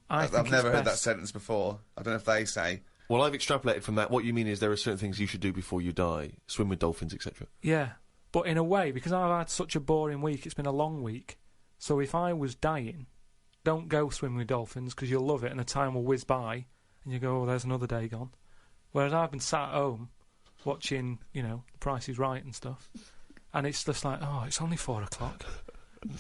I think I've it's never heard that best- sentence before. I don't know if they say. Well, I've extrapolated from that. What you mean is there are certain things you should do before you die. Swim with dolphins, etc. Yeah. But in a way, because I've had such a boring week, it's been a long week. So if I was dying, don't go swim with dolphins because you'll love it and the time will whiz by and you go, oh, there's another day gone. Whereas I've been sat at home watching, you know, The Price is Right and stuff. And it's just like, oh, it's only 4 o'clock.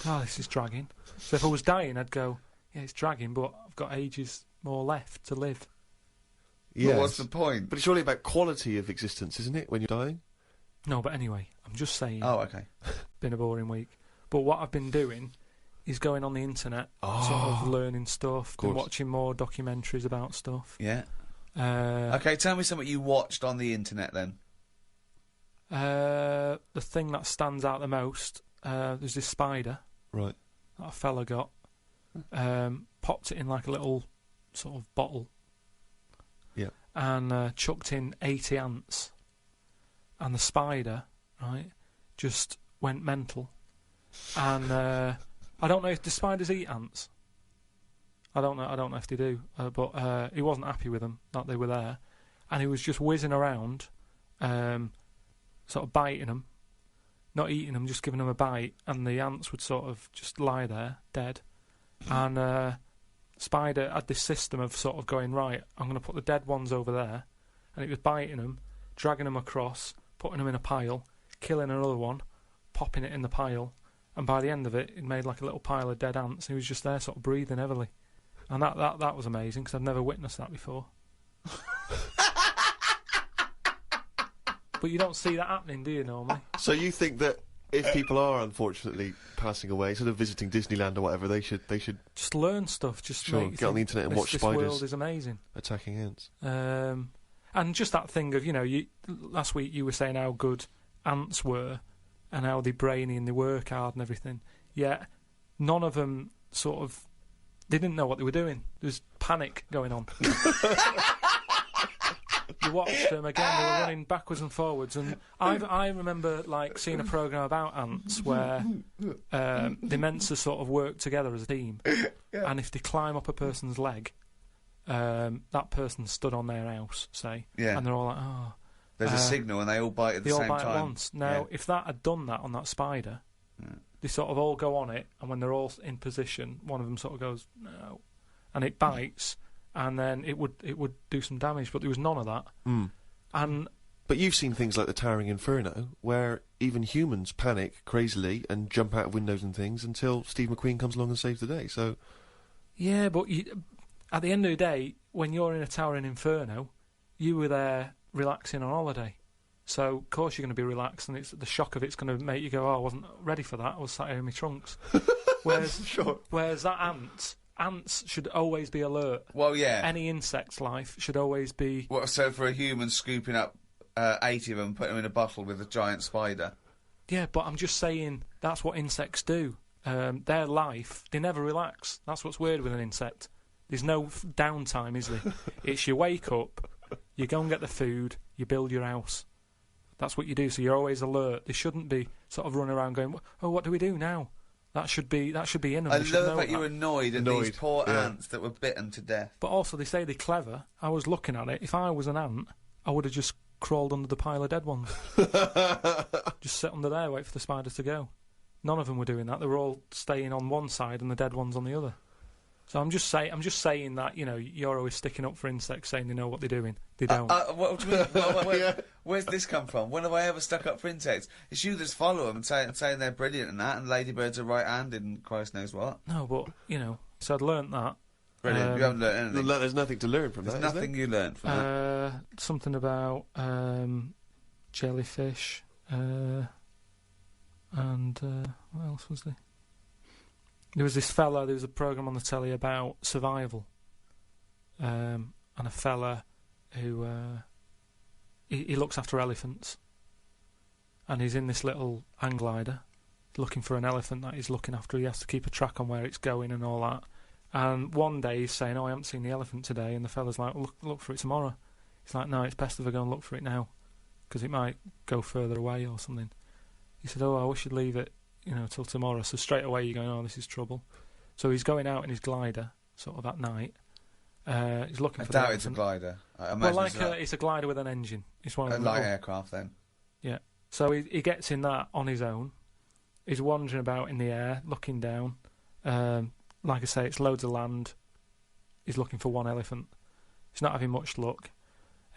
Oh, this is dragging. So if I was dying, I'd go, yeah, it's dragging, but I've got ages more left to live. Well, what's the point? But it's really about quality of existence, isn't it, when you're dying? No, but anyway, I'm just saying. Oh, okay. Been a boring week. But what I've been doing is going on the internet, sort of learning stuff, been watching more documentaries about stuff. Yeah. Okay, tell me something you watched on the internet then. The thing that stands out the most, there's this spider Right. that a fella got, popped it in like a little sort of bottle. Yeah. And chucked in 80 ants. And the spider, right, just went mental. And I don't know if the spiders eat ants. I don't know if they do. But he wasn't happy with them, that they were there. And he was just whizzing around, sort of biting them. Not eating them, just giving them a bite. And the ants would sort of just lie there, dead. And spider had this system of sort of going, right, I'm going to put the dead ones over there. And it was biting them, dragging them across, putting them in a pile, killing another one, popping it in the pile, and by the end of it, it made like a little pile of dead ants. He was just there, sort of breathing heavily, and that was amazing because I've never witnessed that before. But you don't see that happening, do you, normally? So you think that if people are unfortunately passing away, instead of visiting Disneyland or whatever, they should Just learn stuff. Just Sure, make you get on the think internet and this, watch this spiders. world is amazing. attacking ants. And just that thing of, you know, last week you were saying how good ants were and how they're brainy and they work hard and everything. Yet none of them sort of, they didn't know what they were doing. There was panic going on. You watched them again, they were running backwards and forwards. And I remember like seeing a programme about ants where they're meant to sort of work together as a team. Yeah. And if they climb up a person's leg, that person stood on their house, say, Yeah. and they're all like, oh. There's a signal and they all bite at the They all same bite time. at once. Now, if that had done that on that spider, they sort of all go on it, and when they're all in position, one of them sort of goes, no, and it bites, and then it would do some damage, but there was none of that. And But you've seen things like the Towering Inferno, where even humans panic crazily and jump out of windows and things until Steve McQueen comes along and saves the day. So yeah, but at the end of the day, when you're in a Towering Inferno, you were there relaxing on holiday. So, of course, you're going to be relaxed, and the shock of it's going to make you go, oh, I wasn't ready for that, I was sat here in my trunks. Whereas that ants should always be alert. Well, yeah. Any insect's life should always be... What, so for a human scooping up 80 of them, putting them in a bottle with a giant spider? Yeah, but I'm just saying that's what insects do. Their life, they never relax. That's what's weird with an insect. There's no downtime, is there? It's you wake up, you go and get the food, you build your house. That's what you do, so you're always alert. They shouldn't be sort of running around going, oh, what do we do now? That should be in them. I They should love know that you're annoyed at these poor ants that were bitten to death. But also, they say they're clever. I was looking at it. If I was an ant, I would have just crawled under the pile of dead ones. Just sit under there, wait for the spiders to go. None of them were doing that. They were all staying on one side and the dead ones on the other. So I'm just saying that, you know, you're always sticking up for insects, saying they know what they're doing. They don't. What do you mean? Where's this come from? When have I ever stuck up for insects? It's you that follow them and saying they're brilliant and that, and ladybirds are right-handed and Christ knows what. No, but, you know, so I'd learnt that. Brilliant. You haven't learnt anything. there's nothing to learn from There's that, nothing you learnt from that. Something about jellyfish, and what else was there? There was this fella, there was a programme on the telly about survival, and a fella who he looks after elephants, and he's in this little hang glider looking for an elephant that he's looking after. He has to keep a track on where it's going and all that. And one day he's saying, I haven't seen the elephant today, and the fella's like, well, look for it tomorrow. He's like, no, it's best if I go and look for it now, because it might go further away or something. He said, I wish you'd leave it, till tomorrow. So straight away you're going, this is trouble. So he's going out in his glider, sort of at night. He's looking for the I doubt it's a elephant. glider. I Well, imagine it's a glider with an engine. It's one of a them light little- aircraft then. Yeah. So he gets in that on his own. He's wandering about in the air, looking down. Like I say, it's loads of land. He's looking for one elephant. He's not having much luck.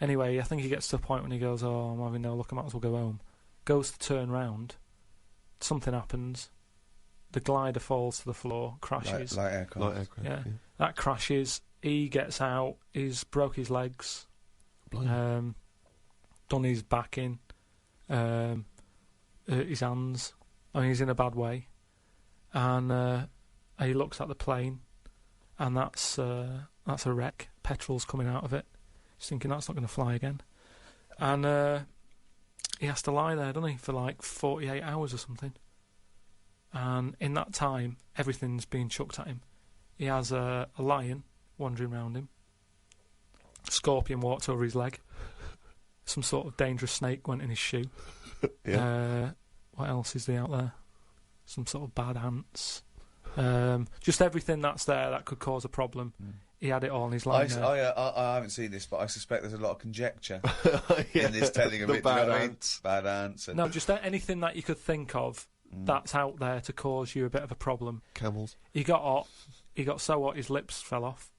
Anyway, I think he gets to a point when he goes, I'm having no luck, I might as well go home. Goes to turn round. Something happens. The glider falls to the floor, crashes. Light aircraft. Yeah. That crashes. He gets out. He's broke his legs. Done his back in. Hurt his hands. I mean, he's in a bad way. And he looks at the plane, and that's a wreck. Petrol's coming out of it. He's thinking that's not going to fly again. And he has to lie there, doesn't he, for like 48 hours or something. And in that time, everything's being chucked at him. He has a lion wandering around him. A scorpion walked over his leg. Some sort of dangerous snake went in his shoe. What else is there out there? Some sort of bad ants. Just everything that's there that could cause a problem. He had it all in his line. I haven't seen this, but I suspect there's a lot of conjecture in this telling of it. Bad ants. Bad ants. And No, just anything that you could think of that's out there to cause you a bit of a problem. Camels. He got hot. He got so hot his lips fell off.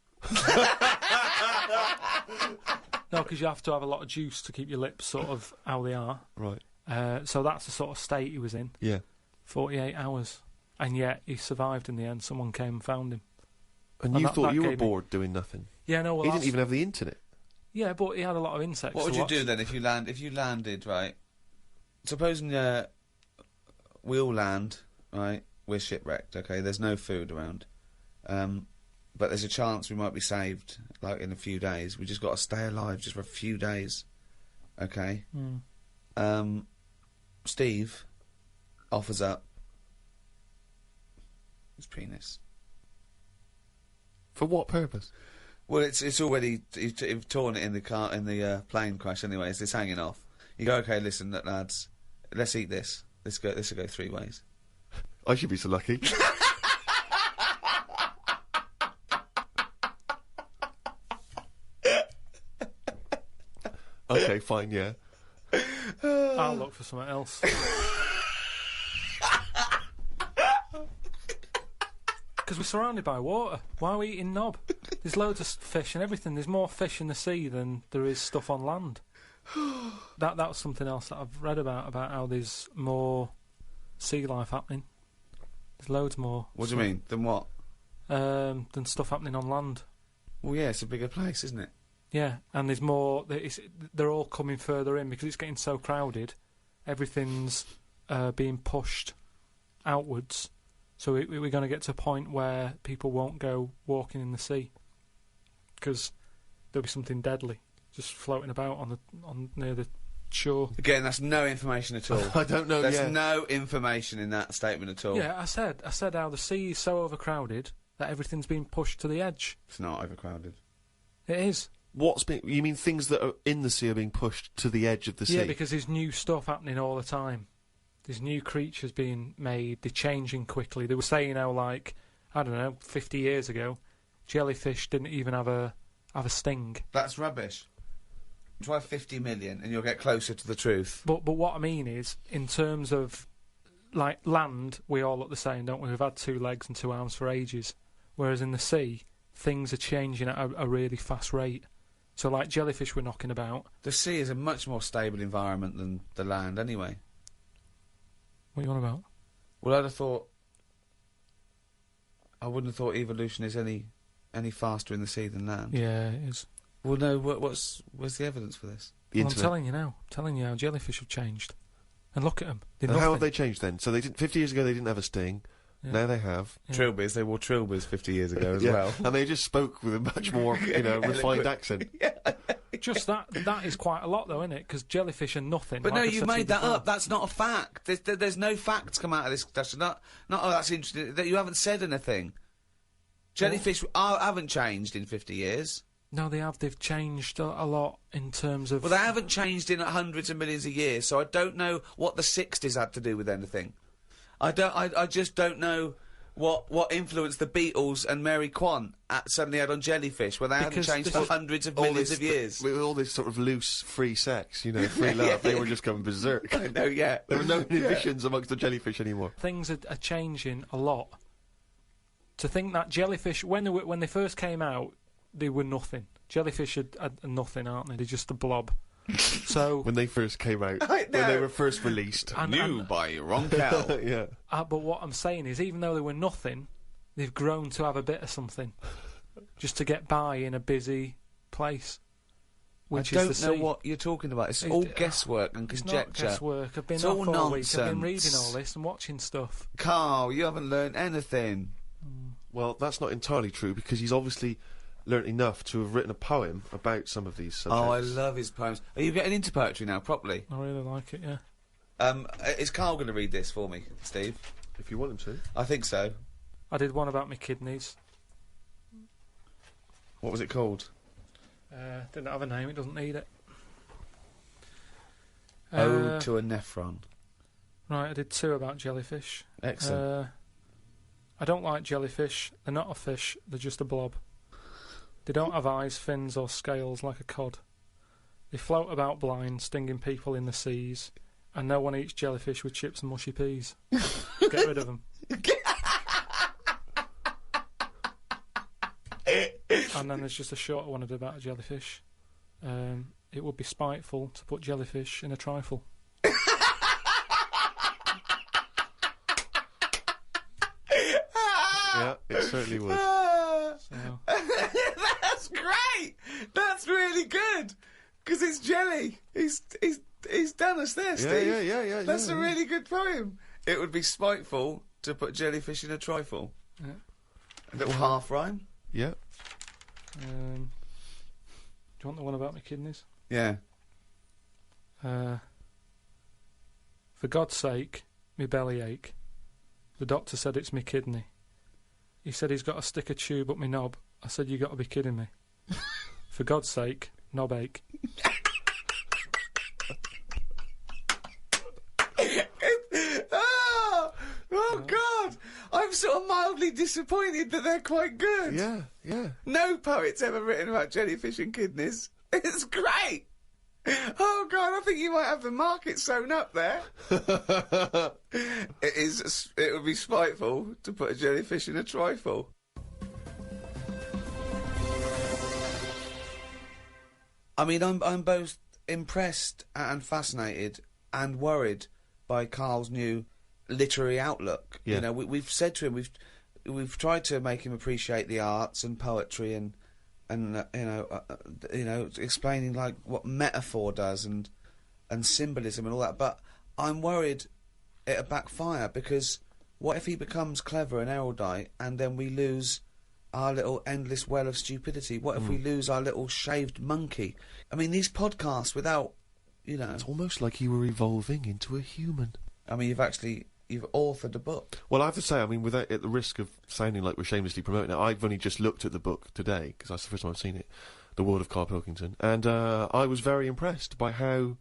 No, because you have to have a lot of juice to keep your lips sort of how they are. Right. So that's the sort of state he was in. Yeah. 48 hours. And yet he survived in the end. Someone came and found him. And you thought you were bored doing nothing. Yeah, no, well, he didn't even have the internet. Yeah, but he had a lot of insects. what would to you watch. do then if you landed, right? Supposing we all land, right? We're shipwrecked, okay? There's no food around. But there's a chance we might be saved, like, in a few days. We just got to stay alive just for a few days, okay? Steve offers up his penis. For what purpose? Well, it's already you've torn it in the plane crash. Anyways, it's hanging off. You go, okay, listen, lads, let's eat this. This will go 3 ways. I should be so lucky. Okay, fine, yeah. I'll look for something else. Because we're surrounded by water. Why are we eating knob? There's loads of fish and everything. There's more fish in the sea than there is stuff on land. That was something else that I've read about how there's more sea life happening. There's loads more. What do you mean? Than what? Than stuff happening on land. Well, yeah, it's a bigger place, isn't it? Yeah, and there's more. They're all coming further in because it's getting so crowded. Everything's being pushed outwards. So we're going to get to a point where people won't go walking in the sea because there'll be something deadly just floating about on near the shore. Again, that's no information at all. I don't know. There's no information in that statement at all. Yeah, I said how the sea is so overcrowded that everything's being pushed to the edge. It's not overcrowded. It is. You mean things that are in the sea are being pushed to the edge of the sea? Yeah, because there's new stuff happening all the time. There's new creatures being made. They're changing quickly. They were saying how, like, I don't know, 50 years ago, jellyfish didn't even have a sting. That's rubbish. Try 50 million and you'll get closer to the truth. But what I mean is, in terms of, like, land, we all look the same, don't we? We've had 2 legs and 2 arms for ages. Whereas in the sea, things are changing at a really fast rate. So, like, jellyfish we're knocking about. The sea is a much more stable environment than the land, anyway. What are you on about? Well, I wouldn't have thought evolution is any faster in the sea than land. Yeah, it is. Well, no, where's the evidence for this? Well, I'm telling you now. I'm telling you how jellyfish have changed. And look at them. And how have they changed then? So 50 years ago they didn't have a sting. Yeah. Now they have. Yeah. Trilbies, they wore trilbies 50 years ago as well. And they just spoke with a much more, refined accent. Yeah. Just that is quite a lot, though, isn't it? Because jellyfish are nothing. But like no, I you said to made you that before. up. That's not a fact. There's no facts come out of this discussion. Not, oh, that's interesting. That you haven't said anything. Jellyfish haven't changed in 50 years. No, they have. They've changed a lot in terms of... Well, they haven't changed in hundreds of millions of years, so I don't know what the 60s had to do with anything. I just don't know what influence the Beatles and Mary Quant suddenly had on jellyfish, when they hadn't changed for hundreds of millions of years. With all this sort of loose, free sex, you know, free love, they were just going berserk. I know, yeah. There were no inhibitions amongst the jellyfish anymore. Things are changing a lot. To think that jellyfish, when they first came out, they were nothing. Jellyfish are nothing, aren't they? They're just a blob. So when they first came out, when they were first released. New by Roncal. Yeah. But what I'm saying is, even though they were nothing, they've grown to have a bit of something, just to get by in a busy place. Which I don't is the know sea. what you're talking about. It's all guesswork and It's conjecture. not guesswork. I've been It's off all all week. I've been nonsense. reading all this and watching stuff. Karl, you haven't learned anything. Well, that's not entirely true, because he's obviously learnt enough to have written a poem about some of these subjects. Oh, I love his poems. Are you getting into poetry now, properly? I really like it. Yeah. Is Karl going to read this for me, Steve? If you want him to. I think so. I did one about my kidneys. What was it called? Didn't have a name. It doesn't need it. Ode to a Nephron. Right, I did 2 about jellyfish. Excellent. I don't like jellyfish. They're not a fish. They're just a blob. They don't have eyes, fins, or scales like a cod. They float about blind, stinging people in the seas. And no one eats jellyfish with chips and mushy peas. Get rid of them. And then there's just a shorter one I did about a jellyfish. It would be spiteful to put jellyfish in a trifle. Yeah, it certainly would. So. That's great. That's really good. Because it's jelly. He's done us there, Steve. Yeah. That's a really good poem. It would be spiteful to put jellyfish in a trifle. Yeah. A little half rhyme. Yeah. Do you want the one about my kidneys? Yeah. For God's sake, me belly ache. The doctor said it's me kidney. He said he's got to stick a tube up me knob. I said, you got to be kidding me. For God's sake, knob ache. Oh, God! I'm sort of mildly disappointed that they're quite good. Yeah. No poet's ever written about jellyfish and kidneys. It's great! Oh, God, I think you might have the market sewn up there. It would be spiteful to put a jellyfish in a trifle. I mean, I'm both impressed and fascinated and worried by Karl's new literary outlook. Yeah. You know, we've said to him, we've tried to make him appreciate the arts and poetry and explaining like what metaphor does and symbolism and all that. But I'm worried it'll backfire, because what if he becomes clever and erudite and then we lose our little endless well of stupidity? What if we lose our little shaved monkey? I mean, these podcasts without, It's almost like you were evolving into a human. I mean, you've authored a book. Well, I have to say, I mean, without at the risk of sounding like we're shamelessly promoting it, I've only just looked at the book today, because that's the first time I've seen it, The World of Karl Pilkington, and I was very impressed by how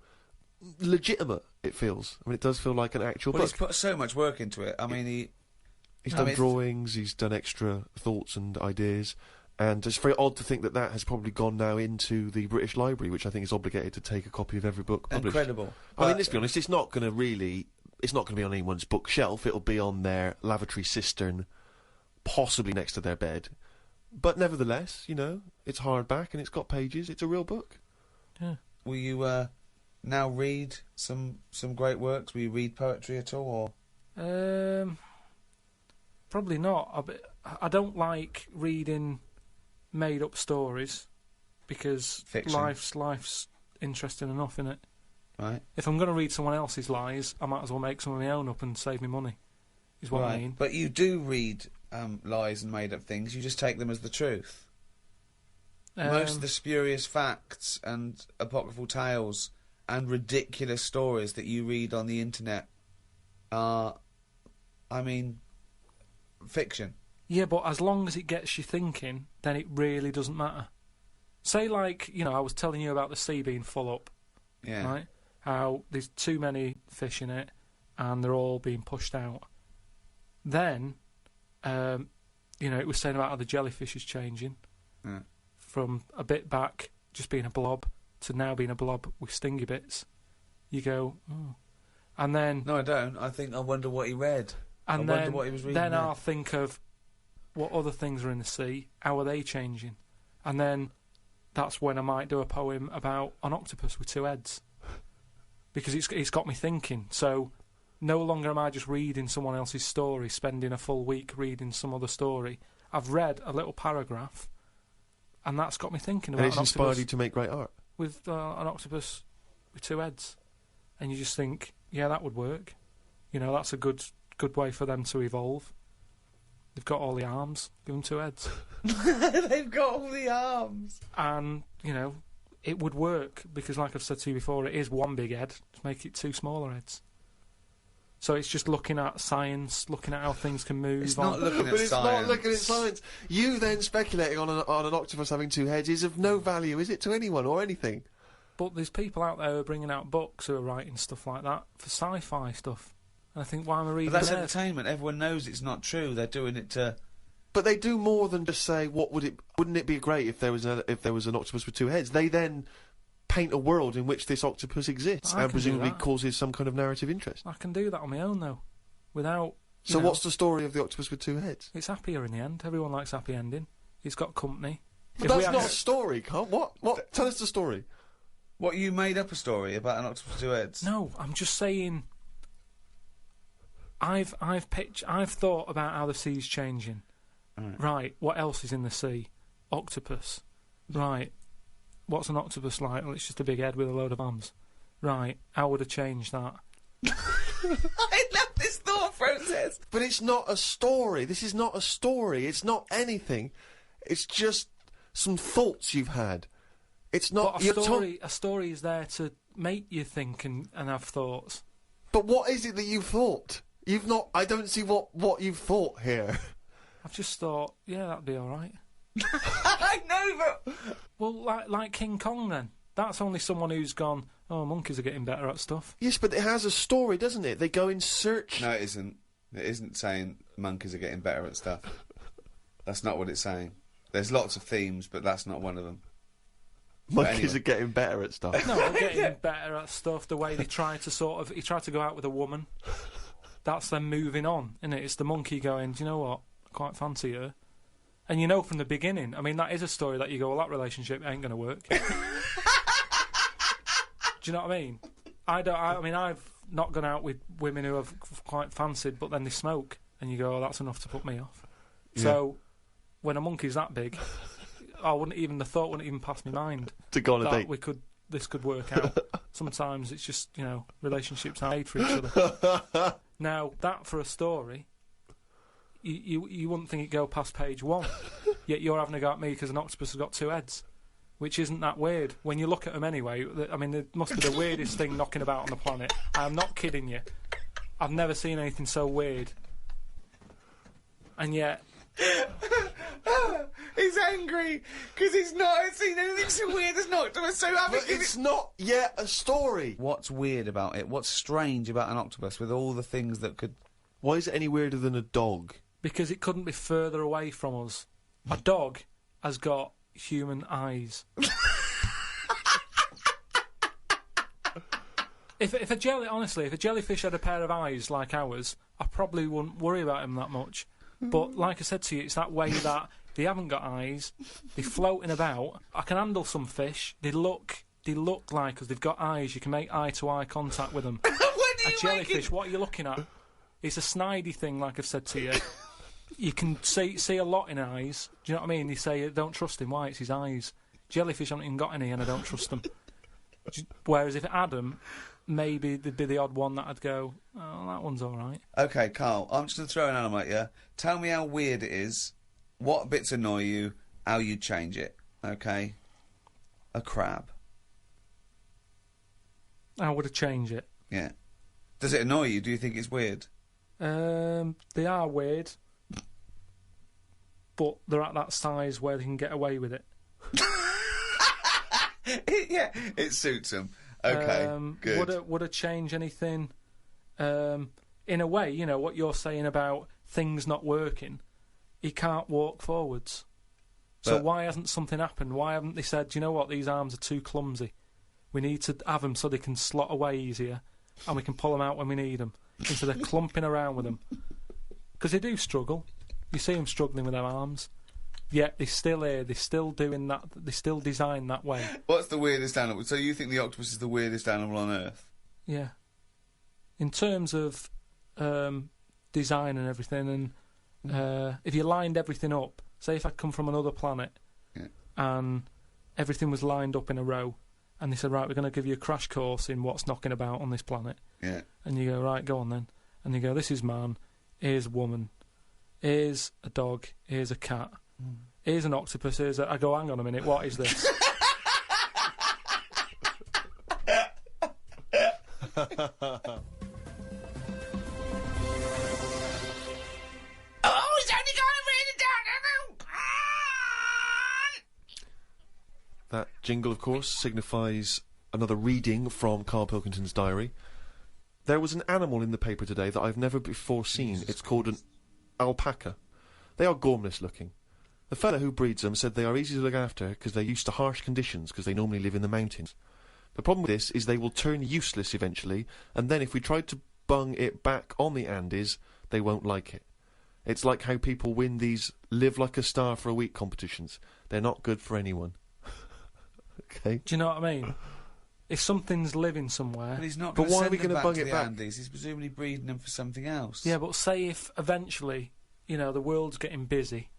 legitimate it feels. I mean, it does feel like an actual Well, book. he's put so much work into it. I mean, He's done drawings, he's done extra thoughts and ideas, and it's very odd to think that has probably gone now into the British Library, which I think is obligated to take a copy of every book published. Incredible. I mean, let's be honest, it's not going to be on anyone's bookshelf. It'll be on their lavatory cistern, possibly next to their bed. But nevertheless, it's hardback and it's got pages. It's a real book. Yeah. Will you now read some great works? Will you read poetry at all? Or? Probably not. I don't like reading made-up stories, because Fiction. life's interesting enough, innit? Right. If I'm going to read someone else's lies, I might as well make some of my own up and save me money, is what I mean. But you do read lies and made-up things. You just take them as the truth. Most of the spurious facts and apocryphal tales and ridiculous stories that you read on the internet are, I mean, fiction. Yeah, but as long as it gets you thinking, then it really doesn't matter. Say, like, you know, I was telling you about the sea being full up, Yeah. right? How there's too many fish in it, and they're all being pushed out. Then, you know, it was saying about how the jellyfish is changing Yeah. from a bit back, just being a blob, to now being a blob with stingy bits. You go, oh. And then... No, I don't. I wonder what he read. And I wonder what he was reading then there. I'll think of what other things are in the sea, how are they changing? And then that's when I might do a poem about an octopus with two heads. Because it's got me thinking. So no longer am I just reading someone else's story, spending a full week reading some other story. I've read a little paragraph, and that's got me thinking about And it's an inspired octopus you to make great art. with an octopus with two heads. And you just think, yeah, that would work. You know, that's a good way for them to evolve. They've got all the arms, give them two heads. They've got all the arms. And, you know, it would work, because like I've said to you before, it is one big head, to make it two smaller heads. So it's just looking at science, looking at how things can move. It's not looking at But it's science. not looking at science. You then speculating on an octopus having two heads is of no value, is it, to anyone or anything? But there's people out there who are bringing out books who are writing stuff like that for sci-fi stuff. And I think, why am I reading But that's theirs? entertainment. Everyone knows it's not true. They're doing it to... But they do more than just say, wouldn't it be great if there was an octopus with two heads? They then paint a world in which this octopus exists I and can do presumably that. causes some kind of narrative interest. I can do that on my own, though, without... you So know, what's the story of the octopus with two heads? It's happier in the end. Everyone likes happy ending. It's got company. But If we that's had- not a story, Carl. What? Tell us the story. What, you made up a story about an octopus with two heads? No, I'm just saying... I've thought about how the sea's changing. Right, what else is in the sea? Octopus. Right, what's an octopus like? Well, it's just a big head with a load of arms. Right, how would I change that? I love this thought process. But it's not a story. This is not a story. It's not anything. It's just some thoughts you've had. It's not... But a story is there to make you think and have thoughts. But what is it that you've thought? You've not... I don't see what you've thought here. I've just thought, yeah, that'd be alright. I know, but... Well, like King Kong, then. That's only someone who's gone, oh, monkeys are getting better at stuff. Yes, but it has a story, doesn't it? They go in search... No, it isn't. It isn't saying monkeys are getting better at stuff. That's not what it's saying. There's lots of themes, but that's not one of them. Monkeys are getting better at stuff. No, they're getting better at stuff. The way they try to he tried to go out with a woman. That's them moving on, isn't it? It's the monkey going, do you know what? I quite fancy her. And you know from the beginning, I mean, that is a story that you go, well, that relationship ain't going to work. Do you know what I mean? I mean, I've not gone out with women who I've quite fancied, but then they smoke, and you go, oh, that's enough to put me off. Yeah. So, when a monkey's that big, the thought wouldn't even pass my mind. To go on a that date. This could work out. Sometimes it's just, you know, relationships are made for each other. Now, that for a story, you wouldn't think it'd go past page 1. Yet you're having a go at me because an octopus has got two heads. Which isn't that weird. When you look at them anyway, I mean, it must be the weirdest thing knocking about on the planet. I'm not kidding you. I've never seen anything so weird. And yet... He's angry because he's not seen anything so weird as an octopus, so But it's not yet a story. What's weird about it? What's strange about an octopus with all the things that could... Why is it any weirder than a dog? Because it couldn't be further away from us. A dog has got human eyes. If a jellyfish had a pair of eyes like ours, I probably wouldn't worry about him that much. But like I said to you, it's that way that they haven't got eyes, they're floating about. I can handle some fish. They look like us. They've got eyes. You can make eye-to-eye contact with them. A jellyfish, what are you looking at? It's a snidey thing, like I've said to you. You can see a lot in eyes. Do you know what I mean? They say, don't trust him. Why? It's his eyes. Jellyfish haven't even got any, and I don't trust them. Whereas if it had them, maybe there'd be the odd one that I'd go, oh, that one's all right. Okay, Carl, I'm just going to throw an animal at you. Tell me how weird it is, what bits annoy you, how you'd change it. Okay. A crab. How would I change it? Yeah. Does it annoy you? Do you think it's weird? They are weird, but they're at that size where they can get away with it. Yeah, it suits them. Okay, good. Would it change anything? In a way, you know, what you're saying about things not working, he can't walk forwards. So why hasn't something happened? Why haven't they said, you know what, these arms are too clumsy. We need to have them so they can slot away easier, and we can pull them out when we need them, instead of clumping around with them. Because they do struggle. You see them struggling with their arms. Yet they're still here, they're still doing that, they're still designed that way. What's the weirdest animal? So you think the octopus is the weirdest animal on Earth? Yeah. In terms of design and everything, and if you lined everything up, say if I'd come from another planet, and everything was lined up in a row, and they said, right, we're going to give you a crash course in what's knocking about on this planet. Yeah. And you go, right, go on then. And you go, this is man, here's a woman, here's a dog, here's a cat, here's an octopus, here's a... I go, hang on a minute, what is this? Oh, he's only going really down. That jingle, of course, signifies another reading from Karl Pilkington's diary. There was an animal in the paper today that I've never before seen. It's called an alpaca. They are gormless looking. The fella who breeds them said they are easy to look after because they're used to harsh conditions because they normally live in the mountains. The problem with this is they will turn useless eventually, and then if we tried to bung it back on the Andes, they won't like it. It's like how people win these live like a star for a week competitions. They're not good for anyone. Okay. Do you know what I mean? If something's living somewhere... But he's not going to send them back to the Andes. He's presumably breeding them for something else. Yeah, but say if eventually, you know, the world's getting busy,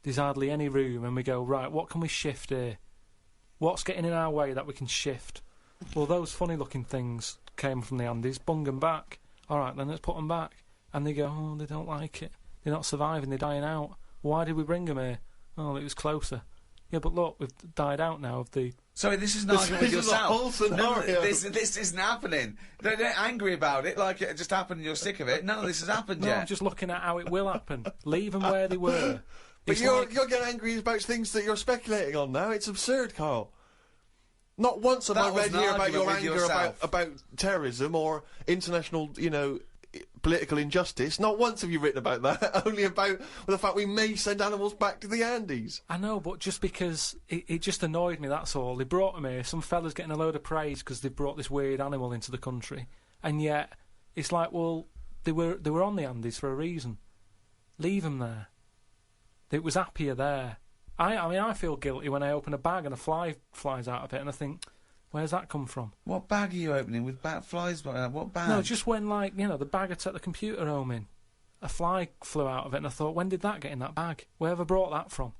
there's hardly any room, and we go, right, what can we shift here? What's getting in our way that we can shift? Well, those funny-looking things came from the Andes, bung them back. All right, then let's put them back. And they go, oh, they don't like it. They're not surviving, they're dying out. Why did we bring them here? Oh, it was closer. Yeah, but look, we've died out now of the... Sorry, this is an argument with yourself. This is a whole scenario. This isn't happening. Don't get angry about it like it just happened and you're sick of it. None of this has happened no, yet. I'm just looking at how it will happen. Leave them where they were. But you're getting angry about things that you're speculating on now. It's absurd, Karl. Not once have I read here about your anger about terrorism or international, you know, political injustice. Not once have you written about that. Only about the fact we may send animals back to the Andes. I know, but just because it just annoyed me, that's all. They brought them here. Some fella's getting a load of praise because they brought this weird animal into the country. And yet, it's like, well, they were on the Andes for a reason. Leave them there. It was happier there. I mean, I feel guilty when I open a bag and a fly flies out of it, and I think, where's that come from? What bag are you opening with flies? What bag? No, just when, like, you know, the bag I took the computer home in, a fly flew out of it, and I thought, when did that get in that bag? Wherever brought that from?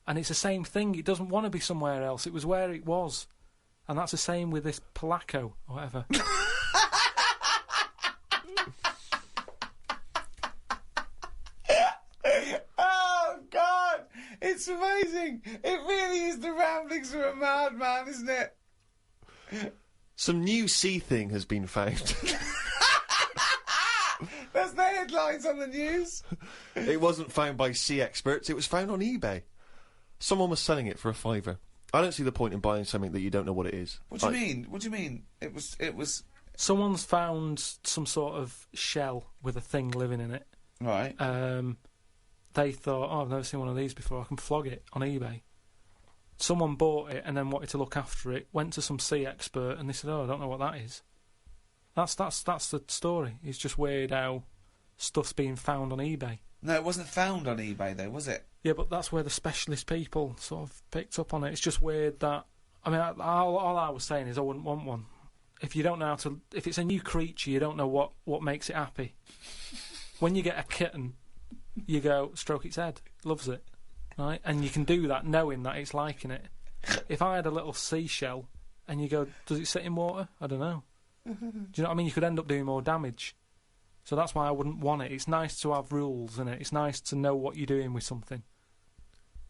And it's the same thing. It doesn't want to be somewhere else. It was where it was. And that's the same with this Polaco, or whatever. It's amazing. It really is the ramblings of a madman, isn't it? Some new sea thing has been found. That's the headlines on the news. It wasn't found by sea experts. It was found on eBay. Someone was selling it for $5. I don't see the point in buying something that you don't know what it is. What do you mean? What do you mean? It was... Someone's found some sort of shell with a thing living in it. Right. They thought, oh, I've never seen one of these before, I can flog it on eBay. Someone bought it and then wanted to look after it, went to some sea expert, and they said, oh, I don't know what that is. That's the story. It's just weird how stuff's being found on eBay. No, it wasn't found on eBay, though, was it? Yeah, but that's where the specialist people sort of picked up on it. It's just weird that... I mean, all I was saying is I wouldn't want one. If you don't know how to... If it's a new creature, you don't know what makes it happy. When you get a kitten... You go, stroke its head, loves it, right? And you can do that knowing that it's liking it. If I had a little seashell and you go, does it sit in water? I don't know. Do you know what I mean? You could end up doing more damage. So that's why I wouldn't want it. It's nice to have rules in it. It's nice to know what you're doing with something.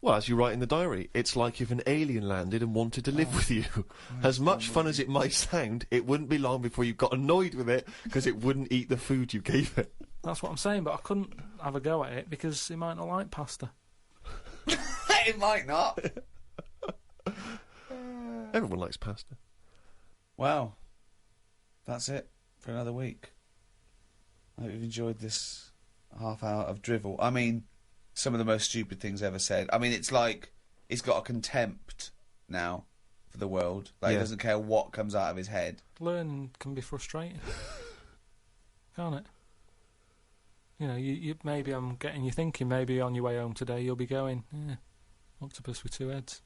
Well, as you write in the diary, it's like if an alien landed and wanted to live with you. As much fun as it might sound, it wouldn't be long before you got annoyed with it because it wouldn't eat the food you gave it. That's what I'm saying, but I couldn't have a go at it because it might not like pasta. It might not. Everyone likes pasta. Well, that's it for another week. I hope you've enjoyed this half hour of drivel. I mean, some of the most stupid things ever said. I mean, it's like he's got a contempt now for the world. Like, he doesn't care what comes out of his head. Learning can be frustrating. Can't it? You know, you maybe I'm getting you thinking, maybe on your way home today you'll be going, yeah, octopus with two heads.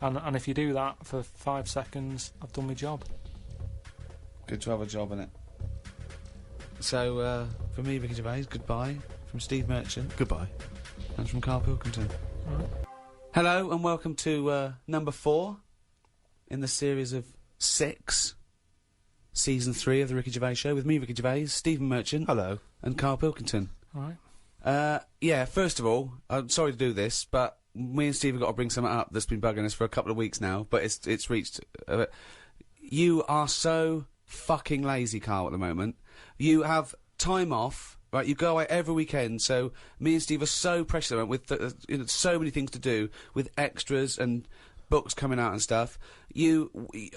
And if you do that for 5 seconds, I've done my job. Good to have a job in it. So, for me, Ricky Gervais, goodbye. From Steve Merchant. Goodbye. And from Karl Pilkington. All right. Hello, and welcome to number 4 in the series of 6. Season 3 of The Ricky Gervais Show, with me, Ricky Gervais, Stephen Merchant. Hello. And Karl Pilkington. All right. Yeah, first of all, I'm sorry to do this, but me and Steve have got to bring something up that's been bugging us for a couple of weeks now, but it's reached... you are so fucking lazy, Karl, at the moment. You have time off, right? You go away every weekend, so me and Steve are so precious at the moment with so many things to do, with extras and books coming out and stuff.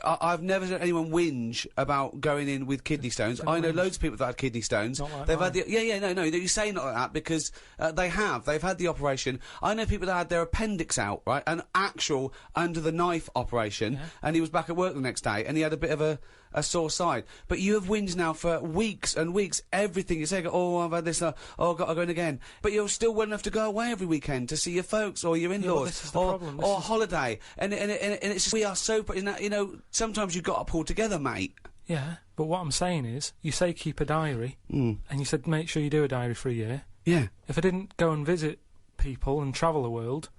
I've never seen anyone whinge about going in with kidney stones. I know loads of people that had kidney stones. Not like They've mine. had no. You say not like that because they've had the operation. I know people that had their appendix out, right? An actual under the knife operation, and he was back at work the next day, and he had a bit of a sore side. But you have whinged now for weeks and weeks. Everything you say, oh, I've had this, oh, I've got to go in again. But you're still well enough to go away every weekend to see your folks or your in-laws, this is the or problem. or holiday. And it's just, we are so, you know, sometimes you've got to pull together, mate. Yeah, but what I'm saying is, you say keep a diary, and you said make sure you do a diary for a year. Yeah. If I didn't go and visit people and travel the world,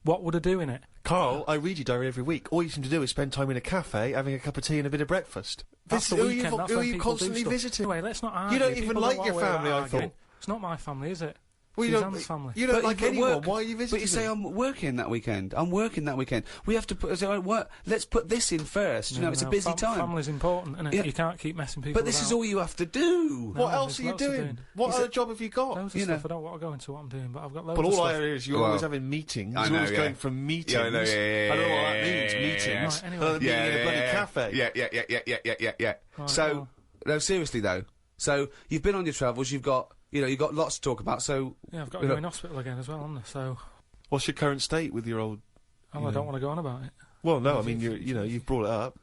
what would I do in it? Karl, I read your diary every week. All you seem to do is spend time in a cafe, having a cup of tea and a bit of breakfast. That's the who weekend. That's who when are you people do constantly stuff. visiting? Anyway, let's not argue. You don't even People like want your to wear family, I arguing. thought. It's not my family, is it? Well, Suzanne's family. You don't But like you anyone. work. Why are you visiting But you say them? I'm working that weekend. I'm working that weekend. We have to put. So work. Let's put this in first. You know, it's a busy time. Family's important, isn't it? Yeah. You can't keep messing people But this is about. all you have to do. What No, else are there's you lots of doing? doing. What Is other it- job have you got? Loads of you stuff. know. I don't want to go into what I'm doing, but I've got loads But of all stuff. I hear is you're Well, always having meetings. I You're know, always yeah. going from meetings. Yeah, I know, yeah, I don't know what that yeah, means, yeah, meetings. yeah. Right, anyway. Another meeting in a bloody cafe. Yeah. Right, So, well, no, seriously though. So you've been on your travels. You've got lots to talk about. So yeah, I've got to go in hospital again as well, haven't I? So, What's your current state with your old... I don't want to go on about it. Well, no, I mean, you've brought it up.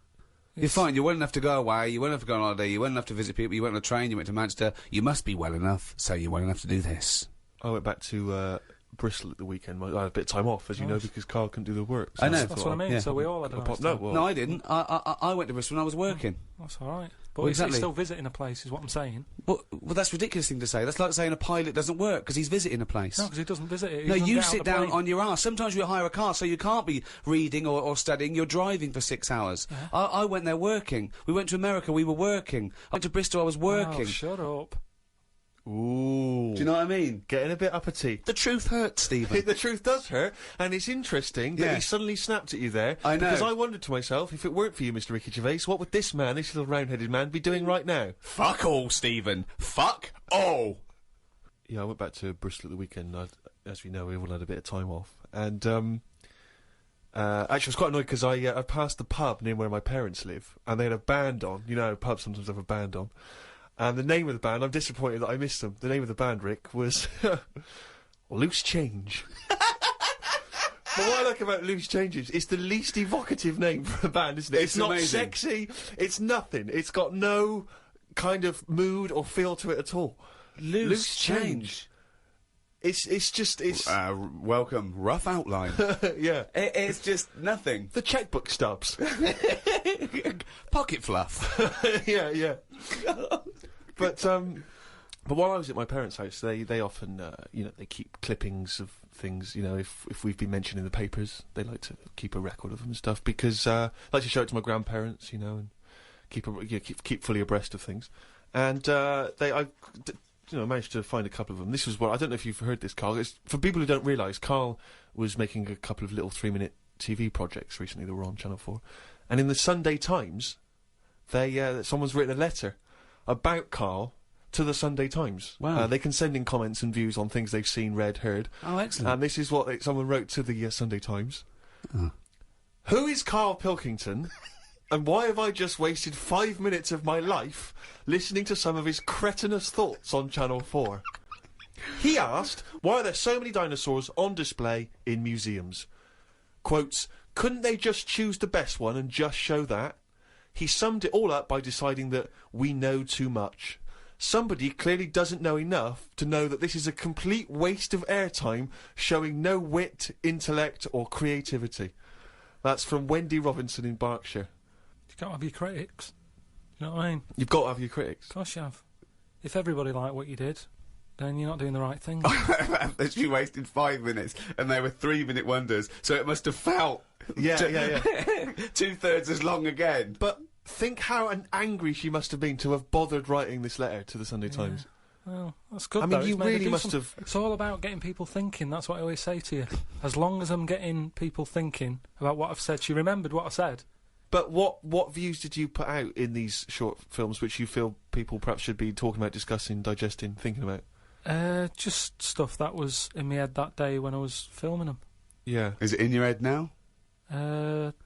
you're fine. You're well enough to go away. You're well enough to go on holiday. You're well enough to visit people. You went on a train. You went to Manchester. You must be well enough. So you're well enough to do this. I went back to Bristol at the weekend. I had a bit of time off, as you know, because Karl couldn't do the work. So I know. That's what I mean. Yeah. So we all had a nice No, time. well, No, I didn't. I went to Bristol when I was working. That's all right. But Well, he's exactly. still visiting a place, is what I'm saying. Well, that's a ridiculous thing to say. That's like saying a pilot doesn't work because he's visiting a place. No, because he doesn't visit it. He No, doesn't you get out sit the down plane. on your arse. Sometimes you hire a car, so you can't be reading or studying. You're driving for 6 hours. Yeah. I went there working. We went to America. We were working. I went to Bristol. I was working. Oh, shut up. ooh. Do you know what I mean? Getting a bit uppity. The truth hurts, Stephen. The truth does hurt, and it's interesting that Yeah. he suddenly snapped at you there. I know. Because I wondered to myself, if it weren't for you, Mr. Ricky Gervais, what would this man, this little round-headed man, be doing right now? Fuck all, Stephen. Fuck all. Yeah, I went back to Bristol at the weekend. As we know, we all had a bit of time off. And, actually, I was quite annoyed because I passed the pub near where my parents live, and they had a band on. You know, pubs sometimes have a band on. And the name of the band, I'm disappointed that I missed them. The name of the band, Rick, was Loose Change. But what I like about Loose Change is it's the least evocative name for a band, isn't it? It's not amazing. sexy, it's nothing. It's got no kind of mood or feel to it at all. Loose change. It's just, Welcome. Rough outline. yeah. It's just nothing. The checkbook stubs. Pocket fluff. yeah. But while I was at my parents' house, they often, they keep clippings of things. You know, if we've been mentioned in the papers, they like to keep a record of them and stuff because I like to show it to my grandparents, you know, and keep fully abreast of things. And managed to find a couple of them. This was what I don't know if you've heard this, Karl. It's, for people who don't realise, Karl was making a couple of little 3-minute TV projects recently that were on Channel 4, and in the Sunday Times, someone's written a letter about Karl to the Sunday Times. Wow. They can send in comments and views on things they've seen, read, heard. Oh, excellent. And this is what someone wrote to the Sunday Times. Who is Karl Pilkington? And why have I just wasted 5 minutes of my life listening to some of his cretinous thoughts on Channel 4? He asked, why are there so many dinosaurs on display in museums? Quotes, couldn't they just choose the best one and just show that? He summed it all up by deciding that we know too much. Somebody clearly doesn't know enough to know that this is a complete waste of airtime, showing no wit, intellect or creativity. That's from Wendy Robinson in Berkshire. You can't have your critics. You know what I mean? You've got to have your critics. Of course you have. If everybody liked what you did, then you're not doing the right thing. She wasted 5 minutes, and they were 3-minute wonders, so it must have felt... Yeah. 2/3 as long again. But think how angry she must have been to have bothered writing this letter to the Sunday Times. Well, that's good. I mean, though. you It's made a really must decent- have... It's all about getting people thinking. That's what I always say to you. As long as I'm getting people thinking about what I've said, she remembered what I said. But what views did you put out in these short films which you feel people perhaps should be talking about, discussing, digesting, thinking about? Just stuff that was in my head that day when I was filming them. Yeah. Is it in your head now?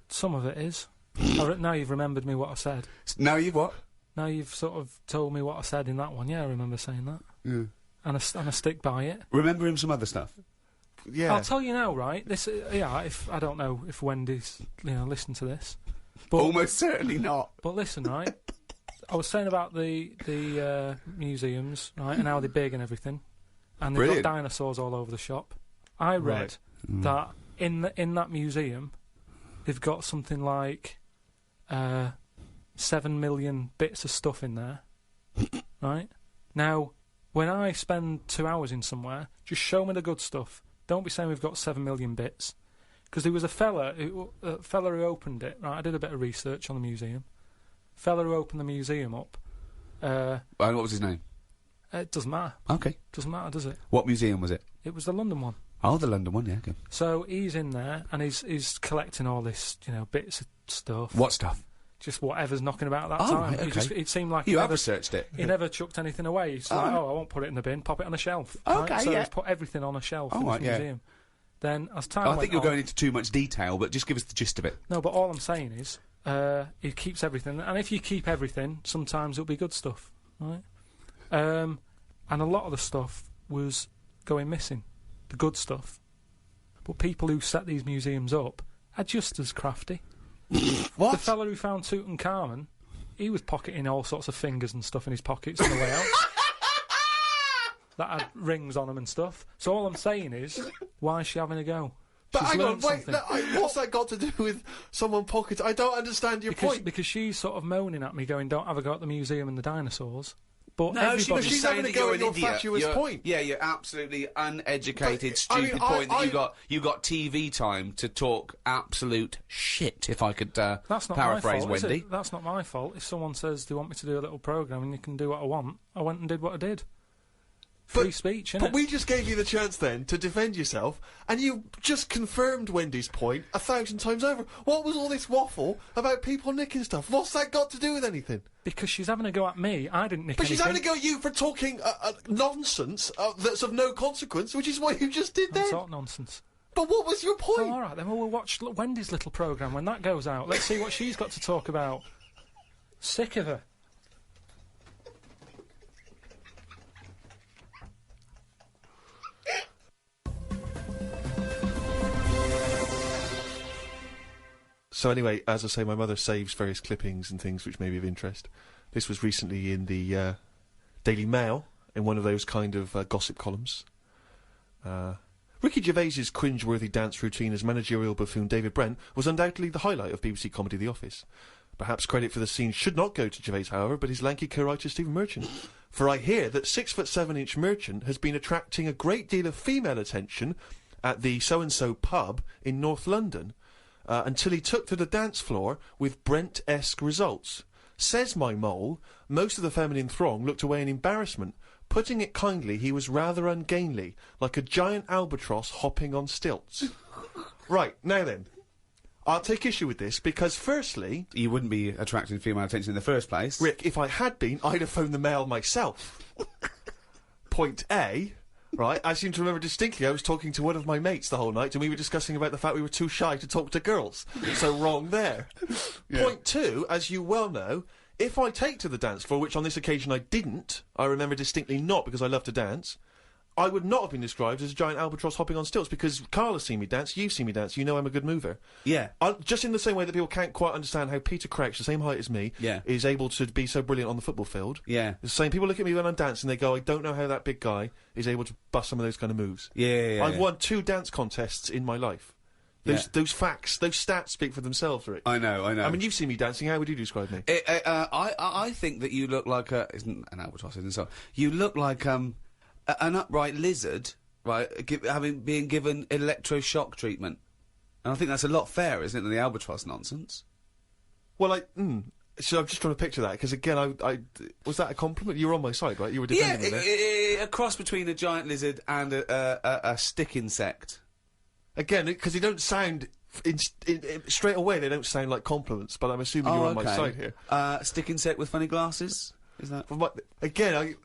Some of it is. Now you've remembered me what I said. Now you've what? Now you've sort of told me what I said in that one. Yeah, I remember saying that. Yeah. And I stick by it. Remember him some other stuff? Yeah. I'll tell you now, right? This, if I don't know if Wendy's, listen to this. But, Almost certainly not. But listen, right? I was saying about the museums, right, and how they're big and everything, and they've Brilliant. got dinosaurs all over the shop. I read that in that museum, they've got something like 7 million bits of stuff in there. Right? Now, when I spend 2 hours in somewhere, just show me the good stuff. Don't be saying we've got 7 million bits. Because there was a fella who opened it, right? I did a bit of research on the museum. Fella who opened the museum up. And what was his name? It doesn't matter. Okay. Doesn't matter, does it? What museum was it? It was the London one. Oh, the London one, yeah, okay. So he's in there and he's collecting all this, bits of stuff. What stuff? Just whatever's knocking about at that Oh, time. right, okay. It seemed like You he have never, researched it. he never chucked anything away. He's like, I won't put it in the bin, pop it on a shelf. Okay, right? So yeah. he's put everything on a shelf in right, this yeah. museum. Then, as time I went think you're on, going into too much detail, but just give us the gist of it. No, but all I'm saying is, he keeps everything, and if you keep everything, sometimes it'll be good stuff, right? And a lot of the stuff was going missing, the good stuff. But people who set these museums up are just as crafty. What? The fella who found Tutankhamun, he was pocketing all sorts of fingers and stuff in his pockets on the way out. That had rings on them and stuff. So all I'm saying is, why is she having a go? But She's hang on, learned wait, something. what's that got to do with someone pocket? I don't understand your point. Because she's sort of moaning at me, going, "Don't have a go at the museum and the dinosaurs." But No, everybody, she's having a go at your fatuous point. Yeah, you're absolutely uneducated, But, I stupid mean, point I- that you got TV time to talk absolute shit, if I could that's not paraphrase my fault, is Wendy. it? That's not my fault. If someone says they want me to do a little programme and you can do what I want, I went and did what I did. Free speech, innit? But we just gave you the chance then to defend yourself, and you just confirmed Wendy's point 1,000 times over. What was all this waffle about people nicking stuff? What's that got to do with anything? Because she's having a go at me. I didn't nick But anything. she's having a go at you for talking nonsense that's of no consequence, which is what you just did then. That's not nonsense. But what was your point? Oh, all right, then we'll watch Wendy's little programme when that goes out. Let's see what she's got to talk about. Sick of her. So anyway, as I say, my mother saves various clippings and things which may be of interest. This was recently in the Daily Mail, in one of those kind of gossip columns. Ricky Gervais's cringe-worthy dance routine as managerial buffoon David Brent was undoubtedly the highlight of BBC comedy The Office. Perhaps credit for the scene should not go to Gervais, however, but his lanky co-writer Stephen Merchant. For I hear that 6'7" Merchant has been attracting a great deal of female attention at the so-and-so pub in North London, until he took to the dance floor with Brent-esque results. Says my mole, most of the feminine throng looked away in embarrassment, Putting it kindly, he was rather ungainly, like a giant albatross hopping on stilts. Right, now then. I'll take issue with this, because firstly... You wouldn't be attracting female attention in the first place. Rick, if I had been, I'd have phoned the mail myself. Point A... Right, I seem to remember distinctly I was talking to one of my mates the whole night and we were discussing about the fact we were too shy to talk to girls. So wrong there. Yeah. Point 2, as you well know, if I take to the dance floor, which on this occasion I didn't, I remember distinctly not because I love to dance, I would not have been described as a giant albatross hopping on stilts because Karl has seen me dance, you've seen me dance, you know I'm a good mover. Yeah. Just in the same way that people can't quite understand how Peter Crouch, the same height as me, is able to be so brilliant on the football field. Yeah. The same, people look at me when I'm dancing, they go, I don't know how that big guy is able to bust some of those kind of moves. Yeah. I've won 2 dance contests in my life. Those facts, those stats speak for themselves, Rick. I know. I mean, you've seen me dancing, how would you describe me? I think that you look like a... Isn't an albatross, isn't it? So, you look like, an upright lizard... Right, being given electroshock treatment. And I think that's a lot fairer, isn't it, than the albatross nonsense? Well, so I'm just trying to picture that, because again, I was that a compliment? You were on my side, right? You were defending me there. A cross between a giant lizard and a stick insect. Again, because they don't sound... straight away, they don't sound like compliments, but I'm assuming you're on my side here. Stick insect with funny glasses? Is that... Again,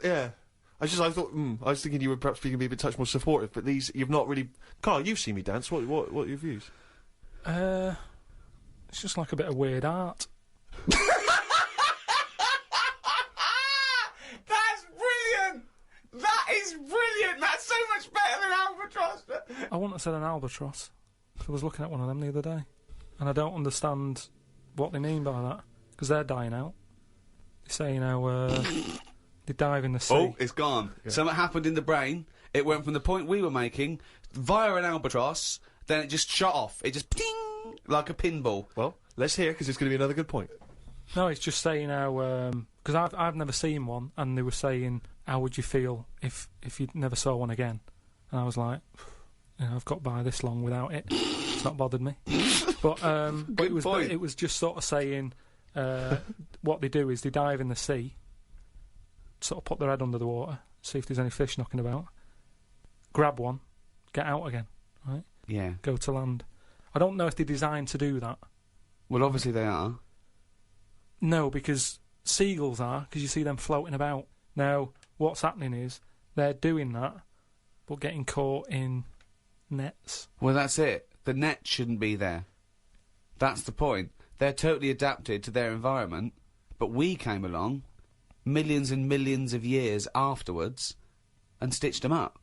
I thought, I was thinking you were perhaps being a touch more supportive, but you've not really... Karl, you've seen me dance, what are your views? It's just like a bit of weird art. That's brilliant! That is brilliant! That's so much better than albatross! I wouldn't have said an albatross. I was looking at one of them the other day, and I don't understand what they mean by that, because they're dying out. They say, they dive in the sea. Oh, it's gone. Yeah. Something happened in the brain. It went from the point we were making via an albatross, then it just shot off. It just ping like a pinball. Well, let's hear, because it's going to be another good point. No, it's just saying how... Because I've never seen one, and they were saying, how would you feel if you never saw one again? And I was like, I've got by this long without it. It's not bothered me. But it was just sort of saying what they do is they dive in the sea, sort of put their head under the water, see if there's any fish knocking about, grab one, get out again, right? Yeah. Go to land. I don't know if they're designed to do that. Well, obviously they are. No, because seagulls are, because you see them floating about. Now, what's happening is, they're doing that, but getting caught in nets. Well, that's it. The net shouldn't be there. That's the point. They're totally adapted to their environment, but we came along millions and millions of years afterwards and stitched them up.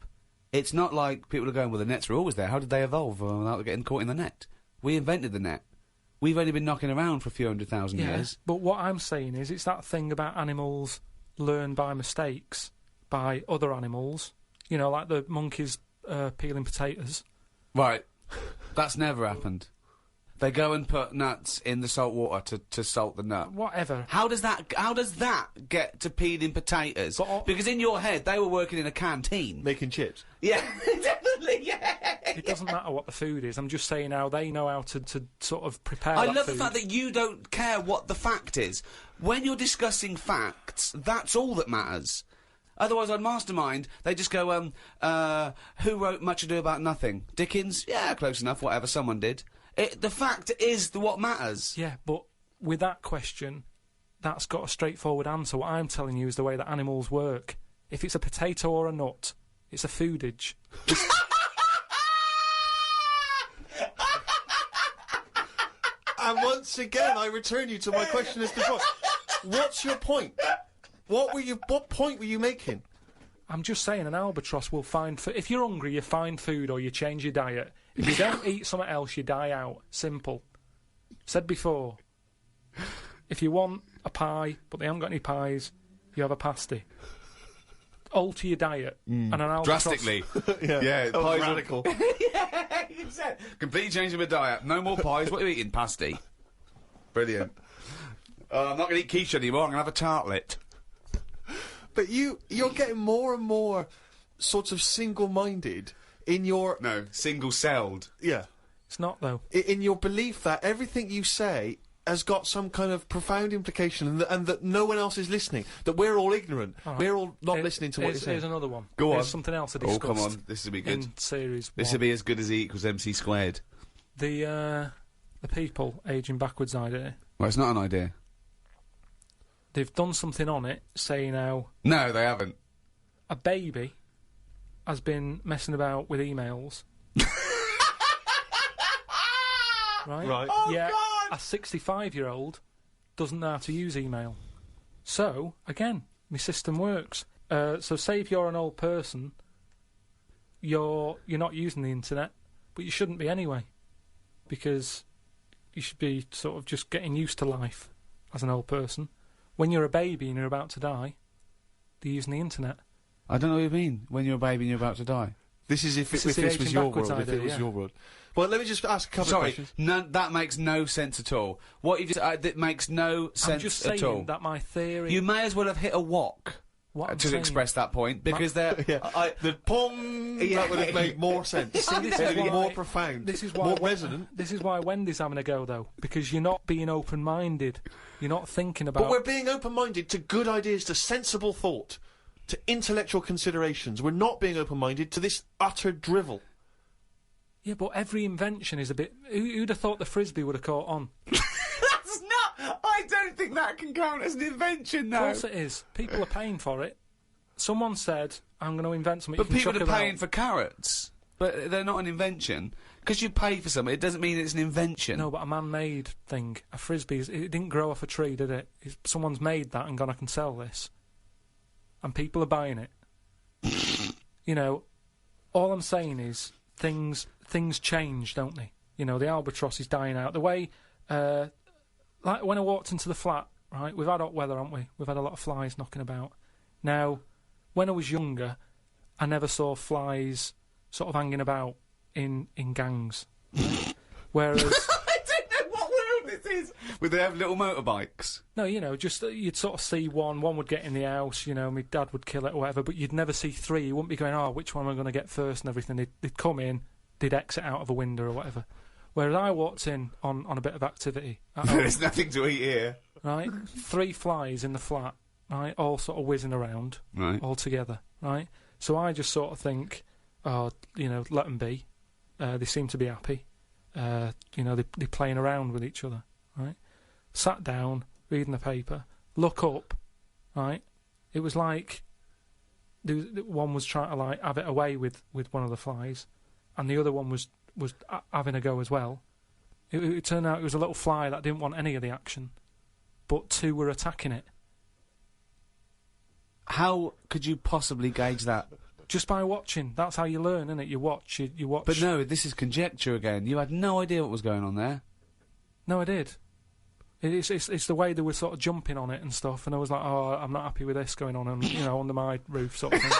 It's not like people are going, well, the nets were always there. How did they evolve without getting caught in the net? We invented the net. We've only been knocking around for a few 100,000 years. But what I'm saying is, it's that thing about animals learn by mistakes by other animals. You know, like the monkeys peeling potatoes. Right. That's never happened. They go and put nuts in the salt water to salt the nut. Whatever. How does that get to peeling potatoes? Because in your head, they were working in a canteen. Making chips. Yeah, definitely, yeah. It doesn't matter what the food is. I'm just saying how they know how to sort of prepare I that love food. the fact that you don't care what the fact is. When you're discussing facts, that's all that matters. Otherwise, on Mastermind, they just go, who wrote Much Ado About Nothing? Dickens? Yeah, close enough, whatever, someone did. The fact is what matters. Yeah, but with that question, that's got a straightforward answer. What I'm telling you is the way that animals work. If it's a potato or a nut, it's a foodage. And once again, I return you to my question as before. What's your point? What point were you making? I'm just saying an albatross will find... If you're hungry, you find food or you change your diet. If you don't eat something else, you die out. Simple. Said before. If you want a pie, but they haven't got any pies, you have a pasty. Alter your diet. And an albatross... Drastically. Yeah, pies radical. Yeah, completely changing my diet. No more pies. What are you eating? Pasty. Brilliant. I'm not going to eat quiche anymore. I'm going to have a tartlet. But you're getting more and more sort of single-minded in your... No, single-celled. Yeah. It's not, though. In your belief that everything you say has got some kind of profound implication, and that no one else is listening. That we're all ignorant. All right. We're all not listening to what you're saying. Here's another one. Go Here's on. something else I Oh, discussed. come on. This will be good. In series This one. will be as good as E equals MC squared. The people aging backwards idea. Well, it's not an idea. They've done something on it, saying how No, they haven't. a baby has been messing about with emails. Right? Right. Yeah, a 65-year-old doesn't know how to use email. So, again, my system works. So say if you're an old person, you're not using the internet, but you shouldn't be anyway. Because you should be sort of just getting used to life as an old person. When you're a baby and you're about to die, they're using the internet. I don't know what you mean. When you're a baby and you're about to die. This is if This this is the was aging your backwards world. If idea, it was yeah. your world. Well, let me just ask a couple of Sorry, questions. that makes no sense at all. What you just that makes no I'm sense just at all. saying that my theory... You may as well have hit a wok what I'm to saying- express that point because they're. The pong that would have made more sense. See, this It'd is be why- more profound. This is why more resonant. This is why Wendy's having a go, though, because you're not being open-minded. You're not thinking about... But we're being open-minded to good ideas, to sensible thought, to intellectual considerations. We're not being open-minded to this utter drivel. Yeah, but every invention is a bit... Who'd have thought the Frisbee would have caught on? That's not. I don't think that can count as an invention, Of though. course it is. People are paying for it. Someone said, I'm going to invent something But you can people chuck are about. paying for carrots. But they're not an invention. Because you pay for something, it doesn't mean it's an invention. No, but a man-made thing. A Frisbee, it didn't grow off a tree, did it? Someone's made that and gone, I can sell this. And people are buying it. You know, all I'm saying is things change, don't they? You know, the albatross is dying out. The way, like when I walked into the flat, right, we've had hot weather, haven't we? We've had a lot of flies knocking about. Now, when I was younger, I never saw flies sort of hanging about in gangs. Whereas... I don't know what world this is. Would they have little motorbikes? No, you know, just you'd sort of see one would get in the house, you know, my dad would kill it or whatever, but you'd never see three. You wouldn't be going, oh, which one am I going to get first and everything. They'd come in, they'd exit out of a window or whatever. Whereas I walked in on a bit of activity. At home, There's nothing to eat here. right? 3 flies in the flat, right? All sort of whizzing around, Right. all together, right? So I just sort of think, oh, you know, let them be. They seem to be happy. You know, they're playing around with each other, right? Sat down, reading the paper, look up, right? It was like one was trying to like have it away with one of the flies, and the other one was having a go as well. It turned out it was a little fly that didn't want any of the action, but 2 were attacking it. How could you possibly gauge that? Just by watching. That's how you learn, isn't it? You watch. You watch. But no, this is conjecture again. You had no idea what was going on there. No, I did. It's the way they were sort of jumping on it and stuff, and I was like, oh, I'm not happy with this going on, and, you know, under my roof sort of thing.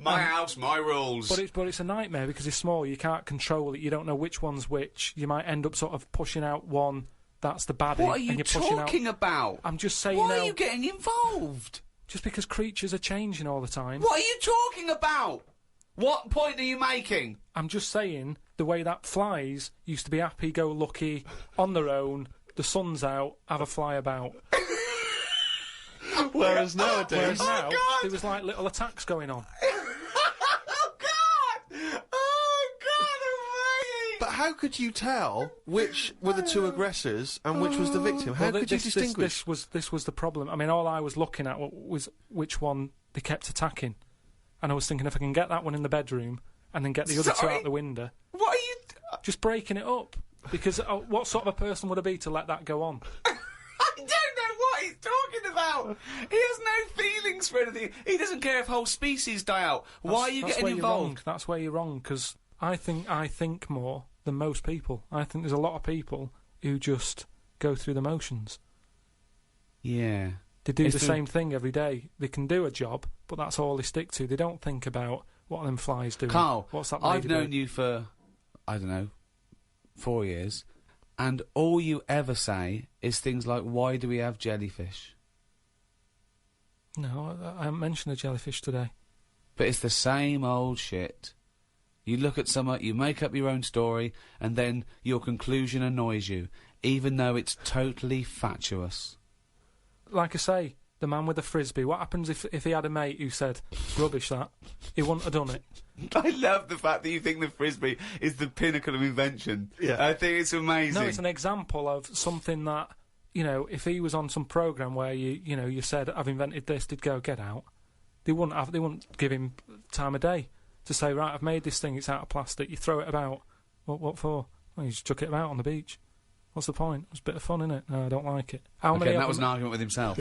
My house, my rules. But it's a nightmare because it's small. You can't control it. You don't know which one's which. You might end up sort of pushing out one that's the baddie. What are you and you're pushing talking out... about? I'm just saying. Why now, are you getting involved? Just because creatures are changing all the time. What are you talking about? What point are you making? I'm just saying the way that flies used to be happy-go-lucky, on their own. The sun's out, have a fly about. Whereas nowadays... Now there was like little attacks going on. Oh God! Oh God! But how could you tell which were the 2 aggressors and which was the victim? How Well, could you distinguish? This was the problem. I mean, all I was looking at was which one they kept attacking, and I was thinking if I can get that one in the bedroom and then get the other 2 out the window, What are you? just breaking it up. Because what sort of a person would I be to let that go on? I don't know what he's talking about. He has no feelings for anything. He doesn't care if whole species die out. Why are you That's getting where you're wrong. involved? That's where you're wrong. Because I think more than most people. I think there's a lot of people who just go through the motions. Yeah. They do the same thing every day. They can do a job, but that's all they stick to. They don't think about what are them flies doing. Karl, What's that I've lady known doing? you for, I don't know, 4 years, and all you ever say is things like, why do we have jellyfish? No, I haven't mentioned a jellyfish today. But it's the same old shit. You look at someone, you make up your own story, and then your conclusion annoys you, even though it's totally fatuous. Like I say, the man with the frisbee. What happens if he had a mate who said, "Rubbish that"? He wouldn't have done it. I love the fact that you think the frisbee is the pinnacle of invention. Yeah. I think it's amazing. No, it's an example of something that, you know, if he was on some programme where you said, "I've invented this," they'd go, "Get out." They wouldn't give him time of day to say, "Right, I've made this thing. It's out of plastic." You throw it about. What for? Well, you just chuck it about on the beach. What's the point? It's a bit of fun, innit? No, I don't like it. Okay, that was an argument with himself.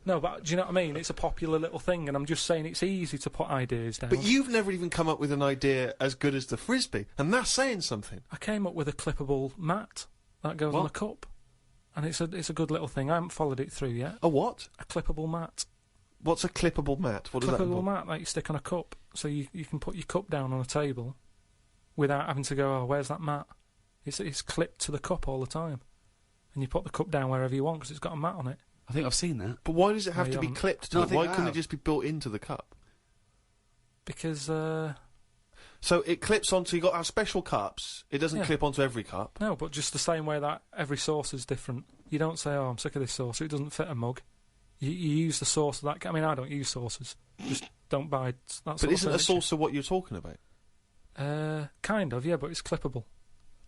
No, but do you know what I mean? It's a popular little thing, and I'm just saying it's easy to put ideas down. But you've never even come up with an idea as good as the frisbee, and that's saying something. I came up with a clippable mat that goes on a cup, and it's a good little thing. I haven't followed it through yet. A what? A clippable mat. What's a clippable mat? What does that Clippable involve? mat that you stick on a cup, so you can put your cup down on a table without having to go, "Oh, where's that mat?" It's clipped to the cup all the time, and you put the cup down wherever you want because it's got a mat on it. I think I've seen that. But why does it have No, to you be haven't. clipped to No, I it? think Why I couldn't it have. just be built into the cup? Because So it clips onto, you got to have special cups. It doesn't Yeah. clip onto every cup. no, but just the same way that every sauce is different. You don't say, "Oh, I'm sick of this sauce. It doesn't fit a mug." You use the sauce of that. I mean, I don't use sauces. Just don't buy that sort But of isn't a furniture. saucer what you're talking about? Kind of, yeah, but it's clippable.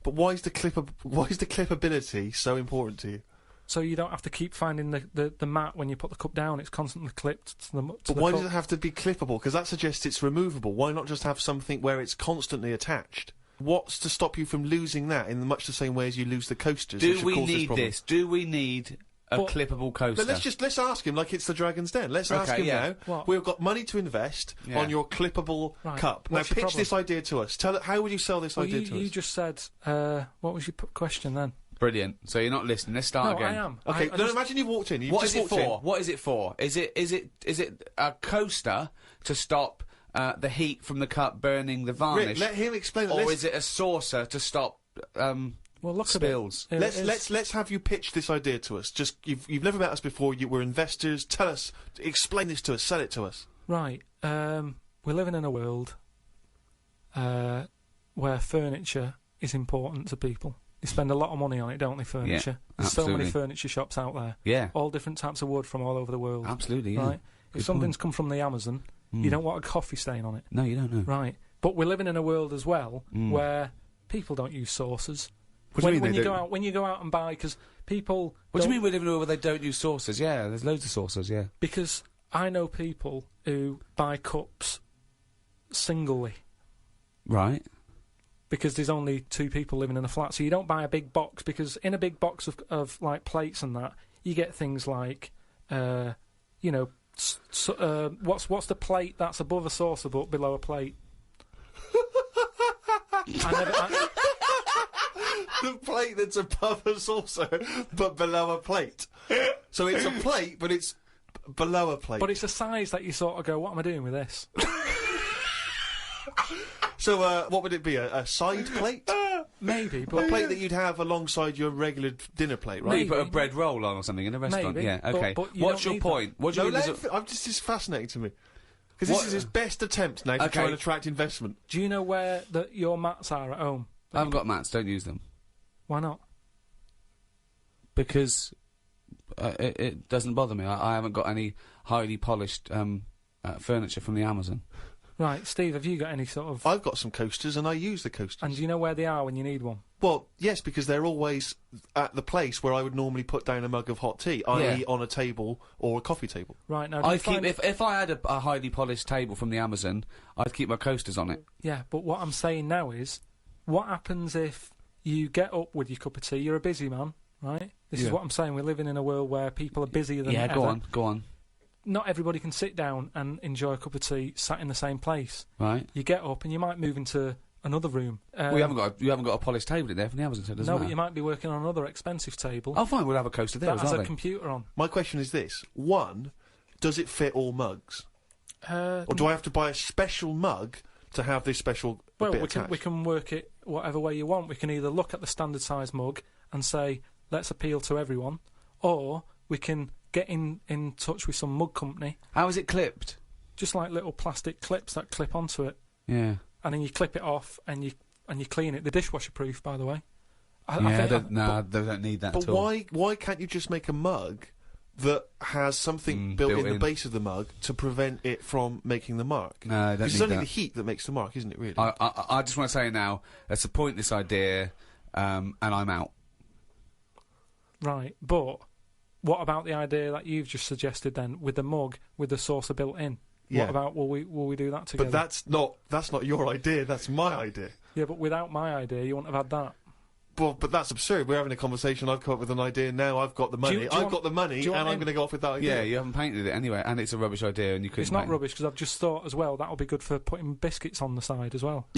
But why is the clippability so important to you? So you don't have to keep finding the mat when you put the cup down. It's constantly clipped to the But the why cup. does it have to be clippable? Because that suggests it's removable. Why not just have something where it's constantly attached? What's to stop you from losing that in much the same way as you lose the coasters? which Do have we caused need problem? this? Do we need a But- clippable coaster? But let's ask him like it's the Dragon's Den. Let's ask Okay, him yeah. now. What? We've got money to invest Yeah. on your clippable Right. cup. Now What's your pitch problem? this idea to us. Tell it. How would you sell this Well, idea you, to you us? just said, what was your question then? Brilliant. So you're not listening. Let's start No, again. I am. Okay, I no, just- imagine you've walked in. You've What just is it walked for? in. What is it for? Is it a coaster to stop the heat from the cup burning the varnish? Rick, let him explain it. or Let's- is it a saucer to stop Well, look spills? at it. Let's have you pitch this idea to us. Just you've never met us before. We're investors. Tell us, explain this to us. Sell it to us. Right. We're living in a world where furniture is important to people. They spend a lot of money on it, don't they, furniture? There's so many absolutely. furniture shops out there. Yeah. All different types of wood from all over the world. Absolutely, yeah. Right? Good If something's come from the Amazon, you don't want a coffee stain on it. No, you don't know. Right. But we're living in a world as well where people don't use saucers. What do you mean when they you don't? go out, when you go out and buy, because people. What do you don't- mean we're living in a world where they don't use saucers? Yeah, there's loads of saucers, yeah. Because I know people who buy cups singly. Right. Because there's only two people living in a flat, so you don't buy a big box, because in a big box of like plates and that, you get things like, you know, what's the plate that's above a saucer but below a plate? The plate that's above a saucer, but below a plate. So it's a plate, but it's below a plate. But it's a size that you sort of go, what am I doing with this? So what would it be? A side plate? Maybe, A but plate that you'd have alongside your regular dinner plate, Right. right? You put a Maybe. bread roll on or something in a restaurant. Maybe, Yeah, but- okay. but you What's don't your need point? What do you No, mean? there's a- this is fascinating to me. Because this What- is his best attempt now to Okay. try and attract investment. do you know where your mats are at home? I haven't got mats, don't use them. Why not? Because it doesn't bother me. I haven't got any highly polished furniture from the Amazon. Right, Steve, have you got any sort of... I've got some coasters and I use the coasters. And do you know where they are when you need one? Well, yes, because they're always at the place where I would normally put down a mug of hot tea, i.e. Yeah. on a table or a coffee table. Right, now, do you I'd keep find... if I had a highly polished table from the Amazon, I'd keep my coasters on it. Yeah, but what I'm saying now is, what happens if you get up with your cup of tea, you're a busy man, right? This is Yeah. what I'm saying, we're living in a world where people are busier than Yeah, ever. go on. Not everybody can sit down and enjoy a cup of tea sat in the same place. Right. You get up and you might move into another room. You haven't got a polished table in there from the Amazon, so it doesn't No, matter. but you might be working on another expensive table Oh, fine, we'll have a coaster there that as has well. a then. computer on. My question is this. One, does it fit all mugs? Or do I have to buy a special mug to have this special Well, bit we can, attached? we can work it whatever way you want. We can either look at the standard size mug and say, let's appeal to everyone, or we can get in touch with some mug company, How is it clipped? just like little plastic clips that clip onto it. Yeah. and then you clip it off and you clean it. The dishwasher proof, by the way. They don't need that But at all. why can't you just make a mug that has something built in the base of the mug to prevent it from making the mark? No, I don't Because it's need only that. the heat that makes the mark, isn't it, really? I just want to say now, that's a pointless idea, and I'm out. Right, but what about the idea that you've just suggested then, with the mug, with the saucer built in? Yeah. What about, will we do that together? But that's not your idea, that's my idea. Yeah, but without my idea, you wouldn't have had that. Well, but that's absurd. We're having a conversation, I've come up with an idea, now I've got the money. I've got the money, and I'm going to go off with that idea. Yeah, you haven't painted it anyway, and it's a rubbish idea, and you couldn't. It's not rubbish, because I've just thought as well, that'll be good for putting biscuits on the side as well.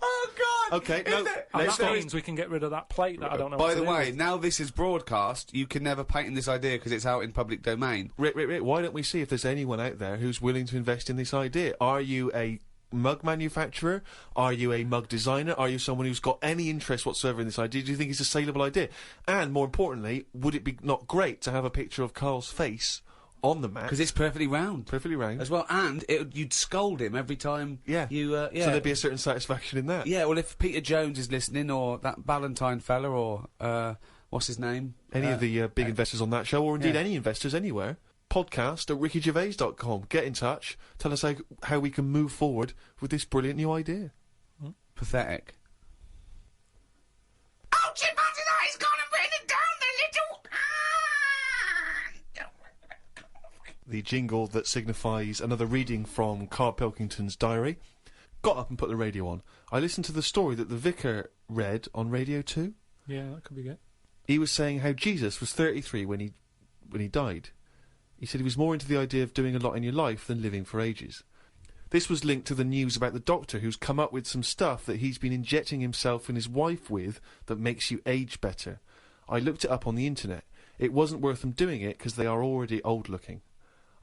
Oh, God! Okay, no. And that means we can get rid of that plate that I don't know what By to the do way, with. now this is broadcast, you can never patent this idea because it's out in public domain. Rick, why don't we see if there's anyone out there who's willing to invest in this idea? Are you a mug manufacturer? Are you a mug designer? Are you someone who's got any interest whatsoever in this idea? Do you think it's a saleable idea? And more importantly, would it be not great to have a picture of Karl's face on the mat? Because it's perfectly round. Perfectly round. As well, and you'd scold him every time Yeah. you... So there'd be a certain satisfaction in that. Yeah, well, if Peter Jones is listening, or that Ballantyne fella, or, what's his name? Any of the big investors on that show, or indeed yeah. any investors anywhere, podcast at rickygervais.com. Get in touch. Tell us how we can move forward with this brilliant new idea. Pathetic. Oh, chimpanzee, that is gone and written it down, the little... The jingle that signifies another reading from Karl Pilkington's diary. Got up and put the radio on. I listened to the story that the vicar read on Radio 2. Yeah, that could be good. He was saying how Jesus was 33 when he died. He said he was more into the idea of doing a lot in your life than living for ages. This was linked to the news about the doctor who's come up with some stuff that he's been injecting himself and his wife with that makes you age better. I looked it up on the internet. It wasn't worth them doing it because they are already old looking.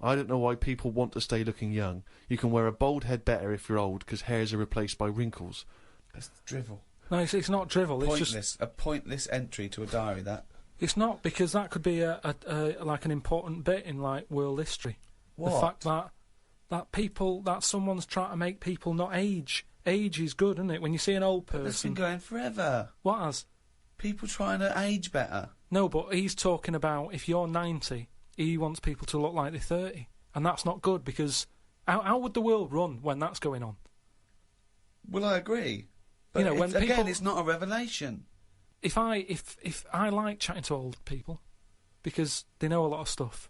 I don't know why people want to stay looking young. You can wear a bald head better if you're old because hairs are replaced by wrinkles. That's drivel. No, it's not drivel. Pointless. It's just A pointless entry to a diary, that. it's not, because that could be like an important bit in like world history. What? The fact that someone's trying to make people not age. Age is good, isn't it? When you see an old That's been person, going forever. what has? People trying to age better. No, but he's talking about if you're 90, he wants people to look like they're 30, and that's not good, because how would the world run when that's going on? Well, I agree. But You know, when again, people- it's not a revelation. If I like chatting to old people because they know a lot of stuff.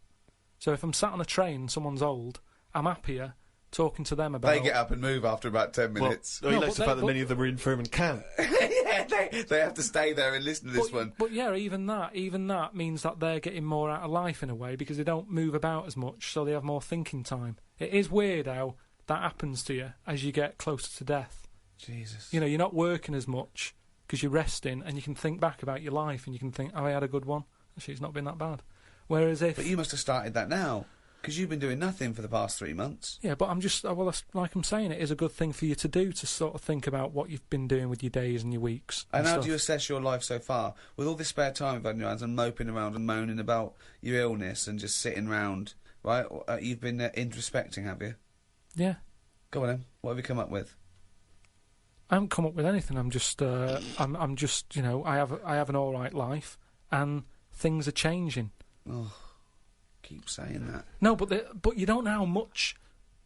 So if I'm sat on a train and someone's old, I'm happier talking to them about... They get up and move after about 10 minutes. Well, he No, likes but the fact they- that many of them are infirm and can't. Yeah, they have to stay there and listen to this one. But yeah, even that means that they're getting more out of life in a way, because they don't move about as much, so they have more thinking time. It is weird how that happens to you as you get closer to death. Jesus. You know, you're not working as much because you're resting, and you can think back about your life, and you can think, oh, I had a good one. Actually, it's not been that bad. Whereas if... But you must have started that now, because you've been doing nothing for the past 3 months. Yeah, but I'm just... well, that's, like I'm saying, it is a good thing for you to do, to sort of think about what you've been doing with your days and your weeks. And how stuff. do you assess your life so far? With all this spare time you've had in your hands and moping around and moaning about your illness and just sitting round, right? You've been introspecting, have you? Yeah. Go on then. What have you come up with? I haven't come up with anything. I'm just, I'm just, you know, I have an all right life, and things are changing. Oh, keep saying that. No, but you don't know how much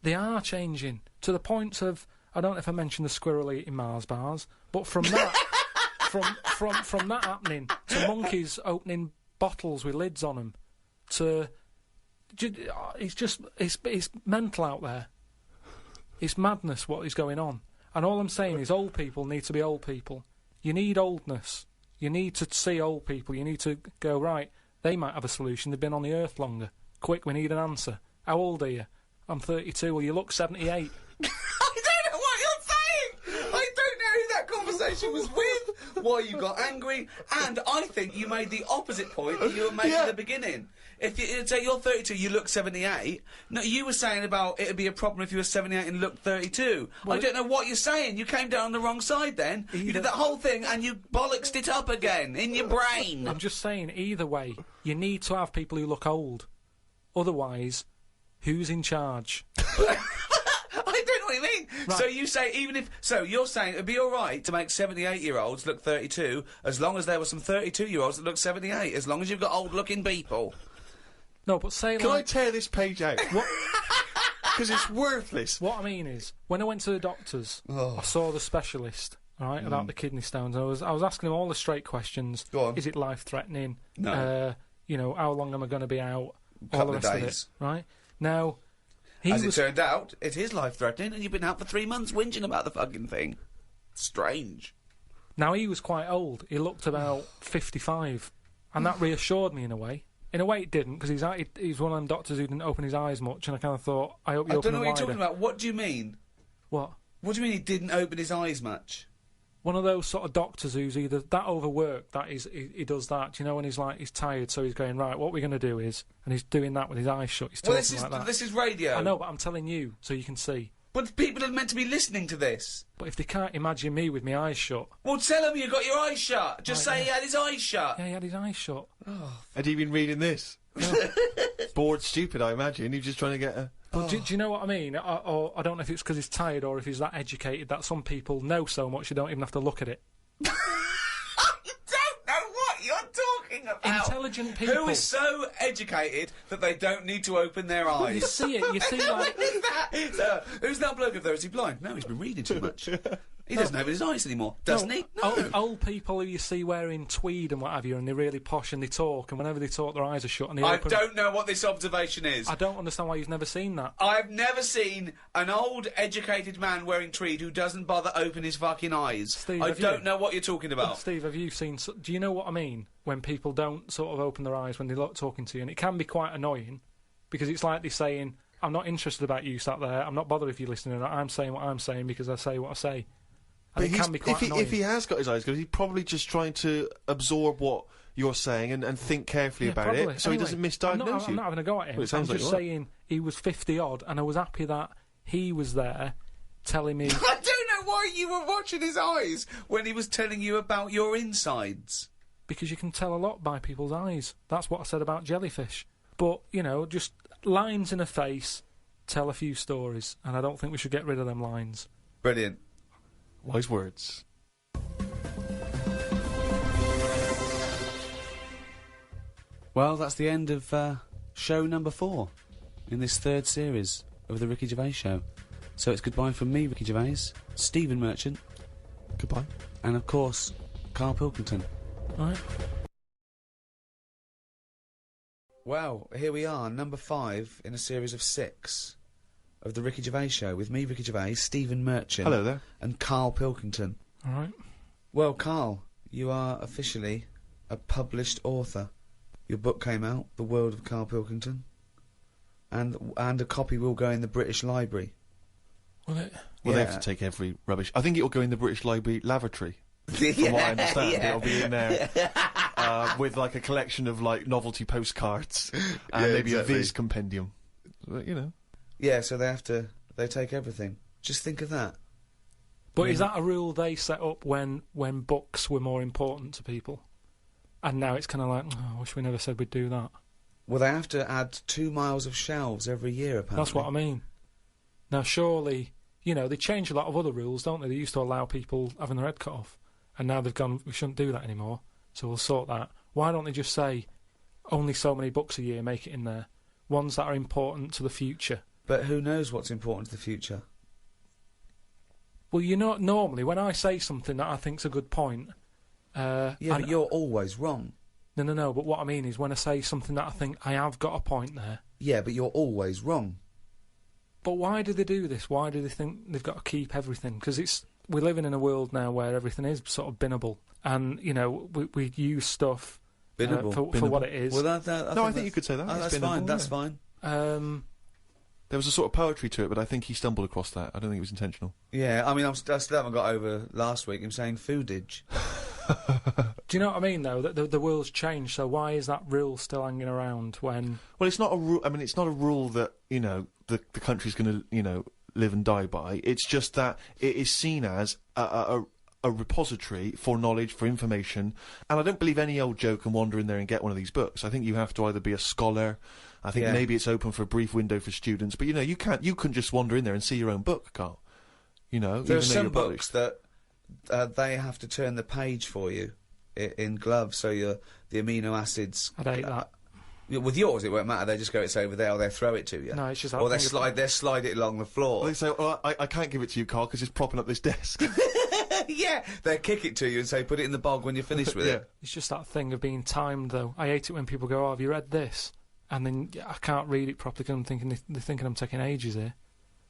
they are changing, to the point of, I don't know if I mentioned the squirrel eating Mars bars, but from that, from that happening to monkeys opening bottles with lids on them, to, it's mental out there. It's madness what is going on. And all I'm saying is old people need to be old people. You need oldness. You need to see old people. You need to go, right, they might have a solution. They've been on the earth longer. Quick, we need an answer. How old are you? I'm 32. Well, you look 78. I don't know what you're saying! I don't know who that conversation was with, why you got angry, and I think you made the opposite point that you were making at the beginning. If you say you're 32, you look 78. No, you were saying about it'd be a problem if you were 78 and looked 32. Well, I don't know what you're saying. You came down on the wrong side then. You did that whole thing and you bollocksed it up again in your brain. I'm just saying, either way, you need to have people who look old. Otherwise, who's in charge? I don't know what I mean? Right. So you say, so you're saying it'd be alright to make 78-year-olds look 32, as long as there were some 32-year-olds that look 78, as long as you've got old-looking people. No, but say Can I like... tear this page out? What? Because it's worthless. What I mean is, when I went to the doctors, I saw the specialist, right, about the kidney stones. I was asking him all the straight questions. Go on. Is it life-threatening? No. You know, how long am I going to be out? All Couple the of rest days. of it, right? Now, As it turned out, it is life-threatening, and you've been out for 3 months whinging about the fucking thing. Strange. Now, he was quite old. He looked about 55, and that reassured me in a way. In a way, it didn't, because he's one of them doctors who didn't open his eyes much, and I kind of thought, I hope you open them I don't know what you're wider. talking about. What do you mean? What? What do you mean he didn't open his eyes much? One of those sort of doctors who's either that overworked, that is, he does that, you know, when he's tired, so he's going, right, what we're going to do is, and he's doing that with his eyes shut, he's talking like that. This is radio. I know, but I'm telling you, so you can see. But people are meant to be listening to this. But if they can't imagine me with my eyes shut... Well, tell him you got your eyes shut. Just say he had his eyes shut. Yeah, he had his eyes shut. Had he been reading this? Bored stupid, I imagine. He's just trying to get a... But do you know what I mean? Or I don't know if it's because he's tired or if he's that educated that some people know so much you don't even have to look at it. You don't know what you're talking about. Intelligent people. Who is so educated that they don't need to open their eyes? You see it, you see like... Who's that? So, who's that bloke up there? Is he blind? No, he's been reading too much. He doesn't open his eyes anymore, doesn't he? No. Old people who you see wearing tweed and what have you, and they're really posh and they talk, and whenever they talk their eyes are shut and they I open... don't know what this observation is. I don't understand why you've never seen that. I've never seen an old, educated man wearing tweed who doesn't bother open his fucking eyes. Steve, I have don't you? know what you're talking about. Steve, have you seen... Do you know what I mean? When people don't sort of open their eyes when they're talking to you, and it can be quite annoying, because it's like they're saying, I'm not interested about you sat there, I'm not bothered if you're listening or not, I'm saying what I'm saying because I say what I say. And it can be quite annoying. If he has got his eyes closed, he's probably just trying to absorb what you're saying and think carefully about probably. it, so he doesn't misdiagnose you. I'm not having a go at him. Well, it sounds I'm like just you are. saying he was 50-odd, and I was happy that he was there telling me... I don't know why you were watching his eyes when he was telling you about your insides. Because you can tell a lot by people's eyes. That's what I said about jellyfish. But, you know, just lines in a face tell a few stories, and I don't think we should get rid of them lines. Brilliant. Wise words. Well, that's the end of show number 4 in this 3rd series of the Ricky Gervais Show. So it's goodbye from me, Ricky Gervais, Stephen Merchant, Goodbye. and of course, Karl Pilkington. Right? Well, here we are, number 5 in a series of 6 of the Ricky Gervais Show with me, Ricky Gervais, Stephen Merchant, Hello there. and Karl Pilkington. All right. Well, Karl, you are officially a published author. Your book came out, The World of Karl Pilkington, and a copy will go in the British Library. Will it? Well, they Yeah. have to take every rubbish. I think it'll go in the British Library lavatory. From what I understand, it'll be in there with like a collection of like novelty postcards and Yeah, maybe exactly. a Viz compendium. But, you know. Yeah, so they take everything. Just think of that. But is that a rule they set up when books were more important to people? And now it's kind of like, oh, I wish we never said we'd do that. Well, they have to add 2 miles of shelves every year, apparently. That's what I mean. Now, surely, you know, they change a lot of other rules, don't they? They used to allow people having their head cut off. And now they've gone, we shouldn't do that anymore, so we'll sort that. Why don't they just say, only so many books a year make it in there? Ones that are important to the future. But who knows what's important to the future? Well, you know, normally, when I say something that I think's a good point... Yeah, but you're always wrong. No, but what I mean is when I say something that I think I have got a point there... Yeah, but you're always wrong. But why do they do this? Why do they think they've got to keep everything? Because we're living in a world now where everything is sort of binnable. And, you know, we use stuff Binnable. for what it is. Well, I think you could say that. Oh, It's that's binnable, fine, that's yeah. fine. There was a sort of poetry to it, but I think he stumbled across that. I don't think it was intentional. Yeah, I mean, I still haven't got over last week him saying foodage. Do you know what I mean, though? That the world's changed, so why is that rule still hanging around when... Well, it's not a rule. I mean, it's not a rule that, you know, the country's going to, you know, live and die by. It's just that it is seen as a a repository for knowledge, for information, and I don't believe any old Joe can wander in there and get one of these books. I think you have to either be a scholar. I think maybe it's open for a brief window for students, but you couldn't just wander in there and see your own book, Karl. There are some books that they have to turn the page for you in gloves, so the amino acids. I'd hate that. With yours, it won't matter. They just go, it's over there, or they throw it to you. No, it's just. Or they slide it along the floor. They say, "Oh, I can't give it to you, Karl, because it's propping up this desk." Yeah, they kick it to you and say, "Put it in the bog when you're finished with it." It's just that thing of being timed, though. I hate it when people go, "Oh, have you read this?" And then I can't read it properly because I'm thinking they're thinking I'm taking ages here.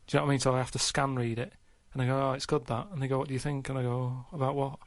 Do you know what I mean? So I have to scan read it, and I go, "Oh, it's good that," and they go, "What do you think?" And I go, "Oh, about what?"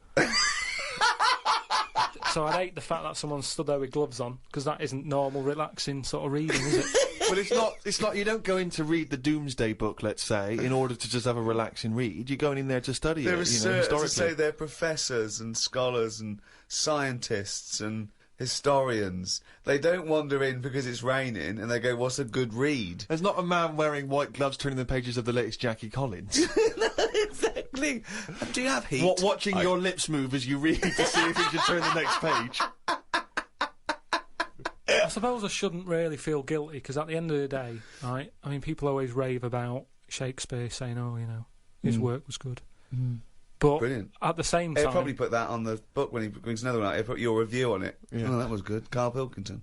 So I hate the fact that someone stood there with gloves on, because that isn't normal, relaxing sort of reading, is it? Well, it's not. You don't go in to read the Doomsday Book, let's say, in order to just have a relaxing read. You're going in there to study There it. are historically. Say they're professors and scholars and scientists and historians. They don't wander in because it's raining and they go, "What's a good read?" There's not a man wearing white gloves turning the pages of the latest Jackie Collins. No, exactly. Do you have heat? Watching your lips move as you read to see if you should turn the next page. I suppose I shouldn't really feel guilty, because at the end of the day, right, I mean, people always rave about Shakespeare, saying, "Oh, his work was good." But Brilliant. at the same time... He'll probably put that on the book when he brings another one out. He'll put your review on it. Yeah. Oh, that was good. Karl Pilkington.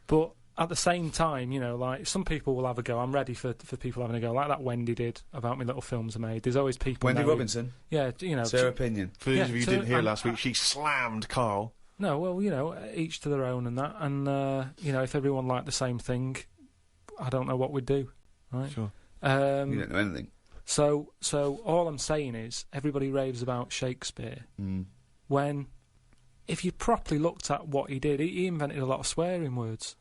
But at the same time, like, some people will have a go. I'm ready for people having a go, like that Wendy did about me little films I made. There's always people... Wendy Robinson? Yeah, Sarah Pinion. For those of you who didn't hear last week, she slammed Karl. No, well, each to their own and that. And, if everyone liked the same thing, I don't know what we'd do, right? Sure. You don't know anything. So all I'm saying is, everybody raves about Shakespeare, when, if you properly looked at what he did, he invented a lot of swearing words,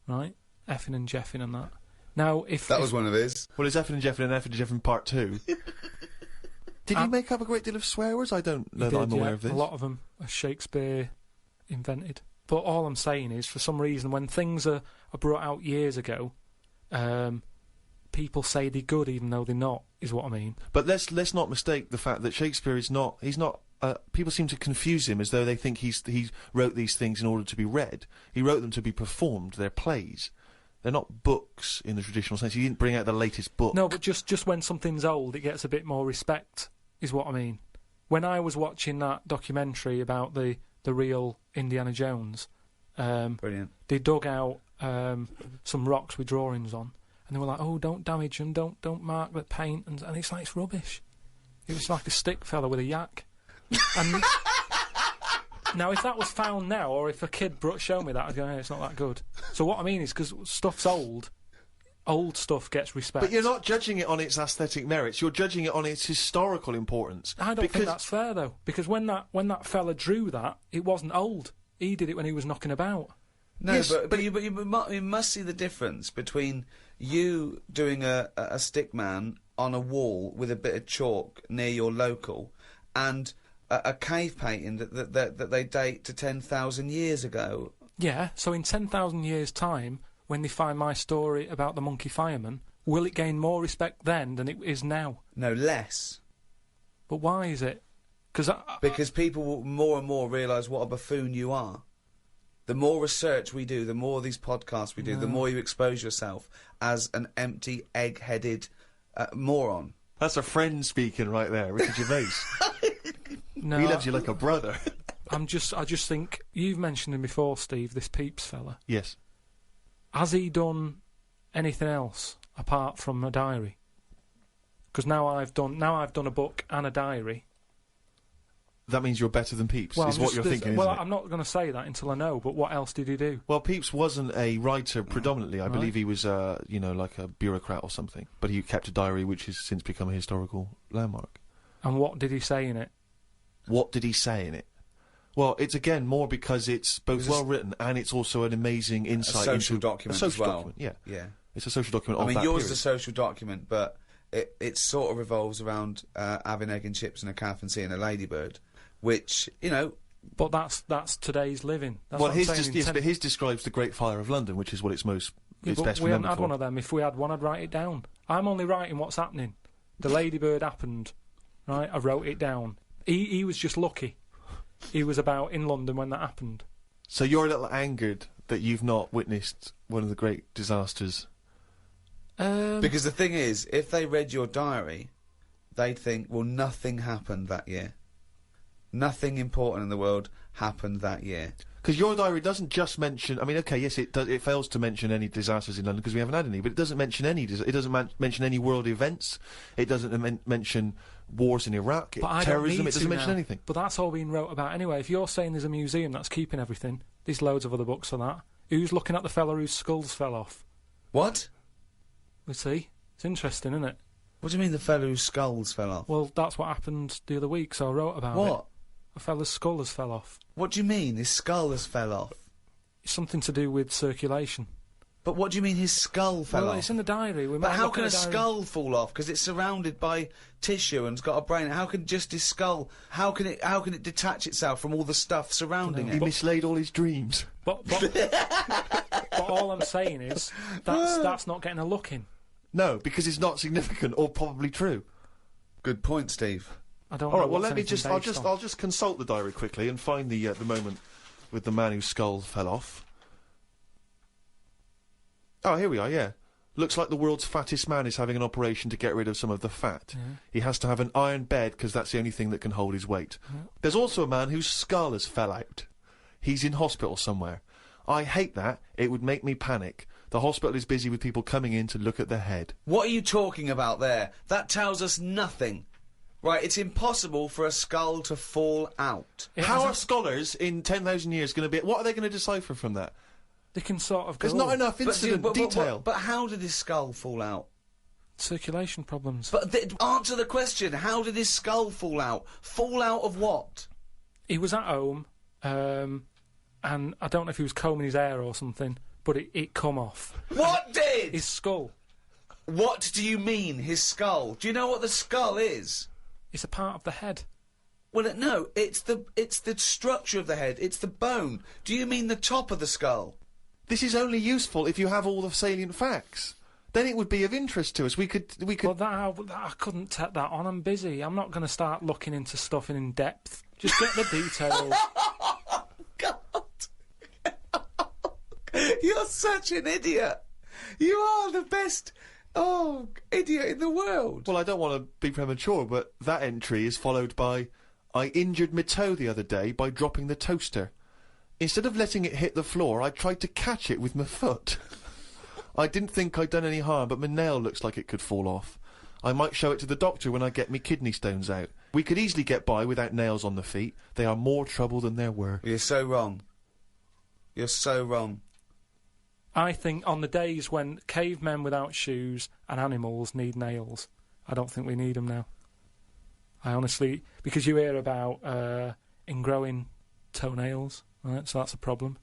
right? Effing and jeffing and that. Now, That was one of his. Well, it's Effing and Jeffing and Effing and Jeffing Part 2. Did he make up a great deal of swear words? I don't know that I'm aware of this. A lot of them are Shakespeare invented. But all I'm saying is, for some reason, when things are brought out years ago, people say they're good even though they're not, is what I mean. But let's not mistake the fact that Shakespeare is not... He's not... people seem to confuse him as though they think he wrote these things in order to be read. He wrote them to be performed. They're plays. They're not books in the traditional sense. He didn't bring out the latest book. No, but just when something's old, it gets a bit more respect, is what I mean. When I was watching that documentary about the real Indiana Jones, Brilliant. they dug out some rocks with drawings on, and they were like, "Oh, don't damage them, don't mark the paint," and it's like, it's rubbish. It was like a stick fella with a yak. And now, if that was found now, or if a kid showed me that, I'd go, "Hey, it's not that good." So what I mean is, because stuff's old stuff gets respect. But you're not judging it on its aesthetic merits. You're judging it on its historical importance. I don't think that's fair, though, because when that fella drew that, it wasn't old. He did it when he was knocking about. No, yes, but you must see the difference between you doing a stick man on a wall with a bit of chalk near your local and a cave painting that they date to 10,000 years ago. Yeah, so in 10,000 years' time, when they find my story about the monkey fireman, will it gain more respect then than it is now? No, less. But why is it? Because people will more and more realise what a buffoon you are. The more research we do, the more these podcasts we do, the more you expose yourself as an empty, egg-headed moron. That's a friend speaking right there, Ricky Gervais. No, he loves you like a brother. I just think, you've mentioned him before, Steve, this Peeps fella. Yes. Has he done anything else apart from a diary? Because now I've done a book and a diary. That means you're better than Peeps, well, is what you're thinking, isn't it? I'm not going to say that until I know, but what else did he do? Well, Peeps wasn't a writer predominantly. I believe he was, like a bureaucrat or something. But he kept a diary which has since become a historical landmark. And what did he say in it? What did he say in it? Well, it's again more because it's both well written and it's also an amazing insight into... A social document a social as well. document, yeah. Yeah. It's a social document I of mean, that yours period. is a social document, but it sort of revolves around having egg and chips and a calf and seeing a ladybird, which, But that's today's living. That's well, what I'm saying, but his describes the Great Fire of London, which is what it's most... Yeah, it's but best we haven't remembered had for. one of them. If we had one, I'd write it down. I'm only writing what's happening. The ladybird happened, right? I wrote it down. He was just lucky. He was about in London when that happened. So you're a little angered that you've not witnessed one of the great disasters. Because the thing is, if they read your diary, they'd think, well, nothing happened that year. Nothing important in the world happened that year. Because your diary doesn't just mention. I mean, okay, yes, it does. It fails to mention any disasters in London because we haven't had any. But it doesn't mention any. It doesn't mention any world events. It doesn't mention wars in Iraq, terrorism. It doesn't mention anything. But that's all being wrote about anyway. If you're saying there's a museum that's keeping everything, there's loads of other books on that. Who's looking at the fella whose skulls fell off? What? We see. It's interesting, isn't it? What do you mean the fellow whose skulls fell off? Well, that's what happened the other week, so I wrote about it. What? A fella's skull has fell off. What do you mean his skull has fell off? It's something to do with circulation. But what do you mean his skull fell off? Well, it's in the diary. But how can a skull fall off? Because it's surrounded by tissue and it's got a brain. How can just his skull? How can it detach itself from all the stuff surrounding it? He mislaid all his dreams. But all I'm saying is that's not getting a look in. No, because it's not significant or probably true. Good point, Steve. I don't. All know right. Well, what's let me anything just. based I'll on. just consult the diary quickly and find the moment with the man whose skull fell off. Oh, here we are. Yeah. Looks like the world's fattest man is having an operation to get rid of some of the fat. Yeah. He has to have an iron bed because that's the only thing that can hold his weight. Yeah. There's also a man whose skull has fell out. He's in hospital somewhere. I hate that. It would make me panic. The hospital is busy with people coming in to look at the head. What are you talking about there? That tells us nothing. Right, it's impossible for a skull to fall out. How are scholars in 10,000 years going to be... What are they going to decipher from that? They can sort of go... There's not enough incident detail. But how did his skull fall out? Circulation problems. But answer the question. How did his skull fall out? Fall out of what? He was at home, and I don't know if he was combing his hair or something, but it come off. What did? His skull. What do you mean, his skull? Do you know what the skull is? It's a part of the head. Well, no, it's the structure of the head. It's the bone. Do you mean the top of the skull? This is only useful if you have all the salient facts. Then it would be of interest to us. We could. But I couldn't take that on. I'm busy. I'm not going to start looking into stuff in depth. Just get the details. God. You're such an idiot. You are the best... idiot in the world. Well, I don't want to be premature, but that entry is followed by, I injured my toe the other day by dropping the toaster. Instead of letting it hit the floor, I tried to catch it with my foot. I didn't think I'd done any harm, but my nail looks like it could fall off. I might show it to the doctor when I get me kidney stones out. We could easily get by without nails on the feet. They are more trouble than they're worth. You're so wrong. You're so wrong. I think on the days when cavemen without shoes and animals need nails, I don't think we need them now. I honestly... Because you hear about ingrowing toenails, right? So that's a problem.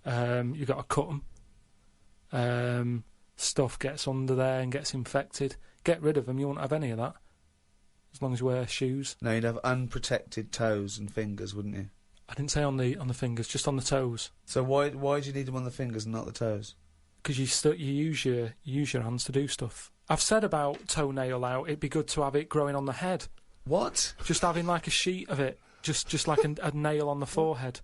You've got to cut them. Stuff gets under there and gets infected. Get rid of them, you won't have any of that. As long as you wear shoes. No, you'd have unprotected toes and fingers, wouldn't you? I didn't say on the fingers, just on the toes. So why do you need them on the fingers and not the toes? Because you use your hands to do stuff. I've said about toenail out. It'd be good to have it growing on the head. What? Just having like a sheet of it, just like a nail on the forehead.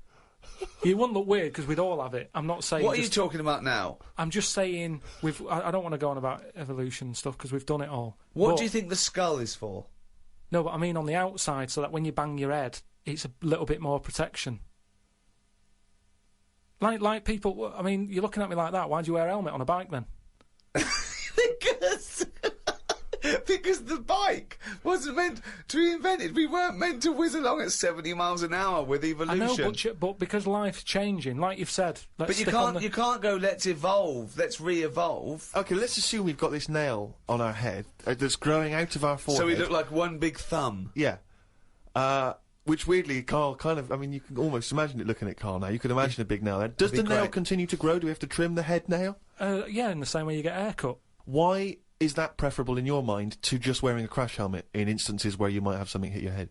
It wouldn't look weird because we'd all have it. I'm not saying. What are you talking about now? I'm just saying I don't want to go on about evolution and stuff because we've done it all. What do you think the skull is for? No, but I mean on the outside, so that when you bang your head, it's a little bit more protection. Like people, I mean, you're looking at me like that. Why do you wear a helmet on a bike then? Because the bike wasn't meant to be invented. We weren't meant to whiz along at 70 miles an hour with evolution. I know, but because life's changing, like you've said. But you can't go, let's evolve, let's re-evolve. Okay, let's assume we've got this nail on our head that's growing out of our forehead. So we look like one big thumb. Yeah. Which weirdly, Karl kind of... I mean, you can almost imagine it looking at Karl now. You could imagine a big nail there. Does the nail continue to grow? Do we have to trim the head nail? Yeah, in the same way you get a haircut. Why is that preferable in your mind to just wearing a crash helmet in instances where you might have something hit your head?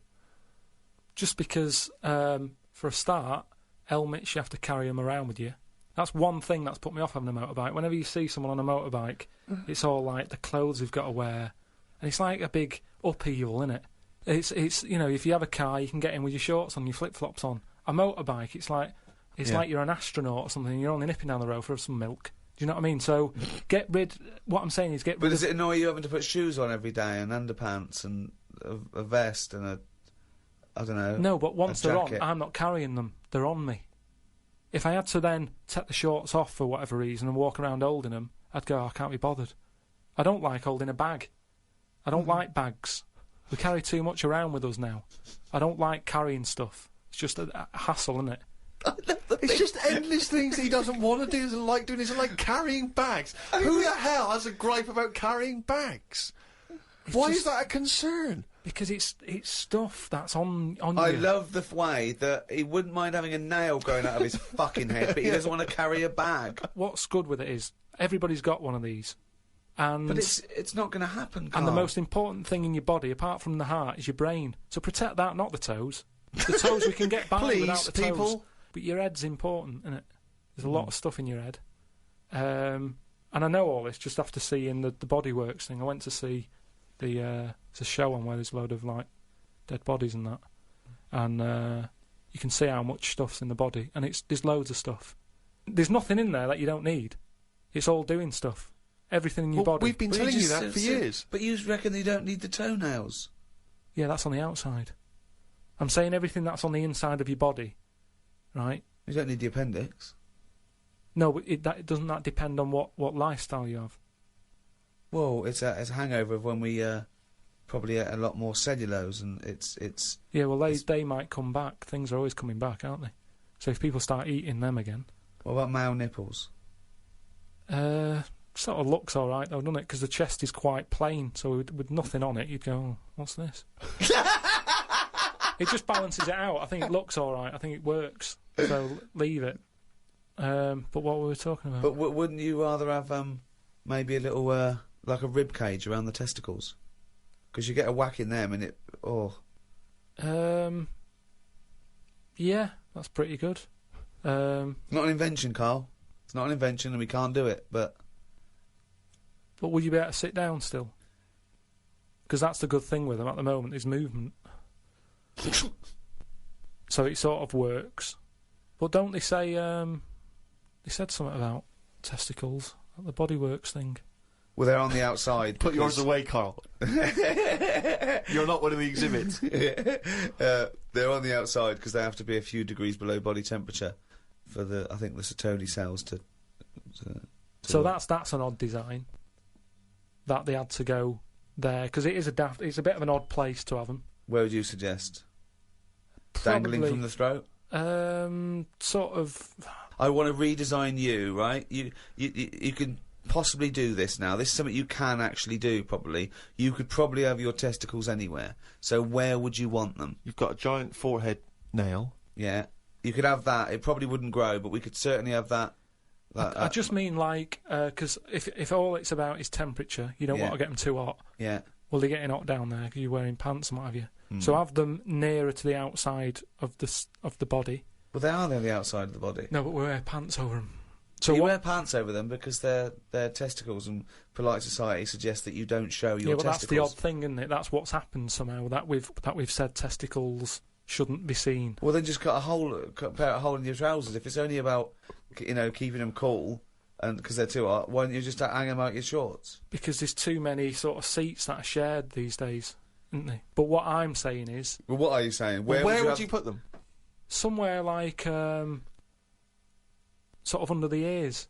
Just because, for a start, helmets, you have to carry them around with you. That's one thing that's put me off having a motorbike. Whenever you see someone on a motorbike, it's all like the clothes they've got to wear. And it's like a big upheaval, innit? It's you know, if you have a car, you can get in with your shorts on, your flip-flops on. A motorbike, it's like you're an astronaut or something, and you're only nipping down the road for some milk. Do you know what I mean? So, what I'm saying is get rid But does it annoy you having to put shoes on every day, and underpants, and a vest, and I don't know... No, but once they're on, jacket? I'm not carrying them. They're on me. If I had to then take the shorts off for whatever reason and walk around holding them, I'd go, I can't be bothered. I don't like holding a bag. I don't like bags. We carry too much around with us now. I don't like carrying stuff. It's just a hassle, isn't it? It's just endless things he doesn't want to do, doesn't like doing, isn't like carrying bags. Who the hell has a gripe about carrying bags? Why is that a concern? Because it's stuff that's on I you. love the way that he wouldn't mind having a nail going out of his fucking head, but he doesn't want to carry a bag. What's good with it is everybody's got one of these. And But it's not going to happen, Karl. And the most important thing in your body, apart from the heart, is your brain. So protect that, not the toes. The toes we can get by without the toes. people. But your head's important, isn't it? There's a lot of stuff in your head. And I know all this just after seeing the Bodyworks thing. I went to see it's a show on where there's a load of, like, dead bodies and that. And you can see how much stuff's in the body. And there's loads of stuff. There's nothing in there that you don't need. It's all doing stuff. Everything in your body. We've been telling you that for years. But you reckon you don't need the toenails? Yeah, that's on the outside. I'm saying everything that's on the inside of your body, right? You don't need the appendix. No, but doesn't that depend on what lifestyle you have? Well, it's a hangover of when we probably ate a lot more cellulose, and it's... Yeah, well, they might come back. Things are always coming back, aren't they? So if people start eating them again... What about male nipples? Sort of looks all right, though, doesn't it? Because the chest is quite plain, so with nothing on it, you'd go, oh, what's this? It just balances it out. I think it looks all right. I think it works. So leave it. But what were we talking about? But wouldn't you rather have maybe a little like a rib cage around the testicles? Because you get a whack in them and it... Oh. Yeah, that's pretty good. Not an invention, Karl. It's not an invention and we can't do it, but... But would you be able to sit down still? Because that's the good thing with them at the moment, is movement. So it sort of works. But don't they say... they said something about testicles at the Bodyworks thing. Well, they're on the outside. Put yours away, Karl. You're not one of the exhibits. They're on the outside because they have to be a few degrees below body temperature for the, I think, the Sertoli cells to so work. that's an odd design. That they had to go there because it is it's a bit of an odd place to have them. Where would you suggest? Dangling from the throat? Sort of. I want to redesign you, right? You can possibly do this now. This is something you can actually do, probably. You could probably have your testicles anywhere. So where would you want them? You've got a giant forehead nail. Yeah. You could have that. It probably wouldn't grow, but we could certainly have that. I just mean, like, because if all it's about is temperature, you don't want to get them too hot. Yeah. Well, they're getting hot down there because you're wearing pants and what have you. So have them nearer to the outside of the body. Well, they are on the outside of the body. No, but we wear pants over them. So you wear pants over them because they're testicles, and polite society suggests that you don't show your testicles. Yeah, well, that's the odd thing, isn't it? That's what's happened somehow. That we've said testicles shouldn't be seen. Well, then just put a hole in your trousers. If it's only about, keeping them cool, and because they're too hot, why don't you just hang them out your shorts? Because there's too many sort of seats that are shared these days, isn't there? But what I'm saying is... Well, what are you saying? Where would you put them? Somewhere like, sort of under the ears.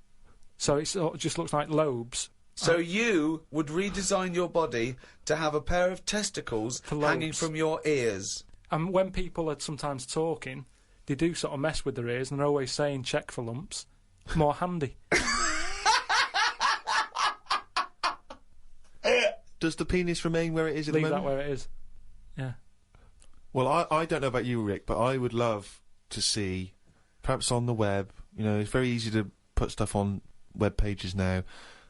So it sort of just looks like lobes. So you would redesign your body to have a pair of testicles hanging from your ears. And when people are sometimes talking, they do sort of mess with their ears, and they're always saying check for lumps. More handy. Does the penis remain where it is at the moment? Leave that where it is. Yeah. Well, I don't know about you, Rick, but I would love to see, perhaps on the web, it's very easy to put stuff on web pages now,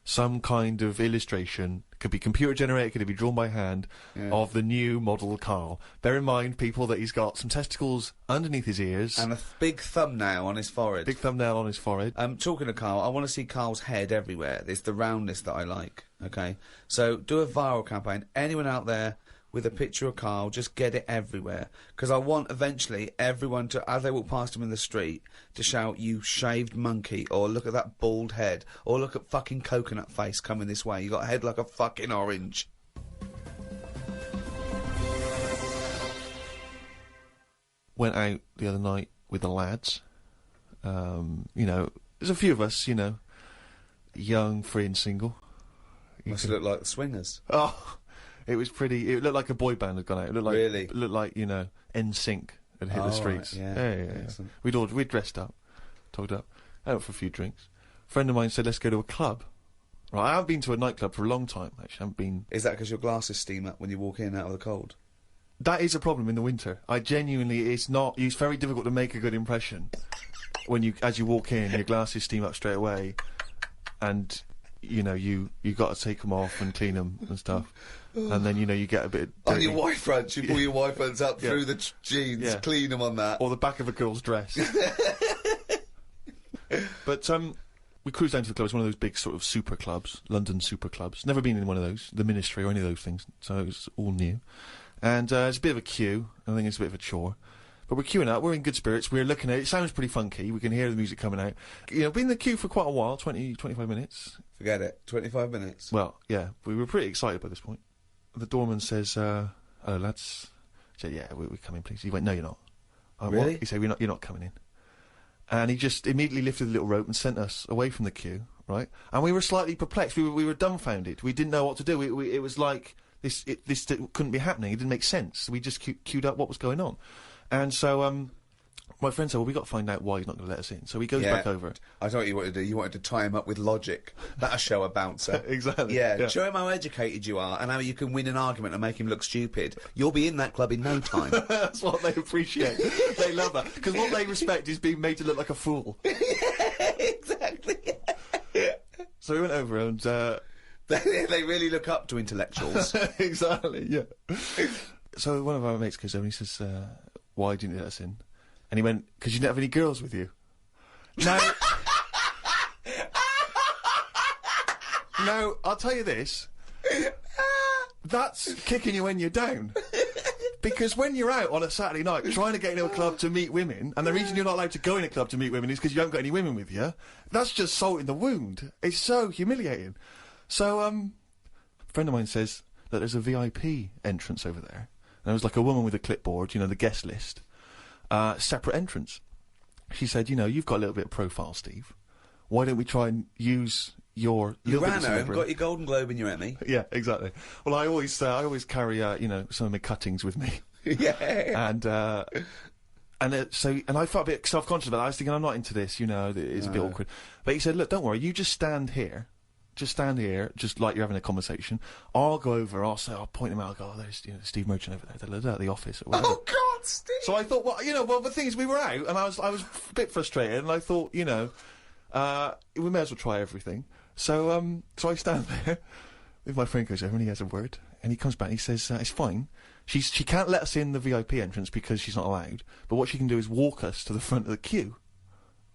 some kind of illustration, could be computer generated, could be drawn by hand, of the new model Karl. Bear in mind, people, that he's got some testicles underneath his ears. And a big thumbnail on his forehead. Big thumbnail on his forehead. Talking to Karl, I want to see Karl's head everywhere. It's the roundness that I like, okay? So do a viral campaign. Anyone out there with a picture of Karl. Just get it everywhere. Because I want, eventually, everyone to, as they walk past him in the street, to shout, "You shaved monkey," or "Look at that bald head," or "Look at fucking coconut face coming this way. You got a head like a fucking orange." Went out the other night with the lads. You know, there's a few of us, you know, young, free and single. Must look like the Swingers. Oh, it was pretty. It looked like a boy band had gone out. It looked like, Really? It looked like, you know, NSYNC had hit the streets. Right, yeah. Yeah. We'd dressed up, togged up, out for a few drinks. A friend of mine said, "Let's go to a club." Right, I haven't been to a nightclub for a long time. Actually, I haven't been. Is that because your glasses steam up when you walk in out of the cold? That is a problem in the winter. I genuinely, it's very difficult to make a good impression when as you walk in, your glasses steam up straight away, and you know you got to take them off and clean them and stuff, and then you know you get a bit dirty. On your white fronts, you pull your white fronts up Yeah. through the jeans, clean them on that. Or the back of a girl's dress. But we cruised down to the club. It's one of those big sort of super clubs, London super clubs. Never been in one of those, the Ministry or any of those things, so it was all new. And it's a bit of a queue. I think it's a bit of a chore. But we're queuing up, we're in good spirits, we're looking at it. It sounds pretty funky, we can hear the music coming out. You know, been in the queue for quite a while, 25 minutes. Forget it, 25 minutes. Well, yeah, we were pretty excited by this point. The doorman says, "Hello, lads." I said, "Yeah, we're coming, please." He went, "No, you're not." Really? What? He said, "You're not coming in." And he just immediately lifted the little rope and sent us away from the queue, right? And we were slightly perplexed, we were dumbfounded. We didn't know what to do. It was like, this couldn't be happening, it didn't make sense. We just queued up what was going on. And so, my friend said, "Well, we got to find out why he's not going to let us in." So he goes back over. I thought what you wanted to do. You wanted to tie him up with logic. That'll show a bouncer. Exactly. Yeah, show him how educated you are and how you can win an argument and make him look stupid. You'll be in that club in no time. That's what they appreciate. They love that. Because what they respect is being made to look like a fool. Yeah, exactly. So we went over and... They really look up to intellectuals. Exactly, yeah. So one of our mates goes over and he says, "Why didn't you let us in?" And he went, "Because you didn't have any girls with you." Now, now, I'll tell you this. That's kicking you when you're down. Because when you're out on a Saturday night trying to get into a club to meet women, and the reason you're not allowed to go in a club to meet women is because you haven't got any women with you, that's just salt in the wound. It's so humiliating. So, a friend of mine says that there's a VIP entrance over there. And there was like a woman with a clipboard, you know, the guest list. Separate entrance. She said, "You know, you've got a little bit of profile, Steve. Why don't we try and use your... You ran home, got your Golden Globe and your Emmy." Yeah, exactly. Well, I always carry, you know, some of my cuttings with me. Yeah. And I felt a bit self-conscious about that. I was thinking, I'm not into this, you know, it's a bit awkward. But he said, "Look, don't worry, you just stand here. Just stand here, just like you're having a conversation. I'll go over, I'll point him out, I'll go, oh, there's, you know, Steve Merchant over there, at the office, or whatever." Oh, God, Steve! So I thought, well, you know, the thing is, we were out, and I was a bit frustrated, and I thought, you know, we may as well try everything. So, so I stand there, with my friend goes over, and he has a word, and he comes back, and he says, "It's fine. She can't let us in the VIP entrance because she's not allowed, but what she can do is walk us to the front of the queue,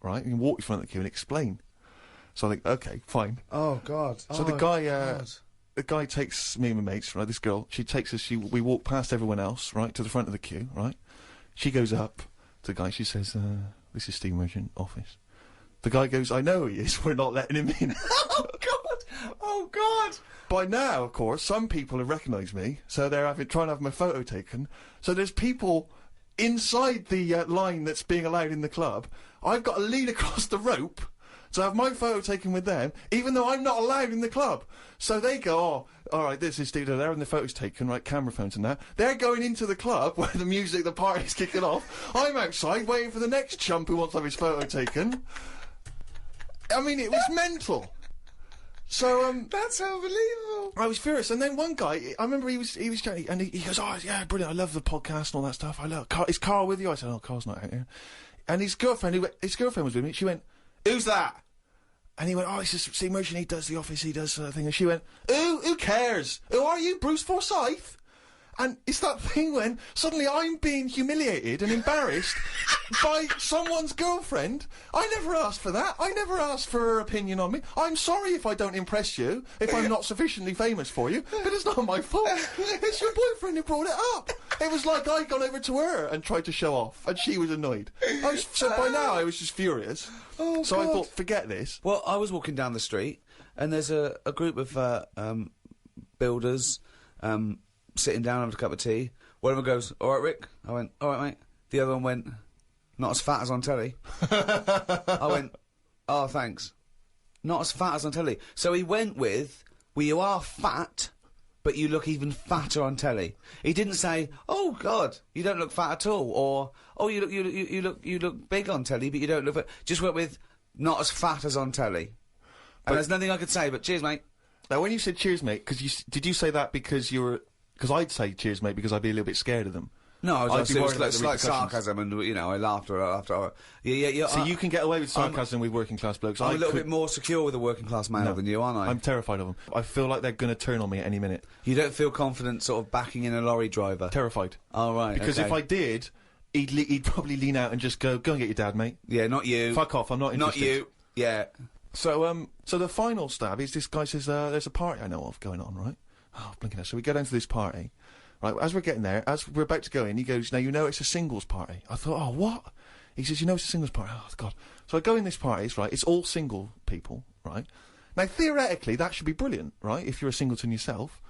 right? You can walk in front of the queue and explain." So I think, okay, fine. Oh, God. So the guy takes me and my mates, right, this girl, she takes us, we walk past everyone else, right, to the front of the queue, right? She goes up to the guy, she says, "This is Steve Merchant, office." The guy goes, "I know he is, we're not letting him in." Oh, God! Oh, God! By now, of course, some people have recognised me, so they're trying to have my photo taken. So there's people inside the line that's being allowed in the club. I've got to lean across the rope to have my photo taken with them, even though I'm not allowed in the club. So they go, "Oh, all right, this is Steve," they're having the photos taken, right, camera phones and that. They're going into the club where the party's kicking off. I'm outside waiting for the next chump who wants to have his photo taken. I mean, it was mental. So, That's unbelievable. I was furious, and then one guy, I remember he was chatting, and he goes, "Oh, yeah, brilliant, I love the podcast and all that stuff. I love Karl. Is Karl with you?" I said, "Oh, Karl's not out here." And his girlfriend was with me, she went, "Who's that?" And he went, "Oh, it's just Steve Merchant, he does the office, he does thing." And she went, "Who cares? Who are you, Bruce Forsyth?" And it's that thing when suddenly I'm being humiliated and embarrassed by someone's girlfriend. I never asked for that. I never asked for her opinion on me. I'm sorry if I don't impress you, if I'm not sufficiently famous for you, but it's not my fault. It's your boyfriend who brought it up. It was like I'd gone over to her and tried to show off, and she was annoyed. So by now I was just furious. Oh, so I God. thought, forget this. Well, I was walking down the street, and there's a group of builders sitting down having a cup of tea. One of them goes, "All right, Rick." I went, "All right, mate." The other one went, "Not as fat as on telly." I went, "Oh, thanks. Not as fat as on telly." So he went with, "Well, you are fat, but you look even fatter on telly." He didn't say, "Oh God, you don't look fat at all," or "Oh, you look big on telly, but you don't look fat." Just went with, "Not as fat as on telly." And there's nothing I could say but cheers, mate. Now, when you said cheers, mate, did you say that because you were... Because I'd say cheers, mate, because I'd be a little bit scared of them. No, I was I'd be it worried was about like the sarcasm, and you know, I laughed after. Yeah. So you can get away with sarcasm with working class blokes. I'm a little bit more secure with a working class male than you, aren't I? I'm terrified of them. I feel like they're going to turn on me at any minute. You don't feel confident, sort of backing in a lorry driver. Terrified. Oh right. Because okay. if I did, he'd probably lean out and just go and get your dad, mate. Yeah, not you. Fuck off. I'm not interested. Not you. Yeah. So the final stab is this guy says, "There's a party I know of going on, right?" Oh, blinking hell. So we go down to this party. Right, as we're getting there, as we're about to go in, he goes, "Now, you know it's a singles party." I thought, "Oh, what?" He says, "You know it's a singles party." Oh, God. So I go in this party, it's right, it's all single people, right? Now, theoretically, that should be brilliant, right, if you're a singleton yourself.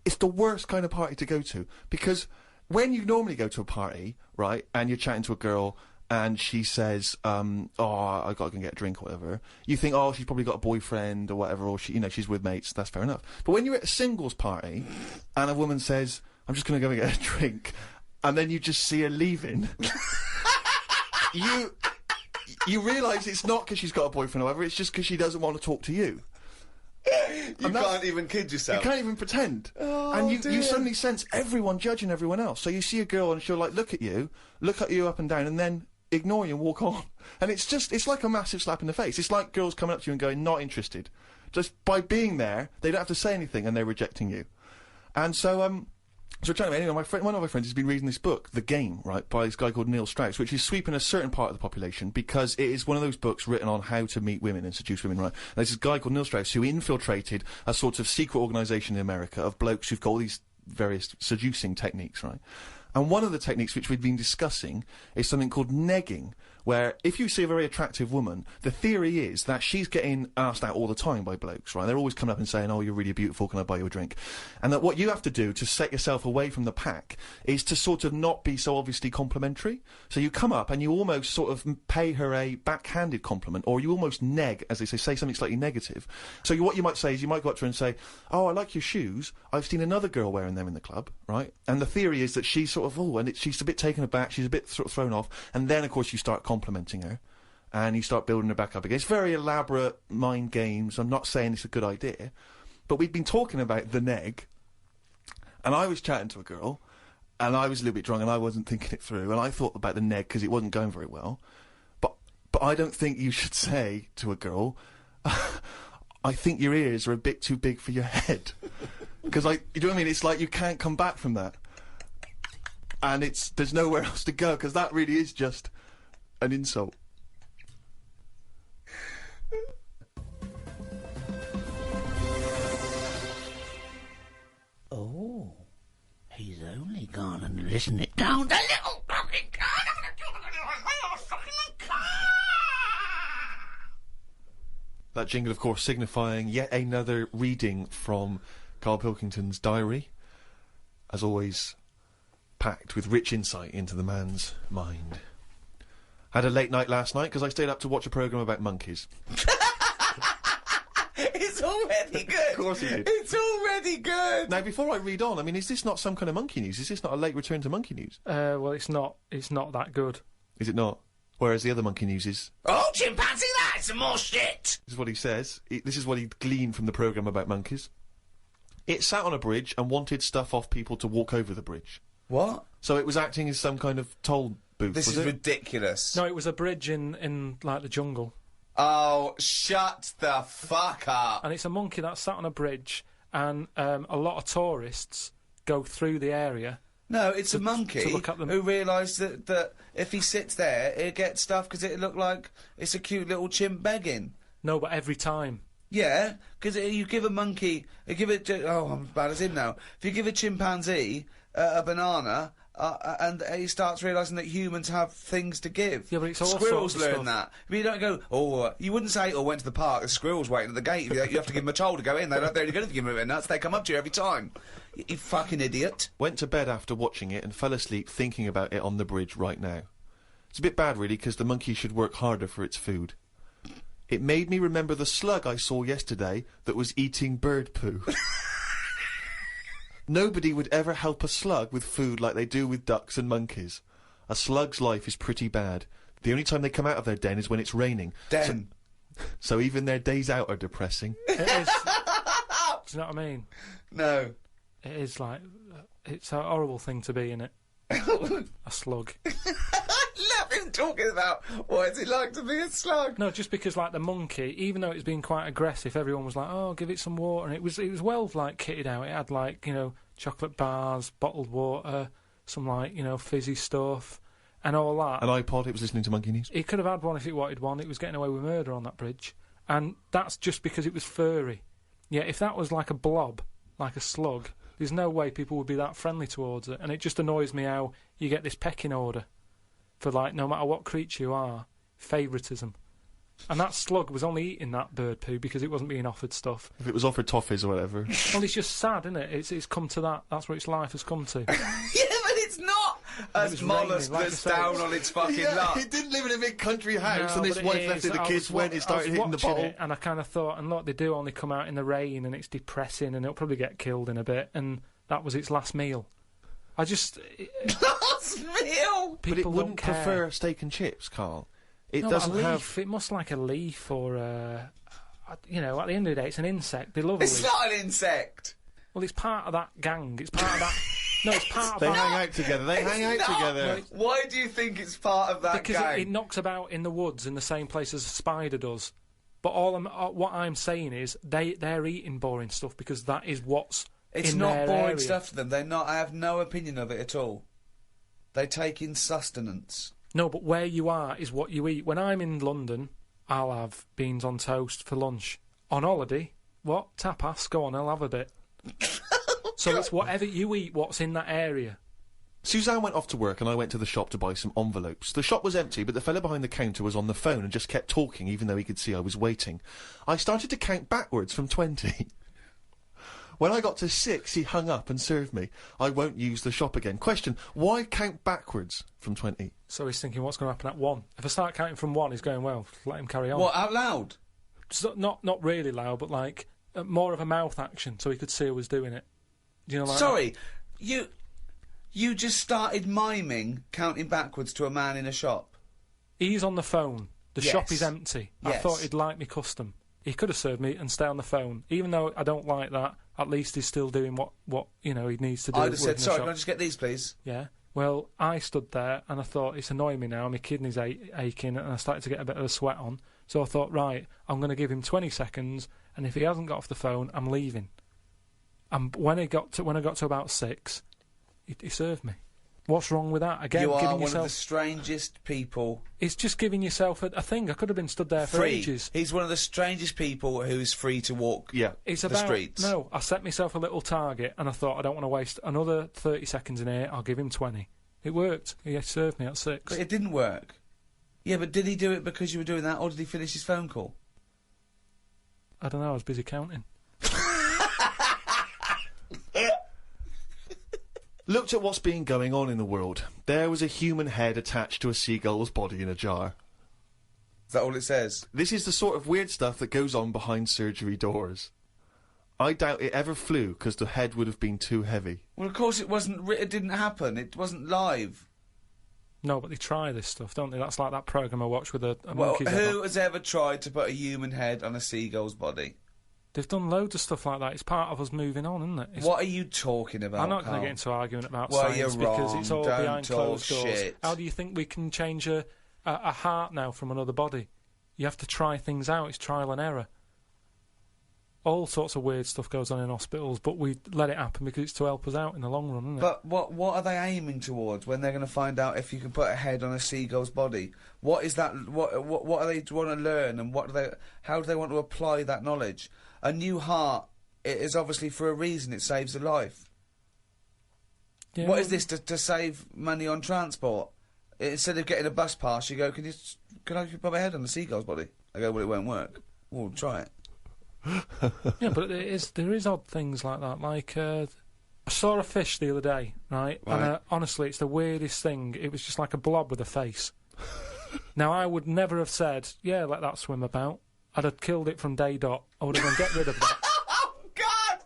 It's the worst kind of party to go to, because when you normally go to a party, right, and you're chatting to a girl, and she says, "Oh, I got to go and get a drink," or whatever, you think, "Oh, she's probably got a boyfriend," or whatever, or she's with mates, that's fair enough. But when you're at a singles party, and a woman says, "I'm just going to go and get a drink," and then you just see her leaving, you realise it's not because she's got a boyfriend or whatever, it's just because she doesn't want to talk to you. You can't even kid yourself. You can't even pretend. And you suddenly sense everyone judging everyone else. So you see a girl and she'll, like, look at you up and down, and then ignore you and walk on. And it's like a massive slap in the face. It's like girls coming up to you and going, "Not interested." Just by being there, they don't have to say anything and they're rejecting you. And so, so we're trying to, anyway, one of my friends has been reading this book, The Game, right, by this guy called Neil Strauss, which is sweeping a certain part of the population because it is one of those books written on how to meet women and seduce women, right? And there's this guy called Neil Strauss who infiltrated a sort of secret organisation in America of blokes who've got all these various seducing techniques, right? And one of the techniques which we've been discussing is something called negging, where if you see a very attractive woman, the theory is that she's getting asked out all the time by blokes, right? They're always coming up and saying, "Oh, you're really beautiful, can I buy you a drink?" And that what you have to do to set yourself away from the pack is to sort of not be so obviously complimentary. So you come up and you almost sort of pay her a backhanded compliment, or you almost neg, as they say something slightly negative. So what you might say is you might go up to her and say, "Oh, I like your shoes. I've seen another girl wearing them in the club," right? And the theory is that she's sort of, she's a bit taken aback, she's a bit sort of thrown off, and then, of course, you start complimenting her, and you start building her back up again. It's very elaborate mind games. I'm not saying it's a good idea, but we've been talking about the neg, and I was chatting to a girl, and I was a little bit drunk, and I wasn't thinking it through, and I thought about the neg because it wasn't going very well, but I don't think you should say to a girl, "I think your ears are a bit too big for your head," because, like, you know what I mean? It's like you can't come back from that. And there's nowhere else to go, because that really is just an insult. Oh, he's only gone and listened it down the little fucking car. That jingle, of course, signifying yet another reading from Karl Pilkington's diary. As always, packed with rich insight into the man's mind. Had a late night last night because I stayed up to watch a programme about monkeys. It's already good. Of course he did. It's already good. Now, before I read on, I mean, is this not some kind of monkey news? Is this not a late return to monkey news? Well, it's not that good. Is it not? Whereas the other monkey news is... Oh, chimpanzee, that's some more shit! This is what he says. This is what he gleaned from the programme about monkeys. It sat on a bridge and wanted stuff off people to walk over the bridge. What? So it was acting as some kind of toll booth, This was is it? ridiculous. No, it was a bridge in like the jungle. Oh, shut the fuck up. And it's a monkey that sat on a bridge, and a lot of tourists go through the area. No, it's a monkey to look at them. who realised that if he sits there, he'll get stuff because it look like it's a cute little chimp begging. No, but every time. Yeah, because you give a monkey, I'm as bad as him now. If you give a chimpanzee a banana, and he starts realising that humans have things to give. Yeah, but it's all squirrels sorts of learn stuff. that. But you don't go, you wouldn't say, went to the park, the squirrel's waiting at the gate. You have to give them a toll to go in. They're only going to give them nuts. They come up to you every time. You fucking idiot. Went to bed after watching it and fell asleep thinking about it on the bridge right now. It's a bit bad, really, because the monkey should work harder for its food. It made me remember the slug I saw yesterday that was eating bird poo. Nobody would ever help a slug with food like they do with ducks and monkeys. A slug's life is pretty bad. The only time they come out of their den is when it's raining. Den. So even their days out are depressing. It is. Do you know what I mean? No. It is like... it's a horrible thing to be, innit? A slug. I love him talking about what is it like to be a slug. No, just because, like, the monkey, even though it's been quite aggressive, everyone was like, oh, give it some water, and it was well, like, kitted out. It had, like, you know, chocolate bars, bottled water, some, like, you know, fizzy stuff, and all that. An iPod, it was listening to Monkey News. It could have had one if it wanted one. It was getting away with murder on that bridge. And that's just because it was furry. Yeah, if that was like a blob, like a slug, there's no way people would be that friendly towards it. And it just annoys me how you get this pecking order for, like, no matter what creature you are, favouritism. And that slug was only eating that bird poo because it wasn't being offered stuff. If it was offered toffees or whatever. Well, it's just sad, isn't it? It's come to that. That's what its life has come to. Yeah, but it's not as mollusk raining, like that's I say, down on its fucking luck. He didn't live in a big country house, No, and his but wife it left is. it. The I kids was went. It started hitting the watching bottle. it, and I kind of thought, and look, they do only come out in the rain, and it's depressing, and it'll probably get killed in a bit. And that was its last meal. I just Last meal! But it people wouldn't don't care. prefer steak and chips, Carl. It No, doesn't but a have. leaf. It must like a leaf or you know. At the end of the day, it's an insect. They love a It's leaf. not an insect. Well, it's part of that gang. It's part of that. No, it's part of They that. hang out together. They hang out Not. together. Why do you think it's part of that Because gang? it knocks about in the woods in the same place as a spider does. But what I'm saying is they're eating boring stuff because that is what's It's in not their boring area. stuff to them. They're not. I have no opinion of it at all. They take in sustenance. No, but where you are is what you eat. When I'm in London, I'll have beans on toast for lunch. On holiday, what? Tapas? Go on, I'll have a bit. So it's whatever you eat, what's in that area. Suzanne went off to work and I went to the shop to buy some envelopes. The shop was empty, but the fella behind the counter was on the phone and just kept talking even though he could see I was waiting. I started to count backwards from 20. When I got to 6, he hung up and served me. I won't use the shop again. Question, why count backwards from 20? So he's thinking, what's going to happen at 1? If I start counting from 1, he's going, well, let him carry on. What, out loud? So, not really loud, but like more of a mouth action, so he could see I was doing it. You know, like Sorry, you just started miming counting backwards to a man in a shop. He's on the phone. The Yes. shop is empty. I Yes. thought he'd like me custom. He could have served me and stay on the phone. Even though I don't like that, at least he's still doing what you know, he needs to do. I'd have said, working the sorry, shop. can I just get these, please? Yeah. Well, I stood there and I thought, it's annoying me now, my kidneys aching, and I started to get a bit of a sweat on. So I thought, right, I'm going to give him 20 seconds, and if he hasn't got off the phone, I'm leaving. And when I got to about 6, he served me. What's wrong with that? Again, You are giving one yourself... of the strangest people. It's just giving yourself a thing. I could have been stood there for Free. ages. He's one of the strangest people who's free to walk It's the about, streets. No, I set myself a little target, and I thought, I don't want to waste another 30 seconds in here, I'll give him 20. It worked. He served me at 6. But it didn't work. Yeah, but did he do it because you were doing that, or did he finish his phone call? I don't know, I was busy counting. Looked at what's been going on in the world. There was a human head attached to a seagull's body in a jar. Is that all it says? This is the sort of weird stuff that goes on behind surgery doors. I doubt it ever flew because the head would have been too heavy. Well, of course it wasn't. It didn't happen. It wasn't live. No, but they try this stuff, don't they? That's like that programme I watched with a Well, monkey's head who on. has ever tried to put a human head on a seagull's body? They've done loads of stuff like that. It's part of us moving on, isn't it? It's, What are you talking about? I'm not going Carl? to get into an argument about Well, science you're because wrong. it's all Don't behind talk closed doors. shit. How do you think we can change a heart now from another body? You have to try things out. It's trial and error. all sorts of weird stuff goes on in hospitals, but we let it happen because it's to help us out in the long run, isn't it? But what are they aiming towards when they're going to find out if you can put a head on a seagull's body? What is that? What are they want to learn, and how do they want to apply that knowledge? A new heart, it is obviously for a reason. It saves a life. Yeah, what is this to save money on transport? Instead of getting a bus pass, you go, can I put my head on the seagull's body? I go, well, it won't work. We'll try it. Yeah, but there is odd things like that. Like, I saw a fish the other day, right? And honestly, it's the weirdest thing. It was just like a blob with a face. Now, I would never have said, yeah, let that swim about. I'd have killed it from day dot. I would have gone, get rid of that. Oh, God!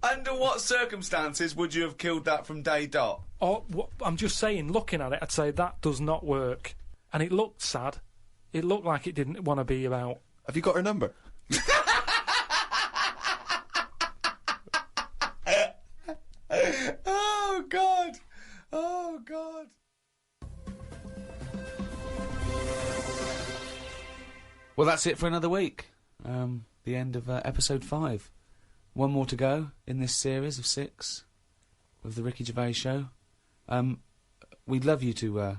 Under what circumstances would you have killed that from day dot? Oh, I'm just saying, looking at it, I'd say that does not work. And it looked sad. It looked like it didn't want to be about. Have you got her number? Oh, God! Oh, God! Well, that's it for another week. The end of episode 5. One more to go in this series of 6 of the Ricky Gervais Show. We'd love you to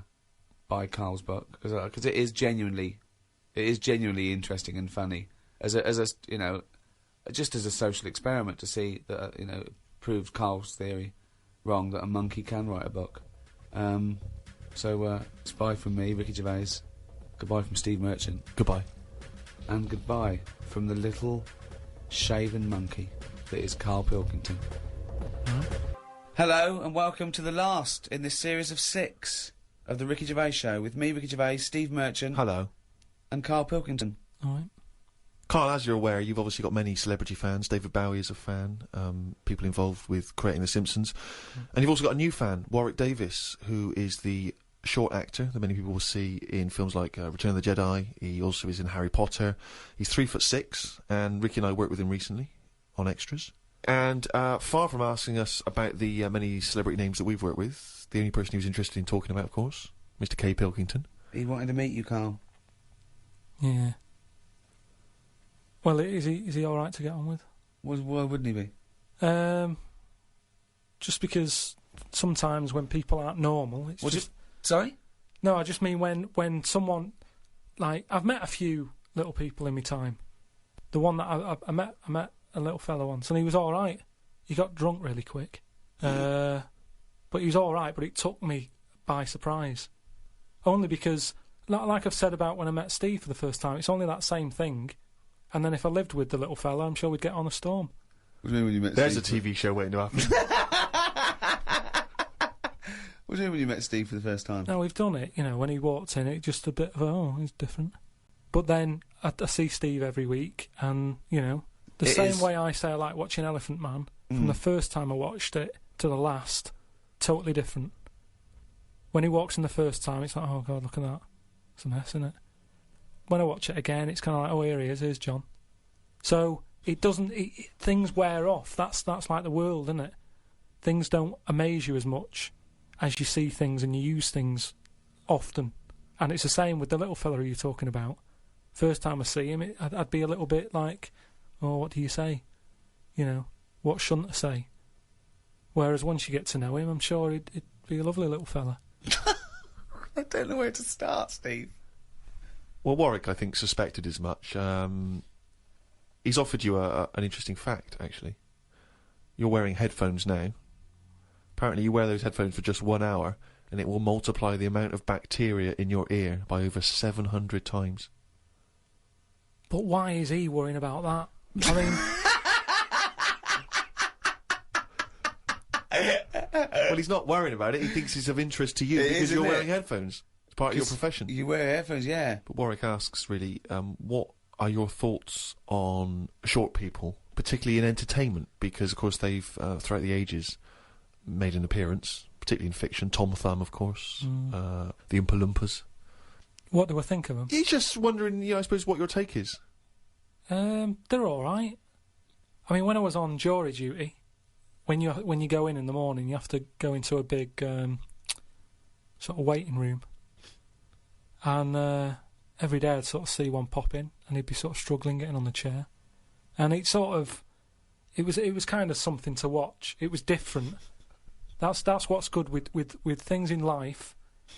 buy Karl's book because it is genuinely interesting and funny as a you know, just as a social experiment to see that you know, proved Karl's theory wrong, that a monkey can write a book. So it's bye from me, Ricky Gervais. Goodbye from Steve Merchant. Goodbye. And goodbye from the little shaven monkey that is Karl Pilkington. Hello and welcome to the last in this series of 6 of the Ricky Gervais Show with me, Ricky Gervais, Steve Merchant. Hello. And Karl Pilkington. All right. Karl, as you're aware, you've obviously got many celebrity fans. David Bowie is a fan, people involved with creating The Simpsons. And you've also got a new fan, Warwick Davis, who is the short actor that many people will see in films like Return of the Jedi. He also is in Harry Potter. He's 3'6", and Ricky and I worked with him recently on extras. And far from asking us about the many celebrity names that we've worked with, the only person he was interested in talking about, of course, Mr. K. Pilkington. He wanted to meet you, Karl. Yeah. Well, is he all right to get on with? Why wouldn't he be? Just because sometimes when people aren't normal, it's just. Sorry? No, I just mean when someone, like, I've met a few little people in my time. The one that I met a little fella once, and he was all right. He got drunk really quick, but he was all right. But it took me by surprise, only because, like I've said about when I met Steve for the first time, it's only that same thing. And then if I lived with the little fella, I'm sure we'd get on a storm. What do you mean when you met There's Steve? a TV show waiting to happen. What do you mean when you met Steve for the first time? No, we've done it. You know, when he walked in, it just a bit of, oh, he's different. But then I see Steve every week, and, you know, the same way I say I like watching Elephant Man, from the first time I watched it to the last, totally different. When he walks in the first time, it's like, oh, God, look at that. It's a mess, isn't it? When I watch it again, it's kind of like, oh, here he is, here's John. So it doesn't. Things wear off. That's like the world, isn't it? Things don't amaze you as much as you see things and you use things often. And it's the same with the little fella you're talking about. First time I see him, I'd be a little bit like, oh, what do you say? You know, what shouldn't I say? Whereas once you get to know him, I'm sure he'd be a lovely little fella. I don't know where to start, Steve. Well, Warwick, I think, suspected as much. He's offered you an interesting fact, actually. You're wearing headphones now. Apparently you wear those headphones for just 1 hour, and it will multiply the amount of bacteria in your ear by over 700 times. But why is he worrying about that? I mean... Well, he's not worrying about it. He thinks it's of interest to you because you're wearing headphones. It's part of your profession. You wear headphones, yeah. But Warwick asks, really, what are your thoughts on short people, particularly in entertainment? Because, of course, they've, throughout the ages, made an appearance, particularly in fiction. Tom Thumb, of course, the Oompa Loompas. What do I think of them? He's just wondering, I suppose, what your take is. They're all right. I mean, when I was on jury duty, when you go in the morning, you have to go into a big sort of waiting room, and every day I'd sort of see one pop in, and he'd be sort of struggling getting on the chair, and it sort of It was kind of something to watch. It was different. That's what's good with things in life.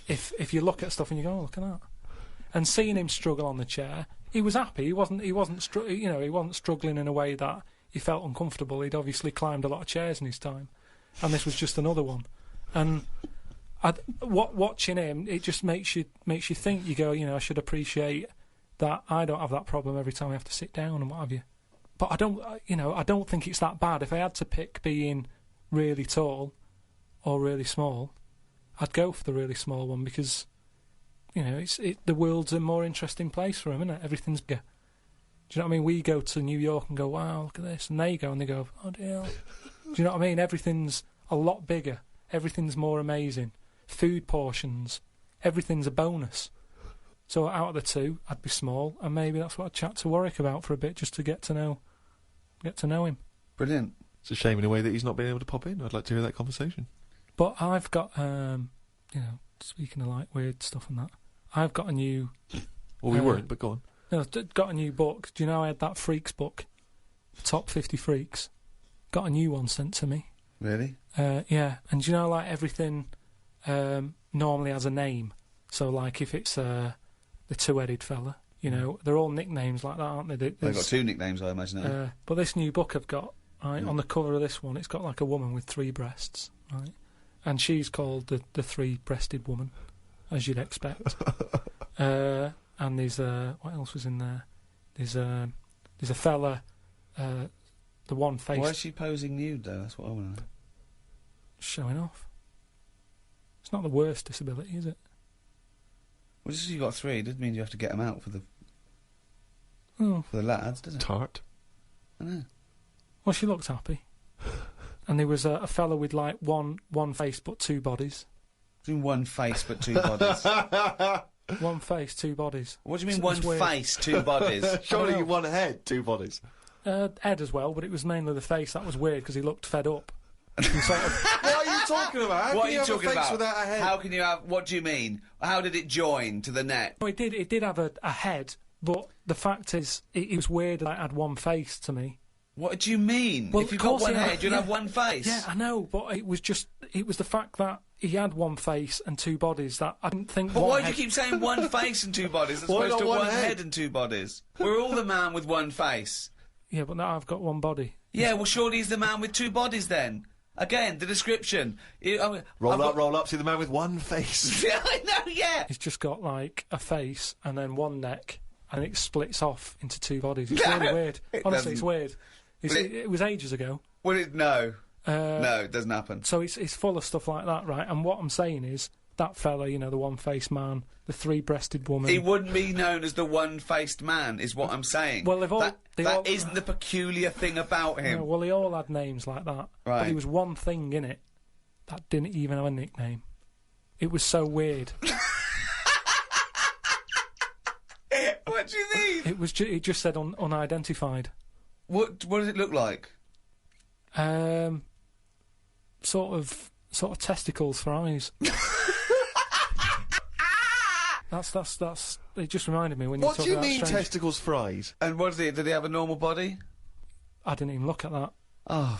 If you look at stuff and you go, oh, look at that, and seeing him struggle on the chair, he was happy. He wasn't struggling in a way that he felt uncomfortable. He'd obviously climbed a lot of chairs in his time, and this was just another one. And watching him, it just makes you think. You go, I should appreciate that I don't have that problem every time I have to sit down and what have you. But I don't think it's that bad. If I had to pick being really tall or really small, I'd go for the really small one because, the world's a more interesting place for him, isn't it? Everything's bigger. Do you know what I mean? We go to New York and go, wow, look at this. And they go and they go, oh, dear. Do you know what I mean? Everything's a lot bigger. Everything's more amazing. Food portions. Everything's a bonus. So out of the two, I'd be small, and maybe that's what I'd chat to Warwick about for a bit, just to get to know him. Brilliant. It's a shame in a way that he's not been able to pop in. I'd like to hear that conversation. But I've got, speaking of like weird stuff and that, I've got a new. Well, we weren't, but go on. No, I've got a new book. Do you know I had that Freaks book, Top 50 Freaks? Got a new one sent to me. Really? Yeah, and do you know like everything normally has a name. So like if it's the two-headed fella, they're all nicknames like that, aren't they? They've got two nicknames, I imagine. But this new book I've got, right, on the cover of this one, it's got like a woman with 3 breasts, right? And she's called the three-breasted woman, as you'd expect. And there's what else was in there? There's a fella, the one face. Why is she posing nude though? That's what I want to know. Showing off. It's not the worst disability, is it? Well, just 'cause you got 3 doesn't mean you have to get them out for the lads, does it? Tart. I know. Well, she looked happy. And there was a fella with like one face but 2 bodies. Doing one face but 2 bodies. One face, 2 bodies. What do you mean one face, 2 bodies? Surely one head, 2 bodies. Head as well, but it was mainly the face. That was weird because he looked fed up. Sort of, what are you talking about? How what can are you talking have a face about? without a head? How can you have? What do you mean? How did it join to the net? no, it did have a head, but the fact is, it was weird that it had one face to me. What do you mean? Well, if you've of got course one he had- head, you'll have one face. Yeah, I know, but it was the fact that he had one face and 2 bodies that I didn't think. But one why do head- you keep saying one face and 2 bodies as Why opposed to not one one head head and 2 bodies? We're all the man with one face. Yeah, but now I've got one body. Yeah, well, surely he's the man with 2 bodies then. Again, the description. Roll up, see the man with one face. Yeah, I know, yeah. He's just got like a face and then one neck, and it splits off into 2 bodies. It's really weird. Honestly, it's doesn't. weird. It was ages ago. Well, no. No, it doesn't happen. So it's full of stuff like that, right? And what I'm saying is that fella, the one-faced man, the 3-breasted woman. He wouldn't be known as the one-faced man, is what I'm saying. Well, that isn't the peculiar thing about him. Well, they all had names like that. Right. But there was one thing in it that didn't even have a nickname. It was so weird. What do you mean? It just said unidentified. What does it look like? Sort of testicles for eyes. That's. It just reminded me when you What talk do you about mean strange. testicles for eyes? And what is it? Did he have a normal body? I didn't even look at that. Oh,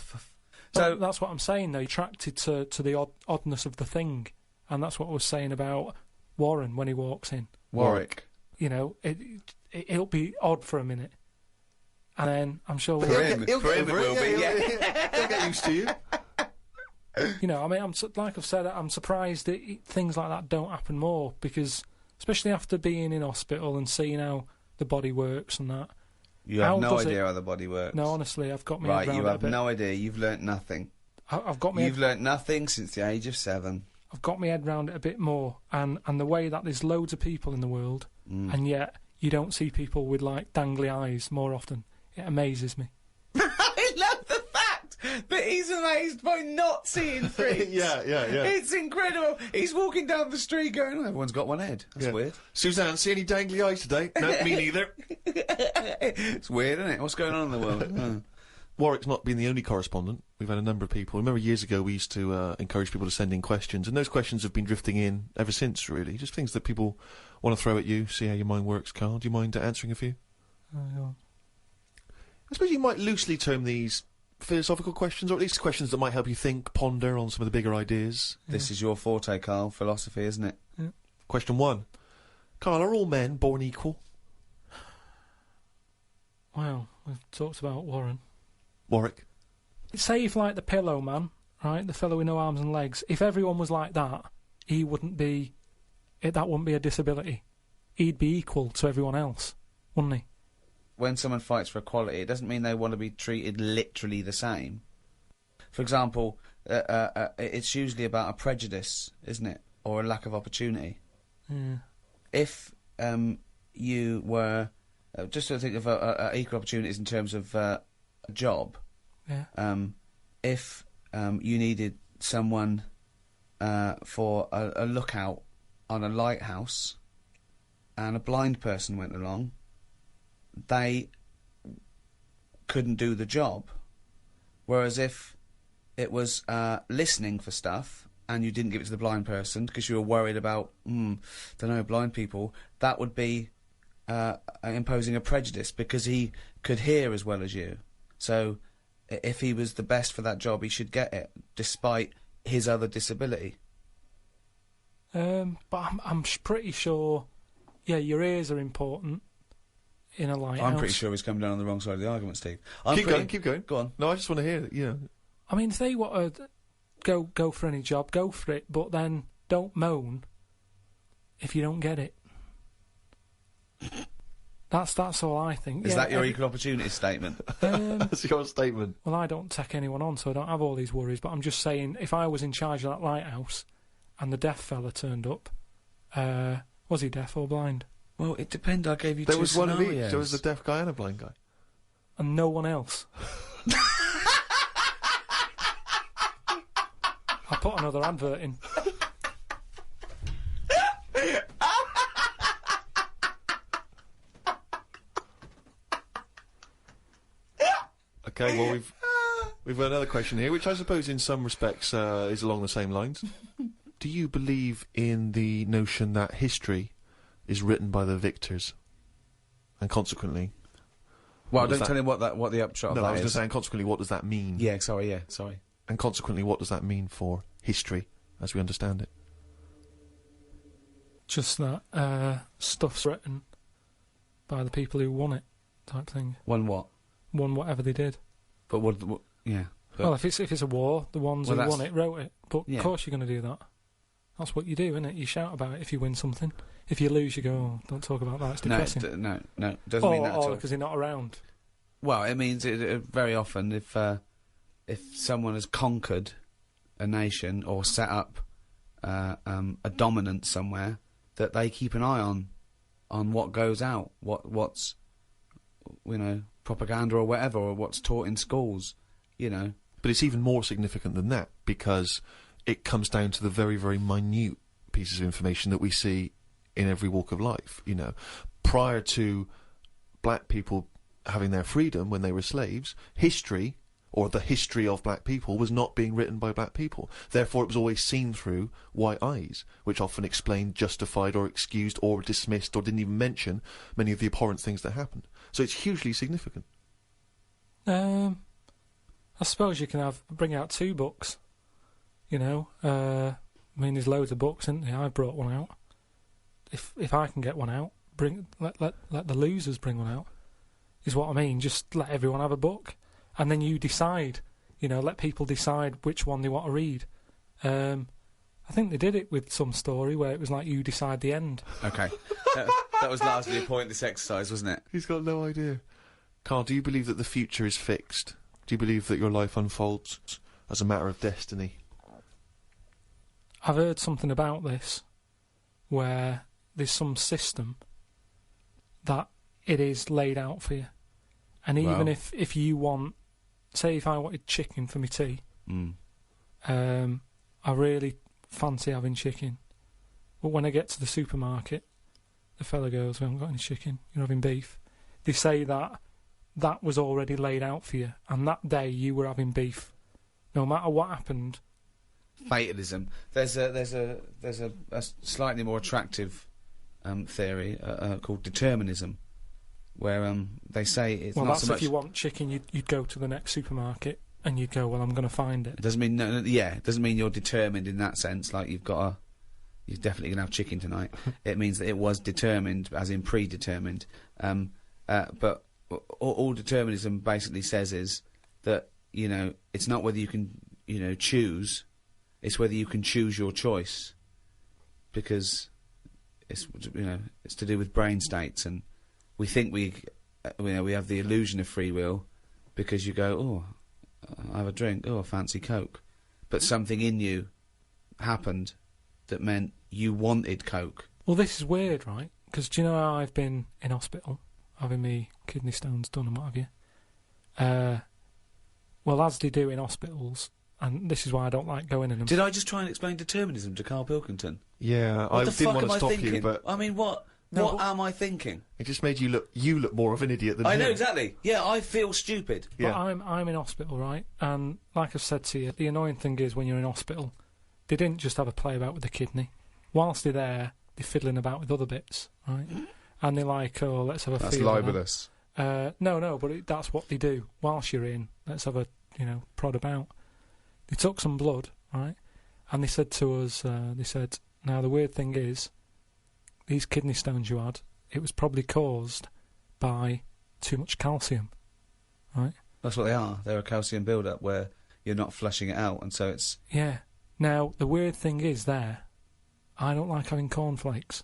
So that's what I'm saying, though. Attracted to the oddness of the thing, and that's what I was saying about Warren when he walks in. Warwick. It'll be odd for a minute, and then I'm sure For him it will be. Yeah. He'll get used to you. I mean, like I've said, I'm surprised that things like that don't happen more, because especially after being in hospital and seeing how the body works and that. You have no idea how the body works. No, honestly, I've got me Right, head round you it a have bit. no idea. You've learnt nothing. I've got me. You've learnt nothing since the age of 7. I've got my head round it a bit more, and the way that there's loads of people in the world, and yet you don't see people with like dangly eyes more often. It amazes me. I love the fact that he's amazed by not seeing freaks. Yeah. It's incredible. He's walking down the street going, oh, everyone's got one head. That's weird. Suzanne, see any dangly eyes today? No, me neither. It's weird, isn't it? What's going on in the world? Oh. Warwick's not been the only correspondent. We've had a number of people. Remember years ago we used to encourage people to send in questions, and those questions have been drifting in ever since, really. Just things that people want to throw at you, see how your mind works. Karl, do you mind answering a few? I suppose you might loosely term these philosophical questions, or at least questions that might help you think, ponder on some of the bigger ideas. This is your forte, Karl. Philosophy, isn't it? Yeah. Question 1. Karl, are all men born equal? Well, we've talked about Warren. Warwick? Say if, like, the Pillow Man, right, the fellow with no arms and legs, if everyone was like that, he wouldn't be... that wouldn't be a disability. He'd be equal to everyone else, wouldn't he? When someone fights for equality, it doesn't mean they want to be treated literally the same. For example, it's usually about a prejudice, isn't it? Or a lack of opportunity. Yeah. If you were... just to think of equal opportunities in terms of a job. Yeah. If you needed someone for a lookout on a lighthouse and a blind person went along, they couldn't do the job. Whereas if it was listening for stuff and you didn't give it to the blind person because you were worried about, blind people, that would be imposing a prejudice because he could hear as well as you. So if he was the best for that job, he should get it, despite his other disability. But I'm pretty sure, yeah, your ears are important in a lighthouse. I'm pretty sure he's come down on the wrong side of the argument, Steve. Keep going. Go on. No, I just want to hear it, you know. I mean, if they want to go for any job, go for it, but then don't moan if you don't get it. That's all I think. Is that your equal opportunity statement? That's your statement. Well, I don't take anyone on, so I don't have all these worries, but I'm just saying, if I was in charge of that lighthouse and the deaf fella turned up, was he deaf or blind? Well, it depends. I gave you There two was one of each. scenarios. There was a deaf guy and a blind guy. And no one else. I'll put another advert in. Okay, well, we've got another question here, which I suppose in some respects is along the same lines. Do you believe in the notion that history is written by the victors, and consequently... Well, don't tell him what the upshot of that is. No, I was going to say, and consequently, what does that mean? Yeah, sorry. And consequently, what does that mean for history, as we understand it? Just that stuff's written by the people who won it, type thing. Won what? Won whatever they did. But what yeah. But Well, if it's a war, the ones who won it wrote it. But Yeah. of course you're going to do that. That's what you do, isn't it? You shout about it if you win something. If you lose, you go, oh, don't talk about that, it's depressing. No, doesn't mean that at all. Because you're not around. Well, it means very often if someone has conquered a nation or set up a dominance somewhere, that they keep an eye on what goes out, what's propaganda or whatever, or what's taught in schools, But it's even more significant than that, because it comes down to the very, very minute pieces of information that we see in every walk of life, Prior to black people having their freedom when they were slaves, history, or the history of black people, was not being written by black people. Therefore, it was always seen through white eyes, which often explained, justified, or excused, or dismissed, or didn't even mention many of the abhorrent things that happened. So it's hugely significant. I suppose you can bring out 2 books. There's loads of books, isn't there? I brought one out. If I can get one out, let the losers bring one out. Is what I mean. Just let everyone have a book, and then you decide. Let people decide which one they want to read. I think they did it with some story where it was like you decide the end. Okay, that was largely the point of this exercise, wasn't it? He's got no idea. Karl, do you believe that the future is fixed? Do you believe that your life unfolds as a matter of destiny? I've heard something about this, where there's some system that it is laid out for you. And even if you want, say if I wanted chicken for my tea, I really fancy having chicken. But when I get to the supermarket, the fella goes, we haven't got any chicken, you're having beef. They say that was already laid out for you, and that day you were having beef. No matter what happened. Fatalism. There's a slightly more attractive theory called determinism, where they say it's not that's so much... if you want chicken, you'd go to the next supermarket and you'd go, well, I'm going to find it. It doesn't mean it doesn't mean you're determined in that sense. Like you're definitely gonna have chicken tonight. It means that it was determined, as in predetermined. But all determinism basically says is that it's not whether you can choose, it's whether you can choose your choice, because it's it's to do with brain states, and we think we have the illusion of free will because you go, oh, I have a drink, oh, I fancy Coke, but something in you happened that meant you wanted Coke. Well, this is weird, right? Because do you know how I've been in hospital, having me kidney stones done and what have you? Well, as they do in hospitals, and this is why I don't like going in them. Did I just try and explain determinism to Karl Pilkington? Yeah, What I the didn't fuck want am to I stop thinking? you, but I mean, what am I thinking? it just made you look more of an idiot than I him. know exactly. Yeah, I feel stupid. Yeah. But I'm in hospital, right? And like I've said to you, the annoying thing is when you're in hospital, they didn't just have a play about with the kidney. Whilst they're there, they're fiddling about with other bits, right? And they're like, oh, let's have a That's feel of that. libelous. No, but that's what they do. Whilst you're in, let's have a, prod about. They took some blood, right? And they said to us, now the weird thing is, these kidney stones you had, it was probably caused by too much calcium, right? That's what they are. They're a calcium build-up where you're not flushing it out, and so it's... Yeah. Now, the weird thing is I don't like having cornflakes.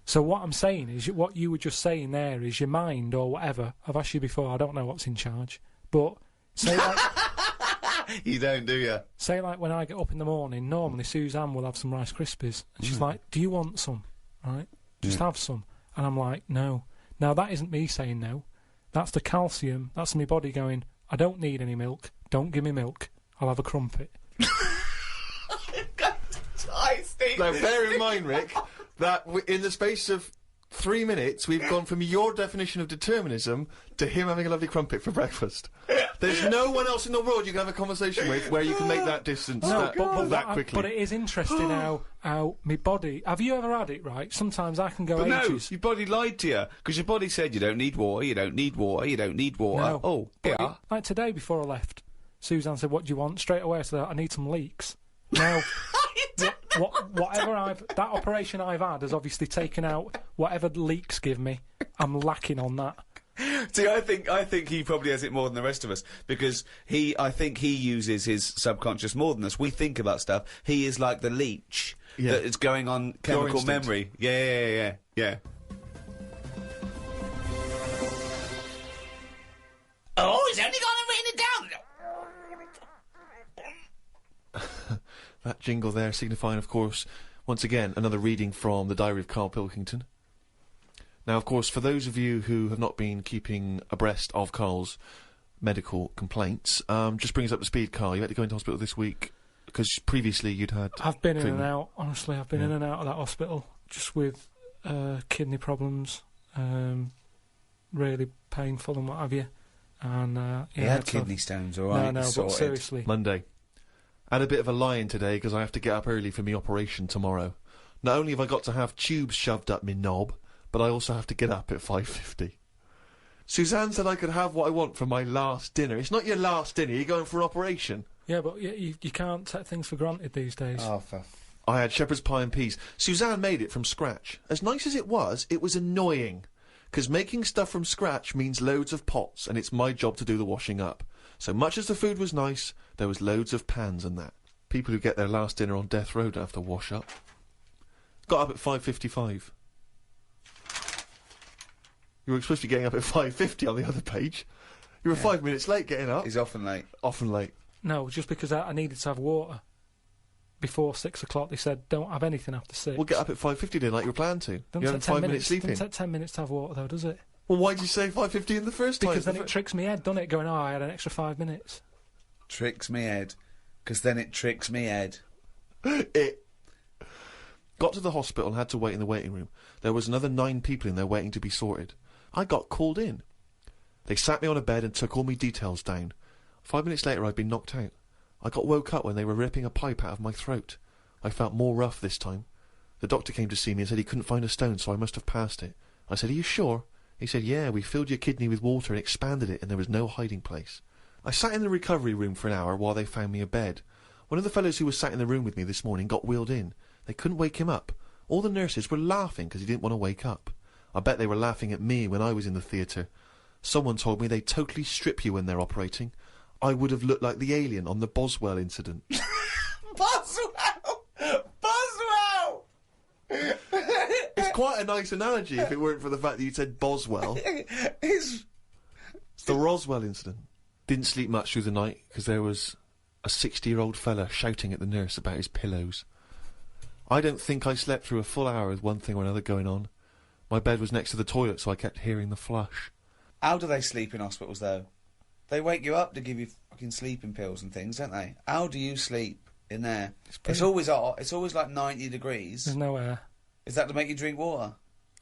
So what I'm saying is, what you were just saying there is your mind or whatever. I've asked you before, I don't know what's in charge. But, say like... You don't, do you? Say like when I get up in the morning, normally Suzanne will have some Rice Krispies. And she's like, do you want some? Right? Just have some. And I'm like, no. Now, that isn't me saying no. That's the calcium. That's my body going, I don't need any milk. Don't give me milk. I'll have a crumpet. Now, bear in mind, Rick, that in the space of 3 minutes, we've gone from your definition of determinism to him having a lovely crumpet for breakfast. There's no one else in the world you can have a conversation with where you can make that distance that quickly. But it is interesting how my body... Have you ever had it, right? Sometimes I can go ages. No, your body lied to you, because your body said you don't need water, you don't need water, you don't need water. No, Oh, but yeah. like today before I left, Suzanne said, what do you want? Straight away I said, I need some leeks. Now... that operation I've had has obviously taken out whatever leaks give me. I'm lacking on that. See, I think he probably has it more than the rest of us, because I think he uses his subconscious more than us. We think about stuff. He is like the leech that is going on chemical instinct. memory. Yeah. Oh, he's only gone and written it down. That jingle there signifying, of course, once again, another reading from the Diary of Karl Pilkington. Now, of course, for those of you who have not been keeping abreast of Karl's medical complaints, just bring us up to speed, Karl. You had to go into hospital this week, because previously you'd had... I've been in treatment. and out, honestly. I've been in and out of that hospital, just with kidney problems, really painful and what have you. And, He had kidney stones, all right? No, but sorted. seriously. Monday. I had a bit of a lie-in today because I have to get up early for my operation tomorrow. Not only have I got to have tubes shoved up my knob, but I also have to get up at 5:50. Suzanne said I could have what I want for my last dinner. It's not your last dinner, you're going for an operation. Yeah, but you can't take things for granted these days. Oh, for... I had shepherd's pie and peas. Suzanne made it from scratch. As nice as it was annoying. Because making stuff from scratch means loads of pots, and it's my job to do the washing up. So much as the food was nice, there was loads of pans and that. People who get their last dinner on death row don't have to wash up. Got up at 5:55. You were supposed to be getting up at 5:50 on the other page. You were 5 minutes late getting up. He's often late. Often late. No, just because I needed to have water. Before 6 o'clock, they said, don't have anything after 6. We'll get up at 5:50 then, like you were planned to. You had 5 minutes sleeping. Doesn't take 10 minutes to have water, though, does it? Well, why'd you say 5:50 in the first time? Because then it tricks me head, doesn't it? Going, I had an extra 5 minutes. Tricks me head. Because then it tricks me head. It got to the hospital and had to wait in the waiting room. There was another 9 people in there waiting to be sorted. I got called in. They sat me on a bed and took all my details down. 5 minutes later, I'd been knocked out. I got woke up when they were ripping a pipe out of my throat. I felt more rough this time. The doctor came to see me and said he couldn't find a stone, so I must have passed it. I said, are you sure? He said, yeah, we filled your kidney with water and expanded it, and there was no hiding place. I sat in the recovery room for an hour while they found me a bed. One of the fellows who was sat in the room with me this morning got wheeled in. They couldn't wake him up. All the nurses were laughing because he didn't want to wake up. I bet they were laughing at me when I was in the theatre. Someone told me they totally strip you when they're operating. I would have looked like the alien on the Boswell incident. Boswell! Boswell! It's quite a nice analogy if it weren't for the fact that you said Boswell. It's the Roswell incident. Didn't sleep much through the night because there was a 60-year-old fella shouting at the nurse about his pillows. I don't think I slept through a full hour with one thing or another going on. My bed was next to the toilet, so I kept hearing the flush. How do they sleep in hospitals, though? They wake you up to give you fucking sleeping pills and things, don't they? How do you sleep in there? It's always hot. It's always like 90 degrees. There's no air. Is that to make you drink water?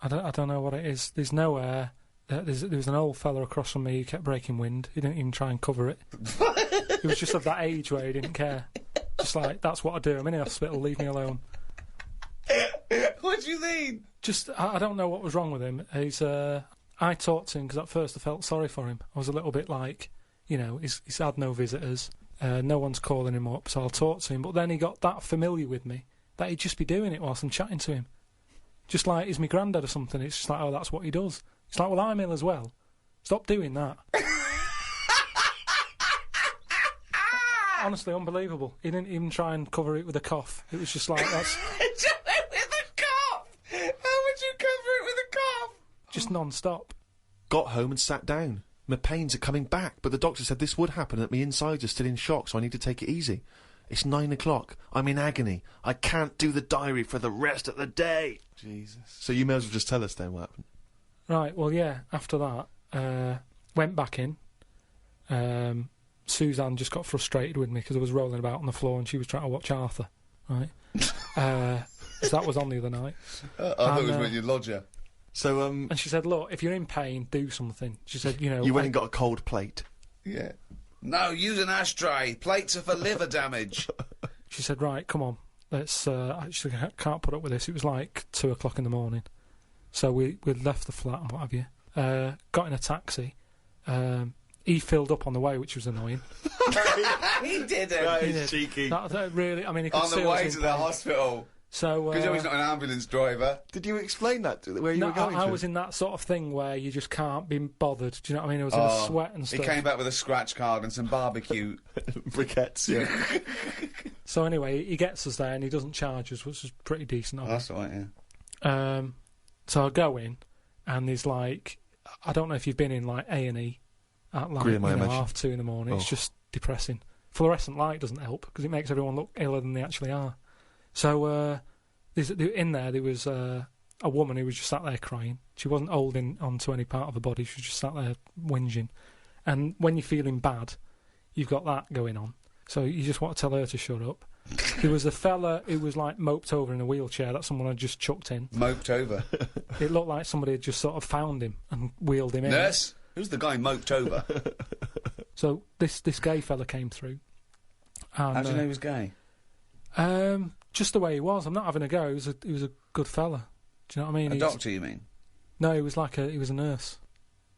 I don't know what it is. There's no air. There was an old fella across from me who kept breaking wind. He didn't even try and cover it. He was just of that age where he didn't care. Just like, that's what I do. I'm in the hospital, leave me alone. What do you mean? Just, I don't know what was wrong with him. I talked to him because at first I felt sorry for him. I was a little bit like, you know, he's had no visitors. No one's calling him up, so I'll talk to him. But then he got that familiar with me that he'd just be doing it whilst I'm chatting to him. Just like he's my granddad or something. It's just like, oh, that's what he does. It's like, well, I'm ill as well. Stop doing that. Honestly, unbelievable. He didn't even try and cover it with a cough. It was just like, that's... With a cough? How would you cover it with a cough? Just non-stop. Got home and sat down. My pains are coming back, but the doctor said this would happen and that my insides are still in shock, so I need to take it easy. It's 9 o'clock. I'm in agony. I can't do the diary for the rest of the day. Jesus. So you may as well just tell us then what happened. Right, well, yeah, after that, went back in. Suzanne just got frustrated with me because I was rolling about on the floor and she was trying to watch Arthur, right? So that was on the other night. I thought it was with your lodger. So, And she said, look, if you're in pain, do something. She said, you know... You went and got a cold plate. Yeah. No, use an ashtray. Plates are for liver damage. She said, right, come on. Let's, I can't put up with this. It was like 2 o'clock in the morning. So we left the flat and what have you. Got in a taxi. He filled up on the way, which was annoying. He didn't. That is cheeky. That really, I mean, he could On the way to the hospital. So, because he's not an ambulance driver. Did you explain that to where you were going I to? was in that sort of thing where you just can't be bothered. Do you know what I mean? I was in a sweat and stuff. He came back with a scratch card and some barbecue. Briquettes, yeah. So anyway, he gets us there and he doesn't charge us, which is pretty decent of him. That's all right, yeah. So I go in and there's like, I don't know if you've been in like A&E at like Grim, I imagine. 2:30 in the morning. It's just depressing. Fluorescent light doesn't help because it makes everyone look iller than they actually are. So in there was a woman who was just sat there crying. She wasn't holding onto any part of her body. She was just sat there whinging. And when you're feeling bad, you've got that going on. So you just want to tell her to shut up. There was a fella who was like moped over in a wheelchair that someone had just chucked in. Moped over? It looked like somebody had just sort of found him and wheeled him in. Nurse? Who's the guy moped over? So this gay fella came through. And, How do you know he was gay? Just the way he was. I'm not having a go. He was a good fella. Do you know what I mean? A doctor, you mean? No, he was a nurse.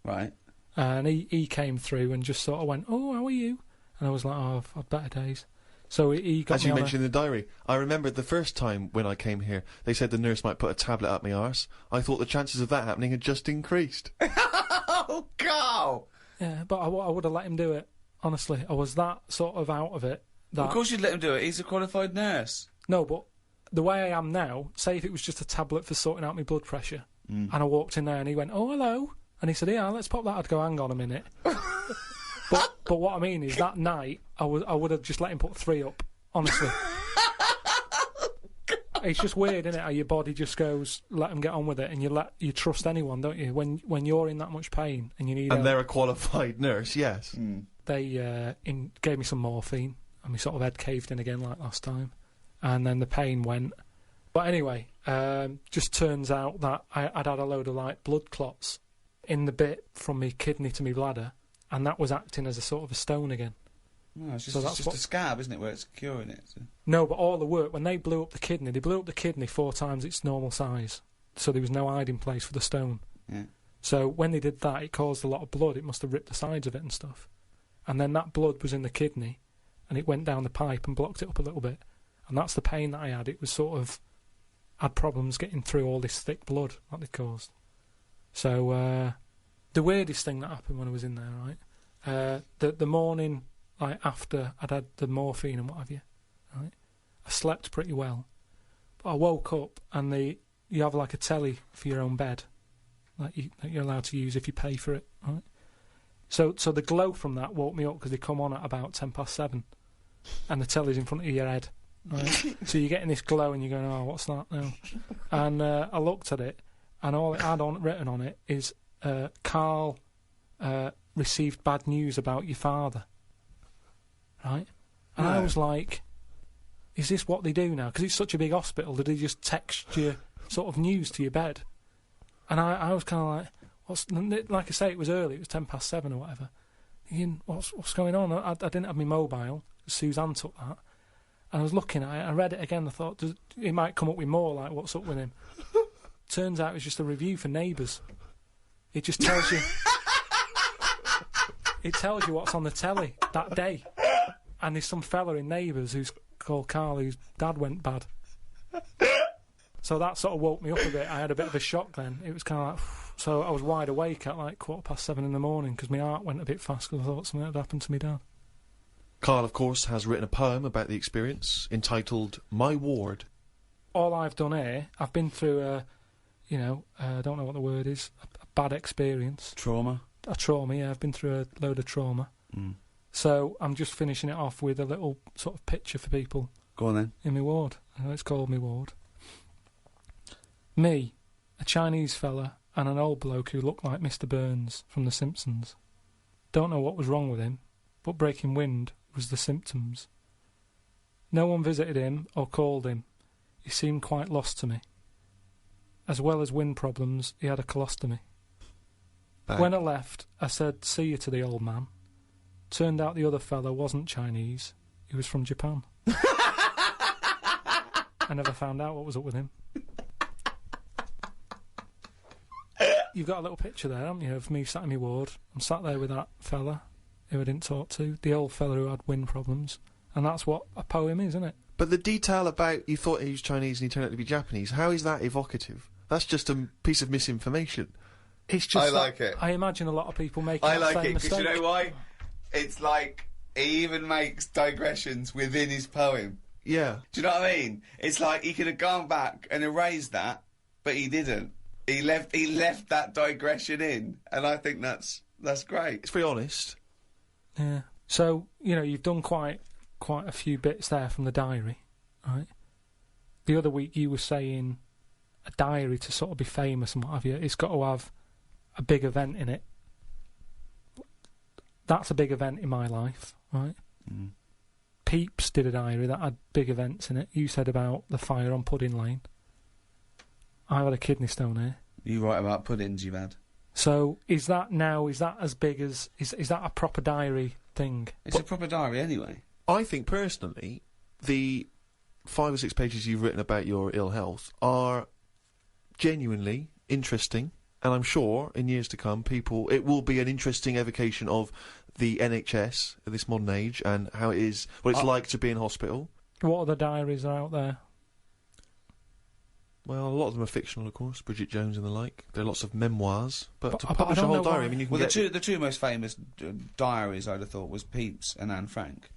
Right. And he came through and just sort of went, "Oh, how are you?" And I was like, "Oh, I've had better days." So he got As me you on mentioned in the diary, I remember the first time when I came here, they said the nurse might put a tablet up my arse. I thought the chances of that happening had just increased. Oh, Karl! Yeah, but I would have let him do it. Honestly, I was that sort of out of it. That Of course you'd let him do it. He's a qualified nurse. No, but the way I am now, say if it was just a tablet for sorting out my blood pressure, and I walked in there and he went, "Oh, hello," and he said, "Yeah, let's pop that." I'd go, "Hang on a minute." But what I mean is that night I would have just let him put 3 up. Honestly, it's just weird, isn't it? How your body just goes, let them get on with it, and you trust anyone, don't you? When you're in that much pain and you need And they're a qualified nurse, yes. They gave me some morphine and my sort of head caved in again like last time, and then the pain went. But anyway, just turns out that I'd had a load of like blood clots in the bit from my kidney to my bladder, and that was acting as a sort of a stone again. No, it's just a scab, isn't it, where it's curing it? So. No, but all the work, when they blew up the kidney 4 times its normal size, so there was no hiding place for the stone. Yeah. So when they did that, it caused a lot of blood. It must have ripped the sides of it and stuff. and then that blood was in the kidney, and it went down the pipe and blocked it up a little bit, and that's the pain that I had. It was sort of had problems getting through all this thick blood that they'd caused. So the weirdest thing that happened when I was in there, right? The morning like after I'd had the morphine and what have you, right? I slept pretty well, but I woke up and you have like a telly for your own bed that you're allowed to use if you pay for it, right? So the glow from that woke me up because they come on at about 7:10, and the telly's in front of your head, right? So you're getting this glow and you're going, oh, what's that now? And I looked at it, and all it had written on it is Karl received bad news about your father, right? And I was like, is this what they do now? Because it's such a big hospital, did they just text you sort of news to your bed? And I was kind of like, like I say, it was early, it was 7:10 or whatever. Thinking, what's going on? I didn't have my mobile. Suzanne took that. And I was looking at it, I read it again, I thought, it might come up with more, like, what's up with him? Turns out it was just a review for Neighbours. It just tells you... it tells you what's on the telly that day. And there's some fella in Neighbours who's called Karl, whose dad went bad. So that sort of woke me up a bit. I had a bit of a shock then. It was kind of like... So I was wide awake at like 7:15 in the morning because my heart went a bit fast because I thought something had happened to me dad. Karl, of course, has written a poem about the experience entitled My Ward. All I've done here, I've been through I don't know what the word is, a bad experience. Trauma? A trauma, yeah. I've been through a load of trauma. Mm. So I'm just finishing it off with a little sort of picture for people. Go on then. In my ward. It's called my ward. Me, a Chinese fella, and an old bloke who looked like Mr. Burns from The Simpsons. Don't know what was wrong with him, but breaking wind was the symptoms. No one visited him or called him. He seemed quite lost to me. As well as wind problems, he had a colostomy. Bang. When I left, I said, see you to the old man. Turned out the other fella wasn't Chinese. He was from Japan. I never found out what was up with him. You've got a little picture there, haven't you, of me sat in my ward. I'm sat there with that fella who I didn't talk to, the old fella who had wind problems. And that's what a poem is, isn't it? But the detail about you thought he was Chinese and he turned out to be Japanese, how is that evocative? That's just a piece of misinformation. It's just I like it. I imagine a lot of people making I that like same it because mistake. you know why? It's like he even makes digressions within his poem. Yeah. Do you know what I mean? It's like he could have gone back and erased that, but he didn't. He left that digression in, and I think that's great. It's very honest. Yeah. So, you've done quite a few bits there from the diary, right? The other week you were saying a diary to sort of be famous and what have you, it's got to have a big event in it. That's a big event in my life, right? Mm. Peeps did a diary that had big events in it. You said about the fire on Pudding Lane. I've had a kidney stone here. You write about puddings you've had. So is that as big as... Is that a proper diary thing? It's a proper diary anyway. I think, personally, the 5 or 6 pages you've written about your ill health are genuinely interesting, and I'm sure, in years to come, it will be an interesting evocation of the NHS at this modern age, and how it is, what it's like to be in hospital. What other diaries are out there? Well, a lot of them are fictional, of course. Bridget Jones and the like. There are lots of memoirs, but to I publish a don't whole know diary, why. I mean, you can Well, get... the two most famous diaries, I'd have thought, was Pepys and Anne Frank.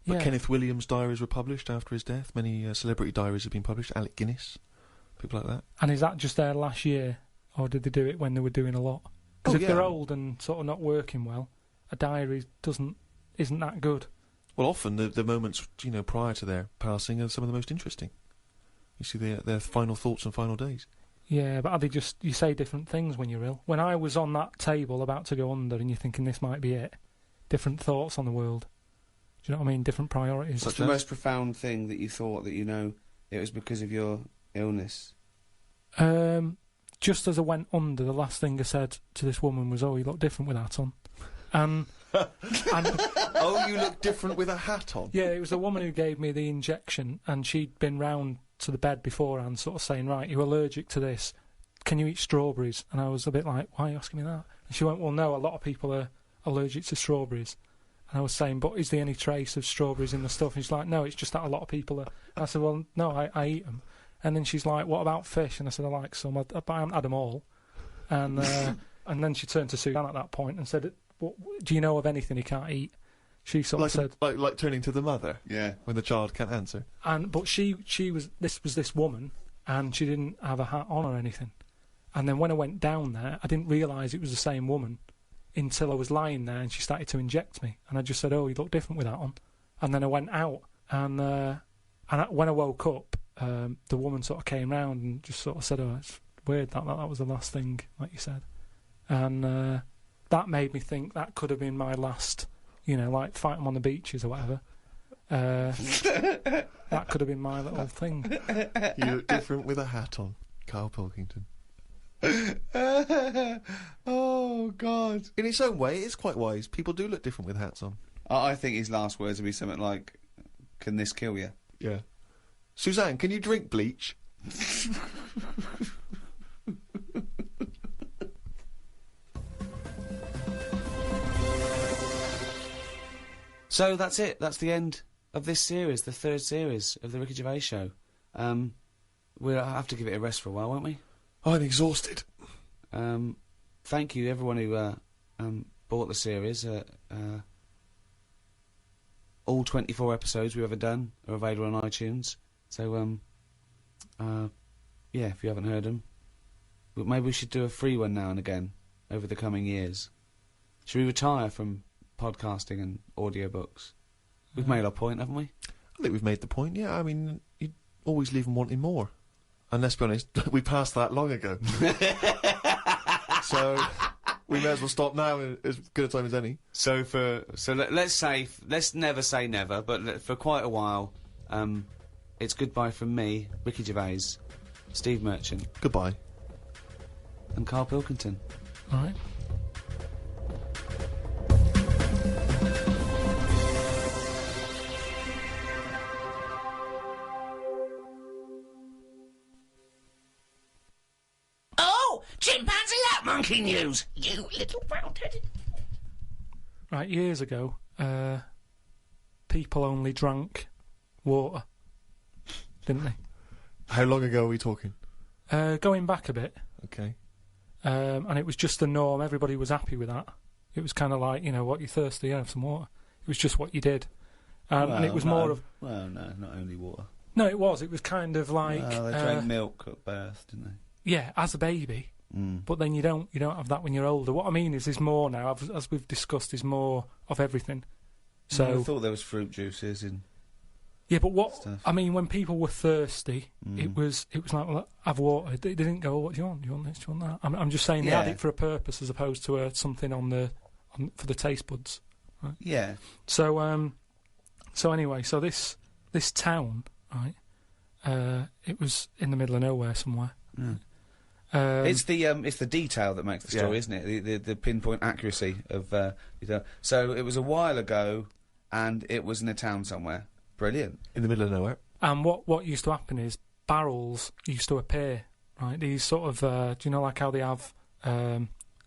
But Yeah. Kenneth Williams' diaries were published after his death. Many celebrity diaries have been published. Alec Guinness, people like that. And is that just there last year, or did they do it when they were doing a lot? Because if yeah. they're old and sort of not working well, a diary isn't that good. Well, often the moments, prior to their passing are some of the most interesting. You see their final thoughts and final days. Yeah, but are they just... You say different things when you're ill. When I was on that table about to go under and you're thinking this might be it, different thoughts on the world. Do you know what I mean? Different priorities. What's the most profound thing that you thought that it was because of your illness? Just as I went under, the last thing I said to this woman was, "Oh, you look different with that on." And oh, you look different with a hat on. Yeah, it was the woman who gave me the injection, and she'd been round to the bed beforehand, sort of saying, "Right, you're allergic to this. Can you eat strawberries?" And I was a bit like, "Why are you asking me that?" And she went, "Well, no, a lot of people are allergic to strawberries." And I was saying, but is there any trace of strawberries in the stuff? And she's like, no, it's just that a lot of people are. I said, well, no, I eat them. And then she's like, what about fish? And I said, I like some, but I haven't had them all. And and then she turned to Suzanne at that point and said, do you know of anything he can't eat? She sort of said, like turning to the mother, Yeah. when the child can't answer. but she was this woman, and she didn't have a hat on or anything. And then when I went down there, I didn't realise it was the same woman until I was lying there and she started to inject me. And I just said, oh, you look different with that on. And then I went out, and when I woke up, the woman sort of came round and just sort of said, oh, it's weird that was the last thing, like you said. And that made me think that could have been my last, like fighting on the beaches or whatever. That could have been my little thing. You look different with a hat on, Karl Pilkington. Oh, God. In its own way, it's quite wise. People do look different with hats on. I think his last words would be something like, "Can this kill you?" Yeah. Suzanne, can you drink bleach? So that's it. That's the end of this series, the third series of the Ricky Gervais Show. We'll have to give it a rest for a while, won't we? I'm exhausted. Thank you, everyone who bought the series. All 24 episodes we've ever done are available on iTunes. So, yeah, if you haven't heard them, maybe we should do a free one now and again over the coming years. Should we retire from podcasting and audiobooks? We've made our point, haven't we? I think we've made the point, yeah. I mean, you always leave them wanting more. And let's be honest, we passed that long ago. So we may as well stop now in as good a time as any. So let's never say never, but for quite a while, it's goodbye from me, Ricky Gervais, Steve Merchant. Goodbye. And Karl Pilkington. All right. Chimpanzee that monkey news, you little round-headed. Right, years ago, people only drank water, didn't they? How long ago are we talking? Going back a bit. Okay. And it was just the norm. Everybody was happy with that. It was kind of like, what, you're thirsty, have some water. It was just what you did. And it was more of... Well, no, not only water. No, it was. It was kind of like... Well, they drank milk at birth, didn't they? Yeah, as a baby. But then you don't have that when you're older. What I mean is, there's more now, as we've discussed, is more of everything. So I thought there was fruit juices in. Yeah, but what stuff. I mean, when people were thirsty, it was like, well, have water. They didn't go, oh, what do you want? Do you want this? Do you want that? I'm just saying they had it for a purpose as opposed to something for the taste buds. Right? Yeah. So anyway, so this town, right? It was in the middle of nowhere somewhere. Mm. It's the detail that makes the story, isn't it? The pinpoint accuracy of detail. So it was a while ago, and it was in a town somewhere. Brilliant. In the middle of nowhere. And what used to happen is barrels used to appear, right? These sort of, do you know, like how they have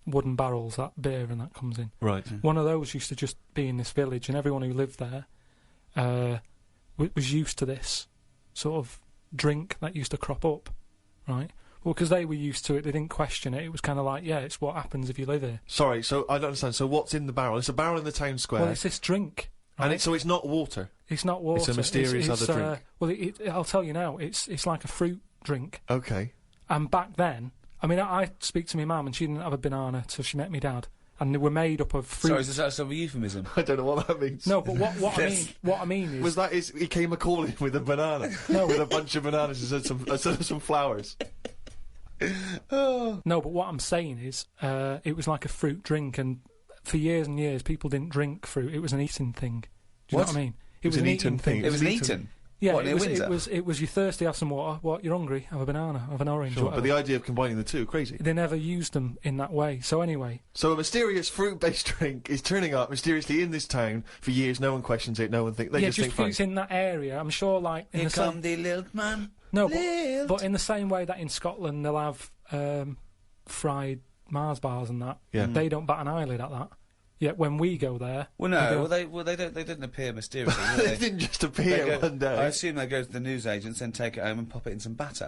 wooden barrels that beer and that comes in? Right. One of those used to just be in this village, and everyone who lived there was used to this sort of drink that used to crop up, right? Well, because they were used to it, they didn't question it. It was kind of like, yeah, it's what happens if you live here. Sorry, so I don't understand. So what's in the barrel? It's a barrel in the town square. Well, it's this drink. Right? And so it's not water? It's not water. It's a mysterious other drink. Well, I'll tell you now, it's like a fruit drink. Okay. And back then, I mean, I speak to my mum, and she didn't have a banana till she met me dad. And they were made up of fruit. Sorry, is that a euphemism? I don't know what that means. No, but what I mean is... he came a-calling with a banana? No. With a bunch of bananas and said some flowers? No, but what I'm saying is, it was like a fruit drink, and for years and years, people didn't drink fruit. It was an eating thing. Do you know what I mean? It was an eating thing. It was an eating? Yeah, what, it was you're thirsty, have some water. What, you're hungry, have a banana, have an orange. Sure, whatever. but the idea of combining the two, crazy. They never used them in that way. So anyway. So a mysterious fruit-based drink is turning up mysteriously in this town for years. No one questions it. No one thinks. They just think it's in that area. I'm sure, like in Here come the little man. No, but in the same way that in Scotland they'll have fried Mars bars and that. Yeah. They don't bat an eyelid at that. Yet when we go there, Well, no, they didn't appear mysteriously. Did They didn't just appear one day. I assume they go to the newsagents, then take it home and pop it in some batter.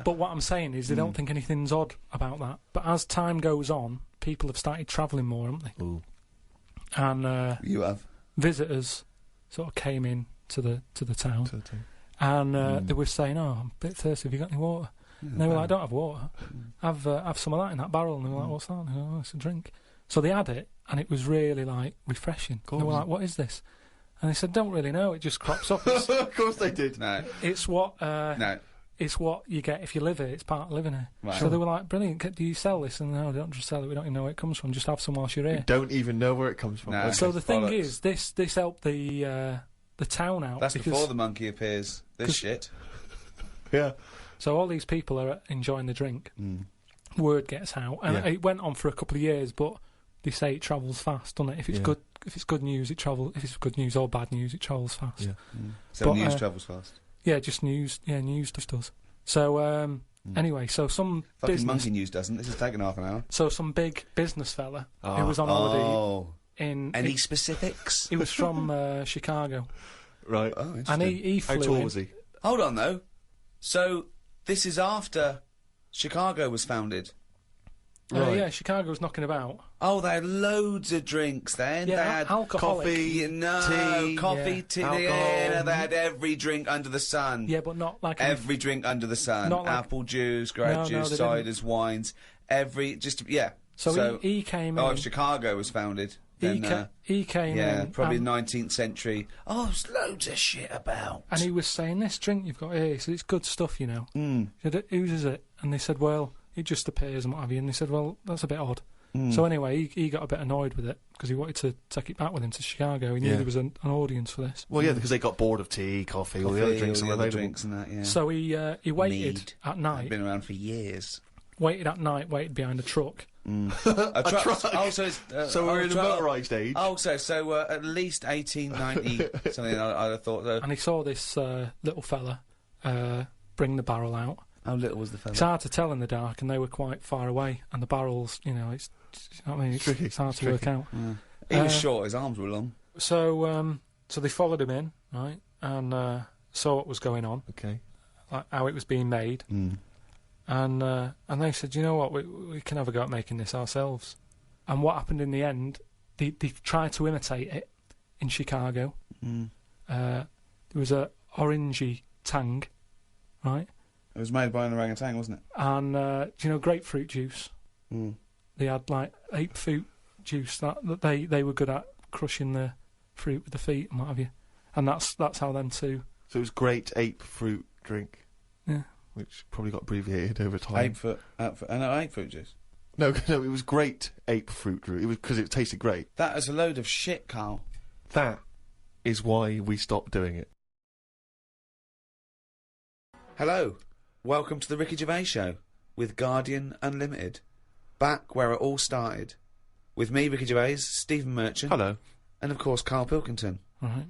but what I'm saying is they don't think anything's odd about that. But as time goes on, people have started travelling more, haven't they? Ooh. And You have. visitors sort of came in to the town, and they were saying, "Oh, I'm a bit thirsty. Have you got any water?" And they were like, "I don't have water. Have some of that in that barrel." And they were like, "What's that?" And they go, "Oh, it's a drink." So they had it, and it was really like refreshing. They were like, "What is this?" And they said, "Don't really know. It just crops up." Of course they did. No. It's what No. it's what you get if you live here. It's part of living here. Right. So they were like, "Brilliant. Do you sell this?" And no, don't just sell it. We don't even know where it comes from. Just have some whilst you're here. Don't even know where it comes from. No. So the thing Bollocks. is, this helped the town out. That's because before the monkey appears. This shit. Yeah. So all these people are enjoying the drink. Word gets out, and it went on for a couple of years. But they say it travels fast, doesn't it? If it's good news, it travels. If it's good news or bad news, it travels fast. Yeah. So But, news travels fast. Yeah, just news. Yeah, news just does. So anyway, so some Fucking business. monkey news doesn't. This has taken half an hour. So some big business fella who was on holiday in. Any specifics? He was from Chicago, Right. Oh, and interesting. he How flew tall in. was he? Hold on, though. So, this is after Chicago was founded. Right. Yeah, Chicago's knocking about. Oh, they had loads of drinks then. Yeah, they had alcoholic. coffee, tea, tea, alcohol. yeah, they had every drink under the sun. Yeah, but not like Every drink under the sun. Not like- Apple juice, grape No, juice, they didn't. ciders, wines. Yeah. So he came Oh, in. if Chicago was founded. He, Then, he came yeah, in. probably and, 19th century. Oh, there's loads of shit about. and he was saying, "This drink you've got here, he said, it's good stuff, you know." He said, "Whose is it?" And they said, "Well, it just appears and what have you." And they said, "Well, that's a bit odd." So anyway, he got a bit annoyed with it because he wanted to take it back with him to Chicago. He knew there was an audience for this. Well, yeah, because they got bored of tea, coffee, all the other drinks all that the were other available. drinks and that, yeah. So he waited Mead. at They've night. been around for years. Waited behind a truck. A truck. Oh, so it's, So we're in the truck. motorised age. Oh, so at least 1890 something. I'd have thought. And he saw this little fella bring the barrel out. How little was the It's fella? hard to tell in the dark, and they were quite far away. And the barrels, you know, it's you know what I mean, tricky, it's hard it's to work out. He was short. His arms were long. So they followed him in, right, and saw what was going on, Okay. like how it was being made, and they said, "You know what, we can have a go at making this ourselves." And what happened in the end? They tried to imitate it in Chicago. There was a orangey tang, right, It was made by an orangutan, wasn't it? and do you know grapefruit juice? They had like ape fruit juice that they were good at crushing the fruit with the feet and what have you, and that's how them two. So it was great ape fruit drink. Yeah. Which probably got abbreviated over time. Ape fruit juice. No, it was great ape fruit drink. It was because it tasted great. That is a load of shit, Karl. That is why we stopped doing it. Hello, welcome to the Ricky Gervais Show with Guardian Unlimited. Back where it all started. With me, Ricky Gervais, Stephen Merchant. Hello. And of course, Karl Pilkington. Right.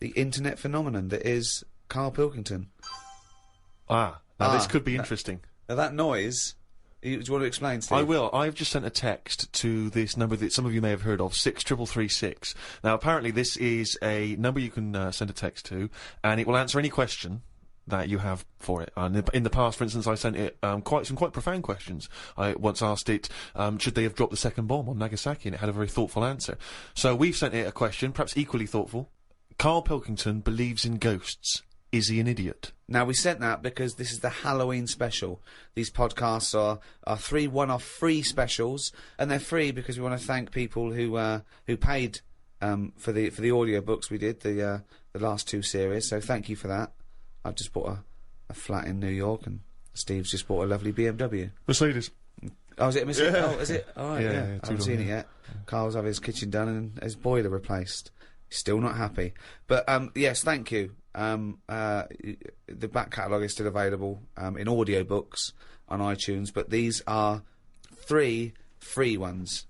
The internet phenomenon that is Karl Pilkington. Now this could be interesting. Now that noise, do you want to explain, Steve? I will. I've just sent a text to this number that some of you may have heard of, 63336. Now, apparently this is a number you can send a text to, and it will answer any question that you have for it. And in the past, for instance, I sent it quite profound questions. I once asked it, should they have dropped the second bomb on Nagasaki, and it had a very thoughtful answer. So we've sent it a question, perhaps equally thoughtful. Karl Pilkington believes in ghosts. Is he an idiot? Now, we sent that because this is the Halloween special. These podcasts are 3 one-off free specials, and they're free because we want to thank people who paid for the audio books we did, the last 2 series. So thank you for that. I've just bought a flat in New York, and Steve's just bought a lovely BMW. Mercedes. Oh, is it a Mercedes? Yeah. Oh, is it? All right, yeah. I haven't seen it yet. Carl's having his kitchen done and his boiler replaced. Still not happy. But, yes, thank you. The back catalogue is still available in audiobooks on iTunes, but these are 3 free ones.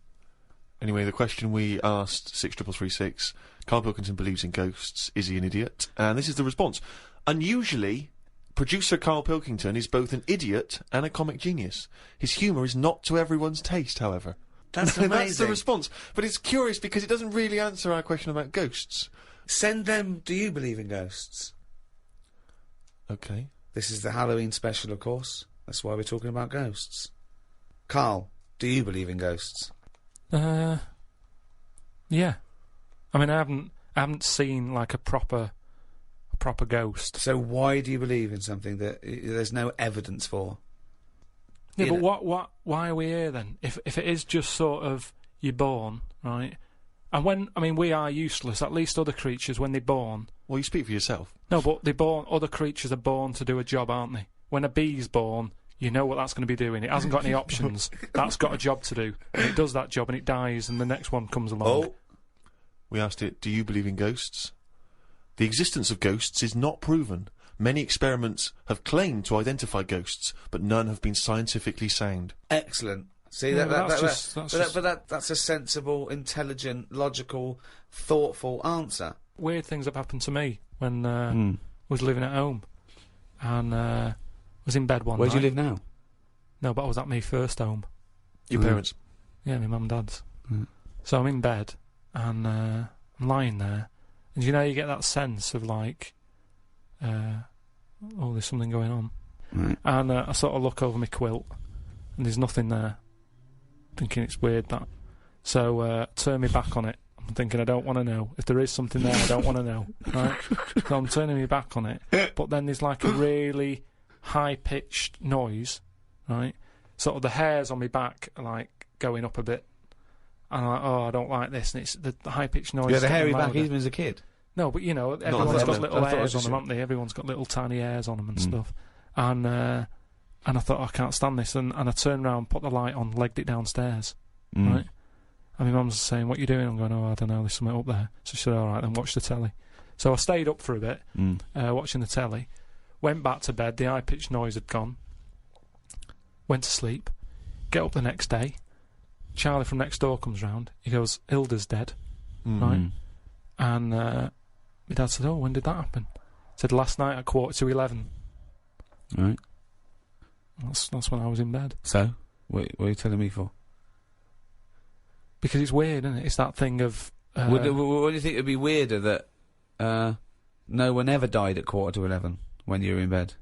Anyway, the question we asked, 63336, Karl Pilkington believes in ghosts. Is he an idiot? And this is the response. Unusually, producer Karl Pilkington is both an idiot and a comic genius. His humour is not to everyone's taste, however. That's That's the amazing. response. But it's curious because it doesn't really answer our question about ghosts. Send them, do you believe in ghosts? Okay. This is the Halloween special, of course. That's why we're talking about ghosts. Karl, do you believe in ghosts? Yeah. I mean, I haven't seen like a proper ghost. So why do you believe in something that there's no evidence for? Yeah, You but why are we here then? If it is just sort of you're born, right? And we are useless. At least other creatures, when they're born. Well, you speak for yourself. No, but they're born. Other creatures are born to do a job, aren't they? When a bee's born, you know what that's going to be doing. It hasn't got any options. That's got a job to do, and it does that job, and it dies, and the next one comes along. Oh, We asked it, do you believe in ghosts? The existence of ghosts is not proven. Many experiments have claimed to identify ghosts, but none have been scientifically sound. excellent. See, Yeah, that's a sensible, intelligent, logical, thoughtful answer. Weird things have happened to me when I was living at home, and was in bed one Where night. do you live now? No, but I was at my first home. Your parents? Yeah, my mum and dad's. Mm. So I'm in bed, and I'm lying there, and you know you get that sense of like, oh, there's something going on. Right. And I sort of look over my quilt, and there's nothing there. Thinking it's weird that. So turn me back on it. I'm thinking I don't want to know. If there is something there, I don't want to know. Right? So I'm turning me back on it. But then there's like a really high-pitched noise, right? Sort of the hairs on my back are like going up a bit. And I'm like, oh, I don't like this. And it's the high-pitched noise. You had a getting hairy back louder. even as a kid? No, but you know, everyone's got little I thought it hairs was on just them, haven't they? Everyone's got little tiny hairs on them and stuff. And I thought, I can't stand this. And I turned around, put the light on, legged it downstairs. Right? And my mum's saying, what are you doing? I'm going, oh, I don't know, there's something up there. So she said, all right, then watch the telly. So I stayed up for a bit, watching the telly. Went back to bed, the high-pitched noise had gone. Went to sleep. Get up the next day. Charlie from next door comes round. He goes, Hilda's dead. Right? And my dad said, oh, when did that happen? Said, last night at 11:15. Right. That's when I was in bed. So, what are you telling me for? Because it's weird, isn't it? It's that thing of... What do you think would be weirder that no one ever died at 11:15 when you were in bed?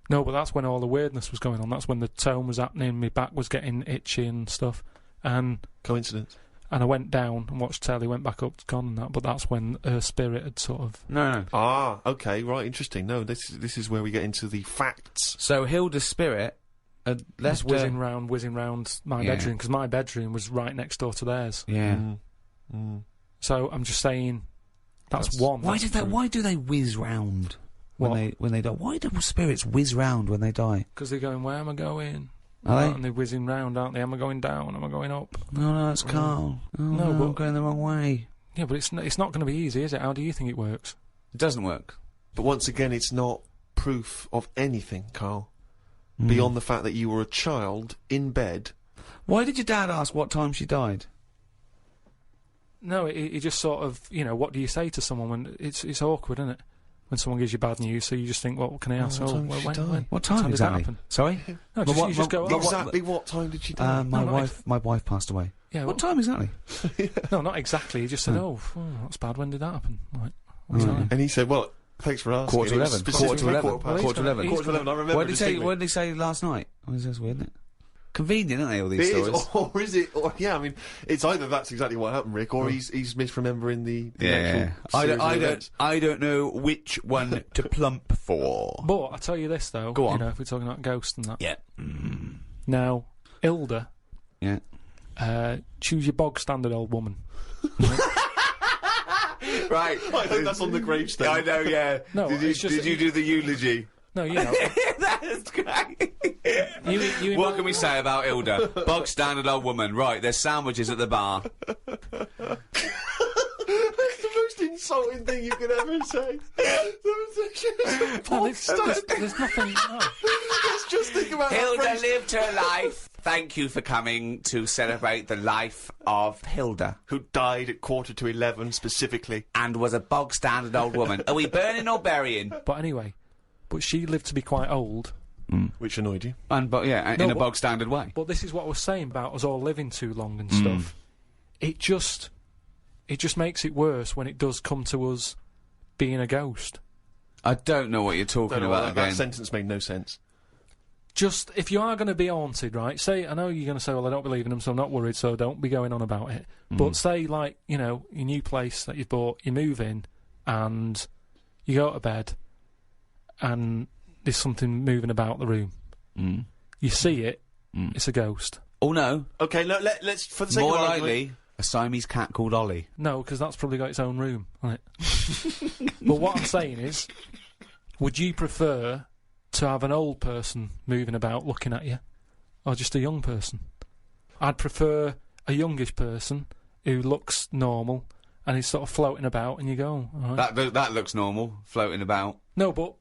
No, but that's when all the weirdness was going on. That's when the tone was happening, my back was getting itchy and stuff. And Coincidence? I went down and watched telly, went back up, gone and that, but that's when her spirit had sort of... No. Ah, okay, right, interesting. No, this is where we get into the facts. So Hilda's spirit had left was whizzing round my bedroom, because my bedroom was right next door to theirs. Yeah. So I'm just saying, that's one. Why do they whiz round when they die? Why do spirits whiz round when they die? Because they're going, where am I going? Are they? And they're whizzing round, aren't they? Am I going down? Am I going up? No, that's Karl. Oh, no, but I'm going the wrong way. Yeah, but it's not going to be easy, is it? How do you think it works? It doesn't work. But once again, it's not proof of anything, Karl. Beyond the fact that you were a child in bed. Why did your dad ask what time she died? No, he just sort of, you know, what do you say to someone when it's awkward, isn't it? When someone gives you bad news, so you just think, well, can I ask? What time did she die? What time did exactly? that happen? Sorry? No, you just go, Exactly what time did she die? My wife passed away. Yeah, what time exactly? No, not exactly. He just said, oh, that's bad. When did that happen? Like, And he said, well, thanks for asking. 11:15. Specifically 11:15. 11:15. 11:15, I remember. What did he say last night? Oh, that's weird, isn't it? Convenient, aren't they, all these stories? Or is it? Or, yeah, I mean, it's either that's exactly what happened, Rick, or he's misremembering the actual I don't know which one to plump for. But I'll tell you this, though. Go on. You know, if we're talking about ghosts and that. Yeah. Now, Hilda. Yeah. Choose your bog standard old woman. Right. I hope that's on the gravestone. I know, yeah. No, did you do the eulogy? No, you know. That's great. You What can we say about Hilda? Bog standard old woman. Right, there's sandwiches at the bar. That's the most insulting thing you could ever say. No, there's nothing. No. Let's just think about Hilda that phrase. lived her life. Thank you for coming to celebrate the life of Hilda. Who died at 11:15 specifically. And was a bog standard old woman. Are we burning or burying? But anyway, she lived to be quite old. Which annoyed you. But in a bog standard way. But this is what I was saying about us all living too long and Mm. stuff. It just makes it worse when it does come to us being a ghost. I don't know what you're talking Don't know about why again. that sentence made no sense. Just, if you are going to be haunted, right, say, I know you're going to say, well, I don't believe in them, so I'm not worried, so don't be going on about it. But say, like, you know, your new place that you've bought, you move in, and you go to bed, and there's something moving about the room. You see it, it's a ghost. Oh, no. Okay, let's for the sake More of argument, likely, a Siamese cat called Ollie. No, because that's probably got its own room, right? But what I'm saying is, would you prefer to have an old person moving about looking at you, or just a young person? I'd prefer a youngish person who looks normal and is sort of floating about, and you go, all right. That looks normal, floating about. No, but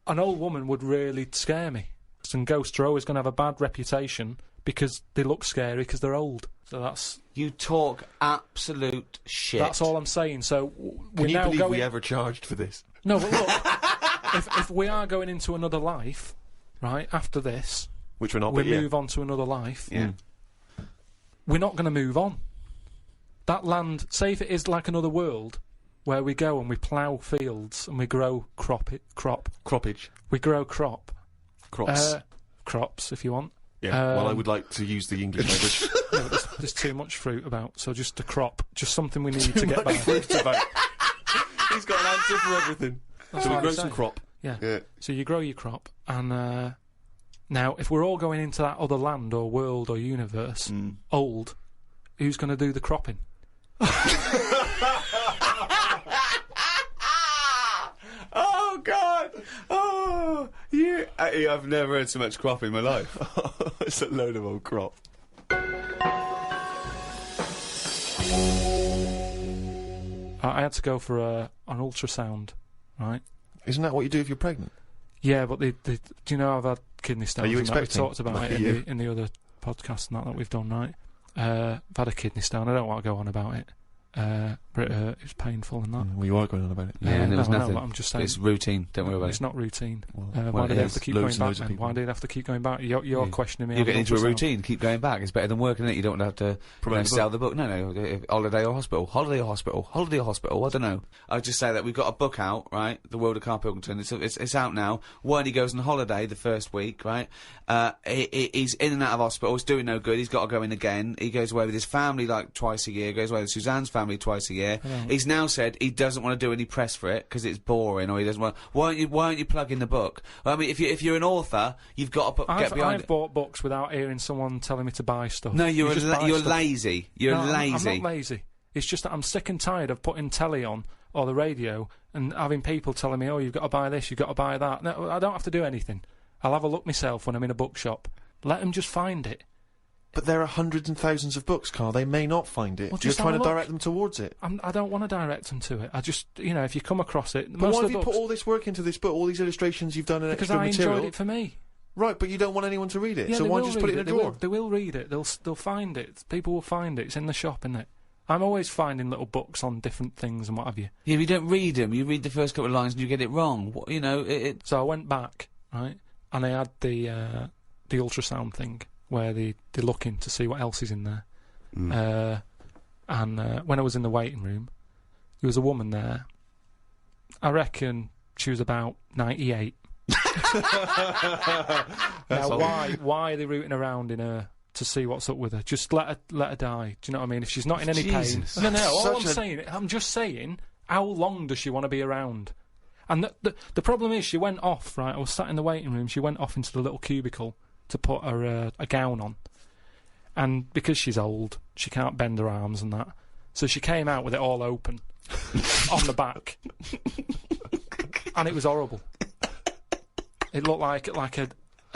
an old woman would really scare me. And ghosts are always going to have a bad reputation because they look scary because they're old. So that's... You talk absolute shit. That's all I'm saying. So we're can you now believe going... we ever charged for this? No, but look, if we are going into another life, right, after this... Which we're not, we but yeah. move on to another life. Yeah. We're not going to move on. That land, say if it is like another world, where we go and we plough fields and we grow Croppage. We grow crop. Crops. Crops, if you want. Yeah, well, I would like to use the English language. Yeah, but there's too much fruit about, so just a crop. Just something we need to get by. Fruit about. He's got an answer for everything. That's So we what grow I'm some saying. crop. Yeah. So you grow your crop, and now if we're all going into that other land or world or universe, old, who's going to do the cropping? Oh, God! Oh, you... I've never heard so much crop in my life. It's a load of old crop. I had to go for an ultrasound, right? Isn't that what you do if you're pregnant? Yeah, but do you know I've had kidney stones? Are you and that? We've expecting? talked about it in the other podcast and that we've done, right? I've had a kidney stone. I don't want to go on about it. But it hurt. It was painful and that. Well, you are going on about it. Yeah, and there was no, nothing. but I'm just saying. It's routine. Don't worry about It's it. not routine. Well, Why it do they have is. to keep Loads going and loads back of then? people. Why do they have to keep going back? You're questioning me. You're on getting into a ultrasound. routine. Keep going back. It's better than working it. You don't have to Promote the sell the book. No. Holiday or hospital. Holiday or hospital. Holiday or hospital. I don't know. I'll just say that we've got a book out, right? The World of Karl Pilkington. It's out now. When he goes on holiday the first week, right? He's in and out of hospital. He's doing no good. He's got to go in again. He goes away with his family like twice a year. Goes away with Suzanne's family twice a year. He's now said he doesn't want to do any press for it because it's boring, or he doesn't want. Why aren't you plugging the book? I mean, if you're an author, you've got to get behind I've it. bought books without hearing someone telling me to buy stuff. No, you're You just buy stuff. lazy. You're No, lazy. I'm not lazy. It's just that I'm sick and tired of putting telly on or the radio and having people telling me, oh, you've got to buy this, you've got to buy that. No, I don't have to do anything. I'll have a look myself when I'm in a bookshop. Let them just find it. But there are hundreds and thousands of books, Karl. They may not find it. Well, You're just trying have to a look. direct them towards it. I don't want to direct them to it. I just, if you come across it... But most why of have the you books, put all this work into this book, all these illustrations you've done and because extra I material? enjoyed it for me. Right, but you don't want anyone to read it, Yeah, so they why will just put it read in a drawer? They will read it. They'll find it. People will find it. It's in the shop, isn't it? I'm always finding little books on different things and what have you. Yeah, but you don't read them. You read the first couple of lines and you get it wrong. So I went back, right, and I had the ultrasound thing where they're looking to see what else is in there. And when I was in the waiting room, there was a woman there. I reckon she was about 98. Now, why are they rooting around in her to see what's up with her? Just let her die. Do you know what I mean? If she's not in any Jesus. pain, no. All Such I'm just saying, how long does she want to be around? And the problem is, she went off. Right, I was sat in the waiting room. She went off into the little cubicle to put her a gown on, and because she's old, she can't bend her arms and that. So she came out with it all open on the back, and it was horrible. It looked like a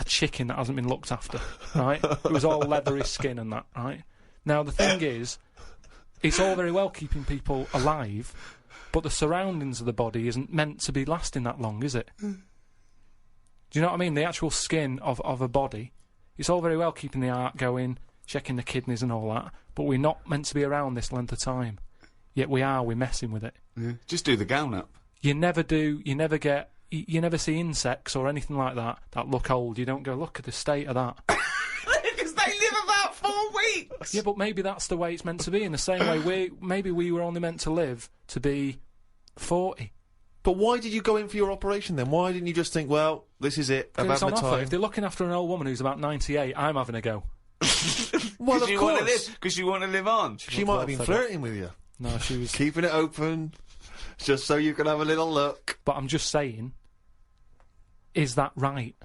chicken that hasn't been looked after, right? It was all leathery skin and that, right? Now, the thing is, it's all very well keeping people alive, but the surroundings of the body isn't meant to be lasting that long, is it? Do you know what I mean? The actual skin of a body, it's all very well keeping the heart going, checking the kidneys and all that, but we're not meant to be around this length of time. Yet we're messing with it. Yeah. Just do the gown up. You never do, you never get you never see insects or anything like that look old. You don't go, look at the state of that. Because they live about 4 weeks! Yeah, but maybe that's the way it's meant to be. In the same way, maybe we were only meant to live to be 40. But why did you go in for your operation then? Why didn't you just think, well, this is it, I'm It's having on the offer. time? If they're looking after an old woman who's about 98, I'm having a go. Well, of course. Because you want to live on. She might have been fed flirting with you. No, she was... Keeping it open, just so you can have a little look. But I'm just saying, is that right?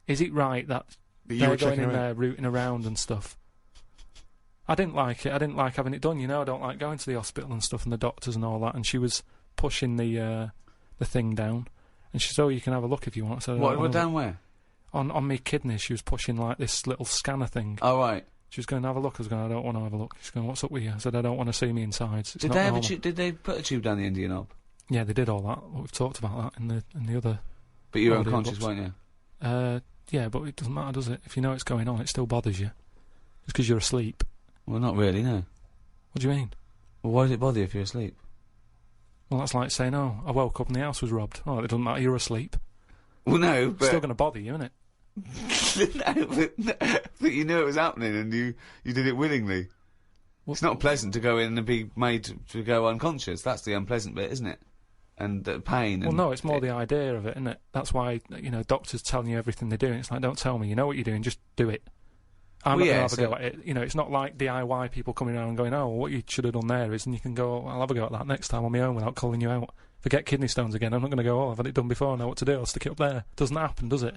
Is it right that You were they're going checking in her there out? rooting around and stuff? I didn't like it. I didn't like having it done, you know. I don't like going to the hospital and stuff and the doctors and all that. And she was pushing the thing down. And she said, oh, you can have a look if you want. So What down where? On me kidneys, she was pushing like this little scanner thing. Oh, right. She was going to have a look. I was going, I don't want to have a look. She's going, what's up with you? I said, I don't want to see me insides. It's Did not they have a normal. did they put a tube down the Indian knob? Yeah, they did all that. We've talked about that in the other. But you were audio unconscious, books. weren't you? Yeah, but it doesn't matter, does it? If you know it's going on, it still bothers you. Just because you're asleep. Well, not really, no. What do you mean? Well, why does it bother you if you're asleep? Well, that's like saying, oh, I woke up and the house was robbed. Oh, it doesn't matter, you're asleep. Well, no, It's but... still going to bother you, isn't it? but you knew it was happening and you did it willingly. It's not pleasant to go in and be made to go unconscious. That's the unpleasant bit, isn't it? And the pain. Well, and no, it's more the idea of it, isn't it? That's why, you know, doctors telling you everything they're doing. It's like, don't tell me, you know what you're doing, just do it. I'm Well, not yeah, going to have a so- go at it. You know, it's not like DIY people coming around and going, oh, what you should have done there is, and you can go, oh, I'll have a go at that next time on my own without calling you out. If I get kidney stones again, I'm not going to go, oh, I've had it done before, I know what to do, I'll stick it up there. Doesn't happen, does it?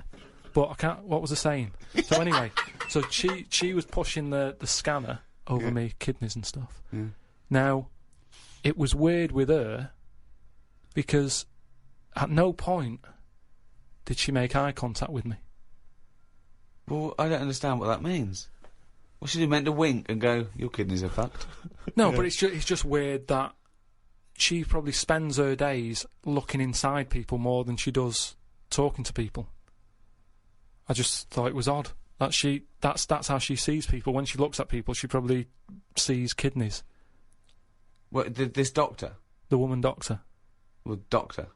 But I can't, what was I saying? So anyway, so she was pushing the scanner over me kidneys and stuff. Yeah. Now, it was weird with her, because at no point did she make eye contact with me. Well, I don't understand what that means. What should you meant to wink and go, your kidneys are fucked? No, but it's just weird that she probably spends her days looking inside people more than she does talking to people. I just thought it was odd that that's how she sees people. When she looks at people, she probably sees kidneys. What, this doctor? The woman doctor. Well, doctor.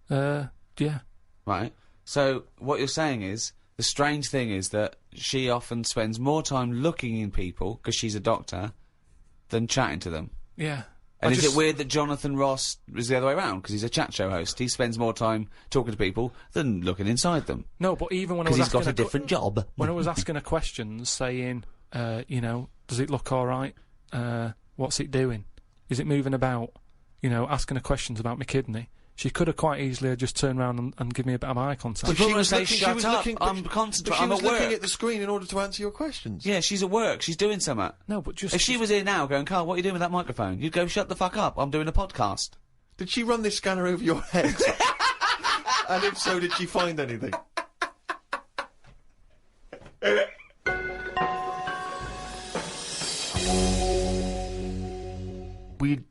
Yeah. Right. So, what you're saying is, the strange thing is that she often spends more time looking in people, because she's a doctor, than chatting to them. Yeah. And is it weird that Jonathan Ross is the other way around? Because he's a chat show host. He spends more time talking to people than looking inside them. No, but even when I was Because he's got asking a different job. when I was asking her questions, saying, you know, does it look all right? What's it doing? Is it moving about? You know, asking her questions about my kidney. She could have quite easily just turned around and give me a bit of eye contact. But she was looking- say, she shut was up, looking- I'm but concentrating, she I'm was at work. looking at the screen in order to answer your questions. Yeah, she's at work, she's doing something. No, but just... If she was here now going, Karl, what are you doing with that microphone? You'd go, shut the fuck up, I'm doing a podcast. Did she run this scanner over your head? And if so, did she find anything? We'd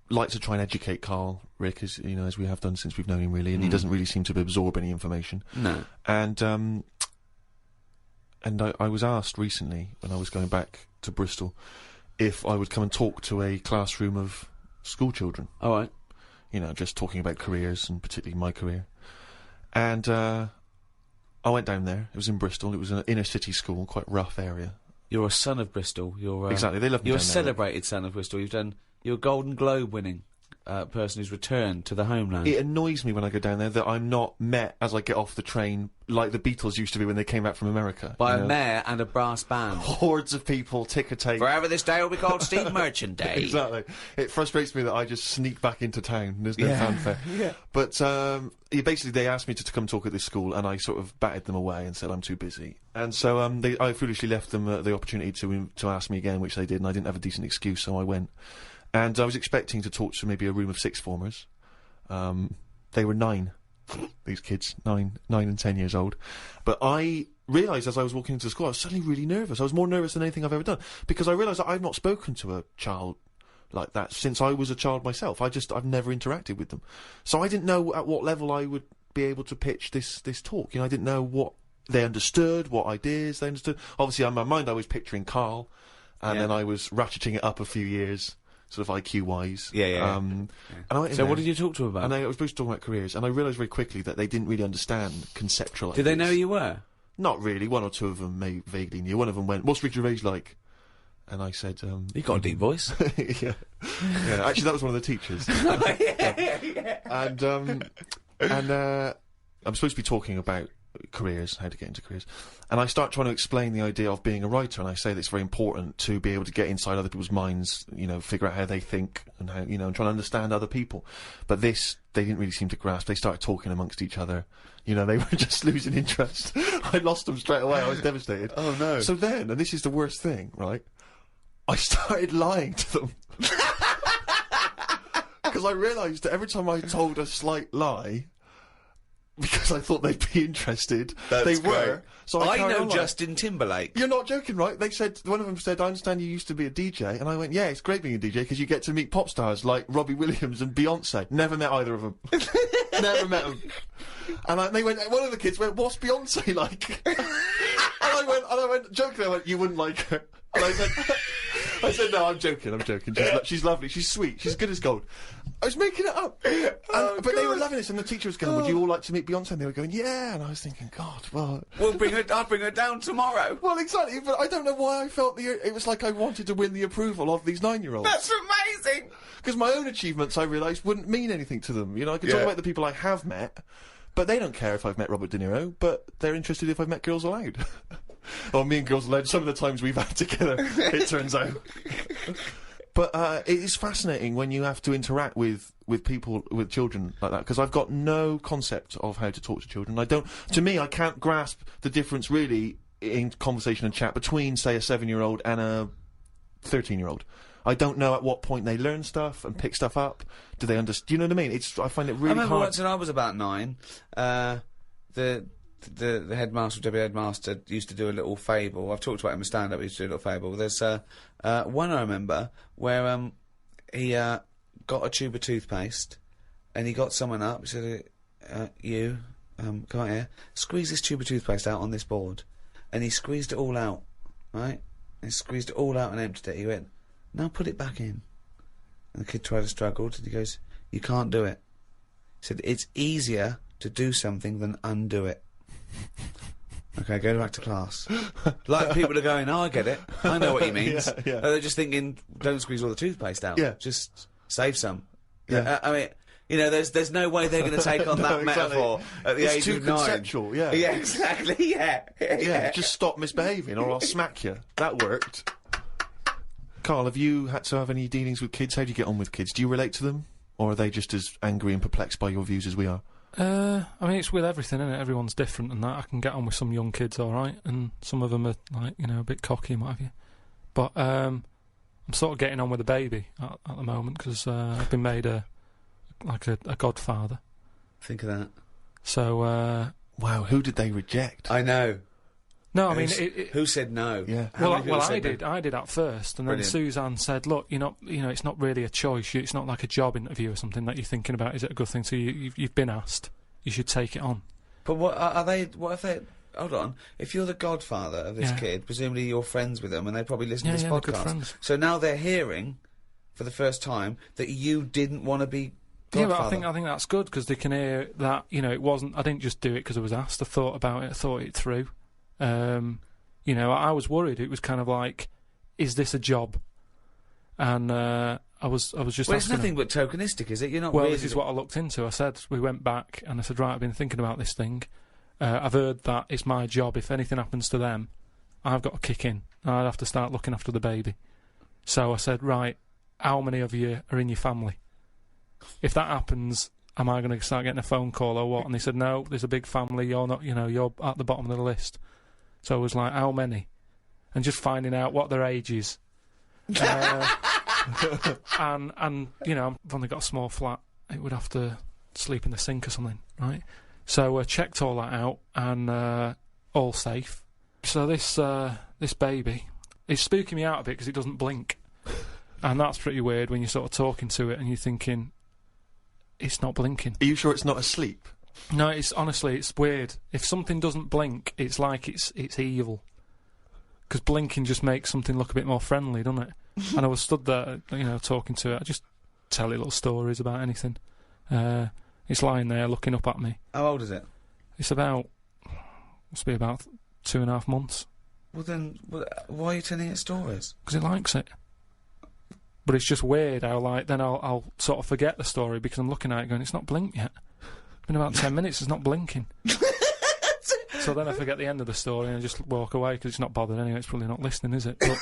like to try and educate Karl, Rick, as you know, as we have done since we've known him, really, and he doesn't really seem to absorb any information. No. And I was asked recently, when I was going back to Bristol, if I would come and talk to a classroom of school children. Alright. You know, just talking about careers, and particularly my career. And I went down there. It was in Bristol. It was an inner city school, quite rough area. You're a son of Bristol. You're Exactly, they love me You're a down there. celebrated son of Bristol. You're a Golden Globe winning person who's returned to the homeland. It annoys me when I go down there that I'm not met as I get off the train like the Beatles used to be when they came back from America. By you a know? mayor and a brass band. Hordes of people, ticker tape. Forever this day will be called Steve Merchant Day. Exactly. It frustrates me that I just sneak back into town. There's no Yeah. fanfare. Yeah. But basically, they asked me to come talk at this school, and I sort of batted them away and said I'm too busy. And so I foolishly left them the opportunity to ask me again, which they did, and I didn't have a decent excuse, so I went. And I was expecting to talk to maybe a room of sixth formers. They were 9. These kids, 9 and 10 years old. But I realised as I was walking into the school, I was suddenly really nervous. I was more nervous than anything I've ever done. Because I realised that I've not spoken to a child like that since I was a child myself. I've never interacted with them. So I didn't know at what level I would be able to pitch this talk. You know, I didn't know what they understood, what ideas they understood. Obviously, in my mind, I was picturing Karl, and then I was ratcheting it up a few years. sort of IQ-wise. Yeah. And I went in So there, what did you talk to them about? and I was supposed to talk about careers, and I realised very quickly that they didn't really understand conceptual Did they ideas. know who you were? Not really. One or two of them vaguely knew. One of them went, "What's Ricky Gervais like?" And I said, You got a deep voice. yeah. Actually, that was one of the teachers. And I'm supposed to be talking about careers, how to get into careers, and I start trying to explain the idea of being a writer, and I say that it's very important to be able to get inside other people's minds, you know, figure out how they think, and how, you know, and trying to understand other people. But this, they didn't really seem to grasp. They started talking amongst each other. You know, they were just losing interest. I lost them straight away. I was devastated. Oh, no. So then, and this is the worst thing, right? I started lying to them. Because I realised that every time I told a slight lie, because I thought they'd be interested, they were. So I carried know on lying. Justin Timberlake. You're not joking, right? They said, one of them said, "I understand you used to be a DJ," and I went, "Yeah, it's great being a DJ because you get to meet pop stars like Robbie Williams and Beyonce." Never met either of them. Never met them. And they went. One of the kids went, "What's Beyonce like?" and I went, jokingly, I went, "You wouldn't like her." And I said, "No, I'm joking. She's lovely. She's sweet. She's good as gold." I was making it up. But they were loving this, and the teacher was going, "Would you all like to meet Beyonce?" And they were going, "Yeah." And I was thinking, God, well... I'll bring her down tomorrow. Well, exactly, but I don't know why I felt it was like I wanted to win the approval of these 9-year-olds. That's amazing. Because my own achievements, I realised, wouldn't mean anything to them. You know, I could talk about the people I have met, but they don't care if I've met Robert De Niro, but they're interested if I've met Girls Aloud. Or me and Girls Aloud, some of the times we've had together, it turns out. But it is fascinating when you have to interact with people, with children like that, because I've got no concept of how to talk to children. To me, I can't grasp the difference really in conversation and chat between, say, a 7-year-old and a 13-year-old. I don't know at what point they learn stuff and pick stuff up. Do they understand? Do you know what I mean? I find it really hard. I remember once when I was about 9, the headmaster, deputy headmaster, used to do a little fable. I've talked about him in stand-up. He used to do a little fable. There's one I remember where he got a tube of toothpaste, and he got someone up. He said, "You, come out here. Squeeze this tube of toothpaste out on this board," and he squeezed it all out, right? He squeezed it all out and emptied it. He went, "Now put it back in." And the kid tried to struggle, and he goes, "You can't do it." He said, "It's easier to do something than undo it." Okay, go back to class. Like people are going, "Oh, I get it. I know what he means." Yeah. They're just thinking, don't squeeze all the toothpaste out. Yeah. Just save some. Yeah. I mean, you know, there's no way they're going to take on that exactly. metaphor at the It's age too of 9. conceptual, yeah. Yeah, exactly, yeah. Yeah, just stop misbehaving or I'll smack you. That worked. Karl, have you had to have any dealings with kids? How do you get on with kids? Do you relate to them? Or are they just as angry and perplexed by your views as we are? I mean, it's with everything, isn't it? Everyone's different and that. I can get on with some young kids alright, and some of them are, like, you know, a bit cocky and what have you. But, I'm sort of getting on with the baby at the moment, because, I've been made a godfather. Think of that. So, Wow, who did they reject? I know. no, I mean, Who said no? Yeah. How many people said no? I did at first, and then Brilliant. Suzanne said, "Look, it's not really a choice. It's not like a job interview or something that you're thinking about. Is it a good thing? So you've been asked. You should take it on." But what are they? What if they? Hold on. If you're the godfather of this Yeah. kid, presumably you're friends with them, and they probably listen Yeah, to this they're good podcast. friends. So now they're hearing, for the first time, that you didn't want to be Yeah, godfather. but I think that's good, because they can hear that, it wasn't. I didn't just do it because I was asked. I thought about it. I thought it through. I was worried. It was kind of like, is this a job? And I was just. Well, it's asking nothing her, but tokenistic, is it? You're not. well, really this is what I looked into. I said, we went back, and I said, right, I've been thinking about this thing. I've heard that it's my job. If anything happens to them, I've got to kick in. I'd have to start looking after the baby. So I said, right, how many of you are in your family? If that happens, am I going to start getting a phone call or what? And they said, no, there's a big family. You're not. You're at the bottom of the list. So I was like, how many? And just finding out what their age is. and I've only got a small flat. It would have to sleep in the sink or something, right? So I checked all that out, and all safe. So this baby is spooking me out a bit because it doesn't blink. And that's pretty weird when you're sort of talking to it and you're thinking, it's not blinking. Are you sure it's not asleep? No, honestly, it's weird. If something doesn't blink, it's like it's evil. Because blinking just makes something look a bit more friendly, doesn't it? and I was stood there, you know, talking to it. I just tell it little stories about anything. It's lying there looking up at me. How old is it? It's must be about 2.5 months. Well then, why are you telling it stories? Because it likes it. But it's just weird how, like, then I'll sort of forget the story because I'm looking at it going, it's not blinked yet. It's been about 10 minutes, it's not blinking. So then I forget the end of the story and I just walk away because it's not bothered anyway, it's probably not listening, is it? But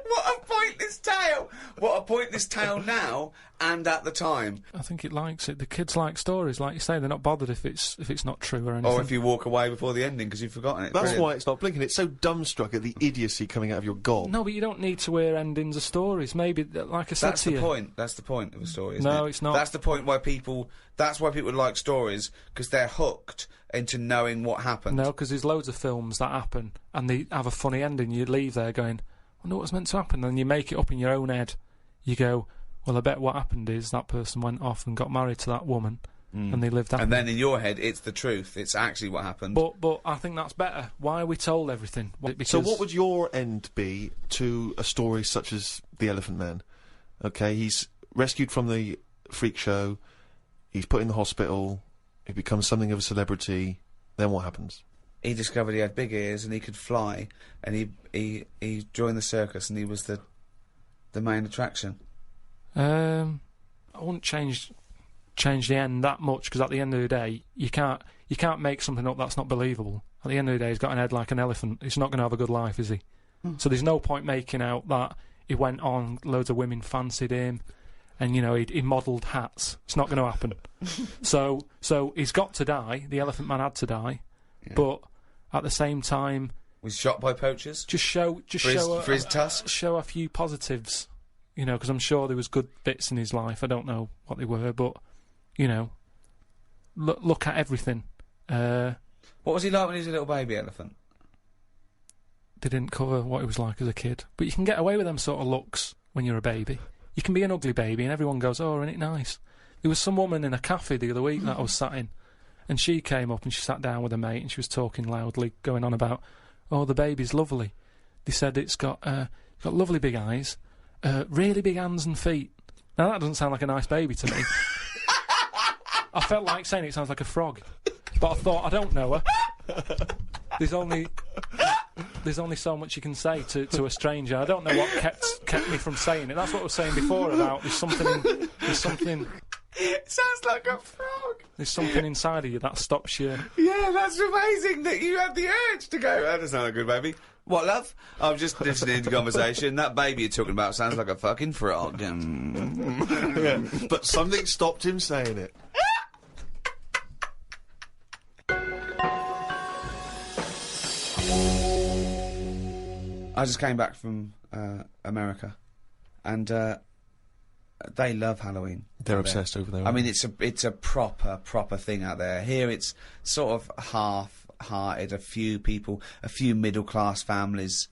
What a pointless tale! What a pointless tale now and at the time. I think it likes it. The kids like stories, like you say, they're not bothered if it's not true or anything. Or if you walk away before the ending because you've forgotten it. That's Brilliant. why it's not blinking. It's so dumbstruck at the idiocy coming out of your gob. No, but you don't need to hear endings of stories. Maybe, like I said That's to the you. point. That's the point of a story, isn't it? No, it's not. That's the point why people... That's why people like stories, because they're hooked into knowing what happened. No, because there's loads of films that happen and they have a funny ending. You leave there going, I wonder what's meant to happen. And you make it up in your own head. You go, well, I bet what happened is that person went off and got married to that woman and they lived happily. And then in your head, it's the truth. It's actually what happened. But I think that's better. Why are we told everything? Because So what would your end be to a story such as The Elephant Man? Okay, he's rescued from the freak show, he's put in the hospital, he becomes something of a celebrity, then what happens? He discovered he had big ears and he could fly, and he joined the circus and he was the main attraction. I wouldn't change the end that much because at the end of the day, you can't make something up that's not believable. At the end of the day, he's got an head like an elephant. He's not going to have a good life, is he? So there's no point making out that he went on, loads of women fancied him, and you know he modelled hats. It's not going to happen. So he's got to die. The Elephant Man had to die, but at the same time, Was shot by poachers? show for his tusks? show a few positives. You know, because I'm sure there was good bits in his life. I don't know what they were, but you know, look at everything. What was he like when he was a little baby elephant? They didn't cover what he was like as a kid, but you can get away with them sort of looks when you're a baby. You can be an ugly baby, and everyone goes, "Oh, isn't it nice?" There was some woman in a cafe the other week that I was sat in, and she came up and she sat down with a mate, and she was talking loudly, going on about, "Oh, the baby's lovely." They said it's got lovely big eyes. Really big hands and feet. Now that doesn't sound like a nice baby to me. I felt like saying it sounds like a frog, but I thought I don't know her. There's only so much you can say to a stranger. I don't know what kept me from saying it. That's what I was saying before about there's something. It sounds like a frog. There's something inside of you that stops you. Yeah, that's amazing that you had the urge to go, that doesn't sound like a good baby. What, love? I'm just listening to conversation. That baby you're talking about sounds like a fucking frog. Yeah, but something stopped him saying it. I just came back from America, and they love Halloween. They're obsessed over there. I mean, it's a proper thing out there. Here, it's sort of half-hearted. A few middle-class families,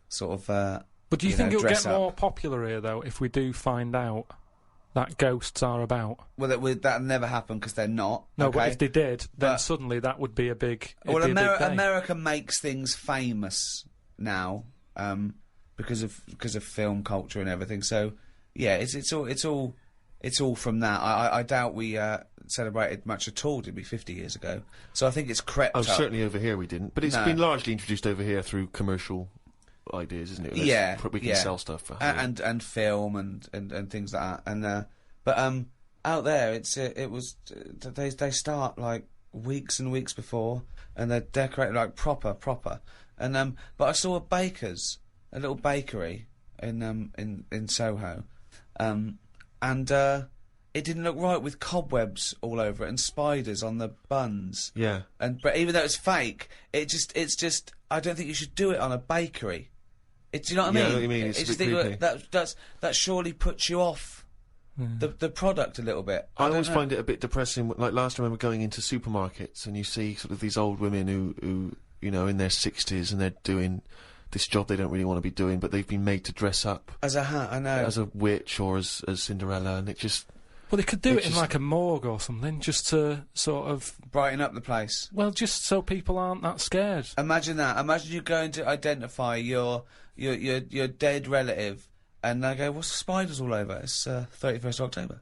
sort of. But do you think it'll dress get up. more popular here though if we do find out that ghosts are about? Well, that'll never happen because they're not. No, okay? but if they did, then But- suddenly that would be a big. Well, it'd be a big day. America makes things famous now because of film culture and everything. So yeah, it's all from that. I doubt we celebrated much at all, did we, 50 years ago? So I think it's crept Oh, up. certainly over here we didn't. But it's No. been largely introduced over here through commercial ideas, isn't it? Yeah, We can yeah. sell stuff for Halloween. and film and things like that. And but out there they start like weeks and weeks before, and they're decorated like proper. And but I saw a little bakery in Soho, and it didn't look right with cobwebs all over it and spiders on the buns. Yeah. But even though it's fake, it's just I don't think you should do it on a bakery. Do you know what I Yeah, I mean? know what you mean, it's a just bit creepy. that surely puts you off the product a little bit. I don't always know. find it a bit depressing. Like last time I remember going into supermarkets and you see sort of these old women who you know in their 60s and they're doing this job they don't really want to be doing, but they've been made to dress up As a hat, I know. as a witch or as Cinderella, and it just Well, they could do It's it in just- like a morgue or something, just to sort of. Brighten up the place. Well, just so people aren't that scared. Imagine that. Imagine you going to identify your your dead relative, and they go, "What's the spiders all over?" It's 31st October.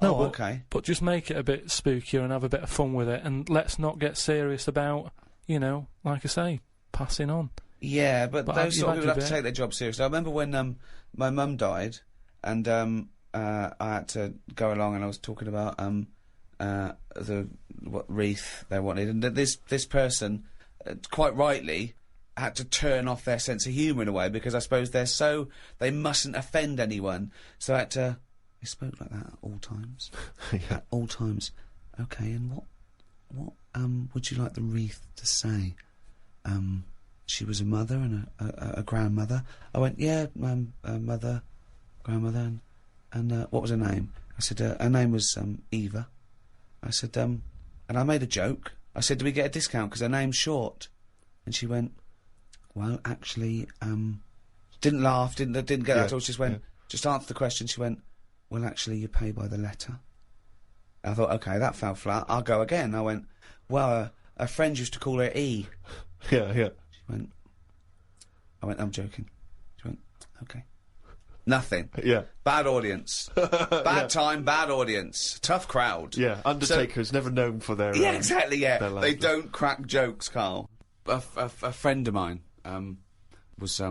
No, Oh, but, okay. But just make it a bit spookier and have a bit of fun with it, and let's not get serious about, you know, like I say, passing on. Yeah, but those you've sort of had people your have to bit. take their job seriously. I remember when my mum died, and I had to go along, and I was talking about what wreath they wanted, and this person, quite rightly, had to turn off their sense of humour in a way, because I suppose they mustn't offend anyone, so I had to. They spoke like that at all times. Yeah. At all times. Okay, and what would you like the wreath to say? She was a mother and a grandmother. I went, yeah, mother, grandmother, and what was her name? I said, her name was Eva. I said, and I made a joke. I said, do we get a discount because her name's short? And she went, well, actually, didn't laugh, didn't get that at all. She just went, just answer the question. She went, well, actually, you pay by the letter. I thought, okay, that fell flat. I'll go again. I went, well, a friend used to call her E. Yeah. I went, I'm joking. She went, okay. Nothing. Yeah. Bad audience. Bad time, bad audience. Tough crowd. Yeah, Undertaker's never known for their... Yeah, exactly, yeah. their They laughter. don't crack jokes, Carl. A friend of mine was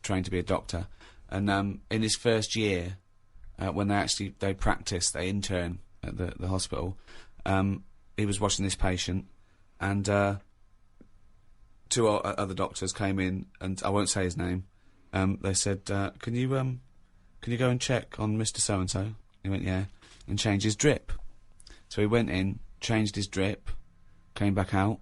trained to be a doctor, and in his first year, when they practice, they intern at the hospital, he was watching this patient, and two other doctors came in, and I won't say his name. They said, can you go and check on Mr. So-and-so? He went, yeah, and change his drip. So he went in, changed his drip, came back out.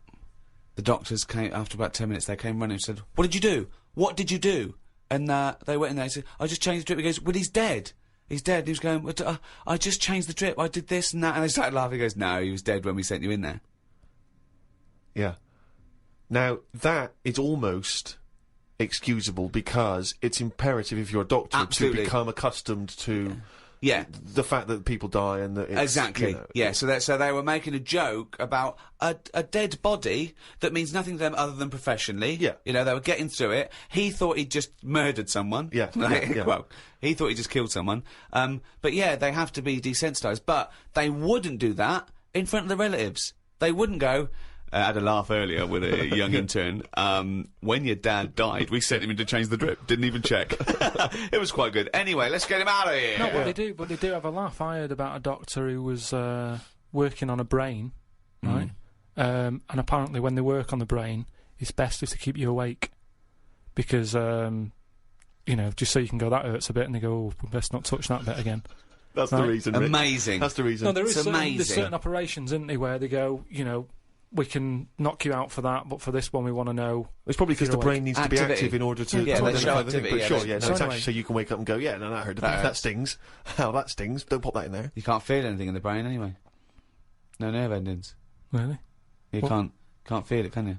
The doctors came, after about 10 minutes, they came running and said, what did you do? What did you do? And they went in there and said, I just changed the drip. He goes, well, he's dead. He's dead. He was going, "But, I just changed the drip. I did this and that." And they started laughing. He goes, no, he was dead when we sent you in there. Yeah. Now, that is almost excusable because it's imperative if you're a doctor Absolutely. to become accustomed to Yeah. the fact that people die and that it's... Exactly. you know, yeah. So they were making a joke about a dead body that means nothing to them other than professionally. Yeah. You know, they were getting through it. He thought he'd just murdered someone. Yeah, Like, yeah. Well, he thought he just killed someone. But yeah, they have to be desensitised. But they wouldn't do that in front of the relatives. They wouldn't go. I had a laugh earlier with a young intern. When your dad died, we sent him in to change the drip. Didn't even check. It was quite good. Anyway, let's get him out of here. No, but they do have a laugh. I heard about a doctor who was working on a brain, right? And apparently when they work on the brain, it's best if they keep you awake. Because, you know, just so you can go, that hurts a bit, and they go, oh, we best not touch that bit again. That's Right. the reason, Rick. Amazing. That's the reason. No, there's amazing. certain operations, isn't there, where they go, you know, we can knock you out for that, but for this one we want to know. It's probably because You're the awake. brain needs to be Activity. active in order to, Yeah, to they identify show the thing. activity, But yeah, sure, they- yeah, no, So it's anyway- actually so you can wake up and go, yeah, no, that hurt a bit. That That hurts. stings. Hell, that stings. Don't pop that in there. You can't feel anything in the brain anyway. No nerve endings. Really? You What? can't feel it, can you?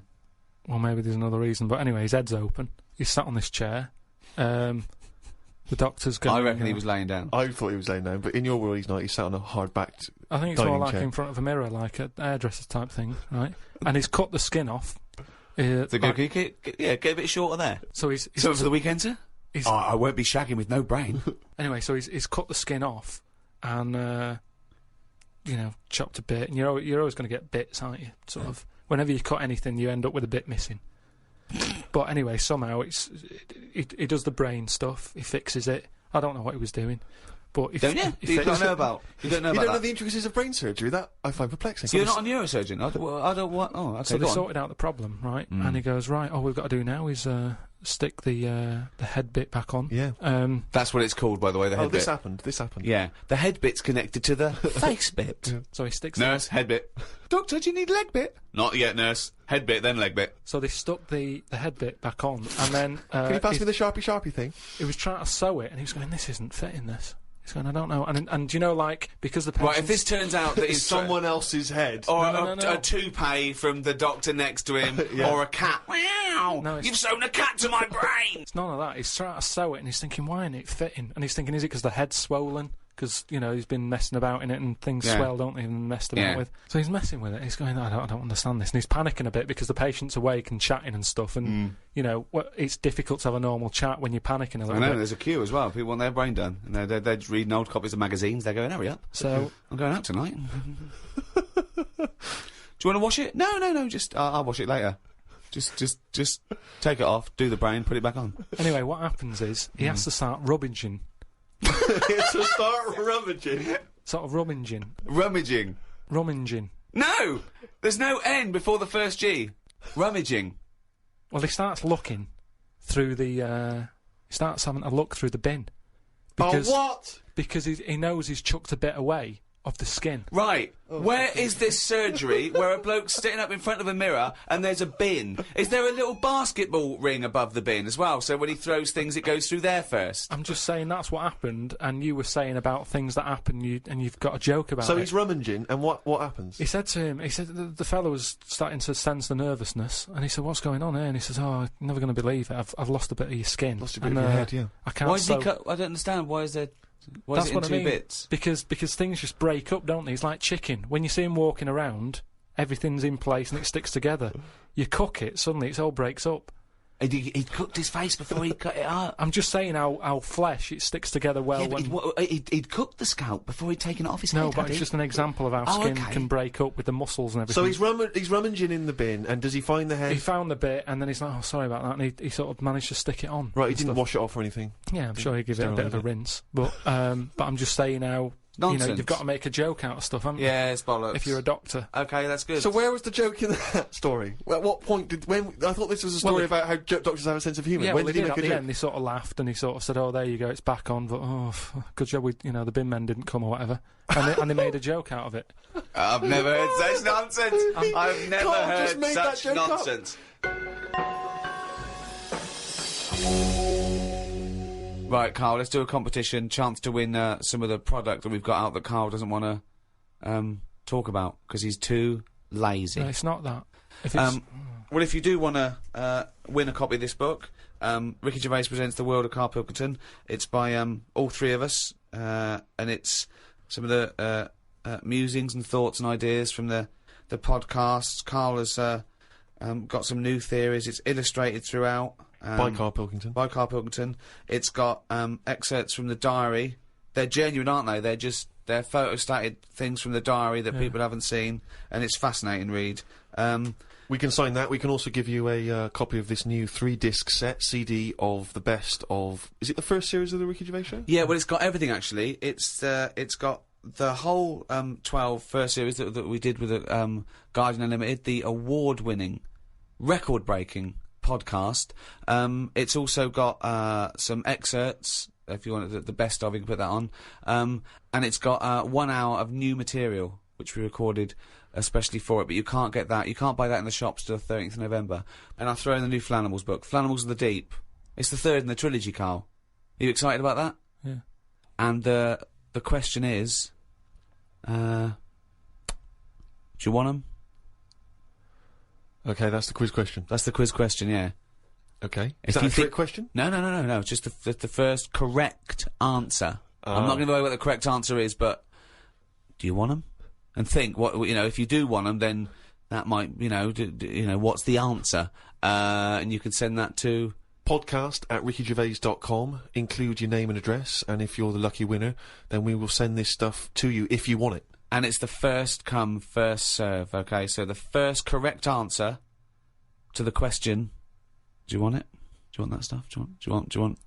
Well, maybe there's another reason. But anyway, his head's open. He's sat on this chair. The doctor's going. I reckon he was laying down. I thought he was laying down, but in your world he's not. He's sat on a hard-backed... I think it's more dining like chair. in front of a mirror, like a hairdresser type thing, right? And he's cut the skin off. So go, can you get a bit shorter there. So he's So for the weekend, sir? he's- Oh, I won't be shagging with no brain. anyway, so he's cut the skin off, and you know, chopped a bit. And you're always going to get bits, aren't you? Sort of. Whenever you cut anything, you end up with a bit missing. But anyway, somehow he does the brain stuff. He fixes it. I don't know what he was doing, but Don't you? You don't know about. You don't know You about don't know that. the intricacies of brain surgery? That I find perplexing. So you're not a neurosurgeon. I don't want. Oh, okay. so they Go on. sorted out the problem, right? And he goes, right, all we've got to do now is stick the head bit back on. Yeah. That's what it's called, by the way. The head Oh, this bit. happened. This happened. Yeah, the head bit's connected to the face bit. So he sticks. Nurse, head bit. Doctor, do you need leg bit? Not yet, nurse. Head bit, then leg bit. So they stuck the head bit back on, and then Can you pass me the Sharpie thing? he was trying to sew it, and he was going, "This isn't fitting this." He's going, "I don't know." And you know, like, because the patient's Right, if this turns out that It's it's someone else's head. or No. a toupee from the doctor next to him, Yeah. or a cat. Wow! No, it's- You've sewn a cat to my brain. it's none of that. He's trying to sew it, and he's thinking, "Why isn't it fitting?" And he's thinking, "Is it because the head's swollen? because, you know, he's been messing about in it and things swell, don't they, and messed about with. So he's messing with it. He's going, I don't understand this. And he's panicking a bit because the patient's awake and chatting and stuff. And, you know, it's difficult to have a normal chat when you're panicking a little bit. I know, there's a queue as well. People want their brain done. And they're just reading old copies of magazines. They're going, hurry up. So I'm going out tonight. Do you want to wash it? No. Just I'll wash it later. Just take it off, do the brain, put it back on. Anyway, what happens is he has to start rummaging. To start rummaging. Sort of rummaging. Rummaging. Rummaging. No! There's no N before the first G. Rummaging. Well, he starts looking through the, he starts having a look through the bin. Because, what? Because he knows he's chucked a bit away of the skin. Right. Where is this surgery where a bloke's sitting up in front of a mirror and there's a bin? Is there a little basketball ring above the bin as well, so when he throws things it goes through there first? I'm just saying that's what happened, and you were saying about things that happen, and you've got a joke about it. So he's rummaging, and what happens? He said to him, the fellow was starting to sense the nervousness, and he said, what's going on here? And he says, oh, I'm never going to believe it, I've lost a bit of your skin. Lost a bit of your head, yeah. I can't Why is he cut? I don't understand, why is there... Why That's is it what in I two mean. bits? Because things just break up, don't they? It's like chicken. When you see him walking around, everything's in place and it sticks together. You cook it, suddenly it all breaks up. He cooked his face before he cut it up. I'm just saying how flesh, it sticks together well. Yeah, but he'd cooked the scalp before he'd taken it off his head. No, but it's just an example of how skin okay. can break up with the muscles and everything. So he's rummaging in the bin, and does he find the head? He found the bit, and then he's like, oh, sorry about that, and he sort of managed to stick it on. Right, he didn't wash it off or anything? Yeah, I'm sure he'd give it a bit of a rinse. But I'm just saying how... Nonsense. You know, you've got to make a joke out of stuff, haven't you? Yeah, it's bollocks. If you're a doctor. Okay, that's good. So where was the joke in that story? At what point I thought this was a story about how doctors have a sense of humour. Yeah, when well, did he make at a the joke? end, he sort of laughed and he sort of said, oh, there you go, it's back on, but good job the bin men didn't come or whatever. And they made a joke out of it. I've never heard such nonsense. I've never Carl heard just made that such joke up. nonsense. Right, Karl, let's do a competition. Chance to win some of the product that we've got out that Karl doesn't want to talk about because he's too lazy. No, it's not that. If it's, well, if you do want to win a copy of this book, Ricky Gervais presents The World of Karl Pilkington. It's by all three of us, and it's some of the musings and thoughts and ideas from the podcasts. Karl has got some new theories. It's illustrated throughout. By Karl Pilkington. By Karl Pilkington. It's got excerpts from the diary. They're genuine, aren't they? They're photostated things from the diary that people haven't seen, and it's fascinating read. We can sign that. We can also give you a copy of this new 3-disc set CD of the best of... Is it the first series of the Ricky Gervais Show? Yeah, well, it's got everything, actually. It's got the whole 12 first series that we did with Guardian Unlimited, the award-winning, record-breaking podcast. It's also got some excerpts, if you want the best of, you can put that on. And it's got 1 hour of new material, which we recorded especially for it, but you can't get that. You can't buy that in the shops till the 13th of November. And I'll throw in the new Flanimals book, Flanimals of the Deep. It's the third in the trilogy, Karl. Are you excited about that? Yeah. And the question is, do you want them? Okay, that's the quiz question. That's the quiz question, yeah. Okay. Is that a trick question? No. Just the first correct answer. I'm not going to give away what the correct answer is, but do you want them? And think, if you do want them, then that might, what's the answer? And you can send that to... podcast@rickygervais.com. Include your name and address, and if you're the lucky winner, then we will send this stuff to you if you want it. And it's the first come, first serve, okay? So the first correct answer to the question, do you want it? Do you want that stuff? Do you want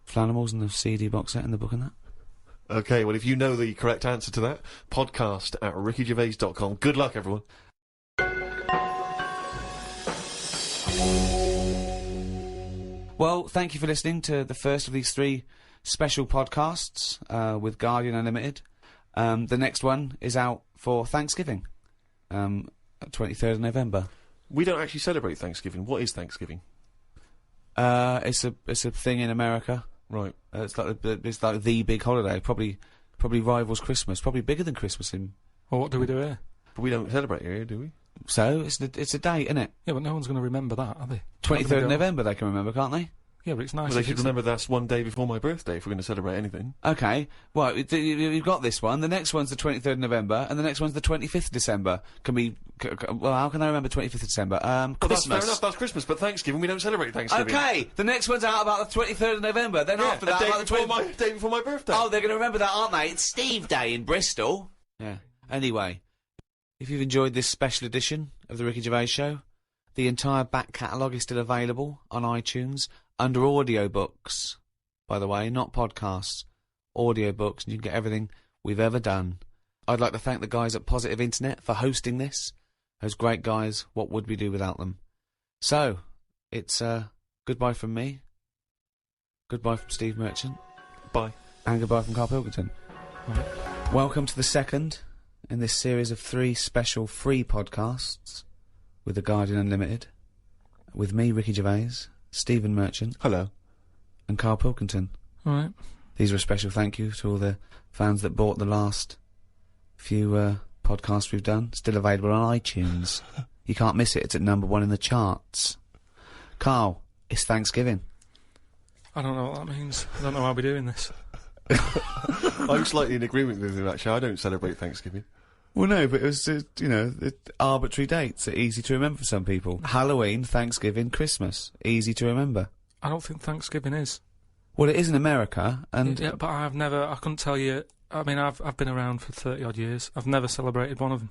Flanimals and the CD box set and the book and that? Okay, well, if you know the correct answer to that, podcast@rickygervais.com. Good luck, everyone. Well, thank you for listening to the first of these 3 special podcasts with Guardian Unlimited. The next one is out for Thanksgiving, 23rd of November. We don't actually celebrate Thanksgiving. What is Thanksgiving? It's a thing in America. Right. It's like the big holiday. Probably rivals Christmas. Probably bigger than Christmas. Well, what do we do here? But we don't celebrate here, do we? So it's a date, isn't it? Yeah, but no one's going to remember that, are they? 23rd of November they can remember, can't they? Yeah, but it's nice. Well, they if should it's- remember that's one day before my birthday if we're going to celebrate anything. Okay, well, you've got this one. The next one's the 23rd of November, and the next one's the 25th of December. Well, how can I remember 25th of December? Well, that's fair Christmas. enough, that's Christmas, but Thanksgiving, we don't celebrate Thanksgiving. Okay, the next one's out about the 23rd of November. Then after that, about the day before my birthday. Oh, they're going to remember that, aren't they? It's Steve Day in Bristol. Yeah. Anyway, if you've enjoyed this special edition of the Ricky Gervais Show, the entire back catalogue is still available on iTunes under audiobooks. By the way, not podcasts, audiobooks, and you can get everything we've ever done. I'd like to thank the guys at Positive Internet for hosting this. Those great guys, what would we do without them? So, it's goodbye from me, goodbye from Steve Merchant, Bye. and goodbye from Karl Pilkington. Right. Welcome to the second in this series of 3 special free podcasts with The Guardian Unlimited, with me, Ricky Gervais, Stephen Merchant, Hello. and Karl Pilkington. All right. These are a special thank you to all the fans that bought the last few podcasts we've done. Still available on iTunes. You can't miss it. It's at #1 in the charts. Karl, it's Thanksgiving. I don't know what that means. I don't know how we're doing this. I'm slightly in agreement with you, actually. I don't celebrate Thanksgiving. Well, no, but it was, arbitrary dates are easy to remember for some people. Halloween, Thanksgiving, Christmas. Easy to remember. I don't think Thanksgiving is. Well, it is in America, and... Yeah, but I couldn't tell you. I mean, I've been around for 30-odd years. I've never celebrated one of them.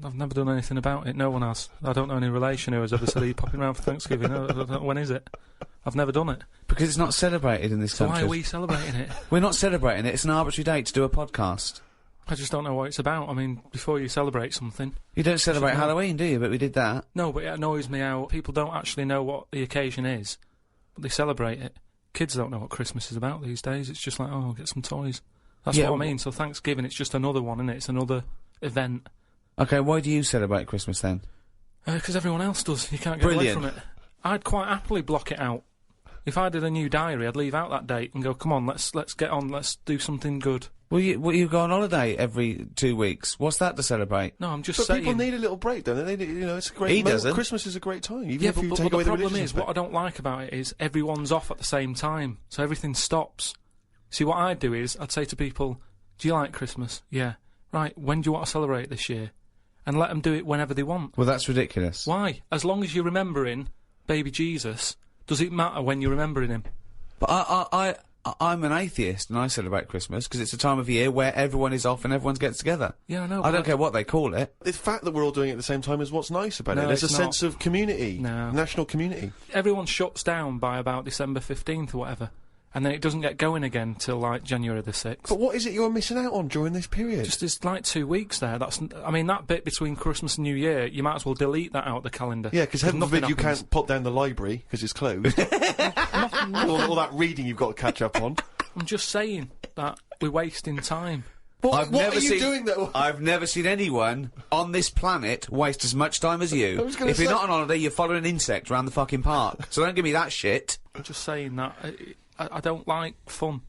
I've never done anything about it. No one has. I don't know any relation who has ever said, are you popping around for Thanksgiving? I don't know, when is it? I've never done it. Because it's not celebrated in this So country. why are we celebrating it? We're not celebrating it. It's an arbitrary date to do a podcast. I just don't know what it's about. I mean, before you celebrate something... You don't celebrate know. Halloween, do you? But we did that. No, but it annoys me how people don't actually know what the occasion is, but they celebrate it. Kids don't know what Christmas is about these days. It's just like, oh, get some toys. That's Yeah, what I mean. So Thanksgiving, it's just another one, isn't it? It's another event. Okay, why do you celebrate Christmas then? Because everyone else does. You can't get Brilliant. away from it. I'd quite happily block it out. If I did a new diary, I'd leave out that date and go, come on, let's get on, let's do something good. Well, you go on holiday every 2 weeks. What's that to celebrate? No, I'm just But saying... people need a little break, don't they? You know, it's a great... He doesn't. Christmas is a great time, even Yeah, if you but take the away the problem religious is, what I don't like about it is everyone's off at the same time, so everything stops. See, what I'd do is, I'd say to people, do you like Christmas? Yeah. Right, when do you want to celebrate this year? And let them do it whenever they want. Well, that's ridiculous. Why? As long as you're remembering baby Jesus, does it matter when you're remembering him? But I'm an atheist and I celebrate Christmas because it's a time of year where everyone is off and everyone gets together. Yeah, I know. I don't care what they call it. The fact that we're all doing it at the same time is what's nice about No, it. There's a it's sense of community, No. national community. Everyone shuts down by about December 15th or whatever, and then it doesn't get going again till like January the 6th. But what is it you're missing out on during this period? Just it's like 2 weeks there. I mean, that bit between Christmas and New Year, you might as well delete that out of the calendar. Yeah, because heaven forbid you happens. can't pop down the library because it's closed. all that reading you've got to catch up on. I'm just saying that we're wasting time. What are you doing though? I've never seen anyone on this planet waste as much time as you. I was gonna If you're say- not on holiday, you're following an insect around the fucking park. So don't give me that shit. I'm just saying that I don't like fun.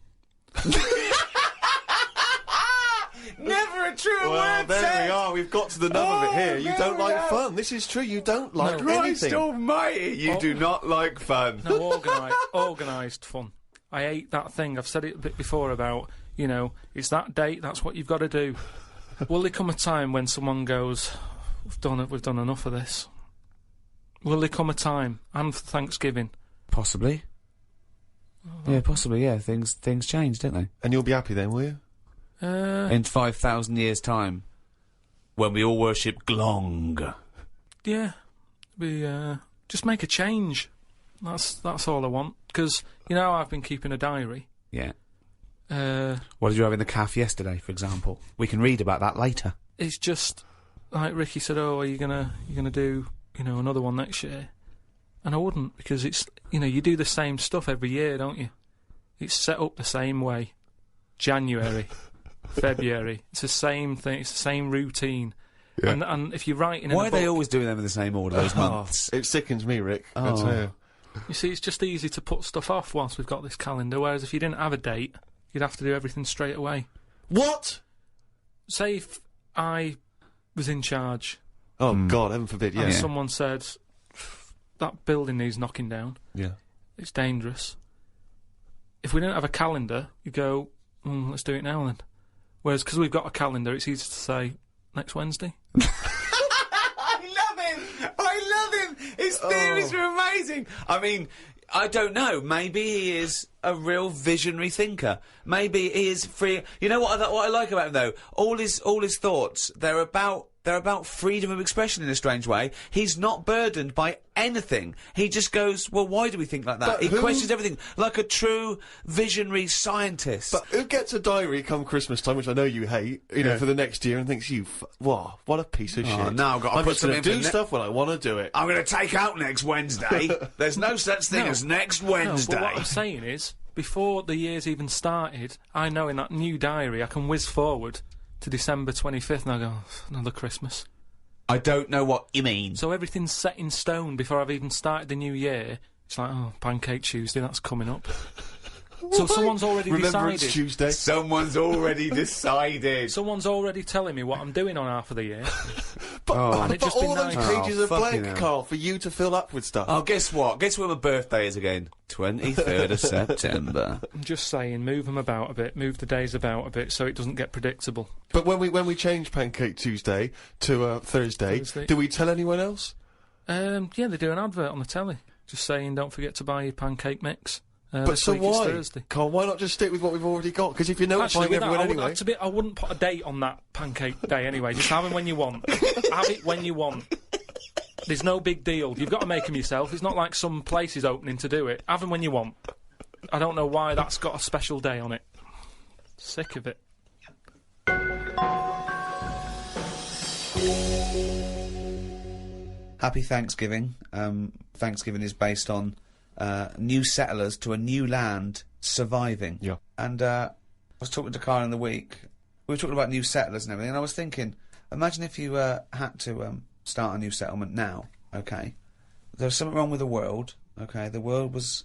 Never a truer Well, there we are. We've got to the nub of it here. You don't like fun. This is true. You don't like anything. almighty, you do not like fun. No, organised fun. I hate that thing. I've said it a bit before about, you know, it's that date, that's what you've got to do. Will there come a time when someone goes, we've done enough of this? Will there come a time, and for Thanksgiving? Possibly. Yeah, possibly, yeah. Things change, don't they? And you'll be happy then, will you? In 5,000 years' time, when we all worship Glong. Yeah. Just make a change. That's all I want. Because, you know, I've been keeping a diary. Yeah. What did you have in the calf yesterday, for example? We can read about that later. It's just, like Ricky said, oh, are you gonna do, you know, another one next year? And I wouldn't, because it's, you know, you do the same stuff every year, don't you? It's set up the same way. January, February, it's the same thing, it's the same routine. Yeah. And if you're writing in Why a are they book- always doing them in the same order, those months? It sickens me, Rick. I tell you. You see, it's just easy to put stuff off whilst we've got this calendar, whereas if you didn't have a date, you'd have to do everything straight away. What? Say if I was in charge Oh, God, heaven forbid, yeah. and someone said, that building needs knocking down. Yeah. it's dangerous. If we don't have a calendar, you go, let's do it now then. Whereas, because we've got a calendar, it's easy to say, next Wednesday. I love him! His theories are amazing! I mean, I don't know. Maybe he is a real visionary thinker. Maybe he is free. You know what I like about him, though? All his thoughts, they're about freedom of expression in a strange way. He's not burdened by anything. He just goes, well, why do we think like that? But he who- questions everything, like a true visionary scientist. But who gets a diary come Christmas time, which I know you hate, you know, for the next year, and thinks, wow, what a piece of shit. now I've got to I'm put just going to something do for stuff when I want to do it. I'm going to take out next Wednesday. There's no such thing as next Wednesday. No, but what I'm saying is, before the year's even started, I know in that new diary I can whiz forward to December 25th and I go, another Christmas. I don't know what you mean. So everything's set in stone before I've even started the new year. It's like, Pancake Tuesday, that's coming up. So someone's already Remember, decided. it's Tuesday. Someone's already decided. Someone's already telling me what I'm doing on half of the year. But, And it's just all been those nice. pages are fucking blank, hell. Carl, for you to fill up with stuff. Oh, guess what? Guess when my birthday is again? 23rd of September. I'm just saying, move them about a bit, move the days about a bit so it doesn't get predictable. But when we change Pancake Tuesday to Thursday, do we tell anyone else? Yeah, they do an advert on the telly, just saying don't forget to buy your pancake mix. But this so week it's why? Thursday. Carl, why not just stick with what we've already got? Because if you're Actually, notifying with that, everyone I wouldn't anyway... have to be, I wouldn't put a date on that pancake day anyway. Just have them when you want. Have it when you want. There's no big deal. You've got to make them yourself. It's not like some place is opening to do it. Have them when you want. I don't know why that's got a special day on it. Sick of it. Happy Thanksgiving. Thanksgiving is based on new settlers to a new land surviving. Yeah. And I was talking to Karl in the week. We were talking about new settlers and everything, and I was thinking, imagine if you had to start a new settlement now, okay? There was something wrong with the world, okay? The world was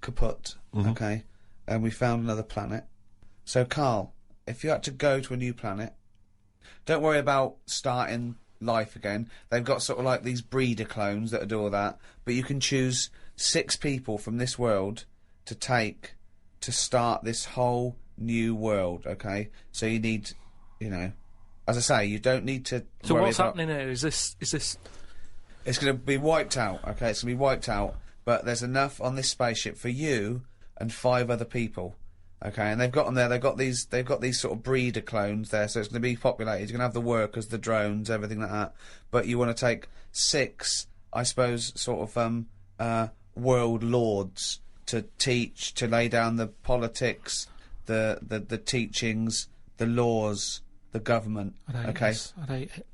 kaput, okay? And we found another planet. So, Karl, if you had to go to a new planet, don't worry about starting life again. They've got sort of like these breeder clones that do all that, but you can choose 6 people from this world to take to start this whole new world, okay? So you need, you know, as I say, you don't need to So worry what's about... happening here? Is this... It's going to be wiped out, okay? It's going to be wiped out, but there's enough on this spaceship for you and 5 other people, okay? And they've got them there. They've got these sort of breeder clones there, so it's going to be populated. You're going to have the workers, the drones, everything like that. But you want to take 6, I suppose, sort of world lords to teach, to lay down the politics, the teachings, the laws, the government. I'd hate it.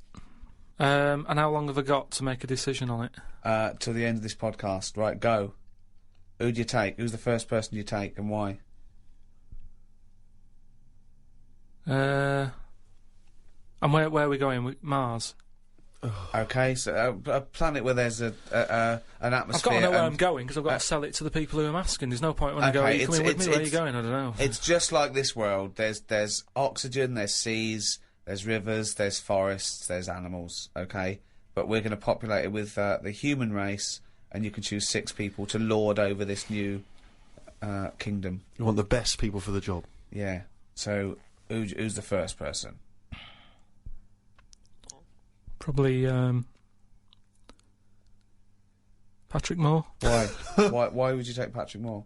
And how long have I got to make a decision on it? Till the end of this podcast. Right, go. Who do you take? Who's the first person you take, and why? And where are we going? Mars? Okay, so a planet where there's an atmosphere. I've got to know where I'm going because I've got to sell it to the people who I'm asking. There's no point when I go, are you coming with me? Where are you going? I don't know. It's just like this world. There's oxygen, there's seas, there's rivers, there's forests, there's animals, okay? But we're going to populate it with the human race, and you can choose 6 people to lord over this new kingdom. You want the best people for the job. Yeah. So, who's the first person? Probably Patrick Moore. Why? Why would you take Patrick Moore?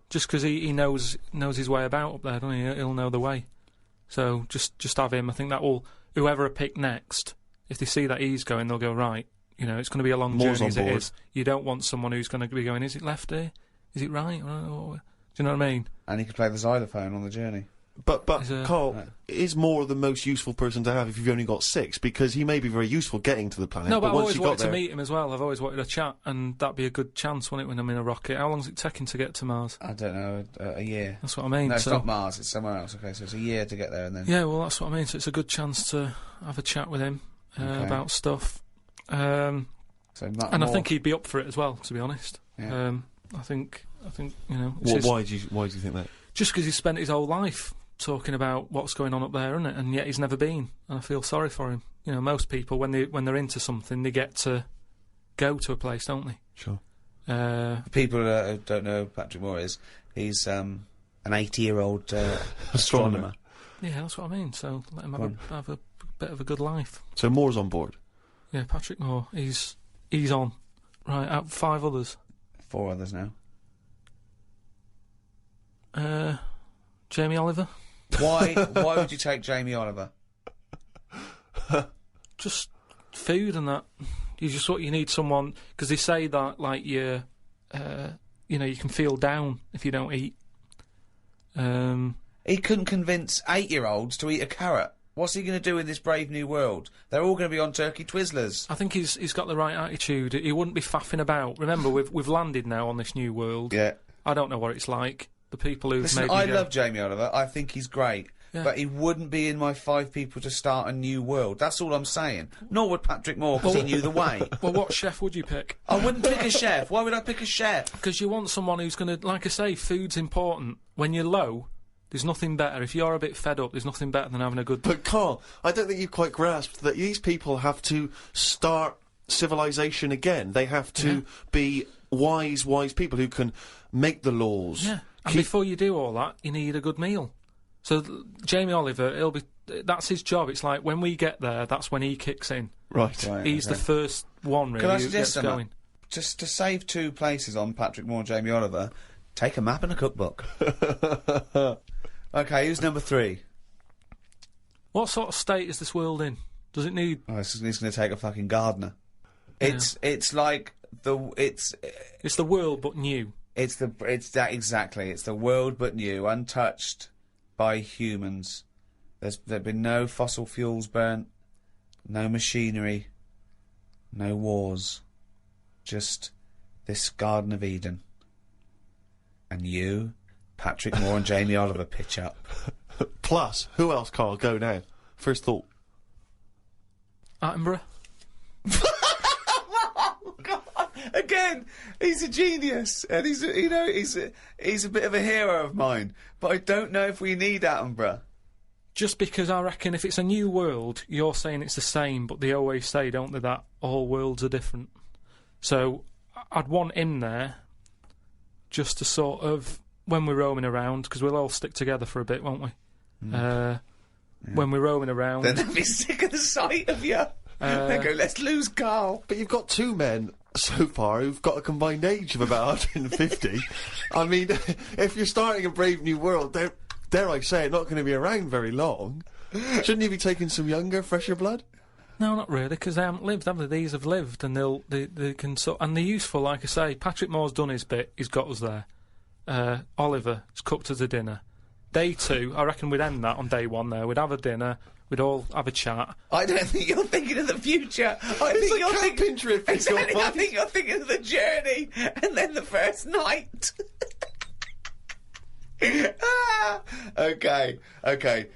Just because he knows his way about up there, doesn't he? He'll know the way. So just have him. I think that will, whoever I pick next, if they see that he's going, they'll go, right, you know, it's going to be a long Moore's journey on as it board. is. You don't want someone who's going to be going, is it left here? Is it right? Do you know what I mean? And he could play the xylophone on the journey. But a- Carl, is Moore the most useful person to have if you've only got 6? Because he may be very useful getting to the planet. No, but I've once always you got wanted to there, meet him as well. I've always wanted a chat, and that'd be a good chance, wouldn't it, when I'm in a rocket? How long's it taking to get to Mars? I don't know, a year. That's what I mean. No, it's so not Mars, it's somewhere else. Okay, so it's a year to get there, and then... yeah, well, that's what I mean. So it's a good chance to have a chat with him about stuff. And I think he'd be up for it as well, to be honest. Yeah. I think you know. it's why do you think that? just because he's spent his whole life talking about what's going on up there, isn't it? And yet he's never been. And I feel sorry for him. You know, most people when they're into something, they get to go to a place, don't they? Sure. People who don't know who Patrick Moore is, he's an 80-year-old astronomer. Yeah, that's what I mean. So let him have a bit of a good life. So Moore's on board. Yeah, Patrick Moore. He's on. Right, out 5 others. 4 others now. Jamie Oliver. Why would you take Jamie Oliver? Just food and that. You need someone, because they say that like you can feel down if you don't eat. He couldn't convince 8-year-olds to eat a carrot. What's he going to do in this brave new world? They're all going to be on turkey Twizzlers. I think he's got the right attitude. He wouldn't be faffing about. Remember, we've landed now on this new world. Yeah. I don't know what it's like. The people who've Listen, made me I go, love Jamie Oliver. I think he's great. Yeah. But he wouldn't be in my 5 people to start a new world. That's all I'm saying. Nor would Patrick Moore, because he knew the way. Well, what chef would you pick? I wouldn't pick a chef. Why would I pick a chef? Because you want someone who's going to, like I say, food's important. When you're low, there's nothing better. If you're a bit fed up, there's nothing better than having a good... But Karl, I don't think you've quite grasped that these people have to start civilization again. They have to be wise people who can make the laws. Yeah, and before you do all that, you need a good meal. So Jamie Oliver, that's his job. It's like when we get there, that's when he kicks in. Right. He's the first one, really, Can I who suggest gets going. Just to save 2 places on Patrick Moore and Jamie Oliver, take a map and a cookbook. Okay, who's number 3? What sort of state is this world in? Does it need... Oh, it's going to take a fucking gardener. Yeah. It's like It's the world, but new. It's that exactly. It's the world, but new, untouched by humans. There've been no fossil fuels burnt, no machinery, no wars. Just this Garden of Eden. And you, Patrick Moore and Jamie Oliver pitch up. Plus, who else, Karl? Go now. First thought. Attenborough. Oh, God. Again, he's a genius, and he's a bit of a hero of mine. But I don't know if we need Attenborough. Just because I reckon if it's a new world, you're saying it's the same, but they always say, don't they, that all worlds are different. So I'd want him there, just to sort of, when we're roaming around, because we'll all stick together for a bit, won't we? When we're roaming around. Then they'll be sick of the sight of you. They go, let's lose Karl. But you've got 2 men so far who've got a combined age of about 150. I mean, if you're starting a brave new world, dare I say it, not going to be around very long. Shouldn't you be taking some younger, fresher blood? No, not really, because they haven't lived, have they? These have lived, and they can and they're useful, like I say. Patrick Moore's done his bit, he's got us there. Oliver has cooked us a dinner. Day 2, I reckon we'd end that on day 1 there. We'd have a dinner, we'd all have a chat. I don't think you're thinking of the future. I think you're thinking trip. Exactly, I think you're thinking of the journey and then the first night. Okay.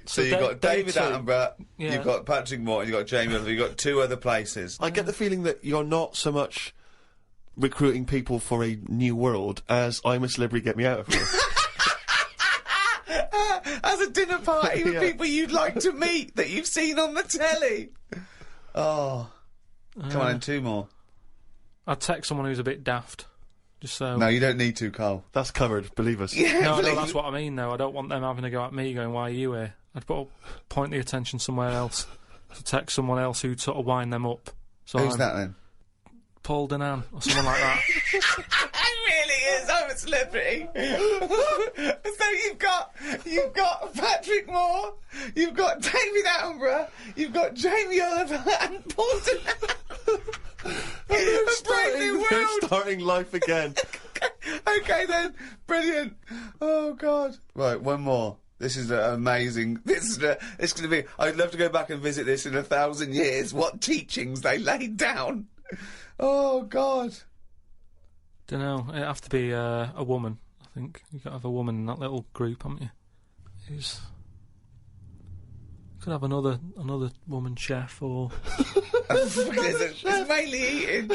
So you've got David Attenborough, you've got Patrick Moore, you've got Jamie Oliver, you've got 2 other places. I get the feeling that you're not so much recruiting people for a new world as I'm a Celebrity, get me out of here. As a dinner party with people you'd like to meet that you've seen on the telly. Oh. Come on, 2 more. I'd text someone who's a bit daft. Just so... No, you don't need to, Karl. That's covered, believe us. Yeah, no, that's what I mean, though. I don't want them having a go at me going, why are you here? I'd point the attention somewhere else. To text someone else who'd sort of wind them up. So who's that, then? Paul Danan, or someone like that. It really is. I'm a celebrity. So you've got Patrick Moore, you've got David Attenborough, you've got Jamie Oliver and Paul Danan. They're starting life again. Okay then, brilliant. Oh God. Right, 1 more. This is amazing. It's going to be. I'd love to go back and visit this in 1,000 years. What teachings they laid down. Oh God. Don't know. It'd have to be a woman. I think you got to have a woman in that little group, haven't you? Could have another woman chef or. It's mainly eating.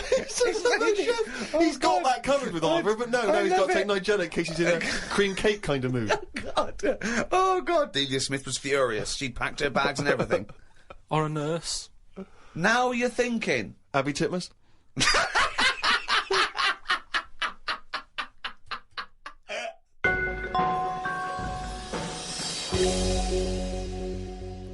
He's got that covered with Oliver, but no, he's got to take Nigella in case he's in a cream cake kind of mood. Oh God. Delia Smith was furious. She'd packed her bags and everything. Or a nurse. Now you're thinking. Abby Titmus?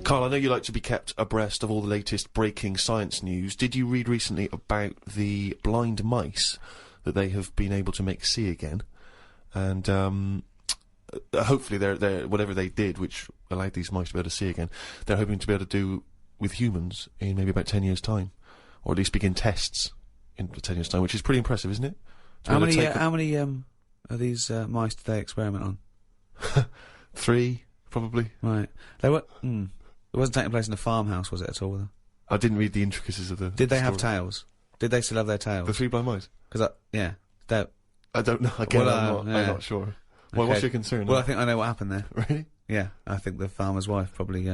Karl, I know you like to be kept abreast of all the latest breaking science news. Did you read recently about the blind mice that they have been able to make see again? And hopefully they're whatever they did, which allowed these mice to be able to see again, they're hoping to be able to do with humans in maybe about 10 years' time. Or at least begin tests in 10 years' time, which is pretty impressive, isn't it? How many of these mice did they experiment on? 3, probably. Right. They were... It wasn't taking place in a farmhouse, was it, at all? I didn't read the intricacies of the Did they story. have tails? Did they still have their tails? The 3 blind mice? Because, yeah. I don't know. Again, Well, I'm not sure. Well, Okay. what's your concern? Well, I think I know what happened there. Really? Yeah, I think the farmer's wife probably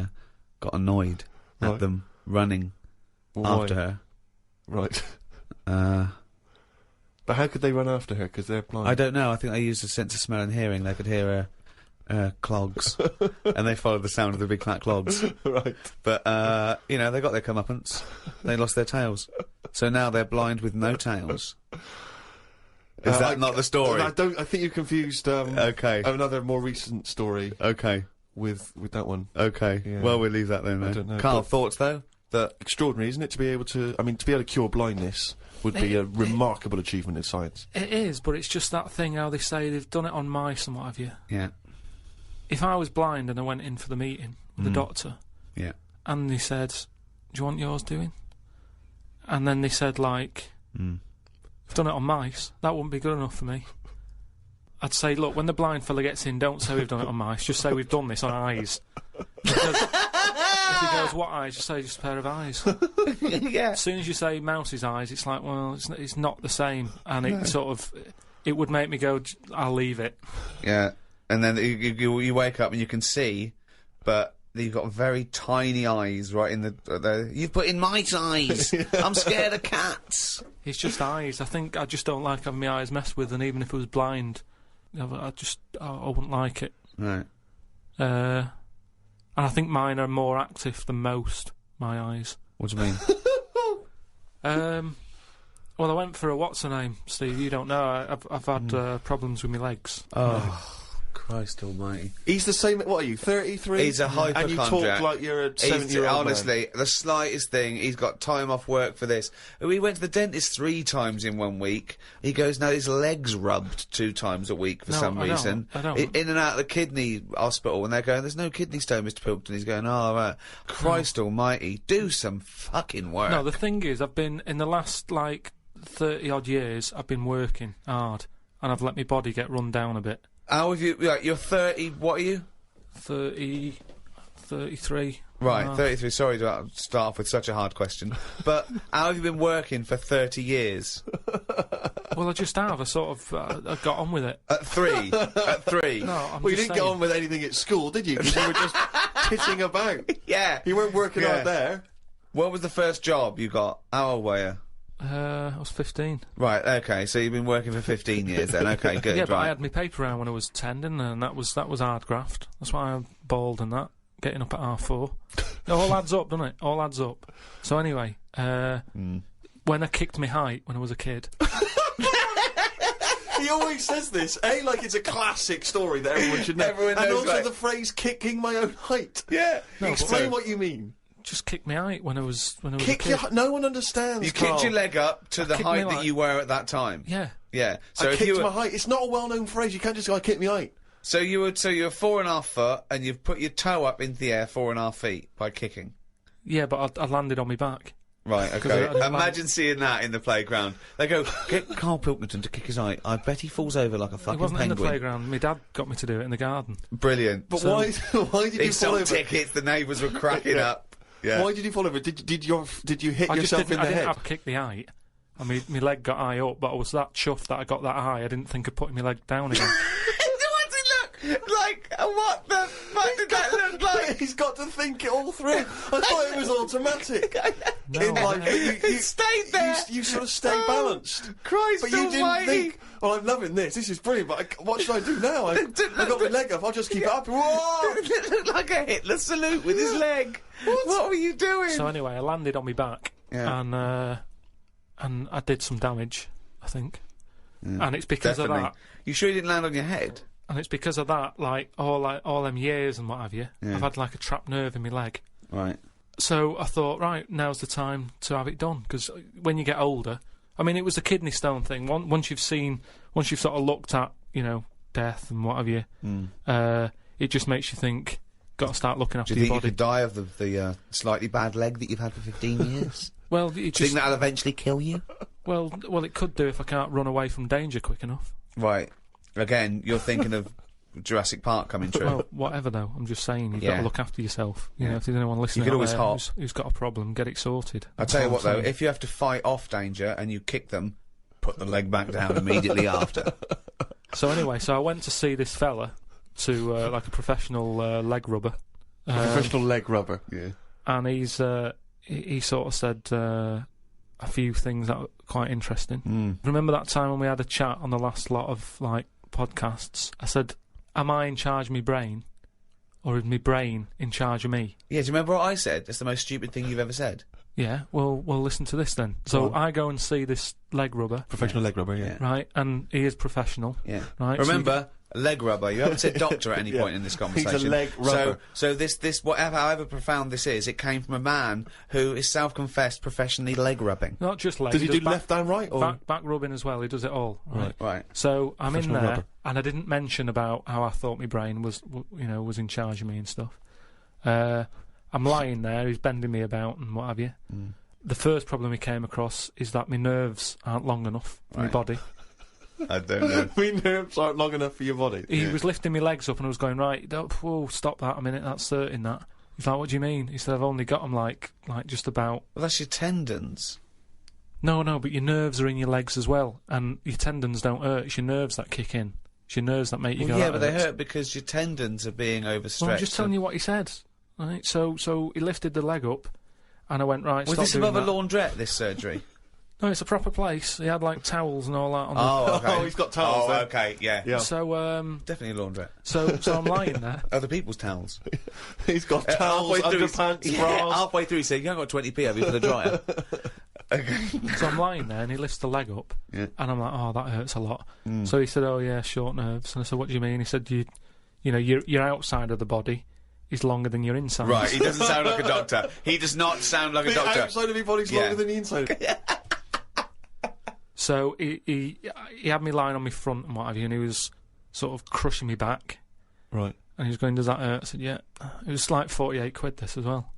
got annoyed at Right. them running Well, after why? her. Right. But how could they run after her? Because they're blind. I don't know. I think they used a sense of smell and hearing. They could hear her clogs, and they followed the sound of the big fat clogs. Right. But they got their comeuppance. They lost their tails, so now they're blind with no tails. Is that not the story? I think you confused. Okay. Another more recent story. Okay. With that one. Okay. Yeah. Well, we'll leave that then. I don't know. Karl, But- thoughts though? That Extraordinary, isn't it? To be able to cure blindness would be a remarkable achievement in science. It is, but it's just that thing how they say they've done it on mice and what have you. yeah, If I was blind and I went in for the meeting with the doctor, yeah. and they said, "Do you want yours doing?" And then they said, like, "We've done it on mice," that wouldn't be good enough for me. I'd say, look, when the blind fella gets in, don't say we've done it on mice, just say we've done this on eyes. Because if he goes, what eyes? Just say just a pair of eyes. Yeah. As soon as you say mouse's eyes, it's like, well, it's not the same. And it sort of, it would make me go, I'll leave it. Yeah, and then you wake up and you can see, but you've got very tiny eyes right in the you've put in mice eyes. I'm scared of cats. It's just eyes. I think I just don't like having my eyes messed with, and even if I was blind, I wouldn't like it. Right. And I think mine are more active than most, my eyes. What do you mean? Well, I went for a what's-her-name, Steve, you don't know. I've had problems with my legs. Oh, Christ almighty. He's the same. What are you? 33. He's a And you hypochondriac. talk like you're a 70-year-old. Honestly, the slightest thing, he's got time off work for this. We went to the dentist 3 times in 1 week. He goes, now his leg's rubbed 2 times a week for some reason. I don't. In and out of the kidney hospital, and they're going, there's no kidney stone, Mr. Pilkington. He's going, oh, right. Christ almighty, do some fucking work. No, the thing is, I've been, in the last, 30-odd years, I've been working hard, and I've let my body get run down a bit. How have you, you're 30, what are you? 33. Right, 33. Sorry to start off with such a hard question. But how have you been working for 30 years? Well, I just have. I sort of I got on with it. At 3? At 3? No, I'm Well, you just didn't get saying. on with anything at school, did you? Because you were just titting about. Yeah. You weren't working Yeah. out there. What was the first job you got? How old were you? I was 15. Right, okay, so you've been working for 15 years then. Okay, good, Yeah, but I right. had my paper round when I was 10, didn't I? And that was hard graft. That's why I'm bald and that. Getting up at 4:30. It all adds up, doesn't it? All adds up. So anyway, when I kicked my height when I was a kid... He always says this, like it's a classic story that everyone should know. Everyone and knows, also right. the phrase "kicking my own height." Yeah. Explain what you mean. Just kicked my height when I was a Kick kid. your. No one understands. You Karl. kicked your leg up to the kicked my height that leg. you were at that time. Yeah. Yeah. So I if you kicked were, my height. It's not a well-known phrase. You can't just go, "I kicked my height." so you're 4.5 foot, and you've put your toe up into the air 4.5 feet by kicking. Yeah, but I landed on my back. Right, 'Cause okay. I didn't Imagine seeing that in the playground. They go, get Karl Pilkington to kick his height. I bet he falls over like a It fucking wasn't in the penguin. playground. My dad got me to do it in the garden. Brilliant. But So- why? Why did you He fall sold over? tickets, the neighbours were cracking Yeah. up. Yeah. Why did you fall over? Did you hit I just yourself in didn't. the I didn't head? have kicked the height. I mean, my leg got high up, but I was that chuffed that I got that high. I didn't think of putting my leg down again. What's it look like? What the fuck did that look like? He's got to think it all through. I thought it was automatic. No, In life, but It stayed there. You sort of stay balanced. Christ But you didn't almighty. think, well, I'm loving this. This is brilliant, but what should I do now? I got my leg up. I'll just keep it up. Whoa! It looked like a Hitler salute with his leg. What were you doing? So anyway, I landed on my back, Yeah. and I did some damage, I think. And it's because Definitely. of that. You sure you didn't land on your head? And it's because of that, like all them years and what have you, Yeah. I've had like a trapped nerve in my leg. Right. So I thought, right, now's the time to have it done, because when you get older, I mean, it was the kidney stone thing. Once you've sort of looked at, you know, death and what have you, it just makes you think, got to start looking after Do you your think you body. could die of the slightly bad leg that you've had for 15 years? Well, Do you think that'll eventually kill you? well, it could do if I can't run away from danger quick enough. Right. Again, you're thinking of Jurassic Park coming true. Well, whatever though. I'm just saying, you've got Yeah. to look after yourself. You know, if there's anyone listening could out always there hop. who's got a problem, get it sorted. I'll tell you what, That's all though, I'm saying. if you have to fight off danger and you kick them, put the leg back down immediately after. So anyway, I went to see this fella, to like a professional leg rubber. Professional leg rubber. Yeah. And he sort of said a few things that were quite interesting. Remember that time when we had a chat on the last lot of like podcasts? I said, am I in charge of my brain, or is my brain in charge of me? Yeah, do you remember what I said? It's the most stupid thing you've ever said. Yeah, well, listen to this then. So I go and see this leg rubber, Professional leg rubber, yeah. right, and he is professional. Yeah. Right, so Remember, leg rubber. You haven't said doctor at any Yeah. point in this conversation. leg rubber. So this whatever, however profound this is, it came from a man who is self-confessed professionally leg rubbing. not just leg. Does he do back, left and right? Or? back rubbing as well? He does it all. Right. Right. So I'm in Professional there, rubber. and I didn't mention about how I thought my brain was in charge of me and stuff. I'm lying there. He's bending me about and what have you. The first problem he came across is that my nerves aren't long enough for my Right. body. I don't know. My nerves aren't long enough for your body. He was lifting my legs up and I was going, right, whoa, stop that a minute, that's hurting that. He's like, what do you mean? He said, I've only got them like just about... Well, that's your tendons. No, but your nerves are in your legs as well, and your tendons don't hurt, it's your nerves that kick in. It's your nerves that make you Well, go, yeah, that but they hurts. hurt because your tendons are being overstretched. Well, I'm just telling you what he said. Right, so he lifted the leg up, and I went, right, Was stop this doing above a that. laundrette, this surgery? No, it's a proper place. He had like towels and all that on Oh, okay. Oh, he's got towels Oh, there. okay, yeah. Yeah. So Definitely a laundrette. so I'm lying there. Other people's towels. He's got towels, underpants, yeah, bras. halfway through he said, you haven't got 20p, have you, for the dryer? So I'm lying there, and he lifts the leg up, Yeah. and I'm like, oh, that hurts a lot. So he said, oh yeah, short nerves. And I said, what do you mean? He said, you know, your outside of the body is longer than your inside. Right, he doesn't sound like a doctor. He does not sound like a The doctor. outside of your body's Yeah. longer than the inside. So he had me lying on my front and what have you, and he was sort of crushing me back. Right. And he was going, does that hurt? I said, yeah. It was like 48 quid this as well.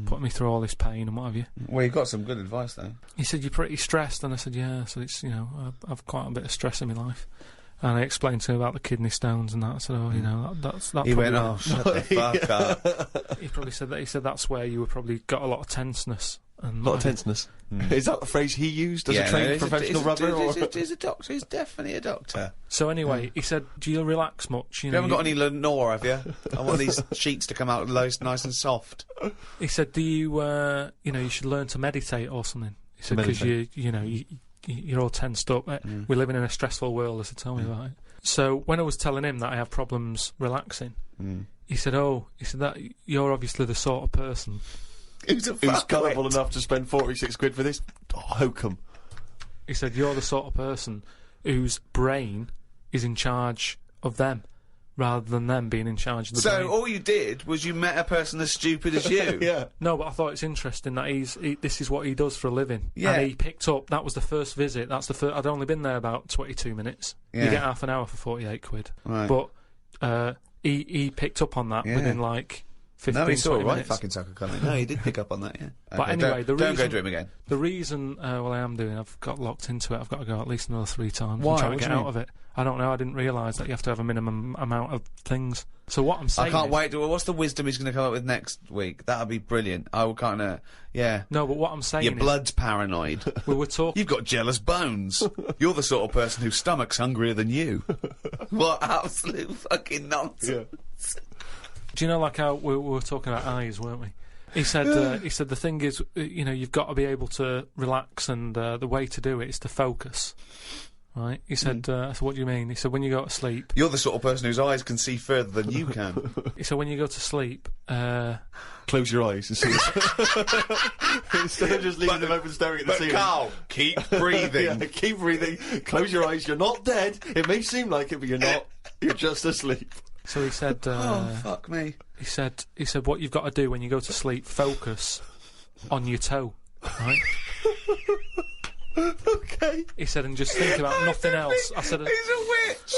Putting me through all this pain and what have you. Well, you got some good advice, though. He said, you're pretty stressed. And I said, yeah. So it's, you know, I've quite a bit of stress in my life. And I explained to him about the kidney stones and that. I said, oh, you know, that's He went, oh, shut the fuck up. He probably said that. He said that's where you were probably got a lot of tenseness. And A lot of tenseness. Is that the phrase he used as a trained professional rubber? Or? He's a doctor. He's definitely a doctor. So anyway, he said, do you relax much? You haven't got any Lenore, have you? I want these sheets to come out nice and soft. He said, do you, you know, you should learn to meditate or something. He said, because you're all tensed up. We're living in a stressful world, as he told me about it. So when I was telling him that I have problems relaxing, he said, that you're obviously the sort of person Who's gullible enough to spend 46 quid for this? Oh, hokum. He said, you're the sort of person whose brain is in charge of them, rather than them being in charge of the brain. So all you did was you met a person as stupid as you. Yeah. No, but I thought it's interesting that this is what he does for a living. Yeah. And he picked up, that was the first visit, I'd only been there about 22 minutes. Yeah. You get half an hour for 48 quid. Right. But he picked up on that within like 15, No, he saw 20 a right minutes. fucking sucker coming. No, he did pick up on that, yeah. But anyway, don't go to him again. The reason, I am doing, I've got locked into it, I've got to go at least another 3 times. Why? I'm trying What to do get you out of it. I don't know, I didn't realise that you have to have a minimum amount of things. So what I'm saying I can't is, wait. What's the wisdom he's going to come up with next week? That'll be brilliant. I will kind of, yeah. No, but what I'm saying Your is, blood's paranoid. we were talking... You've got jealous bones. You're the sort of person whose stomach's hungrier than you. What absolute fucking nonsense. Yeah. Do you know, like how we were talking about eyes, weren't we? He said the thing is, you know, you've got to be able to relax, and the way to do it is to focus. Right? He said, I said, what do you mean? He said, when you go to sleep... You're the sort of person whose eyes can see further than you can. He said, when you go to sleep... Close your eyes and see. Instead of just leaving them open staring at the ceiling. Carl, keep breathing. Yeah, keep breathing. Close your eyes. You're not dead. It may seem like it, but you're not. You're just asleep. So he said, Oh, fuck me. he said, what you've got to do when you go to sleep, focus on your toe, right? Okay. He said, and just think about nothing else. I said, He's a witch.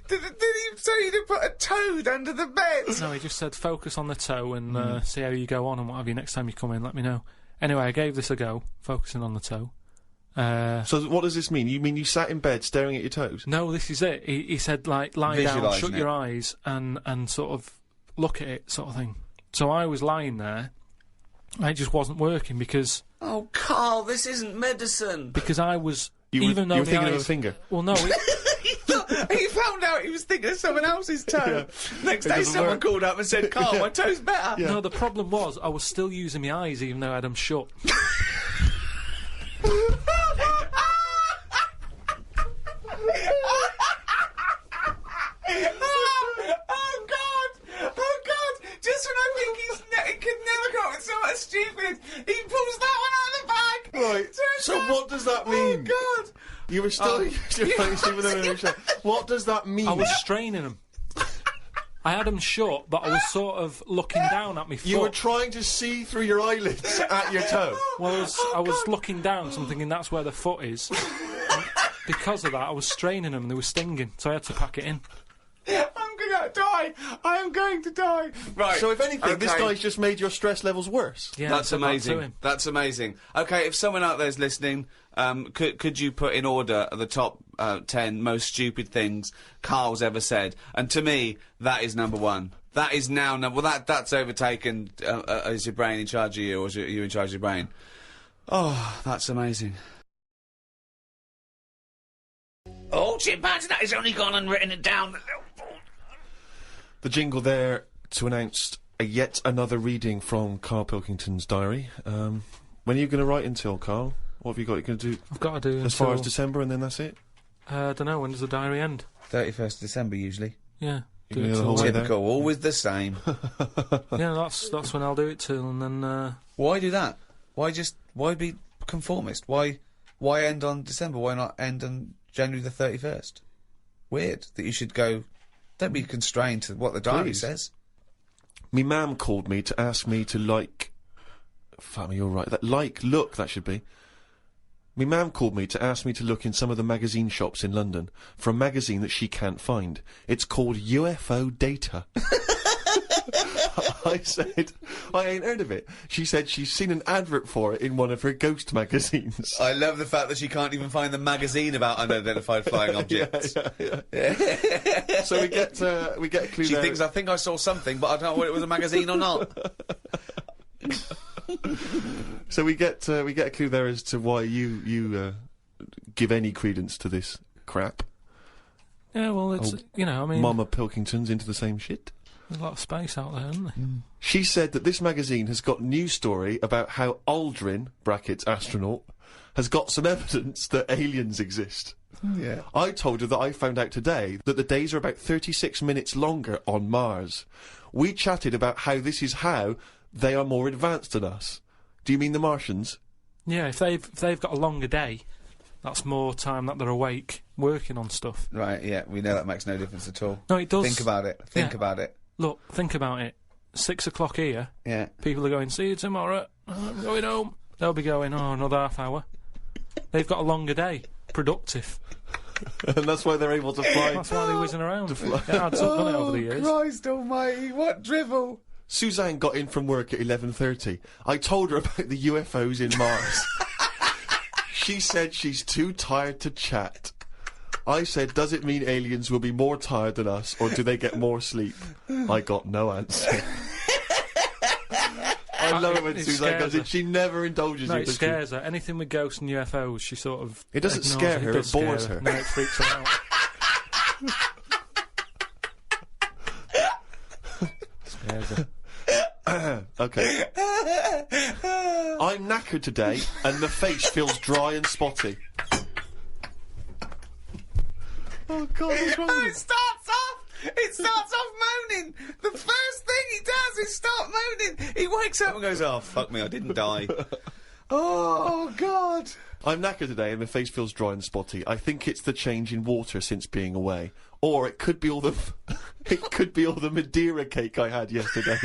Did he say to put a toad under the bed? no, he just said, focus on the toe and see how you go on and what have you. Next time you come in, let me know. Anyway, I gave this a go, focusing on the toe. So what does this mean? You mean you sat in bed staring at your toes? No, this is it. He said, like, lie down, Visualising shut it. your eyes, and sort of look at it, sort of thing. So I was lying there, and it just wasn't working because Oh, Karl, this isn't medicine. I was You were even though my thinking of a eyes- finger. Well, no, He found out he was thinking of someone else's toe. Next day, doesn't someone work. called up and said, Karl, my toe's better. no. The problem was I was still using my eyes even though I had them shut. Oh God! Just when I think he could never come up with something stupid, he pulls that one out of the bag. Right. So what does that mean? Oh God! You were still What does that mean? I was straining them. I had them shut, but I was sort of looking down at my foot. You were trying to see through your eyelids at your toe. Well, I was looking down, so I'm thinking that's where the foot is. And because of that, I was straining them and they were stinging, so I had to pack it in. I'm gonna die. I am going to die. Right. So if anything, this okay. guy's just made your stress levels worse. Yeah, That's I said that to amazing. him. That's amazing. Okay, if someone out there's listening, could you put in order the top 10 most stupid things Karl's ever said? And to me, that is number one. That is now number. Well, that's overtaken. Is your brain in charge of you, or is you in charge of your brain? Oh, that's amazing. Oh, chimpanzee, that has only gone and written it down. The jingle there to announce yet another reading from Karl Pilkington's diary. When are you going to write until, Karl? What have you got? You're going to do I've got to do as far as until- December and then that's it? I don't know, when does the diary end? 31st December usually. Yeah. You Do can it do the till whole way then. there. Typical, always the same. Yeah, that's when I'll do it till, and then Why do that? Why be conformist? Why end on December? Why not end on January the 31st? Weird that you should go. Don't be constrained to what the diary Please. says. Me mam called me to ask me to like... Fuck me, you're right. Look, that should be. Me mam called me to ask me to look in some of the magazine shops in London for a magazine that she can't find. It's called UFO Data. I said, I ain't heard of it. She said she's seen an advert for it in one of her ghost magazines. I love the fact that she can't even find the magazine about unidentified flying objects. Yeah. So we get a clue She there. thinks, I think I saw something, but I don't know whether it was a magazine or not. So we get a clue there as to why you give any credence to this crap. yeah, well, it's Old I mean, Mama Pilkington's into the same shit. there's a lot of space out there, isn't there? She said that this magazine has got news story about how Aldrin (brackets astronaut) has got some evidence that aliens exist. Yeah. I told her that I found out today that the days are about 36 minutes longer on Mars. We chatted about how this is how they are more advanced than us. Do you mean the Martians? Yeah, if they've got a longer day, that's more time that they're awake working on stuff. Right, yeah, we know that makes no difference at all. No, it does. Think about it. Think Yeah. about it. Look, think about it. 6 o'clock here. Yeah. People are going, see you tomorrow. I'm going home. They'll be going, oh, another half hour. They've got a longer day. Productive. And that's why they're able to fly. That's why they're whizzing around. fly. It adds up, doesn't it, over the years? Christ almighty, what drivel! Suzanne got in from work at 11:30. I told her about the UFOs in Mars. She said she's too tired to chat. I said, does it mean aliens will be more tired than us, or do they get more sleep? I got no answer. I love it when It Suzanne scares goes in. her. She never indulges No, you. it does she? scares her. Anything with ghosts and UFOs, she sort of... It doesn't ignores scare her, does it scare bores her. No, it freaks her out. Scares her. Okay. I'm knackered today, and the face feels dry and spotty. Oh God, what's wrong with it? It starts off moaning. The first thing he does is start moaning. He wakes up and goes, oh, fuck me, I didn't die. Oh, God. I'm knackered today and my face feels dry and spotty. I think it's the change in water since being away. Or it could be all the... it could be all the Madeira cake I had yesterday.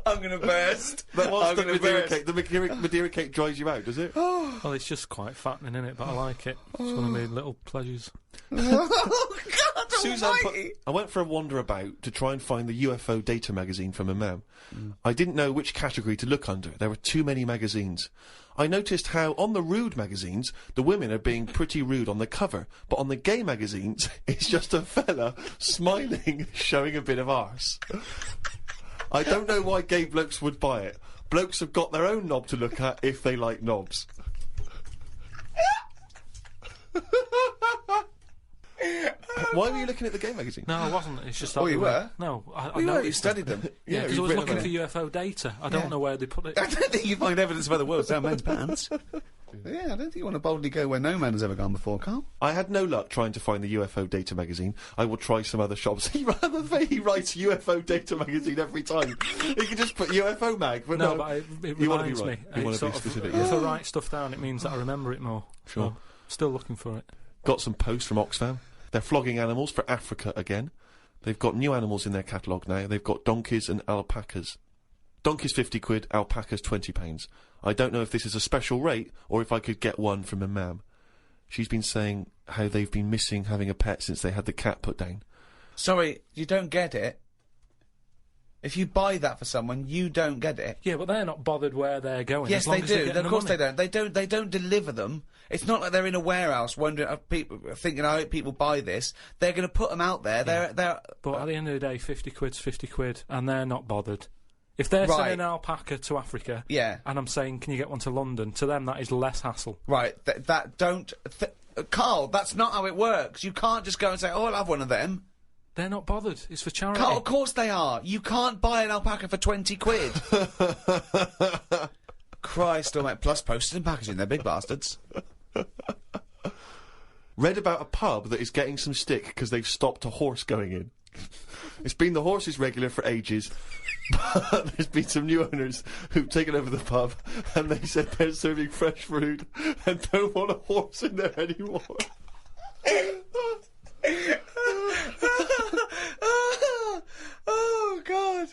I'm gonna burst. But what's the Madeira cake? The Madeira cake dries you out, does it? Well, it's just quite fattening, innit? But I like it. It's one of my little pleasures. Oh, God Suzanne almighty. I went for a wander about to try and find the UFO data magazine from my mum. I didn't know which category to look under. There were too many magazines. I noticed how on the rude magazines, the women are being pretty rude on the cover, but on the gay magazines, it's just a fella smiling, showing a bit of arse. I don't know why gay blokes would buy it. Blokes have got their own knob to look at if they like knobs. Why were you looking at the gay magazine? No, I wasn't. It's just... Oh, you were? No, I You noticed studied them. Yeah, because I you've was written looking about for UFO data. I don't know where they put it. I don't think you find evidence of other worlds down men's pants. Yeah, I don't think you want to boldly go where no man has ever gone before, Karl. I had no luck trying to find the UFO data magazine. I will try some other shops. He writes UFO data magazine every time. He can just put UFO mag, but No, but it You wanna be reminds me. right. You wanna It's be sort of- specific, If yeah. I write stuff down, it means that I remember it more. Sure. So, still looking for it. Got some posts from Oxfam. They're flogging animals for Africa again. They've got new animals in their catalogue now. They've got donkeys and alpacas. Donkeys 50 quid, alpacas 20 pounds. I don't know if this is a special rate or if I could get one from a mam. She's been saying how they've been missing having a pet since they had the cat put down. Sorry, you don't get it. If you buy that for someone, you don't get it. Yeah, but they're not bothered where they're going. Yes, as long they as they're do. getting Of the course money. they don't. They don't deliver them. It's not like they're in a warehouse wondering, people thinking, I hope people buy this. They're going to put them out there. They're. But at the end of the day, 50 quid's 50 quid, and they're not bothered. If they're Right. sending an alpaca to Africa, Yeah. and I'm saying, can you get one to London? To them, that is less hassle. Right. Carl, that's not how it works. You can't just go and say, oh, I'll have one of them. They're not bothered. It's for charity. Carl, of course they are. You can't buy an alpaca for 20 quid. Christ almighty. Plus postage and packaging. They're big bastards. Read about a pub that is getting some stick because they've stopped a horse going in. It's been the horses regular for ages, but there's been some new owners who've taken over the pub and they said they're serving fresh food and don't want a horse in there anymore. Oh, God.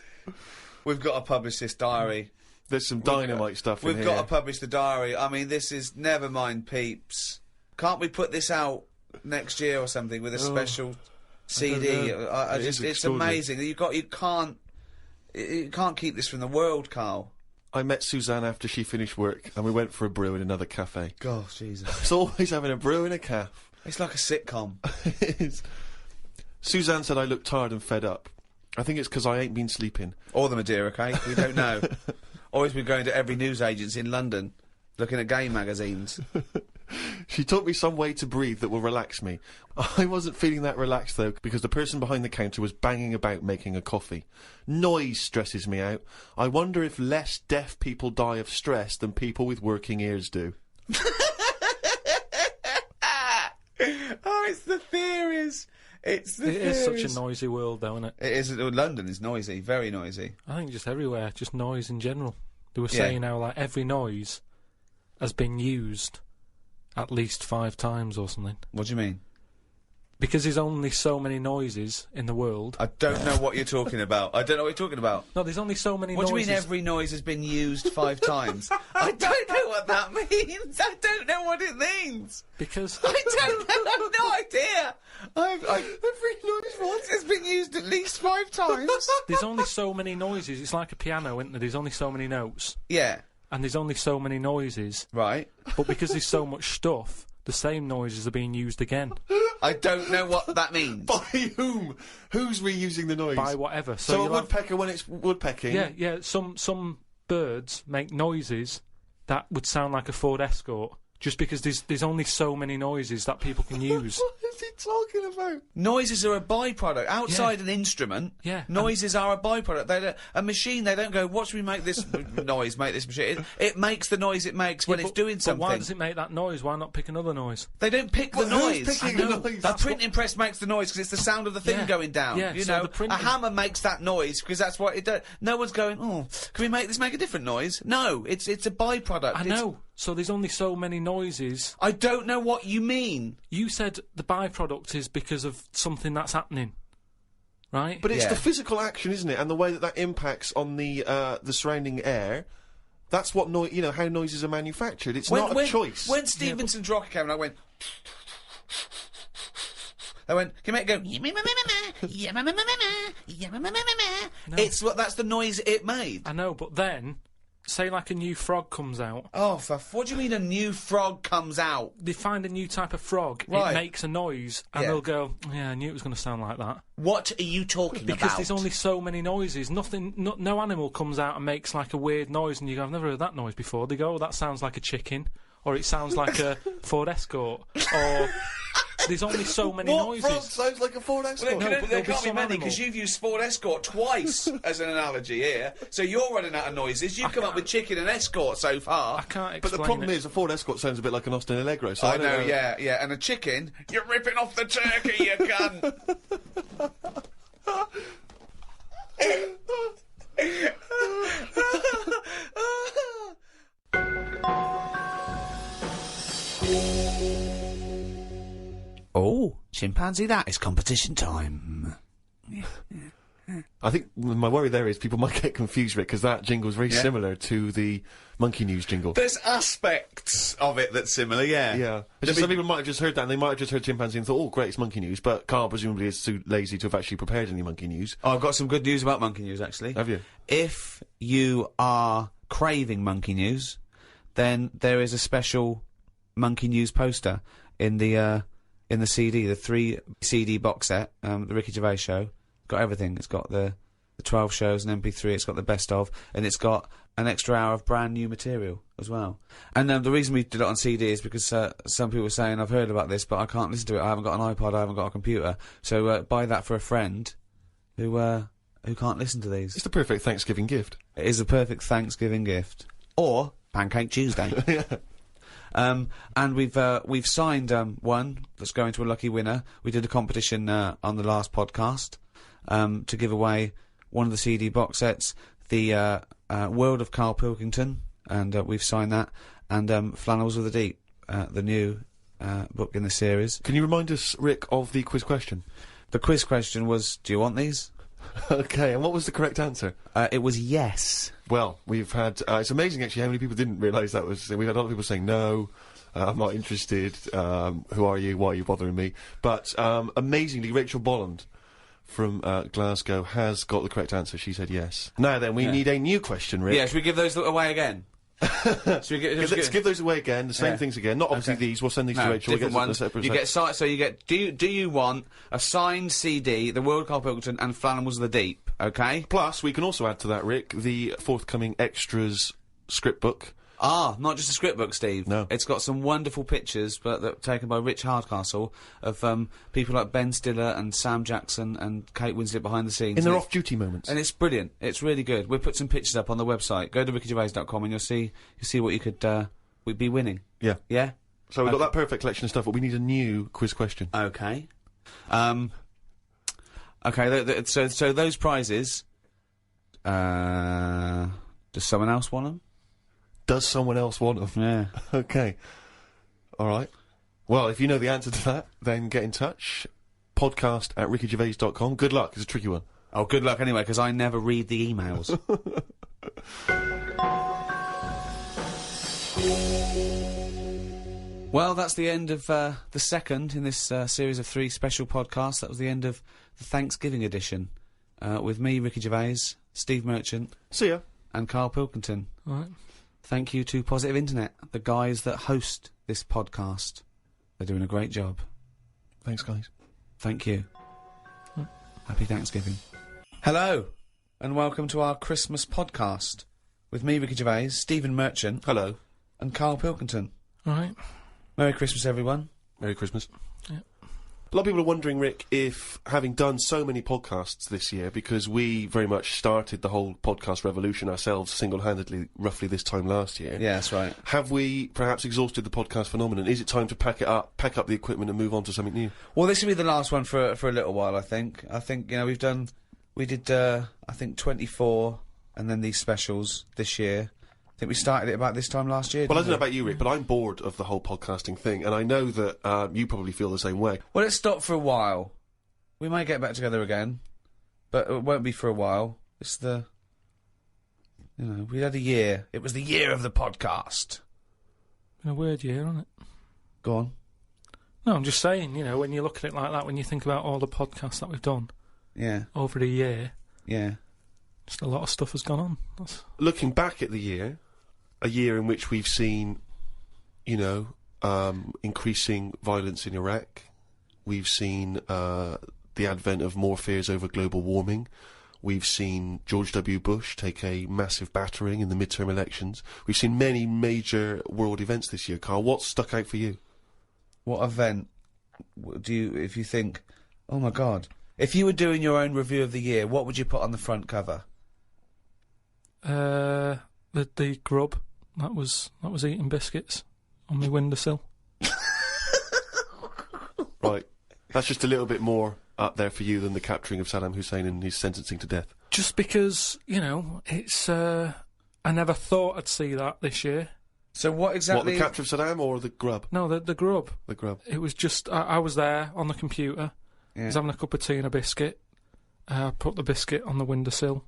We've got to publish this diary. There's some dynamite stuff in We've here. got to publish the diary. I mean, this is never mind, peeps. Can't we put this out next year or something with a special CD? It's amazing. You can't keep this from the world, Karl. I met Suzanne after she finished work and we went for a brew in another cafe. Gosh, Jesus. It's always having a brew in a calf. It's like a sitcom. It is. Suzanne said I look tired and fed up. I think it's because I ain't been sleeping. Or the Madeira cake, we don't know. Or he's been going to every news agency in London, looking at gay magazines. She taught me some way to breathe that will relax me. I wasn't feeling that relaxed, though, because the person behind the counter was banging about making a coffee. Noise stresses me out. I wonder if less deaf people die of stress than people with working ears do. Oh, it's the theories. It's the It is theories. such a noisy world, though, isn't it? It is. London is noisy, very noisy. I think just everywhere, just noise in general. They were Yeah. saying how, like, every noise has been used at least 5 times or something. What do you mean? Because there's only so many noises in the world. I don't know what you're talking about. I don't know what you're talking about. No, there's only so many What noises. do you mean every noise has been used 5 times? I don't know what that means. I don't know what it means. Because I don't know. I've no idea. Every noise once has been used at least 5 times. there's only so many noises. It's like a piano, isn't there? There's only so many notes. Yeah. And there's only so many noises. Right. But because there's so much stuff, the same noises are being used again. I don't know what that means. By whom? Who's reusing the noise? By whatever. So a you'll have- woodpecker when it's woodpecking? Yeah. Some birds make noises that would sound like a Ford Escort, just because there's only so many noises that people can use. What's he talking about? Noises are a byproduct. Outside an instrument, noises are a byproduct. They don't, a machine, they don't go, watch me make this noise, make this machine. It makes the noise it makes when it's doing something. But why does it make that noise? Why not pick another noise? They don't pick the noise. Who's picking the noise? A printing press makes the noise because it's the sound of the thing going down. Yeah, you so know, a hammer makes that noise because that's what it does. No one's going, oh, can we make this make a different noise? No, it's a byproduct. I know. So there's only so many noises. I don't know what you mean. You said the byproduct is because of something that's happening, right? But it's the physical action, isn't it? And the way that impacts on the surrounding air. That's what how noises are manufactured. It's not a choice. When Stevenson's rocket came, and I went. I went, can you make it go? That's the noise it made. I know, but then, say like a new frog comes out. Oh, what do you mean a new frog comes out? They find a new type of frog, it makes a noise, and they'll go, yeah, I knew it was going to sound like that. What are you talking about? Because there's only so many noises. No animal comes out and makes like a weird noise, and you go, I've never heard that noise before. They go, oh, that sounds like a chicken, or it sounds like a Ford Escort, or... There's only so many noises. What frog sounds like a Ford Escort? Well, there can't be many, because you've used Ford Escort twice as an analogy here, so you're running out of noises. You've come up with chicken and Escort so far. I can't explain But the problem is, a Ford Escort sounds a bit like an Austin Allegro, so I know, yeah, and a chicken, you're ripping off the turkey, you cunt! Oh, chimpanzee, that is competition time. I think my worry there is people might get confused with it, because that jingle's very similar to the Monkey News jingle. There's aspects of it that's similar, yeah. Yeah. Some people might have just heard that, and they might have just heard chimpanzee and thought, oh, great, it's Monkey News, but Karl presumably is too lazy to have actually prepared any Monkey News. Oh, I've got some good news about Monkey News, actually. Have you? If you are craving Monkey News, then there is a special Monkey News poster in the CD, the 3 CD box set, the Ricky Gervais show. Got everything. It's got the 12 shows and MP3, it's got the best of, and it's got an extra hour of brand new material as well. And the reason we did it on CD is because some people were saying, I've heard about this, but I can't listen to it. I haven't got an iPod, I haven't got a computer. So buy that for a friend who can't listen to these. It's the perfect Thanksgiving gift. It is a perfect Thanksgiving gift. Or Pancake Tuesday. Yeah. And we've signed one that's going to a lucky winner. We did a competition on the last podcast to give away one of the CD box sets, the World of Karl Pilkington, and we've signed that, and Flannels of the Deep, the new book in the series. Can you remind us, Rick, of the quiz question? The quiz question was, do you want these? Okay, and what was the correct answer? It was yes. Well, we've had... it's amazing, actually, how many people didn't realise that was... We've had a lot of people saying, no, I'm not interested, who are you, why are you bothering me? But, amazingly, Rachel Bolland from Glasgow has got the correct answer. She said yes. Now then, we need a new question, Rick. Yeah, should we give those away again? Let's give those away again, the same things again. Not obviously these, we'll send these to Rachel. Different ones. You get so you get, do you want a signed CD, The World of Karl Pilkington and Flannels of the Deep, okay? Plus, we can also add to that, Rick, the forthcoming extras script book. Ah, not just a script book, Steve. No. It's got some wonderful pictures, but that taken by Rich Hardcastle, of people like Ben Stiller and Sam Jackson and Kate Winslet behind the scenes. In their off-duty moments. And it's brilliant. It's really good. We'll put some pictures up on the website. Go to rickygervais.com and you'll see what you could we'd be winning. Yeah. Yeah? So we've got that perfect collection of stuff, but we need a new quiz question. Okay. Okay, so those prizes, does someone else want them? Does someone else want them? Yeah. Okay. All right. Well, if you know the answer to that, then get in touch. podcast@rickygervais.com. Good luck. It's a tricky one. Oh, good luck anyway, because I never read the emails. Well, that's the end of the second in this series of 3 special podcasts. That was the end of the Thanksgiving edition. With me, Ricky Gervais, Steve Merchant. See ya. And Karl Pilkington. All right. Thank you to Positive Internet, the guys that host this podcast. They're doing a great job. Thanks, guys. Thank you. Happy Thanksgiving. Hello, and welcome to our Christmas podcast. With me, Ricky Gervais, Stephen Merchant. Hello. And Karl Pilkington. All right. Merry Christmas, everyone. Merry Christmas. Yeah. A lot of people are wondering, Rick, if having done so many podcasts this year, because we very much started the whole podcast revolution ourselves single-handedly roughly this time last year. Yeah, that's right. Have we perhaps exhausted the podcast phenomenon? Is it time to pack up the equipment and move on to something new? Well, this will be the last one for a little while, I think. I think, we did, I think 24 and then these specials this year. I think we started it about this time last year. Well, I didn't don't know we? about you, Rick, but I'm bored of the whole podcasting thing, and I know that you probably feel the same way. Well, let's stop for a while. We might get back together again, but it won't be for a while. It's we had a year. It was the year of the podcast. Been a weird year, hasn't it? Go on. No, I'm just saying, when you look at it like that, when you think about all the podcasts that we've done Yeah. over the year, Yeah. just a lot of stuff has gone on. Looking back at the year, a year in which we've seen, increasing violence in Iraq. We've seen the advent of more fears over global warming. We've seen George W. Bush take a massive battering in the midterm elections. We've seen many major world events this year. Karl, what's stuck out for you? What event if you think, oh my God, if you were doing your own review of the year, what would you put on the front cover? The grub that was eating biscuits on my windowsill. Right, that's just a little bit more up there for you than the capturing of Saddam Hussein and his sentencing to death. Just because it's I never thought I'd see that this year. So what exactly? What, the capture of Saddam or the grub? No, the grub. The grub. It was just I was there on the computer. Yeah. I was having a cup of tea and a biscuit. I put the biscuit on the windowsill.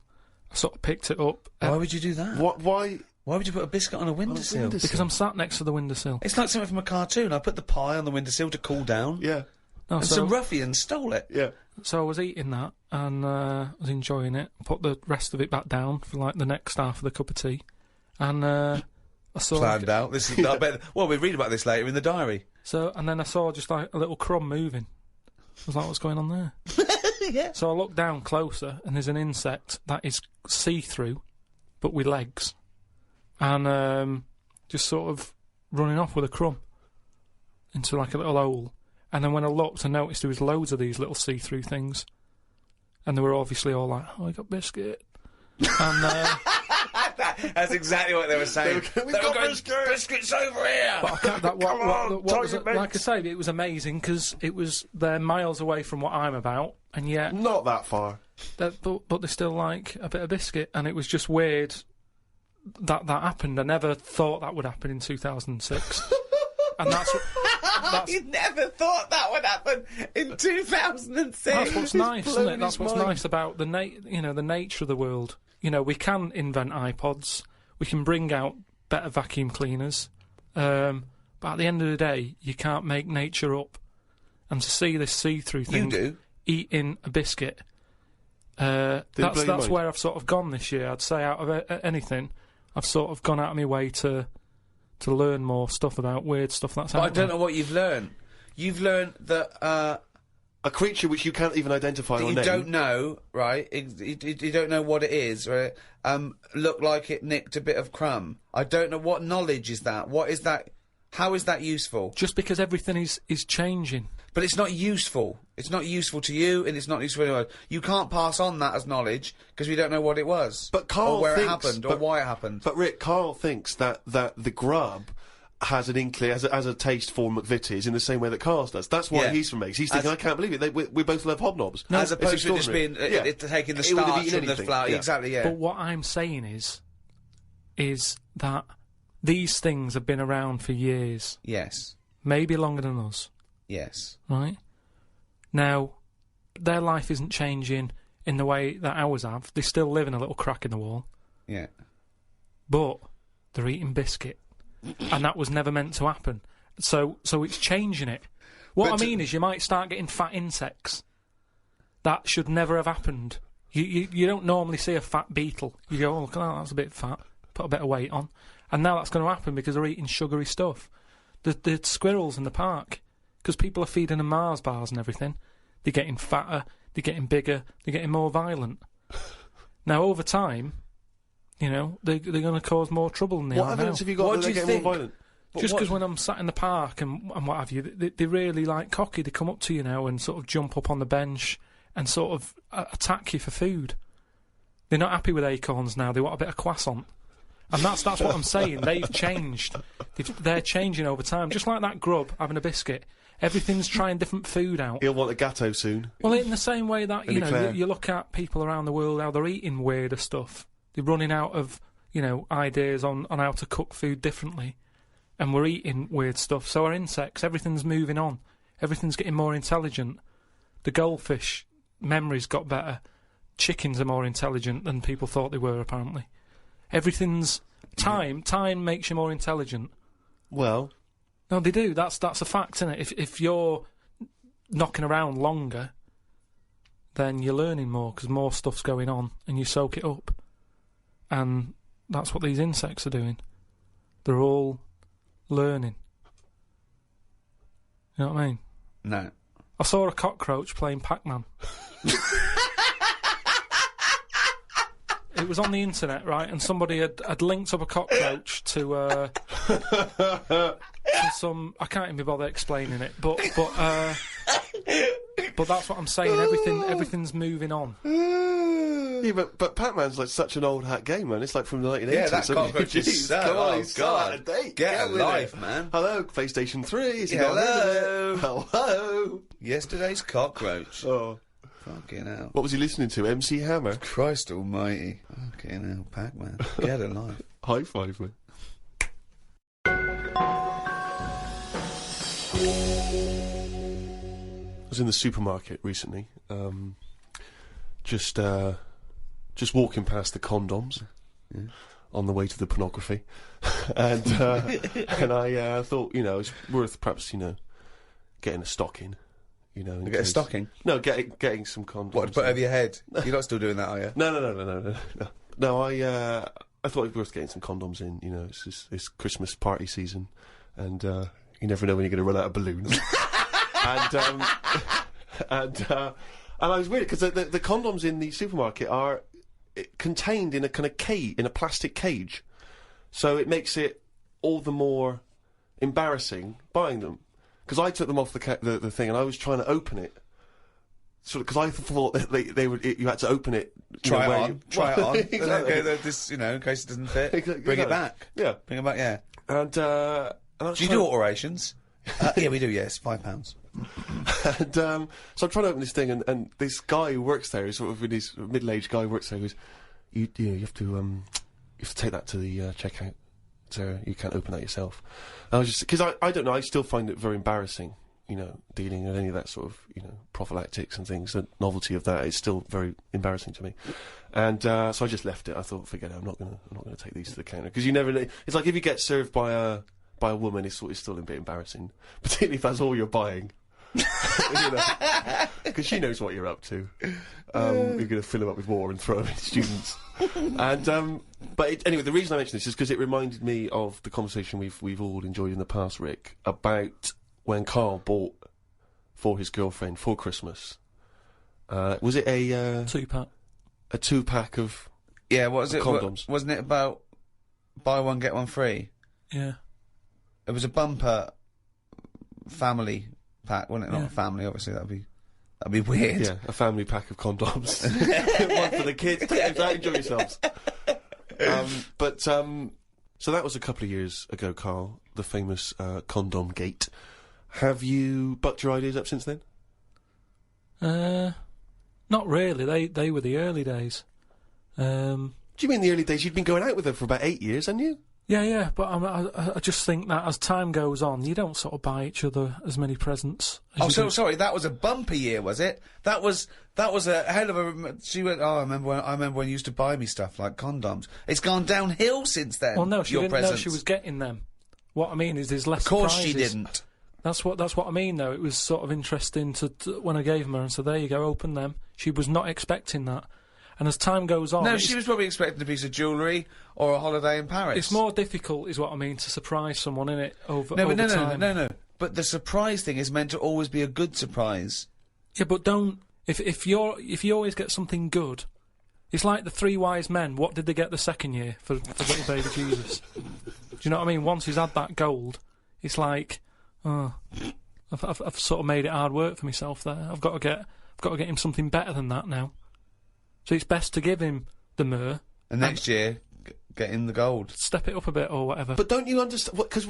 I sort of picked it up. Why would you do that? Why? Why would you put a biscuit on a windowsill? Because I'm sat next to the windowsill. It's like something from a cartoon. I put the pie on the windowsill to cool down. Yeah. No, And some ruffian stole it. Yeah. So I was eating that and I was enjoying it. I put the rest of it back down for like the next half of the cup of tea. And I saw... Planned out. This is, I bet, well, we read about this later in the diary. So, and then I saw just like a little crumb moving. I was like, what's going on there? Yeah. So I looked down closer and there's an insect that is see-through, but with legs. And just sort of running off with a crumb into like a little hole. And then when I looked, I noticed there was loads of these little see-through things. And they were obviously all like, oh, I got biscuit. And that's exactly what they were saying. We've got biscuits over here. but I can't, that, what was it, target like I say, it was amazing because they're miles away from what I'm about, and yet Not that far. but they still like a bit of biscuit, and it was just weird that happened. I never thought that would happen in 2006, and that's You never thought that would happen in 2006. that's what's nice, isn't blown it? That's his what's mind. nice about the the nature of the world. We can invent iPods, we can bring out better vacuum cleaners, but at the end of the day, you can't make nature up. And to see this see-through thing, You do. eating a biscuit, blow your that's mind? where I've sort of gone this year. I'd say out of anything, I've sort of gone out of my way to learn more stuff about weird stuff that's But out I don't there. know what you've learned. You've learned that A creature which you can't even identify that or you name. don't know, right? You don't know what it is, right? Looked like it nicked a bit of crumb. I don't know what knowledge is that. What is that? How is that useful? Just because everything is changing. But it's not useful. It's not useful to you, and it's not useful to anyone. You can't pass on that as knowledge because we don't know what it was, But Karl or where thinks, it happened, or but- why it happened. But Rick, Karl thinks that the grub has an inkling, has a taste for McVitie's in the same way that Karl's does. That's why Yeah. he's from Meggs. He's thinking, As- I can't believe it. We both love hobnobs. As It's opposed to just being extraordinary. taking the It would have starch eaten from the anything, flour. yeah. Exactly, yeah. But what I'm saying is that these things have been around for years, Yes. maybe longer than us, Yes. right? Now, their life isn't changing in the way that ours have. They still live in a little crack in the wall, Yeah. but they're eating biscuit, and that was never meant to happen. So it's changing it. What But I mean is, you might start getting fat insects. That should never have happened. You don't normally see a fat beetle. You go, oh, look at that, that's a bit fat. Put a bit of weight on. And now that's going to happen because they're eating sugary stuff. The squirrels in the park, because people are feeding them Mars bars and everything, they're getting fatter, they're getting bigger, they're getting more violent. Now, over time, they're going to cause more trouble than they What are evidence now. have you got What that do they're you getting think? more violent? Just because when I'm sat in the park and what have you, they really like cocky. They come up to you now and sort of jump up on the bench and sort of attack you for food. They're not happy with acorns now. They want a bit of croissant. And that's what I'm saying. They've changed. They're changing over time. Just like that grub having a biscuit. Everything's trying different food out. He'll want a gâteau soon. Well, in the same way that, you look at people around the world, how they're eating weirder stuff. They're running out of, ideas on how to cook food differently. And we're eating weird stuff. So our insects, everything's moving on. Everything's getting more intelligent. The goldfish memories got better. Chickens are more intelligent than people thought they were, apparently. Everything's... Time makes you more intelligent. Well... No, they do. That's a fact, isn't it? If you're knocking around longer, then you're learning more, because more stuff's going on, and you soak it up. And that's what these insects are doing. They're all learning. You know what I mean? No. I saw a cockroach playing Pac-Man. It was on the internet, right? And somebody had linked up a cockroach to some... I can't even be bothered explaining it, but that's what I'm saying. Everything's moving on. Yeah, but Pac-Man's like such an old hat game, man. It's like from the 1980s. Yeah, that cockroach is so... Come on, oh, he's so God. out of date. Get a with life, it. man. Hello, PlayStation 3. Is he Yeah, got rid of it? Hello. Yesterday's cockroach. Oh. Fucking hell. What was he listening to? MC Hammer? Christ almighty. Fucking hell, Pac-Man. Get a life. High five, man. I was in the supermarket recently, just walking past the condoms on the way to the pornography, and I thought, it's worth perhaps, getting a stocking. Get a stocking? No, getting some condoms. What, to put over your head? You're not still doing that, are you? No. No, I thought it'd be worth getting some condoms in. It's Christmas party season, and you never know when you're going to run out of balloons. and I was weird because the condoms in the supermarket are contained in a kind of cage, in a plastic cage, so it makes it all the more embarrassing buying them. Because I took them off the thing and I was trying to open it, sort of, because I thought that they would. You had to open it. Try it on. Exactly. Okay, this, in case it doesn't fit, Exactly. bring it back. Yeah, bring it back. Yeah. And I was do you do alterations? Yeah, we do. Yes, £5. And so I'm trying to open this thing, and this guy who works there, sort of his middle-aged guy who works there, goes, you have to take that to the checkout. So you can't open that yourself. And I was just, because I don't know, I still find it very embarrassing, dealing with any of that sort of, prophylactics and things. The novelty of that is still very embarrassing to me. And so I just left it. I thought, forget it, I'm not gonna take these to the counter, because you never know. It's like if you get served by a woman, it's still a bit embarrassing, particularly if that's all you're buying. Because she knows what you're up to. You're going to fill them up with water and throw them at students. And but anyway, the reason I mention this is because it reminded me of the conversation we've all enjoyed in the past, Rick, about when Karl bought for his girlfriend for Christmas. Was it a 2-pack? A 2-pack of what was it? Condoms. Wasn't it about buy one get one free? Yeah. It was a bumper family pack, wasn't it? Not a family, obviously. That'd be weird. Yeah, a family pack of condoms. One for the kids. Take them out, enjoy yourselves. So that was a couple of years ago, Karl, the famous condom gate. Have you bucked your ideas up since then? Not really. They were the early days. Do you mean the early days? You'd been going out with her for about 8 years, hadn't you? Yeah, but I just think that as time goes on, you don't sort of buy each other as many presents. Sorry, that was a bumper year, was it? That was a hell of a. She went. Oh, I remember when you used to buy me stuff like condoms. It's gone downhill since then. Well, no, she didn't know she was getting them. What I mean is, there's less. Of course, surprises. she didn't. That's what I mean, though. It was sort of interesting to when I gave them her and said, "There you go, open them." She was not expecting that. And as time goes on... No, she was probably expecting a piece of jewellery or a holiday in Paris. It's more difficult, is what I mean, to surprise someone, innit, over time. No. But the surprise thing is meant to always be a good surprise. Yeah, but don't... If you always get something good... It's like the 3 wise men. What did they get the second year for little baby Jesus? you know what I mean? Once he's had that gold, it's like, oh, I've sort of made it hard work for myself there. I've got to get him something better than that now. So it's best to give him the myrrh. And next year, get him the gold. Step it up a bit or whatever. But don't you understand? Because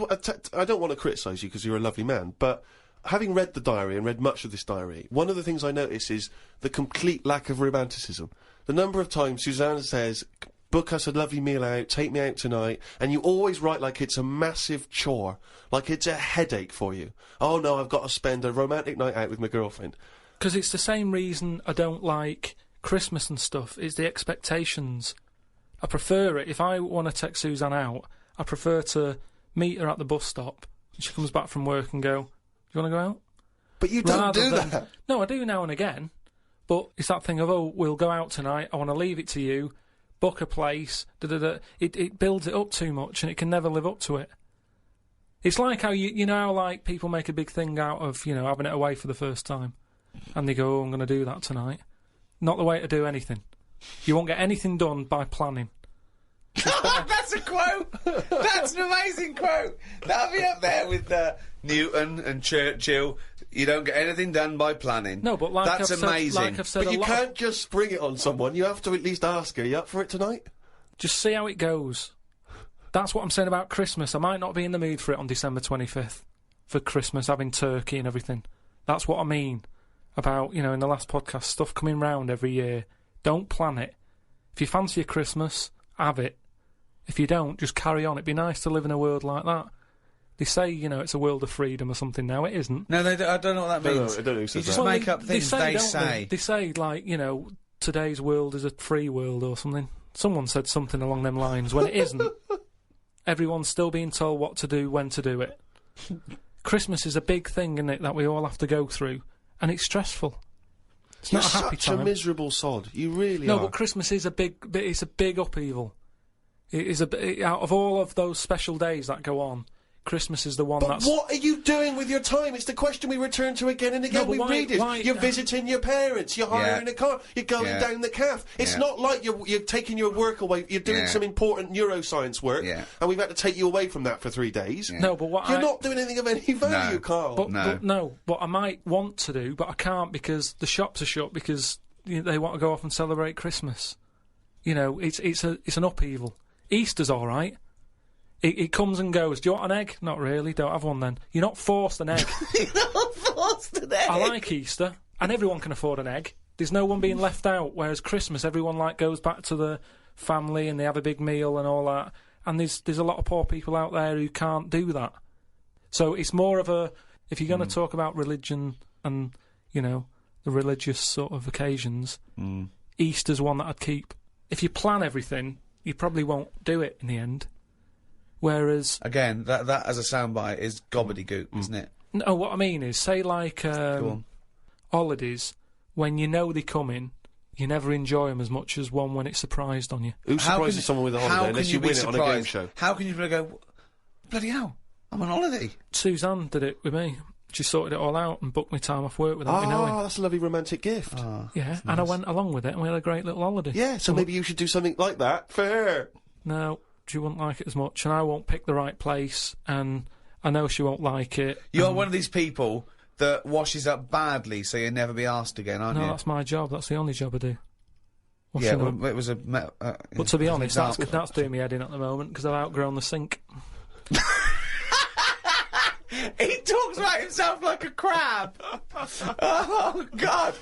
I don't want to criticise you because you're a lovely man, but having read the diary and read much of this diary, one of the things I notice is the complete lack of romanticism. The number of times Susanna says, book us a lovely meal out, take me out tonight, and you always write like it's a massive chore, like it's a headache for you. Oh no, I've got to spend a romantic night out with my girlfriend. Because it's the same reason I don't like Christmas and stuff, is the expectations. I prefer it, if I want to take Suzanne out, I prefer to meet her at the bus stop, and she comes back from work and go, you want to go out? But you don't do that. No, I do now and again, but it's that thing of, oh, we'll go out tonight, I want to leave it to you, book a place, da-da-da. It builds it up too much, and it can never live up to it. It's like how, you know how, like, people make a big thing out of, you know, having it away for the first time, and they go, oh, I'm going to do that tonight. Not the way to do anything. You won't get anything done by planning. That's a quote! That's an amazing quote! That'll be up there with Newton and Churchill. You don't get anything done by planning. No, but like that's amazing. Like I've said, But you can't just spring it on someone. You have to at least ask her, you up for it tonight? just see how it goes. That's what I'm saying about Christmas. I might not be in the mood for it on December 25th, for Christmas, having turkey and everything. That's what I mean about, you know, in the last podcast, stuff coming round every year. Don't plan it. If you fancy a Christmas, have it. If you don't, just carry on. It'd be nice to live in a world like that. They say, you know, it's a world of freedom or something now. It isn't. No, I don't know what that means. I don't know who says you just that. make up things they say. They say, like, you know, today's world is a free world or something. Someone said something along them lines when it isn't. Everyone's still being told what to do, when to do it. Christmas is a big thing, isn't it, that we all have to go through, and it's stressful. It's not a happy time. You're such a miserable sod. You really are. No, but Christmas is it's a big upheaval. It is out of all of those special days that go on, Christmas is the one that's... But what are you doing with your time? It's the question we return to again and again. No, but You're visiting your parents, you're hiring a car, you're going down the calf. It's not like you're taking your work away, you're doing some important neuroscience work, and we've had to take you away from that for 3 days. No, but what You're not doing anything of any value, Karl. But what I might want to do, but I can't because the shops are shut because they want to go off and celebrate Christmas. You know, it's an upheaval. Easter's all right. It comes and goes. Do you want an egg? Not really. Don't have one then. You're not forced an egg. You're not forced an egg. I like Easter, and everyone can afford an egg. There's no one being left out. Whereas Christmas, everyone goes back to the family and they have a big meal and all that. And there's a lot of poor people out there who can't do that. So it's more of a, if you're going to talk about religion and, you know, the religious sort of occasions, Easter's one that I'd keep. If you plan everything, you probably won't do it in the end. Whereas... Again, that as a soundbite is gobbledygook, isn't it? No, what I mean is, say like holidays, when you know they're coming, you never enjoy them as much as one when it's surprised on you. Who surprises someone with a holiday unless you win it on a game show? How can you go, bloody hell, I'm on holiday? Suzanne did it with me. She sorted it all out and booked me time off work without me knowing. Oh, that's a lovely romantic gift. Yeah, nice. And I went along with it and we had a great little holiday. Yeah, so maybe you should do something like that for her. No, she wouldn't like it as much, and I won't pick the right place, and I know she won't like it. You're one of these people that washes up badly, so you'll never be asked again, aren't you? No, that's my job. That's the only job I do. Yeah, well, it was a... but to be honest, that's doing me head in at the moment, because I've outgrown the sink. He talks about himself like a crab. Oh, God.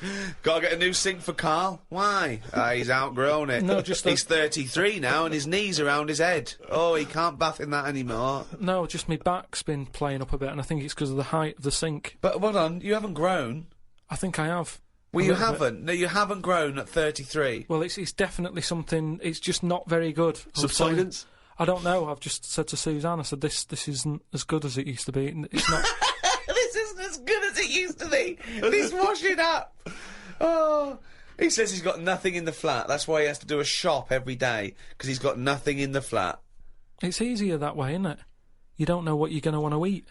Gotta get a new sink for Karl. Why? He's outgrown it. No, just he's 33 now and his knees around his head. Oh, he can't bath in that anymore. No, just my back's been playing up a bit, and I think it's because of the height of the sink. But hold on, you haven't grown. I think I have. Well, you haven't. No, you haven't grown at 33. Well, it's definitely something... It's just not very good. Subsidence? I don't know. I've just said to Suzanne, I said, this isn't as good as it used to be. It's not... This isn't as good as it used to be. He's washing up. Oh. He says he's got nothing in the flat. That's why he has to do a shop every day, because he's got nothing in the flat. It's easier that way, isn't it? You don't know what you're going to want to eat.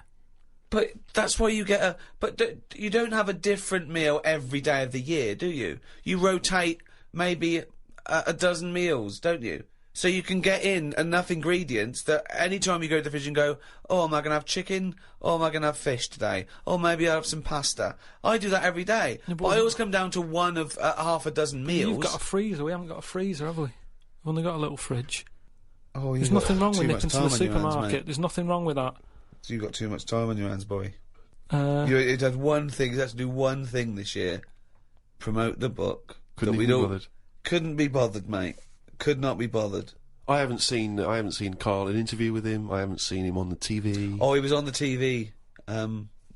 But that's why you get a... But you don't have a different meal every day of the year, do you? You rotate maybe a dozen meals, don't you? so you can get in enough ingredients that any time you go to the fridge and go, oh, am I going to have chicken? Or am I going to have fish today? Or maybe I'll have some pasta. I do that every day. Yeah, but I always come down to one of half a dozen meals. You've got a freezer. We haven't got a freezer, have we? We've only got a little fridge. Oh, There's nothing wrong with nipping to the supermarket. There's nothing wrong with that. So you've got too much time on your hands, boy. You had one thing. You had to do one thing this year. Promote the book. Couldn't be bothered. Couldn't be bothered, mate. Could not be bothered. I haven't seen Karl an interview with him. I haven't seen him on the TV. Oh, he was on the TV a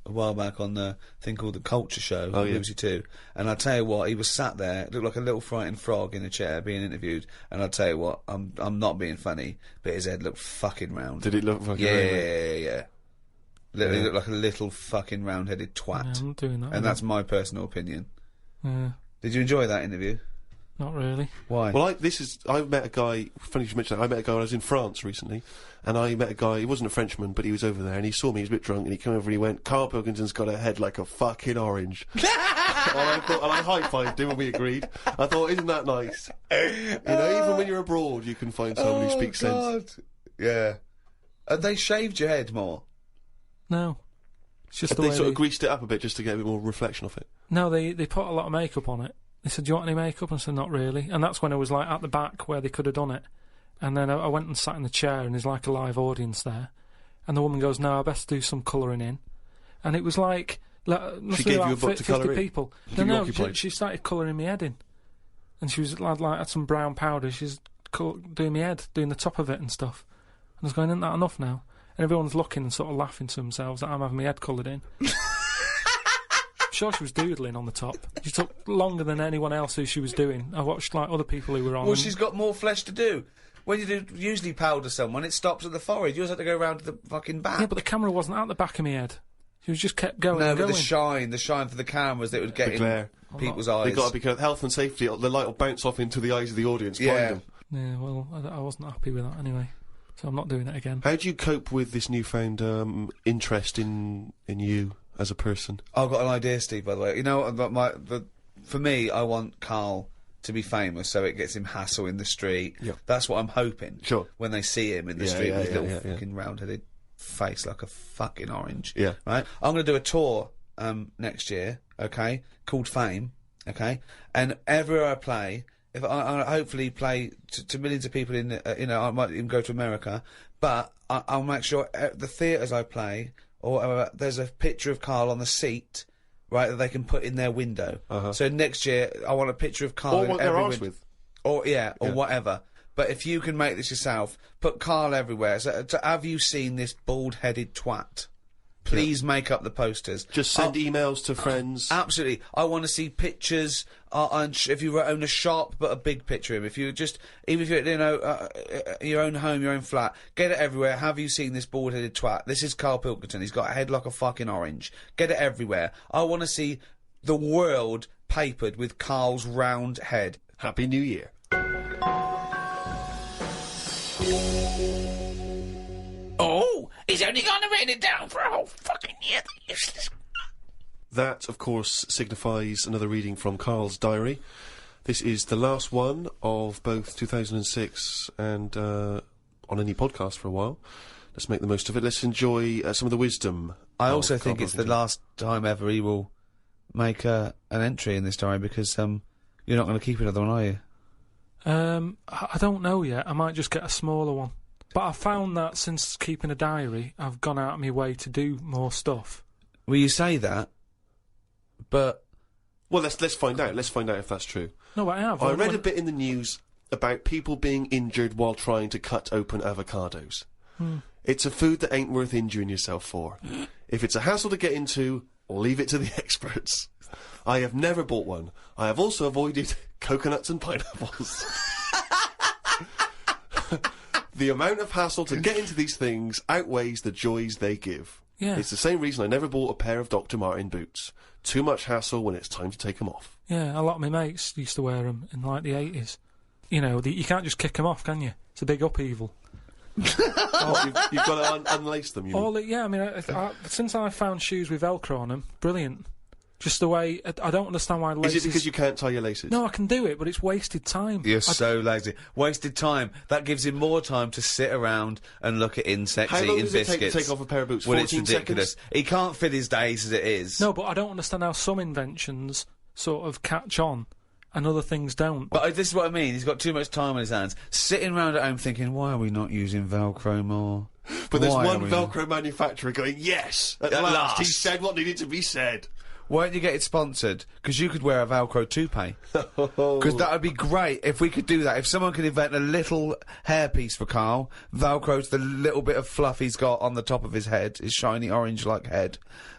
while back on the thing called The Culture Show on BBC Two. And I tell you what, he was sat there, looked like a little frightened frog in a chair being interviewed. And I tell you what, I'm not being funny, but his head looked fucking round. Did it look fucking round? Yeah. Yeah. Literally looked like a little fucking round-headed twat. Yeah, I'm not doing that. And that's my personal opinion. Yeah. Did you enjoy that interview? Not really. Why? Well, I met a guy, funny you should mention that, I met a guy when I was in France recently, and I met a guy, he wasn't a Frenchman, but he was over there, and he saw me, he was a bit drunk, and he came over and he went, Karl Pilkington's got a head like a fucking orange. and I high-fived him and we agreed. I thought, isn't that nice? You know, even when you're abroad, you can find someone who speaks sense. Yeah. Have they shaved your head more? No. It's just They sort of greased it up a bit just to get a bit more reflection off it. No, they put a lot of makeup on it. They said, do you want any makeup? And I said, not really. And that's when I was, like, at the back where they could have done it. And then I went and sat in the chair, and there's, like, a live audience there. And the woman goes, no, I best do some colouring in. And it was like she gave you a book to colour in? People. No, she started colouring my head in. And she was, like had some brown powder. She's doing my head, doing the top of it and stuff. And I was going, isn't that enough now? And everyone's looking and sort of laughing to themselves that I'm having my head coloured in. I'm sure she was doodling on the top. She took longer than anyone else who she was doing. I watched like other people who were on. Well, she's got more flesh to do. When you do usually powder someone, it stops at the forehead. You always have to go round to the fucking back. Yeah, but the camera wasn't at the back of my head. She was just kept going. No, and but going. the shine for the cameras that would get in people's eyes. They've got to be careful. Health and safety. The light will bounce off into the eyes of the audience. Blind them. Yeah, well, I wasn't happy with that anyway. So I'm not doing it again. How do you cope with this newfound interest in you as a person? I've got an idea, Steve, by the way. You know, for me, I want Karl to be famous so it gets him hassle in the street. Yep. That's what I'm hoping. Sure. When they see him in the street with his little fucking round-headed face like a fucking orange. Yeah. Right? I'm going to do a tour next year, okay, called Fame, okay? And everywhere I play, if I hopefully play to millions of people in, I might even go to America, but I'll make sure the theatres I play, or there's a picture of Karl on the seat, right, that they can put in their window. So next year, I want a picture of Karl in every window. With. Or whatever. But if you can make this yourself, put Karl everywhere. So, have you seen this bald-headed twat? Please make up the posters. Just send emails to friends. Absolutely. I want to see pictures. If you own a shop, put a big picture of him. If you even if you're, your own home, your own flat, get it everywhere. Have you seen this bald-headed twat? This is Karl Pilkington. He's got a head like a fucking orange. Get it everywhere. I want to see the world papered with Karl's round head. Happy New Year. Oh, he's only going to write it down for a whole fucking year. That, of course, signifies another reading from Karl's diary. This is the last one of both 2006 and on any podcast for a while. Let's make the most of it. Let's enjoy some of the wisdom. I also think it's the last time ever he will make an entry in this diary, because you're not going to keep another one, are you? I don't know yet. I might just get a smaller one. But I've found that since keeping a diary, I've gone out of my way to do more stuff. Well, you say that, but... Well, let's find out. Let's find out if that's true. No, I have. I read a bit in the news about people being injured while trying to cut open avocados. It's a food that ain't worth injuring yourself for. If it's a hassle to get into, leave it to the experts. I have never bought one. I have also avoided coconuts and pineapples. The amount of hassle to get into these things outweighs the joys they give. Yeah. It's the same reason I never bought a pair of Dr. Martin boots. Too much hassle when it's time to take them off. Yeah, a lot of my mates used to wear them in, like, the 80s. You know, you can't just kick them off, can you? It's a big upheaval. You've got to unlace them, you mean? Yeah, I mean, since I found shoes with Velcro on them, brilliant. Just the way I don't understand why laces. Is it because you can't tie your laces? No, I can do it, but it's wasted time. You're so lazy. Wasted time. That gives him more time to sit around and look at insects, How long eating does it biscuits. take to take off a pair of boots? Well, it's 14 ridiculous. seconds? He can't fit his days as it is. No, but I don't understand how some inventions sort of catch on and other things don't. But this is what I mean. He's got too much time on his hands. Sitting around at home thinking, why are we not using Velcro more? But there's Why one are we Velcro manufacturer going, yes, at last, he said what needed to be said. Why don't you get it sponsored? Because you could wear a Velcro toupee. Because that would be great if we could do that. If someone could invent a little hairpiece for Karl, Velcro's the little bit of fluff he's got on the top of his head, his shiny orange-like head.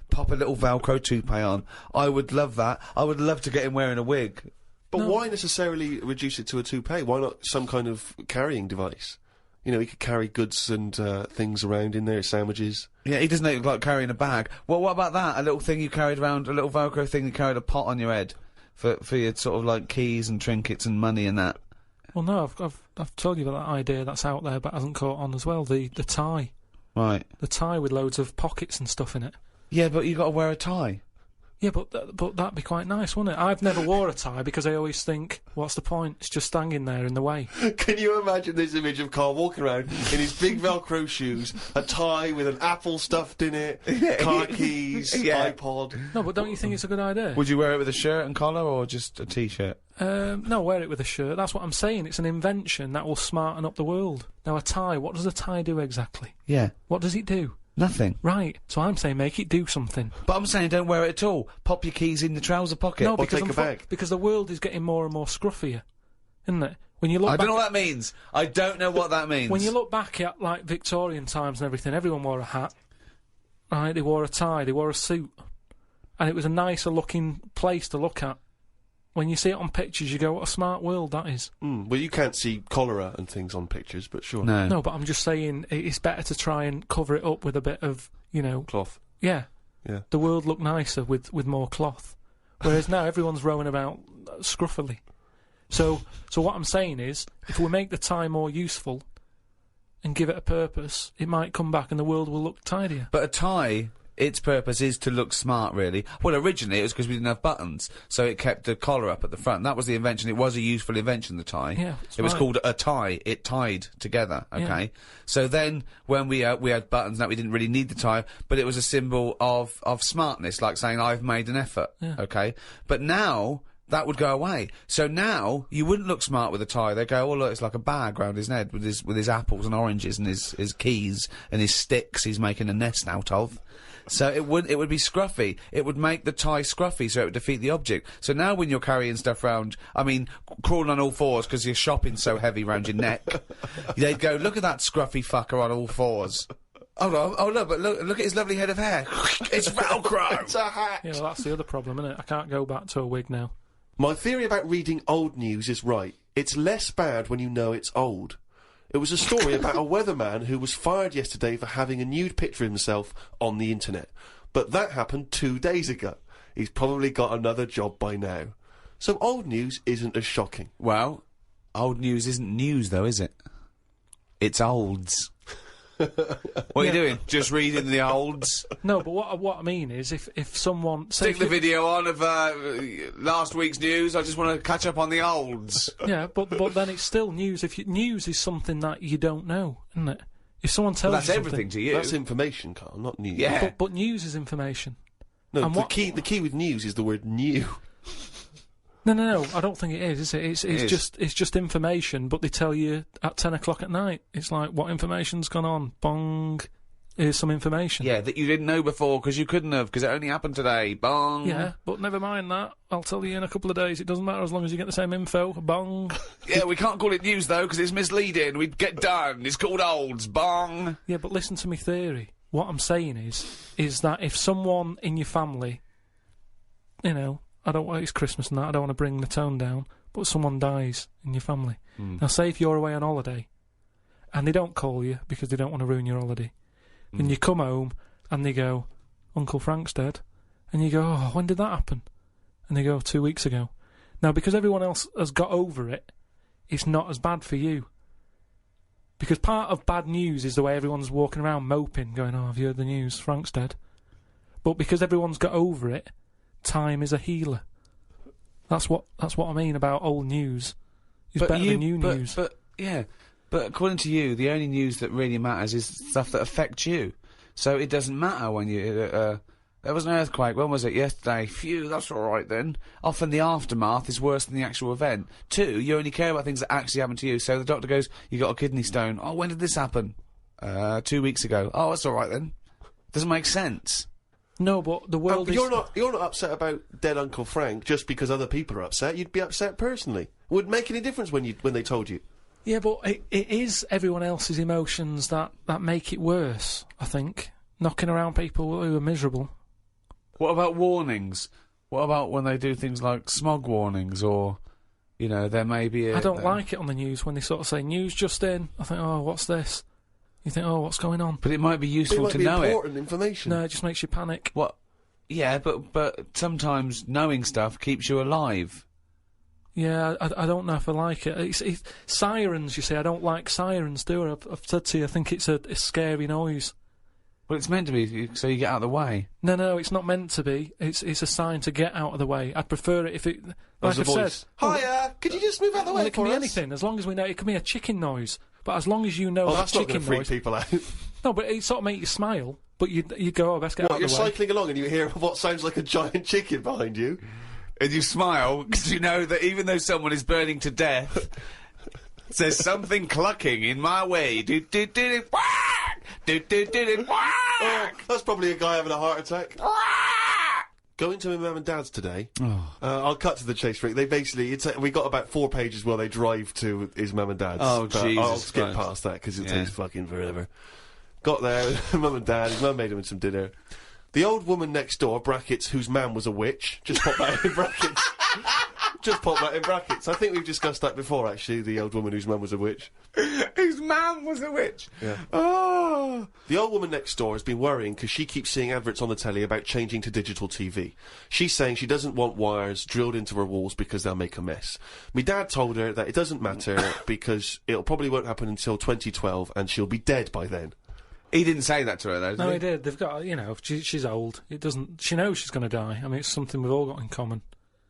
Pop a little Velcro toupee on. I would love that. I would love to get him wearing a wig. But why necessarily reduce it to a toupee? Why not some kind of carrying device? You know, he could carry goods and things around in there, sandwiches. Yeah, he doesn't look like carrying a bag. Well, what about that? A little thing you carried around, a little Velcro thing you carried a pot on your head for your sort of like keys and trinkets and money and that. Well, no, I've told you about that idea that's out there but hasn't caught on as well. The tie. Right. The tie with loads of pockets and stuff in it. Yeah, but you got to wear a tie. Yeah, but that'd be quite nice, wouldn't it? I've never wore a tie because I always think, what's the point? It's just hanging there in the way. Can you imagine this image of Karl walking around in his big Velcro shoes, a tie with an apple stuffed in it, car keys, iPod? No, but don't you think it's a good idea? Would you wear it with a shirt and collar or just a t-shirt? No, wear it with a shirt. That's what I'm saying. It's an invention that will smarten up the world. Now, a tie, what does a tie do exactly? Yeah. What does it do? Nothing. Right. So I'm saying make it do something. But I'm saying don't wear it at all. Pop your keys in the trouser pocket. No, or because take a bag. because the world is getting more and more scruffier, isn't it? When you look I back don't know what that means. I don't know what that means. when you look back at like Victorian times and everything, everyone wore a hat. Right? They wore a tie. They wore a suit, and it was a nicer looking place to look at. When you see it on pictures, you go, what a smart world that is. Well, you can't see cholera and things on pictures, but sure. No. No, but I'm just saying it's better to try and cover it up with a bit of, Cloth. Yeah. Yeah. The world looked nicer with more cloth. Whereas now everyone's rowing about scruffily. So what I'm saying is, if we make the tie more useful and give it a purpose, it might come back and the world will look tidier. But a tie, its purpose is to look smart, really. Well, originally it was because we didn't have buttons, so it kept the collar up at the front. That was the invention. It was a useful invention, the tie. Yeah, it was called a tie. It tied together, okay? Yeah. So then, when we had buttons, that we didn't really need the tie, but it was a symbol of smartness, like saying, I've made an effort, okay? But now, that would go away. So now, you wouldn't look smart with a tie. They go, oh look, it's like a bag round his head with his apples and oranges and his keys and his sticks he's making a nest out of. So it would be scruffy. It would make the tie scruffy, so it would defeat the object. So now when you're carrying stuff round, I mean, crawling on all fours because your shopping's so heavy round your neck, they'd go, look at that scruffy fucker on all fours. Oh no! Oh look! But look at his lovely head of hair. It's Velcro. It's a hat. Yeah, well, that's the other problem, isn't it? I can't go back to a wig now. My theory about reading old news is right. It's less bad when you know it's old. It was a story about a weatherman who was fired yesterday for having a nude picture of himself on the internet. But that happened 2 days ago. He's probably got another job by now. So old news isn't as shocking. Well, old news isn't news, though, is it? It's olds. What are you doing? Just reading the olds? No, but what I mean is, if someone Stick the video on of last week's news. I just want to catch up on the olds. Yeah, but then it's still news. News is something that you don't know, isn't it? If someone tells That's you everything to you. That's information, Karl, not news. Yeah. but news is information. No, And the key with news is the word new. No, I don't think it is it? It's just information, but they tell you at 10 o'clock at night. It's like, what information's gone on? Bong. Here's some information. Yeah, that you didn't know before because you couldn't have, because it only happened today. Bong. Yeah, but never mind that. I'll tell you in a couple of days. It doesn't matter as long as you get the same info. Bong. Yeah, we can't call it news though because it's misleading. We'd get done. It's called olds. Bong. Yeah, but listen to me theory. What I'm saying is that if someone in your family, it's Christmas and that, I don't want to bring the tone down, but someone dies in your family. Now, say if you're away on holiday, and they don't call you because they don't want to ruin your holiday, then you come home, and they go, Uncle Frank's dead, and you go, oh, when did that happen? And they go, 2 weeks ago. Now, because everyone else has got over it, it's not as bad for you. Because part of bad news is the way everyone's walking around moping, going, oh, have you heard the news? Frank's dead. But because everyone's got over it, time is a healer. That's what I mean about old news. It's better than new news. But according to you, the only news that really matters is stuff that affects you. So it doesn't matter when you... there was an earthquake. When was it? Yesterday. Phew, that's all right then. Often the aftermath is worse than the actual event. 2, you only care about things that actually happen to you. So the doctor goes, you got a kidney stone. Oh, when did this happen? 2 weeks ago. Oh, that's all right then. Doesn't make sense. No, but the world is... You're not upset about dead Uncle Frank just because other people are upset. You'd be upset personally. Would it make any difference when they told you? Yeah, but it is everyone else's emotions that make it worse, I think. Knocking around people who are miserable. What about warnings? What about when they do things like smog warnings or, you know, there may be a... I don't like it on the news when they sort of say, news just in. I think, oh, what's this? You think, oh, what's going on? But it might be useful to know it. Important information. No, it just makes you panic. What? Yeah, but sometimes knowing stuff keeps you alive. Yeah, I don't know if I like it. It's sirens, you see. I don't like sirens, do I? I've said to you, I think it's a scary noise. Well, it's meant to be so you get out of the way. No, it's not meant to be. It's a sign to get out of the way. I'd prefer it if it... Like I've said... Hiya! Could you just move out of the way Well, it can be anything, as long as we know... It can be a chicken noise, but as long as you know that chicken noise... that's not going to freak people out. No, but it sort of make you smile, but you go, oh, best get out of the way. You're cycling along and you hear what sounds like a giant chicken behind you. And you smile, because you know that even though someone is burning to death, there's something clucking in my way. Do-do-do-do, whack! Do-do-do-do, whack! Oh, that's probably a guy having a heart attack. Going to my mum and dad's today. I'll cut to the chase, Rick. They basically, we got about 4 pages while they drive to his mum and dad's. Oh, Jesus I'll skip Christ. past that, because it takes fucking forever. Got there with mum and dad. His mum made him some dinner. The old woman next door, brackets, whose man was a witch. Just pop that in brackets. Just pop that in brackets. I think we've discussed that before, actually, the old woman whose mum was a witch. Whose man was a witch? Yeah. Oh! The old woman next door has been worrying because she keeps seeing adverts on the telly about changing to digital TV. She's saying she doesn't want wires drilled into her walls because they'll make a mess. My dad told her that it doesn't matter because it'll probably won't happen until 2012 and she'll be dead by then. He didn't say that to her, though, did No, he? he did. They've got, you know, she's old. It doesn't... She knows she's going to die. I mean, it's something we've all got in common.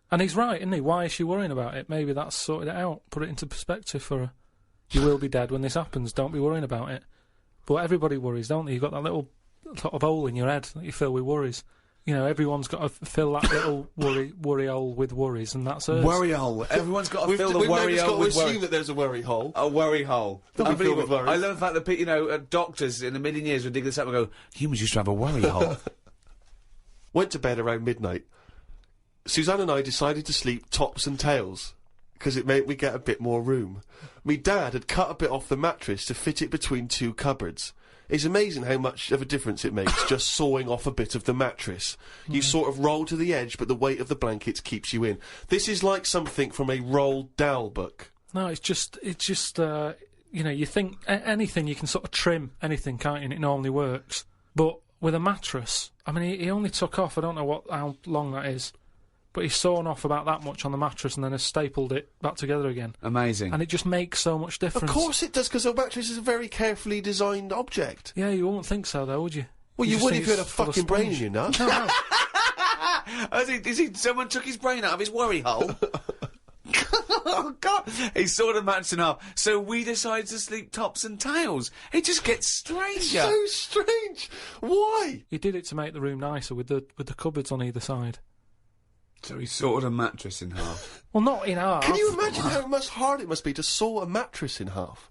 And he's right, isn't he? Why is she worrying about it? Maybe that's sorted it out. Put it into perspective for her. You will be dead when this happens. Don't be worrying about it. But everybody worries, don't they? You've got that little sort of hole in your head that you fill with worries. You know, everyone's got to fill that little worry hole with worries, and that's us. Worry hole. Everyone's got to fill the worry hole with We've worry. assume that there's a worry hole. A worry hole. Unbelievable. I love the fact that, you know, doctors in a million years would dig this up and go, humans used to have a worry hole. Went to bed around midnight. Suzanne and I decided to sleep tops and tails, because it made me get a bit more room. Me dad had cut a bit off the mattress to fit it between 2 cupboards. It's amazing how much of a difference it makes just sawing off a bit of the mattress. You sort of roll to the edge, but the weight of the blankets keeps you in. This is like something from a Roald Dahl book. No, it's just you know, you think anything, you can sort of trim anything, can't you? And it normally works. But with a mattress, I mean, he only took off, I don't know how long that is, but he's sawn off about that much on the mattress and then has stapled it back together again. Amazing. And it just makes so much difference. Of course it does, because a mattress is a very carefully designed object. Yeah, you wouldn't think so, though, would you? Well, you just would think if you had a it's full of fucking brain in sponge. your nut. No. Someone took his brain out of his worry hole? Oh, God. He sawed a mattress in half. So we decided to sleep tops and tails. It just gets stranger. So strange. Why? He did it to make the room nicer with the cupboards on either side. So he sawed a mattress in half. Well, not in half. Can you imagine how much hard it must be to saw a mattress in half?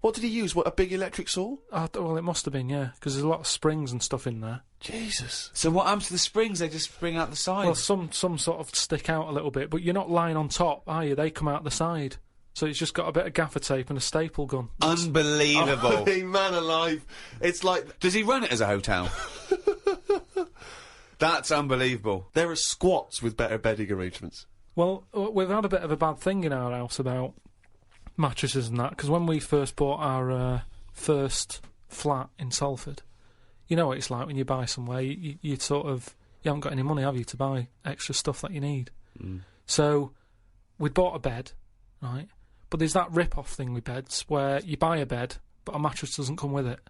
What did he use? What, a big electric saw? Well, it must have been, yeah, because there's a lot of springs and stuff in there. Jesus. So what happens to the springs? They just spring out the side? Well, some sort of stick out a little bit, but you're not lying on top, are you? They come out the side. So it's just got a bit of gaffer tape and a staple gun. Unbelievable. Hey, man alive. It's like... Does he run it as a hotel? That's unbelievable. There are squats with better bedding arrangements. Well, we've had a bit of a bad thing in our house about mattresses and that, because when we first bought our first flat in Salford, you know what it's like when you buy somewhere, you sort of, you haven't got any money, have you, to buy extra stuff that you need. So we'd bought a bed, right, but there's that rip-off thing with beds where you buy a bed but a mattress doesn't come with it,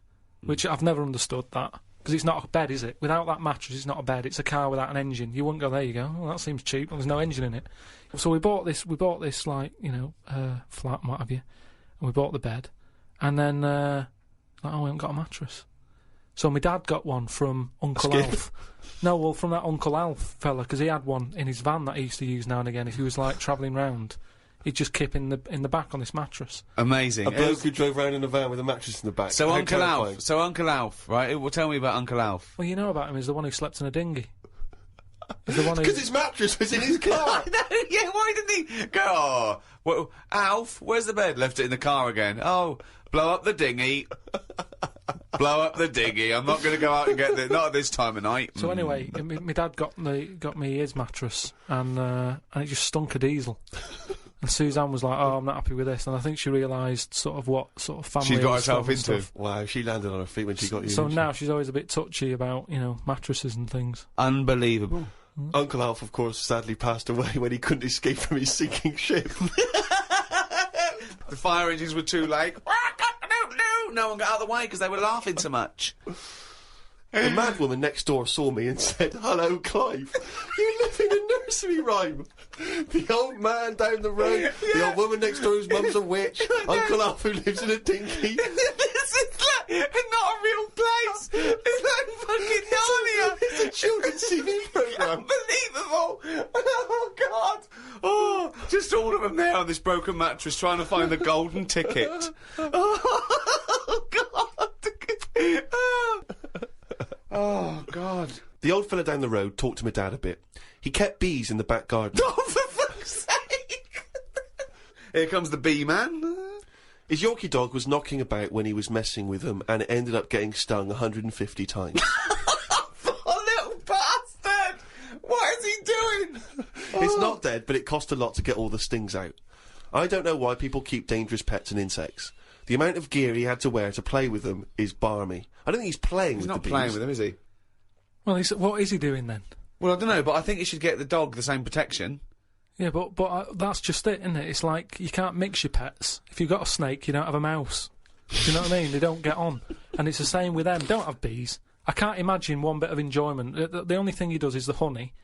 which I've never understood that. Because it's not a bed, is it? Without that mattress, it's not a bed. It's a car without an engine. You wouldn't go, there you go. Well, that seems cheap. Well, there's no engine in it. So we bought this, like, you know, flat and what have you. And we bought the bed. And then, like, oh, we haven't got a mattress. So my dad got one from Uncle Alf. No, well, from that Uncle Alf fella, because he had one in his van that he used to use now and again if he was, like, travelling round. He'd just kip in the back on this mattress. Amazing. A bloke who drove around in a van with a mattress in the back. So How Uncle terrifying. Alf. So Uncle Alf, right? Well, tell me about Uncle Alf. Well, you know about him, he's the one who slept in a dinghy. He's the one who... Because his mattress was in his car. No, yeah, why didn't he go, oh, well, Alf, where's the bed? Left it in the car again. Oh, blow up the dinghy. Blow up the dinghy. I'm not going to go out and get the... Not at this time of night. So anyway, my dad got me his mattress, and it just stunk of diesel. And Suzanne was like, oh, I'm not happy with this. And I think she realised sort of what sort of family... She's got and herself stuff and into. stuff. Wow, she landed on her feet when she got you. So now she's always a bit touchy about, you know, mattresses and things. Unbelievable. Uncle Alf, of course, sadly passed away when he couldn't escape from his sinking ship. The fire engines were too late. No one got out of the way because they were laughing so much. The mad woman next door saw me and said, hello, Clive. You live in a nursery rhyme. The old man down the road, the old woman next door whose mum's a witch, Uncle Alf who lives in a dinghy. This is like not a real place. It's like fucking Narnia. It's a children's TV programme. Unbelievable. Oh, God. Oh, just all of them there on this broken mattress trying to find the golden ticket. Oh, God. Oh, God. The old fella down the road talked to my dad a bit. He kept bees in the back garden. Oh, for fuck's sake. Here comes the bee man. His Yorkie dog was knocking about when he was messing with them, and it ended up getting stung 150 times. Oh, little bastard. What is he doing? It's not dead, but it cost a lot to get all the stings out. I don't know why people keep dangerous pets and insects. The amount of gear he had to wear to play with them is barmy. I don't think he's playing with the bees. He's not playing with them, is he? Well, what is he doing then? Well, I don't know, but I think he should get the dog the same protection. Yeah, but that's just it, isn't it? It's like you can't mix your pets. If you've got a snake, you don't have a mouse. Do you know what I mean? They don't get on. And it's the same with them. Don't have bees. I can't imagine one bit of enjoyment. The only thing he does is the honey.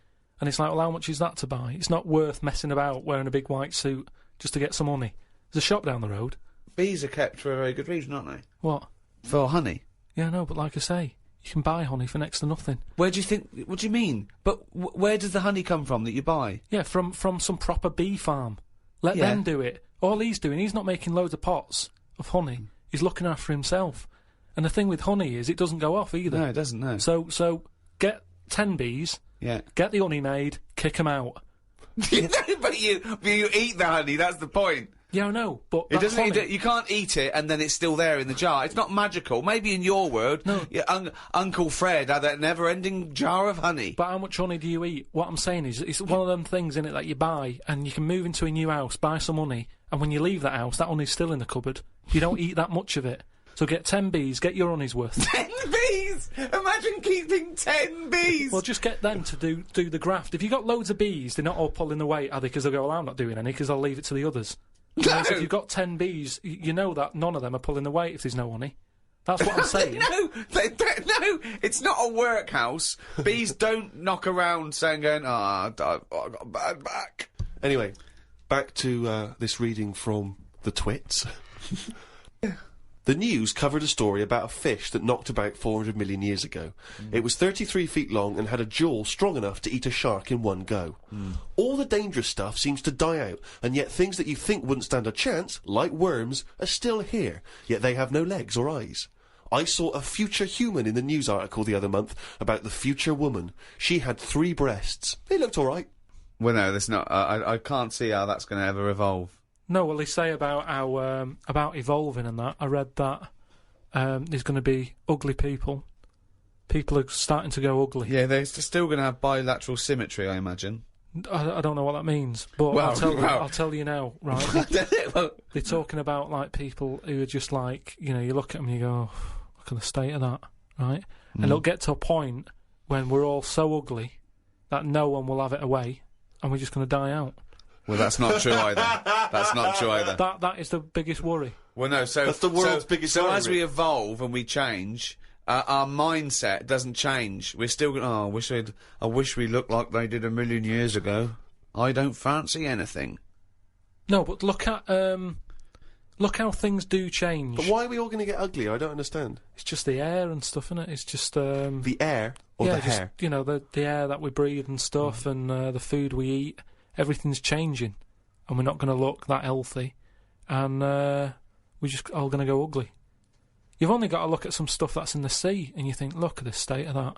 And it's like, well, how much is that to buy? It's not worth messing about wearing a big white suit just to get some honey. There's a shop down the road. Bees are kept for a very good reason, aren't they? What? For honey. Yeah, no, but like I say, you can buy honey for next to nothing. Where do you think... What do you mean? But where does the honey come from that you buy? Yeah, from some proper bee farm. Let them do it. All he's doing, he's not making loads of pots of honey. He's looking after himself. And the thing with honey is it doesn't go off either. No, it doesn't, no. So get 10 bees, get the honey made, kick them out. But you eat the honey, that's the point. Yeah, I know, but It doesn't. You can't eat it and then it's still there in the jar. It's not magical. Maybe in your world, no. Uncle Fred had that never-ending jar of honey. But how much honey do you eat? What I'm saying is, it's one of them things in it that you buy, and you can move into a new house, buy some honey, and when you leave that house, that honey's still in the cupboard. You don't eat that much of it. So get 10 bees, get your honey's worth. 10 bees! Imagine keeping 10 bees! Well, just get them to do the graft. If you've got loads of bees, they're not all pulling the weight, are they? Because they'll go, well, I'm not doing any, because I'll leave it to the others. No. Whereas if you've got 10 bees, you know that none of them are pulling the weight if there's no honey. That's what I'm saying. No, it's not a workhouse. Bees don't knock around saying, I got a bad back. Anyway, back to this reading from the Twits. The news covered a story about a fish that knocked about 400 million years ago. It was 33 feet long and had a jaw strong enough to eat a shark in one go. All the dangerous stuff seems to die out, and yet things that you think wouldn't stand a chance, like worms, are still here, yet they have no legs or eyes. I saw a future human in the news article the other month about the future woman. She had 3 breasts. They looked all right. Well, no, that's not... I can't see how that's going to ever evolve. No, well, they say about how about evolving and that. I read that there's going to be ugly people. People are starting to go ugly. Yeah, they're still going to have bilateral symmetry, I imagine. I don't know what that means, but Well, I'll tell you now, right? They're talking about, like, people who are just like, you know, you look at them and you go, oh, look at the state of that, right? And it'll get to a point when we're all so ugly that no one will have it away, and we're just going to die out. Well, that's not true either. That's not true either. That is the biggest worry. Well, no, so... That's the world's biggest So worry, as we evolve and we change, our mindset doesn't change. We're still going, I wish we looked like they did a million years ago. I don't fancy anything. No, but look how things do change. But why are we all going to get ugly? I don't understand. It's just the air and stuff, isn't it? It's just, The air or the hair? You know, the air that we breathe and stuff, and the food we eat, everything's changing. And we're not going to look that healthy. And we're just all going to go ugly. You've only got to look at some stuff that's in the sea, and you think, look at the state of that.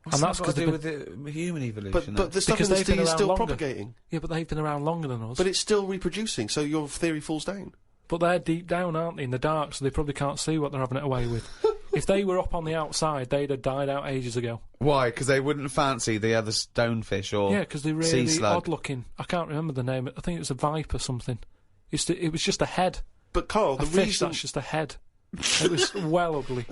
What's and that's that got to because do with the human evolution? But the stuff Because in the they've been sea is around still longer. propagating. Yeah, but they've been around longer than us. But it's still reproducing, so your theory falls down. But they're deep down, aren't they, in the dark, so they probably can't see what they're having it away with. If they were up on the outside, they'd have died out ages ago. Why? Because they wouldn't fancy the other stonefish or Yeah, because they're sea really slug. odd-looking. I can't remember the name. I think it was a viper something. It was just a head. But Carl, A the fish reason... that's just a head. It was well ugly.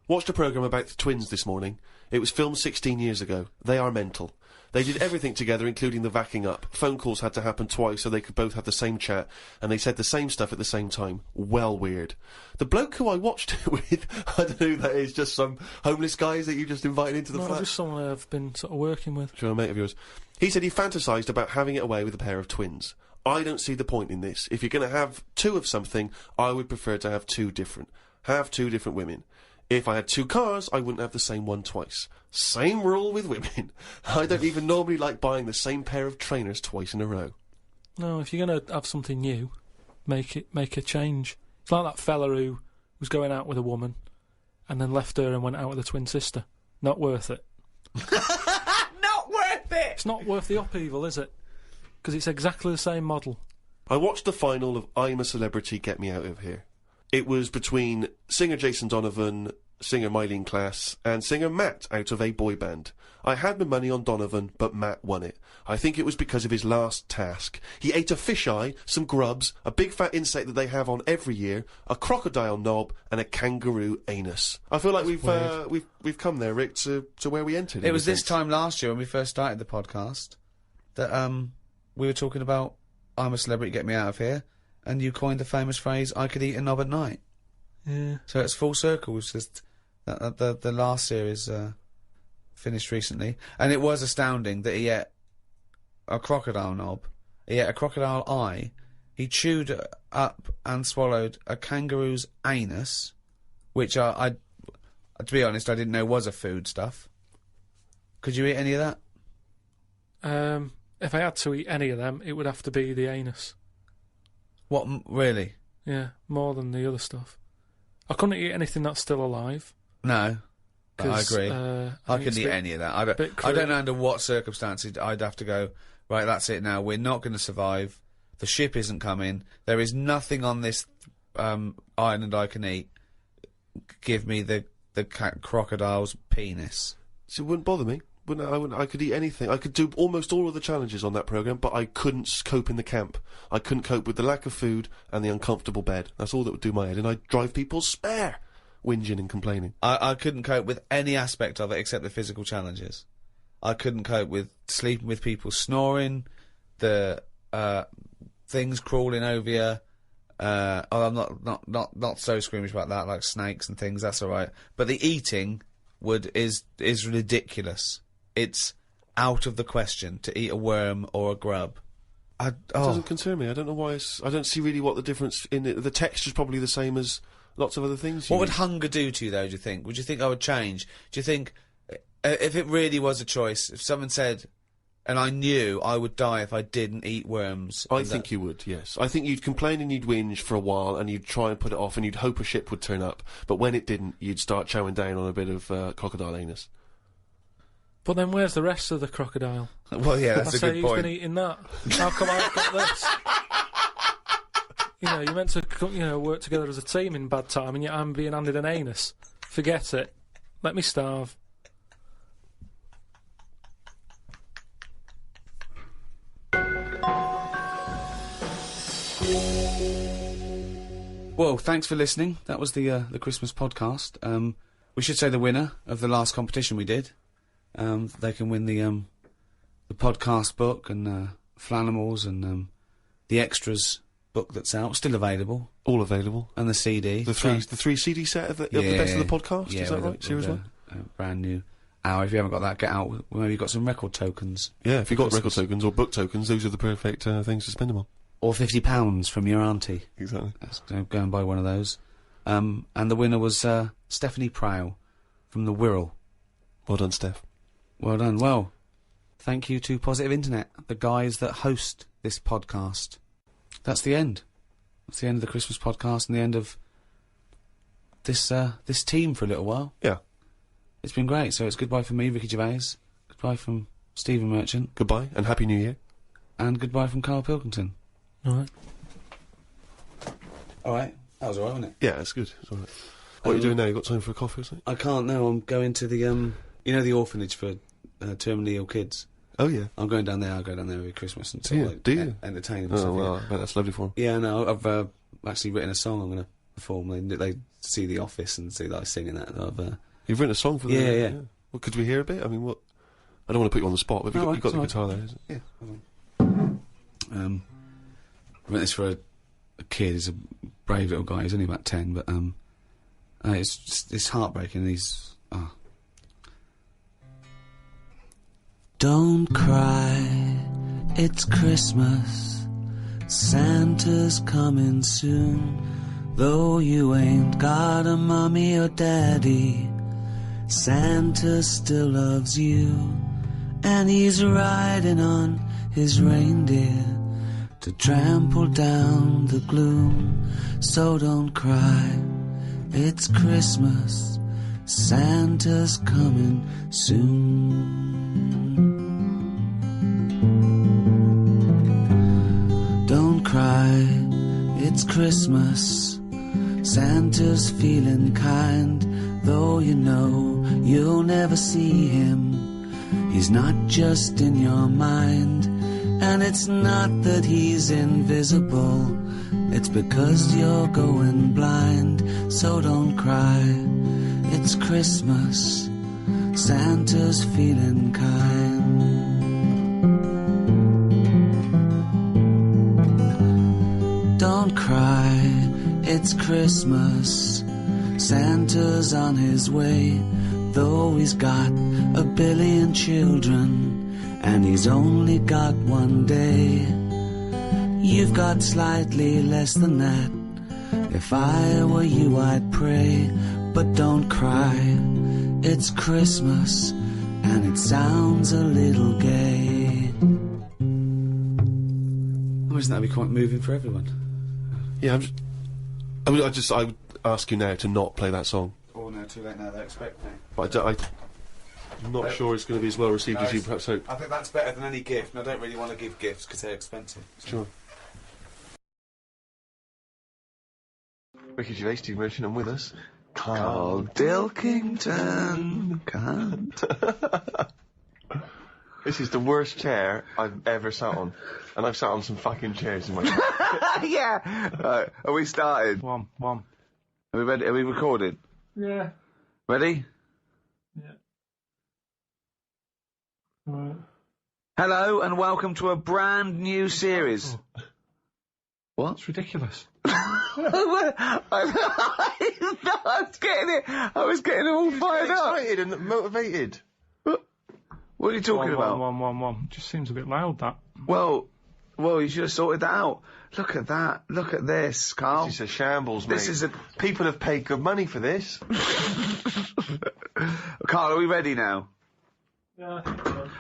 Watched a programme about the twins this morning. It was filmed 16 years ago. They are mental. They did everything together, including the vacking up. Phone calls had to happen twice so they could both have the same chat, and they said the same stuff at the same time. Well weird. The bloke who I watched it with, I don't know who that is, just some homeless guys that you just invited into the No, flat? just someone I've been sort of working with. Sure, a mate of yours. He said he fantasised about having it away with a pair of twins. I don't see the point in this. If you're going to have two of something, I would prefer to have two different women. If I had two cars, I wouldn't have the same one twice. Same rule with women. I don't even normally like buying the same pair of trainers twice in a row. No, if you're going to have something new, make a change. It's like that fella who was going out with a woman and then left her and went out with a twin sister. Not worth it. Not worth it! It's not worth the upheaval, is it? Because it's exactly the same model. I watched the final of I'm a Celebrity, Get Me Out of Here. It was between singer Jason Donovan, singer Mylene Klass, and singer Matt out of a boy band. I had my money on Donovan, but Matt won it. I think it was because of his last task. He ate a fisheye, some grubs, a big fat insect that they have on every year, a crocodile knob, and a kangaroo anus. I feel like we've come there, Rick, to where we entered. It was this time last year when we first started the podcast that we were talking about I'm a Celebrity, Get Me Out of Here, and you coined the famous phrase, I could eat a knob at night. Yeah. So it's full circle. It's just the last series finished recently, and it was astounding that he ate a crocodile knob, he ate a crocodile eye, he chewed up and swallowed a kangaroo's anus, which I to be honest, I didn't know was a food stuff. Could you eat any of that? If I had to eat any of them, it would have to be the anus. What, really? Yeah, more than the other stuff. I couldn't eat anything that's still alive. No. I 'cause, agree. I I think it's couldn't eat any of that. I don't know under what circumstances I'd have to go, right, that's it now, we're not going to survive, the ship isn't coming, there is nothing on this island I can eat, give me the crocodile's penis. So it wouldn't bother me. I could eat anything. I could do almost all of the challenges on that programme, but I couldn't cope in the camp. I couldn't cope with the lack of food and the uncomfortable bed. That's all that would do my head, and I'd drive people spare, whinging and complaining. I couldn't cope with any aspect of it except the physical challenges. I couldn't cope with sleeping with people snoring, the things crawling over you. I'm not so squeamish about that, like snakes and things. That's all right. But the eating is ridiculous. It's out of the question to eat a worm or a grub. It doesn't concern me. I don't know why. I don't see really what the difference in it. The texture's probably the same as lots of other things. What would hunger do to you, though, do you think? Would you think I would change? Do you think, if it really was a choice, if someone said, and I knew I would die if I didn't eat worms... I think you would, yes. I think you'd complain and you'd whinge for a while, and you'd try and put it off, and you'd hope a ship would turn up. But when it didn't, you'd start chowing down on a bit of crocodile anus. But then where's the rest of the crocodile? Well, yeah, that's a good who's point. been eating that? How come I've got this? You know, you're meant to work together as a team in bad time, and yet I'm being handed an anus. Forget it. Let me starve. Well, thanks for listening. That was the Christmas podcast. We should say the winner of the last competition we did. They can win the podcast book and Flanimals and the extras book that's out, still available, All available. and the CD. The three CD set of the best of the podcast. Yeah, Is that with right? Series one. Brand new hour. If you haven't got that, get out. Maybe you've got some record tokens. Yeah, if you've got record Christmas. tokens or book tokens, those are the perfect things to spend them on. Or £50 from your auntie. Exactly. Go and buy one of those. And the winner was Stephanie Prow from the Wirral. Well done, Steph. Well done. Well, thank you to Positive Internet, the guys that host this podcast. That's the end. That's the end of the Christmas podcast and the end of this team for a little while. Yeah. It's been great. So it's goodbye from me, Ricky Gervais. Goodbye from Stephen Merchant. Goodbye and Happy New Year. And goodbye from Karl Pilkington. All right. All right. That was all right, wasn't it? Yeah, that's good. It's all right. What are you doing now? You got time for a coffee or something? I can't now. I'm going to the the orphanage for terminally ill kids. Oh yeah. I'm going down there. I'll go down there every Christmas and sort of, like, do you? entertain them. Oh stuff, well, yeah. I bet that's lovely for 'em. Yeah, no, I've actually written a song I'm going to perform. They see The Office and see that I sing in that. You've written a song for them? Yeah. Well, could we hear a bit? I mean, what? I don't want to put you on the spot, but you've got the guitar there, isn't it? Yeah. I wrote this for a kid. He's a brave little guy. He's only about 10, but it's heartbreaking. Don't cry, it's Christmas. Santa's coming soon. Though you ain't got a mummy or daddy, Santa still loves you. And he's riding on his reindeer to trample down the gloom. So don't cry, it's Christmas. Santa's coming soon. Don't cry, it's Christmas. Santa's feeling kind, though you know you'll never see him. He's not just in your mind, and it's not that he's invisible. It's because you're going blind. So don't cry, it's Christmas. Santa's feeling kind. Don't cry, it's Christmas. Santa's on his way, though he's got a billion children, and he's only got one day. You've got slightly less than that. If I were you, I'd pray, but don't cry. It's Christmas, and it sounds a little gay. Oh, isn't that be quite moving for everyone? Yeah, I would ask you now to not play that song. Oh no, too late now, they expect me. But I'm not sure it's going to be as well received as you perhaps hope. I think that's better than any gift, and I don't really want to give gifts because they're expensive. So. Sure. Ricky Gervais, Steve Merchant, and with us, Karl Pilkington. Can't. This is the worst chair I've ever sat on, and I've sat on some fucking chairs in my life. Yeah. Are we started? One. Are we ready? Are we recorded? Yeah. Ready? Yeah. All right. Hello and welcome to a brand new series. Oh. What? It's ridiculous. I was getting it all fired up. Excited and motivated. What are you talking about? One. Just seems a bit loud, that. Well, you should have sorted that out. Look at that. Look at this, Karl. This is a shambles, mate. This is a... People have paid good money for this. Karl, are we ready now? Yeah.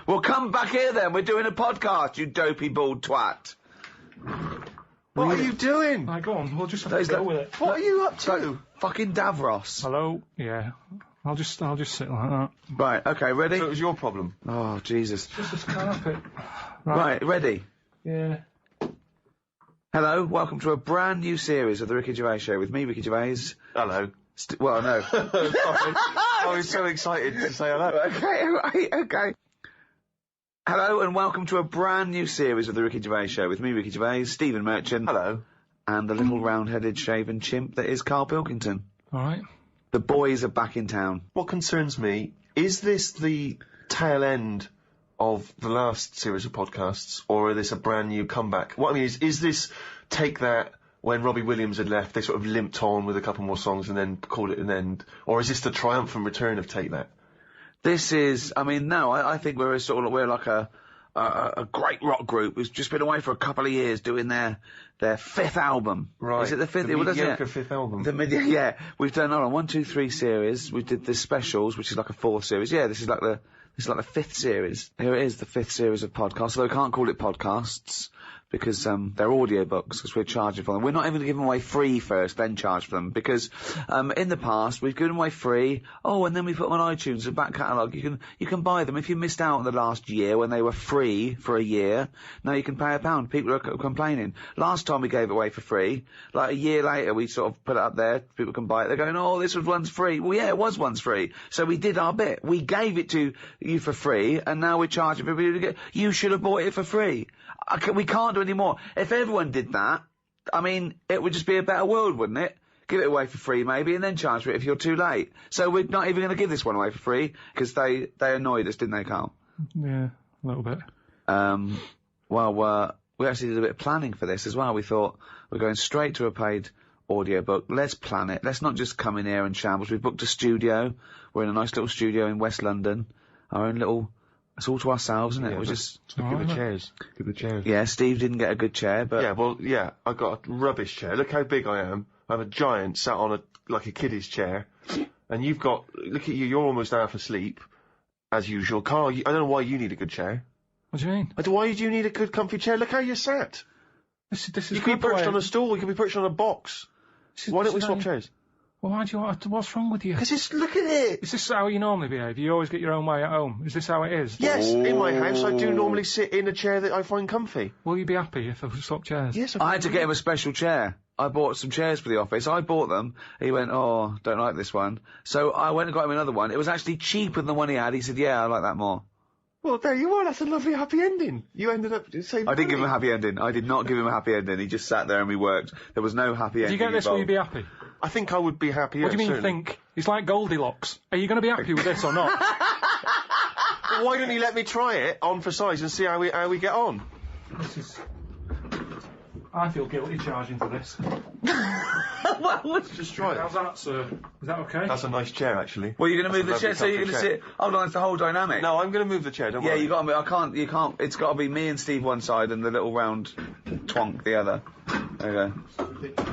Well, come back here then. We're doing a podcast, you dopey bald twat. What are you doing? Right, go on. We'll just have to go with it. What are you up to? Fucking Davros. Hello? Yeah. I'll just sit like that. Right, okay, ready? So it was your problem. Oh, Jesus. Just this carpet. Right, ready? Yeah. Hello, welcome to a brand new series of The Ricky Gervais Show with me, Ricky Gervais. Hello. Well, no. I was so excited to say hello. Okay. Hello and welcome to a brand new series of The Ricky Gervais Show with me, Ricky Gervais, Stephen Merchant. Hello. And the little round-headed shaven chimp that is Karl Pilkington. All right. The boys are back in town. What concerns me, is this the tail end of the last series of podcasts, or is this a brand new comeback? What I mean is this Take That, when Robbie Williams had left, they sort of limped on with a couple more songs and then called it an end? Or is this the triumphant return of Take That? This is, I mean, no, I think we're like a great rock group who's just been away for a couple of years doing their fifth album. Right. Is it the fifth? The What is it? mediocre fifth album. Yeah. We've done, 1, 2, 3 series. We did the specials, which is like a 4th series. Yeah, this is like the 5th series. Here it is, the 5th series of podcasts. Although we can't call it podcasts, because they're audiobooks, because we're charging for them. We're not even going to give them away free first, then charge for them, because in the past we've given them away free. Oh, and then we put them on iTunes, a back catalogue. You can buy them if you missed out on the last year when they were free for a year. Now you can pay £1. People are complaining. Last time we gave it away for free, like a year later, we sort of put it up there. People can buy it. They're going, oh, this was once free. Well, yeah, it was once free. So we did our bit. We gave it to you for free, and now we're charging people to get. You should have bought it for free. We can't do any more. If everyone did that, I mean, it would just be a better world, wouldn't it? Give it away for free, maybe, and then charge for it if you're too late. So we're not even going to give this one away for free, because they annoyed us, didn't they, Karl? Yeah, a little bit. We actually did a bit of planning for this as well. We thought, we're going straight to a paid audiobook. Let's plan it. Let's not just come in here and shambles. We've booked a studio. We're in a nice little studio in West London. Our own little... It's all to ourselves, isn't it? Yeah, We're just... Give the chairs. Give the chairs. Yeah, Steve didn't get a good chair, but... Yeah, well, yeah, I got a rubbish chair. Look how big I am. I have a giant sat on like a kiddie's chair. And you've got... Look at you, you're almost half asleep, as usual. Karl, I don't know why you need a good chair. What do you mean? Why do you need a good comfy chair? Look how you're sat. This is You could be perched on a stool, you could be perched on a box. Why don't we swap chairs? Well, why do you want to, what's wrong with you? Because look at it! Is this how you normally behave? You always get your own way at home? Is this how it is? Yes, in my house I do normally sit in a chair that I find comfy. Will you be happy if I swap chairs? Yes, I had to get him a special chair. I bought some chairs for the office. I bought them. He went, oh, don't like this one. So I went and got him another one. It was actually cheaper than the one he had. He said, yeah, I like that more. Well, there you are. That's a lovely happy ending. You ended up saving I didn't give him a happy ending. I did not give him a happy ending. He just sat there and we worked. There was no happy ending. Do you get this, will you be happy? I think I would be happy. What do you mean, certainly. think? He's like Goldilocks. Are you going to be happy with this or not? Well, why don't you let me try it on for size and see how we get on? This is... I feel guilty charging for this. Well, let's just try it. How's that, sir? Is that okay? That's a nice chair, actually. Well, you're going to move the That's a chair, so lovely you're going to comfy sit... Hold on, it's the whole dynamic. No, I'm going to move the chair, don't Yeah, worry. you got to... You can't... It's got to be me and Steve one side and the little round twonk the other. There you go.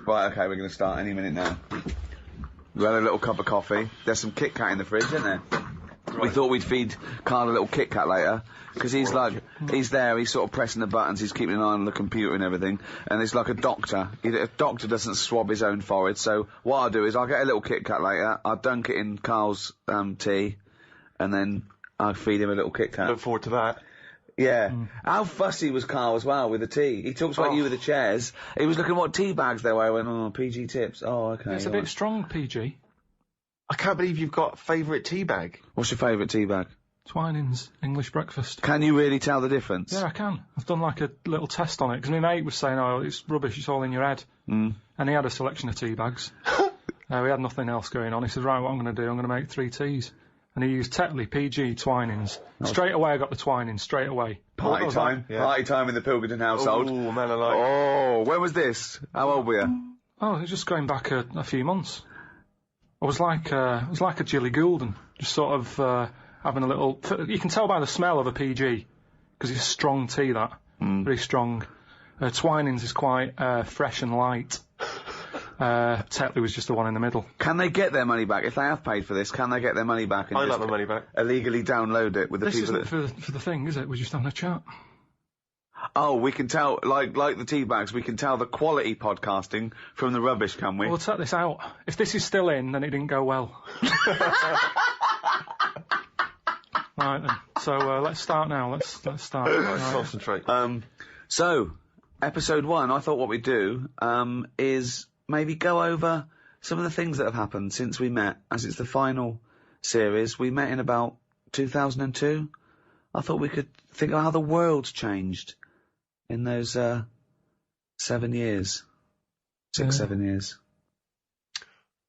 Right, okay, we're going to start any minute now. We had a little cup of coffee. There's some Kit Kat in the fridge, isn't there? Right. We thought we'd feed Karl a little Kit Kat later, because he's he's there, he's sort of pressing the buttons, he's keeping an eye on the computer and everything, and it's like a doctor. A doctor doesn't swab his own forehead, so what I'll do is I'll get a little Kit Kat later, I'll dunk it in Karl's tea, and then I'll feed him a little Kit Kat. Look forward to that. Yeah. How fussy was Karl as well with the tea? He talks about you with the chairs. He was looking at what tea bags there were. I went, oh, PG tips. Oh, okay. It's a bit strong, PG. I can't believe you've got a favourite tea bag. What's your favourite tea bag? Twinings English breakfast. Can you really tell the difference? Yeah, I can. I've done like a little test on it, because my mate was saying, oh, it's rubbish, it's all in your head. And he had a selection of tea bags. We had nothing else going on. He said, right, what I'm going to do, I'm going to make 3 teas. And he used Tetley, PG, Twinings. Straight away I got the Twinings, straight away. Party time. Yeah. Party time in the Pilkington household. Oh, man alive. Oh, when was this? How old were you? Oh, it was just going back a few months. I was like a Jilly Goulden, just sort of having a little... You can tell by the smell of a PG, because it's a strong tea, that. Very strong. Twinings is quite fresh and light. Tetley was just the one in the middle. Can they get their money back? If they have paid for this, can they get their money back? And I'd like my money back. Illegally download it with the this people isn't for the thing, is it? We're just having a chat. Oh, we can tell, like the tea bags, we can tell the quality podcasting from the rubbish, can we? We'll take this out. If this is still in, then it didn't go well. Right then. So let's start now. Let's start. Right. Concentrate. So episode 1, I thought what we'd do is maybe go over some of the things that have happened since we met, as it's the final series. We met in about 2002. I thought we could think of how the world's changed in those 7 years. 7 years.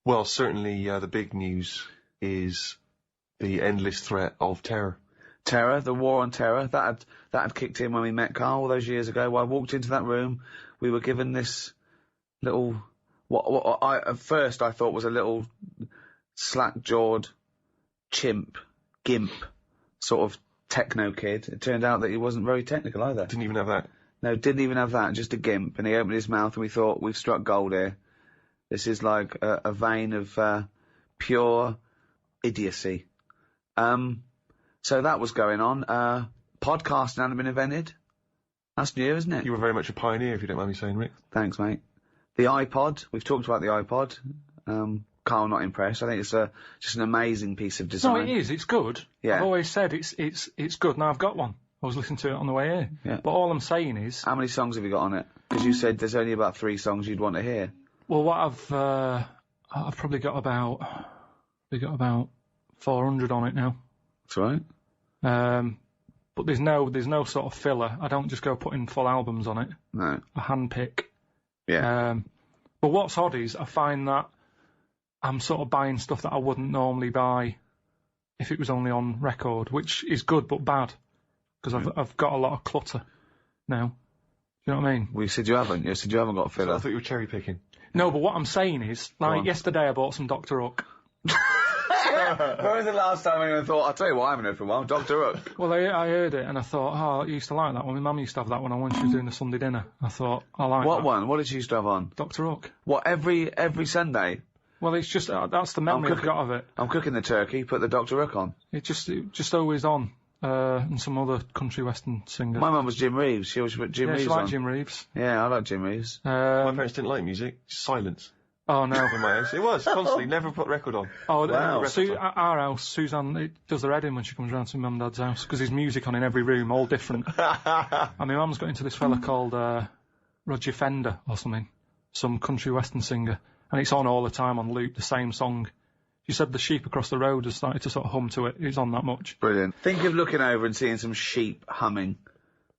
Well, certainly the big news is the endless threat of terror. Terror, the war on terror, that had kicked in when we met Karl all those years ago. Well, I walked into that room we were given this little, what I at first I thought was a little slack-jawed gimp, sort of techno kid. It turned out that he wasn't very technical either. Didn't even have that. No, didn't even have that, just a gimp. And he opened his mouth and we thought, we've struck gold here. This is like a vein of pure idiocy. So that was going on. Podcasting hadn't been invented. That's new, isn't it? You were very much a pioneer, if you don't mind me saying, Rick. Thanks, mate. The iPod. We've talked about the iPod. Karl not impressed. I think it's just an amazing piece of design. No, it is. It's good. Yeah. I've always said it's good. Now I've got one. I was listening to it on the way here. Yeah. But all I'm saying is... How many songs have you got on it? Because you said there's only about 3 songs you'd want to hear. Well, what I've probably got about 400 on it now. That's right. But there's no sort of filler. I don't just go putting full albums on it. No. I handpick. Yeah. But what's odd is I find that I'm sort of buying stuff that I wouldn't normally buy if it was only on record, which is good but bad because I've got a lot of clutter now. Do you know what I mean? Well, you said you haven't. You said you haven't got a filler. I thought you were cherry picking. No, but what I'm saying is, like yesterday I bought some Dr. Hook. When was the last time anyone thought, I'll tell you what I haven't heard for a while, Dr. Hook? Well, I heard it and I thought, I used to like that one. My mum used to have that one when she was doing the Sunday dinner. I thought, I like What that. one? What did she used to have on? Dr. Hook. What, every Sunday? Well, it's just, that's the memory I've got of it. I'm cooking the turkey, put the Dr. Hook on. It just always on. And some other country western singer. My mum was Jim Reeves. She always put Jim Reeves she on. liked Jim Reeves. Yeah, I like Jim Reeves. My parents didn't like music. Silence. Oh, no. In my house. It was, constantly. Never put record on. Oh, wow. At our house, Suzanne does the heading when she comes round to mum and dad's house, because there's music on in every room, all different. And my mum's got into this fella called Roger Fender or something, some country western singer, and it's on all the time on loop, the same song. She said the sheep across the road has started to sort of hum to it. It's on that much. Brilliant. Think of looking over and seeing some sheep humming.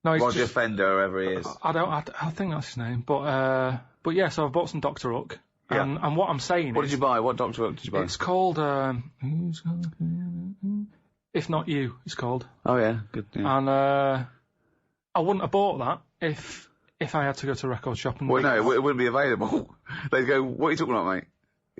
No, Roger Fender, whoever he is. I think that's his name, but yeah, so I've bought some Dr. Hook. Yeah. And what I'm saying What did you buy? What Dr. Hook did you buy? It's called, If Not You, it's called. Oh, yeah. Good. Yeah. And, I wouldn't have bought that if I had to go to a record shop and... Well, no, it wouldn't be available. They'd go, what are you talking about, mate?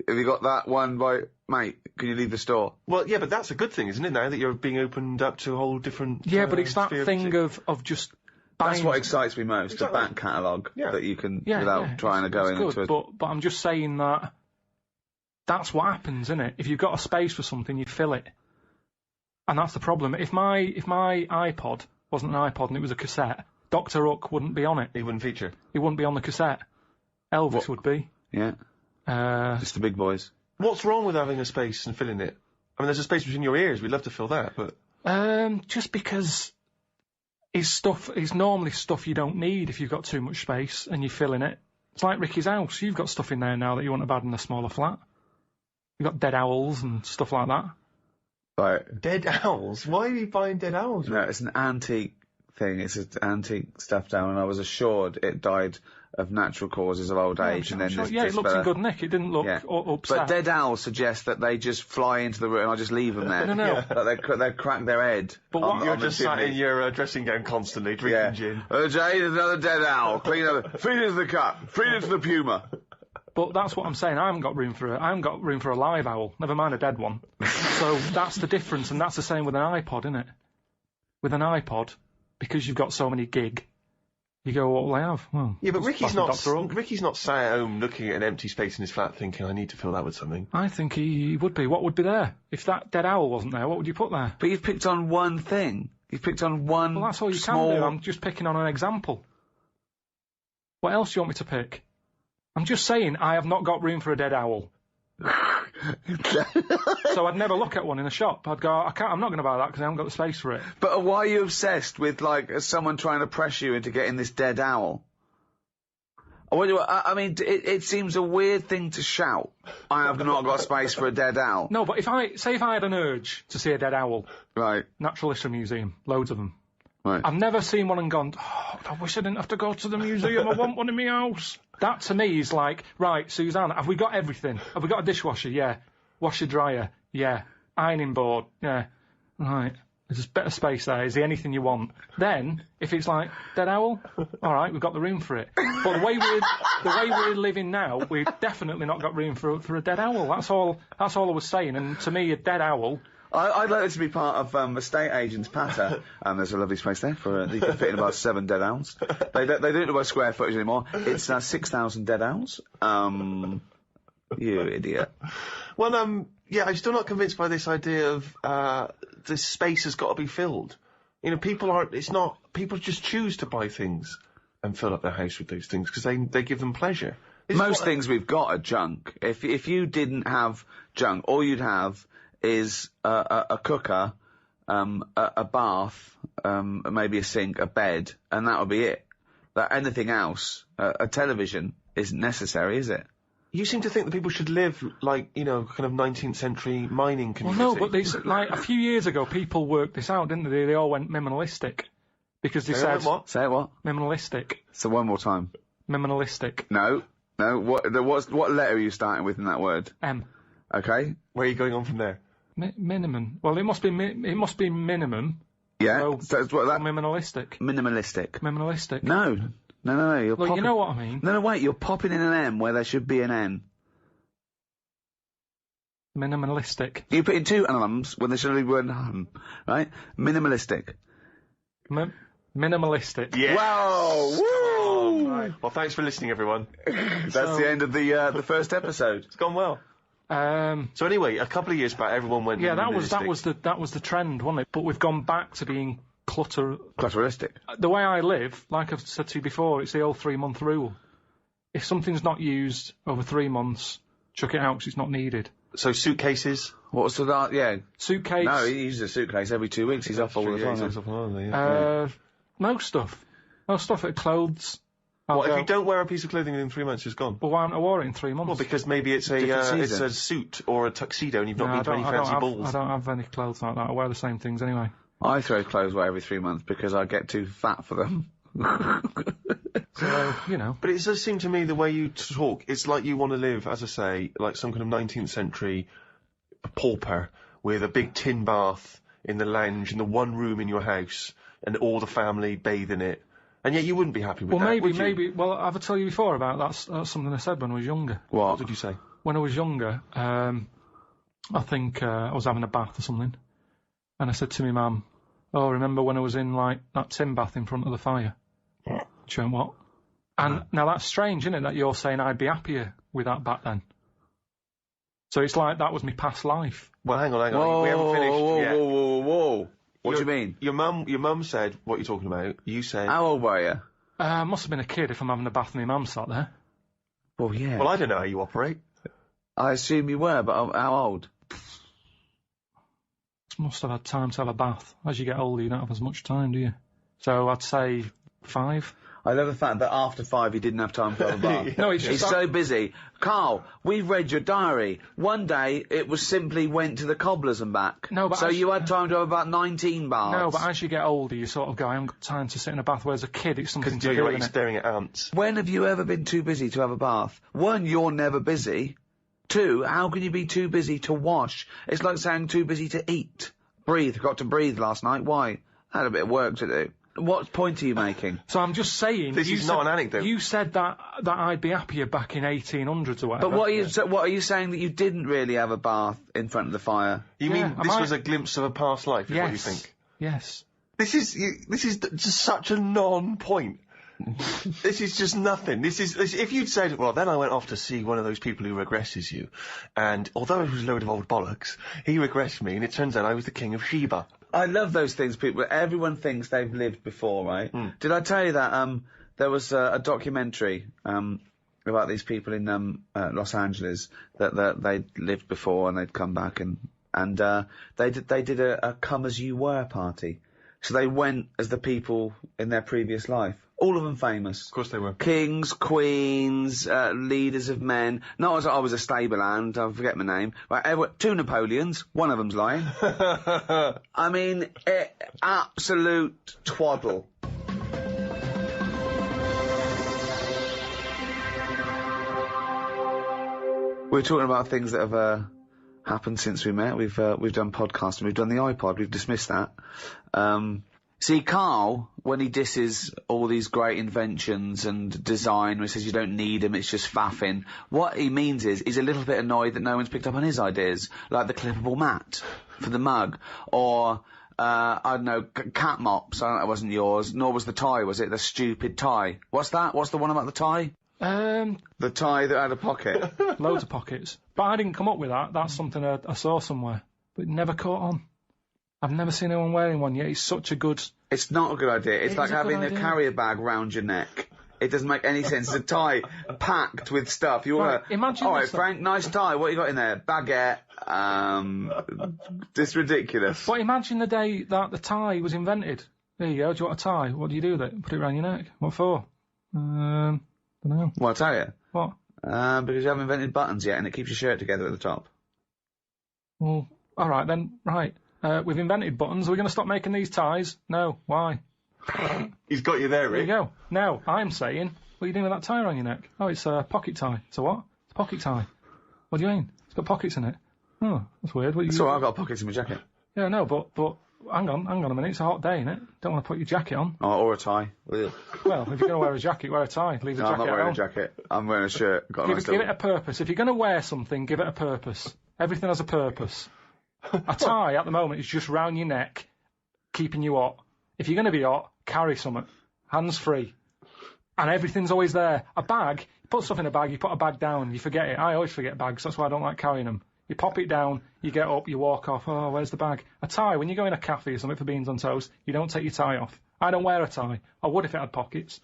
Have you got that one by... Mate, can you leave the store? Well, yeah, but that's a good thing, isn't it, now that you're being opened up to a whole different... Yeah, but it's that thing of just... That's what excites me most, the back catalogue that you can, without trying to go into it. But I'm just saying that that's what happens, isn't it? If you've got a space for something, you fill it. And that's the problem. If my iPod wasn't an iPod and it was a cassette, Dr. Hook wouldn't be on it. He wouldn't feature. He wouldn't be on the cassette. Elvis would be. Yeah. Just the big boys. What's wrong with having a space and filling it? I mean, there's a space between your ears. We'd love to fill that, but... Just because... It's normally stuff you don't need if you've got too much space and you're filling it. It's like Ricky's house. You've got stuff in there now that you wouldn't have had in a smaller flat. You've got dead owls and stuff like that. Right. Dead owls? Why are you buying dead owls? No, it's an antique thing. It's an antique stuffed owl, and I was assured it died of natural causes of old age. And then it looked in good nick. It didn't look upset. But dead owls suggest that they just fly into the room and I just leave them there. No. That they crack their head. But you're just sat in your dressing gown constantly drinking gin. Jay, there's another dead owl. Feed it into the cup. Feed it to the puma. But that's what I'm saying. I haven't got room for a live owl. Never mind a dead one. So that's the difference, and that's the same with an iPod, isn't it? With an iPod, because you've got so many gig. You go, what will I have? Well, yeah, but Ricky's not sat at home looking at an empty space in his flat thinking, I need to fill that with something. I think he would be. What would be there? If that dead owl wasn't there, what would you put there? But you've picked on one thing. You've picked on one Well, that's all you can do. I'm just picking on an example. What else do you want me to pick? I'm just saying I have not got room for a dead owl. So I'd never look at one in a shop. I'd go, I'm not going to buy that because I haven't got the space for it. But why are you obsessed with, like, someone trying to pressure you into getting this dead owl? I mean, it seems a weird thing to shout. I have not got space for a dead owl. No, but if I had an urge to see a dead owl. Right. Natural History Museum. Loads of them. Right. I've never seen one and gone, I wish I didn't have to go to the museum. I want one in my house. That to me is like, right, Suzanne, have we got everything? Have we got a dishwasher? Yeah. Washer dryer? Yeah. Ironing board? Yeah. Right. There's a bit of space there. Is there anything you want? Then, if it's like dead owl, all right, we've got the room for it. But the way we're living now, we've definitely not got room for a dead owl. That's all I was saying. And to me, a dead owl. I'd like this to be part of estate agent's patter. There's a lovely space there for you can fit in about 7 dead owls. They don't do it by square footage anymore. It's 6,000 dead owls. You idiot. Well, yeah, I'm still not convinced by this idea of this space has got to be filled. You know, people just choose to buy things and fill up their house with those things because they give them pleasure. Most things we've got are junk. If you didn't have junk, all you'd have is a cooker, a bath, maybe a sink, a bed, and that would be it. Anything else, a television isn't necessary, is it? You seem to think that people should live like, you know, kind of 19th century mining community. Well, no, but like a few years ago, people worked this out, didn't they? They all went minimalistic because they said what? Say what? Minimalistic. So one more time. Minimalistic. No. What letter are you starting with in that word? M. Okay. Where are you going on from there? Minimum. Well, it must be minimum. Yeah. So it's what that. Minimalistic. Minimalistic. No. You're Look, popping... you know what I mean. No, wait. You're popping in an M where there should be an N. Minimalistic. You put in 2 M's when there should only be 1 M, right? Minimalistic. Minimalistic. Yes. Wow! Woo! Right. Well, thanks for listening, everyone. That's the end of the first episode. It's gone well. So anyway, a couple of years back, everyone went. Yeah, that was the trend, wasn't it? But we've gone back to being clutteristic. The way I live, like I've said to you before, it's the old 3-month rule. If something's not used over 3 months, chuck it out because it's not needed. So suitcases. What's that? Yeah. Suitcase. No, he uses a suitcase every 2 weeks. He's off all the time. He's off all the time. Most stuff. Most stuff. Clothes. What, if you don't wear a piece of clothing in 3 months, it's gone? Well, why haven't I wore it in 3 months? Well, because maybe it's a suit or a tuxedo and you've not been to any fancy balls. I don't have any clothes like that. I wear the same things anyway. I throw clothes away every 3 months because I get too fat for them. So, you know. But it does seem to me the way you talk, it's like you want to live, as I say, like some kind of 19th century pauper with a big tin bath in the lounge in the one room in your house and all the family bathe in it. And yet you wouldn't be happy with that, would you? Maybe. Well, I've told you before about that's something I said when I was younger. What did you say? When I was younger, I think I was having a bath or something, and I said to my mum, "Oh, remember when I was in like that tin bath in front of the fire?" She went, "What?" And now that's strange, isn't it? That you're saying I'd be happier with that back then. So it's like that was my past life. Well, hang on. Whoa, we haven't finished yet. Whoa. What do you mean? Your mum said what you're talking about. You said. How old were you? I must have been a kid if I'm having a bath and my mum sat there. Well, yeah. Well, I don't know how you operate. I assume you were, but how old? Must have had time to have a bath. As you get older, you don't have as much time, do you? So I'd say 5. I love the fact that after 5 he didn't have time to have a bath. No, he's so busy. Carl, we've read your diary. One day it was simply went to the cobblers and back. No, but so you had time to have about 19 baths. No, but as you get older, you sort of go, I haven't got time to sit in a bath. Whereas a kid, it's something to do. You're staring at ants. When have you ever been too busy to have a bath? 1, you're never busy. 2, how can you be too busy to wash? It's like saying too busy to eat. Breathe. Got to breathe last night. Why? I had a bit of work to do. What point are you making? So I'm just saying. This is not an anecdote. You said that I'd be happier back in 1800s or whatever. But what are you saying that you didn't really have a bath in front of the fire? You mean this was a glimpse of a past life? Is what you think? Yes. This is just such a non-point. This is just nothing. If you'd said, well, then I went off to see one of those people who regresses you, and although it was a load of old bollocks, he regressed me, and it turns out I was the king of Sheba. I love those things. Everyone thinks they've lived before, right? Did I tell you that there was a documentary about these people in Los Angeles that they'd lived before and they'd come back and they did a come as you were party. So they went as the people in their previous life. All of them famous. Of course they were. Kings, queens, leaders of men. Not as I was a stable hand, I forget my name. Right, 2 Napoleons, one of them's lying. I mean, absolute twaddle. We're talking about things that have happened since we met. We've done podcasting. We've done the iPod. We've dismissed that. See, Karl, when he disses all these great inventions and design, when he says you don't need them, it's just faffing, what he means is he's a little bit annoyed that no one's picked up on his ideas, like the clippable mat for the mug, or, I don't know, cat mops. I don't know, that wasn't yours, nor was the tie, was it? The stupid tie. What's that? What's the one about the tie? The tie that had a pocket. Loads of pockets. But I didn't come up with that. That's something I saw somewhere. But it never caught on. I've never seen anyone wearing one yet. It's such a good... It's not a good idea. It's like having a carrier bag round your neck. It doesn't make any sense. It's a tie packed with stuff. You want to... Imagine All right, Frank, nice tie. What you got in there? Baguette. It's ridiculous. But imagine the day that the tie was invented. There you go. Do you want a tie? What do you do with it? Put it around your neck. What for? Don't know. Well, I'll tell you. What? Because you haven't invented buttons yet, and it keeps your shirt together at the top. Well, all right then. Right. We've invented buttons. Are we going to stop making these ties? No. Why? He's got you there, Rick. There you go. Now, I'm saying, what are you doing with that tie around your neck? Oh, it's a pocket tie. It's a what? It's a pocket tie. What do you mean? It's got pockets in it. Oh, that's weird. That's all right, I've got pockets in my jacket. Yeah, no, but hang on a minute. It's a hot day, innit? Don't want to put your jacket on. Oh, or a tie. Well, if you're going to wear a jacket, wear a tie. Leave the jacket I'm not wearing on. a jacket. I'm wearing a shirt. Give it a purpose. If you're going to wear something, give it a purpose. Everything has a purpose. A tie, at the moment, is just round your neck, keeping you hot. If you're going to be hot, carry something. Hands free. And everything's always there. A bag, you put stuff in a bag, you put a bag down, you forget it. I always forget bags, that's why I don't like carrying them. You pop it down, you get up, you walk off, oh, where's the bag? A tie, when you go in a cafe or something for beans on toast, you don't take your tie off. I don't wear a tie. I would if it had pockets.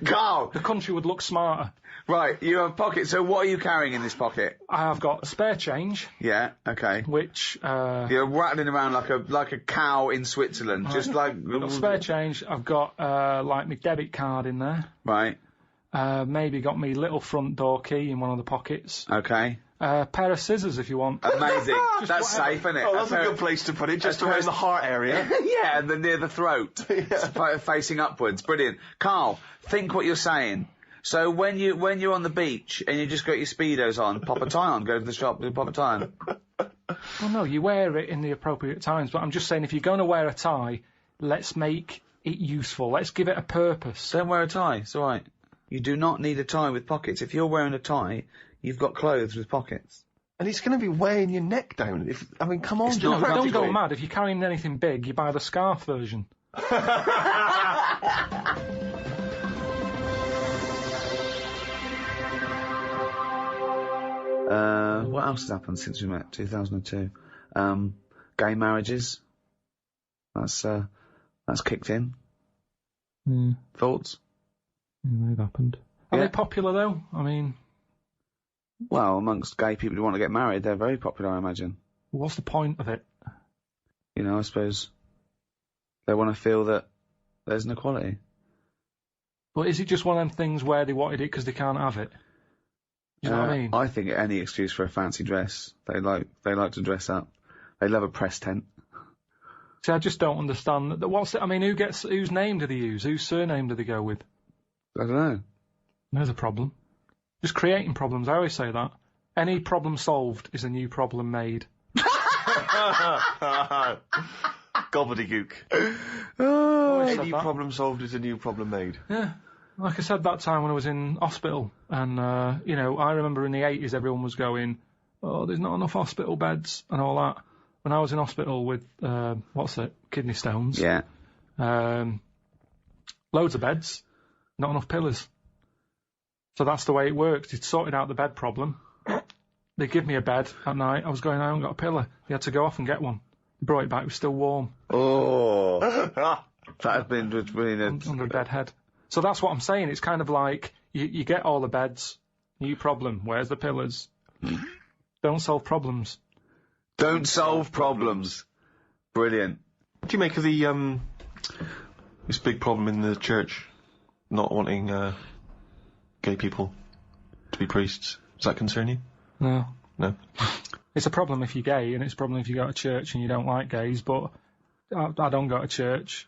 Karl! The country would look smarter. Right, you have pockets, so what are you carrying in this pocket? I have got spare change. Yeah, okay. Which, You're rattling around like a cow in Switzerland, just like... I've got spare change, I've got, like, my debit card in there. Right. Maybe got me little front door key in one of the pockets. Okay. Pair of scissors if you want. Amazing. That's safe, isn't it? Oh, that's a good place to put it, just around the heart area. Yeah, and then near the throat. Facing upwards. Brilliant. Karl, think what you're saying. So when you're on the beach and you just got your Speedos on, pop a tie on, go to the shop and pop a tie on. Well, no, you wear it in the appropriate times, but I'm just saying if you're going to wear a tie, let's make it useful. Let's give it a purpose. Don't wear a tie, it's alright. You do not need a tie with pockets. If you're wearing a tie, you've got clothes with pockets. And it's going to be weighing your neck down. Come on. Don't go mad. If you're carrying anything big, you buy the scarf version. What else has happened since we met? 2002. Gay marriages. That's kicked in. Thoughts? Yeah, they've happened. Are they popular though? I mean... Well, amongst gay people who want to get married, they're very popular, I imagine. What's the point of it? You know, I suppose they want to feel that there's an equality. But is it just one of them things where they wanted it because they can't have it? You know what I mean? I think any excuse for a fancy dress. They like to dress up. They love a press tent. See, I just don't understand. Whose name do they use? Whose surname do they go with? I don't know. There's a problem. Just creating problems. I always say that. Any problem solved is a new problem made. Gobbledygook. Any problem solved is a new problem made. Yeah. Like I said that time when I was in hospital, and, I remember in the 80s everyone was going, oh, there's not enough hospital beds and all that. When I was in hospital with, kidney stones. Yeah. Loads of beds, not enough pillars. So that's the way it works. You'd sorted out the bed problem. They give me a bed at night. I was going, I haven't got a pillar. They had to go off and get one. They brought it back. It was still warm. Oh. That has been brilliant. Under a dead head. So that's what I'm saying. It's kind of like, you get all the beds. New problem. Where's the pillars? Don't solve problems. Don't solve problems. Brilliant. What do you make of the, this big problem in the church? Not wanting, gay people to be priests. Does that concern you? No. No? It's a problem if you're gay, and it's a problem if you go to church and you don't like gays, but I don't go to church,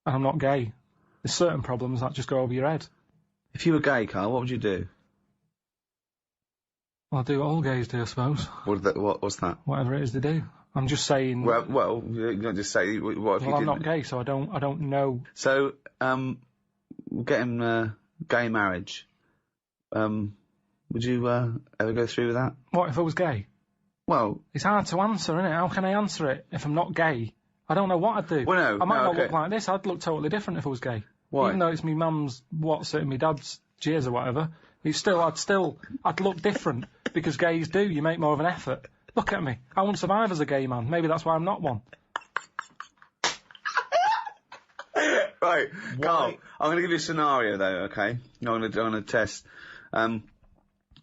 and I'm not gay. There's certain problems that just go over your head. If you were gay, Karl, what would you do? Well, I do what all gays do, I suppose. What's that? Whatever it is they do. I'm just saying. Well, you don't just say what if you Well, I'm didn't. not gay, so I don't know. So, getting gay marriage. Would you ever go through with that? What if I was gay? Well, It's hard to answer, isn't it? How can I answer it if I'm not gay? I don't know what I'd do. Well, no, I might no, not okay. look like this. I'd look totally different if I was gay. Why? Even though it's me mum's what's it, and me dad's jizz or whatever. I'd look different because gays do. You make more of an effort. Look at me. I wouldn't survive as a gay man. Maybe that's why I'm not one. right, Carl. I'm going to give you a scenario though. Okay, I'm going to test.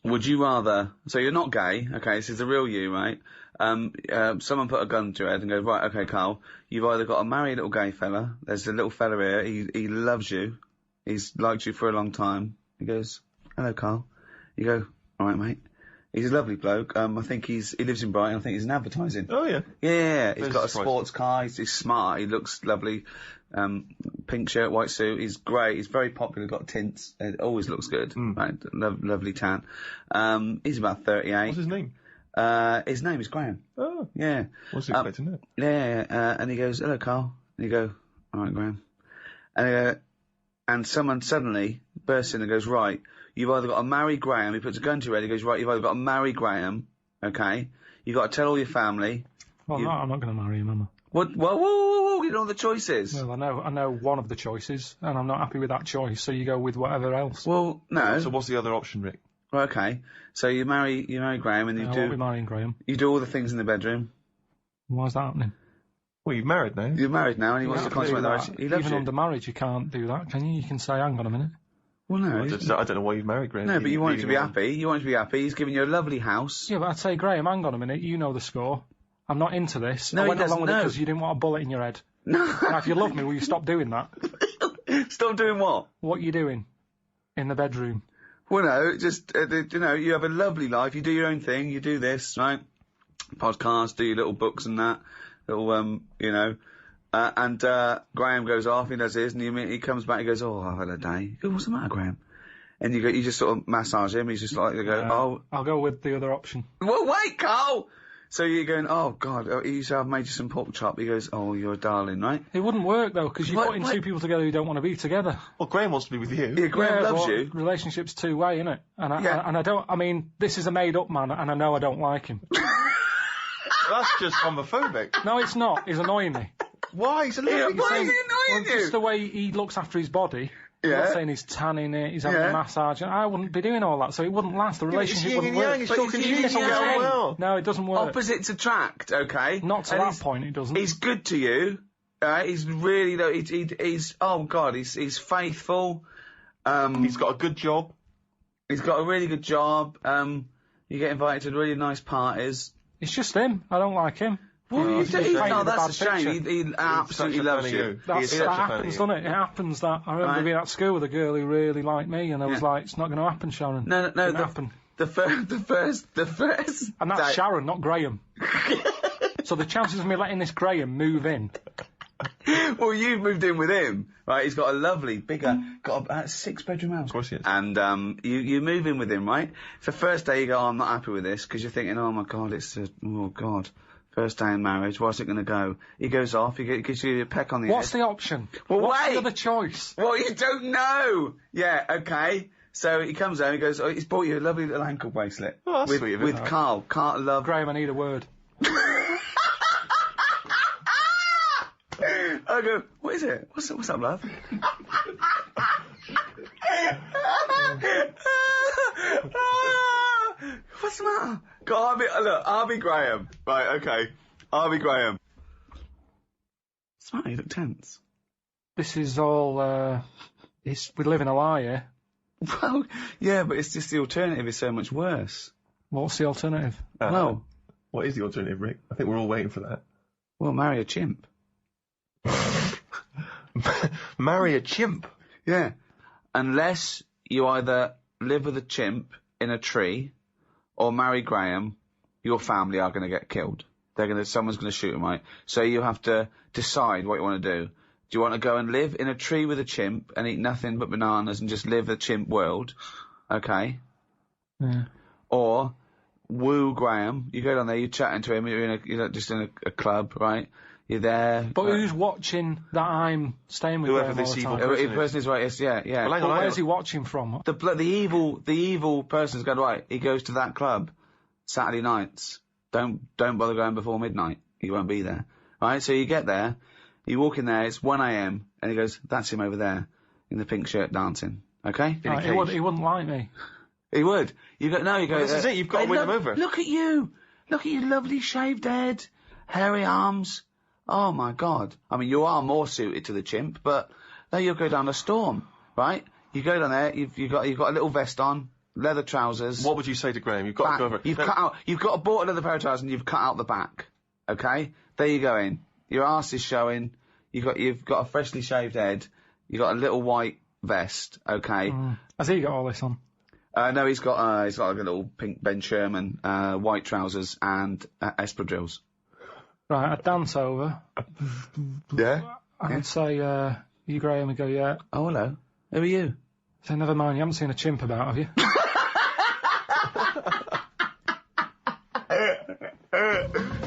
Would you rather? So you're not gay. Okay, this is the real you, right? Someone put a gun to your head and go, right, okay, Carl, you've either got to marry a little gay fella. There's a little fella here. He loves you. He's liked you for a long time. He goes, hello, Carl. You go, all right, mate. He's a lovely bloke. I think he lives in Brighton. I think he's in advertising. Oh, yeah. Yeah. He's Very got a surprising. sports car. He's smart. He looks lovely. Pink shirt, white suit. He's great. He's very popular. Got tints. It always looks good. Right. Lovely tan. He's about 38. What's his name? His name is Graham. Oh. Yeah. Wasn't expecting that. Yeah. And he goes, hello, Carl. And you go, all right, Graham. And someone suddenly bursts in and goes, right, you've either got to marry Graham. He puts a gun to your head. He goes, right, you've either got to marry Graham, okay? You've got to tell all your family. Well, no, I'm not going to marry him, am I? What? Whoa, you know the choices. Well, I know one of the choices, and I'm not happy with that choice, so you go with whatever else. Well, no. So what's the other option, Rick? Well, okay. So you marry Graham and I won't be you marrying Graham. do all the things in the bedroom. Why is that happening? Well, you're married now. You're married now and he wants to You can't do consummate the that. marriage. He loves Even you. under marriage, you can't do that, can you? You can say, hang on a minute. Well, no. I don't know why you've married Graham. No, but you want him to be Leading on. happy. You want him to be happy. He's giving you a lovely house. Yeah, but I'd say, Graham, hang on a minute, you know the score. I'm not into this. No, I he went along doesn't with it know. because you didn't want a bullet in your head. No. Now, if you love me, will you stop doing that? Stop doing what? What you doing in the bedroom? Well, no, just, you have a lovely life. You do your own thing. You do this, right? Podcast, do your little books and that. Little, and Graham goes off, he does his, and he comes back, he goes, oh, I've had a day. You go, what's the matter, Graham? And you just sort of massage him, he's just like, you go, I'll go with the other option. well, wait, Carl! So you're going, oh, God, I've made you some pork chop. He goes, oh, you're a darling, right? It wouldn't work, though, because you're putting two people together who don't want to be together. Well, Graham wants to be with you. Yeah, Graham loves but you. Relationship's two-way, innit? And this is a made-up man, and I know I don't like him. That's just homophobic. No, it's not. He's annoying me. Why? He's a Yeah, little... why is he annoying you? Just the way he looks after his body. I'm Yeah. not saying he's tanning it, he's having a massage, and I wouldn't be doing all that, so it wouldn't last. The relationship yin wouldn't and yang, work. it's But talking it's to you, yin it's and all yang. going well. No, it doesn't work. Opposites attract, okay? Not to And that point, it doesn't. He's good to you. He's really, he's oh God, he's faithful. He's got a good job. He's got a really good job. You get invited to really nice parties. It's just him. I don't like him. Well, He's painted a that's a bad shame. picture. He absolutely such a loves fan of you. you. That He is such a fan of happens, you. doesn't it? It happens that I remember Right. being at school with a girl who really liked me, and I was Yeah. like, "It's not going to happen, Sharon." No, Didn't happen. The first. And that's date- Sharon, not Graham. So the chances of me letting this Graham move in. Well, you've moved in with him, right? He's got a lovely, bigger, got a 6-bedroom house. Of course he is. And you move in with him, right? For first day, you go, oh, I'm not happy with this, because you're thinking, oh my God, oh God, first day in marriage, what's it going to go? He goes off, he gives you a peck on the What's head. the option? Well, What's wait. the other choice? Well, you don't know. Yeah, okay. So he comes home, he goes, oh, he's bought you a lovely little ankle bracelet. Oh, that's with, sweet of him. with Karl. Karl love. Graham, I need a word. I go, what is it? What's up, love? What's the matter? God, I'll be Graham. Right, okay. I'll be Graham. What's the matter? You look tense. This is all, we live in a lie here. Well, yeah, but it's just the alternative is so much worse. What's the alternative? Well, What is the alternative, Rick? I think we're all waiting for that. well, marry a chimp. Marry a chimp. Yeah. Unless you either live with a chimp in a tree or marry Graham, your family are going to get killed. Someone's going to shoot them, right? So you have to decide what you want to do. Do you want to go and live in a tree with a chimp and eat nothing but bananas and just live the chimp world? Okay. Yeah. Or woo Graham. You go down there, you're chatting to him, you're just in a club, right? You're there. But who's watching that I'm staying with Whoever Graham all this the evil time? person The person is right, yes, yeah. Well, hang But on, where's he watching from? The evil person's going, right, he goes to that club Saturday nights. Don't bother going before midnight. He won't be there. Right? So you get there, you walk in there, it's 1 a.m, and he goes, that's him over there, in the pink shirt dancing. Okay? Right, he wouldn't like me. He would. You go, this is it, you've got to win him over. Look at you! Look at your lovely shaved head, hairy arms. Oh my God. I mean, you are more suited to the chimp, but now you'll go down a storm, right? You go down there, you've got a little vest on, leather trousers. What would you say to Graham? You've got to go over. You've got a bought leather pair of trousers and you've cut out the back. Okay? There you go in. Your arse is showing. You've got a freshly shaved head. You've got a little white vest. Okay? Has he got all this on? No, he's got like a little pink Ben Sherman, white trousers and espadrilles. Right, I'd dance over. Yeah? I'd say, you Graham, and go, yeah. Oh, hello. Who are you? Say, never mind, you haven't seen a chimp about, have you?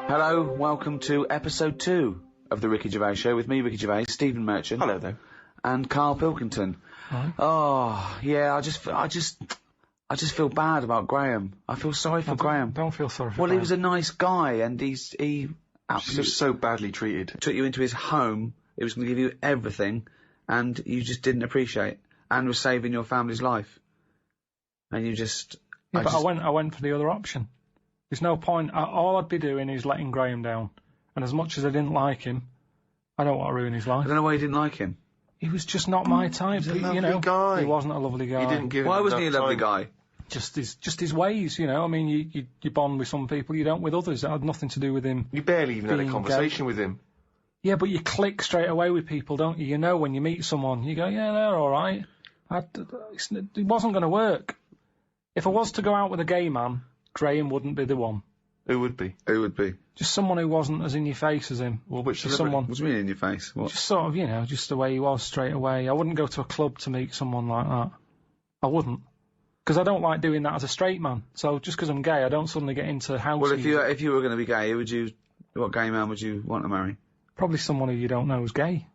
Hello, welcome to episode 2 of the Ricky Gervais Show with me, Ricky Gervais, Stephen Merchant. Hello there. And Karl Pilkington. Right. Oh, yeah, I just feel bad about Graham. I feel sorry for Graham. Don't feel sorry for Well, Graham. he was a nice guy, and he He was so badly treated. took you into his home. He was going to give you everything, and you just didn't appreciate, and was saving your family's life. And you just... Yeah, but I went for the other option. There's no point. All I'd be doing is letting Graham down. And as much as I didn't like him, I don't want to ruin his life. I don't know why you didn't like him. He was just not my type. He was a lovely guy. He wasn't a lovely guy. You didn't give Why him wasn't he a enough lovely time. guy? Just his ways, you know. I mean, you bond with some people, you don't with others. It had nothing to do with him. You barely even had a being conversation gay. with him. Yeah, but you click straight away with people, don't you? You know when you meet someone, you go, yeah, they're all right. It wasn't going to work. If I was to go out with a gay man, Graham wouldn't be the one. Who would be? Who would be? Just someone who wasn't as in your face as him. Well, which Just celebrity? someone. What's mean in your face? What? Just sort of, you know, just the way he was straight away. I wouldn't go to a club to meet someone like that. I wouldn't. Because I don't like doing that as a straight man. So just because I'm gay, I don't suddenly get into house Well, music. if you were going to be gay, what gay man would you want to marry? Probably someone who you don't know is gay.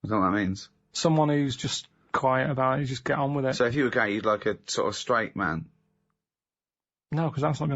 I don't know what that means. Someone who's just quiet about it, just get on with it. So if you were gay, you'd like a sort of straight man. No, because that's not going to